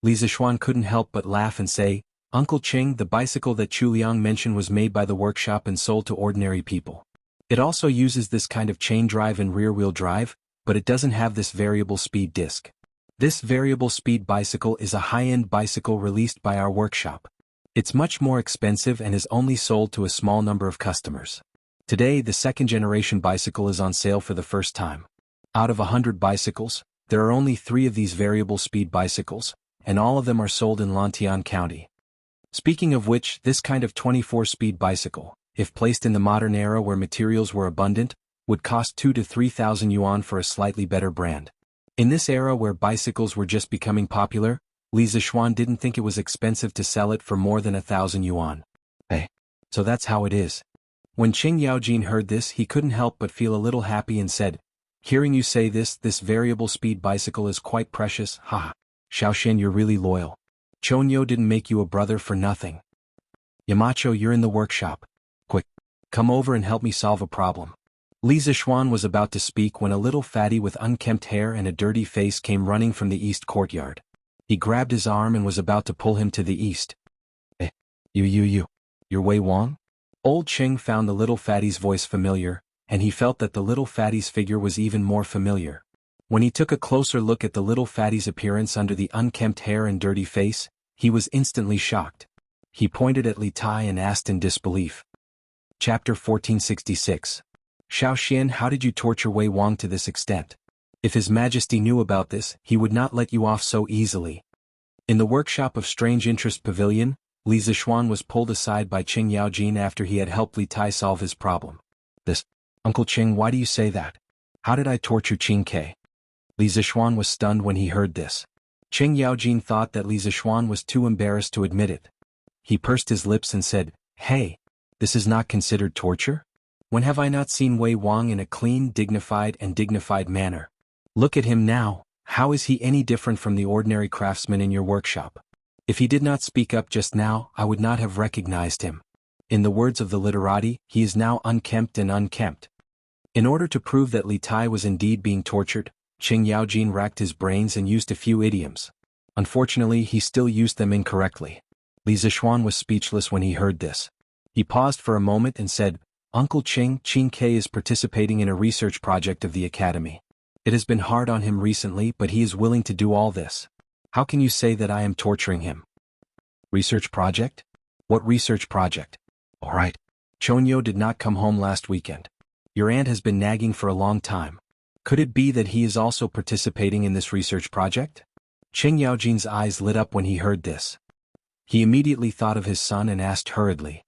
Li Zishuan couldn't help but laugh and say, "Uncle Qing, the bicycle that Chu Liang mentioned was made by the workshop and sold to ordinary people. It also uses this kind of chain drive and rear-wheel drive, but it doesn't have this variable speed disc. This variable speed bicycle is a high-end bicycle released by our workshop. It's much more expensive and is only sold to a small number of customers. Today the second-generation bicycle is on sale for the first time. Out of 100 bicycles, there are only 3 of these variable speed bicycles, and all of them are sold in Lantian County. Speaking of which, this kind of 24-speed bicycle, if placed in the modern era where materials were abundant, would cost 2,000 to 3,000 yuan for a slightly better brand. In this era where bicycles were just becoming popular, Li Zishuan didn't think it was expensive to sell it for more than 1,000 yuan. Hey. So that's how it is. When Qing Yaojin heard this, he couldn't help but feel a little happy and said, "Hearing you say this variable speed bicycle is quite precious, haha. Xiaoxian, you're really loyal. Chonyo didn't make you a brother for nothing. Yamacho, you're in the workshop. Quick, come over and help me solve a problem." Li Zishuan was about to speak when a little fatty with unkempt hair and a dirty face came running from the east courtyard. He grabbed his arm and was about to pull him to the east. You're Wei Wang?" Old Qing found the little fatty's voice familiar, and he felt that the little fatty's figure was even more familiar. When he took a closer look at the little fatty's appearance under the unkempt hair and dirty face, he was instantly shocked. He pointed at Li Tai and asked in disbelief. Chapter 1466. Xiaoxian, how did you torture Wei Wang to this extent? If His Majesty knew about this, he would not let you off so easily. In the workshop of Strange Interest Pavilion, Li Zishuan was pulled aside by Qing Yaojin after he had helped Li Tai solve his problem. "This, Uncle Qing, why do you say that? How did I torture Qing Ke?" Li Zishuan was stunned when he heard this. Qing Yaojin thought that Li Zishuan was too embarrassed to admit it. He pursed his lips and said, "Hey, this is not considered torture? When have I not seen Wei Wang in a clean, dignified manner? Look at him now. How is he any different from the ordinary craftsman in your workshop? If he did not speak up just now, I would not have recognized him. In the words of the literati, he is now unkempt and unkempt." In order to prove that Li Tai was indeed being tortured, Qing Yaojin racked his brains and used a few idioms. Unfortunately, he still used them incorrectly. Li Zishuan was speechless when he heard this. He paused for a moment and said, "Uncle Qing, Qing Ke is participating in a research project of the Academy. It has been hard on him recently, but he is willing to do all this. How can you say that I am torturing him?" "Research project? What research project?" "All right. Chonyo did not come home last weekend. Your aunt has been nagging for a long time. Could it be that he is also participating in this research project?" Qing Yaojin's eyes lit up when he heard this. He immediately thought of his son and asked hurriedly.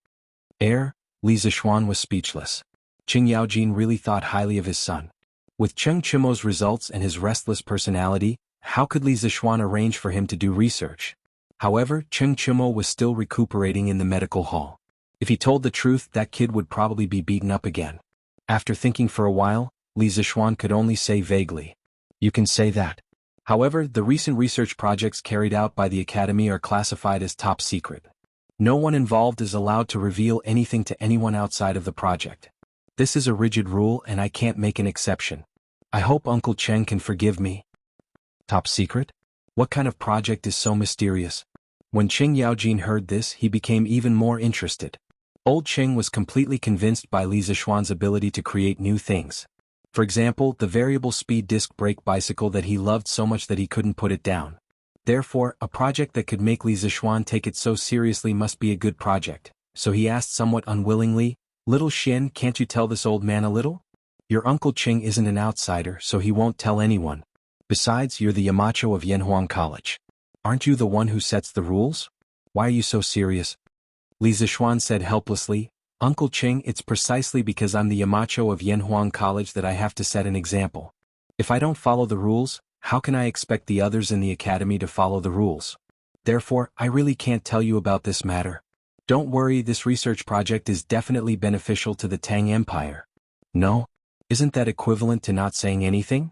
Li Zishuan was speechless. Qing Yaojin really thought highly of his son. With Cheng Chimo's results and his restless personality, how could Li Zishuan arrange for him to do research? However, Cheng Chimo was still recuperating in the medical hall. If he told the truth, that kid would probably be beaten up again. After thinking for a while, Li Zishuan could only say vaguely, "You can say that. However, the recent research projects carried out by the Academy are classified as top secret. No one involved is allowed to reveal anything to anyone outside of the project. This is a rigid rule and I can't make an exception. I hope Uncle Cheng can forgive me." "Top secret? What kind of project is so mysterious?" When Qing Yaojin heard this, he became even more interested. Old Qing was completely convinced by Li Zishuan's ability to create new things. For example, the variable speed disc brake bicycle that he loved so much that he couldn't put it down. Therefore, a project that could make Li Zishuan take it so seriously must be a good project. So he asked somewhat unwillingly, "Little Xian, can't you tell this old man a little? Your Uncle Qing isn't an outsider, so he won't tell anyone. Besides, you're the Yamacho of Yanhuang College. Aren't you the one who sets the rules? Why are you so serious?" Li Zishuan said helplessly, "Uncle Qing, it's precisely because I'm the Yamacho of Yanhuang College that I have to set an example. If I don't follow the rules, how can I expect the others in the academy to follow the rules? Therefore, I really can't tell you about this matter. Don't worry, this research project is definitely beneficial to the Tang Empire. No? Isn't that equivalent to not saying anything?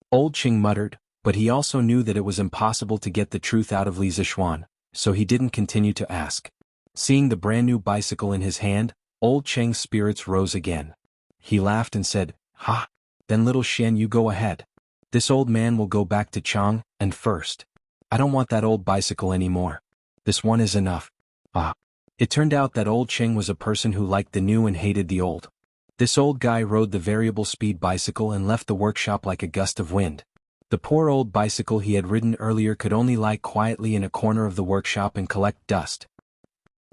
Old Qing muttered, but he also knew that it was impossible to get the truth out of Li Zixuan, so he didn't continue to ask. Seeing the brand new bicycle in his hand, Old Cheng's spirits rose again. He laughed and said, "Ha! Then little Xian, you go ahead. This old man will go back to Chang, and first. I don't want that old bicycle anymore. This one is enough." Ah. It turned out that Old Cheng was a person who liked the new and hated the old. This old guy rode the variable speed bicycle and left the workshop like a gust of wind. The poor old bicycle he had ridden earlier could only lie quietly in a corner of the workshop and collect dust.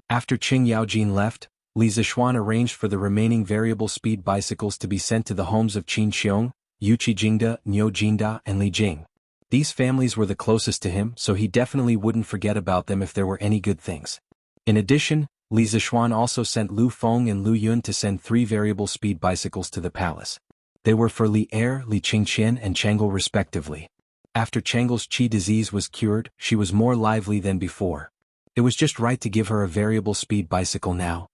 After Qing Yaojin left, Li Zixuan arranged for the remaining variable speed bicycles to be sent to the homes of Qin Xiong, Yuqi Jingda, Niu Jinda, and Li Jing. These families were the closest to him, so he definitely wouldn't forget about them if there were any good things. In addition, Li Zixuan also sent Lu Feng and Lu Yun to send 3 variable speed bicycles to the palace. They were for Li Er, Li Qingqian, and Chang'el respectively. After Chang'el's qi disease was cured, she was more lively than before. It was just right to give her a variable speed bicycle now.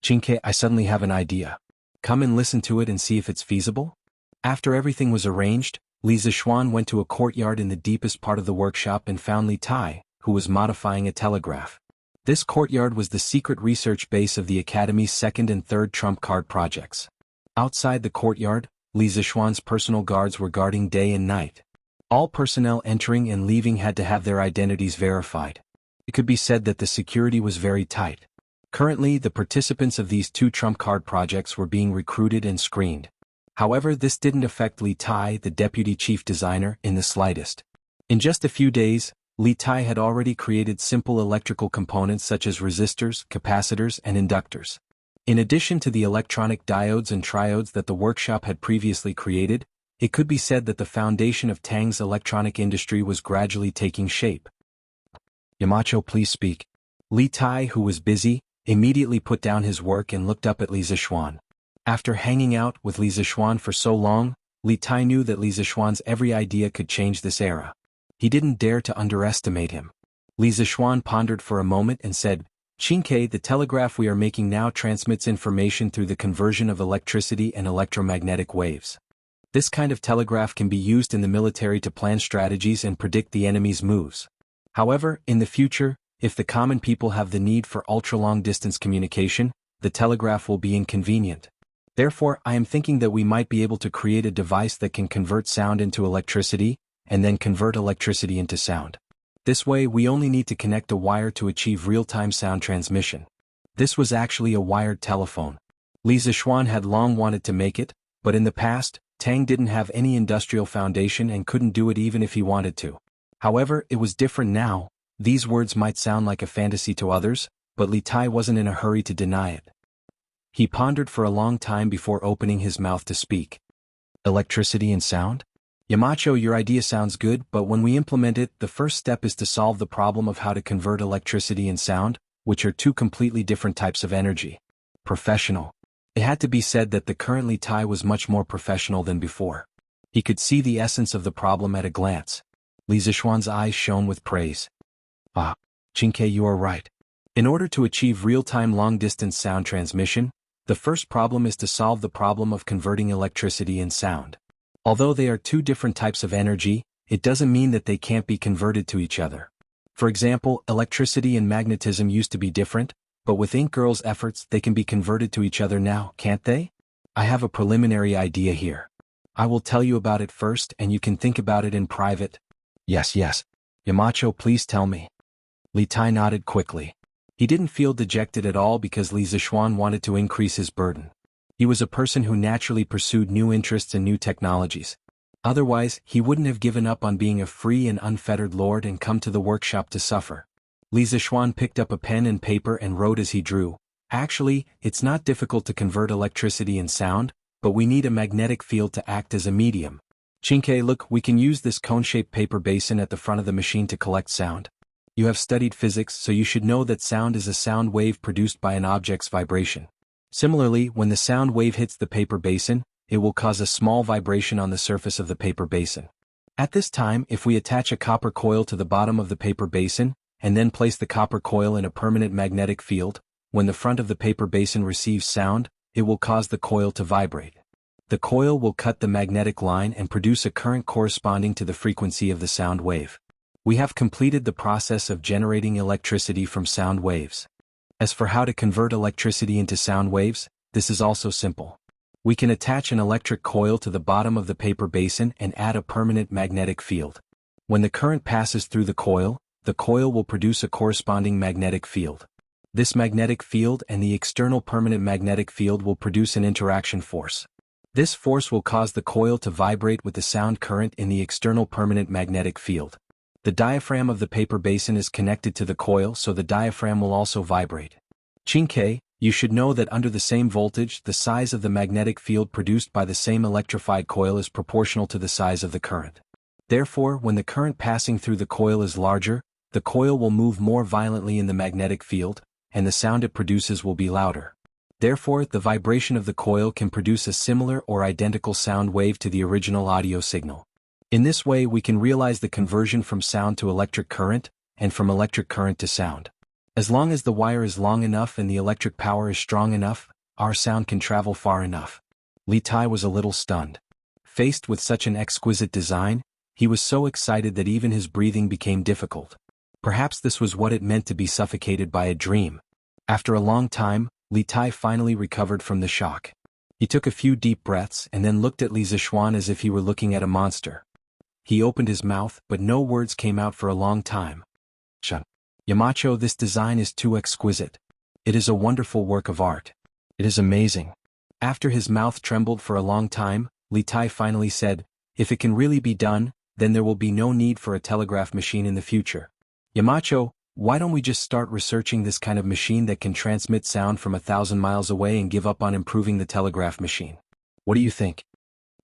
"Qingke, I suddenly have an idea. Come and listen to it and see if it's feasible?" After everything was arranged, Li Zixuan went to a courtyard in the deepest part of the workshop and found Li Tai, who was modifying a telegraph. This courtyard was the secret research base of the Academy's 2nd and 3rd trump card projects. Outside the courtyard, Li Zixuan's personal guards were guarding day and night. All personnel entering and leaving had to have their identities verified. It could be said that the security was very tight. Currently, the participants of these 2 trump card projects were being recruited and screened. However, this didn't affect Li Tai, the deputy chief designer, in the slightest. In just a few days, Li Tai had already created simple electrical components such as resistors, capacitors, and inductors. In addition to the electronic diodes and triodes that the workshop had previously created, it could be said that the foundation of Tang's electronic industry was gradually taking shape. "Yamacho, please speak." Li Tai, who was busy, immediately put down his work and looked up at Li Zixuan. After hanging out with Li Zixuan for so long, Li Tai knew that Li Zixuan's every idea could change this era. He didn't dare to underestimate him. Li Zixuan pondered for a moment and said, "Qingke, the telegraph we are making now transmits information through the conversion of electricity and electromagnetic waves. This kind of telegraph can be used in the military to plan strategies and predict the enemy's moves. However, in the future, if the common people have the need for ultra-long distance communication, the telegraph will be inconvenient. Therefore, I am thinking that we might be able to create a device that can convert sound into electricity, and then convert electricity into sound. This way we only need to connect a wire to achieve real-time sound transmission." This was actually a wired telephone. Li Zixuan had long wanted to make it, but in the past, Tang didn't have any industrial foundation and couldn't do it even if he wanted to. However, it was different now. These words might sound like a fantasy to others, but Li Tai wasn't in a hurry to deny it. He pondered for a long time before opening his mouth to speak. "Electricity and sound? Yamacho, your idea sounds good, but when we implement it, the first step is to solve the problem of how to convert electricity and sound, which are 2 completely different types of energy." Professional. It had to be said that the current Li Tai was much more professional than before. He could see the essence of the problem at a glance. Li Zixuan's eyes shone with praise. "Ah, Qingke, you are right. In order to achieve real-time long-distance sound transmission, the first problem is to solve the problem of converting electricity and sound. Although they are 2 different types of energy, it doesn't mean that they can't be converted to each other. For example, electricity and magnetism used to be different, but with Ink Girl's efforts they can be converted to each other now, can't they? I have a preliminary idea here. I will tell you about it first and you can think about it in private." Yes. Yamacho, please tell me." Li Tai nodded quickly. He didn't feel dejected at all because Li Zixuan wanted to increase his burden. He was a person who naturally pursued new interests and new technologies. Otherwise, he wouldn't have given up on being a free and unfettered lord and come to the workshop to suffer. Li Zixuan picked up a pen and paper and wrote as he drew. "Actually, it's not difficult to convert electricity and sound, but we need a magnetic field to act as a medium. Qingke, look, we can use this cone-shaped paper basin at the front of the machine to collect sound. You have studied physics, so you should know that sound is a sound wave produced by an object's vibration. Similarly, when the sound wave hits the paper basin, it will cause a small vibration on the surface of the paper basin. At this time, if we attach a copper coil to the bottom of the paper basin, and then place the copper coil in a permanent magnetic field, when the front of the paper basin receives sound, it will cause the coil to vibrate. The coil will cut the magnetic line and produce a current corresponding to the frequency of the sound wave. We have completed the process of generating electricity from sound waves. As for how to convert electricity into sound waves, this is also simple. We can attach an electric coil to the bottom of the paper basin and add a permanent magnetic field. When the current passes through the coil will produce a corresponding magnetic field. This magnetic field and the external permanent magnetic field will produce an interaction force. This force will cause the coil to vibrate with the sound current in the external permanent magnetic field. The diaphragm of the paper basin is connected to the coil, so the diaphragm will also vibrate. Xianxia, you should know that under the same voltage, the size of the magnetic field produced by the same electrified coil is proportional to the size of the current. Therefore, when the current passing through the coil is larger, the coil will move more violently in the magnetic field, and the sound it produces will be louder. Therefore, the vibration of the coil can produce a similar or identical sound wave to the original audio signal. In this way, we can realize the conversion from sound to electric current, and from electric current to sound. As long as the wire is long enough and the electric power is strong enough, our sound can travel far enough. Li Tai was a little stunned. Faced with such an exquisite design, he was so excited that even his breathing became difficult. Perhaps this was what it meant to be suffocated by a dream. After a long time, Li Tai finally recovered from the shock. He took a few deep breaths and then looked at Li Zishuan as if he were looking at a monster. He opened his mouth, but no words came out for a long time. Yamacho, this design is too exquisite. It is a wonderful work of art. It is amazing. After his mouth trembled for a long time, Li Tai finally said, if it can really be done, then there will be no need for a telegraph machine in the future. Yamacho, why don't we just start researching this kind of machine that can transmit sound from 1,000 miles away and give up on improving the telegraph machine? What do you think?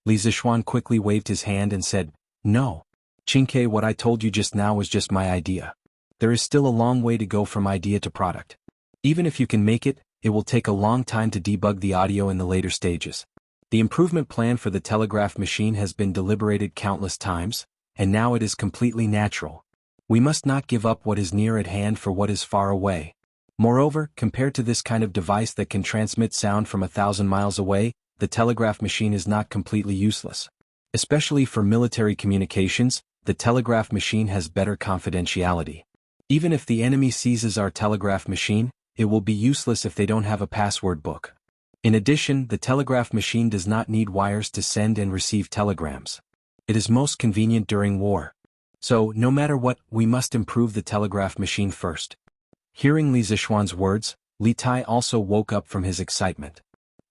Li Zishuan quickly waved his hand and said, no. Xianxia, what I told you just now was just my idea. There is still a long way to go from idea to product. Even if you can make it, it will take a long time to debug the audio in the later stages. The improvement plan for the telegraph machine has been deliberated countless times, and now it is completely natural. We must not give up what is near at hand for what is far away. Moreover, compared to this kind of device that can transmit sound from 1,000 miles away, the telegraph machine is not completely useless. Especially for military communications, the telegraph machine has better confidentiality. Even if the enemy seizes our telegraph machine, it will be useless if they don't have a password book. In addition, the telegraph machine does not need wires to send and receive telegrams. It is most convenient during war. So, no matter what, we must improve the telegraph machine first. Hearing Li Zishuan's words, Li Tai also woke up from his excitement.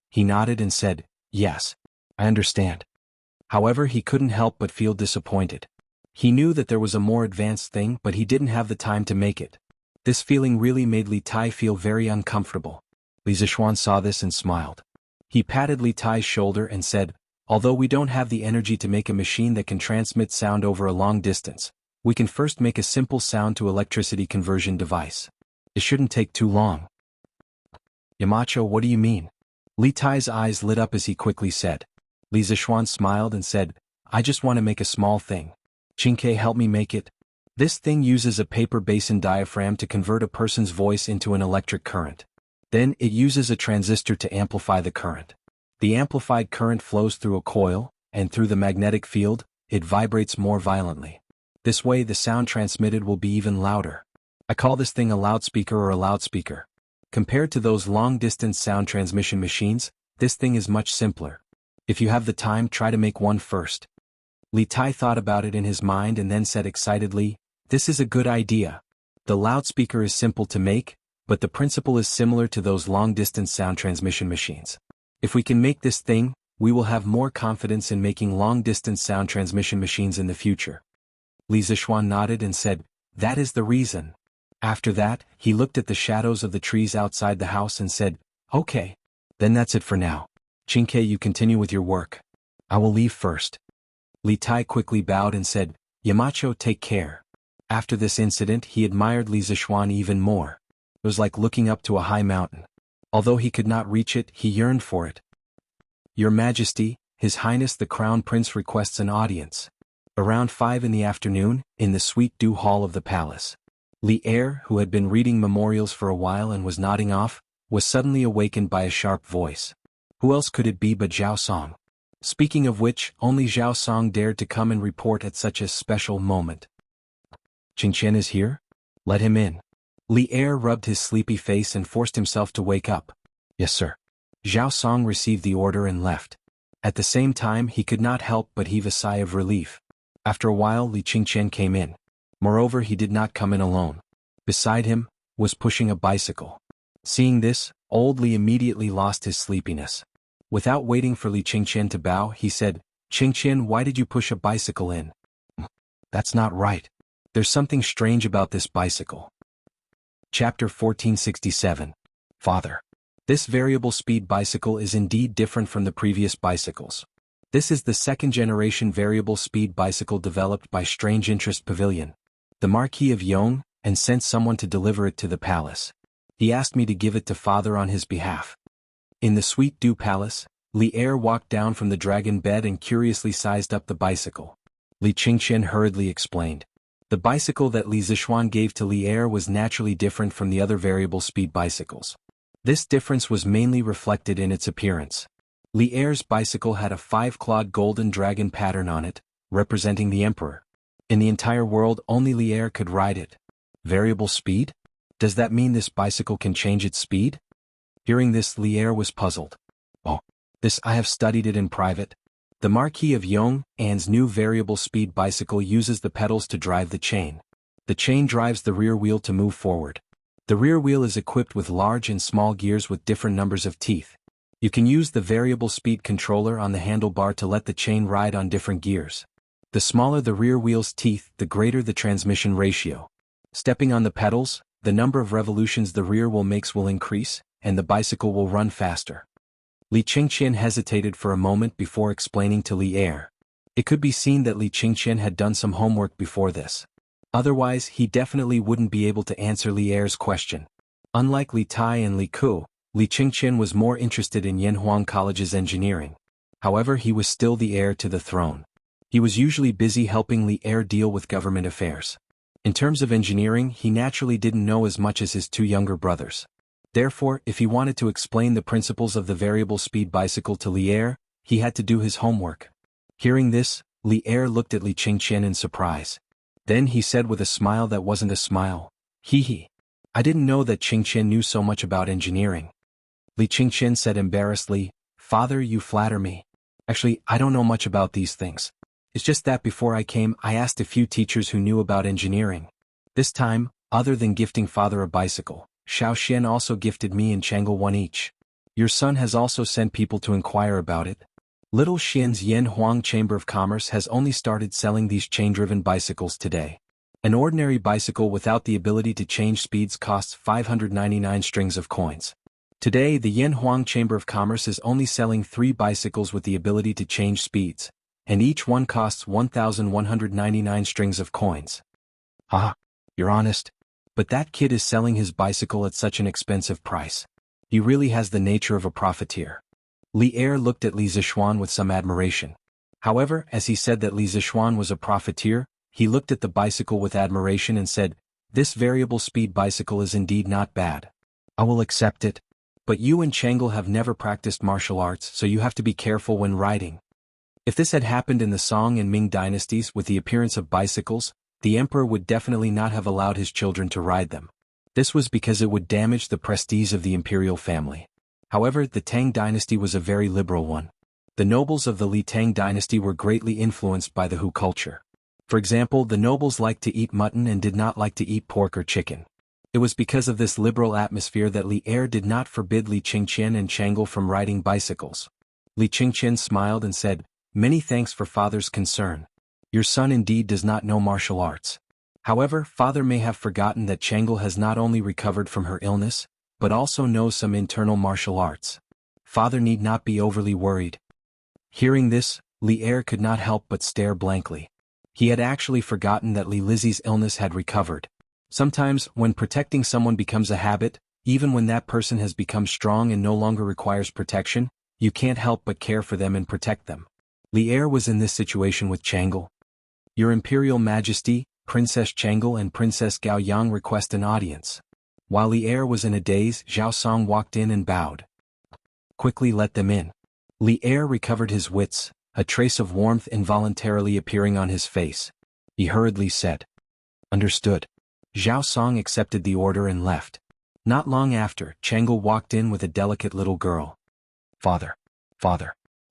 He nodded and said, yes, I understand. However, he couldn't help but feel disappointed. He knew that there was a more advanced thing, but he didn't have the time to make it. This feeling really made Li Tai feel very uncomfortable. Li Zishuan saw this and smiled. He patted Li Tai's shoulder and said, although we don't have the energy to make a machine that can transmit sound over a long distance, we can first make a simple sound to electricity conversion device. It shouldn't take too long. Yamacho, what do you mean? Li Tai's eyes lit up as he quickly said. Li Zishuan smiled and said, I just want to make a small thing. Xianxia, help me make it. This thing uses a paper basin diaphragm to convert a person's voice into an electric current. Then, it uses a transistor to amplify the current. The amplified current flows through a coil, and through the magnetic field, it vibrates more violently. This way the sound transmitted will be even louder. I call this thing a loudspeaker or a loudspeaker. Compared to those long-distance sound transmission machines, this thing is much simpler. If you have the time, try to make one first. Li Tai thought about it in his mind and then said excitedly, this is a good idea. The loudspeaker is simple to make, but the principle is similar to those long-distance sound transmission machines. If we can make this thing, we will have more confidence in making long-distance sound transmission machines in the future. Li Zishuan nodded and said, that is the reason. After that, he looked at the shadows of the trees outside the house and said, okay. Then that's it for now. Xianxia, you continue with your work. I will leave first. Li Tai quickly bowed and said, Yamacho, take care. After this incident, he admired Li Zishuan even more. It was like looking up to a high mountain. Although he could not reach it, he yearned for it. Your Majesty, His Highness the Crown Prince requests an audience. Around 5 in the afternoon, in the Sweet Dew Hall of the palace. Li Er, who had been reading memorials for a while and was nodding off, was suddenly awakened by a sharp voice. Who else could it be but Zhao Song? Speaking of which, only Zhao Song dared to come and report at such a special moment. Qingqian is here? Let him in. Li Er rubbed his sleepy face and forced himself to wake up. Yes, sir. Zhao Song received the order and left. At the same time, he could not help but heave a sigh of relief. After a while, Li Qingqian came in. Moreover, he did not come in alone. Beside him, was pushing a bicycle. Seeing this, old Li immediately lost his sleepiness. Without waiting for Li Qingqian to bow, he said, Qingqian, why did you push a bicycle in? That's not right. There's something strange about this bicycle. Chapter 1467. Father. This variable speed bicycle is indeed different from the previous bicycles. This is the second-generation variable speed bicycle developed by Strange Interest Pavilion, the Marquis of Yong, and sent someone to deliver it to the palace. He asked me to give it to father on his behalf. In the Sweet Dew Palace, Li Er walked down from the dragon bed and curiously sized up the bicycle. Li Qingqian hurriedly explained. The bicycle that Li Zixuan gave to Li Er was naturally different from the other variable speed bicycles. This difference was mainly reflected in its appearance. Li Er's bicycle had a 5-clawed golden dragon pattern on it, representing the emperor. In the entire world, only Li Er could ride it. Variable speed? Does that mean this bicycle can change its speed? Hearing this, Li Er was puzzled. Oh, this I have studied it in private. The Marquis of Yong An's new variable speed bicycle uses the pedals to drive the chain. The chain drives the rear wheel to move forward. The rear wheel is equipped with large and small gears with different numbers of teeth. You can use the variable speed controller on the handlebar to let the chain ride on different gears. The smaller the rear wheel's teeth, the greater the transmission ratio. Stepping on the pedals, the number of revolutions the rear wheel makes will increase, and the bicycle will run faster. Li Qingqian hesitated for a moment before explaining to Li Er. It could be seen that Li Qingqian had done some homework before this. Otherwise, he definitely wouldn't be able to answer Li Er's question. Unlike Li Tai and Li Ku, Li Qingqian was more interested in Yanhuang College's engineering. However, he was still the heir to the throne. He was usually busy helping Li Er deal with government affairs. In terms of engineering, he naturally didn't know as much as his 2 younger brothers. Therefore, if he wanted to explain the principles of the variable speed bicycle to Li Er, he had to do his homework. Hearing this, Li Er looked at Li Qingqian in surprise. Then he said with a smile that wasn't a smile, Hee. I didn't know that Qingqian knew so much about engineering. Li Qingqian said embarrassedly, Father, you flatter me. Actually, I don't know much about these things. It's just that before I came, I asked a few teachers who knew about engineering. This time, other than gifting father a bicycle, Xiaoxian also gifted me and Chang'e one each. Your son has also sent people to inquire about it. Little Xian's Yanhuang Chamber of Commerce has only started selling these chain-driven bicycles today. An ordinary bicycle without the ability to change speeds costs 599 strings of coins. Today, the Yanhuang Chamber of Commerce is only selling 3 bicycles with the ability to change speeds, and each one costs 1,199 strings of coins. Ah, you're honest. But that kid is selling his bicycle at such an expensive price. He really has the nature of a profiteer. Li Er looked at Li Zixuan with some admiration. However, as he said that Li Zixuan was a profiteer, he looked at the bicycle with admiration and said, This variable speed bicycle is indeed not bad. I will accept it. But you and Chang'e have never practiced martial arts, so you have to be careful when riding. If this had happened in the Song and Ming dynasties with the appearance of bicycles, the emperor would definitely not have allowed his children to ride them. This was because it would damage the prestige of the imperial family. However, the Tang dynasty was a very liberal one. The nobles of the Li Tang dynasty were greatly influenced by the Hu culture. For example, the nobles liked to eat mutton and did not like to eat pork or chicken. It was because of this liberal atmosphere that Li Er did not forbid Li Qingqian and Chang'e from riding bicycles. Li Qingqian smiled and said, Many thanks for father's concern. Your son indeed does not know martial arts. However, father may have forgotten that Chang'e has not only recovered from her illness, but also knows some internal martial arts. Father need not be overly worried. Hearing this, Li Er could not help but stare blankly. He had actually forgotten that Li Lizzie's illness had recovered. Sometimes, when protecting someone becomes a habit, even when that person has become strong and no longer requires protection, you can't help but care for them and protect them. Li Er was in this situation with Chang'e. Your Imperial Majesty, Princess Chang'e and Princess Gao Yang request an audience. While Li Er was in a daze, Zhao Song walked in and bowed. Quickly let them in. Li Er recovered his wits, a trace of warmth involuntarily appearing on his face. He hurriedly said, "Understood." Zhao Song accepted the order and left. Not long after, Chang'e walked in with a delicate little girl. Father.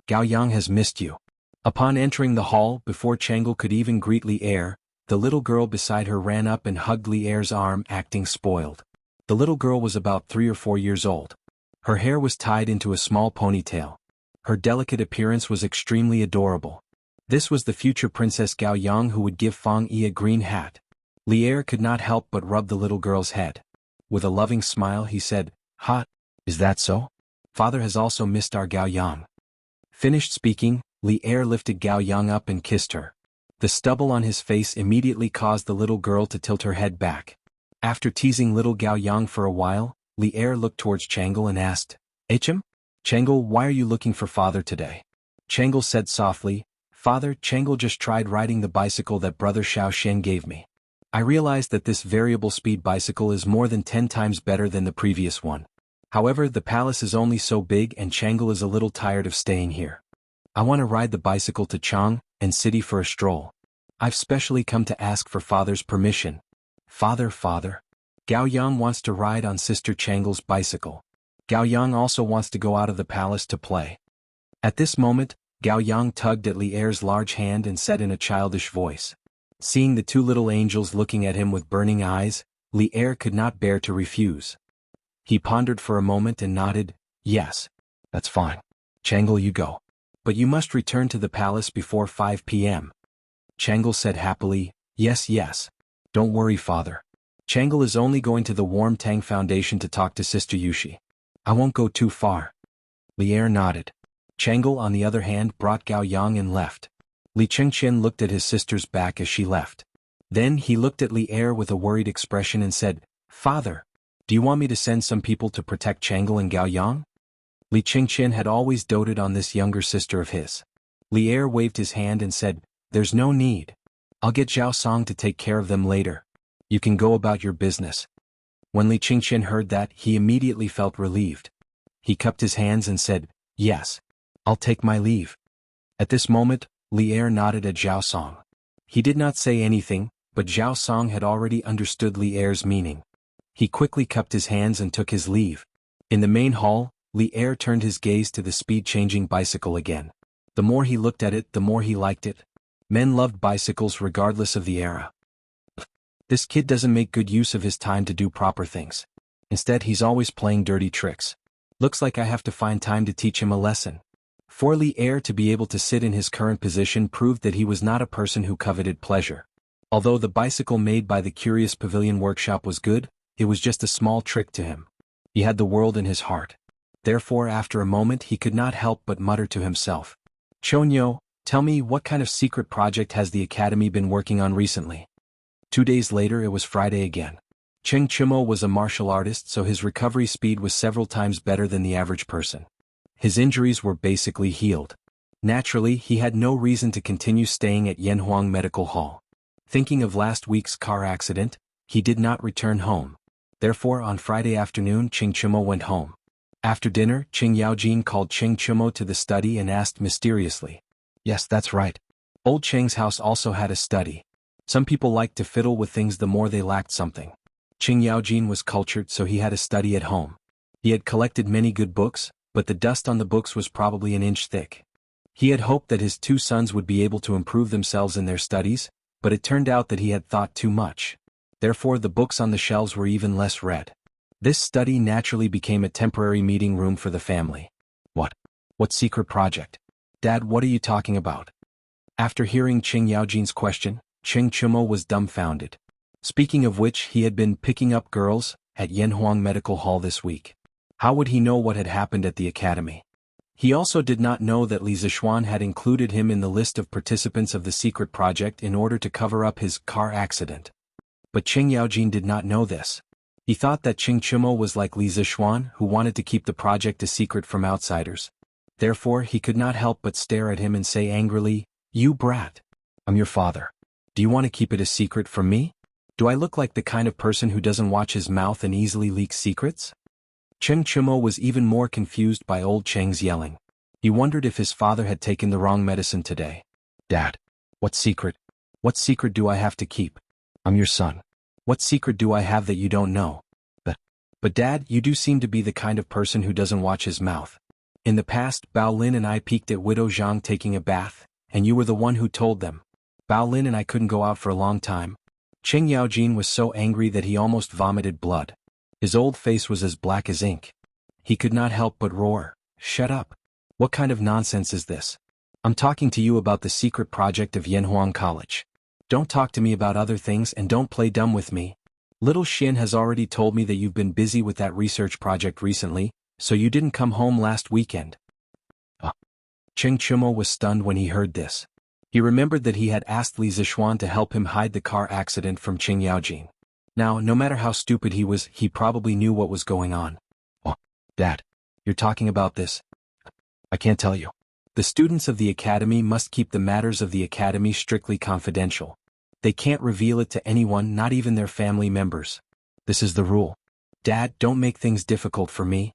Gao Yang has missed you." Upon entering the hall, before Chang'e could even greet Li Er, the little girl beside her ran up and hugged Li Er's arm, acting spoiled. The little girl was about 3 or 4 years old. Her hair was tied into a small ponytail. Her delicate appearance was extremely adorable. This was the future Princess Gao Yang who would give Feng Yi a green hat. Li Er could not help but rub the little girl's head. With a loving smile he said, "Ha, is that so? Father has also missed our Gao Yang." Finished speaking, Li Er lifted Gao Yang up and kissed her. The stubble on his face immediately caused the little girl to tilt her head back. After teasing little Gao Yang for a while, Li Er looked towards Chang'e and asked, "Achim? Chang'e, why are you looking for father today?" Chang'e said softly, "Father, Chang'e just tried riding the bicycle that brother Xiao Xian gave me. I realized that this variable speed bicycle is more than 10 times better than the previous one. However, the palace is only so big and Chang'e is a little tired of staying here. I want to ride the bicycle to Chang and city for a stroll. I've specially come to ask for father's permission." Father. Gao Yang wants to ride on sister Chang'e's bicycle. Gao Yang also wants to go out of the palace to play. At this moment, Gao Yang tugged at Li Er's large hand and said in a childish voice. Seeing the two little angels looking at him with burning eyes, Li Er could not bear to refuse. He pondered for a moment and nodded, "Yes. That's fine. Chang'e, you go. But you must return to the palace before 5 p.m. Chang'e said happily, Yes. Don't worry, father. Chang'e is only going to the Warm Tang Foundation to talk to Sister Yushi. I won't go too far." Li Er nodded. Chang'e, on the other hand, brought Gao Yang and left. Li Chengqian looked at his sister's back as she left. Then he looked at Li Er with a worried expression and said, "Father, do you want me to send some people to protect Chang'e and Gao Yang?" Li Chengqian had always doted on this younger sister of his. Li Er waved his hand and said, "There's no need. I'll get Zhao Song to take care of them later. You can go about your business." When Li Chengqian heard that, he immediately felt relieved. He cupped his hands and said, "Yes. I'll take my leave." At this moment, Li Er nodded at Zhao Song. He did not say anything, but Zhao Song had already understood Li Er's meaning. He quickly cupped his hands and took his leave. In the main hall, Li Er turned his gaze to the speed-changing bicycle again. The more he looked at it, the more he liked it. Men loved bicycles regardless of the era. This kid doesn't make good use of his time to do proper things. Instead, he's always playing dirty tricks. Looks like I have to find time to teach him a lesson. For Li Er to be able to sit in his current position proved that he was not a person who coveted pleasure. Although the bicycle made by the Curious Pavilion Workshop was good, it was just a small trick to him. He had the world in his heart. Therefore, after a moment, he could not help but mutter to himself, "Chonyo, tell me, what kind of secret project has the academy been working on recently?" 2 days later, it was Friday again. Cheng Chimo was a martial artist, so his recovery speed was several times better than the average person. His injuries were basically healed. Naturally, he had no reason to continue staying at Yanhuang Medical Hall. Thinking of last week's car accident, he did not return home. Therefore, on Friday afternoon, Cheng Chimo went home. After dinner, Cheng Yaojin called Cheng Chimo to the study and asked mysteriously, "Yes, that's right. Old Cheng's house also had a study. Some people liked to fiddle with things the more they lacked something. Cheng Yaojin was cultured, so he had a study at home. He had collected many good books, but the dust on the books was probably an inch thick. He had hoped that his 2 sons would be able to improve themselves in their studies, but it turned out that he had thought too much. Therefore, the books on the shelves were even less read. This study naturally became a temporary meeting room for the family. What secret project? Dad, what are you talking about?" After hearing Cheng Yaojin's question, Cheng Chimo was dumbfounded. Speaking of which, he had been picking up girls at Yanhuang Medical Hall this week. How would he know what had happened at the academy? He also did not know that Li Zixuan had included him in the list of participants of the secret project in order to cover up his car accident. But Cheng Yaojin did not know this. He thought that Cheng Chimo was like Li Zixuan, who wanted to keep the project a secret from outsiders. Therefore he could not help but stare at him and say angrily, "You brat. I'm your father. Do you want to keep it a secret from me? Do I look like the kind of person who doesn't watch his mouth and easily leaks secrets?" Cheng Chumo was even more confused by old Cheng's yelling. He wondered if his father had taken the wrong medicine today. "Dad, what secret? What secret do I have to keep? I'm your son. What secret do I have that you don't know?" But Dad, you do seem to be the kind of person who doesn't watch his mouth. In the past, Bao Lin and I peeked at Widow Zhang taking a bath, and you were the one who told them. Bao Lin and I couldn't go out for a long time. Cheng Yaojin was so angry that he almost vomited blood. His old face was as black as ink. He could not help but roar, "Shut up. What kind of nonsense is this? I'm talking to you about the secret project of Yanhuang College. Don't talk to me about other things and don't play dumb with me. Little Xin has already told me that you've been busy with that research project recently, so you didn't come home last weekend." Cheng Chumo was stunned when he heard this. He remembered that he had asked Li Zixuan to help him hide the car accident from Cheng Yaojin. Now, no matter how stupid he was, he probably knew what was going on. "Oh, Dad, you're talking about this? I can't tell you. The students of the academy must keep the matters of the academy strictly confidential. They can't reveal it to anyone, not even their family members. This is the rule. Dad, don't make things difficult for me."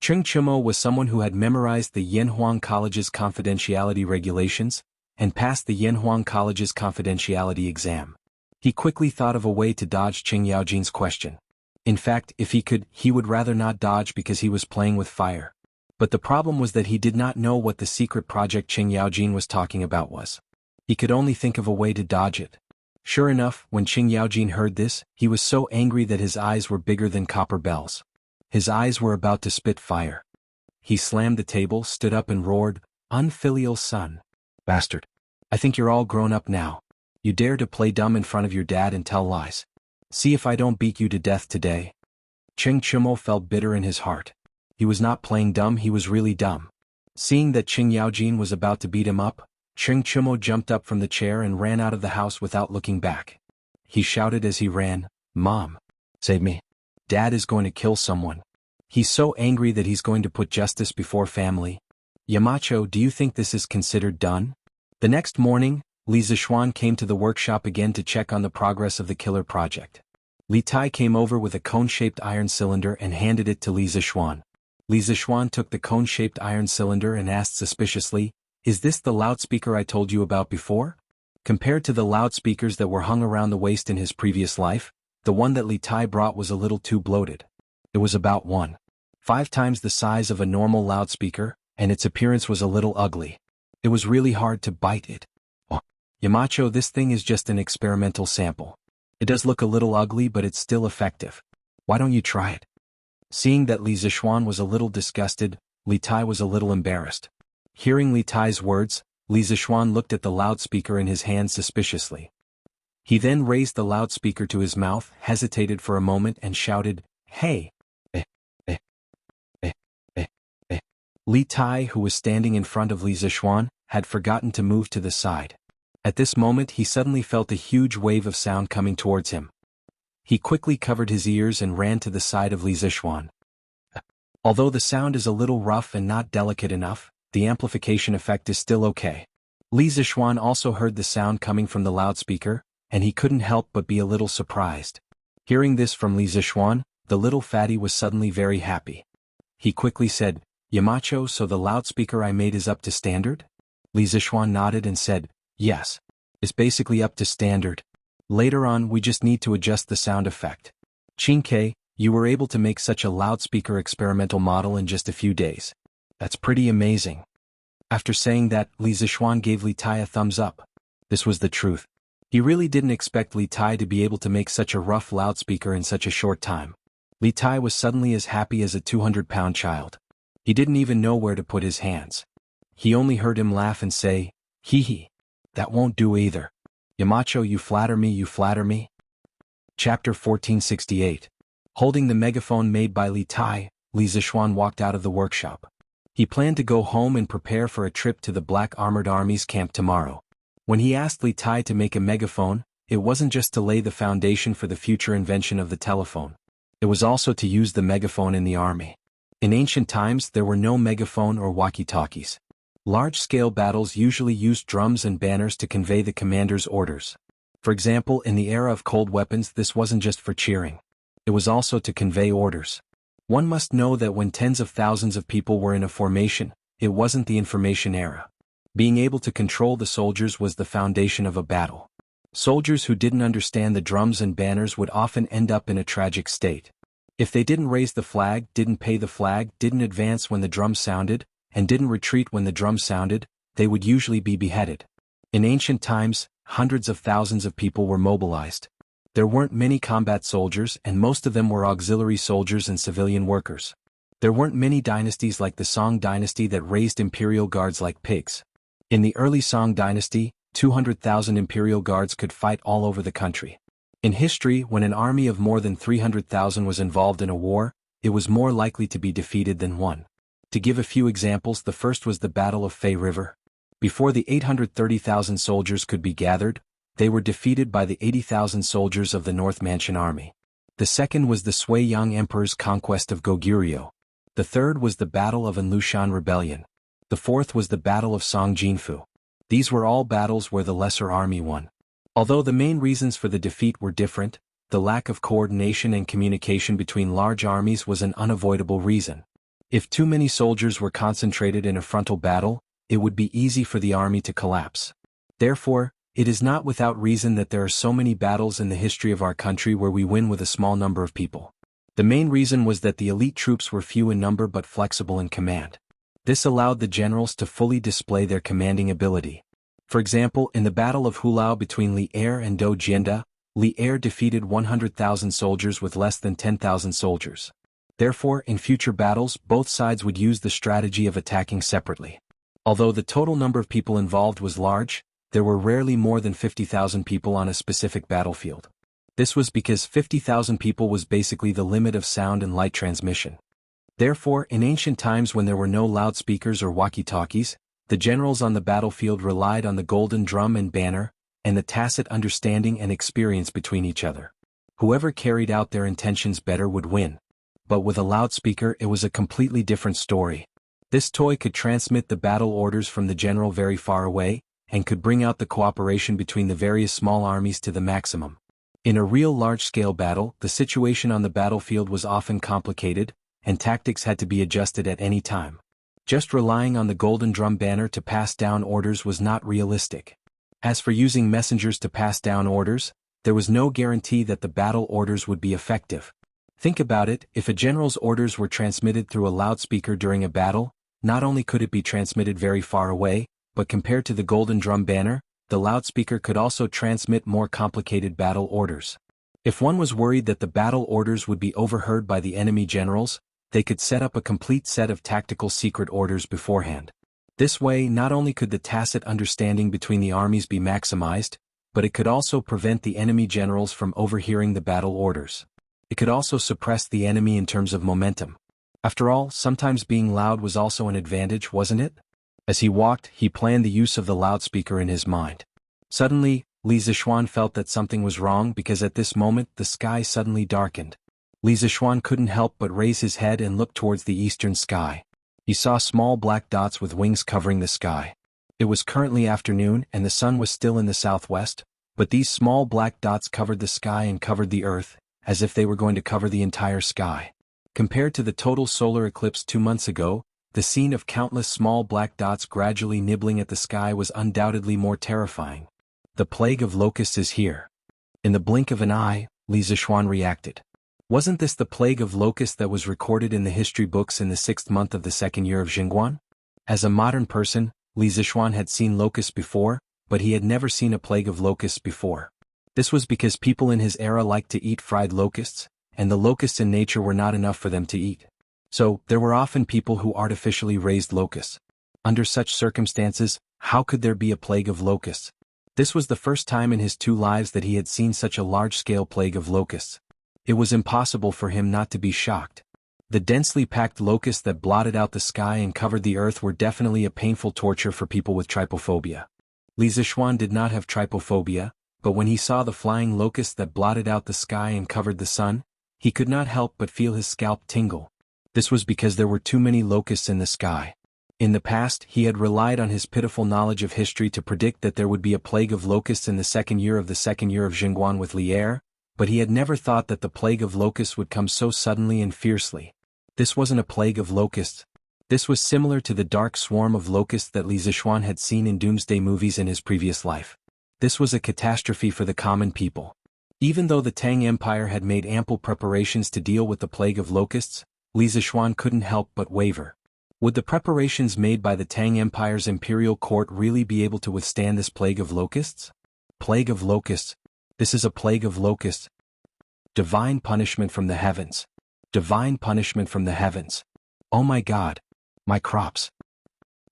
Cheng Chumo was someone who had memorized the Yanhuang College's confidentiality regulations and passed the Yanhuang College's confidentiality exam. He quickly thought of a way to dodge Cheng Yaojin's question. In fact, if he could, he would rather not dodge because he was playing with fire. But the problem was that he did not know what the secret project Cheng Yaojin was talking about was. He could only think of a way to dodge it. Sure enough, when Cheng Yaojin heard this, he was so angry that his eyes were bigger than copper bells. His eyes were about to spit fire. He slammed the table, stood up and roared, "Unfilial son. Bastard. I think you're all grown up now. You dare to play dumb in front of your dad and tell lies. See if I don't beat you to death today." Cheng Chumo felt bitter in his heart. He was not playing dumb, he was really dumb. Seeing that Cheng Yaojin was about to beat him up, Cheng Chumo jumped up from the chair and ran out of the house without looking back. He shouted as he ran, "Mom, save me. Dad is going to kill someone. He's so angry that he's going to put justice before family. Yamacho, do you think this is considered done?" The next morning, Li Zixuan came to the workshop again to check on the progress of the killer project. Li Tai came over with a cone-shaped iron cylinder and handed it to Li Zixuan. Li Zixuan took the cone-shaped iron cylinder and asked suspiciously, "Is this the loudspeaker I told you about before?" Compared to the loudspeakers that were hung around the waist in his previous life, the one that Li Tai brought was a little too bloated. It was about 1.5 times the size of a normal loudspeaker, and its appearance was a little ugly. It was really hard to bite it. "Oh, Yamacho, this thing is just an experimental sample. It does look a little ugly, but it's still effective. Why don't you try it?" Seeing that Li Zixuan was a little disgusted, Li Tai was a little embarrassed. Hearing Li Tai's words, Li Zixuan looked at the loudspeaker in his hand suspiciously. He then raised the loudspeaker to his mouth, hesitated for a moment and shouted, "Hey!" Li Tai, who was standing in front of Li Zixuan, had forgotten to move to the side. At this moment he suddenly felt a huge wave of sound coming towards him. He quickly covered his ears and ran to the side of Li Zixuan. Although the sound is a little rough and not delicate enough, the amplification effect is still okay. Li Zixuan also heard the sound coming from the loudspeaker, and he couldn't help but be a little surprised. Hearing this from Li Zixuan, the little fatty was suddenly very happy. He quickly said, "Yamacho, so the loudspeaker I made is up to standard?" Li Zixuan nodded and said, "Yes. It's basically up to standard. Later on we just need to adjust the sound effect." "Qingke, you were able to make such a loudspeaker experimental model in just a few days. That's pretty amazing." After saying that, Li Zixuan gave Li Tai a thumbs up. This was the truth. He really didn't expect Li Tai to be able to make such a rough loudspeaker in such a short time. Li Tai was suddenly as happy as a 200-pound child. He didn't even know where to put his hands. He only heard him laugh and say, "Hee hee. That won't do either. Yamacho, you flatter me, you flatter me." Chapter 1468. Holding the megaphone made by Li Tai, Li Zixuan walked out of the workshop. He planned to go home and prepare for a trip to the Black Armored Army's camp tomorrow. When he asked Li Tai to make a megaphone, it wasn't just to lay the foundation for the future invention of the telephone. It was also to use the megaphone in the army. In ancient times there were no megaphone or walkie-talkies. Large-scale battles usually used drums and banners to convey the commander's orders. For example, in the era of cold weapons this wasn't just for cheering. It was also to convey orders. One must know that when tens of thousands of people were in a formation, it wasn't the information era. Being able to control the soldiers was the foundation of a battle. Soldiers who didn't understand the drums and banners would often end up in a tragic state. If they didn't raise the flag, didn't pay the flag, didn't advance when the drum sounded, and didn't retreat when the drum sounded, they would usually be beheaded. In ancient times, hundreds of thousands of people were mobilized. There weren't many combat soldiers and most of them were auxiliary soldiers and civilian workers. There weren't many dynasties like the Song dynasty that raised imperial guards like pigs. In the early Song dynasty, 200,000 imperial guards could fight all over the country. In history, when an army of more than 300,000 was involved in a war, it was more likely to be defeated than won. To give a few examples, the first was the Battle of Fei River. Before the 830,000 soldiers could be gathered, they were defeated by the 80,000 soldiers of the North Manchun army. The second was the Sui Yang Emperor's conquest of Goguryeo. The third was the Battle of An Lushan Rebellion. The fourth was the Battle of Song Jinfu. These were all battles where the lesser army won. Although the main reasons for the defeat were different, the lack of coordination and communication between large armies was an unavoidable reason. If too many soldiers were concentrated in a frontal battle, it would be easy for the army to collapse. Therefore, it is not without reason that there are so many battles in the history of our country where we win with a small number of people. The main reason was that the elite troops were few in number but flexible in command. This allowed the generals to fully display their commanding ability. For example, in the Battle of Hulao between Li Er and Dou Jianda, Li Er defeated 100,000 soldiers with less than 10,000 soldiers. Therefore, in future battles, both sides would use the strategy of attacking separately. Although the total number of people involved was large, there were rarely more than 50,000 people on a specific battlefield. This was because 50,000 people was basically the limit of sound and light transmission. Therefore, in ancient times when there were no loudspeakers or walkie-talkies, the generals on the battlefield relied on the golden drum and banner, and the tacit understanding and experience between each other. Whoever carried out their intentions better would win. But with a loudspeaker it was a completely different story. This toy could transmit the battle orders from the general very far away, and could bring out the cooperation between the various small armies to the maximum. In a real large-scale battle, the situation on the battlefield was often complicated, and tactics had to be adjusted at any time. Just relying on the golden drum banner to pass down orders was not realistic. As for using messengers to pass down orders, there was no guarantee that the battle orders would be effective. Think about it, if a general's orders were transmitted through a loudspeaker during a battle, not only could it be transmitted very far away, but compared to the golden drum banner, the loudspeaker could also transmit more complicated battle orders. If one was worried that the battle orders would be overheard by the enemy generals, they could set up a complete set of tactical secret orders beforehand. This way, not only could the tacit understanding between the armies be maximized, but it could also prevent the enemy generals from overhearing the battle orders. It could also suppress the enemy in terms of momentum. After all, sometimes being loud was also an advantage, wasn't it? As he walked, he planned the use of the loudspeaker in his mind. Suddenly, Li Zixuan felt that something was wrong because at this moment the sky suddenly darkened. Li Zixuan couldn't help but raise his head and look towards the eastern sky. He saw small black dots with wings covering the sky. It was currently afternoon and the sun was still in the southwest, but these small black dots covered the sky and covered the earth, as if they were going to cover the entire sky. Compared to the total solar eclipse 2 months ago, the scene of countless small black dots gradually nibbling at the sky was undoubtedly more terrifying. The plague of locusts is here. In the blink of an eye, Li Zixuan reacted. Wasn't this the plague of locusts that was recorded in the history books in the 6th month of the 2nd year of Jingguan? As a modern person, Li Zixuan had seen locusts before, but he had never seen a plague of locusts before. This was because people in his era liked to eat fried locusts, and the locusts in nature were not enough for them to eat. So, there were often people who artificially raised locusts. Under such circumstances, how could there be a plague of locusts? This was the first time in his 2 lives that he had seen such a large-scale plague of locusts. It was impossible for him not to be shocked. The densely packed locusts that blotted out the sky and covered the earth were definitely a painful torture for people with trypophobia. Li Zixuan did not have trypophobia, but when he saw the flying locusts that blotted out the sky and covered the sun, he could not help but feel his scalp tingle. This was because there were too many locusts in the sky. In the past, he had relied on his pitiful knowledge of history to predict that there would be a plague of locusts in the second year of Jianghu with Lier, but he had never thought that the plague of locusts would come so suddenly and fiercely. This wasn't a plague of locusts. This was similar to the dark swarm of locusts that Li Zixuan had seen in doomsday movies in his previous life. This was a catastrophe for the common people. Even though the Tang Empire had made ample preparations to deal with the plague of locusts, Li Zixuan couldn't help but waver. Would the preparations made by the Tang Empire's imperial court really be able to withstand this plague of locusts? Plague of locusts. This is a plague of locusts. Divine punishment from the heavens. Divine punishment from the heavens. Oh my God. My crops.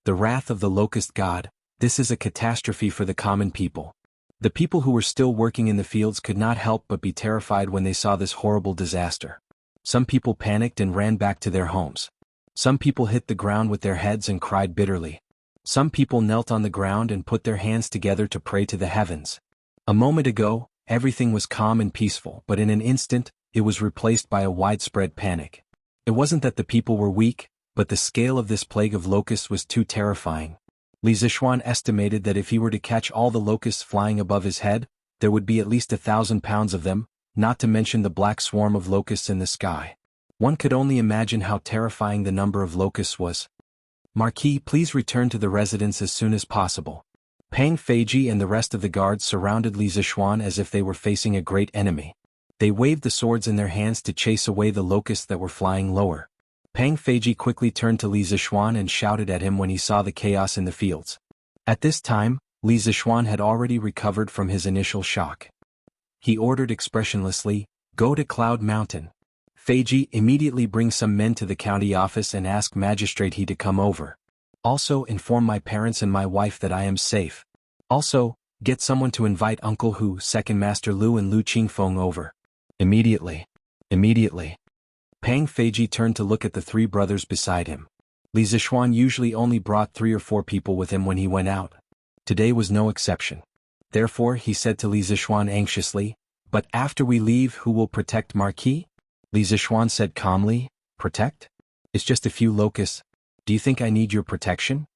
The wrath of the locust god. This is a catastrophe for the common people. The people who were still working in the fields could not help but be terrified when they saw this horrible disaster. Some people panicked and ran back to their homes. Some people hit the ground with their heads and cried bitterly. Some people knelt on the ground and put their hands together to pray to the heavens. A moment ago, everything was calm and peaceful, but in an instant, it was replaced by a widespread panic. It wasn't that the people were weak, but the scale of this plague of locusts was too terrifying. Li Zixuan estimated that if he were to catch all the locusts flying above his head, there would be at least 1,000 pounds of them, not to mention the black swarm of locusts in the sky. One could only imagine how terrifying the number of locusts was. Marquis, please return to the residence as soon as possible. Pang Feiji and the rest of the guards surrounded Li Zixuan as if they were facing a great enemy. They waved the swords in their hands to chase away the locusts that were flying lower. Pang Feiji quickly turned to Li Zixuan and shouted at him when he saw the chaos in the fields. At this time, Li Zixuan had already recovered from his initial shock. He ordered expressionlessly, "Go to Cloud Mountain. Feiji, immediately bring some men to the county office and ask Magistrate He to come over. Also, inform my parents and my wife that I am safe. Also, get someone to invite Uncle Hu, Second Master Lu and Lu Qingfeng over. Immediately. Immediately." Pang Feiji turned to look at the three brothers beside him. Li Zixuan usually only brought 3 or 4 people with him when he went out. Today was no exception. Therefore, he said to Li Zixuan anxiously, "But after we leave, who will protect Marquis?" Li Zixuan said calmly, "Protect? It's just a few locusts. Do you think I need your protection?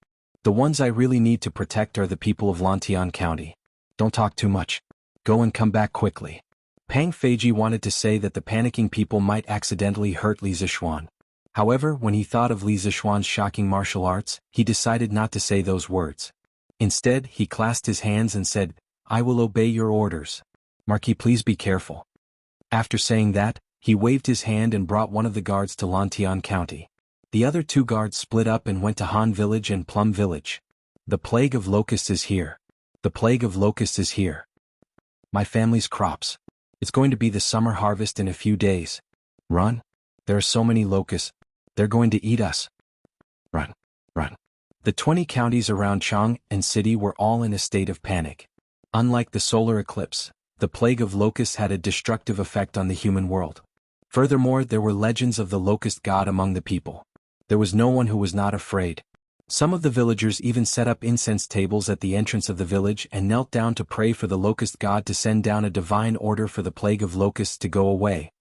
The ones I really need to protect are the people of Lantian County. Don't talk too much. Go and come back quickly." Pang Feiji wanted to say that the panicking people might accidentally hurt Li Zixuan. However, when he thought of Li Zixuan's shocking martial arts, he decided not to say those words. Instead, he clasped his hands and said, "I will obey your orders. Marquis, please be careful." After saying that, he waved his hand and brought one of the guards to Lantian County. The other 2 guards split up and went to Han Village and Plum Village. The plague of locusts is here. The plague of locusts is here. My family's crops. It's going to be the summer harvest in a few days. Run. There are so many locusts. They're going to eat us. Run. Run. The 20 counties around Chang and city were all in a state of panic. Unlike the solar eclipse, the plague of locusts had a destructive effect on the human world. Furthermore, there were legends of the locust god among the people. There was no one who was not afraid. Some of the villagers even set up incense tables at the entrance of the village and knelt down to pray for the locust god to send down a divine order for the plague of locusts to go away.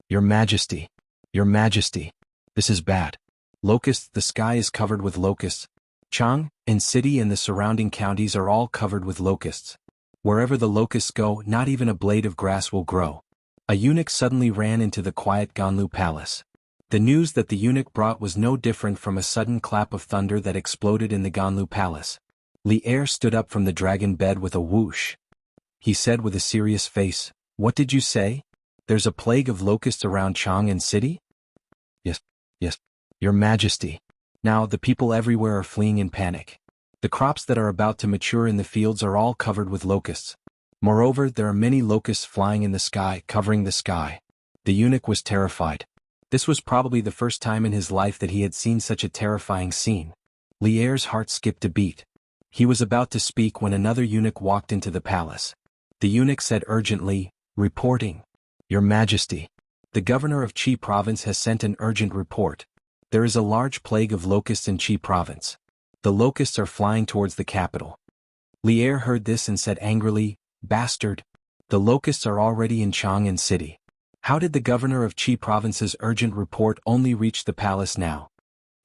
Your Majesty. Your Majesty. This is bad. Locusts, the sky is covered with locusts. Chang and city and the surrounding counties are all covered with locusts. Wherever the locusts go, not even a blade of grass will grow. A eunuch suddenly ran into the quiet Ganlu palace. The news that the eunuch brought was no different from a sudden clap of thunder that exploded in the Ganlu palace. Lier stood up from the dragon bed with a whoosh. He said with a serious face, "What did you say? There's a plague of locusts around Chang and city?" Yes, Your Majesty. Now the people everywhere are fleeing in panic. The crops that are about to mature in the fields are all covered with locusts. Moreover, there are many locusts flying in the sky, covering the sky. The eunuch was terrified. This was probably the first time in his life that he had seen such a terrifying scene. Lier's heart skipped a beat. He was about to speak when another eunuch walked into the palace. The eunuch said urgently, "Reporting. Your Majesty. The governor of Qi province has sent an urgent report. There is a large plague of locusts in Qi province. The locusts are flying towards the capital." Lier heard this and said angrily, "Bastard. The locusts are already in Chang'an city. How did the governor of Qi province's urgent report only reach the palace now?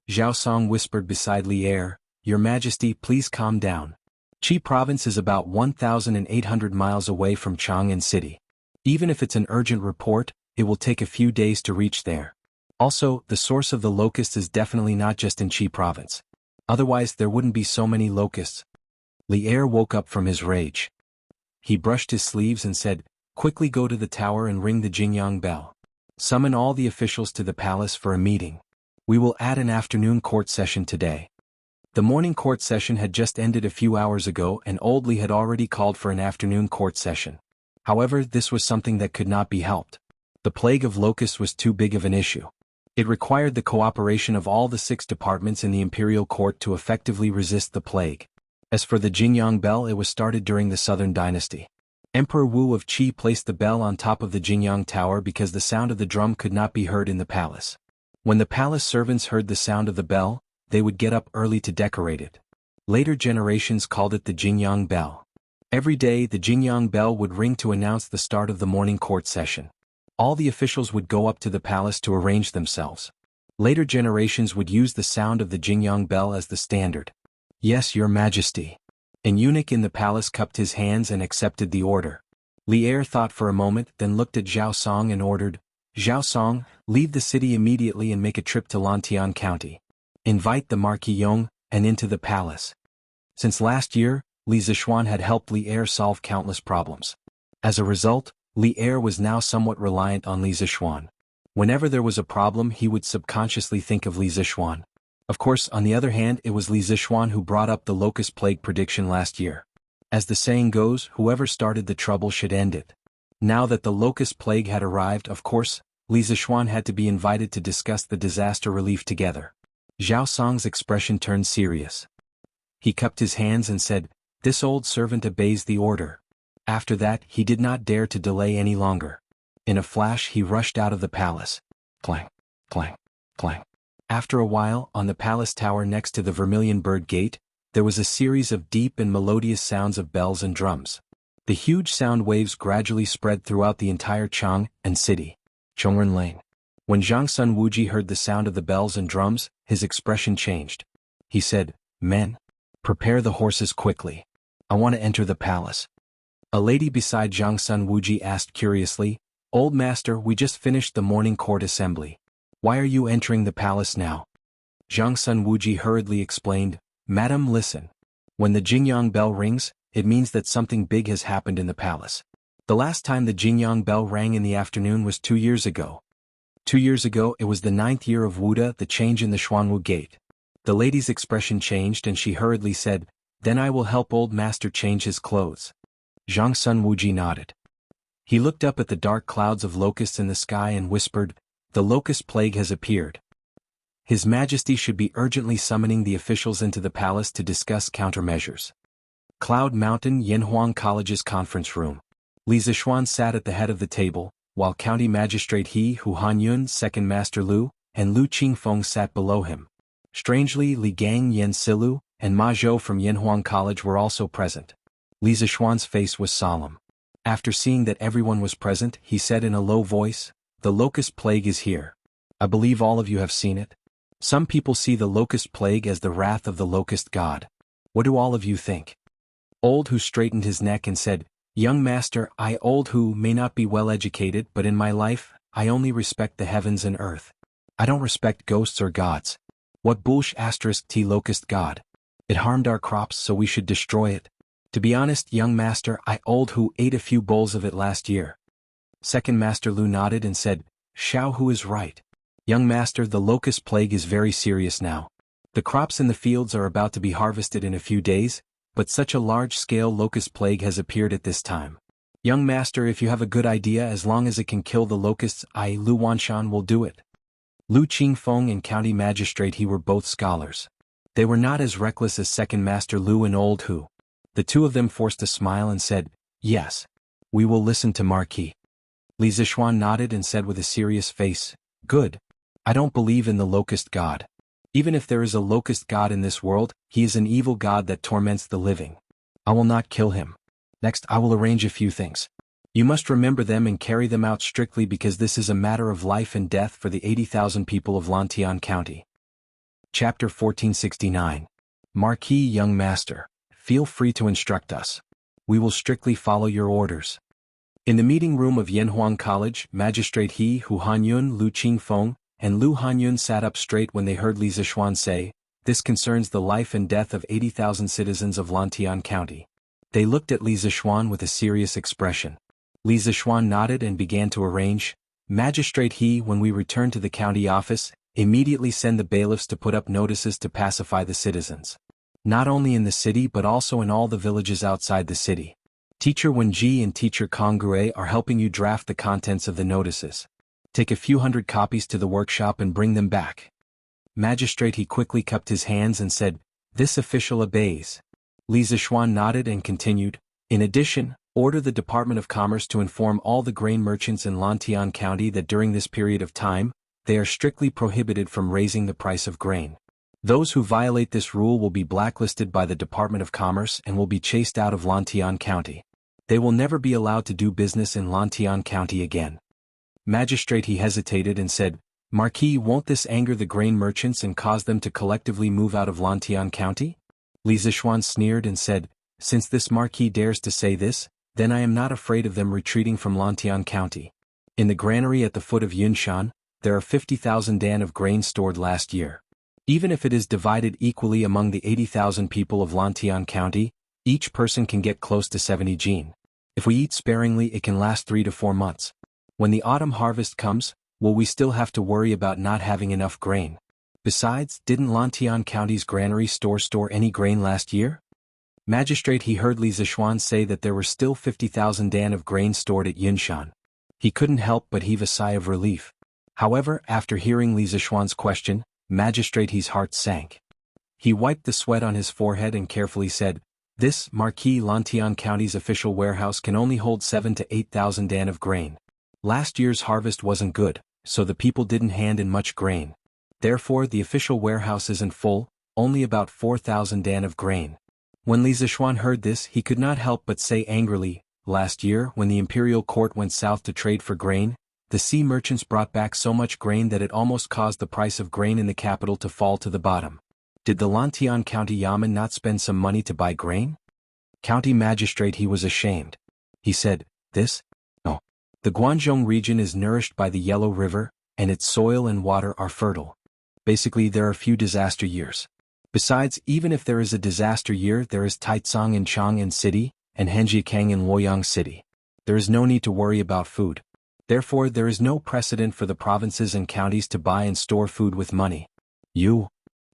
Zhao Song whispered beside Li Er, Your Majesty, please calm down. Qi province is about 1,800 miles away from Chang'an City. Even if it's an urgent report, it will take a few days to reach there. Also, the source of the locusts is definitely not just in Qi province. Otherwise there wouldn't be so many locusts. Li Er woke up from his rage. He brushed his sleeves and said, Quickly go to the tower and ring the Jingyang bell. Summon all the officials to the palace for a meeting. We will add an afternoon court session today. The morning court session had just ended a few hours ago and Old Li had already called for an afternoon court session. However, this was something that could not be helped. The plague of locusts was too big of an issue. It required the cooperation of all the 6 departments in the imperial court to effectively resist the plague. As for the Jingyang bell, it was started during the Southern Dynasty. Emperor Wu of Qi placed the bell on top of the Jingyang tower because the sound of the drum could not be heard in the palace. When the palace servants heard the sound of the bell, they would get up early to decorate it. Later generations called it the Jingyang bell. Every day the Jingyang bell would ring to announce the start of the morning court session. All the officials would go up to the palace to arrange themselves. Later generations would use the sound of the Jingyang bell as the standard. Yes, Your Majesty. An eunuch in the palace cupped his hands and accepted the order. Li Er thought for a moment, then looked at Zhao Song and ordered, Zhao Song, leave the city immediately and make a trip to Lantian County. Invite the Marquis Yong, and into the palace. Since last year, Li Zixuan had helped Li Er solve countless problems. As a result, Li Er was now somewhat reliant on Li Zixuan. Whenever there was a problem, he would subconsciously think of Li Zixuan. Of course, on the other hand, it was Li Zixuan who brought up the locust plague prediction last year. As the saying goes, whoever started the trouble should end it. Now that the locust plague had arrived, of course, Li Zixuan had to be invited to discuss the disaster relief together. Zhao Song's expression turned serious. He cupped his hands and said, This old servant obeys the order. After that, he did not dare to delay any longer. In a flash he rushed out of the palace. Clang, clang, clang. After a while, on the palace tower next to the Vermilion Bird Gate, there was a series of deep and melodious sounds of bells and drums. The huge sound waves gradually spread throughout the entire Chang'an city. Chongren Lane. When Zhang Sun Wuji heard the sound of the bells and drums, his expression changed. He said, Men, prepare the horses quickly. I want to enter the palace. A lady beside Zhang Sun Wuji asked curiously, Old master, we just finished the morning court assembly. Why are you entering the palace now? Zhang Sun Wuji hurriedly explained, Madam, listen. When the Jingyang bell rings, it means that something big has happened in the palace. The last time the Jingyang bell rang in the afternoon was 2 years ago. 2 years ago it was the 9th year of Wuda, the change in the Xuanwu Gate. The lady's expression changed and she hurriedly said, Then I will help old master change his clothes. Zhang Sun Wuji nodded. He looked up at the dark clouds of locusts in the sky and whispered, The locust plague has appeared. His Majesty should be urgently summoning the officials into the palace to discuss countermeasures. Cloud Mountain Yanhuang College's conference room. Li Zixuan sat at the head of the table, while County Magistrate He Hu Hanyun, Second Master Lu, and Lu Qingfeng sat below him. Strangely, Li Gang Yen Silu and Ma Zhou from Yanhuang College were also present. Li Zixuan's face was solemn. After seeing that everyone was present, he said in a low voice, The locust plague is here. I believe all of you have seen it. Some people see the locust plague as the wrath of the locust god. What do all of you think? Old Hu straightened his neck and said, Young master, I Old Hu may not be well educated, but in my life, I only respect the heavens and earth. I don't respect ghosts or gods. What bullsh *T locust god? It harmed our crops, so we should destroy it. To be honest, young master, I Old Hu ate a few bowls of it last year. Second Master Lu nodded and said, Xiao Hu is right. Young master, the locust plague is very serious now. The crops in the fields are about to be harvested in a few days, but such a large-scale locust plague has appeared at this time. Young master, if you have a good idea, as long as it can kill the locusts, Lu Wanshan will do it. Lu Qingfeng and County Magistrate He were both scholars. They were not as reckless as Second Master Lu and Old Hu. The two of them forced a smile and said, Yes. We will listen to Marquis. Li Zixuan nodded and said with a serious face, Good. I don't believe in the locust god. Even if there is a locust god in this world, he is an evil god that torments the living. I will not kill him. Next, I will arrange a few things. You must remember them and carry them out strictly because this is a matter of life and death for the 80,000 people of Lantian County. Chapter 1469. Marquis Young Master, feel free to instruct us. We will strictly follow your orders. In the meeting room of Yanhuang College, Magistrate He Hu Hanyun, Lu Qingfeng, and Lu Hanyun sat up straight when they heard Li Zixuan say, "This concerns the life and death of 80,000 citizens of Lantian County." They looked at Li Zixuan with a serious expression. Li Zixuan nodded and began to arrange. Magistrate He, when we return to the county office, immediately send the bailiffs to put up notices to pacify the citizens. Not only in the city but also in all the villages outside the city. Teacher Wenji and Teacher Kongrue are helping you draft the contents of the notices. Take a few hundred copies to the workshop and bring them back. Magistrate He quickly cupped his hands and said, "This official obeys." Li Zixuan nodded and continued, "In addition, order the Department of Commerce to inform all the grain merchants in Lantian County that during this period of time, they are strictly prohibited from raising the price of grain. Those who violate this rule will be blacklisted by the Department of Commerce and will be chased out of Lantian County. They will never be allowed to do business in Lantian County again." Magistrate He hesitated and said, "Marquis, won't this anger the grain merchants and cause them to collectively move out of Lantian County?" Li Zixuan sneered and said, "Since this Marquis dares to say this, then I am not afraid of them retreating from Lantian County. In the granary at the foot of Yunshan, there are 50,000 dan of grain stored last year. Even if it is divided equally among the 80,000 people of Lantian County, each person can get close to 70 jin. If we eat sparingly, it can last 3 to 4 months. When the autumn harvest comes, will we still have to worry about not having enough grain? Besides, didn't Lantian County's granary store any grain last year?" Magistrate He heard Li Zixuan say that there were still 50,000 dan of grain stored at Yunshan. He couldn't help but heave a sigh of relief. However, after hearing Li Zixuan's question, Magistrate He's heart sank. He wiped the sweat on his forehead and carefully said, "This, Marquis, Lantian County's official warehouse can only hold 7 to 8,000 dan of grain. Last year's harvest wasn't good, so the people didn't hand in much grain. Therefore the official warehouse isn't full, only about 4,000 dan of grain." When Li Zixuan heard this, he could not help but say angrily, "Last year, when the imperial court went south to trade for grain, the sea merchants brought back so much grain that it almost caused the price of grain in the capital to fall to the bottom. Did the Lantian County Yamen not spend some money to buy grain?" County Magistrate He was ashamed. He said, "This? No. The Guangzhou region is nourished by the Yellow River, and its soil and water are fertile. Basically, there are few disaster years. Besides, even if there is a disaster year, there is Taicang in Chang'an City, and Henjiakang in Luoyang City. There is no need to worry about food. Therefore, there is no precedent for the provinces and counties to buy and store food with money." Li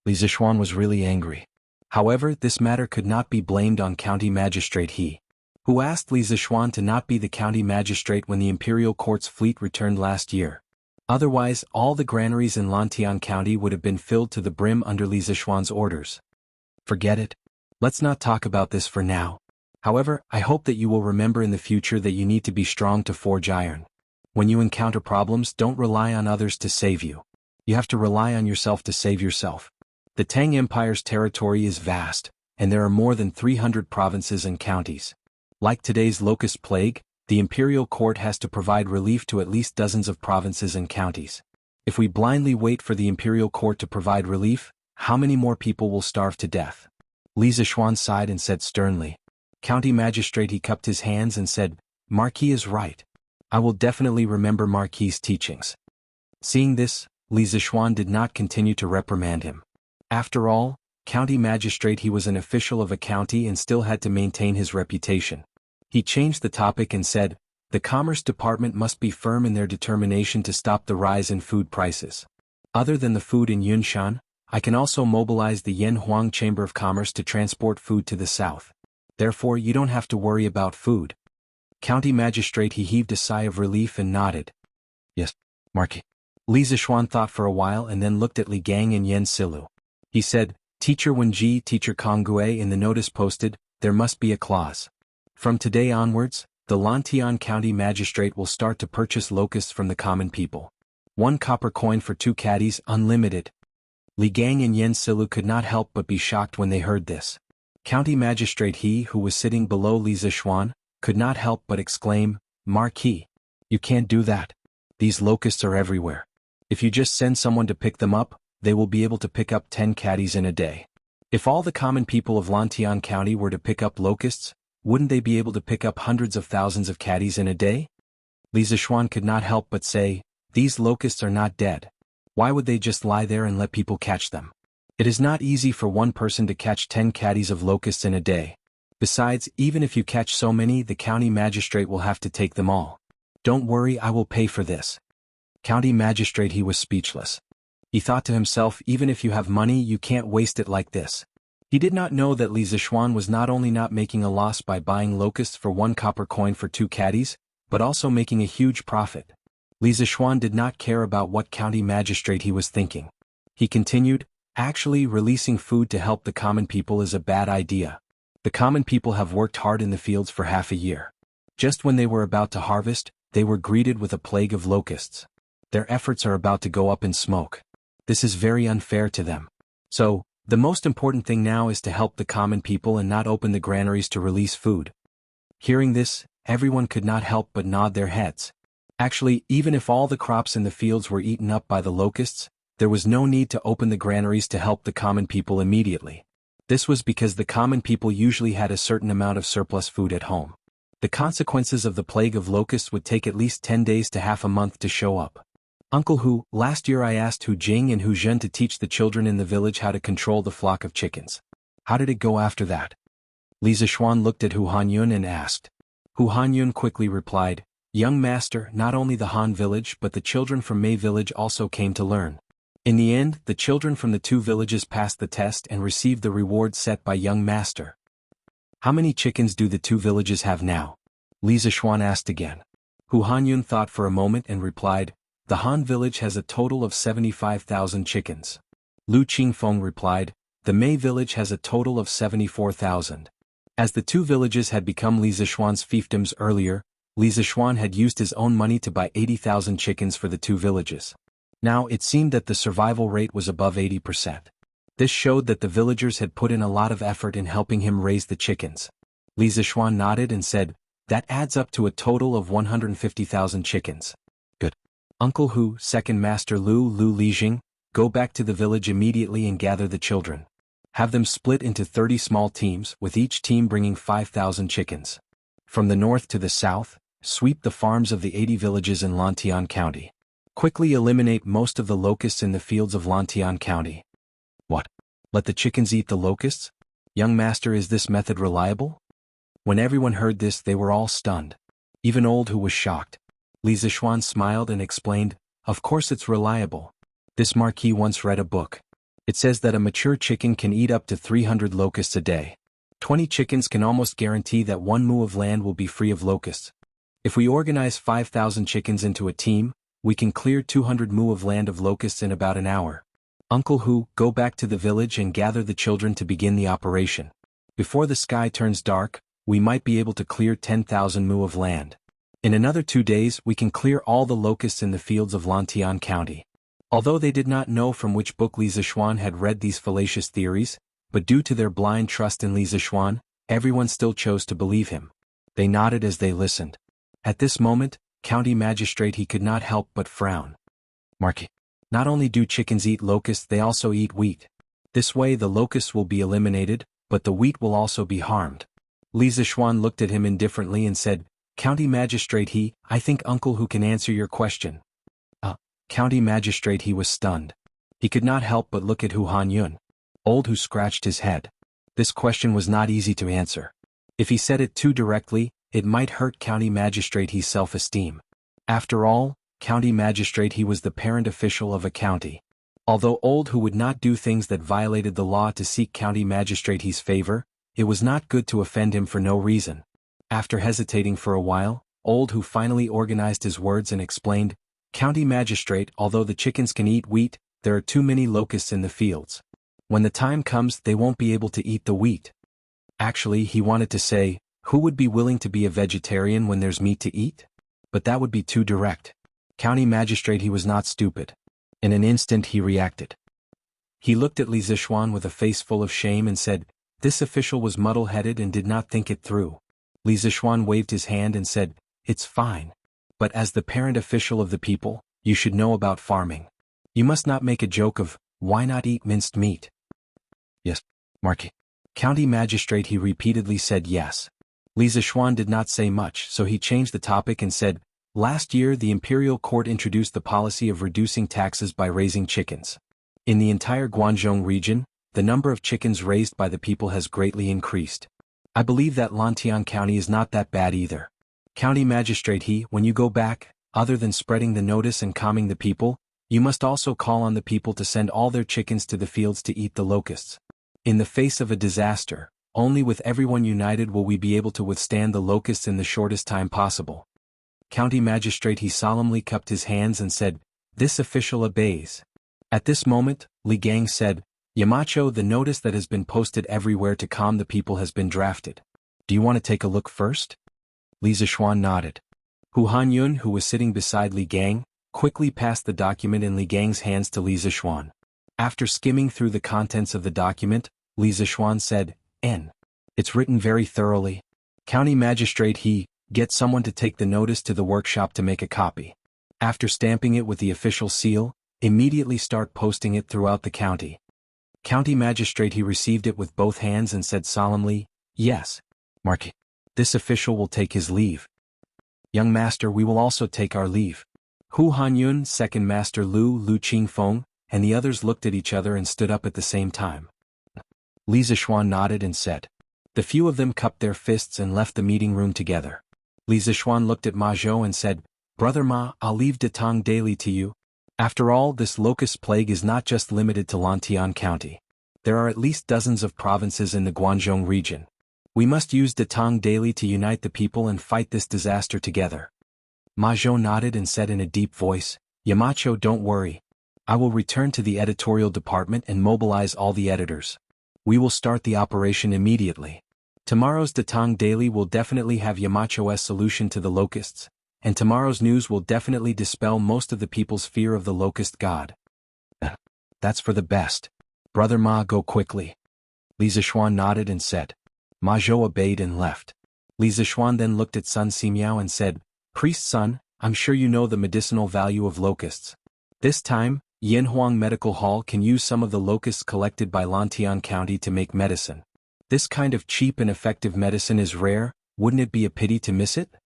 Zixuan was really angry. However, this matter could not be blamed on County Magistrate He, who asked Li Zixuan to not be the county magistrate when the imperial court's fleet returned last year. Otherwise, all the granaries in Lantian County would have been filled to the brim under Li Zixuan's orders. Forget it. Let's not talk about this for now. However, I hope that you will remember in the future that you need to be strong to forge iron. When you encounter problems, don't rely on others to save you. You have to rely on yourself to save yourself. The Tang Empire's territory is vast, and there are more than 300 provinces and counties. Like today's locust plague, the imperial court has to provide relief to at least dozens of provinces and counties. If we blindly wait for the imperial court to provide relief, how many more people will starve to death?" Li Zixuan sighed and said sternly. County Magistrate He cupped his hands and said, "Marquis is right. I will definitely remember Marquis's teachings." Seeing this, Li Zixuan did not continue to reprimand him. After all, County Magistrate He was an official of a county and still had to maintain his reputation. He changed the topic and said, "The Commerce Department must be firm in their determination to stop the rise in food prices. Other than the food in Yunshan, I can also mobilize the Yanhuang Chamber of Commerce to transport food to the south. Therefore you don't have to worry about food." County Magistrate He heaved a sigh of relief and nodded. "Yes, Marquis." Li Zixuan thought for a while and then looked at Li Gang and Yen Silu. He said, "Teacher Wenji, Teacher Kongue, in the notice posted, there must be a clause. From today onwards, the Lantian County Magistrate will start to purchase locusts from the common people. 1 copper coin for 2 caddies, unlimited." Li Gang and Yen Silu could not help but be shocked when they heard this. County Magistrate He, who was sitting below Li Zixuan, could not help but exclaim, Marquis. You can't do that. These locusts are everywhere. If you just send someone to pick them up, they will be able to pick up 10 caddies in a day. If all the common people of Lantian County were to pick up locusts, wouldn't they be able to pick up hundreds of thousands of caddies in a day? Li Zishuan could not help but say, these locusts are not dead. Why would they just lie there and let people catch them? It is not easy for one person to catch 10 caddies of locusts in a day. Besides, even if you catch so many, the county magistrate will have to take them all. Don't worry, I will pay for this. County magistrate, he was speechless. He thought to himself, even if you have money, you can't waste it like this. He did not know that Li Zishuan was not only not making a loss by buying locusts for 1 copper coin for 2 caddies, but also making a huge profit. Li Zishuan did not care about what county magistrate he was thinking. He continued, actually, releasing food to help the common people is a bad idea. The common people have worked hard in the fields for half a year. Just when they were about to harvest, they were greeted with a plague of locusts. Their efforts are about to go up in smoke. This is very unfair to them. So, the most important thing now is to help the common people and not open the granaries to release food. Hearing this, everyone could not help but nod their heads. Actually, even if all the crops in the fields were eaten up by the locusts, there was no need to open the granaries to help the common people immediately. This was because the common people usually had a certain amount of surplus food at home. The consequences of the plague of locusts would take at least 10 days to half a month to show up. Uncle Hu, last year I asked Hu Jing and Hu Zhen to teach the children in the village how to control the flock of chickens. How did it go after that? Li Zishuan looked at Hu Hanyun and asked. Hu Hanyun quickly replied, young master, not only the Han village but the children from Mei village also came to learn. In the end, the children from the 2 villages passed the test and received the reward set by young master. How many chickens do the 2 villages have now? Li Zishuan asked again. Hu Hanyun thought for a moment and replied, the Han village has a total of 75,000 chickens. Lu Qingfeng replied, the Mei village has a total of 74,000. As the 2 villages had become Li Zishuan's fiefdoms earlier, Li Zishuan had used his own money to buy 80,000 chickens for the 2 villages. Now it seemed that the survival rate was above 80%. This showed that the villagers had put in a lot of effort in helping him raise the chickens. Li Zishuan nodded and said, that adds up to a total of 150,000 chickens. Good. Uncle Hu, second master Lu Lijing, go back to the village immediately and gather the children. Have them split into 30 small teams, with each team bringing 5,000 chickens. From the north to the south, sweep the farms of the 80 villages in Lantian County. Quickly eliminate most of the locusts in the fields of Lantian County. What? Let the chickens eat the locusts? Young master, is this method reliable? When everyone heard this, they were all stunned. Even old Hu was shocked. Li Zishuan smiled and explained, of course it's reliable. This Marquis once read a book. It says that a mature chicken can eat up to 300 locusts a day. 20 chickens can almost guarantee that 1 mu of land will be free of locusts. If we organize 5,000 chickens into a team, we can clear 200 mu of land of locusts in about an hour. Uncle Hu, go back to the village and gather the children to begin the operation. Before the sky turns dark, we might be able to clear 10,000 mu of land. In another 2 days, we can clear all the locusts in the fields of Lantian County. Although they did not know from which book Li Zishuan had read these fallacious theories, but due to their blind trust in Li Zishuan, everyone still chose to believe him. They nodded as they listened. At this moment, county magistrate, he could not help but frown. Marquis, not only do chickens eat locusts, they also eat wheat. This way the locusts will be eliminated, but the wheat will also be harmed. Li Zishuan looked at him indifferently and said, County magistrate, I think Uncle Hu can answer your question. County magistrate, he was stunned. He could not help but look at Hu Hanyun. Old Hu scratched his head. This question was not easy to answer. If he said it too directly, it might hurt county magistrate his self-esteem. After all, county magistrate, he was the parent official of a county. Although Old Hu would not do things that violated the law to seek county magistrate his favor, it was not good to offend him for no reason. After hesitating for a while, Old Hu finally organized his words and explained, County magistrate, although the chickens can eat wheat, there are too many locusts in the fields. When the time comes, they won't be able to eat the wheat. Actually, he wanted to say, who would be willing to be a vegetarian when there's meat to eat? But that would be too direct. County magistrate, he was not stupid. In an instant he reacted. He looked at Li Zishuan with a face full of shame and said, this official was muddle-headed and did not think it through. Li Zishuan waved his hand and said, it's fine. But as the parent official of the people, you should know about farming. You must not make a joke of, why not eat minced meat? Yes, Marquis. County magistrate, he repeatedly said yes. Li Zishuan did not say much, so he changed the topic and said, last year the imperial court introduced the policy of reducing taxes by raising chickens. In the entire Guangdong region, the number of chickens raised by the people has greatly increased. I believe that Lantian County is not that bad either. County magistrate, when you go back, other than spreading the notice and calming the people, you must also call on the people to send all their chickens to the fields to eat the locusts. In the face of a disaster, only with everyone united will we be able to withstand the locusts in the shortest time possible. County magistrate, he solemnly cupped his hands and said, this official obeys. At this moment, Li Gang said, Yamacho, the notice that has been posted everywhere to calm the people has been drafted. Do you want to take a look first? Li Zishuan nodded. Hu Hanyun, who was sitting beside Li Gang, quickly passed the document in Li Gang's hands to Li Zishuan. After skimming through the contents of the document, Li Zishuan said, It's written very thoroughly. County magistrate, get someone to take the notice to the workshop to make a copy. After stamping it with the official seal, immediately start posting it throughout the county. County magistrate, he received it with both hands and said solemnly, yes, Marquis. This official will take his leave. Young master, we will also take our leave. Hu Hanyun, second master Lu Qingfeng, and the others looked at each other and stood up at the same time. Li Zishuan nodded and said. The few of them cupped their fists and left the meeting room together. Li Zishuan looked at Ma Zhou and said, Brother Ma, I'll leave Datong daily to you. After all, this locust plague is not just limited to Lantian County. There are at least dozens of provinces in the Guangdong region. We must use Datong daily to unite the people and fight this disaster together. Ma Zhou nodded and said in a deep voice, Yamacho, don't worry. I will return to the editorial department and mobilize all the editors. We will start the operation immediately. Tomorrow's Datong Daily will definitely have Yamacho's solution to the locusts, and tomorrow's news will definitely dispel most of the people's fear of the locust god. That's for the best. Brother Ma, go quickly. Li Zishuan nodded and said. Ma Zhou obeyed and left. Li Zishuan then looked at Sun Simiao and said, Priest Sun, I'm sure you know the medicinal value of locusts. This time, Yanhuang Medical Hall can use some of the locusts collected by Lantian County to make medicine. This kind of cheap and effective medicine is rare, wouldn't it be a pity to miss it?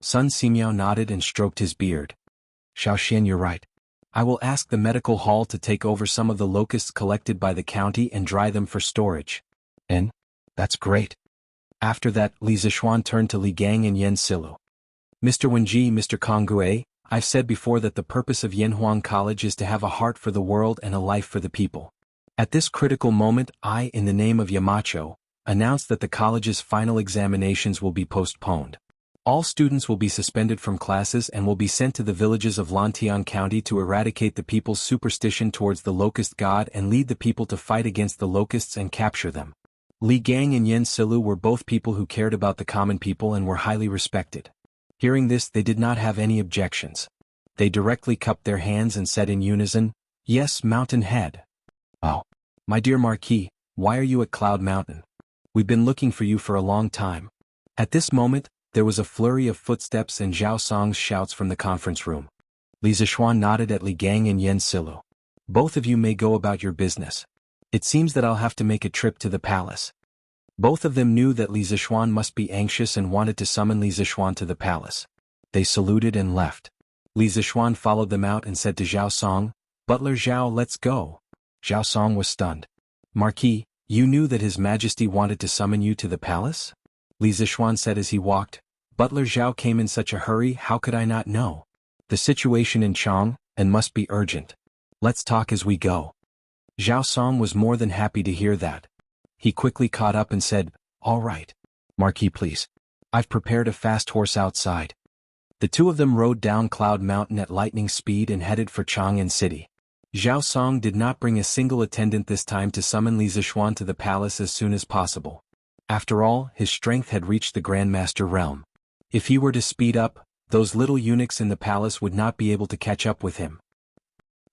Sun Simiao nodded and stroked his beard. Xiaoxian, you're right. I will ask the medical hall to take over some of the locusts collected by the county and dry them for storage. And? That's great. After that, Li Zishuan turned to Li Gang and Yen Silu. Mr. Wenji, Mr. Kongue, I've said before that the purpose of Yanhuang College is to have a heart for the world and a life for the people. At this critical moment, I, in the name of Yamacho, announce that the college's final examinations will be postponed. All students will be suspended from classes and will be sent to the villages of Lantian County to eradicate the people's superstition towards the locust god and lead the people to fight against the locusts and capture them. Li Gang and Yen Silu were both people who cared about the common people and were highly respected. Hearing this, they did not have any objections. They directly cupped their hands and said in unison, Yes, Mountain Head. Oh, my dear Marquis, why are you at Cloud Mountain? We've been looking for you for a long time. At this moment, there was a flurry of footsteps and Zhao Song's shouts from the conference room. Li Zishuan nodded at Li Gang and Yen Silu. Both of you may go about your business. It seems that I'll have to make a trip to the palace. Both of them knew that Li Zishuan must be anxious and wanted to summon Li Zishuan to the palace. They saluted and left. Li Zishuan followed them out and said to Zhao Song, Butler Zhao, let's go. Zhao Song was stunned. Marquis, you knew that His Majesty wanted to summon you to the palace? Li Zishuan said as he walked. Butler Zhao came in such a hurry, how could I not know? The situation in Chang, and must be urgent. Let's talk as we go. Zhao Song was more than happy to hear that. He quickly caught up and said, All right. Marquis, please. I've prepared a fast horse outside. The two of them rode down Cloud Mountain at lightning speed and headed for Chang'an City. Zhao Song did not bring a single attendant this time to summon Li Zishuan to the palace as soon as possible. After all, his strength had reached the Grandmaster realm. If he were to speed up, those little eunuchs in the palace would not be able to catch up with him.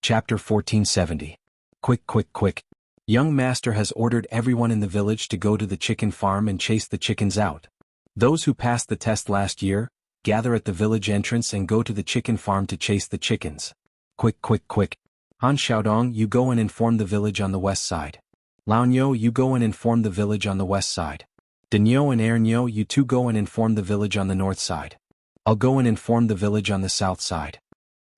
Chapter 1470. Quick. Young master has ordered everyone in the village to go to the chicken farm and chase the chickens out. Those who passed the test last year, gather at the village entrance and go to the chicken farm to chase the chickens. Quick, quick, quick. Han Xiaodong, you go and inform the village on the west side. Laonyo, you go and inform the village on the west side. Danyo and Ernyo, you two go and inform the village on the north side. I'll go and inform the village on the south side.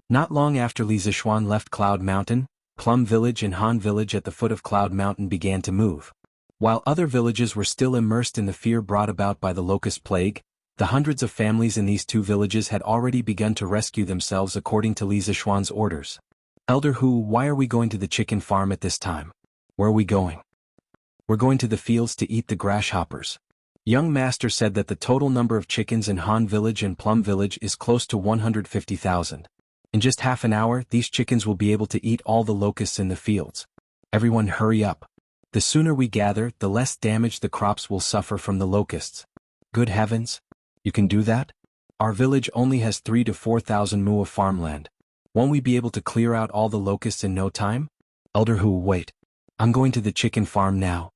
Not long after Li Zishuan left Cloud Mountain, Plum Village and Han Village at the foot of Cloud Mountain began to move. While other villages were still immersed in the fear brought about by the locust plague, the hundreds of families in these two villages had already begun to rescue themselves according to Li Zishuan's orders. Elder Hu, why are we going to the chicken farm at this time? Where are we going? We're going to the fields to eat the grasshoppers. Young Master said that the total number of chickens in Han Village and Plum Village is close to 150,000. In just half an hour, these chickens will be able to eat all the locusts in the fields. Everyone hurry up. The sooner we gather, the less damage the crops will suffer from the locusts. Good heavens! You can do that? Our village only has 3 to 4,000 mu of farmland. Won't we be able to clear out all the locusts in no time? Elder Hu, wait. I'm going to the chicken farm now.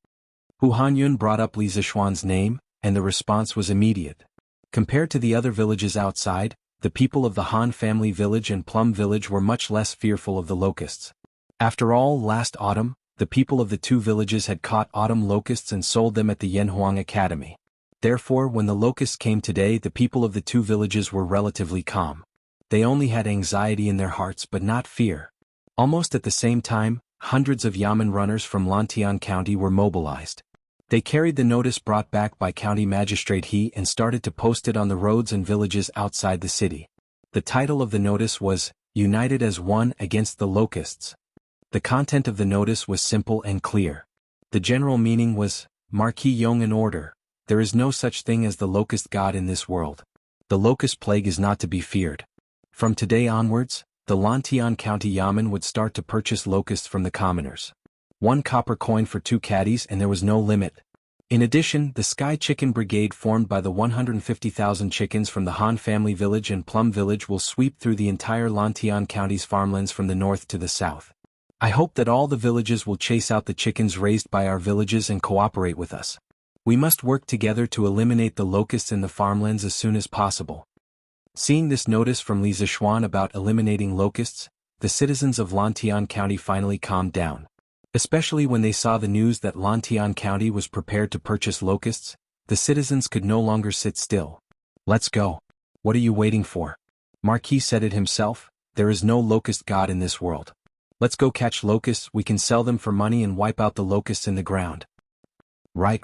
Hu Hanyun brought up Li Zishuan's name, and the response was immediate. Compared to the other villages outside, the people of the Han family village and Plum village were much less fearful of the locusts. After all, last autumn, the people of the two villages had caught autumn locusts and sold them at the Yanhuang Academy. Therefore, when the locusts came today, the people of the two villages were relatively calm. They only had anxiety in their hearts but not fear. Almost at the same time, hundreds of Yamen runners from Lantian County were mobilized. They carried the notice brought back by County Magistrate He and started to post it on the roads and villages outside the city. The title of the notice was, United as One Against the Locusts. The content of the notice was simple and clear. The general meaning was, Marquis Yong in order, there is no such thing as the locust god in this world. The locust plague is not to be feared. From today onwards, the Lantian County Yamen would start to purchase locusts from the commoners. 1 copper coin for 2 caddies and there was no limit. In addition, the Sky Chicken Brigade formed by the 150,000 chickens from the Han family village and Plum village will sweep through the entire Lantian County's farmlands from the north to the south. I hope that all the villages will chase out the chickens raised by our villages and cooperate with us. We must work together to eliminate the locusts in the farmlands as soon as possible. Seeing this notice from Li Zishuan about eliminating locusts, the citizens of Lantian County finally calmed down. Especially when they saw the news that Lantian County was prepared to purchase locusts, the citizens could no longer sit still. Let's go. What are you waiting for? Marquis said it himself, there is no locust god in this world. Let's go catch locusts, we can sell them for money and wipe out the locusts in the ground. Right.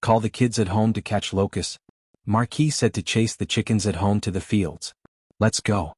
Call the kids at home to catch locusts. Marquis said to chase the chickens at home to the fields. Let's go.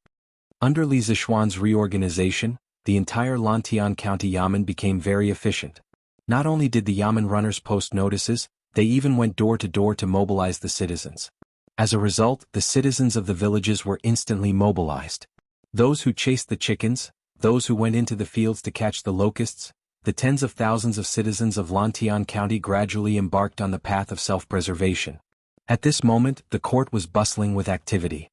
Under Li Zishuan's reorganization, the entire Lantian County Yamen became very efficient. Not only did the Yamen runners post notices, they even went door to door to mobilize the citizens. As a result, the citizens of the villages were instantly mobilized. Those who chased the chickens, those who went into the fields to catch the locusts, the tens of thousands of citizens of Lantian County gradually embarked on the path of self-preservation. At this moment, the court was bustling with activity.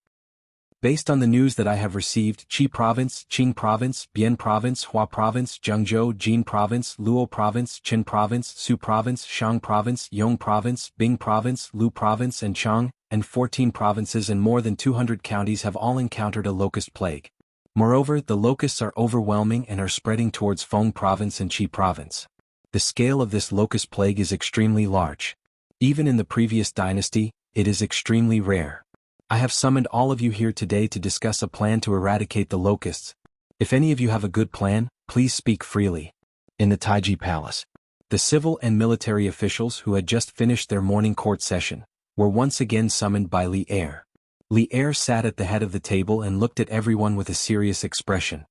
Based on the news that I have received, Qi Province, Qing Province, Bian Province, Hua Province, Zhengzhou, Jin Province, Luo Province, Qin Province, Su Province, Shang Province, Yong Province, Bing Province, Lu Province and Chang, and 14 provinces and more than 200 counties have all encountered a locust plague. Moreover, the locusts are overwhelming and are spreading towards Feng Province and Qi Province. The scale of this locust plague is extremely large. Even in the previous dynasty, it is extremely rare. I have summoned all of you here today to discuss a plan to eradicate the locusts. If any of you have a good plan, please speak freely. In the Taiji Palace, the civil and military officials who had just finished their morning court session were once again summoned by Li Er. Li Er sat at the head of the table and looked at everyone with a serious expression.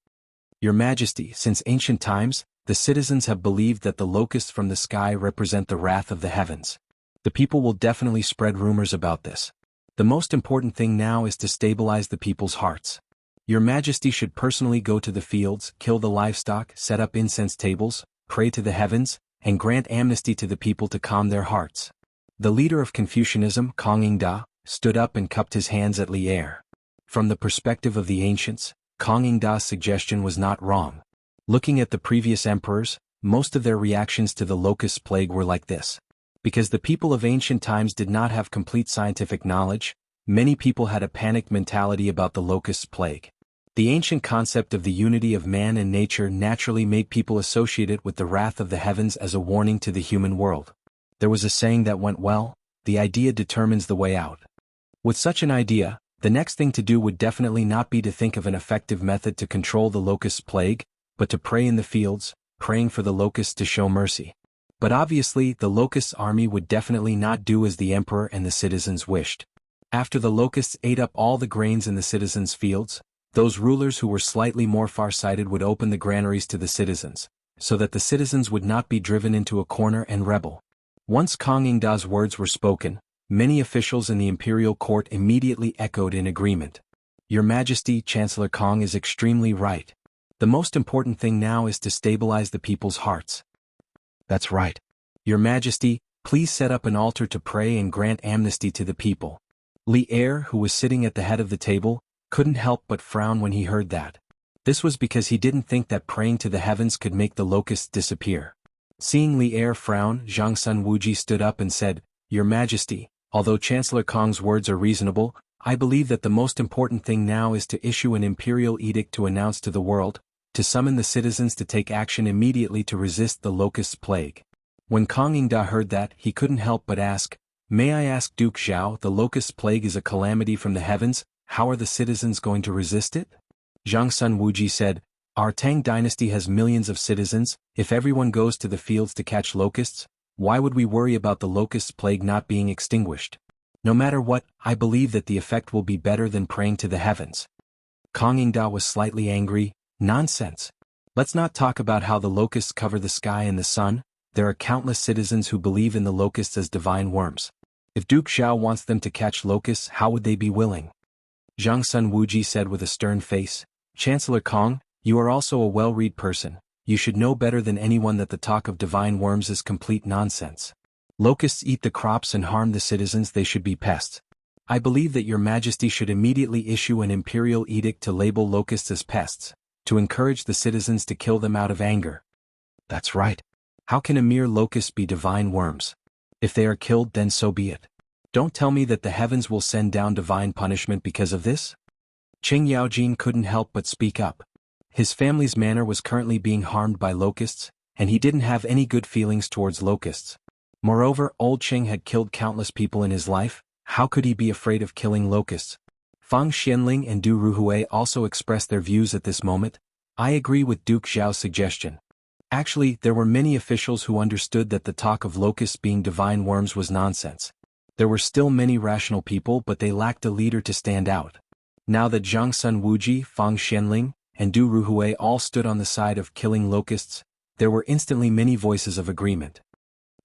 Your Majesty, since ancient times, the citizens have believed that the locusts from the sky represent the wrath of the heavens. The people will definitely spread rumors about this. The most important thing now is to stabilize the people's hearts. Your Majesty should personally go to the fields, kill the livestock, set up incense tables, pray to the heavens, and grant amnesty to the people to calm their hearts. The leader of Confucianism, Kong Ingda, stood up and cupped his hands at Li Er. From the perspective of the ancients, Kong Ingda's suggestion was not wrong. Looking at the previous emperors, most of their reactions to the locust plague were like this. Because the people of ancient times did not have complete scientific knowledge, Many people had a panicked mentality about the locust plague. The ancient concept of the unity of man and nature naturally made people associate it with the wrath of the heavens as a warning to the human world. There was a saying that went, well, the idea determines the way out. With such an idea, the next thing to do would definitely not be to think of an effective method to control the locust plague, but to pray in the fields, praying for the locusts to show mercy. But obviously, the locust's army would definitely not do as the emperor and the citizens wished. After the locusts ate up all the grains in the citizens' fields, those rulers who were slightly more far-sighted would open the granaries to the citizens, so that the citizens would not be driven into a corner and rebel. Once Kong Ingda's words were spoken, many officials in the imperial court immediately echoed in agreement. Your Majesty, Chancellor Kong is extremely right. The most important thing now is to stabilize the people's hearts. That's right. Your Majesty, please set up an altar to pray and grant amnesty to the people. Li Er, who was sitting at the head of the table, couldn't help but frown when he heard that. This was because he didn't think that praying to the heavens could make the locusts disappear. Seeing Li Er frown, Zhang Wuji stood up and said, Your Majesty, although Chancellor Kong's words are reasonable, I believe that the most important thing now is to issue an imperial edict to announce to the world, to summon the citizens to take action immediately to resist the locust plague. When Kong Ingda heard that, he couldn't help but ask, May I ask Duke Xiao, the locust plague is a calamity from the heavens, how are the citizens going to resist it? Zhang Wuji said, Our Tang dynasty has millions of citizens, if everyone goes to the fields to catch locusts, why would we worry about the locust plague not being extinguished? No matter what, I believe that the effect will be better than praying to the heavens. Kong Ingda was slightly angry. Nonsense. Let's not talk about how the locusts cover the sky and the sun. There are countless citizens who believe in the locusts as divine worms. If Duke Xiao wants them to catch locusts, how would they be willing? Zhang Wuji said with a stern face, Chancellor Kong, you are also a well-read person. You should know better than anyone that the talk of divine worms is complete nonsense. Locusts eat the crops and harm the citizens, they should be pests. I believe that your Majesty should immediately issue an imperial edict to label locusts as pests, to encourage the citizens to kill them out of anger. That's right. How can a mere locust be divine worms? If they are killed, then so be it. Don't tell me that the heavens will send down divine punishment because of this? Qing Yaojin couldn't help but speak up. His family's manor was currently being harmed by locusts, and he didn't have any good feelings towards locusts. Moreover, old Qing had killed countless people in his life, how could he be afraid of killing locusts? Fang Xianling and Du Ruhui also expressed their views at this moment. I agree with Duke Xiao's suggestion. Actually, there were many officials who understood that the talk of locusts being divine worms was nonsense. There were still many rational people, but they lacked a leader to stand out. Now that Zhang Wuji, Fang Xianling, and Du Ruhui all stood on the side of killing locusts, there were instantly many voices of agreement.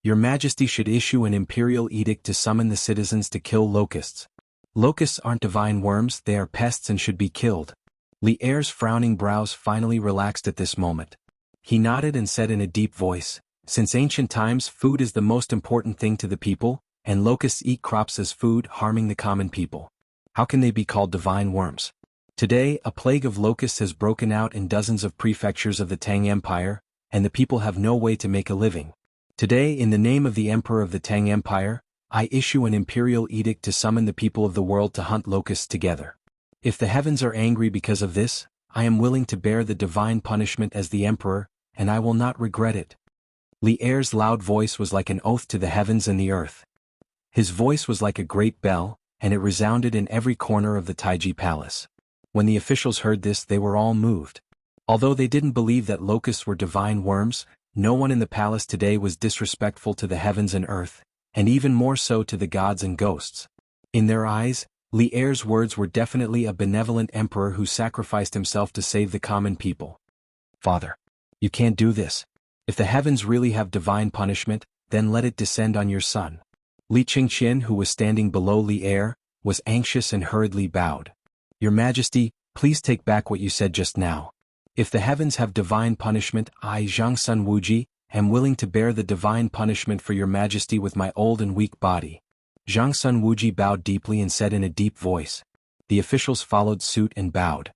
Your Majesty should issue an imperial edict to summon the citizens to kill locusts. Locusts aren't divine worms, they are pests and should be killed. Li Er's frowning brows finally relaxed at this moment. He nodded and said in a deep voice, Since ancient times, food is the most important thing to the people, and locusts eat crops as food, harming the common people. How can they be called divine worms? Today, a plague of locusts has broken out in dozens of prefectures of the Tang Empire, and the people have no way to make a living. Today, in the name of the Emperor of the Tang Empire, I issue an imperial edict to summon the people of the world to hunt locusts together. If the heavens are angry because of this, I am willing to bear the divine punishment as the Emperor, and I will not regret it. Li Er's loud voice was like an oath to the heavens and the earth. His voice was like a great bell, and it resounded in every corner of the Taiji Palace. When the officials heard this, they were all moved. Although they didn't believe that locusts were divine worms, no one in the palace today was disrespectful to the heavens and earth, and even more so to the gods and ghosts. In their eyes, Li Er's words were definitely a benevolent emperor who sacrificed himself to save the common people. Father, you can't do this. If the heavens really have divine punishment, then let it descend on your son. Li Qingqian, who was standing below Li Er, was anxious and hurriedly bowed. Your Majesty, please take back what you said just now. If the heavens have divine punishment, I, Zhang Wuji, am willing to bear the divine punishment for your Majesty with my old and weak body. Zhang Wuji bowed deeply and said in a deep voice. The officials followed suit and bowed.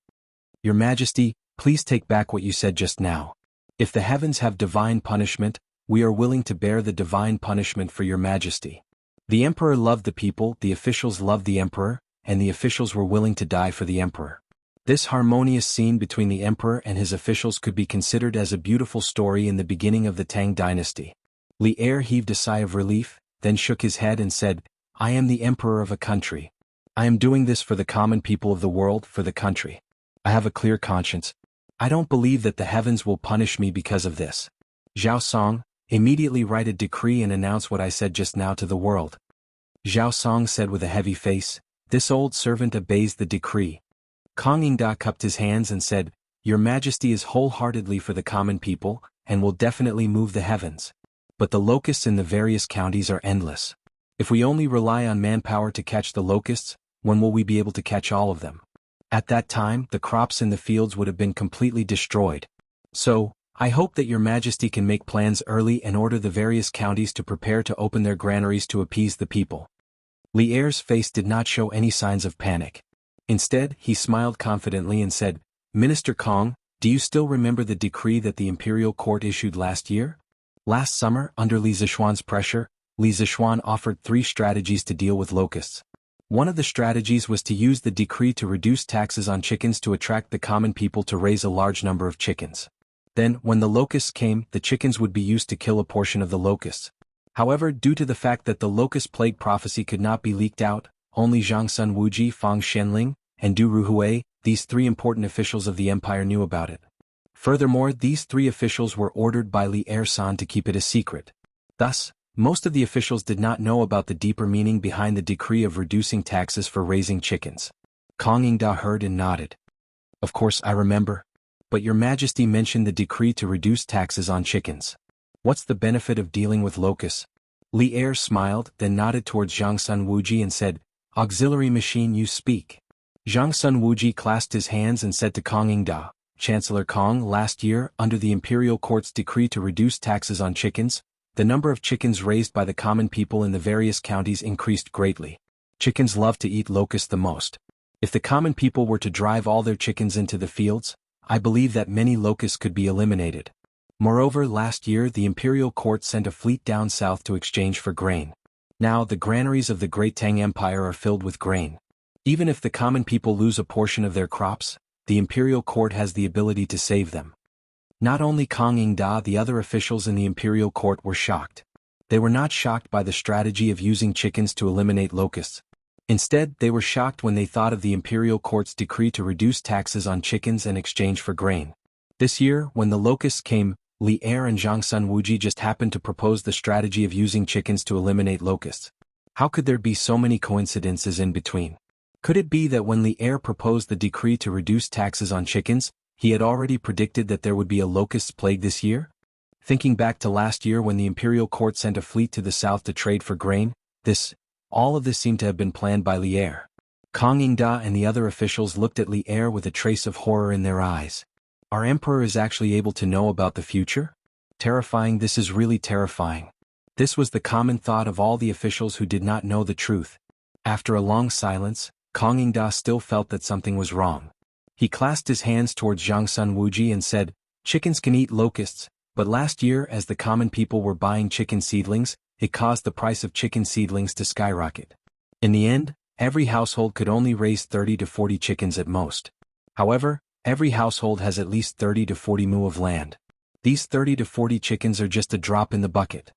Your Majesty, please take back what you said just now. If the heavens have divine punishment, we are willing to bear the divine punishment for your Majesty. The Emperor loved the people, the officials loved the Emperor, and the officials were willing to die for the emperor. This harmonious scene between the emperor and his officials could be considered as a beautiful story in the beginning of the Tang dynasty. Li Er heaved a sigh of relief, then shook his head and said, "I am the emperor of a country. I am doing this for the common people of the world, for the country. I have a clear conscience. I don't believe that the heavens will punish me because of this. Zhao Song, immediately write a decree and announce what I said just now to the world." Zhao Song said with a heavy face, "This old servant obeys the decree." Kong Yingda cupped his hands and said, "Your Majesty is wholeheartedly for the common people, and will definitely move the heavens. But the locusts in the various counties are endless. If we only rely on manpower to catch the locusts, when will we be able to catch all of them? At that time, the crops in the fields would have been completely destroyed. So, I hope that your Majesty can make plans early and order the various counties to prepare to open their granaries to appease the people." Li Er's face did not show any signs of panic. Instead, he smiled confidently and said, "Minister Kong, do you still remember the decree that the imperial court issued last year? Last summer, under Li Zishuan's pressure, Li Zishuan offered 3 strategies to deal with locusts. One of the strategies was to use the decree to reduce taxes on chickens to attract the common people to raise a large number of chickens. Then, when the locusts came, the chickens would be used to kill a portion of the locusts. However, due to the fact that the locust plague prophecy could not be leaked out, only Zhang Sun Wuji, Fang Xianling, and Du Ruhui, these 3 important officials of the empire, knew about it. Furthermore, these 3 officials were ordered by Li Er-san to keep it a secret. Thus, most of the officials did not know about the deeper meaning behind the decree of reducing taxes for raising chickens. Kong Yingda heard and nodded. "Of course I remember. But your Majesty mentioned the decree to reduce taxes on chickens. What's the benefit of dealing with locusts?" Li Er smiled, then nodded towards Zhang Sun Wuji and said, "Auxiliary machine, you speak." Zhang Sun Wuji clasped his hands and said to Kong Yingda, "Chancellor Kong, last year, under the imperial court's decree to reduce taxes on chickens, the number of chickens raised by the common people in the various counties increased greatly. Chickens love to eat locusts the most. If the common people were to drive all their chickens into the fields, I believe that many locusts could be eliminated. Moreover, last year the imperial court sent a fleet down south to exchange for grain. Now the granaries of the Great Tang Empire are filled with grain. Even if the common people lose a portion of their crops, the imperial court has the ability to save them." Not only Kong Yingda, the other officials in the imperial court were shocked. They were not shocked by the strategy of using chickens to eliminate locusts. Instead, they were shocked when they thought of the imperial court's decree to reduce taxes on chickens in exchange for grain. This year, when the locusts came, Li Er and Zhang Sun Wuji just happened to propose the strategy of using chickens to eliminate locusts. How could there be so many coincidences in between? Could it be that when Li Er proposed the decree to reduce taxes on chickens, he had already predicted that there would be a locust plague this year? Thinking back to last year when the imperial court sent a fleet to the south to trade for grain, all of this seemed to have been planned by Li Er. Kong Yingda and the other officials looked at Li Er with a trace of horror in their eyes. Our emperor is actually able to know about the future? Terrifying, this is really terrifying. This was the common thought of all the officials who did not know the truth. After a long silence, Kong Yingda still felt that something was wrong. He clasped his hands towards Zhang Sun Wuji and said, "Chickens can eat locusts, but last year as the common people were buying chicken seedlings, it caused the price of chicken seedlings to skyrocket. In the end, every household could only raise 30 to 40 chickens at most. However, every household has at least 30 to 40 mu of land. These 30 to 40 chickens are just a drop in the bucket."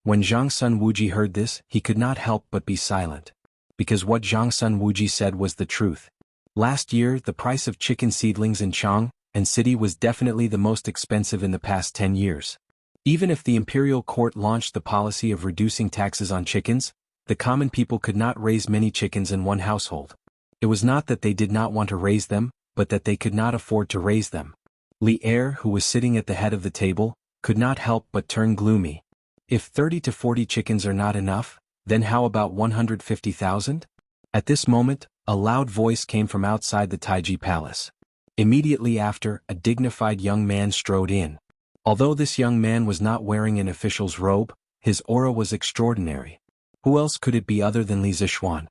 When Zhang Sun Wuji heard this, he could not help but be silent. Because what Zhang Sun Wuji said was the truth. Last year, the price of chicken seedlings in Chang and city was definitely the most expensive in the past 10 years. Even if the imperial court launched the policy of reducing taxes on chickens, the common people could not raise many chickens in one household. It was not that they did not want to raise them, but that they could not afford to raise them. Li Er, who was sitting at the head of the table, could not help but turn gloomy. If 30 to 40 chickens are not enough, then how about 150,000? At this moment, a loud voice came from outside the Taiji palace. Immediately after, a dignified young man strode in. Although this young man was not wearing an official's robe, his aura was extraordinary. Who else could it be other than Li Zishuan?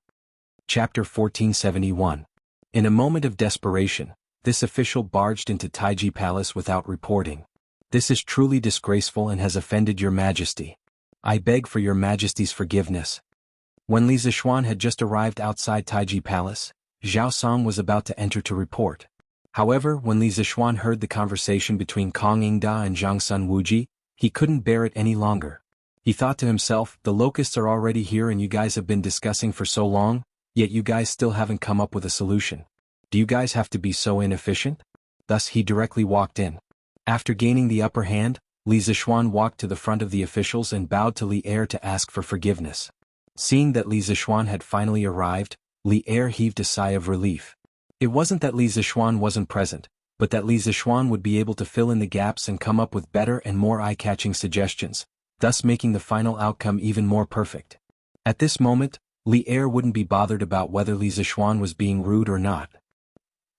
Chapter 1471. In a moment of desperation, this official barged into Taiji Palace without reporting. "This is truly disgraceful and has offended your Majesty. I beg for your Majesty's forgiveness." When Li Zixuan had just arrived outside Taiji Palace, Zhao Song was about to enter to report. However, when Li Zixuan heard the conversation between Kong Yingda and Zhang Sun Wuji, he couldn't bear it any longer. He thought to himself, the locusts are already here and you guys have been discussing for so long, yet you guys still haven't come up with a solution. Do you guys have to be so inefficient? Thus he directly walked in. After gaining the upper hand, Li Zixuan walked to the front of the officials and bowed to Li Er to ask for forgiveness. Seeing that Li Zixuan had finally arrived, Li Er heaved a sigh of relief. It wasn't that Li Zixuan wasn't present, but that Li Zixuan would be able to fill in the gaps and come up with better and more eye-catching suggestions, thus making the final outcome even more perfect. At this moment, Li Er wouldn't be bothered about whether Li Zixuan was being rude or not.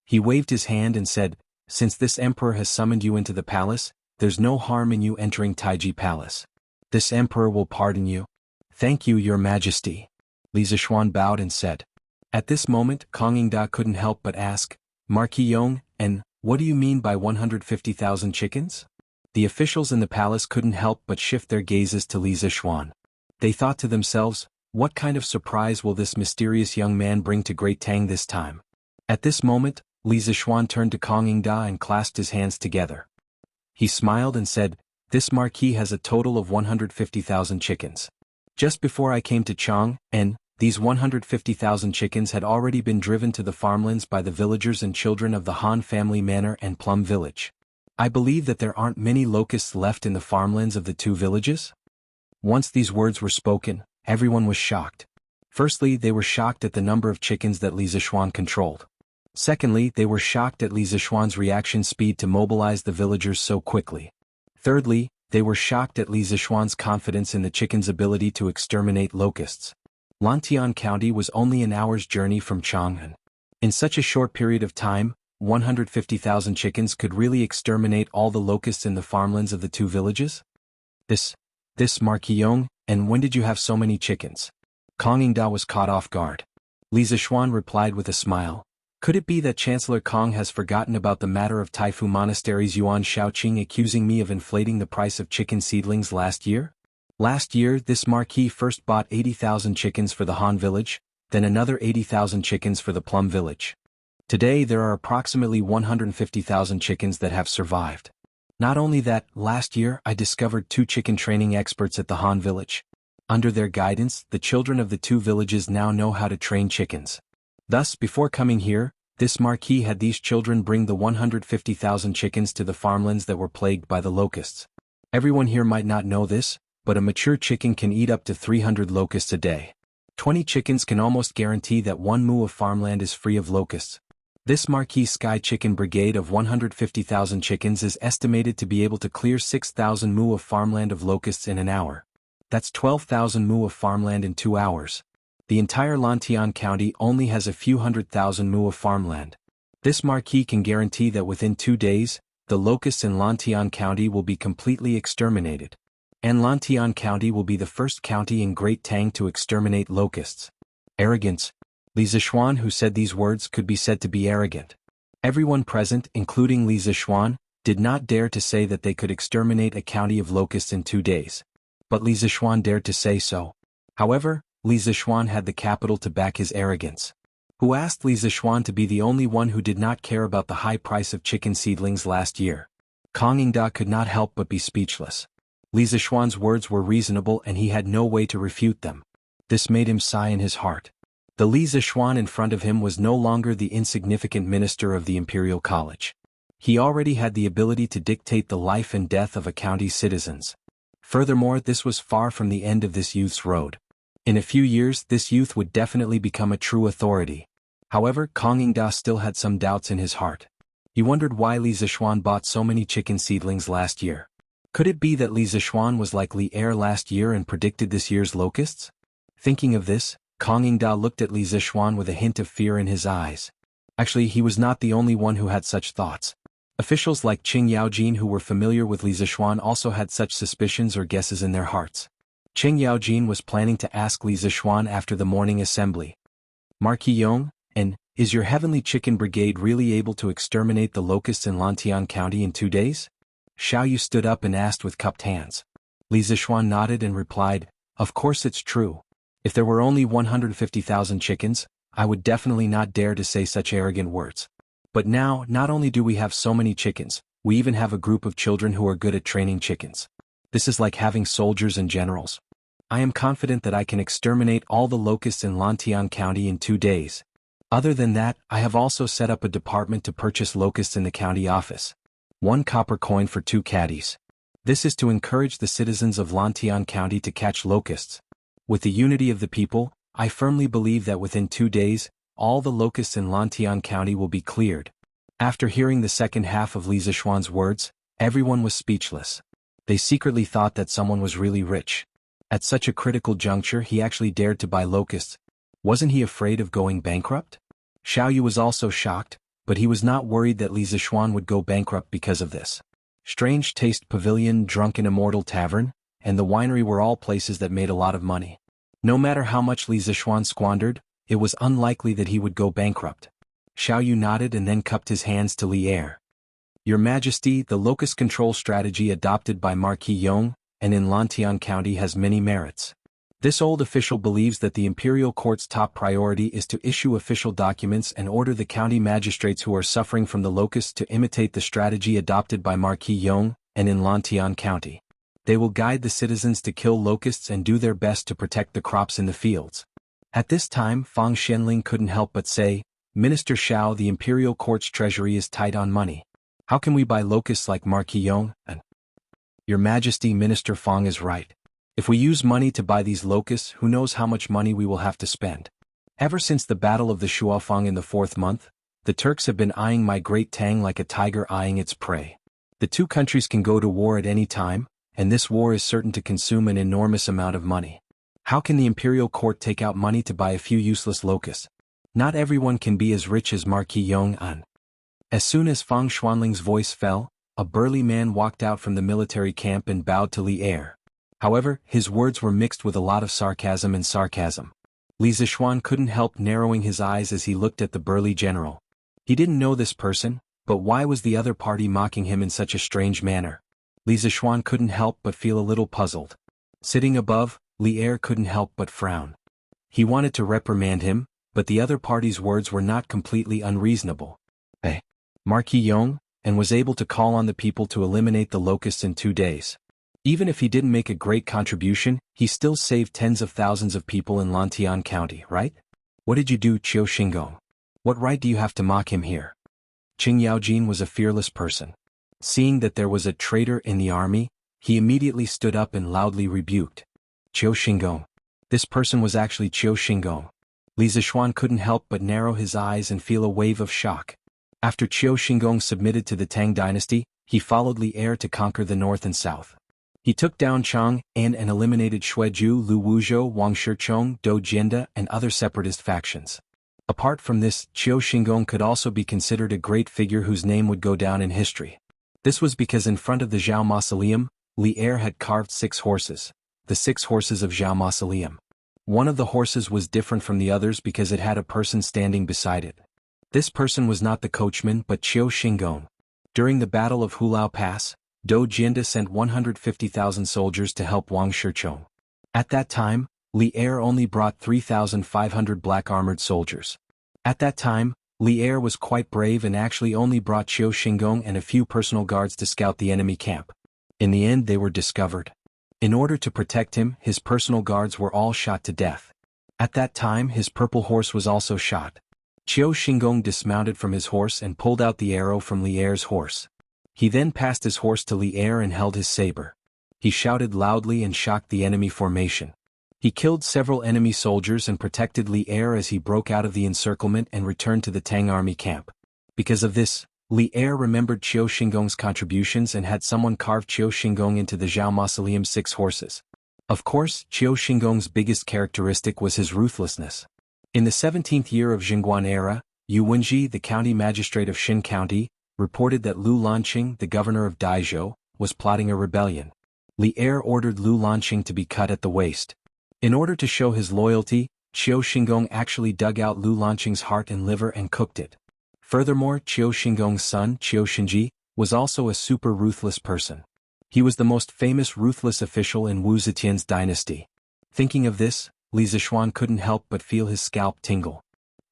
He waved his hand and said, "Since this emperor has summoned you into the palace, there's no harm in you entering Taiji Palace. This emperor will pardon you." "Thank you, your majesty." Li Zixuan bowed and said. At this moment, Kong Yingda couldn't help but ask, "Marquis Yong, and what do you mean by 150,000 chickens?" The officials in the palace couldn't help but shift their gazes to Li Zixuan. They thought to themselves, what kind of surprise will this mysterious young man bring to Great Tang this time? At this moment, Li Zixuan turned to Kong Yingda and clasped his hands together. He smiled and said, "This marquis has a total of 150,000 chickens. Just before I came to Chang'an, these 150,000 chickens had already been driven to the farmlands by the villagers and children of the Han family manor and Plum village. I believe that there aren't many locusts left in the farmlands of the two villages." Once these words were spoken, everyone was shocked. Firstly, they were shocked at the number of chickens that Li Zixuan controlled. Secondly, they were shocked at Li Zixuan's reaction speed to mobilize the villagers so quickly. Thirdly, they were shocked at Li Zixuan's confidence in the chickens' ability to exterminate locusts. Lantian County was only an hour's journey from Chang'an. In such a short period of time, 150,000 chickens could really exterminate all the locusts in the farmlands of the two villages? This Marquis Yong, and when did you have so many chickens? Kong Yingda was caught off guard. Li Zixuan replied with a smile. Could it be that Chancellor Kong has forgotten about the matter of Taifu Monastery's Yuan Shaoqing accusing me of inflating the price of chicken seedlings last year? Last year, this marquis first bought 80,000 chickens for the Han village, then another 80,000 chickens for the Plum village. Today there are approximately 150,000 chickens that have survived. Not only that, last year I discovered 2 chicken training experts at the Han village. Under their guidance, the children of the 2 villages now know how to train chickens. Thus, before coming here, this marquis had these children bring the 150,000 chickens to the farmlands that were plagued by the locusts. Everyone here might not know this, but a mature chicken can eat up to 300 locusts a day. 20 chickens can almost guarantee that 1 mu of farmland is free of locusts. This Marquis Sky Chicken Brigade of 150,000 chickens is estimated to be able to clear 6,000 mu of farmland of locusts in an hour. That's 12,000 mu of farmland in 2 hours. The entire Lantian County only has a few 100,000 mu of farmland. This Marquis can guarantee that within 2 days, the locusts in Lantian County will be completely exterminated. And Lantian County will be the first county in Great Tang to exterminate locusts. Arrogance. Li Zixuan, who said these words, could be said to be arrogant. Everyone present, including Li Zixuan, did not dare to say that they could exterminate a county of locusts in 2 days. But Li Zixuan dared to say so. However, Li Zixuan had the capital to back his arrogance. Who asked Li Zixuan to be the only one who did not care about the high price of chicken seedlings last year? Kong Yingda could not help but be speechless. Li Zixuan's words were reasonable and he had no way to refute them. This made him sigh in his heart. The Li Zixuan in front of him was no longer the insignificant minister of the Imperial College. He already had the ability to dictate the life and death of a county's citizens. Furthermore, this was far from the end of this youth's road. In a few years, this youth would definitely become a true authority. However, Kong Yingda still had some doubts in his heart. He wondered why Li Zixuan bought so many chicken seedlings last year. Could it be that Li Zixuan was like Li Er last year and predicted this year's locusts? Thinking of this, Kong Yingda looked at Li Zixuan with a hint of fear in his eyes. Actually, he was not the only one who had such thoughts. Officials like Qing Yaojin who were familiar with Li Zixuan also had such suspicions or guesses in their hearts. Qing Yaojin was planning to ask Li Zixuan after the morning assembly. Marquis Yong, and is your heavenly chicken brigade really able to exterminate the locusts in Lantian County in 2 days? Xiao Yu stood up and asked with cupped hands. Li Zixuan nodded and replied, of course it's true. If there were only 150,000 chickens, I would definitely not dare to say such arrogant words. But now, not only do we have so many chickens, we even have a group of children who are good at training chickens. This is like having soldiers and generals. I am confident that I can exterminate all the locusts in Lantian County in 2 days. Other than that, I have also set up a department to purchase locusts in the county office. 1 copper coin for 2 caddies. This is to encourage the citizens of Lantian County to catch locusts. With the unity of the people, I firmly believe that within 2 days, all the locusts in Lantian County will be cleared. After hearing the second half of Li Zishuan's words, everyone was speechless. They secretly thought that someone was really rich. At such a critical juncture he actually dared to buy locusts. Wasn't he afraid of going bankrupt? Xiaoyu was also shocked, but he was not worried that Li Zishuan would go bankrupt because of this. Strange Taste Pavilion, Drunken Immortal Tavern, and the winery were all places that made a lot of money. No matter how much Li Zishuan squandered, it was unlikely that he would go bankrupt. Xiaoyu nodded and then cupped his hands to Li Er. Your Majesty, the locust control strategy adopted by Marquis Yong and in Lantian County has many merits. This old official believes that the imperial court's top priority is to issue official documents and order the county magistrates who are suffering from the locusts to imitate the strategy adopted by Marquis Yong and in Lantian County. They will guide the citizens to kill locusts and do their best to protect the crops in the fields. At this time, Fang Xianling couldn't help but say, Minister Xiao, the imperial court's treasury is tight on money. How can we buy locusts like Marquis Yong? Your Majesty, Minister Fang is right. If we use money to buy these locusts, who knows how much money we will have to spend. Ever since the Battle of the Shuafang in the 4th month, the Turks have been eyeing my great Tang like a tiger eyeing its prey. The 2 countries can go to war at any time, and this war is certain to consume an enormous amount of money. How can the imperial court take out money to buy a few useless locusts? Not everyone can be as rich as Marquis Yong An. As soon as Fang Xuanling's voice fell, a burly man walked out from the military camp and bowed to Li Er. However, his words were mixed with a lot of sarcasm and sarcasm. Li Zishuan couldn't help narrowing his eyes as he looked at the burly general. He didn't know this person, but why was the other party mocking him in such a strange manner? Li Zishuan couldn't help but feel a little puzzled. Sitting above, Li Er couldn't help but frown. He wanted to reprimand him, but the other party's words were not completely unreasonable. Marquis Yong, and was able to call on the people to eliminate the locusts in 2 days. Even if he didn't make a great contribution, he still saved tens of thousands of people in Lantian County, right? What did you do, Qiu Xingong? What right do you have to mock him here? Qing Yaojin was a fearless person. Seeing that there was a traitor in the army, he immediately stood up and loudly rebuked. Qiu Xingong. This person was actually Qiu Xingong. Li Zishuan couldn't help but narrow his eyes and feel a wave of shock. After Qiu Xingong submitted to the Tang dynasty, he followed Li Er to conquer the north and south. He took down Chang An and eliminated Xueju, Lu Wuzhou, Wang Shichong, Dou Jianda, and other separatist factions. Apart from this, Qiu Xingong could also be considered a great figure whose name would go down in history. This was because in front of the Zhao Mausoleum, Li Er had carved 6 horses, the 6 horses of Zhao Mausoleum. One of the horses was different from the others because it had a person standing beside it. This person was not the coachman but Qiu Xingong. During the Battle of Hulao Pass, Dou Jianda sent 150,000 soldiers to help Wang Shichong. At that time, Li Er only brought 3,500 black-armored soldiers. At that time, Li Er was quite brave and actually only brought Qiu Xingong and a few personal guards to scout the enemy camp. In the end they were discovered. In order to protect him, his personal guards were all shot to death. At that time his purple horse was also shot. Qiu Xingong dismounted from his horse and pulled out the arrow from Li Er's horse. He then passed his horse to Li Er and held his saber. He shouted loudly and shocked the enemy formation. He killed several enemy soldiers and protected Li Er as he broke out of the encirclement and returned to the Tang army camp. Because of this, Li Er remembered Qiu Xingong's contributions and had someone carve Qiu Xingong into the Zhao Mausoleum's 6 horses. Of course, Qiu Xingong's biggest characteristic was his ruthlessness. In the 17th year of Jingguan era, Yu Wenji, the county magistrate of Xin County, reported that Lu Lanqing, the governor of Daizhou, was plotting a rebellion. Li Er ordered Lu Lanqing to be cut at the waist. In order to show his loyalty, Qiu Xingong actually dug out Lu Lanqing's heart and liver and cooked it. Furthermore, Qiu Xingong's son, Qiu Xinji, was also a super ruthless person. He was the most famous ruthless official in Wu Zetian's dynasty. Thinking of this, Li Zishuan couldn't help but feel his scalp tingle.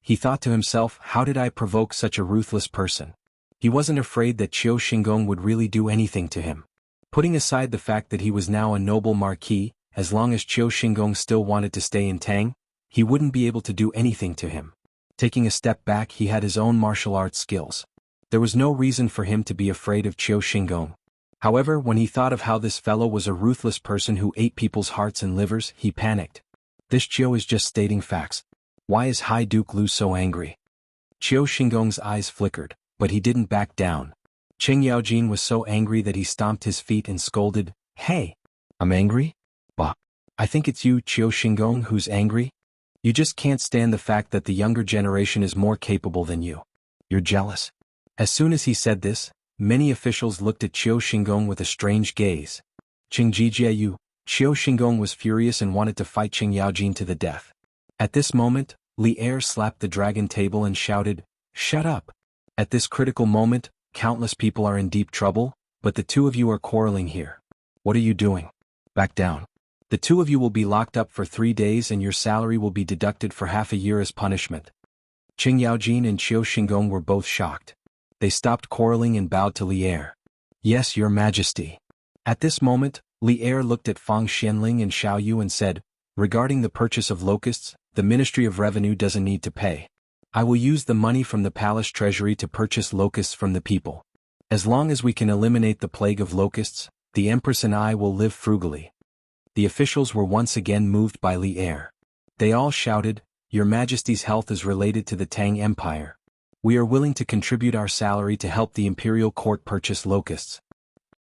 He thought to himself, how did I provoke such a ruthless person? He wasn't afraid that Qiu Xingong would really do anything to him. Putting aside the fact that he was now a noble marquis, as long as Qiu Xingong still wanted to stay in Tang, he wouldn't be able to do anything to him. Taking a step back, he had his own martial arts skills. There was no reason for him to be afraid of Qiu Xingong. However, when he thought of how this fellow was a ruthless person who ate people's hearts and livers, he panicked. This Qiu is just stating facts. Why is High Duke Lu so angry? Qiu Xingong's eyes flickered, but he didn't back down. Qing Yaojin was so angry that he stomped his feet and scolded, "Hey! I'm angry? Bah! I think it's you, Qiu Xingong, who's angry? You just can't stand the fact that the younger generation is more capable than you. You're jealous." As soon as he said this, many officials looked at Qiu Xingong with a strange gaze. Qing Jijiayu, Qiu Xingong was furious and wanted to fight Qing Yaojin to the death. At this moment, Li Er slapped the dragon table and shouted, "Shut up! At this critical moment, countless people are in deep trouble, but the two of you are quarreling here. What are you doing? Back down. The two of you will be locked up for 3 days and your salary will be deducted for half a year as punishment." Qing Yaojin and Qiu Xingong were both shocked. They stopped quarreling and bowed to Li Er. "Yes, your majesty." At this moment, Li Er looked at Fang Xianling and Xiao Yu and said, "Regarding the purchase of locusts, the Ministry of Revenue doesn't need to pay. I will use the money from the palace treasury to purchase locusts from the people. As long as we can eliminate the plague of locusts, the Empress and I will live frugally." The officials were once again moved by Li Er. They all shouted, "Your Majesty's health is related to the Tang Empire. We are willing to contribute our salary to help the imperial court purchase locusts."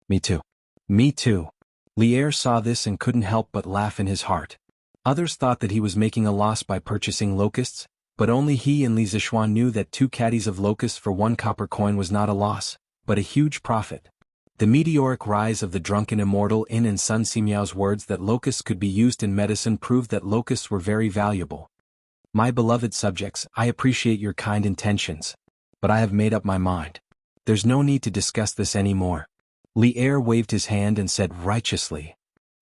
"Me too. Me too." Li Er saw this and couldn't help but laugh in his heart. Others thought that he was making a loss by purchasing locusts, but only he and Li Zishuan knew that 2 caddies of locusts for 1 copper coin was not a loss, but a huge profit. The meteoric rise of the drunken Immortal in and Sun Simiao's words that locusts could be used in medicine proved that locusts were very valuable. "My beloved subjects, I appreciate your kind intentions. But I have made up my mind. There's no need to discuss this anymore." Li Er waved his hand and said righteously,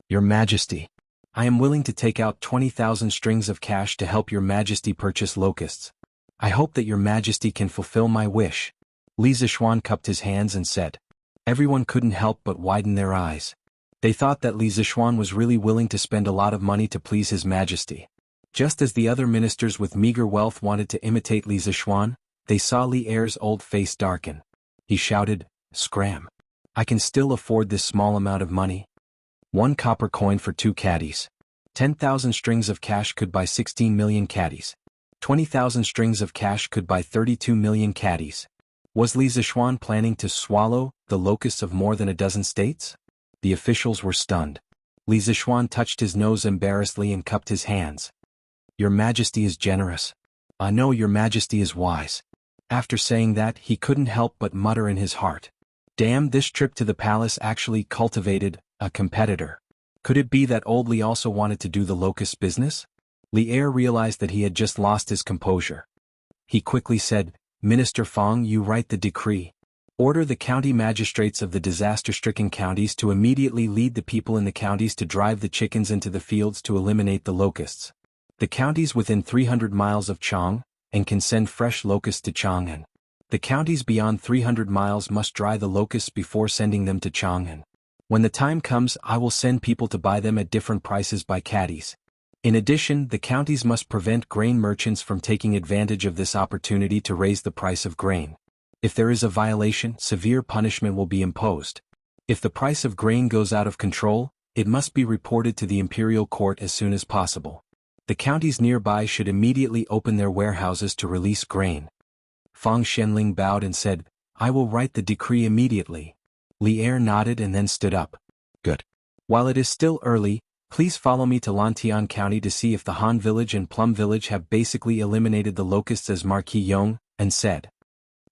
"Your Majesty, I am willing to take out 20,000 strings of cash to help your Majesty purchase locusts. I hope that your Majesty can fulfill my wish." Li Zishuan cupped his hands and said. Everyone couldn't help but widen their eyes. They thought that Li Zishuan was really willing to spend a lot of money to please His Majesty. Just as the other ministers with meager wealth wanted to imitate Li Zishuan, they saw Li Er's old face darken. He shouted, "Scram! I can still afford this small amount of money. 1 copper coin for 2 caddies. 10,000 strings of cash could buy 16 million caddies. 20,000 strings of cash could buy 32 million caddies." Was Li Zishuan planning to swallow the locusts of more than a dozen states? The officials were stunned. Li Zishuan touched his nose embarrassedly and cupped his hands. "Your Majesty is generous. I know your Majesty is wise." After saying that, he couldn't help but mutter in his heart, "Damn, this trip to the palace actually cultivated a competitor. Could it be that old Li also wanted to do the locust business?" Li Er realized that he had just lost his composure. He quickly said, "Minister Fang, you write the decree. Order the county magistrates of the disaster-stricken counties to immediately lead the people in the counties to drive the chickens into the fields to eliminate the locusts. The counties within 300 miles of Chang and can send fresh locusts to Chang'an. The counties beyond 300 miles must dry the locusts before sending them to Chang'an. When the time comes, I will send people to buy them at different prices by caddies. In addition, the counties must prevent grain merchants from taking advantage of this opportunity to raise the price of grain. If there is a violation, severe punishment will be imposed. If the price of grain goes out of control, it must be reported to the imperial court as soon as possible. The counties nearby should immediately open their warehouses to release grain." Fang Xianling bowed and said, "I will write the decree immediately." Li Er nodded and then stood up. "Good. While it is still early, please follow me to Lantian County to see if the Han Village and Plum Village have basically eliminated the locusts as Marquis Yong and said.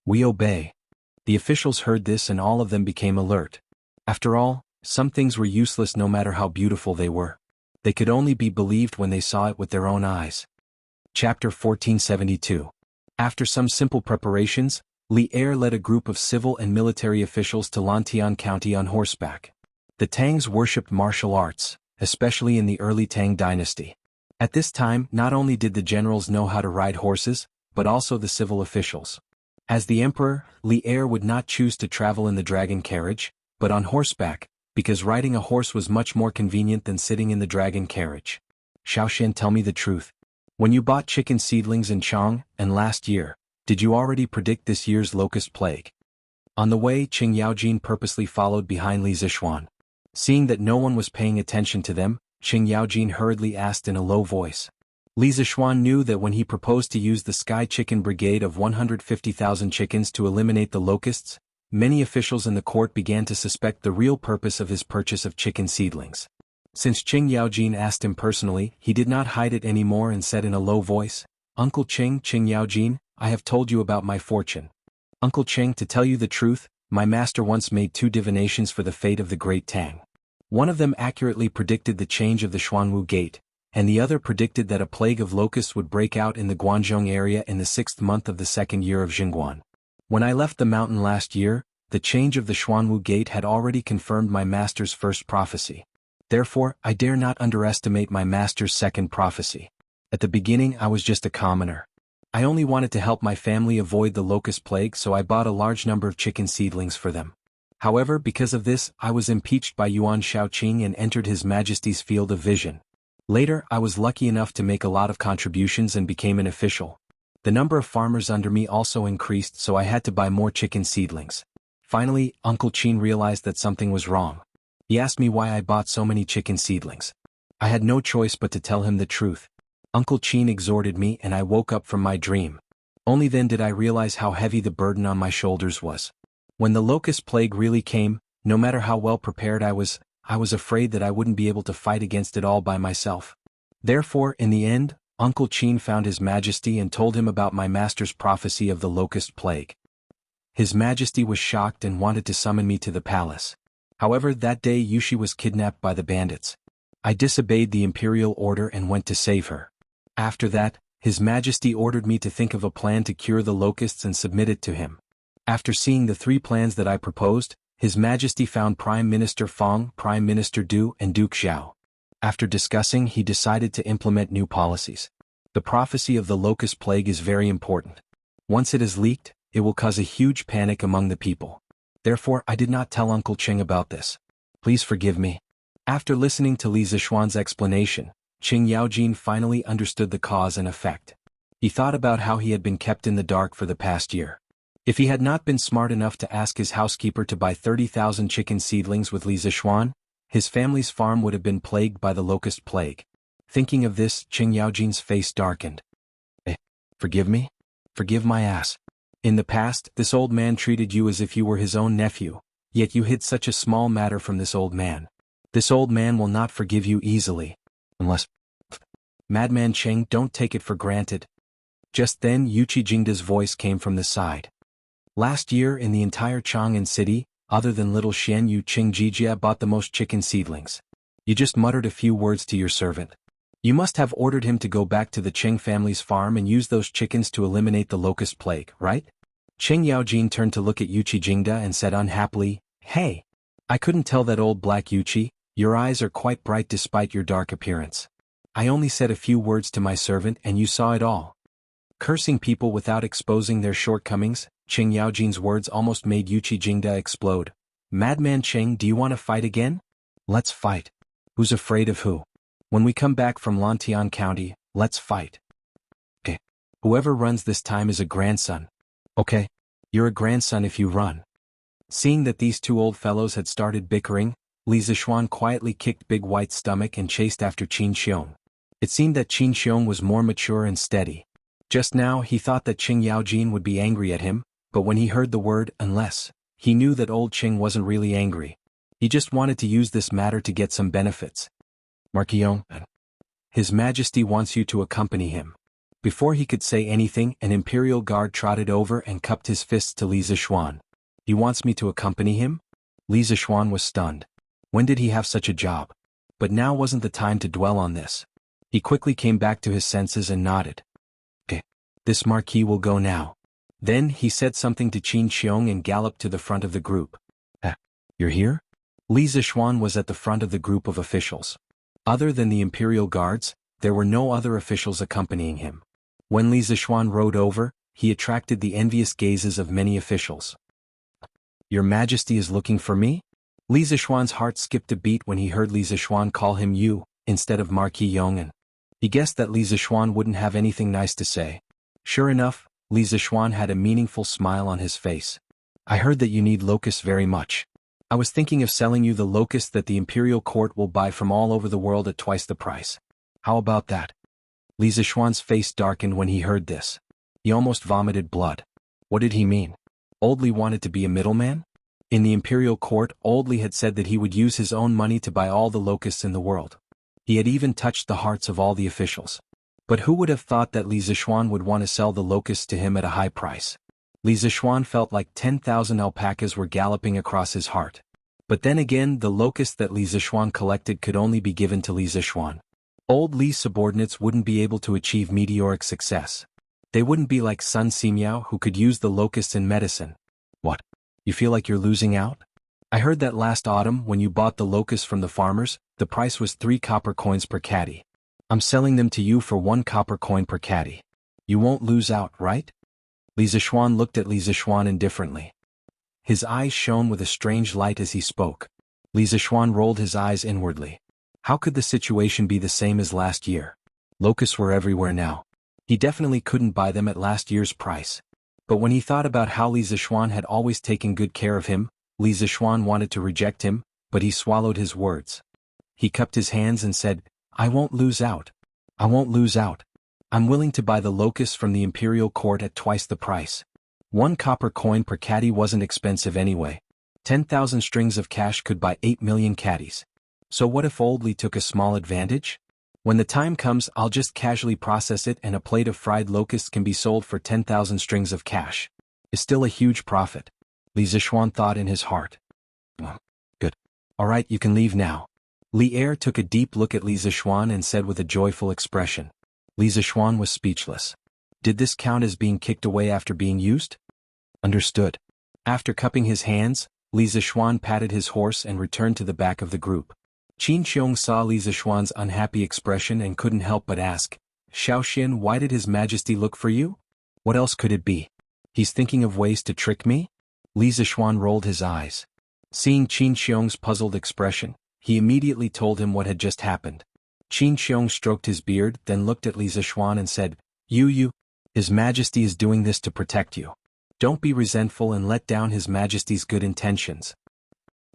"We obey." The officials heard this and all of them became alert. After all, some things were useless no matter how beautiful they were. They could only be believed when they saw it with their own eyes. Chapter 1472. After some simple preparations, Li Er led a group of civil and military officials to Lantian County on horseback. The Tangs worshipped martial arts, especially in the early Tang dynasty. At this time, not only did the generals know how to ride horses, but also the civil officials. As the emperor, Li Er would not choose to travel in the dragon carriage, but on horseback, because riding a horse was much more convenient than sitting in the dragon carriage. Xiaoxian, tell me the truth. When you bought chicken seedlings in Chang, and last year, did you already predict this year's locust plague? On the way, Qing Yaojin purposely followed behind Li Zixuan. Seeing that no one was paying attention to them, Qing Yaojin hurriedly asked in a low voice. Li Zixuan knew that when he proposed to use the Sky Chicken Brigade of 150,000 chickens to eliminate the locusts, many officials in the court began to suspect the real purpose of his purchase of chicken seedlings. Since Qing Yaojin asked him personally, he did not hide it anymore and said in a low voice, Uncle Qing Yaojin, I have told you about my fortune. Uncle Qing, to tell you the truth, my master once made 2 divinations for the fate of the Great Tang. One of them accurately predicted the change of the Xuanwu Gate, and the other predicted that a plague of locusts would break out in the Guangzhong area in the 6th month of the 2nd year of Xinguan. When I left the mountain last year, the change of the Xuanwu Gate had already confirmed my master's first prophecy. Therefore, I dare not underestimate my master's second prophecy. At the beginning I was just a commoner. I only wanted to help my family avoid the locust plague, so I bought a large number of chicken seedlings for them. However, because of this, I was impeached by Yuan Shaoqing and entered His Majesty's field of vision. Later, I was lucky enough to make a lot of contributions and became an official. The number of farmers under me also increased, so I had to buy more chicken seedlings. Finally, Uncle Qin realized that something was wrong. He asked me why I bought so many chicken seedlings. I had no choice but to tell him the truth. Uncle Qin exhorted me and I woke up from my dream. Only then did I realize how heavy the burden on my shoulders was. When the locust plague really came, no matter how well prepared I was afraid that I wouldn't be able to fight against it all by myself. Therefore, in the end, Uncle Qin found His Majesty and told him about my master's prophecy of the locust plague. His Majesty was shocked and wanted to summon me to the palace. However, that day Yushi was kidnapped by the bandits. I disobeyed the imperial order and went to save her. After that, His Majesty ordered me to think of a plan to cure the locusts and submit it to him. After seeing the 3 plans that I proposed, His Majesty found Prime Minister Fang, Prime Minister Du, and Duke Xiao. After discussing, he decided to implement new policies. The prophecy of the locust plague is very important. Once it is leaked, it will cause a huge panic among the people. Therefore, I did not tell Uncle Qing about this. Please forgive me. After listening to Li Zixuan's explanation, Qing Yaojin finally understood the cause and effect. He thought about how he had been kept in the dark for the past year. If he had not been smart enough to ask his housekeeper to buy 30,000 chicken seedlings with Li Zixuan, his family's farm would have been plagued by the locust plague. Thinking of this, Qing Yaojin's face darkened. Forgive me? Forgive my ass. In the past, this old man treated you as if you were his own nephew, yet you hid such a small matter from this old man. This old man will not forgive you easily. Unless... Madman Cheng, don't take it for granted. Just then Yuchi Jingda's voice came from the side. Last year in the entire Chang'an city, other than little Xian Yu, Qing Jijia bought the most chicken seedlings. You just muttered a few words to your servant. You must have ordered him to go back to the Qing family's farm and use those chickens to eliminate the locust plague, right? Qing Yaojin turned to look at Yuchi Jingda and said unhappily, Hey! I couldn't tell that old black Yuchi, your eyes are quite bright despite your dark appearance. I only said a few words to my servant and you saw it all. Cursing people without exposing their shortcomings, Qing Yaojin's words almost made Yuchi Jingda explode. Madman Cheng, do you want to fight again? Let's fight. Who's afraid of who? When we come back from Lantian County, let's fight. Okay. Whoever runs this time is a grandson. Okay. You're a grandson if you run. Seeing that these 2 old fellows had started bickering, Li Zixuan quietly kicked Big White's stomach and chased after Qin Xiong. It seemed that Qin Xiong was more mature and steady. Just now he thought that Qing Yaojin would be angry at him, but when he heard the word unless, he knew that old Qing wasn't really angry. He just wanted to use this matter to get some benefits. Marquion, His Majesty wants you to accompany him. Before he could say anything, an imperial guard trotted over and cupped his fists to Li Zixuan. He wants me to accompany him? Li Zixuan was stunned. When did he have such a job? But now wasn't the time to dwell on this. He quickly came back to his senses and nodded. Okay. This marquis will go now. Then he said something to Qin Xiong and galloped to the front of the group. You're here? Li Zixuan was at the front of the group of officials. Other than the imperial guards, there were no other officials accompanying him. When Li Zishuan rode over, he attracted the envious gazes of many officials. "Your Majesty is looking for me?" Li Zishuan's heart skipped a beat when he heard Li Zishuan call him you, instead of Marquis Yong'an. He guessed that Li Zishuan wouldn't have anything nice to say. Sure enough, Li Zishuan had a meaningful smile on his face. "I heard that you need locusts very much. I was thinking of selling you the locusts that the imperial court will buy from all over the world at twice the price. How about that?" Li Zishuan's face darkened when he heard this. He almost vomited blood. What did he mean? Old Li wanted to be a middleman? In the imperial court, Old Li had said that he would use his own money to buy all the locusts in the world. He had even touched the hearts of all the officials. But who would have thought that Li Zishuan would want to sell the locusts to him at a high price? Li Zishuan felt like 10,000 alpacas were galloping across his heart. But then again, the locusts that Li Zishuan collected could only be given to Li Zishuan. Old Li's subordinates wouldn't be able to achieve meteoric success. They wouldn't be like Sun Simiao, who could use the locusts in medicine. What? You feel like you're losing out? I heard that last autumn when you bought the locusts from the farmers, the price was 3 copper coins per caddy. I'm selling them to you for 1 copper coin per caddy. You won't lose out, right? Li Zishuan looked at Li Zishuan indifferently. His eyes shone with a strange light as he spoke. Li Zishuan rolled his eyes inwardly. How could the situation be the same as last year? Locusts were everywhere now. He definitely couldn't buy them at last year's price. But when he thought about how Li Zishuan had always taken good care of him, Li Zishuan wanted to reject him, but he swallowed his words. He cupped his hands and said, "I won't lose out. I won't lose out. I'm willing to buy the locusts from the imperial court at twice the price." 1 copper coin per caddy wasn't expensive anyway. 10,000 strings of cash could buy 8 million caddies. So what if Old Li took a small advantage? When the time comes, I'll just casually process it and a plate of fried locusts can be sold for 10,000 strings of cash. It's still a huge profit. Li Zishuan thought in his heart. Good. Alright, you can leave now. Li Er took a deep look at Li Zishuan and said with a joyful expression. Li Zishuan was speechless. Did this count as being kicked away after being used? Understood. After cupping his hands, Li Zishuan patted his horse and returned to the back of the group. Qin Xiong saw Li Zishuan's unhappy expression and couldn't help but ask, "Xiaoxian, why did His Majesty look for you? What else could it be? He's thinking of ways to trick me?" Li Zishuan rolled his eyes. Seeing Qin Xiong's puzzled expression, he immediately told him what had just happened. Qin Xiong stroked his beard, then looked at Li Zishuan and said, You, His Majesty is doing this to protect you. Don't be resentful and let down His Majesty's good intentions."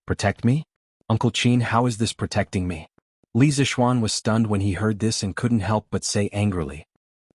"Protect me? Uncle Qin, how is this protecting me?" Li Zishuan was stunned when he heard this and couldn't help but say angrily.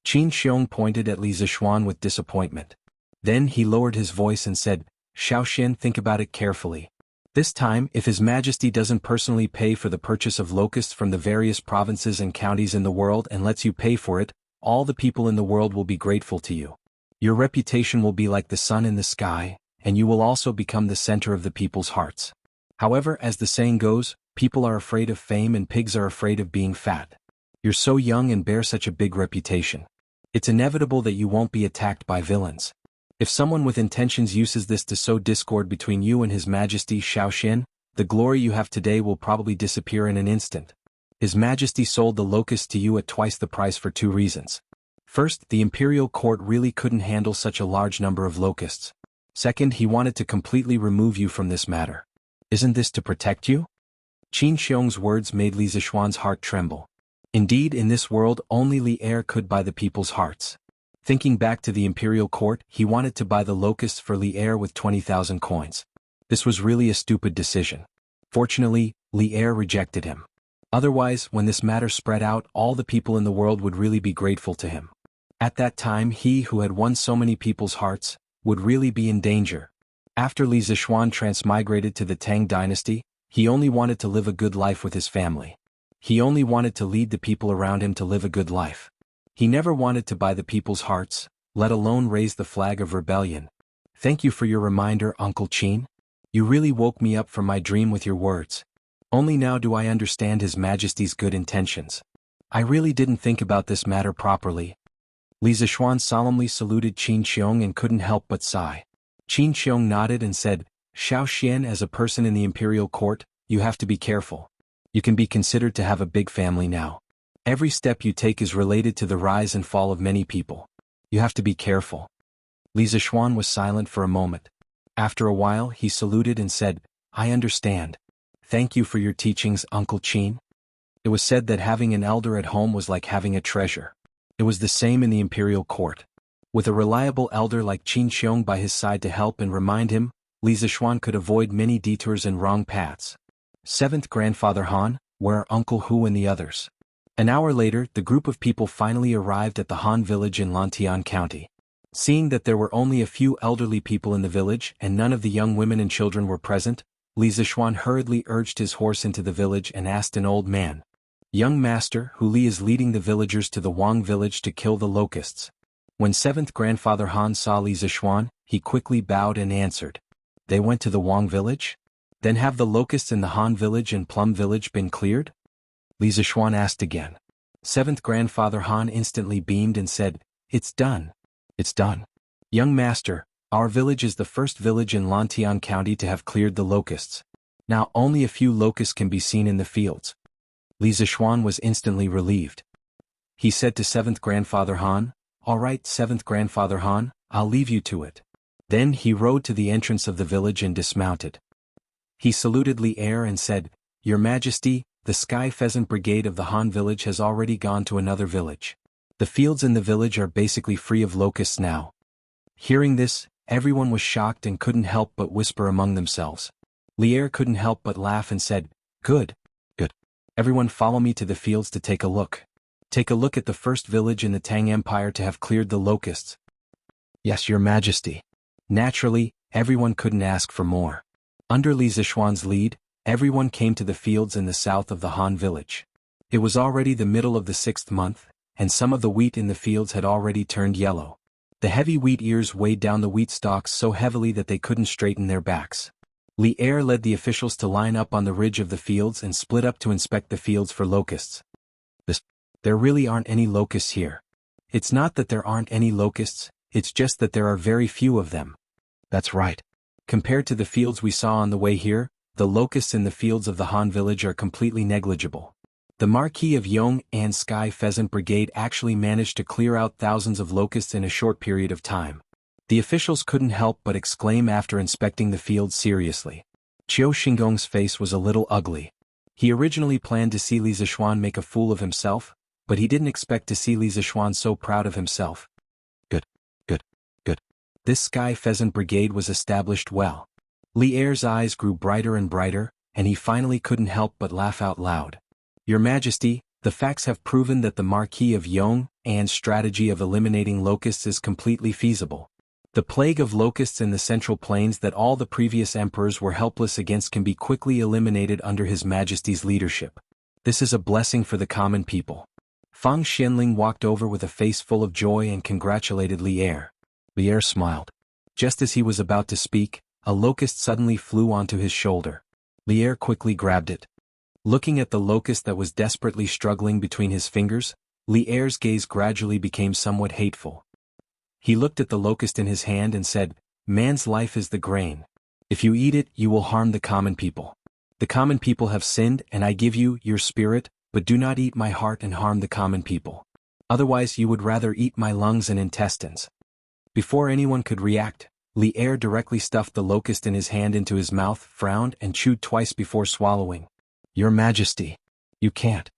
Qin Xiong pointed at Li Zishuan with disappointment. Then he lowered his voice and said, "Xiaoxian, think about it carefully. This time, if His Majesty doesn't personally pay for the purchase of locusts from the various provinces and counties in the world and lets you pay for it, all the people in the world will be grateful to you. Your reputation will be like the sun in the sky, and you will also become the center of the people's hearts. However, as the saying goes, people are afraid of fame and pigs are afraid of being fat. You're so young and bear such a big reputation. It's inevitable that you won't be attacked by villains. If someone with intentions uses this to sow discord between you and His Majesty Xiaoxian, the glory you have today will probably disappear in an instant. His Majesty sold the locusts to you at twice the price for 2 reasons. First, the imperial court really couldn't handle such a large number of locusts. Second, he wanted to completely remove you from this matter. Isn't this to protect you?" Qin Xiong's words made Li Zishuan's heart tremble. Indeed, in this world, only Li Er could buy the people's hearts. Thinking back to the imperial court, he wanted to buy the locusts for Li Er with 20,000 coins. This was really a stupid decision. Fortunately, Li Er rejected him. Otherwise, when this matter spread out, all the people in the world would really be grateful to him. At that time, he who had won so many people's hearts would really be in danger. After Li Zishuan transmigrated to the Tang dynasty, he only wanted to live a good life with his family. He only wanted to lead the people around him to live a good life. He never wanted to buy the people's hearts, let alone raise the flag of rebellion. Thank you for your reminder, Uncle Qin. You really woke me up from my dream with your words. Only now do I understand His Majesty's good intentions. I really didn't think about this matter properly. Li Zishuan solemnly saluted Qin Xiong and couldn't help but sigh. Qin Xiong nodded and said, "Xiaoxian, as a person in the imperial court, you have to be careful. You can be considered to have a big family now. Every step you take is related to the rise and fall of many people. You have to be careful. Li Zishuan was silent for a moment. After a while he saluted and said, I understand. Thank you for your teachings, Uncle Qin. It was said that having an elder at home was like having a treasure. It was the same in the imperial court. With a reliable elder like Qin Xiong by his side to help and remind him, Li Zishuan could avoid many detours and wrong paths. 7th Grandfather Han, where are Uncle Hu and the others? An hour later, the group of people finally arrived at the Han village in Lantian County. Seeing that there were only a few elderly people in the village and none of the young women and children were present, Li Zishuan hurriedly urged his horse into the village and asked an old man, Young master, Hu Li is leading the villagers to the Wang village to kill the locusts. When 7th Grandfather Han saw Li Zishuan, he quickly bowed and answered, They went to the Wang village? Then have the locusts in the Han village and Plum village been cleared? Li Zishuan asked again. 7th Grandfather Han instantly beamed and said, It's done. It's done. Young master, our village is the first village in Lantian County to have cleared the locusts. Now only a few locusts can be seen in the fields. Li Zishuan was instantly relieved. He said to 7th Grandfather Han, All right, 7th Grandfather Han, I'll leave you to it. Then he rode to the entrance of the village and dismounted. He saluted Li Er and said, Your Majesty, the Sky Pheasant Brigade of the Han village has already gone to another village. The fields in the village are basically free of locusts now. Hearing this, everyone was shocked and couldn't help but whisper among themselves. Li Er couldn't help but laugh and said, Good. Good. Everyone follow me to the fields to take a look. Take a look at the first village in the Tang Empire to have cleared the locusts. Yes, Your Majesty. Naturally, everyone couldn't ask for more. Under Li Zishuan's lead, everyone came to the fields in the south of the Han village. It was already the middle of the 6th month, and some of the wheat in the fields had already turned yellow. The heavy wheat ears weighed down the wheat stalks so heavily that they couldn't straighten their backs. Li Er led the officials to line up on the ridge of the fields and split up to inspect the fields for locusts. There really aren't any locusts here. It's not that there aren't any locusts, it's just that there are very few of them. That's right. Compared to the fields we saw on the way here, the locusts in the fields of the Han village are completely negligible. The Marquis of Yong and Sky Pheasant Brigade actually managed to clear out thousands of locusts in a short period of time. The officials couldn't help but exclaim after inspecting the fields seriously. Qiu Xingong's face was a little ugly. He originally planned to see Li Zishuan make a fool of himself, but he didn't expect to see Li Zishuan so proud of himself. Good. Good. Good. This Sky Pheasant Brigade was established well. Li Er's eyes grew brighter and brighter, and he finally couldn't help but laugh out loud. Your Majesty, the facts have proven that the Marquis of Yong and strategy of eliminating locusts is completely feasible. The plague of locusts in the Central Plains that all the previous emperors were helpless against can be quickly eliminated under His Majesty's leadership. This is a blessing for the common people. Fang Xianling walked over with a face full of joy and congratulated Li Er. Li Er smiled. Just as he was about to speak, a locust suddenly flew onto his shoulder. Li Er quickly grabbed it. Looking at the locust that was desperately struggling between his fingers, Li Er's gaze gradually became somewhat hateful. He looked at the locust in his hand and said, Man's life is the grain. If you eat it, you will harm the common people. The common people have sinned, and I give you your spirit, but do not eat my heart and harm the common people. Otherwise you would rather eat my lungs and intestines. Before anyone could react, Li Er directly stuffed the locust in his hand into his mouth, frowned and chewed twice before swallowing. Your Majesty, you can't.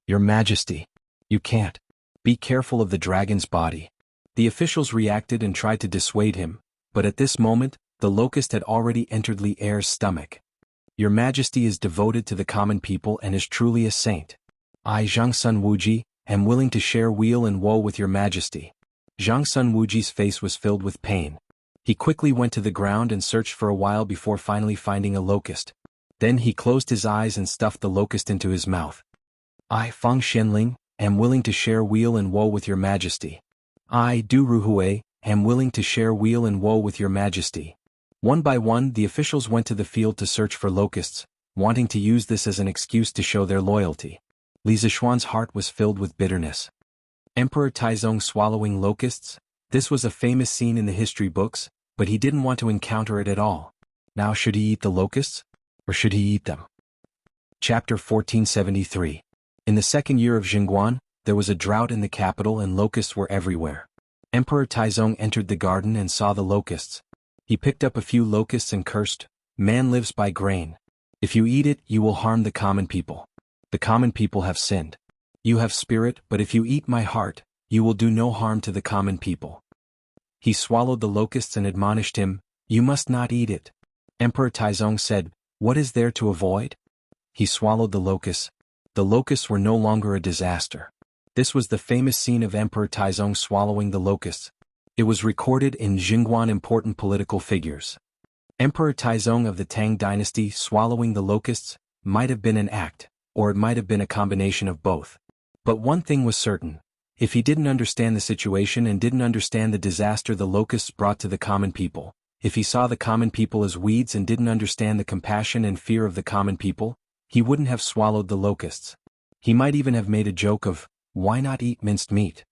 Your Majesty, you can't. Be careful of the dragon's body. The officials reacted and tried to dissuade him, but at this moment, the locust had already entered Li Er's stomach. Your Majesty is devoted to the common people and is truly a saint. I, Zhangsun Wuji, am willing to share weal and woe with your Majesty. Zhangsun Wuji's face was filled with pain. He quickly went to the ground and searched for a while before finally finding a locust. Then he closed his eyes and stuffed the locust into his mouth. I, Fang Xianling, am willing to share weal and woe with your Majesty. I, Du Ruhui, am willing to share weal and woe with your Majesty. One by one the officials went to the field to search for locusts, wanting to use this as an excuse to show their loyalty. Li Zishuan's heart was filled with bitterness. Emperor Taizong swallowing locusts? This was a famous scene in the history books, but he didn't want to encounter it at all. Now should he eat the locusts? Or should he eat them? Chapter 1473. In the second year of Jingguan, there was a drought in the capital and locusts were everywhere. Emperor Taizong entered the garden and saw the locusts. He picked up a few locusts and cursed, "Man lives by grain. If you eat it, you will harm the common people. The common people have sinned. You have spirit, but if you eat my heart, you will do no harm to the common people." He swallowed the locusts and admonished him, "You must not eat it." Emperor Taizong said, "What is there to avoid?" He swallowed the locusts. The locusts were no longer a disaster. This was the famous scene of Emperor Taizong swallowing the locusts. It was recorded in Jingguan important political figures. Emperor Taizong of the Tang dynasty swallowing the locusts might have been an act, or it might have been a combination of both. But one thing was certain. If he didn't understand the situation and didn't understand the disaster the locusts brought to the common people, if he saw the common people as weeds and didn't understand the compassion and fear of the common people, he wouldn't have swallowed the locusts. He might even have made a joke of, "Why not eat minced meat?"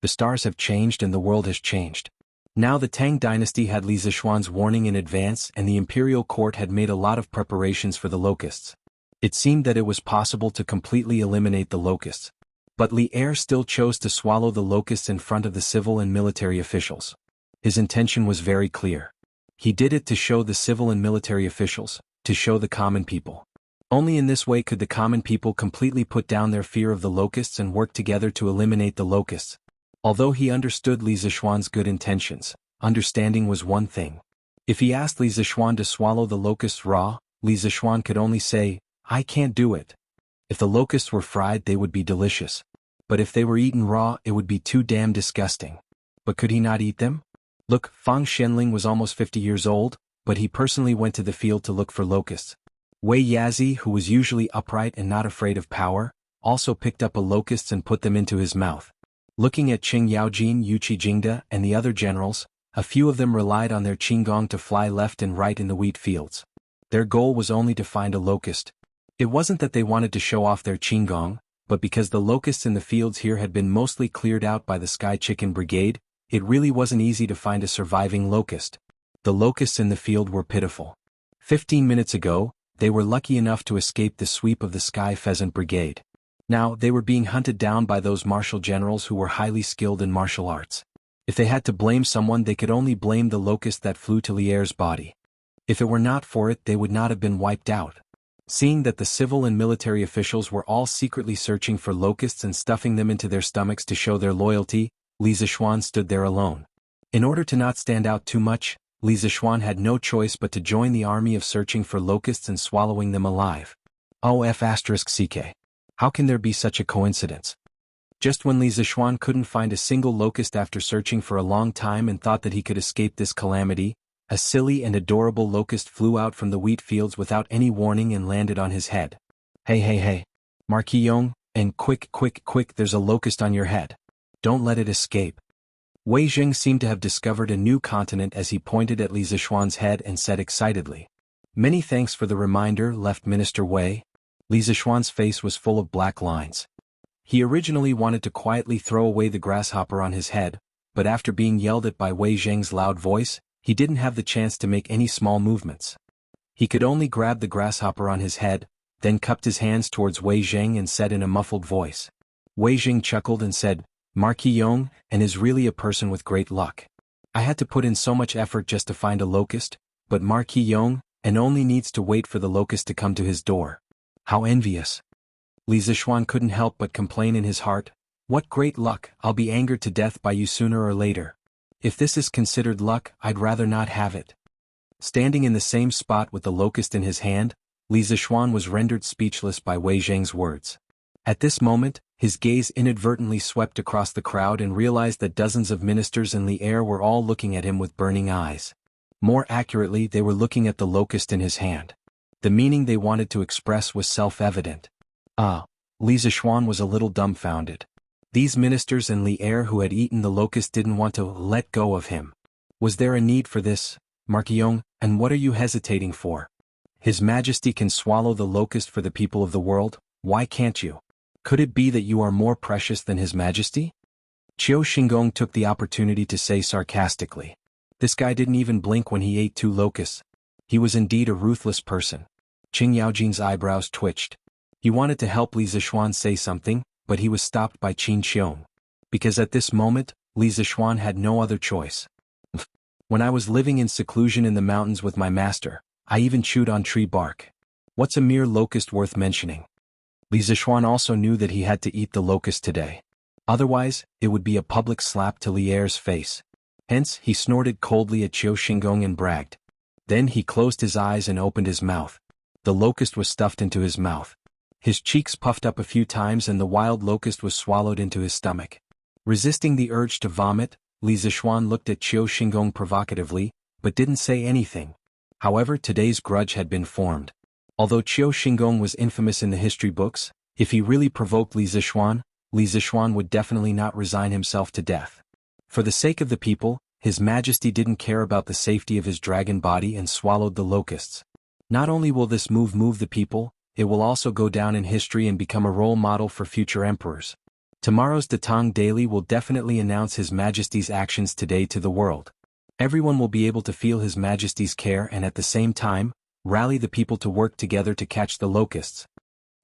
The stars have changed and the world has changed. Now the Tang dynasty had Li Zixuan's warning in advance and the imperial court had made a lot of preparations for the locusts. It seemed that it was possible to completely eliminate the locusts. But Li Er still chose to swallow the locusts in front of the civil and military officials. His intention was very clear. He did it to show the civil and military officials, to show the common people. Only in this way could the common people completely put down their fear of the locusts and work together to eliminate the locusts. Although he understood Li Zixuan's good intentions, understanding was one thing. If he asked Li Zixuan to swallow the locusts raw, Li Zixuan could only say, "I can't do it." If the locusts were fried they would be delicious. But if they were eaten raw it would be too damn disgusting. But could he not eat them? Look, Fang Shenling was almost 50 years old, but he personally went to the field to look for locusts. Wei Yazi, who was usually upright and not afraid of power, also picked up a locust and put them into his mouth. Looking at Qing Yaojin, Yuqi Jingda, and the other generals, a few of them relied on their qinggong to fly left and right in the wheat fields. Their goal was only to find a locust. It wasn't that they wanted to show off their qinggong, but because the locusts in the fields here had been mostly cleared out by the Sky Chicken Brigade, it really wasn't easy to find a surviving locust. The locusts in the field were pitiful. 15 minutes ago, they were lucky enough to escape the sweep of the Sky Pheasant Brigade. Now, they were being hunted down by those martial generals who were highly skilled in martial arts. If they had to blame someone they could only blame the locust that flew to Lier's body. If it were not for it they would not have been wiped out. Seeing that the civil and military officials were all secretly searching for locusts and stuffing them into their stomachs to show their loyalty, Li Zixuan stood there alone. In order to not stand out too much, Li Zixuan had no choice but to join the army of searching for locusts and swallowing them alive. OF*CK. How can there be such a coincidence? Just when Li Zixuan couldn't find a single locust after searching for a long time and thought that he could escape this calamity, a silly and adorable locust flew out from the wheat fields without any warning and landed on his head. Hey, Marquis Yong, and quick, there's a locust on your head. Don't let it escape. Wei Jing seemed to have discovered a new continent as he pointed at Li Zixuan's head and said excitedly, "Many thanks for the reminder, Left Minister Wei." Li Zixuan's face was full of black lines. He originally wanted to quietly throw away the grasshopper on his head, but after being yelled at by Wei Zheng's loud voice, he didn't have the chance to make any small movements. He could only grab the grasshopper on his head, then cupped his hands towards Wei Zheng and said in a muffled voice. Wei Zheng chuckled and said, "Marquis Yong, and is really a person with great luck. I had to put in so much effort just to find a locust, but Marquis Yong, and only needs to wait for the locust to come to his door. How envious." Li Zixuan couldn't help but complain in his heart, "What great luck, I'll be angered to death by you sooner or later. If this is considered luck, I'd rather not have it." Standing in the same spot with the locust in his hand, Li Zixuan was rendered speechless by Wei Zheng's words. At this moment, his gaze inadvertently swept across the crowd and realized that dozens of ministers in the air were all looking at him with burning eyes. More accurately, they were looking at the locust in his hand. The meaning they wanted to express was self-evident. Li Zixuan was a little dumbfounded. These ministers in Li Er who had eaten the locust didn't want to let go of him. Was there a need for this, Marquis Yong, and what are you hesitating for? His Majesty can swallow the locust for the people of the world, why can't you? Could it be that you are more precious than His Majesty? Qiu Xinggong took the opportunity to say sarcastically. This guy didn't even blink when he ate 2 locusts. He was indeed a ruthless person. Qing Yaojin's eyebrows twitched. He wanted to help Li Zixuan say something, but he was stopped by Qin Xiong. Because at this moment, Li Zixuan had no other choice. When I was living in seclusion in the mountains with my master, I even chewed on tree bark. What's a mere locust worth mentioning? Li Zixuan also knew that he had to eat the locust today. Otherwise, it would be a public slap to Li Er's face. Hence, he snorted coldly at Qiu Xingong and bragged. Then he closed his eyes and opened his mouth. The locust was stuffed into his mouth. His cheeks puffed up a few times and the wild locust was swallowed into his stomach. Resisting the urge to vomit, Li Zixuan looked at Qiu Xingong provocatively, but didn't say anything. However, today's grudge had been formed. Although Qiu Xingong was infamous in the history books, if he really provoked Li Zixuan would definitely not resign himself to death. For the sake of the people, His Majesty didn't care about the safety of his dragon body and swallowed the locusts. Not only will this move the people, it will also go down in history and become a role model for future emperors. Tomorrow's Datang Daily will definitely announce His Majesty's actions today to the world. Everyone will be able to feel His Majesty's care and at the same time, rally the people to work together to catch the locusts.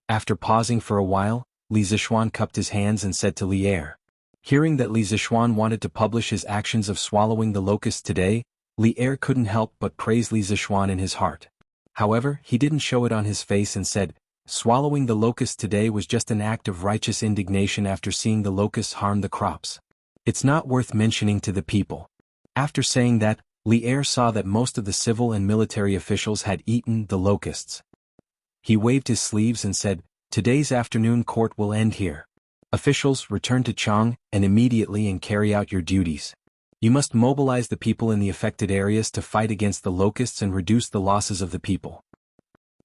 After pausing for a while, Li Zixuan cupped his hands and said to Li Er. Hearing that Li Zixuan wanted to publish his actions of swallowing the locusts today, Li Er couldn't help but praise Li Zixuan in his heart. However, he didn't show it on his face and said, swallowing the locusts today was just an act of righteous indignation after seeing the locusts harm the crops. It's not worth mentioning to the people. After saying that, Li Er saw that most of the civil and military officials had eaten the locusts. He waved his sleeves and said, today's afternoon court will end here. Officials, return to Chang, and immediately and carry out your duties. You must mobilize the people in the affected areas to fight against the locusts and reduce the losses of the people.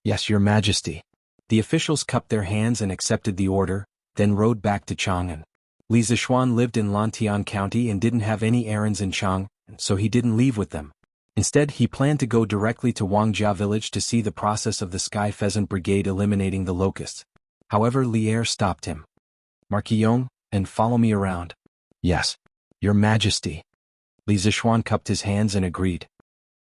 Yes, Your Majesty. The officials cupped their hands and accepted the order, then rode back to Chang'an. Li Zixuan lived in Lantian County and didn't have any errands in Chang, so he didn't leave with them. Instead, he planned to go directly to Wuxia village to see the process of the Sky Pheasant Brigade eliminating the locusts. However, Li Er stopped him. Marquillon, and follow me around. Yes, Your Majesty. Li Zixuan cupped his hands and agreed.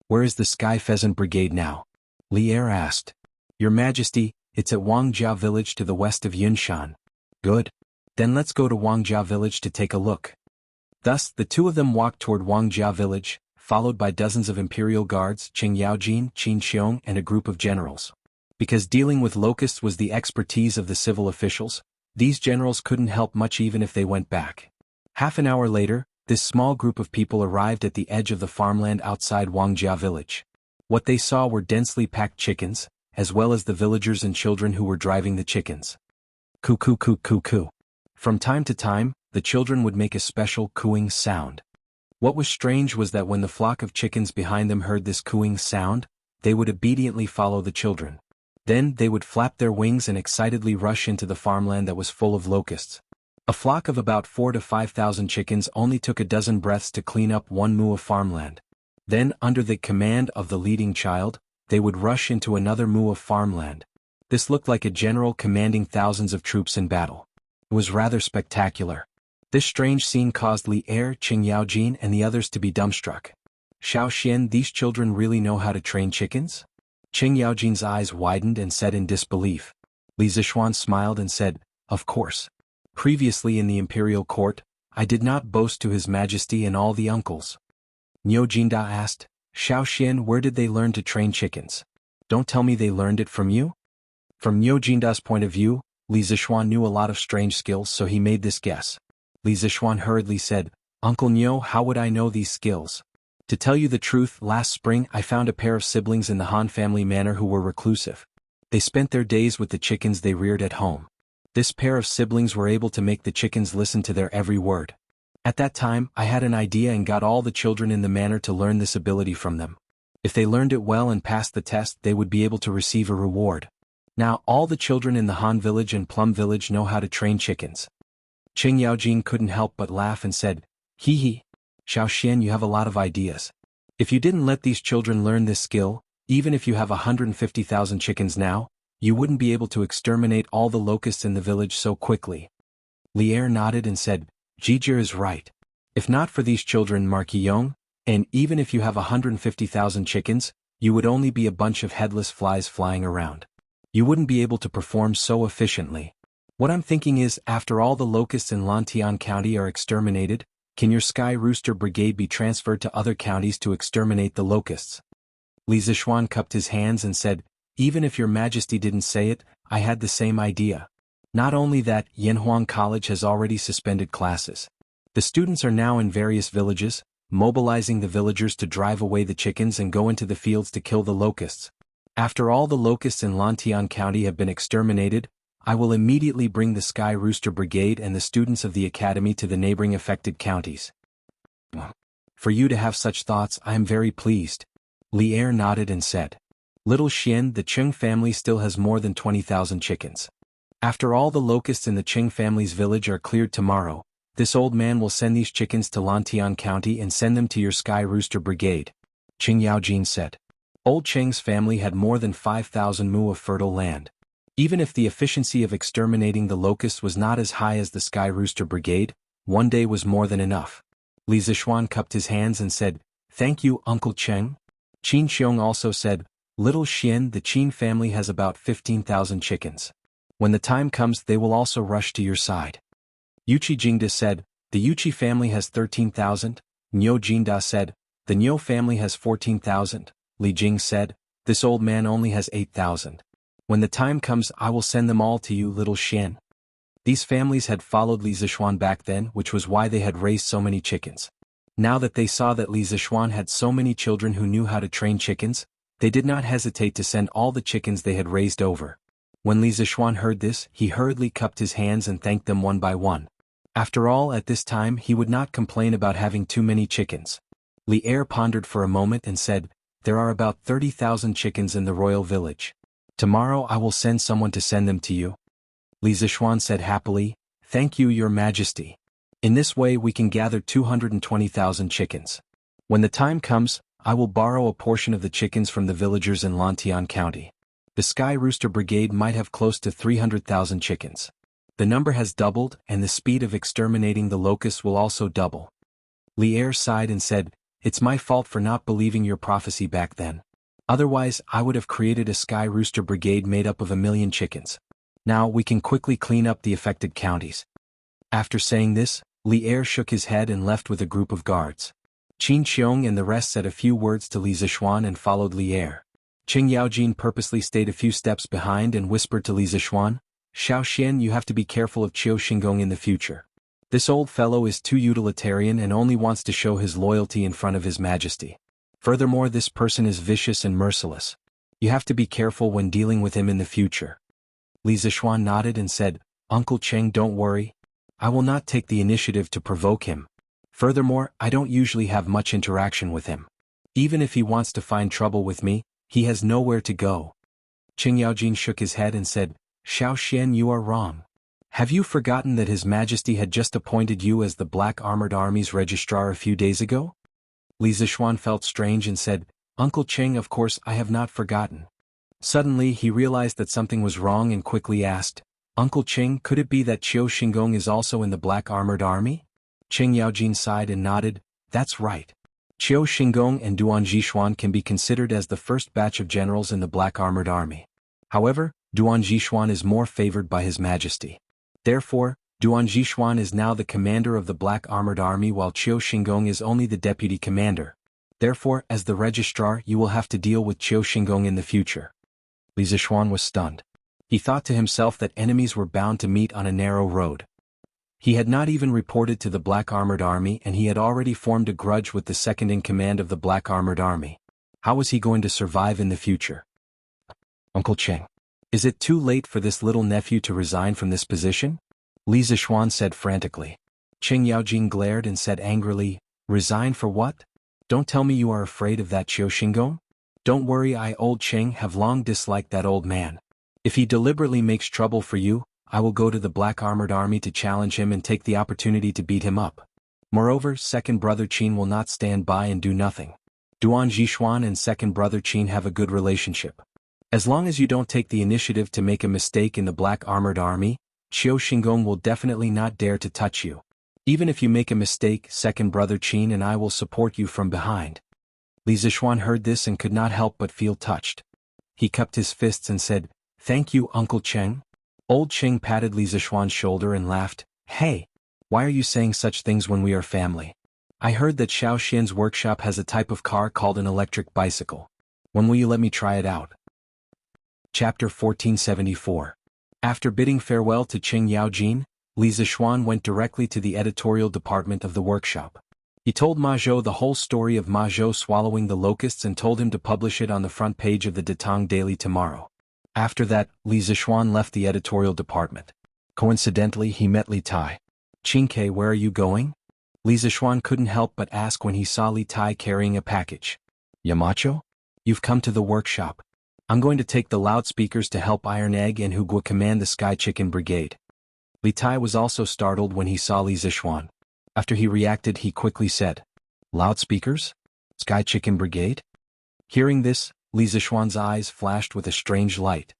Where is the Sky Pheasant Brigade now? Li Er asked. Your Majesty, it's at Wuxia village to the west of Yunshan. Good. Then let's go to Wuxia village to take a look. Thus, the two of them walked toward Wuxia village, followed by dozens of imperial guards, Qing Yaojin, Qin Xiong, and a group of generals. Because dealing with locusts was the expertise of the civil officials, these generals couldn't help much even if they went back. Half an hour later, this small group of people arrived at the edge of the farmland outside Wuxia village. What they saw were densely packed chickens, as well as the villagers and children who were driving the chickens. Coo coo coo coo coo. From time to time, the children would make a special cooing sound. What was strange was that when the flock of chickens behind them heard this cooing sound, they would obediently follow the children. Then they would flap their wings and excitedly rush into the farmland that was full of locusts. A flock of about 4,000 to 5,000 chickens only took a dozen breaths to clean up 1 mu of farmland. Then, under the command of the leading child, they would rush into another mu of farmland. This looked like a general commanding thousands of troops in battle. It was rather spectacular. This strange scene caused Li Er, Qing Yaojin, and the others to be dumbstruck. Xiao Xian, these children really know how to train chickens? Qing Yaojin's eyes widened and said in disbelief. Li Zixuan smiled and said, of course. Previously in the imperial court, I did not boast to His Majesty and all the uncles. Niu Jinda asked, Xiao Xian, where did they learn to train chickens? Don't tell me they learned it from you? From Niu Jinda's point of view, Li Zixuan knew a lot of strange skills, so he made this guess. Li Zixuan hurriedly said, Uncle Niu, how would I know these skills? To tell you the truth, last spring I found a pair of siblings in the Han family manor who were reclusive. They spent their days with the chickens they reared at home. This pair of siblings were able to make the chickens listen to their every word. At that time, I had an idea and got all the children in the manor to learn this ability from them. If they learned it well and passed the test, they would be able to receive a reward. Now, all the children in the Han village and Plum village know how to train chickens. Qing Yaojin couldn't help but laugh and said, hee hee. Xiao Xian, you have a lot of ideas. If you didn't let these children learn this skill, even if you have 150,000 chickens now, you wouldn't be able to exterminate all the locusts in the village so quickly. Li Er nodded and said, Jijir is right. If not for these children, Marquillon, and even if you have 150,000 chickens, you would only be a bunch of headless flies flying around. You wouldn't be able to perform so efficiently. What I'm thinking is, after all the locusts in Lantian County are exterminated, can your Sky Rooster Brigade be transferred to other counties to exterminate the locusts? Li Zishuan cupped his hands and said, even if your majesty didn't say it, I had the same idea. Not only that, Yanhuang College has already suspended classes. The students are now in various villages, mobilizing the villagers to drive away the chickens and go into the fields to kill the locusts. After all the locusts in Lantian County have been exterminated, I will immediately bring the Sky Rooster Brigade and the students of the academy to the neighboring affected counties. For you to have such thoughts, I am very pleased. Li Er nodded and said, Little Xian, the Cheng family still has more than 20,000 chickens. After all the locusts in the Cheng family's village are cleared tomorrow, this old man will send these chickens to Lantian County and send them to your Sky Rooster Brigade. Qing Yaojin said. Old Cheng's family had more than 5,000 mu of fertile land. Even if the efficiency of exterminating the locusts was not as high as the Sky Rooster Brigade, one day was more than enough. Li Zishuan cupped his hands and said, Thank you, Uncle Cheng. Qin Xiong also said, Little Xian, the Qin family has about 15,000 chickens. When the time comes, they will also rush to your side. Yuchi Jingda said, The Yuchi family has 13,000. Niu Jinda said, The Niu family has 14,000. Li Jing said, This old man only has 8,000. When the time comes, I will send them all to you, Little Xian. These families had followed Li Zishuan back then, which was why they had raised so many chickens. Now that they saw that Li Zishuan had so many children who knew how to train chickens, they did not hesitate to send all the chickens they had raised over. When Li Zishuan heard this, he hurriedly cupped his hands and thanked them one by one. After all, at this time he would not complain about having too many chickens. Li Er pondered for a moment and said, There are about 30,000 chickens in the royal village. Tomorrow I will send someone to send them to you. Li Zishuan said happily, Thank you, your majesty. In this way we can gather 220,000 chickens. When the time comes, I will borrow a portion of the chickens from the villagers in Lantian County. The Sky Rooster Brigade might have close to 300,000 chickens. The number has doubled, and the speed of exterminating the locusts will also double. Li Er sighed and said, It's my fault for not believing your prophecy back then. Otherwise, I would have created a Sky Rooster Brigade made up of 1,000,000 chickens. Now we can quickly clean up the affected counties. After saying this, Li Er shook his head and left with a group of guards. Qin Xiong and the rest said a few words to Li Zishuan and followed Li Er. Qing Yaojin purposely stayed a few steps behind and whispered to Li Zishuan, Xiao Xian, you have to be careful of Qiu Xingong in the future. This old fellow is too utilitarian and only wants to show his loyalty in front of his majesty. Furthermore, this person is vicious and merciless. You have to be careful when dealing with him in the future. Li Zishuan nodded and said, Uncle Cheng, don't worry. I will not take the initiative to provoke him. Furthermore, I don't usually have much interaction with him. Even if he wants to find trouble with me, he has nowhere to go. Qing Yaojin shook his head and said, Xiao Xian, you are wrong. Have you forgotten that His Majesty had just appointed you as the Black Armored Army's registrar a few days ago? Li Zishuan felt strange and said, Uncle Cheng, of course I have not forgotten. Suddenly he realized that something was wrong and quickly asked, Uncle Cheng, could it be that Qiu Xingong is also in the Black Armored Army? Qing Yaojin sighed and nodded, That's right. Qiu Xingong and Duan Zhishuan can be considered as the first batch of generals in the Black Armored Army. However, Duan Zhishuan is more favored by His Majesty. Therefore, Duan Zhishuan is now the commander of the Black Armored Army while Qiu Xingong is only the deputy commander. Therefore, as the registrar, you will have to deal with Qiu Xingong in the future. Li Zishuan was stunned. He thought to himself that enemies were bound to meet on a narrow road. He had not even reported to the Black Armored Army and he had already formed a grudge with the second-in-command of the Black Armored Army. How was he going to survive in the future? Uncle Cheng. Is it too late for this little nephew to resign from this position? Li Zishuan said frantically. Qing Yaojin glared and said angrily, Resign for what? Don't tell me you are afraid of that Qiu Xingong? Don't worry, I, old Cheng, have long disliked that old man. If he deliberately makes trouble for you, I will go to the Black Armored Army to challenge him and take the opportunity to beat him up. Moreover, second brother Qin will not stand by and do nothing. Duan Zhishuan and second brother Qin have a good relationship. As long as you don't take the initiative to make a mistake in the Black Armored Army, Qiu Xingong will definitely not dare to touch you. Even if you make a mistake, second brother Qin and I will support you from behind. Li Zishuan heard this and could not help but feel touched. He cupped his fists and said, Thank you, Uncle Cheng. Old Cheng patted Li Zishuan's shoulder and laughed. Hey, why are you saying such things when we are family? I heard that Xiaoxian's workshop has a type of car called an electric bicycle. When will you let me try it out? Chapter 1474. After bidding farewell to Qing Yaojin, Li Zishuan went directly to the editorial department of the workshop. He told Ma Zhou the whole story of Ma Zhou swallowing the locusts and told him to publish it on the front page of the Datang Daily tomorrow. After that, Li Zishuan left the editorial department. Coincidentally, he met Li Tai. "Qingke, where are you going?" Li Zishuan couldn't help but ask when he saw Li Tai carrying a package. "Yamacho? You've come to the workshop. I'm going to take the loudspeakers to help Iron Egg and Hugua command the Sky Chicken Brigade." Li Tai was also startled when he saw Li Zishuan. After he reacted, he quickly said, "Loudspeakers? Sky Chicken Brigade?" Hearing this, Li Zishuan's eyes flashed with a strange light.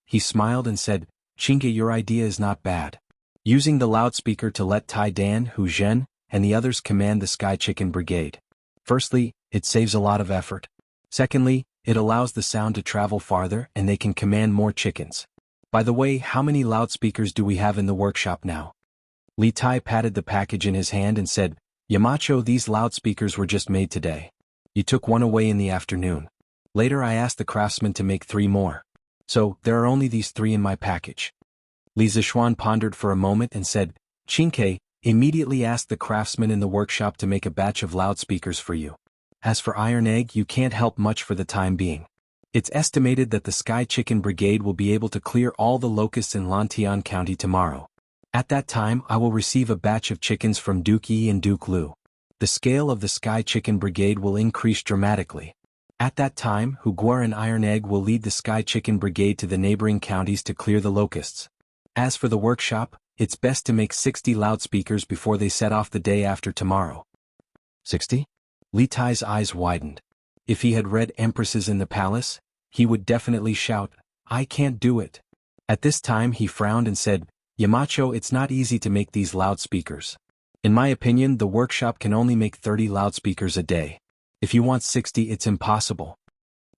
He smiled and said, "Qingke, your idea is not bad. Using the loudspeaker to let Tai Dan, Hu Zhen, and the others command the Sky Chicken Brigade. Firstly, it saves a lot of effort. Secondly, it allows the sound to travel farther and they can command more chickens. By the way, how many loudspeakers do we have in the workshop now?" Li Tai patted the package in his hand and said, "Yamacho, these loudspeakers were just made today. You took one away in the afternoon. Later I asked the craftsman to make 3 more. So, there are only these 3 in my package." Li Zishuan pondered for a moment and said, "Qingke, immediately ask the craftsman in the workshop to make a batch of loudspeakers for you. As for Iron Egg, you can't help much for the time being. It's estimated that the Sky Chicken Brigade will be able to clear all the locusts in Lantian County tomorrow. At that time I will receive a batch of chickens from Duke Yi and Duke Lu. The scale of the Sky Chicken Brigade will increase dramatically. At that time, Hugua and Iron Egg will lead the Sky Chicken Brigade to the neighboring counties to clear the locusts. As for the workshop, it's best to make 60 loudspeakers before they set off the day after tomorrow." 60? Li Tai's eyes widened. If he had read Empresses in the Palace, he would definitely shout, "I can't do it." At this time he frowned and said, "Yamacho, it's not easy to make these loudspeakers. In my opinion, the workshop can only make 30 loudspeakers a day. If you want 60, it's impossible."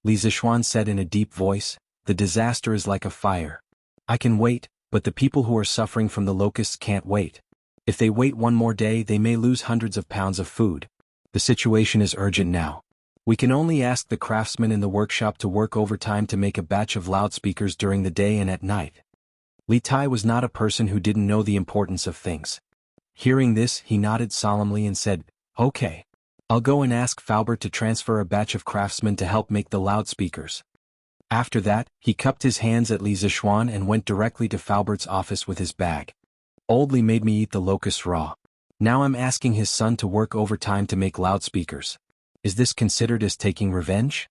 Li Zishuan said in a deep voice, "The disaster is like a fire. I can wait, but the people who are suffering from the locusts can't wait. If they wait one more day, they may lose hundreds of pounds of food. The situation is urgent now. We can only ask the craftsmen in the workshop to work overtime to make a batch of loudspeakers during the day and at night." Li Tai was not a person who didn't know the importance of things. Hearing this, he nodded solemnly and said, "Okay. I'll go and ask Faubert to transfer a batch of craftsmen to help make the loudspeakers." After that, he cupped his hands at Li Zishuan and went directly to Faubert's office with his bag. "Old Li made me eat the locusts raw. Now I'm asking his son to work overtime to make loudspeakers. Is this considered as taking revenge?"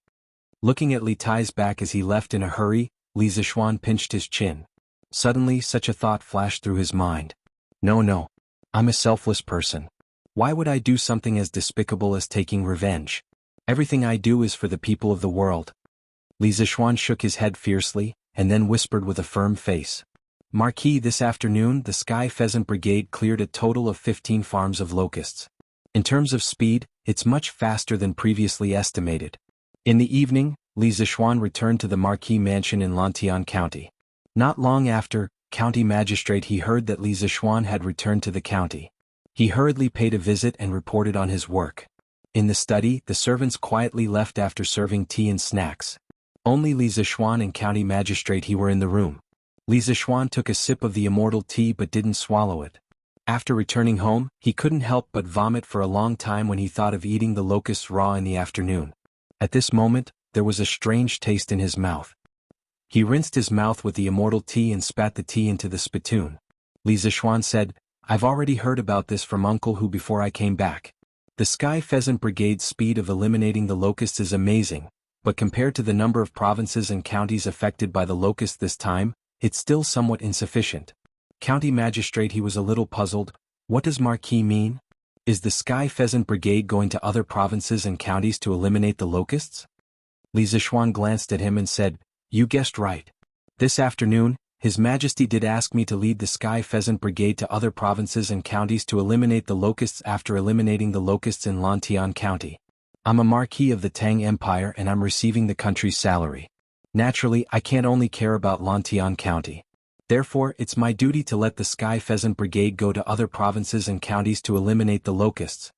Looking at Li Tai's back as he left in a hurry, Li Zishuan pinched his chin. Suddenly such a thought flashed through his mind. No, I'm a selfless person. Why would I do something as despicable as taking revenge? Everything I do is for the people of the world. Li Zishuan shook his head fiercely, and then whispered with a firm face. "Marquis, this afternoon the Sky Pheasant Brigade cleared a total of 15 farms of locusts. In terms of speed, it's much faster than previously estimated." In the evening, Li Zishuan returned to the Marquis mansion in Lantian County. Not long after, county magistrate he heard that Li Zishuan had returned to the county. He hurriedly paid a visit and reported on his work. In the study, the servants quietly left after serving tea and snacks. Only Li Zishuan and county magistrate he were in the room. Li Zishuan took a sip of the Immortal tea but didn't swallow it. After returning home, he couldn't help but vomit for a long time when he thought of eating the locusts raw in the afternoon. At this moment, there was a strange taste in his mouth. He rinsed his mouth with the Immortal tea and spat the tea into the spittoon. Li Zishuan said, "I've already heard about this from Uncle Hu before I came back. The Sky Pheasant Brigade's speed of eliminating the locusts is amazing, but compared to the number of provinces and counties affected by the locusts this time, it's still somewhat insufficient." County magistrate he was a little puzzled. What does Marquis mean? Is the Sky Pheasant Brigade going to other provinces and counties to eliminate the locusts? Li Zishuan glanced at him and said, "You guessed right. This afternoon, His Majesty did ask me to lead the Sky Pheasant Brigade to other provinces and counties to eliminate the locusts after eliminating the locusts in Lantian County. I'm a Marquis of the Tang Empire and I'm receiving the country's salary. Naturally, I can't only care about Lantian County. Therefore, it's my duty to let the Sky Pheasant Brigade go to other provinces and counties to eliminate the locusts.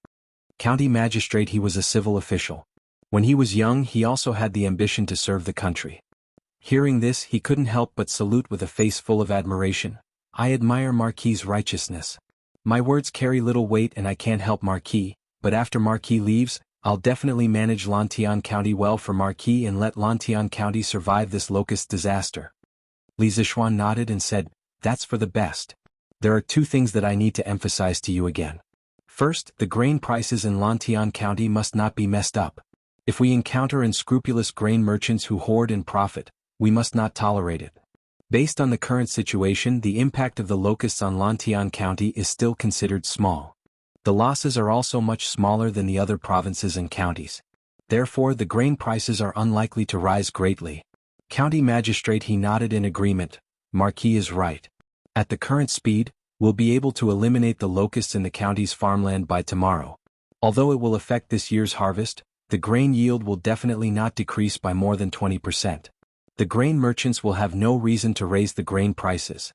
County magistrate. He was a civil official. When he was young, he also had the ambition to serve the country. Hearing this, he couldn't help but salute with a face full of admiration. I admire Marquis's righteousness. My words carry little weight and I can't help Marquis, but after Marquis leaves, I'll definitely manage Lantian County well for Marquis and let Lantian County survive this locust disaster. Li Zishuan nodded and said, "That's for the best. There are two things that I need to emphasize to you again. First, the grain prices in Lantian County must not be messed up. If we encounter unscrupulous grain merchants who hoard and profit, we must not tolerate it. Based on the current situation, the impact of the locusts on Lantian County is still considered small. The losses are also much smaller than the other provinces and counties. Therefore, the grain prices are unlikely to rise greatly." County magistrate. He nodded in agreement. Marquis is right. At the current speed, we'll be able to eliminate the locusts in the county's farmland by tomorrow. Although it will affect this year's harvest, the grain yield will definitely not decrease by more than 20%. The grain merchants will have no reason to raise the grain prices.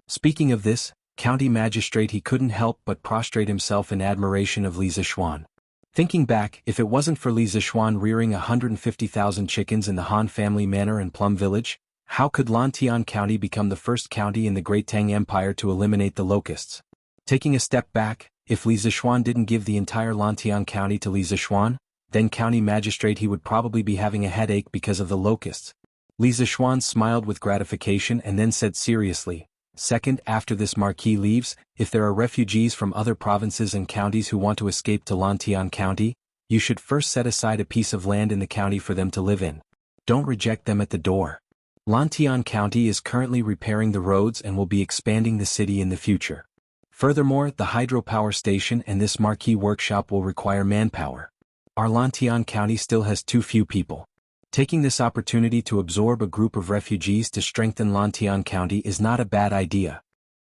Speaking of this, County magistrate. He couldn't help but prostrate himself in admiration of Li Zishuan. Thinking back, if it wasn't for Li Zishuan rearing 150,000 chickens in the Han family manor in Plum Village, how could Lantian County become the first county in the Great Tang Empire to eliminate the locusts? Taking a step back, if Li Zishuan didn't give the entire Lantian County to Li Zishuan, then County magistrate. He would probably be having a headache because of the locusts. Li Zishuan smiled with gratification and then said seriously, "Second, after this Marquis leaves, if there are refugees from other provinces and counties who want to escape to Lantian County, you should first set aside a piece of land in the county for them to live in. Don't reject them at the door. Lantian County is currently repairing the roads and will be expanding the city in the future. Furthermore, the hydropower station and this Marquis workshop will require manpower. Our Lantian County still has too few people. Taking this opportunity to absorb a group of refugees to strengthen Lantian County is not a bad idea."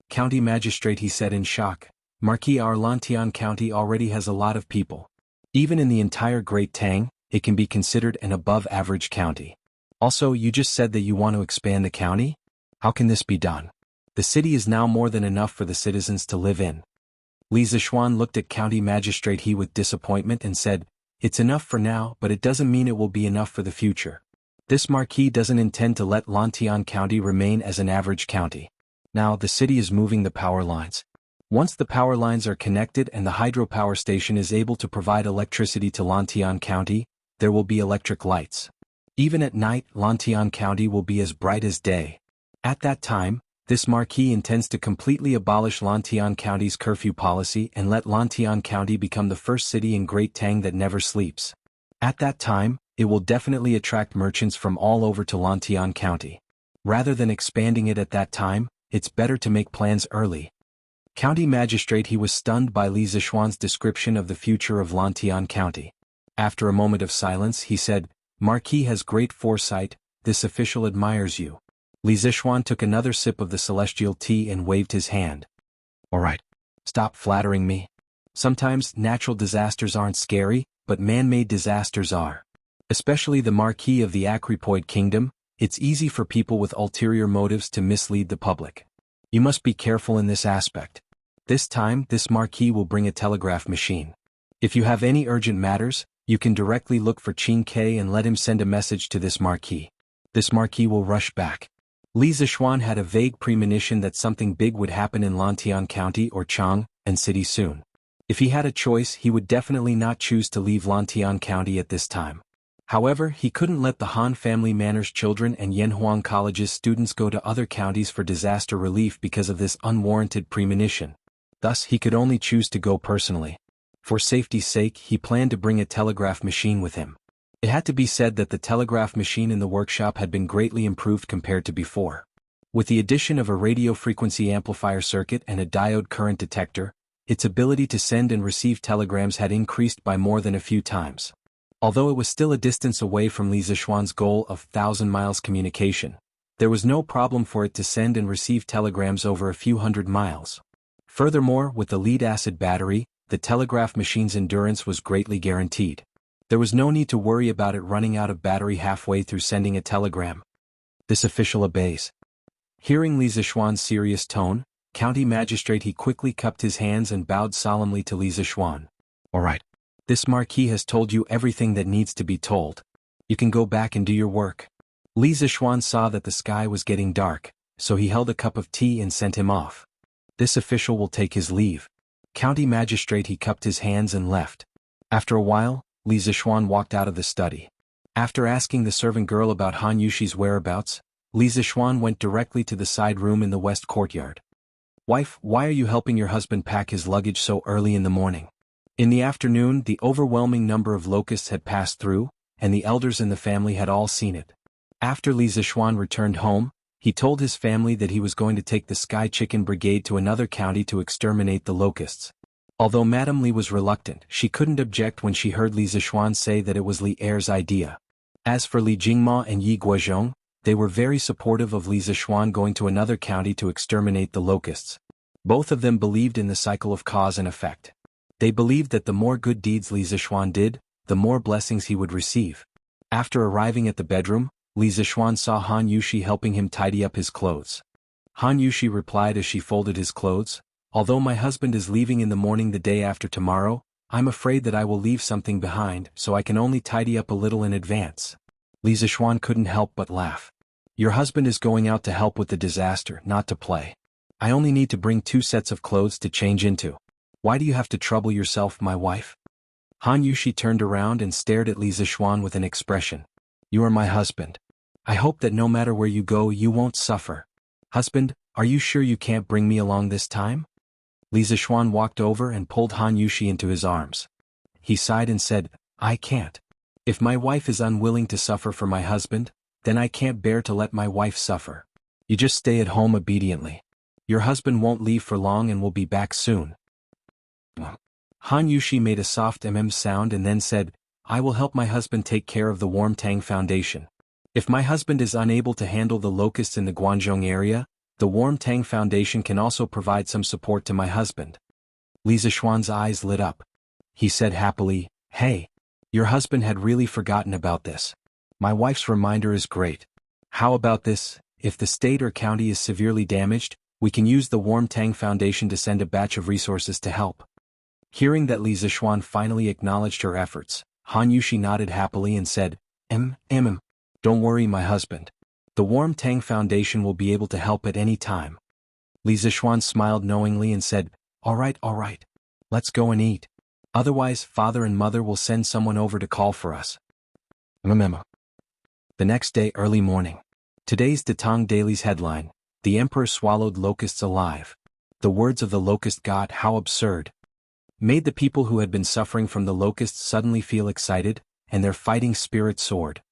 County magistrate. He said in shock, "Marquis, our Lantian County already has a lot of people. Even in the entire Great Tang, it can be considered an above-average county. Also, you just said that you want to expand the county? How can this be done? The city is now more than enough for the citizens to live in." Li Zishuan looked at County magistrate. He with disappointment and said, "It's enough for now, but it doesn't mean it will be enough for the future. This Marquis doesn't intend to let Lantian County remain as an average county. Now the city is moving the power lines. Once the power lines are connected and the hydropower station is able to provide electricity to Lantian County, there will be electric lights. Even at night, Lantian County will be as bright as day. At that time, this Marquis intends to completely abolish Lantian County's curfew policy and let Lantian County become the first city in Great Tang that never sleeps. At that time, it will definitely attract merchants from all over to Lantian County. Rather than expanding it at that time, it's better to make plans early." County magistrate. He was stunned by Li Zishuan's description of the future of Lantian County. After a moment of silence, he said, "Marquis has great foresight. This official admires you." Li Zishuan took another sip of the celestial tea and waved his hand. "All right. Stop flattering me. Sometimes natural disasters aren't scary, but man-made disasters are. Especially the Marquis of the Acripoid Kingdom, it's easy for people with ulterior motives to mislead the public. You must be careful in this aspect. This time, this Marquis will bring a telegraph machine. If you have any urgent matters, you can directly look for Qin Ke and let him send a message to this Marquis. This Marquis will rush back." Li Zishuan had a vague premonition that something big would happen in Lantian County or Chang and City soon. If he had a choice, he would definitely not choose to leave Lantian County at this time. However, he couldn't let the Han family manor's children and Yanhuang College's students go to other counties for disaster relief because of this unwarranted premonition. Thus, he could only choose to go personally. For safety's sake, he planned to bring a telegraph machine with him. It had to be said that the telegraph machine in the workshop had been greatly improved compared to before. With the addition of a radio frequency amplifier circuit and a diode current detector, its ability to send and receive telegrams had increased by more than a few times. Although it was still a distance away from Li Zishuan's goal of 1,000 miles communication, there was no problem for it to send and receive telegrams over a few hundred miles. Furthermore, with the lead-acid battery, the telegraph machine's endurance was greatly guaranteed. There was no need to worry about it running out of battery halfway through sending a telegram. This official obeys. Hearing Li Zixuan's serious tone, County Magistrate he quickly cupped his hands and bowed solemnly to Li Zixuan. All right. This Marquis has told you everything that needs to be told. You can go back and do your work. Li Zixuan saw that the sky was getting dark, so he held a cup of tea and sent him off. This official will take his leave. County Magistrate he cupped his hands and left. After a while, Li Zixuan walked out of the study. After asking the servant girl about Han Yushi's whereabouts, Li Zixuan went directly to the side room in the west courtyard. Wife, why are you helping your husband pack his luggage so early in the morning? In the afternoon, the overwhelming number of locusts had passed through, and the elders in the family had all seen it. After Li Zixuan returned home, he told his family that he was going to take the Sky Chicken Brigade to another county to exterminate the locusts. Although Madame Li was reluctant, she couldn't object when she heard Li Zixuan say that it was Li Er's idea. As for Li Jingma and Yi Guozhong, they were very supportive of Li Zixuan going to another county to exterminate the locusts. Both of them believed in the cycle of cause and effect. They believed that the more good deeds Li Zixuan did, the more blessings he would receive. After arriving at the bedroom, Li Zixuan saw Han Yushi helping him tidy up his clothes. Han Yushi replied as she folded his clothes, "Although my husband is leaving in the morning the day after tomorrow, I'm afraid that I will leave something behind, so I can only tidy up a little in advance." Li Zixuan couldn't help but laugh. "Your husband is going out to help with the disaster, not to play. I only need to bring 2 sets of clothes to change into. Why do you have to trouble yourself, my wife?" Han Yushi turned around and stared at Li Zixuan with an expression. "You are my husband. I hope that no matter where you go you won't suffer. Husband, are you sure you can't bring me along this time?" Li Zixuan walked over and pulled Han Yushi into his arms. He sighed and said, "I can't. If my wife is unwilling to suffer for my husband, then I can't bear to let my wife suffer. You just stay at home obediently. Your husband won't leave for long and will be back soon." Han Yushi made a soft sound and then said, "I will help my husband take care of the Warm Tang Foundation. If my husband is unable to handle the locusts in the Guangzhong area, the Warm Tang Foundation can also provide some support to my husband." Li Zixuan's eyes lit up. He said happily, "Hey, your husband had really forgotten about this. My wife's reminder is great. How about this, if the state or county is severely damaged, we can use the Warm Tang Foundation to send a batch of resources to help." Hearing that Li Zixuan finally acknowledged her efforts, Han Yushi nodded happily and said, Don't worry, my husband. The Warm Tang Foundation will be able to help at any time." Li Zixuan smiled knowingly and said, All right. Let's go and eat. Otherwise, father and mother will send someone over to call for us." The next day early morning. Today's Datang Daily's headline, "The Emperor Swallowed Locusts Alive." The words of the locust god, how absurd, made the people who had been suffering from the locusts suddenly feel excited, and their fighting spirit soared.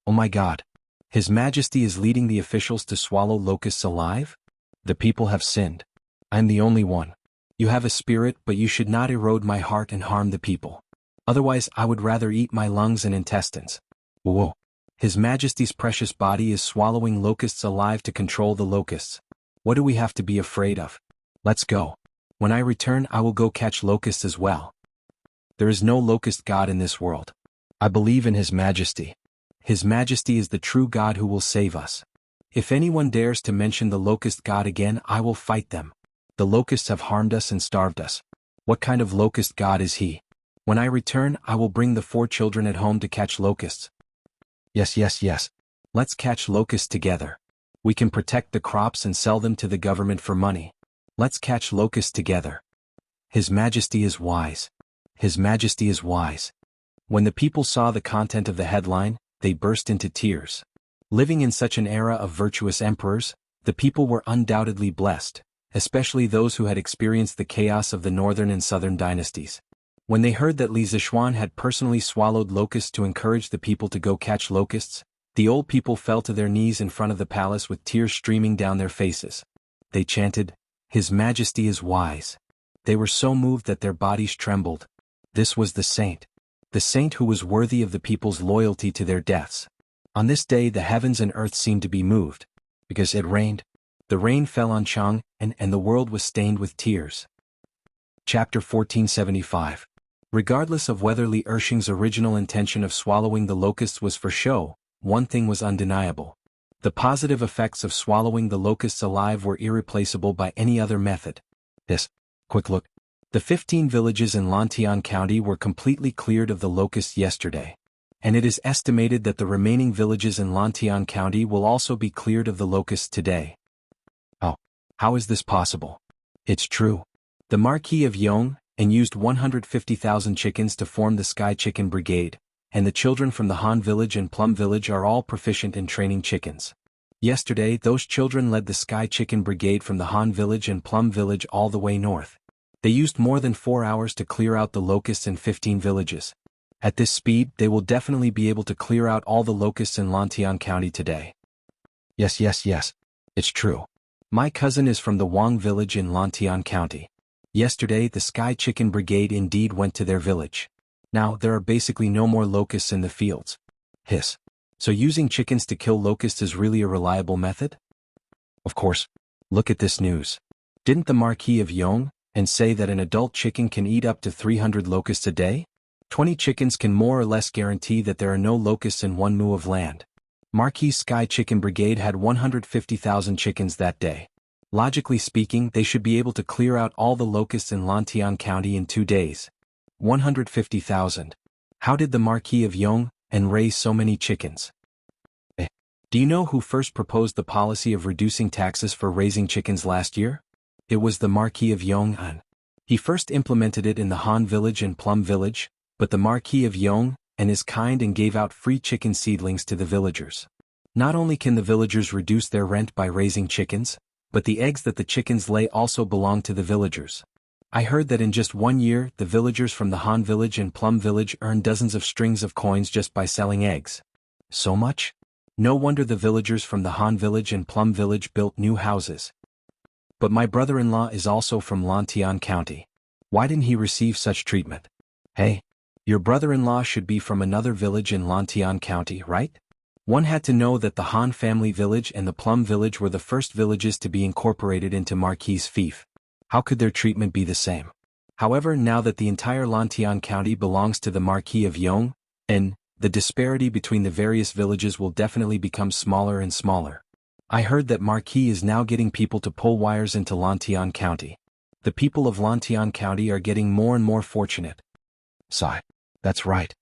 "Oh my God! His Majesty is leading the officials to swallow locusts alive? The people have sinned. I'm the only one. You have a spirit, but you should not erode my heart and harm the people. Otherwise I would rather eat my lungs and intestines. Whoa! His Majesty's precious body is swallowing locusts alive to control the locusts. What do we have to be afraid of? Let's go. When I return I will go catch locusts as well. There is no locust god in this world. I believe in His Majesty. His Majesty is the true God who will save us. If anyone dares to mention the locust god again, I will fight them. The locusts have harmed us and starved us. What kind of locust god is he? When I return, I will bring the 4 children at home to catch locusts." Yes. Let's catch locusts together. We can protect the crops and sell them to the government for money. Let's catch locusts together. His Majesty is wise. His Majesty is wise. When the people saw the content of the headline, they burst into tears. Living in such an era of virtuous emperors, the people were undoubtedly blessed, especially those who had experienced the chaos of the northern and southern dynasties. When they heard that Li Zixuan had personally swallowed locusts to encourage the people to go catch locusts, the old people fell to their knees in front of the palace with tears streaming down their faces. They chanted, "His Majesty is wise." They were so moved that their bodies trembled. This was the saint who was worthy of the people's loyalty to their deaths. On this day the heavens and earth seemed to be moved, because it rained. The rain fell on Chang, and the world was stained with tears. Chapter 1475. Regardless of whether Li Ershing's original intention of swallowing the locusts was for show, one thing was undeniable. The positive effects of swallowing the locusts alive were irreplaceable by any other method. This. Quick look. The 15 villages in Lantian County were completely cleared of the locusts yesterday. And it is estimated that the remaining villages in Lantian County will also be cleared of the locusts today. Oh, how is this possible? It's true. The Marquis of Yong used 150,000 chickens to form the Sky Chicken Brigade, and the children from the Han Village and Plum Village are all proficient in training chickens. Yesterday, those children led the Sky Chicken Brigade from the Han Village and Plum Village all the way north. They used more than 4 hours to clear out the locusts in 15 villages. At this speed, they will definitely be able to clear out all the locusts in Lantian County today. Yes. It's true. My cousin is from the Wang Village in Lantian County. Yesterday, the Sky Chicken Brigade indeed went to their village. Now, there are basically no more locusts in the fields. Hiss. So using chickens to kill locusts is really a reliable method? Of course. Look at this news. Didn't the Marquis of Yong say that an adult chicken can eat up to 300 locusts a day? 20 chickens can more or less guarantee that there are no locusts in 1 mu of land. Marquis Sky Chicken Brigade had 150,000 chickens that day. Logically speaking, they should be able to clear out all the locusts in Lantian County in 2 days. 150,000. How did the Marquis of Yong raise so many chickens? Do you know who first proposed the policy of reducing taxes for raising chickens last year? It was the Marquis of Yong. He first implemented it in the Han Village and Plum Village, but the Marquis of Yong is kind and gave out free chicken seedlings to the villagers. Not only can the villagers reduce their rent by raising chickens, but the eggs that the chickens lay also belong to the villagers. I heard that in just 1 year, the villagers from the Han Village and Plum Village earned dozens of strings of coins just by selling eggs. So much? No wonder the villagers from the Han Village and Plum Village built new houses. But my brother-in-law is also from Lantian County. Why didn't he receive such treatment? Hey, your brother-in-law should be from another village in Lantian County, right? One had to know that the Han family village and the Plum Village were the first villages to be incorporated into Marquis' fief. How could their treatment be the same? However, now that the entire Lantian County belongs to the Marquis of Yong, the disparity between the various villages will definitely become smaller and smaller. I heard that Marquis is now getting people to pull wires into Lantian County. The people of Lantian County are getting more and more fortunate. Sigh. That's right.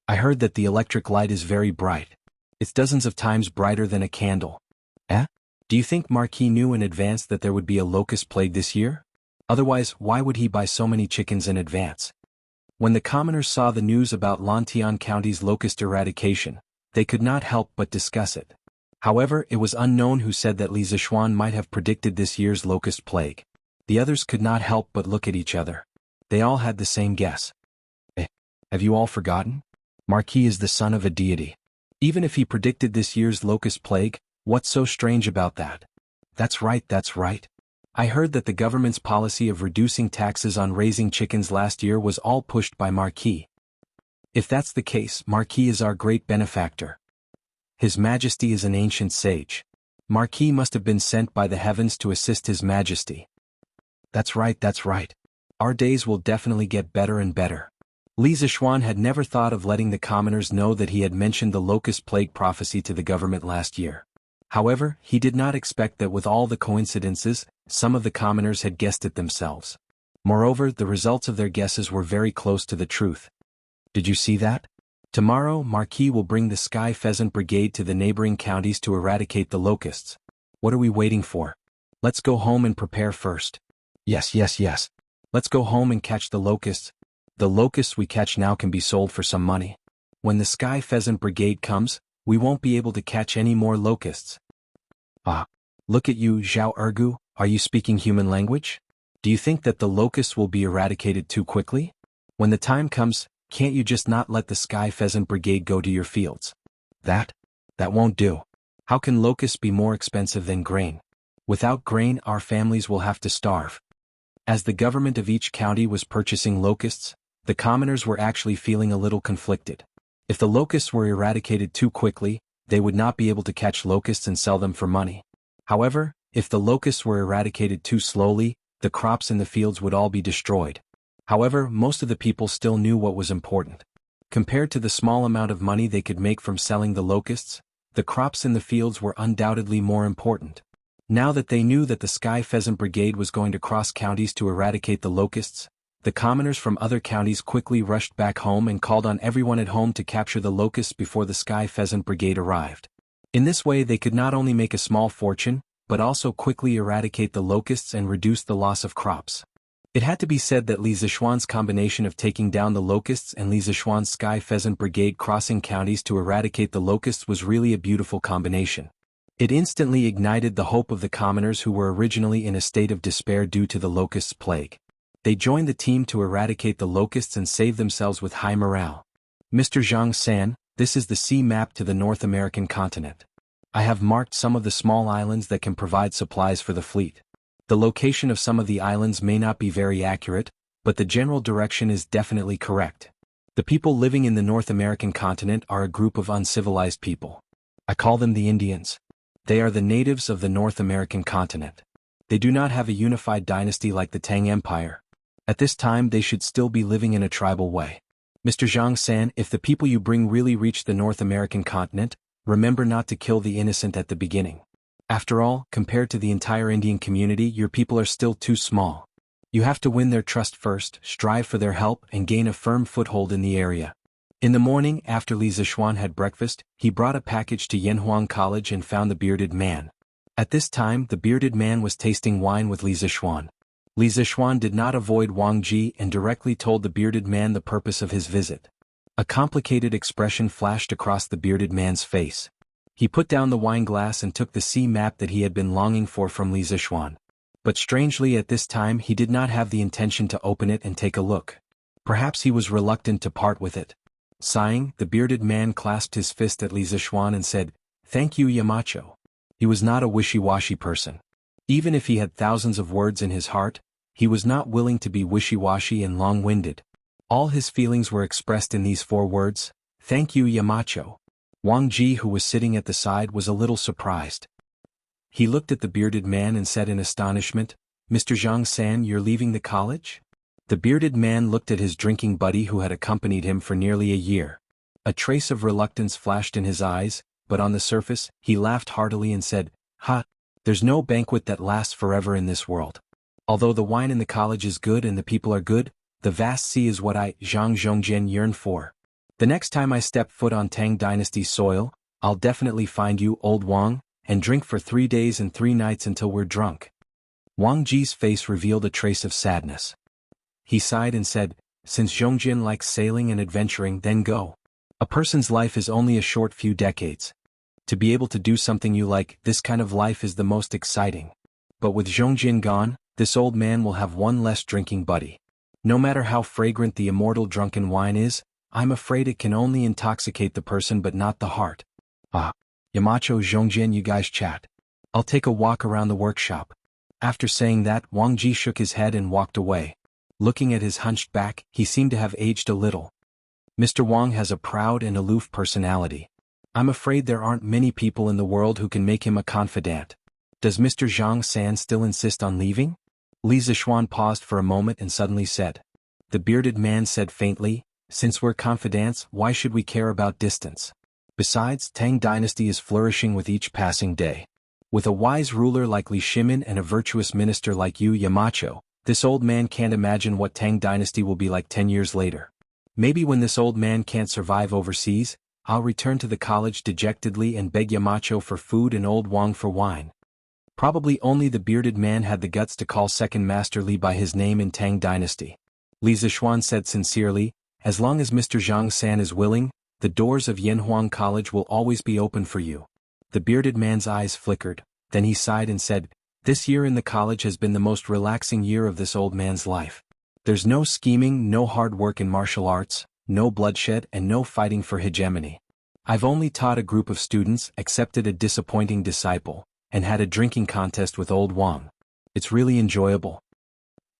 I heard that the electric light is very bright. It's dozens of times brighter than a candle. Do you think Marquis knew in advance that there would be a locust plague this year? Otherwise, why would he buy so many chickens in advance? When the commoners saw the news about Lantian County's locust eradication, they could not help but discuss it. However, it was unknown who said that Li Zishuan might have predicted this year's locust plague. The others could not help but look at each other. They all had the same guess. Have you all forgotten? Marquis is the son of a deity. Even if he predicted this year's locust plague, what's so strange about that? That's right. I heard that the government's policy of reducing taxes on raising chickens last year was all pushed by Marquis. If that's the case, Marquis is our great benefactor. His Majesty is an ancient sage. Marquis must have been sent by the heavens to assist His Majesty. That's right. Our days will definitely get better and better. Li Zishuan had never thought of letting the commoners know that he had mentioned the locust plague prophecy to the government last year. However, he did not expect that with all the coincidences, some of the commoners had guessed it themselves. Moreover, the results of their guesses were very close to the truth. Did you see that? Tomorrow, Marquis will bring the Sky Pheasant Brigade to the neighboring counties to eradicate the locusts. What are we waiting for? Let's go home and prepare first. Yes. Let's go home and catch the locusts. The locusts we catch now can be sold for some money. When the Sky Pheasant Brigade comes, we won't be able to catch any more locusts. Look at you, Zhao Ergu, are you speaking human language? Do you think that the locusts will be eradicated too quickly? When the time comes, can't you just not let the Sky Pheasant Brigade go to your fields? That won't do. How can locusts be more expensive than grain? Without grain, our families will have to starve. As the government of each county was purchasing locusts, the commoners were actually feeling a little conflicted. If the locusts were eradicated too quickly, they would not be able to catch locusts and sell them for money. However, if the locusts were eradicated too slowly, the crops in the fields would all be destroyed. However, most of the people still knew what was important. Compared to the small amount of money they could make from selling the locusts, the crops in the fields were undoubtedly more important. Now that they knew that the Sky Pheasant Brigade was going to cross counties to eradicate the locusts, the commoners from other counties quickly rushed back home and called on everyone at home to capture the locusts before the Sky Pheasant Brigade arrived. In this way they could not only make a small fortune, but also quickly eradicate the locusts and reduce the loss of crops. It had to be said that Li Zishuan's combination of taking down the locusts and Li Zishuan's Sky Pheasant Brigade crossing counties to eradicate the locusts was really a beautiful combination. It instantly ignited the hope of the commoners who were originally in a state of despair due to the locusts' plague. They joined the team to eradicate the locusts and save themselves with high morale. Mr. Zhang San, this is the sea map to the North American continent. I have marked some of the small islands that can provide supplies for the fleet. The location of some of the islands may not be very accurate, but the general direction is definitely correct. The people living in the North American continent are a group of uncivilized people. I call them the Indians. They are the natives of the North American continent. They do not have a unified dynasty like the Tang Empire. At this time they should still be living in a tribal way. Mr. Zhang San, if the people you bring really reach the North American continent, remember not to kill the innocent at the beginning. After all, compared to the entire Indian community, your people are still too small. You have to win their trust first, strive for their help, and gain a firm foothold in the area. In the morning, after Li Zishuan had breakfast, he brought a package to Yanhuang College and found the bearded man. At this time, the bearded man was tasting wine with Li Zishuan. Li Zishuan did not avoid Wang Ji and directly told the bearded man the purpose of his visit. A complicated expression flashed across the bearded man's face. He put down the wine glass and took the sea map that he had been longing for from Li Zishuan. But strangely at this time he did not have the intention to open it and take a look. Perhaps he was reluctant to part with it. Sighing, the bearded man clasped his fist at Li Zishuan and said, "Thank you, Yamacho." He was not a wishy-washy person. Even if he had thousands of words in his heart, he was not willing to be wishy-washy and long-winded. All his feelings were expressed in these 4 words, "Thank you, Yamacho." Wang Ji, who was sitting at the side, was a little surprised. He looked at the bearded man and said in astonishment, "Mr. Zhang San, you're leaving the college?" The bearded man looked at his drinking buddy who had accompanied him for nearly a year. A trace of reluctance flashed in his eyes, but on the surface, he laughed heartily and said, "Ha! There's no banquet that lasts forever in this world. Although the wine in the college is good and the people are good, the vast sea is what I, Zhang Zhongjian, yearn for. The next time I step foot on Tang Dynasty soil, I'll definitely find you, old Wang, and drink for 3 days and 3 nights until we're drunk." Wang Ji's face revealed a trace of sadness. He sighed and said, "Since Zhongjin likes sailing and adventuring, then go. A person's life is only a short few decades. To be able to do something you like, this kind of life is the most exciting. But with Zhongjin gone, this old man will have one less drinking buddy. No matter how fragrant the immortal drunken wine is, I'm afraid it can only intoxicate the person but not the heart. Ah, Yamacho, Zhongjin, you guys chat. I'll take a walk around the workshop." After saying that, Wang Ji shook his head and walked away. Looking at his hunched back, he seemed to have aged a little. Mr. Wang has a proud and aloof personality. I'm afraid there aren't many people in the world who can make him a confidant. Does Mr. Zhang San still insist on leaving? Li Zishuan paused for a moment and suddenly said. The bearded man said faintly, "Since we're confidants, why should we care about distance? Besides, Tang Dynasty is flourishing with each passing day. With a wise ruler like Li Shimin and a virtuous minister like you, Yamacho, this old man can't imagine what Tang Dynasty will be like 10 years later. Maybe when this old man can't survive overseas, I'll return to the college dejectedly and beg Yamacho for food and old Wang for wine." Probably only the bearded man had the guts to call Second Master Li by his name in Tang Dynasty. Li Zishuan said sincerely, "As long as Mr. Zhang San is willing, the doors of Yanhuang College will always be open for you." The bearded man's eyes flickered, then he sighed and said, "This year in the college has been the most relaxing year of this old man's life. There's no scheming, no hard work in martial arts, no bloodshed and no fighting for hegemony. I've only taught a group of students, accepted a disappointing disciple, and had a drinking contest with old Wang. It's really enjoyable."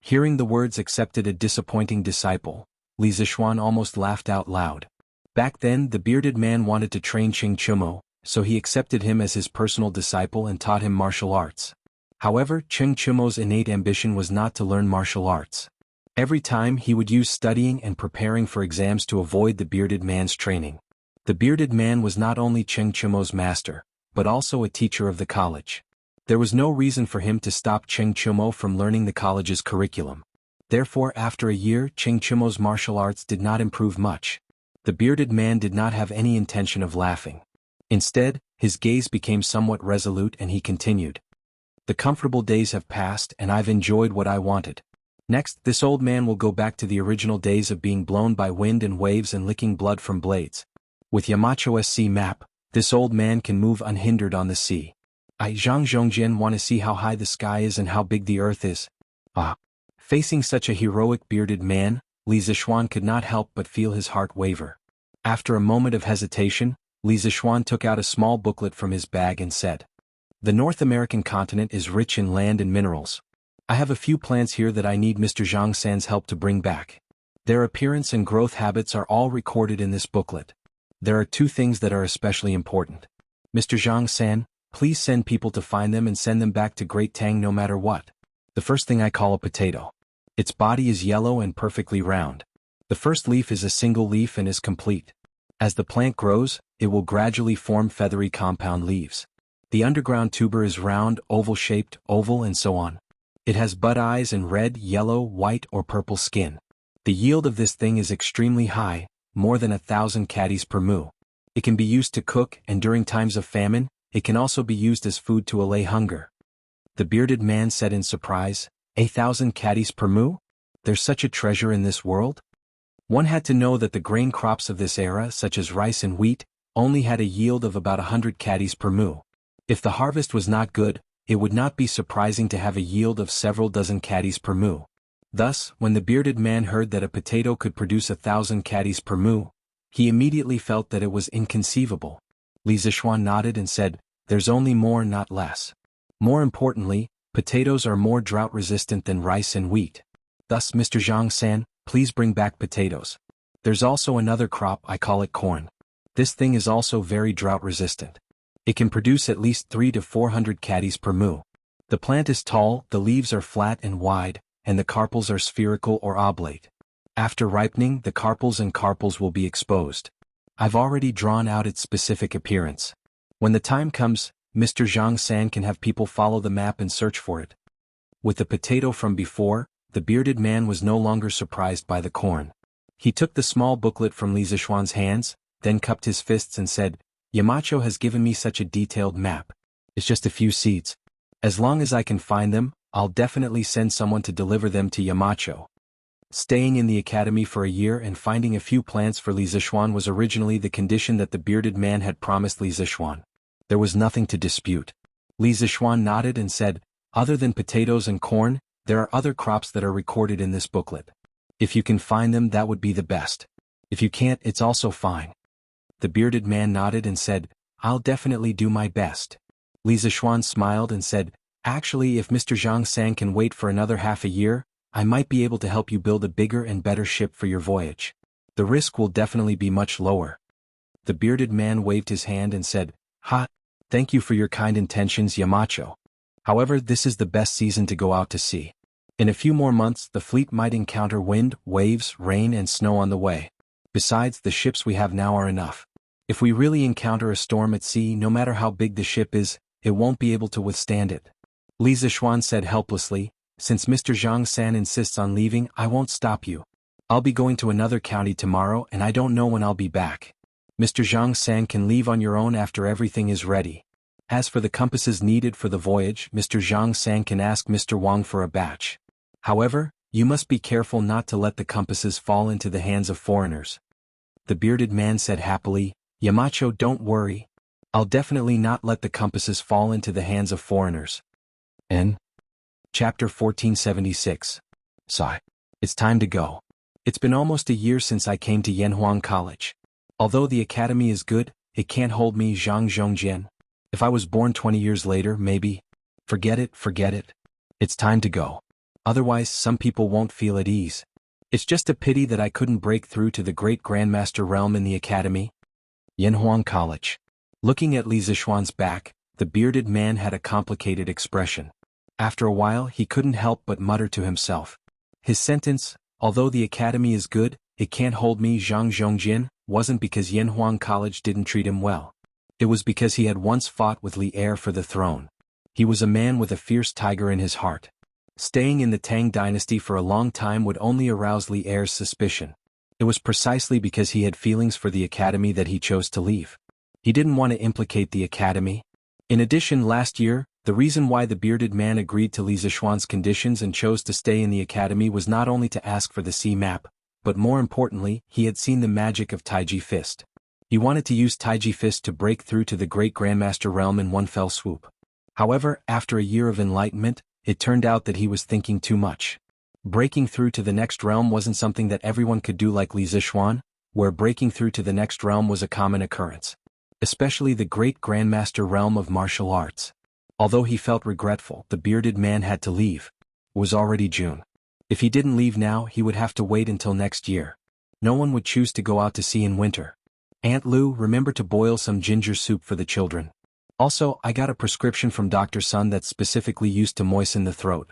Hearing the words "accepted a disappointing disciple," Li Zishuan almost laughed out loud. Back then the bearded man wanted to train Qing Chumo, so he accepted him as his personal disciple and taught him martial arts. However, Qing Chumo's innate ambition was not to learn martial arts. Every time he would use studying and preparing for exams to avoid the bearded man's training. The bearded man was not only Cheng Chumo's master, but also a teacher of the college. There was no reason for him to stop Cheng Chumo from learning the college's curriculum. Therefore, after a year, Cheng Chumo's martial arts did not improve much. The bearded man did not have any intention of laughing. Instead, his gaze became somewhat resolute and he continued. The comfortable days have passed and I've enjoyed what I wanted. Next, this old man will go back to the original days of being blown by wind and waves and licking blood from blades. With Yamacho's sea map, this old man can move unhindered on the sea. I Zhangzhongjian want to see how high the sky is and how big the earth is. Ah. Facing such a heroic bearded man, Li Zixuan could not help but feel his heart waver. After a moment of hesitation, Li Zixuan took out a small booklet from his bag and said, "The North American continent is rich in land and minerals. I have a few plants here that I need Mr. Zhang San's help to bring back. Their appearance and growth habits are all recorded in this booklet. There are two things that are especially important. Mr. Zhang San, please send people to find them and send them back to Great Tang no matter what. The first thing I call a potato. Its body is yellow and perfectly round. The first leaf is a single leaf and is complete. As the plant grows, it will gradually form feathery compound leaves. The underground tuber is round, oval-shaped, oval and so on. It has bud eyes and red, yellow, white or purple skin. The yield of this thing is extremely high, more than 1,000 caddies per mu. It can be used to cook and during times of famine, it can also be used as food to allay hunger." The bearded man said in surprise, 1,000 caddies per mu? There's such a treasure in this world? One had to know that the grain crops of this era, such as rice and wheat, only had a yield of about 100 caddies per mu. If the harvest was not good, it would not be surprising to have a yield of several dozen caddies per mu. Thus, when the bearded man heard that a potato could produce 1,000 caddies per mu, he immediately felt that it was inconceivable. Li Zixuan nodded and said, "There's only more, not less. More importantly, potatoes are more drought-resistant than rice and wheat. Thus, Mr. Zhang San, please bring back potatoes. There's also another crop, I call it corn. This thing is also very drought-resistant. It can produce at least 300 to 400 caddies per mu. The plant is tall, the leaves are flat and wide, and the carpels are spherical or oblate. After ripening, the carpels and carpels will be exposed. I've already drawn out its specific appearance. When the time comes, Mr. Zhang San can have people follow the map and search for it." With the potato from before, the bearded man was no longer surprised by the corn. He took the small booklet from Li Zixuan's hands, then cupped his fists and said, "Yamacho has given me such a detailed map. It's just a few seeds. As long as I can find them, I'll definitely send someone to deliver them to Yamacho." Staying in the academy for a year and finding a few plants for Li Zixuan was originally the condition that the bearded man had promised Li Zixuan. There was nothing to dispute. Li Zixuan nodded and said, "Other than potatoes and corn, there are other crops that are recorded in this booklet. If you can find them, that would be the best. If you can't, it's also fine." The bearded man nodded and said, "I'll definitely do my best." Li Zixuan smiled and said, "Actually, if Mr. Zhang San can wait for another half a year, I might be able to help you build a bigger and better ship for your voyage. The risk will definitely be much lower." The bearded man waved his hand and said, "Ha! Thank you for your kind intentions, Yamacho. However, this is the best season to go out to sea. In a few more months, the fleet might encounter wind, waves, rain and snow on the way. Besides, the ships we have now are enough. If we really encounter a storm at sea, no matter how big the ship is, it won't be able to withstand it." Li Zixuan said helplessly, "Since Mr. Zhang San insists on leaving, I won't stop you. I'll be going to another county tomorrow and I don't know when I'll be back. Mr. Zhang San can leave on your own after everything is ready. As for the compasses needed for the voyage, Mr. Zhang San can ask Mr. Wang for a batch. However, you must be careful not to let the compasses fall into the hands of foreigners." The bearded man said happily, "Yamacho, don't worry. I'll definitely not let the compasses fall into the hands of foreigners." N. Chapter 1476. Sigh. It's time to go. It's been almost a year since I came to Yanhuang College. Although the academy is good, it can't hold me, Zhang Zhongjian. If I was born 20 years later, maybe. Forget it, forget it. It's time to go. Otherwise, some people won't feel at ease. It's just a pity that I couldn't break through to the great Grandmaster realm in the academy. Yanhuang College. Looking at Li Zixuan's back, the bearded man had a complicated expression. After a while, he couldn't help but mutter to himself. His sentence, Although the academy is good, it can't hold me. Zhang Zhongjin wasn't because Yanhuang College didn't treat him well. It was because he had once fought with Li Er for the throne. He was a man with a fierce tiger in his heart. Staying in the Tang dynasty for a long time would only arouse Li Er's suspicion. It was precisely because he had feelings for the academy that he chose to leave. He didn't want to implicate the academy. In addition, last year, the reason why the bearded man agreed to Li Zishuan's conditions and chose to stay in the academy was not only to ask for the sea map, but more importantly, he had seen the magic of Taiji Fist. He wanted to use Taiji Fist to break through to the Great Grandmaster realm in one fell swoop. However, after a year of enlightenment, it turned out that he was thinking too much. Breaking through to the next realm wasn't something that everyone could do like Li Zishuan, where breaking through to the next realm was a common occurrence. Especially the Great Grandmaster realm of martial arts. Although he felt regretful, the bearded man had to leave. It was already June. If he didn't leave now, he would have to wait until next year. No one would choose to go out to sea in winter. Aunt Lu, remember to boil some ginger soup for the children. Also, I got a prescription from Dr. Sun that's specifically used to moisten the throat.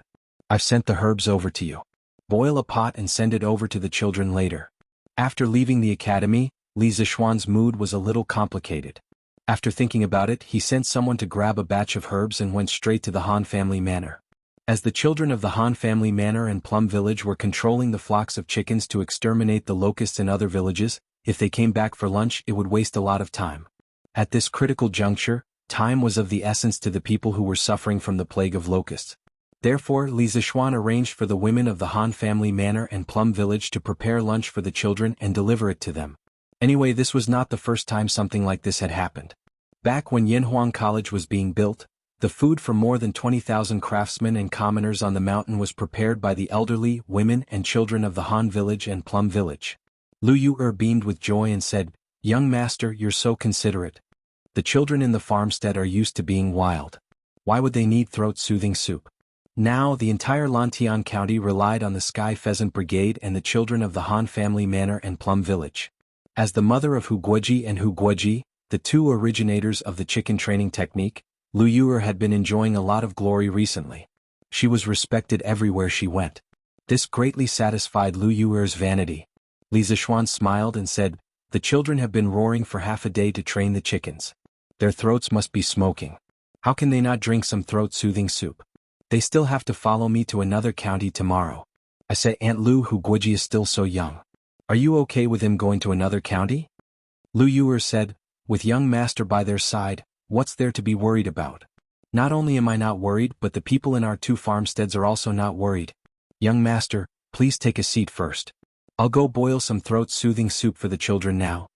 I've sent the herbs over to you. Boil a pot and send it over to the children later. After leaving the academy, Li Zishuan's mood was a little complicated. After thinking about it, he sent someone to grab a batch of herbs and went straight to the Han family manor. As the children of the Han family manor and Plum Village were controlling the flocks of chickens to exterminate the locusts in other villages, if they came back for lunch it would waste a lot of time. At this critical juncture, time was of the essence to the people who were suffering from the plague of locusts. Therefore, Li Zishuan arranged for the women of the Han family manor and Plum Village to prepare lunch for the children and deliver it to them. Anyway, this was not the first time something like this had happened. Back when Yanhuang College was being built, the food for more than 20,000 craftsmen and commoners on the mountain was prepared by the elderly, women and children of the Han village and Plum Village. Lu Yu beamed with joy and said, "Young master, you're so considerate. The children in the farmstead are used to being wild. Why would they need throat-soothing soup?" Now, the entire Lantian County relied on the Sky Pheasant Brigade and the children of the Han family manor and Plum Village. As the mother of Hu Guoji and Hu Guoji, the two originators of the chicken training technique, Lu Yu had been enjoying a lot of glory recently. She was respected everywhere she went. This greatly satisfied Lu Yu's vanity. Li Zishuan smiled and said, "The children have been roaring for half a day to train the chickens. Their throats must be smoking. How can they not drink some throat-soothing soup? They still have to follow me to another county tomorrow. I say, Aunt Lu, Hu Guoji is still so young. Are you okay with him going to another county?" Lu Yu said, "With young master by their side, what's there to be worried about? Not only am I not worried, but the people in our two farmsteads are also not worried. Young master, please take a seat first. I'll go boil some throat-soothing soup for the children now."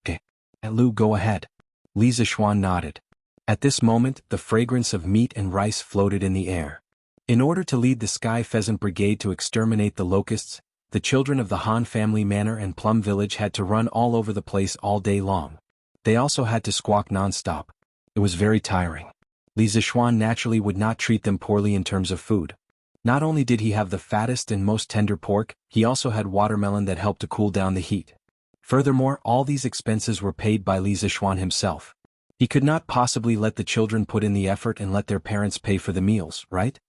"Okay. Aunt Lu, go ahead." Li Zishuan nodded. At this moment, the fragrance of meat and rice floated in the air. In order to lead the Sky Pheasant Brigade to exterminate the locusts, the children of the Han family manor and Plum Village had to run all over the place all day long. They also had to squawk non-stop. It was very tiring. Li Zishuan naturally would not treat them poorly in terms of food. Not only did he have the fattest and most tender pork, he also had watermelon that helped to cool down the heat. Furthermore, all these expenses were paid by Li Zishuan himself. He could not possibly let the children put in the effort and let their parents pay for the meals, right?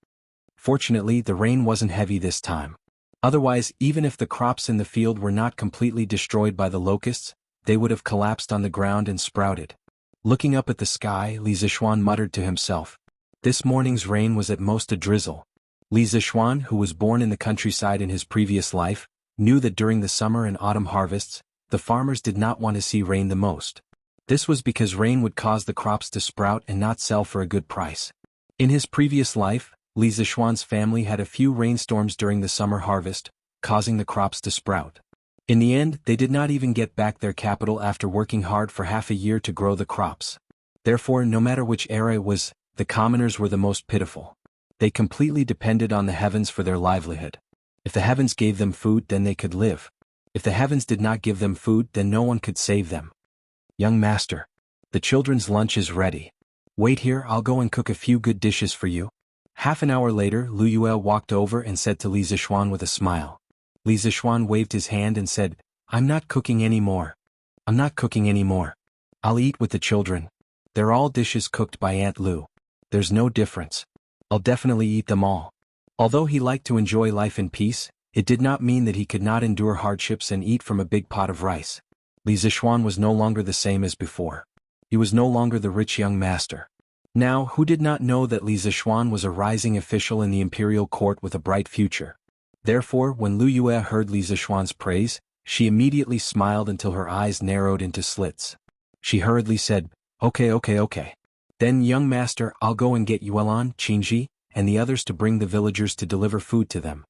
Fortunately, the rain wasn't heavy this time. Otherwise, even if the crops in the field were not completely destroyed by the locusts, they would have collapsed on the ground and sprouted. Looking up at the sky, Li Zishuan muttered to himself. This morning's rain was at most a drizzle. Li Zishuan, who was born in the countryside in his previous life, knew that during the summer and autumn harvests, the farmers did not want to see rain the most. This was because rain would cause the crops to sprout and not sell for a good price. In his previous life, Li Zishuan's family had a few rainstorms during the summer harvest, causing the crops to sprout. In the end, they did not even get back their capital after working hard for half a year to grow the crops. Therefore, no matter which era it was, the commoners were the most pitiful. They completely depended on the heavens for their livelihood. If the heavens gave them food, then they could live. If the heavens did not give them food, then no one could save them. "Young master, the children's lunch is ready. Wait here, I'll go and cook a few good dishes for you." Half an hour later, Lu Yue walked over and said to Li Zishuan with a smile. Li Zishuan waved his hand and said, "I'm not cooking anymore. I'm not cooking anymore. I'll eat with the children. They're all dishes cooked by Aunt Lu. There's no difference. I'll definitely eat them all." Although he liked to enjoy life in peace, It did not mean that he could not endure hardships and eat from a big pot of rice. Li Zixuan was no longer the same as before. He was no longer the rich young master. Now, who did not know that Li Zixuan was a rising official in the imperial court with a bright future? Therefore, when Lu Yue heard Li Zixuan's praise, she immediately smiled until her eyes narrowed into slits. She hurriedly said, Okay. Then, young master, I'll go and get Yuelan, Qingji, and the others to bring the villagers to deliver food to them.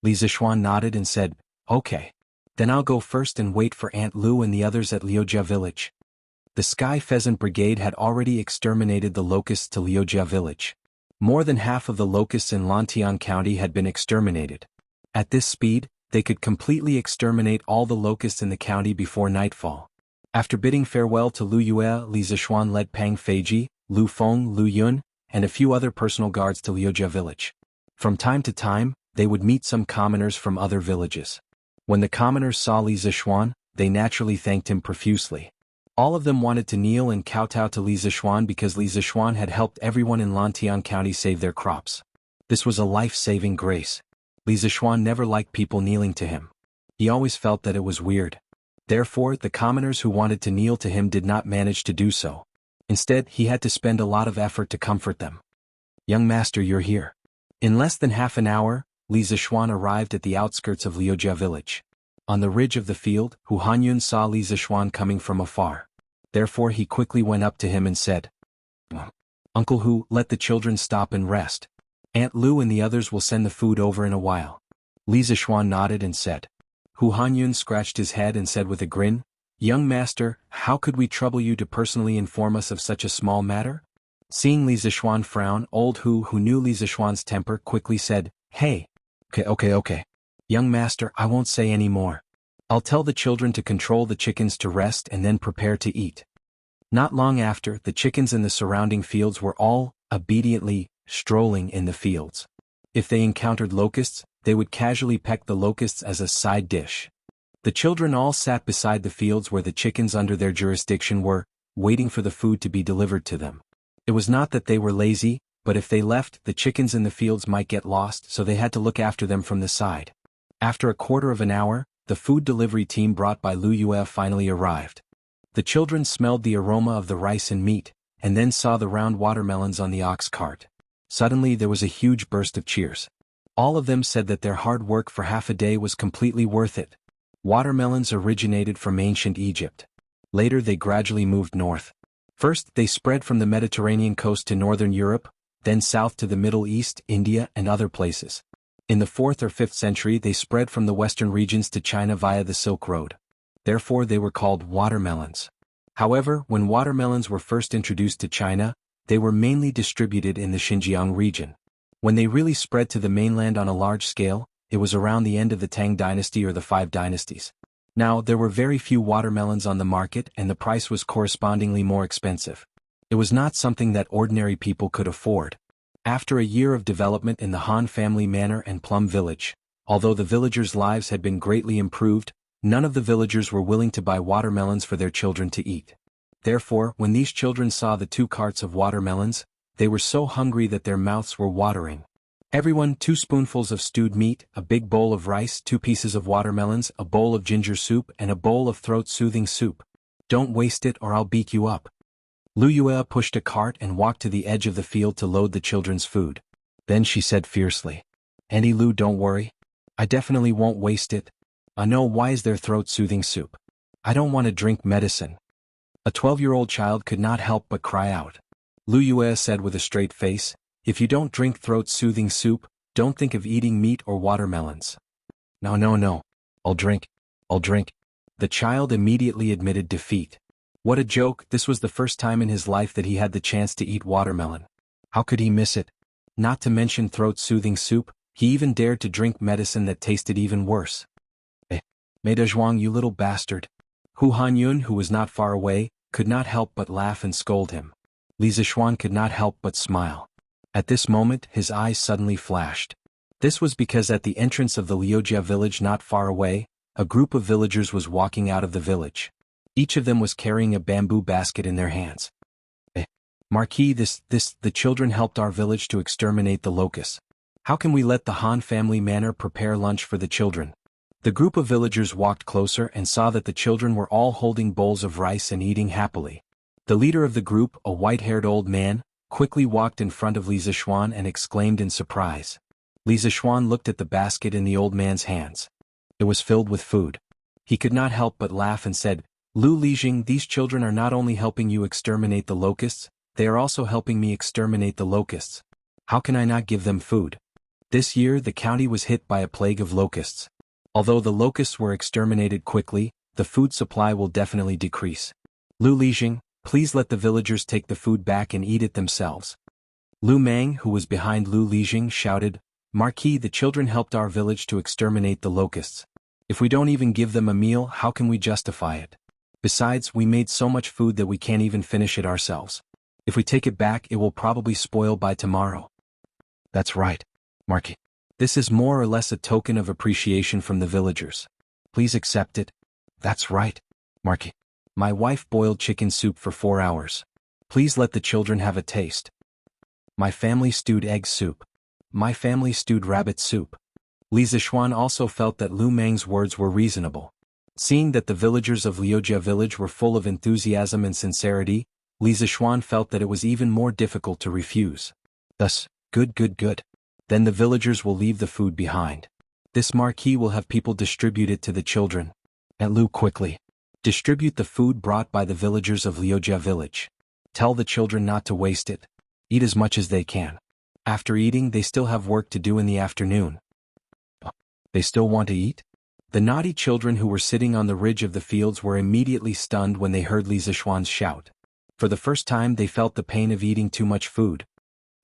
Li Zixuan nodded and said, Okay. Then I'll go first and wait for Aunt Lu and the others at Liujia village. The Sky Pheasant Brigade had already exterminated the locusts to Liujia village. More than half of the locusts in Lantian County had been exterminated. At this speed, they could completely exterminate all the locusts in the county before nightfall. After bidding farewell to Lu Yue, Li Zixuan led Pang Feiji, Lu Feng, Lu Yun, and a few other personal guards to Liujia village. From time to time, they would meet some commoners from other villages. When the commoners saw Li Zixuan, they naturally thanked him profusely. All of them wanted to kneel and kowtow to Li Zixuan because Li Zixuan had helped everyone in Lantian County save their crops. This was a life-saving grace. Li Zixuan never liked people kneeling to him. He always felt that it was weird. Therefore, the commoners who wanted to kneel to him did not manage to do so. Instead, he had to spend a lot of effort to comfort them. Young master, you're here. In less than half an hour, Li Zixuan arrived at the outskirts of Liujia village. On the ridge of the field, Hu Hanyun saw Li Zixuan coming from afar. Therefore he quickly went up to him and said, Uncle Hu, let the children stop and rest. Aunt Lu and the others will send the food over in a while. Li Zixuan nodded and said. Hu Hanyun scratched his head and said with a grin, Young master, how could we trouble you to personally inform us of such a small matter? Seeing Li Zixuan frown, old Hu, who knew Li Zixuan's temper, quickly said, Hey. Okay. Young master, I won't say any more. I'll tell the children to control the chickens to rest and then prepare to eat. Not long after, the chickens in the surrounding fields were all, obediently, strolling in the fields. If they encountered locusts, they would casually peck the locusts as a side dish. The children all sat beside the fields where the chickens under their jurisdiction were, waiting for the food to be delivered to them. It was not that they were lazy, but if they left, the chickens in the fields might get lost, so they had to look after them from the side. After a quarter of an hour, the food delivery team brought by Lu Yue finally arrived. The children smelled the aroma of the rice and meat, and then saw the round watermelons on the ox cart. Suddenly there was a huge burst of cheers. All of them said that their hard work for half a day was completely worth it. Watermelons originated from ancient Egypt. Later they gradually moved north. First, they spread from the Mediterranean coast to northern Europe, then south to the Middle East, India, and other places. In the 4th or 5th century they spread from the western regions to China via the Silk Road. Therefore they were called watermelons. However, when watermelons were first introduced to China, they were mainly distributed in the Xinjiang region. When they really spread to the mainland on a large scale, it was around the end of the Tang dynasty or the 5 dynasties. Now, there were very few watermelons on the market and the price was correspondingly more expensive. It was not something that ordinary people could afford. After a year of development in the Han family manor and Plum village, although the villagers' lives had been greatly improved, none of the villagers were willing to buy watermelons for their children to eat. Therefore, when these children saw the 2 carts of watermelons, they were so hungry that their mouths were watering. Everyone 2 spoonfuls of stewed meat, a big bowl of rice, 2 pieces of watermelons, a bowl of ginger soup, and a bowl of throat-soothing soup. Don't waste it or I'll beat you up. Lu Yue pushed a cart and walked to the edge of the field to load the children's food. Then she said fiercely, Auntie Lu, don't worry. I definitely won't waste it. I know, why is there throat-soothing soup? I don't want to drink medicine. A 12-year-old child could not help but cry out. Lu Yue said with a straight face, If you don't drink throat-soothing soup, don't think of eating meat or watermelons. No. I'll drink. The child immediately admitted defeat. What a joke, this was the first time in his life that he had the chance to eat watermelon. How could he miss it? Not to mention throat-soothing soup, he even dared to drink medicine that tasted even worse. Meidezhuang, you little bastard. Hu Hanyun, who was not far away, could not help but laugh and scold him. Li Zixuan could not help but smile. At this moment, his eyes suddenly flashed. This was because at the entrance of the Liujia village not far away, a group of villagers was walking out of the village. Each of them was carrying a bamboo basket in their hands. Marquis, the children helped our village to exterminate the locusts. How can we let the Han family manor prepare lunch for the children? The group of villagers walked closer and saw that the children were all holding bowls of rice and eating happily. The leader of the group, a white-haired old man, quickly walked in front of Li Zishuan and exclaimed in surprise. Li Zishuan looked at the basket in the old man's hands. It was filled with food. He could not help but laugh and said, "Lu Lijing, these children are not only helping you exterminate the locusts, they are also helping me exterminate the locusts. How can I not give them food?" This year the county was hit by a plague of locusts. Although the locusts were exterminated quickly, the food supply will definitely decrease. Lu Lijing, please let the villagers take the food back and eat it themselves. Lu Mang, who was behind Lu Lijing, shouted, "Marquis, the children helped our village to exterminate the locusts. If we don't even give them a meal, how can we justify it? Besides, we made so much food that we can't even finish it ourselves. If we take it back, it will probably spoil by tomorrow." That's right, Marquis. This is more or less a token of appreciation from the villagers. Please accept it. That's right, Marquis. My wife boiled chicken soup for 4 hours. Please let the children have a taste. My family stewed egg soup. My family stewed rabbit soup. Li Zishuan also felt that Lu Mang's words were reasonable. Seeing that the villagers of Liujia village were full of enthusiasm and sincerity, Li Zishuan felt that it was even more difficult to refuse. Thus, good. Then the villagers will leave the food behind. This marquis will have people distribute it to the children. And Lu, quickly distribute the food brought by the villagers of Liujia village. Tell the children not to waste it. Eat as much as they can. After eating, they still have work to do in the afternoon. They still want to eat? The naughty children who were sitting on the ridge of the fields were immediately stunned when they heard Li Zishuan's shout. For the first time they felt the pain of eating too much food.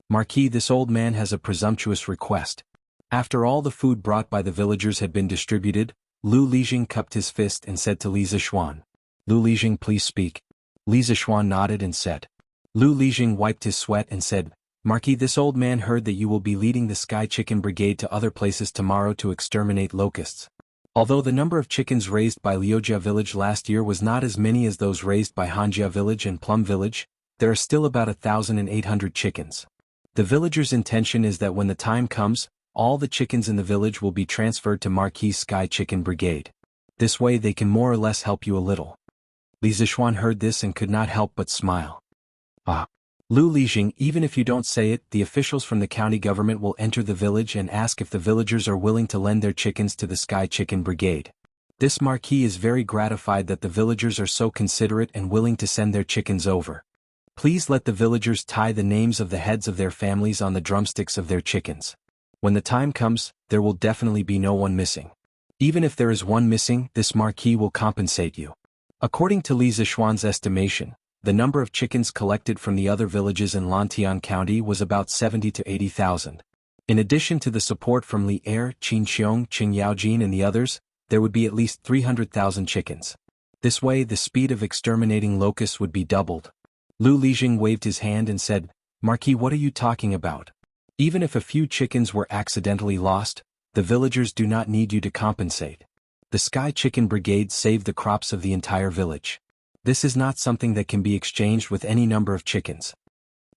Marquis, this old man has a presumptuous request. After all the food brought by the villagers had been distributed, Lu Lijing cupped his fist and said to Li Zishuan, "Lu Lijing, please speak." Li Zishuan nodded and said. Lu Lijing wiped his sweat and said, "Marquis, this old man heard that you will be leading the Sky Chicken Brigade to other places tomorrow to exterminate locusts. Although the number of chickens raised by Liujia village last year was not as many as those raised by Hanjia village and Plum village, there are still about 1,800 chickens. The villagers' intention is that when the time comes, all the chickens in the village will be transferred to Marquis Sky Chicken Brigade. This way they can more or less help you a little." Li Zishuan heard this and could not help but smile. Lu Lijing, even if you don't say it, the officials from the county government will enter the village and ask if the villagers are willing to lend their chickens to the Sky Chicken Brigade. This marquis is very gratified that the villagers are so considerate and willing to send their chickens over. Please let the villagers tie the names of the heads of their families on the drumsticks of their chickens. When the time comes, there will definitely be no one missing. Even if there is one missing, this marquis will compensate you. According to Li Zishuan's estimation, the number of chickens collected from the other villages in Lantian County was about 70 to 80,000. In addition to the support from Li Er, Qin Xiong, Qing Yaojin and the others, there would be at least 300,000 chickens. This way the speed of exterminating locusts would be doubled. Lu Lijing waved his hand and said, "Marquis, what are you talking about? Even if a few chickens were accidentally lost, the villagers do not need you to compensate. The Sky Chicken Brigade saved the crops of the entire village. This is not something that can be exchanged with any number of chickens."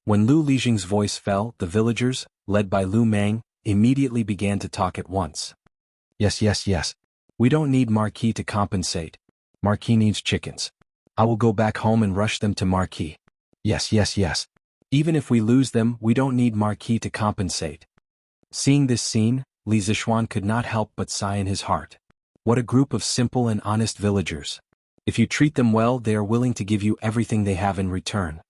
When Lu Lijing's voice fell, the villagers, led by Lu Mang, immediately began to talk at once. Yes. We don't need Marquis to compensate. Marquis needs chickens. I will go back home and rush them to Marquis. Yes. Even if we lose them, we don't need Marquis to compensate. Seeing this scene, Li Zishuan could not help but sigh in his heart. What a group of simple and honest villagers. If you treat them well, they are willing to give you everything they have in return.